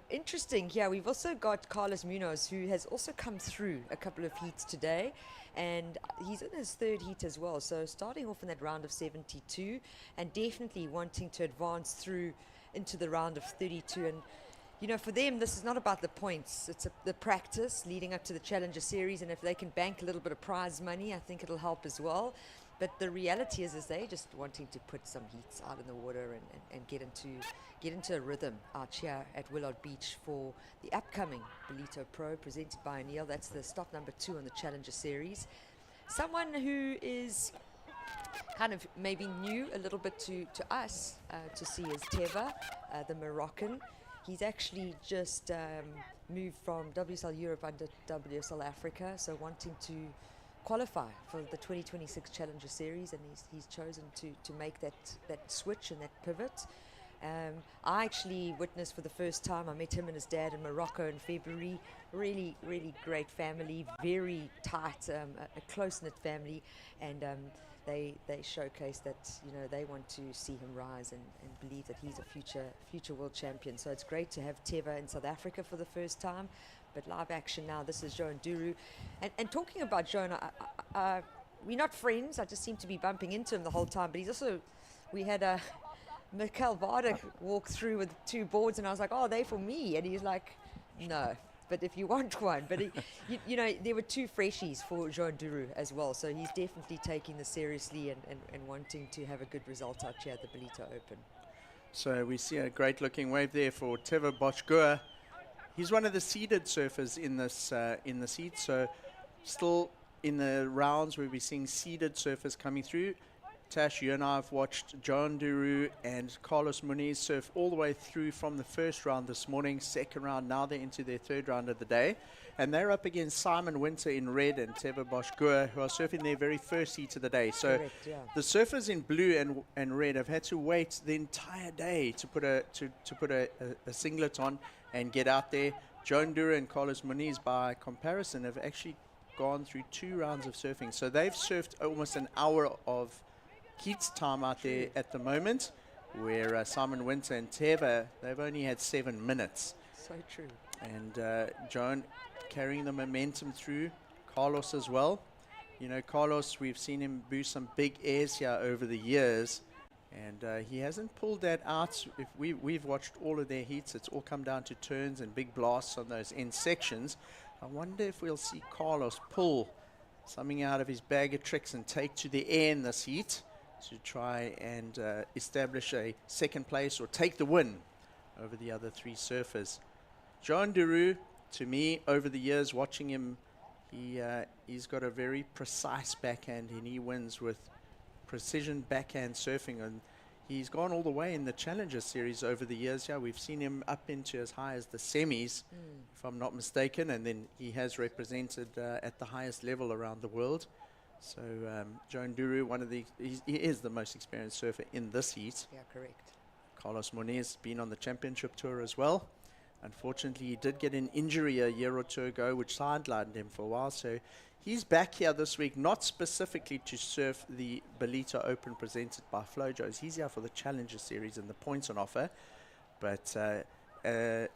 Interesting, yeah, we've also got Carlos Munoz, who has also come through a couple of heats today, and he's in his third heat as well. So starting off in that round of 72 and definitely wanting to advance through into the round of 32. And you know, for them, this is not about the points. It's the practice leading up to the Challenger Series, and if they can bank a little bit of prize money, I think it'll help as well. But the reality is they're just wanting to put some heats out in the water and get into a rhythm out here at Willard Beach for the upcoming Ballito Pro presented by O'Neill. That's the stop number 2 on the Challenger Series. Someone who is kind of maybe new a little bit to us to see is Teva, the Moroccan. He's actually just moved from WSL Europe under WSL Africa, so wanting to qualify for the 2026 Challenger Series, and he's chosen to make that switch and that pivot. I actually witnessed for the first time, I met him and his dad in Morocco in February. Really, really great family, very tight, a close-knit family, and they showcase that, you know, they want to see him rise and believe that he's a future world champion. So it's great to have Teva in South Africa for the first time, but live action now. This is Joan Duru, and talking about Joan, we're not friends. I just seem to be bumping into him the whole time. But he's also, we had Mikkel Varda walk through with 2 boards, and I was like, oh, they're for me, and he's like, No, but if you want one. But you know, there were 2 freshies for Jean Duru as well, so he's definitely taking this seriously and wanting to have a good result out here at the Ballito Open. So we see a great looking wave there for Teva Boschgoer. He's one of the seeded surfers in this heat, so still in the rounds where we're seeing seeded surfers coming through. Tash, you and I have watched John Duru and Carlos Muniz surf all the way through from the first round this morning, second round, now they're into their third round of the day. And they're up against Simon Winter in red and Teva Boschgoer, who are surfing their very first heat of the day. So Correct, yeah. the surfers in blue and red have had to wait the entire day to put a singlet on and get out there. John Duru and Carlos Muniz, by comparison, have actually gone through 2 rounds of surfing. So they've surfed almost an hour of heat time out there at the moment, where Simon Winter and Teva, they've only had 7 minutes. So true. And Joan carrying the momentum through, Carlos as well. You know, Carlos, we've seen him boost some big airs here over the years, and he hasn't pulled that out. If we've watched all of their heats, it's all come down to turns and big blasts on those end sections. I wonder if we'll see Carlos pull something out of his bag of tricks and take to the air in this heat to try and establish a second place or take the win over the other 3 surfers. John Duru, to me, over the years, watching him, he's got a very precise backhand, and he wins with precision backhand surfing. And he's gone all the way in the Challenger Series over the years. Yeah, we've seen him up into as high as the semis, if I'm not mistaken, and then he has represented at the highest level around the world. So Joan Duru, he is the most experienced surfer in this heat. Yeah, correct. Carlos Muniz been on the championship tour as well. Unfortunately, he did get an injury a year or 2 ago, which sidelined him for a while. So he's back here this week, not specifically to surf the Ballito Open presented by Flojos. He's here for the Challenger Series and the points on offer. But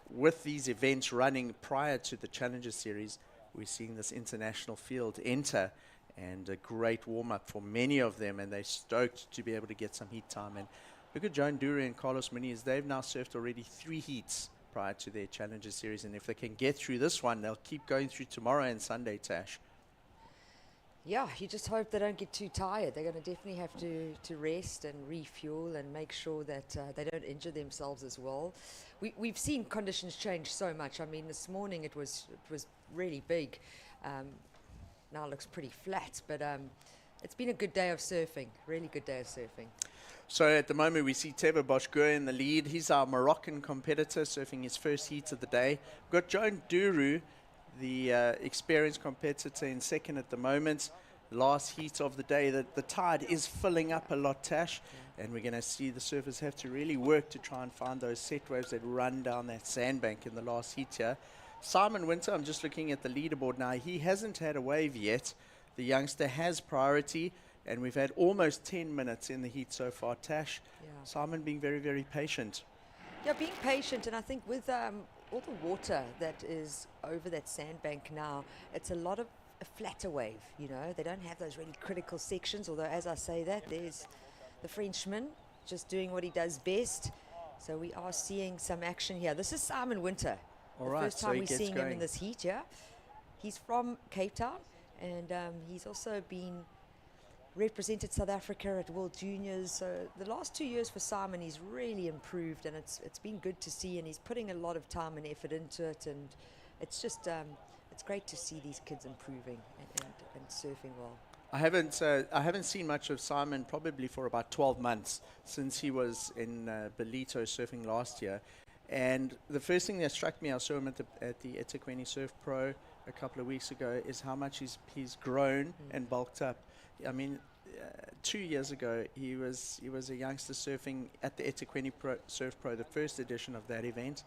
with these events running prior to the Challenger Series, we're seeing this international field enter, and a great warm-up for many of them, and they're stoked to be able to get some heat time. And look at Joan Duru and Carlos Muniz. They've now surfed already 3 heats prior to their Challenger Series, and if they can get through this one, they'll keep going through tomorrow and Sunday, Tash. Yeah, you just hope they don't get too tired. They're going to definitely have to rest and refuel and make sure that they don't injure themselves as well. We've seen conditions change so much. I mean, this morning it was really big. Now it looks pretty flat, but it's been a good day of surfing, really good day of surfing. So at the moment we see Teva Boschgoer in the lead. He's our Moroccan competitor surfing his first heat of the day. We've got Joan Duru, the experienced competitor, in second at the moment. Last heat of the day. The tide is filling up a lot, Tash, and we're going to see the surfers have to really work to try and find those set waves that run down that sandbank in the last heat here. Simon Winter, I'm just looking at the leaderboard now. He hasn't had a wave yet. The youngster has priority, and we've had almost 10 minutes in the heat so far, Tash. Yeah. Simon being very, very patient. Yeah, being patient, and I think with all the water that is over that sandbank now, it's a lot of a flatter wave, you know. They don't have those really critical sections, although as I say that, there's the Frenchman just doing what he does best. So we are seeing some action here. This is Simon Winter. All the right, first so time he we're gets seeing him in going. this heat, yeah. He's from Cape Town, and he's also been represented South Africa at World Juniors. So the last 2 years for Simon, he's really improved, and it's been good to see, and he's putting a lot of time and effort into it, and it's just it's great to see these kids improving and surfing well. I haven't seen much of Simon probably for about 12 months since he was in Ballito surfing last year. And the first thing that struck me, I saw him at the eThekwini Surf Pro a couple of weeks ago, is how much he's grown and bulked up. I mean, 2 years ago he was a youngster surfing at the eThekwini Surf Pro, the first edition of that event,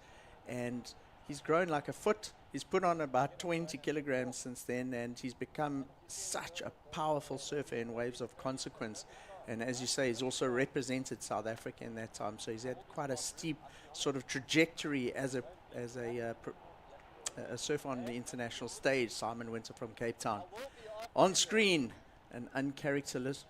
and he's grown like a foot. He's put on about 20 kilograms since then, and he's become such a powerful surfer in waves of consequence. And as you say, he's also represented South Africa in that time, so he's had quite a steep sort of trajectory as a surfer on the international stage. Simon Winter from Cape Town. On screen, an uncharacteristic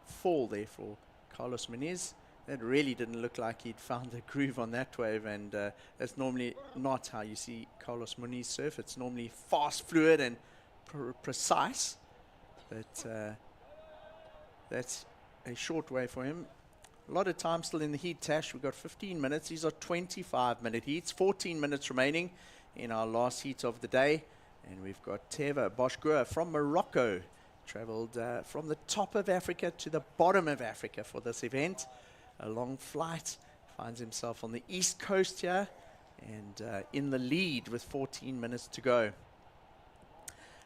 fall there for Carlos Muniz. That really didn't look like he'd found a groove on that wave, and that's normally not how you see Carlos Muniz surf. It's normally fast, fluid, and precise. But that's a short wave for him. A lot of time still in the heat, Tash. We've got 15 minutes. These are 25-minute heats. 14 minutes remaining in our last heat of the day. And we've got Teva Boshgua from Morocco. Traveled from the top of Africa to the bottom of Africa for this event. A long flight. Finds himself on the east coast here. And in the lead with 14 minutes to go.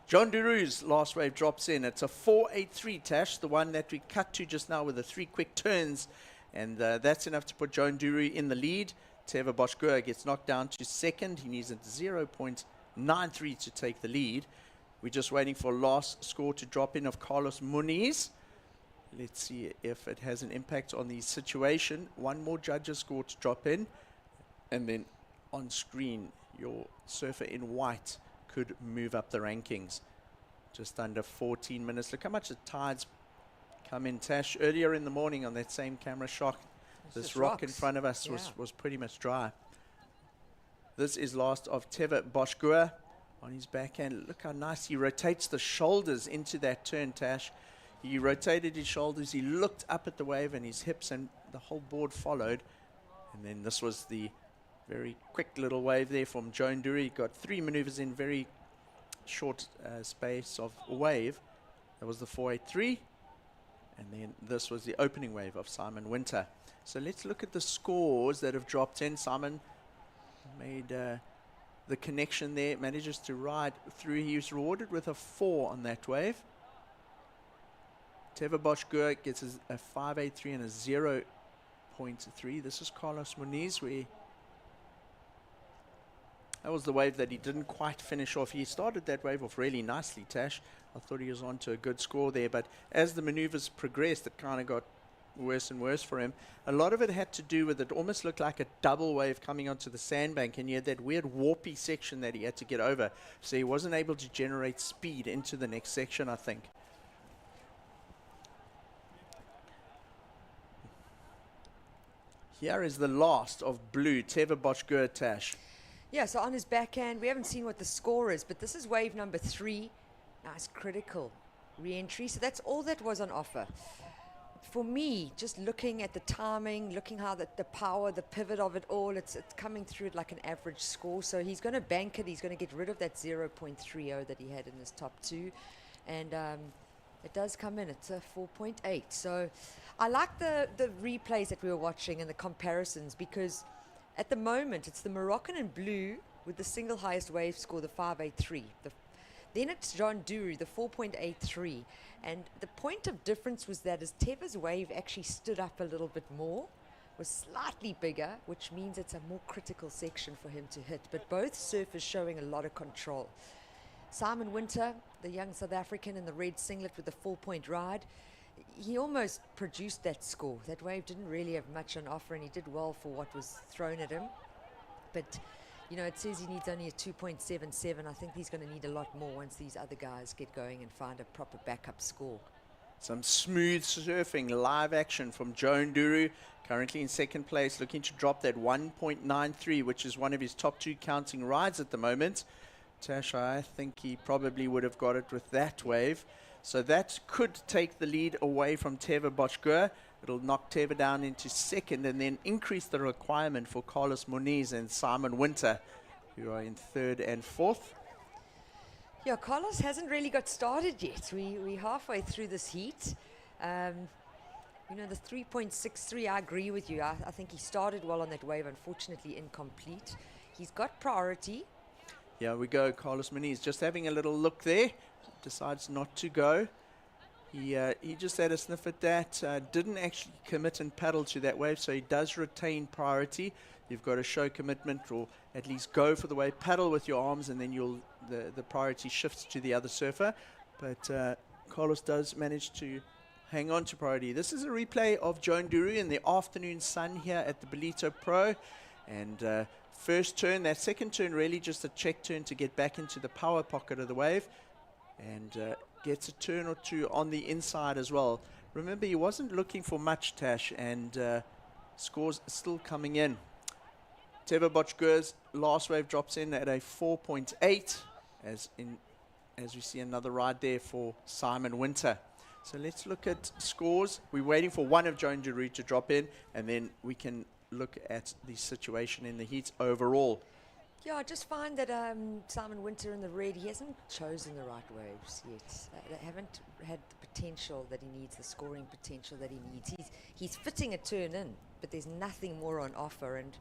John Duru's last wave drops in. It's a 4.83, Tash, the one that we cut to just now with the 3 quick turns. And that's enough to put John Duru in the lead. Teva Boshgua gets knocked down to second. He needs a 0.93 to take the lead. We're just waiting for last score to drop in of Carlos Muniz. Let's see if it has an impact on the situation. One more judge's score to drop in. And then on screen, your surfer in white could move up the rankings. Just under 14 minutes. Look how much the tides come in, Tash. Earlier in the morning on that same camera shot, this rock in front of us was pretty much dry. This is last of Teva Boshgua on his backhand. Look how nice he rotates the shoulders into that turn, Tash. He rotated his shoulders, he looked up at the wave, and his hips and the whole board followed. And then this was the very quick little wave there from Joan Dury. He got 3 maneuvers in very short space of wave. That was the 4.83. And then this was the opening wave of Simon Winter. So let's look at the scores that have dropped in. Simon made the connection there, manages to ride through. He was rewarded with a 4 on that wave. Teva Boshgua gets a 5.83 and a 0.3. This is Carlos Muniz, where that was the wave that he didn't quite finish off. He started that wave off really nicely, Tash. I thought he was on to a good score there, but as the maneuvers progressed, it kind of got worse and worse for him. A lot of it had to do with it almost looked like a double wave coming onto the sandbank, and he had that weird warpy section that he had to get over. So he wasn't able to generate speed into the next section, I think. Here is the last of blue, Teva Boshgua, Tash. Yeah, so on his backhand, we haven't seen what the score is, but this is wave number 3. Nice critical re-entry. So that's all that was on offer. For me, just looking at the timing, looking how the power, the pivot of it all, it's coming through at like an average score. So he's going to bank it. He's going to get rid of that 0.30 that he had in his top 2. And it does come in. It's a 4.8. So I like the replays that we were watching and the comparisons, because at the moment, it's the Moroccan in blue with the single highest wave score, the 5.83. Then it's John Duru, the 4.83. And the point of difference was that as Teva's wave actually stood up a little bit more, was slightly bigger, which means it's a more critical section for him to hit. But both surfers showing a lot of control. Simon Winter, the young South African in the red singlet with the 4-point ride, he almost produced that score. That wave didn't really have much on offer, and he did well for what was thrown at him. But, you know, it says he needs only a 2.77. I think he's going to need a lot more once these other guys get going and find a proper backup score. Some smooth surfing, live action from Joan Duru, currently in second place, looking to drop that 1.93, which is one of his top 2 counting rides at the moment. Tash, I think he probably would have got it with that wave. So that could take the lead away from Teva Boshgua. It'll knock Teva down into second and then increase the requirement for Carlos Muniz and Simon Winter, who are in third and fourth. Yeah, Carlos hasn't really got started yet. We're halfway through this heat. You know, the 3.63, I agree with you. I think he started well on that wave, unfortunately incomplete. He's got priority. Yeah, we go. Carlos Muniz just having a little look there. Decides not to go. He just had a sniff at that. Didn't actually commit and paddle to that wave, so he does retain priority. You've got to show commitment, or at least go for the wave, paddle with your arms, and then the priority shifts to the other surfer. But Carlos does manage to hang on to priority. This is a replay of Joan Duru in the afternoon sun here at the Ballito Pro. And first turn, that second turn really just a check turn to get back into the power pocket of the wave. And gets a turn or two on the inside as well. Remember, he wasn't looking for much, Tash, and scores still coming in. Teva Botchgur's last wave drops in at a 4.8, as we see another ride there for Simon Winter. So let's look at scores. We're waiting for one of Joan Duroux to drop in, and then we can look at the situation in the heats overall. Yeah, I just find that Simon Winter in the red, he hasn't chosen the right waves yet. They haven't had the potential that he needs, the scoring potential that he needs. He's fitting a turn in, but there's nothing more on offer, and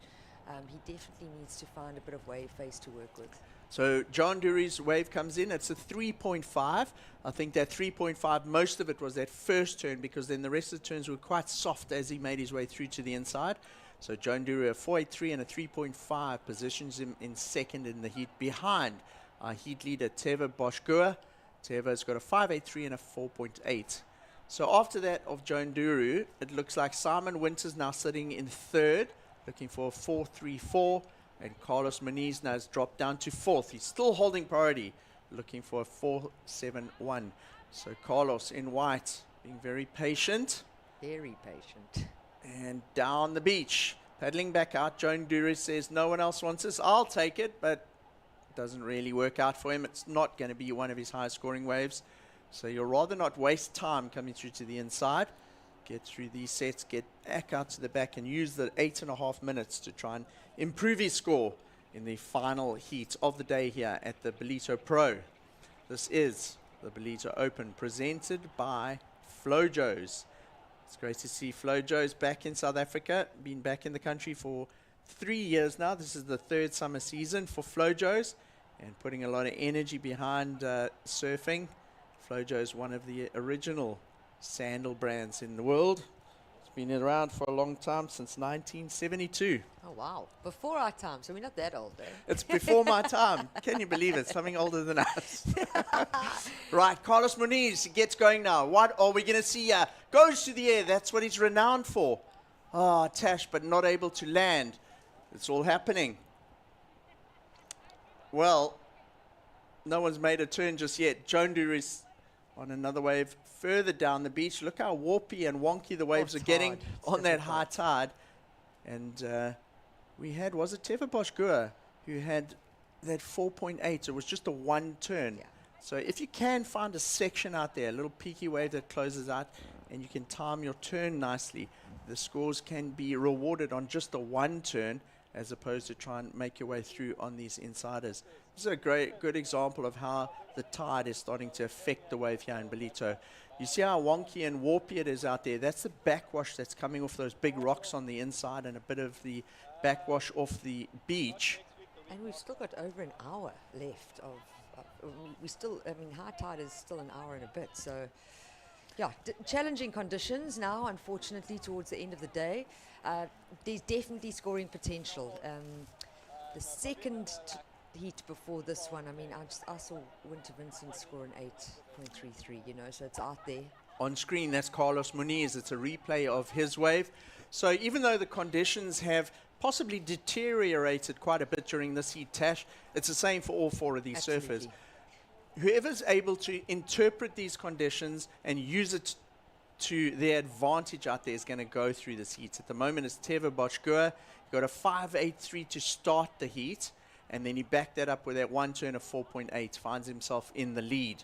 he definitely needs to find a bit of wave face to work with. So John Dury's wave comes in. It's a 3.5. I think that 3.5, most of it was that first turn, because then the rest of the turns were quite soft as he made his way through to the inside. So John Dury, a 4.83 and a 3.5 positions him in second in the heat behind our heat leader Teva Botchgur. Teva's got a 5.83 and a 4.8. So after that of Joan Duroux, it looks like Simon Winter's now sitting in third, looking for a 4.34. And Carlos Muniz now has dropped down to fourth. He's still holding priority, looking for a 4.71. So Carlos in white, being very patient. Very patient. And down the beach, paddling back out. Joan Duroux says, no one else wants this. I'll take it, but it doesn't really work out for him. It's not going to be one of his highest scoring waves. So you'll rather not waste time coming through to the inside. Get through these sets, get back out to the back, and use the 8.5 minutes to try and improve his score in the final heat of the day here at the Ballito Pro. This is the Ballito Open, presented by Flojos. It's great to see Flojos back in South Africa, been back in the country for 3 years now. This is the third summer season for Flojos, and putting a lot of energy behind surfing. Flojos, one of the original sandal brands in the world. It's been around for a long time, since 1972. Oh, wow. Before our time, so we're not that old, eh? It's before my time. Can you believe it? Something older than us. Right, Carlos Muniz gets going now. What are we going to see here? Goes to the air. That's what he's renowned for. Ah, Tash, but not able to land. It's all happening. Well, no one's made a turn just yet. Joan Duroux is on another wave further down the beach. Look how warpy and wonky the waves are getting on that high tide. And we had, was it Teva Botchgur who had that 4.8? It was just a one turn. Yeah. So if you can find a section out there, a little peaky wave that closes out, and you can time your turn nicely, the scores can be rewarded on just a one turn, as opposed to try and make your way through on these insiders. This is a good example of how the tide is starting to affect the wave here in Ballito. You see how wonky and warpy it is out there. That's the backwash that's coming off those big rocks on the inside, and a bit of the backwash off the beach. And we've still got over an hour left we still, I mean, high tide is still an hour and a bit. So, yeah, challenging conditions now, unfortunately, towards the end of the day. There's definitely scoring potential. The second heat before this one, I mean, I saw Winter Vincent score an 8.33, you know, so it's out there. On screen, that's Carlos Muniz. It's a replay of his wave. So even though the conditions have possibly deteriorated quite a bit during this heat, Tash, it's the same for all four of these surfers. Whoever's able to interpret these conditions and use it to their advantage out there is going to go through this heat. At the moment, it's Teva Botchgur. He got a 5.83 to start the heat, and then he backed that up with that one turn of 4.8, finds himself in the lead.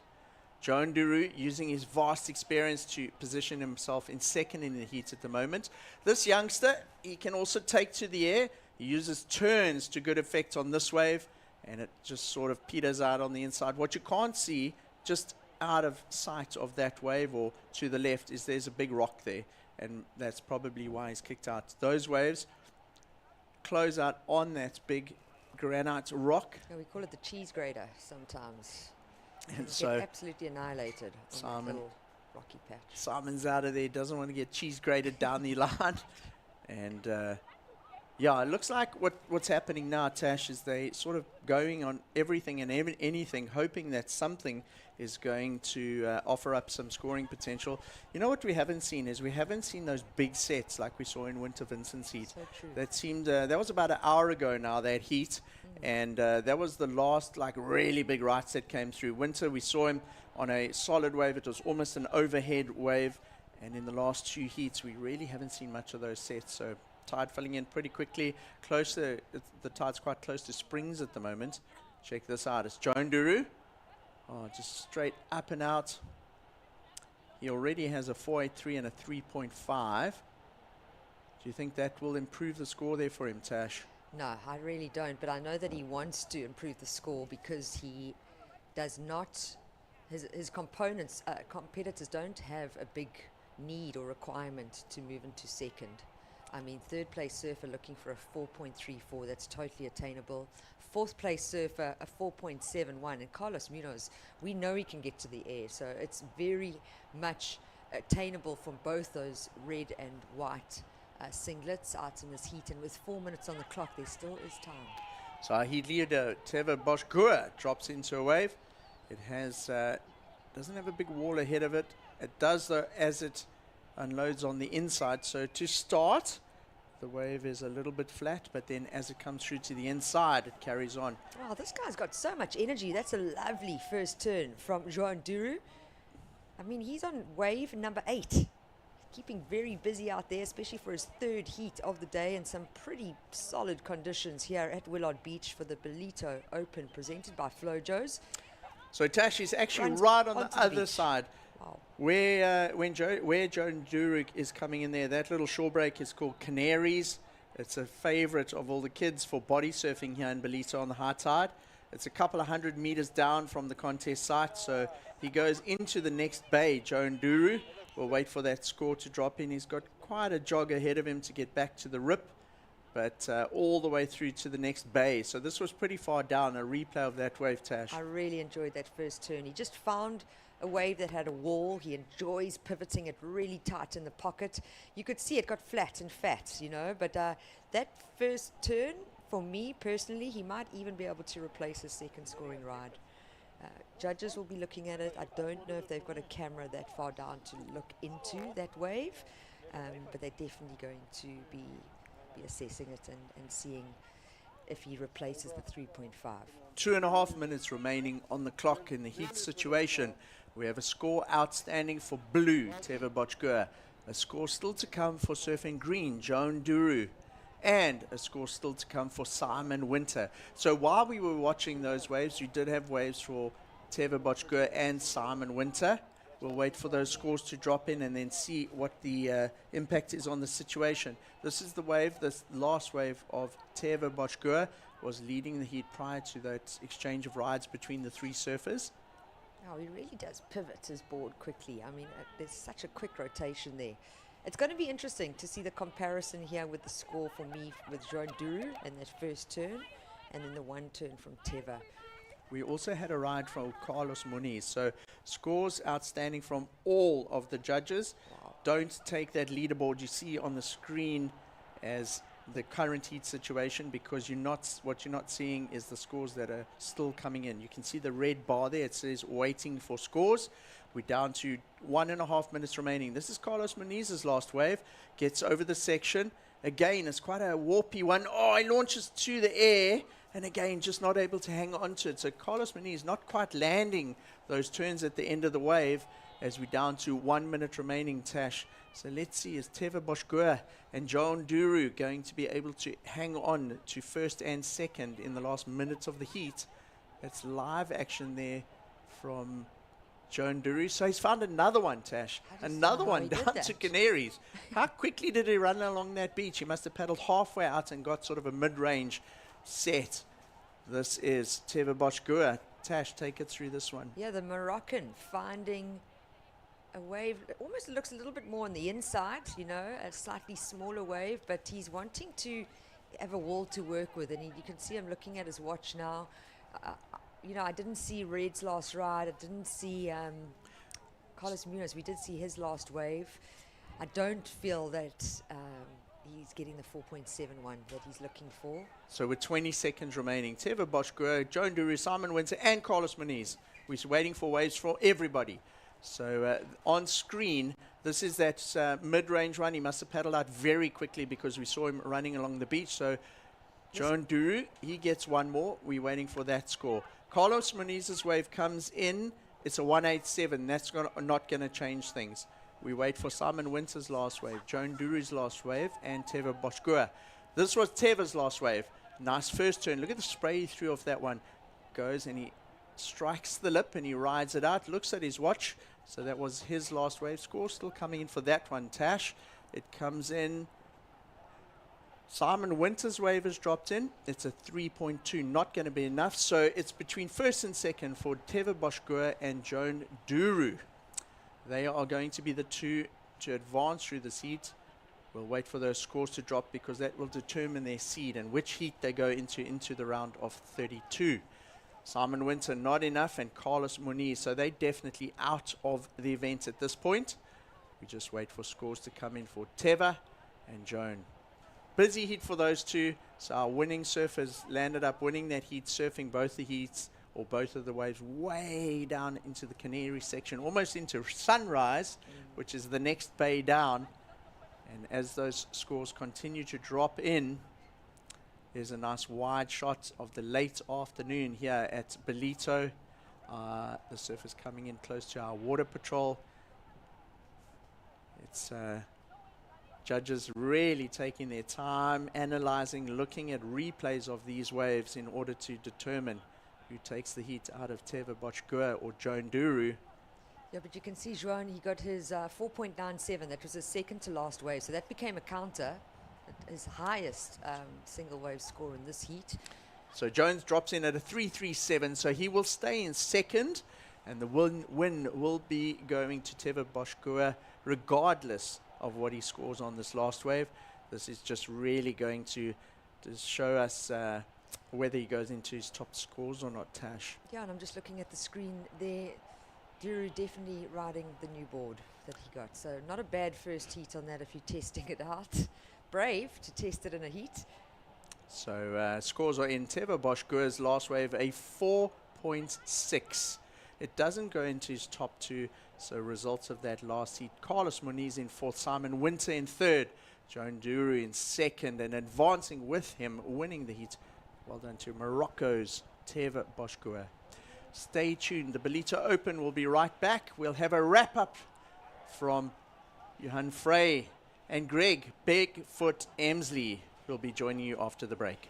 Joan Duroux using his vast experience to position himself in second in the heat at the moment. This youngster, he can also take to the air. He uses turns to good effect on this wave, and it just sort of peters out on the inside. What you can't see just out of sight of that wave or to the left is there's a big rock there, and that's probably why he's kicked out. Those waves close out on that big granite rock. Yeah, we call it the cheese grater sometimes. And you so get absolutely annihilated on that little rocky patch. Simon's out of there, doesn't want to get cheese grated down the line. And yeah, it looks like what's happening now, Tash, is they sort of going on everything and anything, hoping that something is going to offer up some scoring potential. You know what we haven't seen is we haven't seen those big sets like we saw in Winter Vincent's heat. So true. That seemed, that was about an hour ago now, that heat. And that was the last like really big right set came through. Winter, we saw him on a solid wave. It was almost an overhead wave. And in the last two heats, we really haven't seen much of those sets. So tide filling in pretty quickly. Closer, the tide's quite close to Springs at the moment. Check this out. It's Joan Duru. Oh, just straight up and out. He already has a 4.83 and a 3.5. Do you think that will improve the score there for him, Tash? No, I really don't. But I know that he wants to improve the score because he does not. His competitors don't have a big need or requirement to move into second. I mean, third place surfer looking for a 4.34, that's totally attainable. Fourth place surfer, a 4.71. And Carlos Munoz, we know he can get to the air, so it's very much attainable from both those red and white singlets out in this heat. And with 4 minutes on the clock, there still is time. So our heat leader, Teva Boschgua, drops into a wave. It has doesn't have a big wall ahead of it. It does, though, as it unloads on the inside. So to start, the wave is a little bit flat, but then as it comes through to the inside, it carries on. Wow, this guy's got so much energy. That's a lovely first turn from Joan Duru. I mean, he's on wave number 8. Keeping very busy out there, especially for his third heat of the day, and some pretty solid conditions here at Willard Beach for the Ballito Open presented by Flojos. So Tash is actually Runs right on the onto the other beach. side. Wow. Where Joan Duru is coming in there, that little shore break is called Canaries. It's a favorite of all the kids for body surfing here in Ballito on the high tide. It's a couple of 100 meters down from the contest site, so he goes into the next bay. Joan Duru will wait for that score to drop in. He's got quite a jog ahead of him to get back to the rip, but all the way through to the next bay. So this was pretty far down, a replay of that wave, Tash. I really enjoyed that first turn. He just found a wave that had a wall. He enjoys pivoting it really tight in the pocket. You could see it got flat and fat, you know, but that first turn, for me personally, he might even be able to replace his second scoring ride. Judges will be looking at it. I don't know if they've got a camera that far down to look into that wave, but they're definitely going to be assessing it and seeing if he replaces the 3.5. 2.5 minutes remaining on the clock in the heat situation. We have a score outstanding for blue, Teva Boschgua. A score still to come for surfing green, Joan Duru. And a score still to come for Simon Winter. So while we were watching those waves, we did have waves for Teva Boschgua and Simon Winter. We'll wait for those scores to drop in and then see what the impact is on the situation. This is the wave, this last wave of Teva Boschgua was leading the heat prior to that exchange of rides between the three surfers. Oh, he really does pivot his board quickly. I mean, there's such a quick rotation there. It's going to be interesting to see the comparison here with the score for me with Joan Duru and that first turn, and then the one turn from Teva. We also had a ride from Carlos Muniz. So scores outstanding from all of the judges. Wow. Don't take that leaderboard you see on the screen as the current heat situation, because what you're not seeing is the scores that are still coming in. You can see the red bar there. It says waiting for scores. We're down to 1.5 minutes remaining. This is Carlos Muniz's last wave. Gets over the section. Again, it's quite a warpy one. Oh, he launches to the air. And again, just not able to hang on to it. So Carlos Muniz not quite landing those turns at the end of the wave as we're down to 1 minute remaining, Tash. So let's see, is Teva Boschgua and Joan Duru going to be able to hang on to first and second in the last minutes of the heat? That's live action there from Joan Duru. So he's found another one, Tash. Another one down to Canaries. How quickly did he run along that beach? He must have paddled halfway out and got sort of a mid-range set. This is Teva Boschgua. Tash, take it through this one. Yeah, the Moroccan finding a wave. It almost looks a little bit more on the inside, you know, a slightly smaller wave, but he's wanting to have a wall to work with, and you can see him looking at his watch now. You know, I didn't see Red's last ride. I didn't see Carlos Munoz. We did see his last wave. I don't feel that he's getting the 4.71 that he's looking for. So with 20 seconds remaining, Teva Boschgua, Joan Duru, Simon Winter, and Carlos Muniz. We're waiting for waves for everybody. So on screen, this is that mid-range run. He must have paddled out very quickly because we saw him running along the beach. So Joan Duru, he gets one more. We're waiting for that score. Carlos Muniz's wave comes in. It's a 187. That's not going to change things. We wait for Simon Winter's last wave, Joan Duru's last wave, and Teva Boschgua. This was Teva's last wave. Nice first turn. Look at the spray through of that one. Goes and he strikes the lip and he rides it out. Looks at his watch. So that was his last wave score. Still coming in for that one, Tash. It comes in. Simon Winter's wave has dropped in. It's a 3.2, not going to be enough. So it's between first and second for Teva Boschgua and Joan Duru. They are going to be the two to advance through this heat. We'll wait for those scores to drop because that will determine their seed and which heat they go into the round of 32. Simon Winter not enough, and Carlos Muniz, so they're definitely out of the event at this point. We just wait for scores to come in for Teva and Joan. Busy heat for those two, so our winning surfers landed up winning that heat, surfing both the heats or both of the waves way down into the Canary section, almost into Sunrise, which is the next bay down. And as those scores continue to drop in, there's a nice wide shot of the late afternoon here at Ballito. The surfers coming in close to our water patrol. It's judges really taking their time, analyzing, looking at replays of these waves in order to determine who takes the heat out of Teva Boschgua or Joan Duru. Yeah, but you can see Joan, he got his 4.97. That was his second to last wave. So that became a counter, his highest single wave score in this heat. So Jones drops in at a 3.37, so he will stay in second, and the win will be going to Teva Boschgua regardless of what he scores on this last wave. This is just really going to show us whether he goes into his top scores or not, Tash. Yeah, and I'm just looking at the screen there. Duru definitely riding the new board that he got. So not a bad first heat on that if you're testing it out. Brave to test it in a heat. So scores are in. Teva Boschgua's last wave, a 4.6. It doesn't go into his top two, so results of that last heat. Carlos Muniz in fourth, Simon Winter in third, Joan Duru in second, and advancing with him, winning the heat. Well done to Morocco's Teva Boschgua. Stay tuned. The Ballito Open will be right back. We'll have a wrap-up from Johan Frey and Greg Bigfoot Emsley, who will be joining you after the break.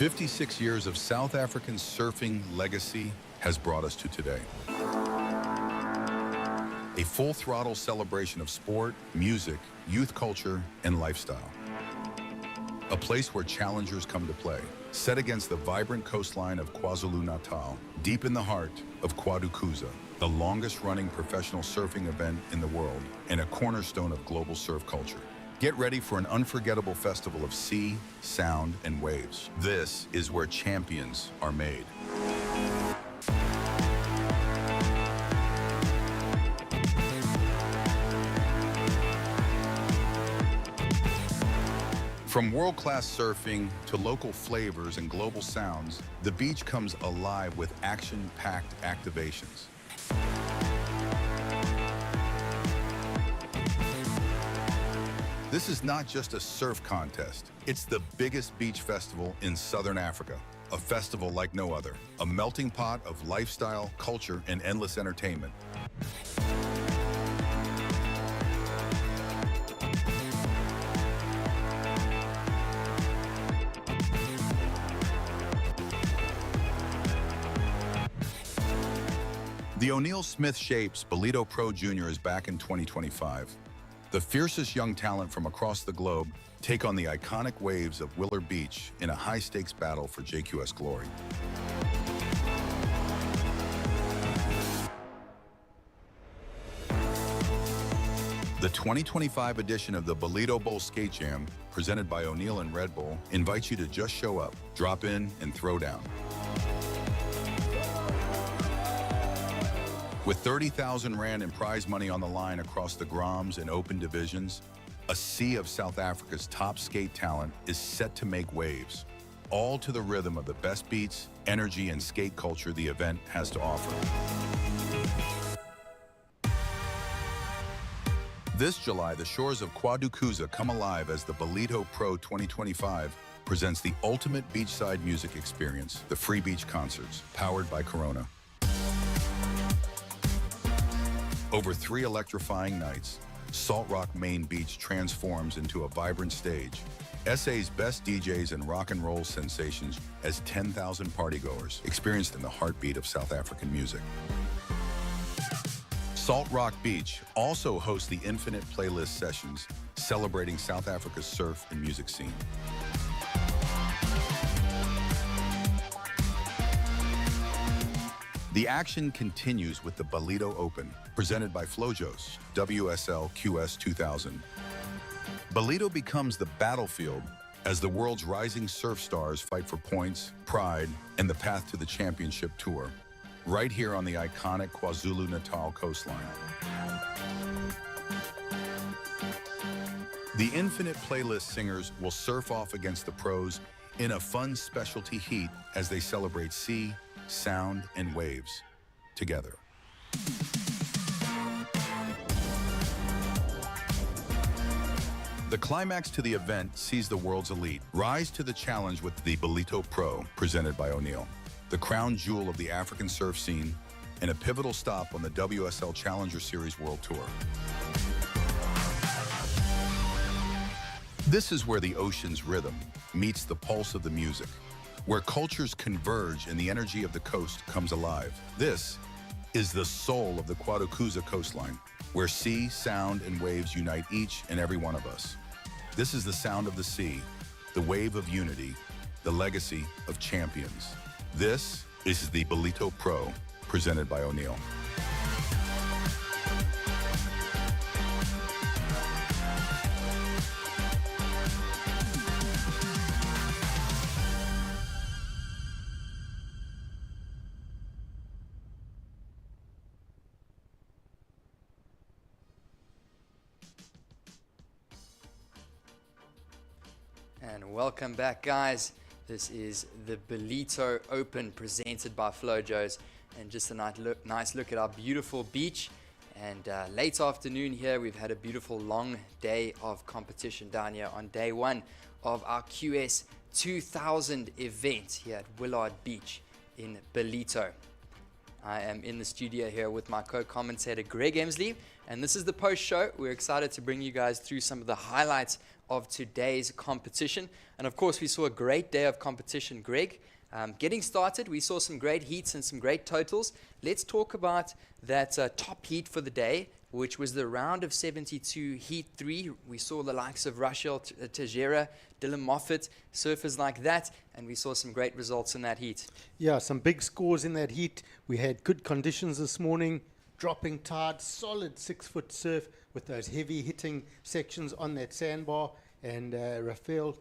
"56 years of South African surfing legacy has brought us to today. A full-throttle celebration of sport, music, youth culture, and lifestyle. A place where challengers come to play, set against the vibrant coastline of KwaZulu-Natal, deep in the heart of KwaDukuza, the longest-running professional surfing event in the world and a cornerstone of global surf culture. Get ready for an unforgettable festival of sea, sound, and waves. This is where champions are made. From world-class surfing to local flavors and global sounds, the beach comes alive with action-packed activations. This is not just a surf contest. It's the biggest beach festival in Southern Africa. A festival like no other. A melting pot of lifestyle, culture, and endless entertainment. The O'Neill Smith Shapes Ballito Pro Junior is back in 2025. The fiercest young talent from across the globe take on the iconic waves of Willard Beach in a high-stakes battle for JQS glory. The 2025 edition of the Ballito Bowl Skate Jam, presented by O'Neill and Red Bull, invites you to just show up, drop in, and throw down. With 30,000 Rand in prize money on the line across the Groms and Open divisions, a sea of South Africa's top skate talent is set to make waves. all to the rhythm of the best beats, energy, and skate culture the event has to offer. This July, the shores of Kwadukuza come alive as the Ballito Pro 2025 presents the ultimate beachside music experience, the Free Beach Concerts, powered by Corona. Over 3 electrifying nights, Salt Rock Main Beach transforms into a vibrant stage. SA's best DJs and rock and roll sensations as 10,000 partygoers experienced in the heartbeat of South African music. Salt Rock Beach also hosts the Infinite Playlist Sessions, celebrating South Africa's surf and music scene. The action continues with the Ballito Open, presented by Flojos, WSL QS 2000. Ballito becomes the battlefield as the world's rising surf stars fight for points, pride, and the path to the championship tour, right here on the iconic KwaZulu-Natal coastline. The Infinite Playlist singers will surf off against the pros in a fun specialty heat as they celebrate sea, sound, and waves together. The climax to the event sees the world's elite rise to the challenge with the Ballito Pro, presented by O'Neill, the crown jewel of the African surf scene, and a pivotal stop on the WSL Challenger Series World Tour. This is where the ocean's rhythm meets the pulse of the music, where cultures converge and the energy of the coast comes alive. This is the soul of the Kwadukuza coastline, where sea, sound, and waves unite each and every one of us. This is the sound of the sea, the wave of unity, the legacy of champions. This is the Ballito Pro, presented by O'Neill. And welcome back, guys. This is the Ballito Open presented by Flojos, and just a nice look at our beautiful beach. And late afternoon here, we've had a beautiful long day of competition down here on day one of our QS 2000 event here at Willard Beach in Ballito. I am in the studio here with my co-commentator Greg Emsley, and this is the post-show. We're excited to bring you guys through some of the highlights of today's competition. And of course, we saw a great day of competition, Greg. Getting started, we saw some great heats and some great totals. Let's talk about that top heat for the day, which was the round of 72 heat 3. We saw the likes of Rachel Tejera, Dylan Moffat, surfers like that, and we saw some great results in that heat. Yeah, some big scores in that heat. We had good conditions this morning, dropping tide, solid 6-foot surf with those heavy hitting sections on that sandbar, and Rafael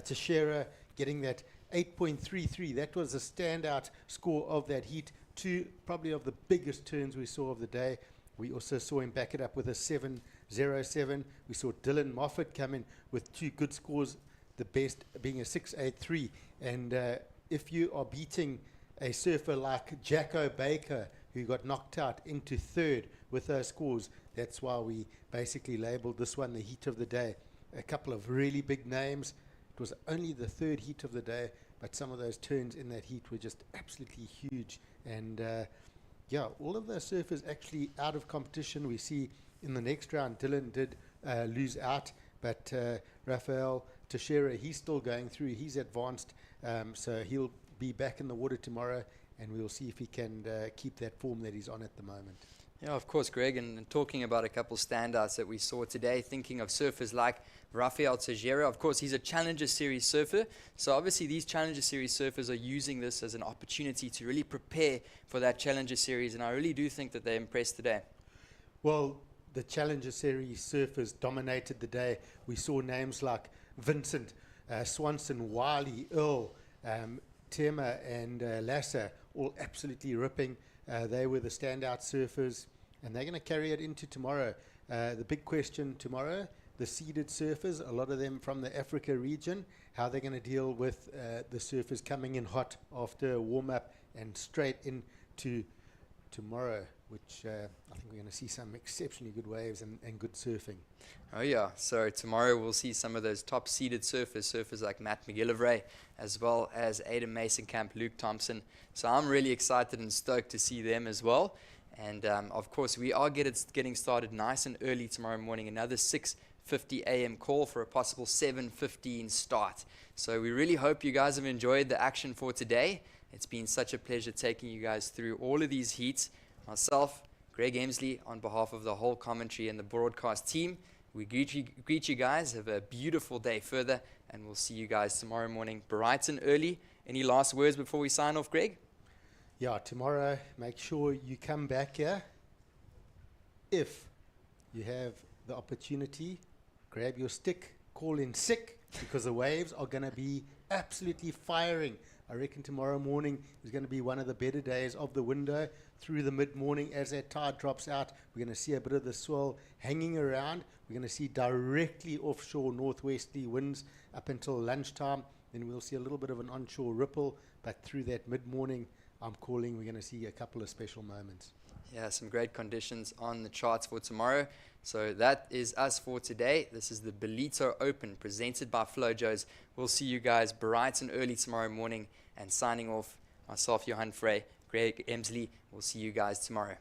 Teixeira getting that 8.33. That was a standout score of that heat, two probably of the biggest turns we saw of the day. We also saw him back it up with a 7.07. We saw Dylan Moffat come in with two good scores, the best being a 6.83. And if you are beating a surfer like Jacko Baker, who got knocked out into third with those scores, that's why we basically labeled this one the heat of the day. A couple of really big names. It was only the third heat of the day, but some of those turns in that heat were just absolutely huge. And yeah, all of those surfers actually out of competition. We see in the next round, Dylan did lose out, but Rafael Teixeira, he's still going through. He's advanced, so he'll be back in the water tomorrow, and we'll see if he can keep that form that he's on at the moment. Yeah, of course, Greg, and talking about a couple standouts that we saw today, thinking of surfers like Rafael Tejera. Of course, he's a Challenger Series surfer, so obviously these Challenger Series surfers are using this as an opportunity to really prepare for that Challenger Series, and I really do think that they impressed today. Well, the Challenger Series surfers dominated the day. We saw names like Vincent, Swanson, Wiley, Earl, Tema, and Lasser all absolutely ripping. They were the standout surfers, and they're going to carry it into tomorrow. The big question tomorrow, the seeded surfers, a lot of them from the Africa region, how they're going to deal with the surfers coming in hot after a warm-up and straight into tomorrow, which I think we're going to see some exceptionally good waves and good surfing. Oh yeah, so tomorrow we'll see some of those top seeded surfers like Matt McGillivray, as well as Aidan Mason Camp, Luke Thompson. So I'm really excited and stoked to see them as well. And of course, we are getting started nice and early tomorrow morning. Another 6:50 a.m. call for a possible 7:15 start. So we really hope you guys have enjoyed the action for today. It's been such a pleasure taking you guys through all of these heats. Myself, Greg Emsley, on behalf of the whole commentary and the broadcast team, we greet you guys. Have a beautiful day further, and we'll see you guys tomorrow morning bright and early. Any last words before we sign off, Greg? Yeah, tomorrow, make sure you come back here. If you have the opportunity, grab your stick, call in sick, because the waves are going to be absolutely firing. I reckon tomorrow morning is going to be one of the better days of the window. Through the mid-morning, as that tide drops out, we're going to see a bit of the swell hanging around. We're going to see directly offshore northwesterly winds up until lunchtime. Then we'll see a little bit of an onshore ripple, but through that mid-morning, I'm calling, we're going to see a couple of special moments. Yeah, some great conditions on the charts for tomorrow. So that is us for today. This is the Ballito Open presented by Flojos. We'll see you guys bright and early tomorrow morning. And signing off, myself, Johan Frey, Greg Emsley. We'll see you guys tomorrow.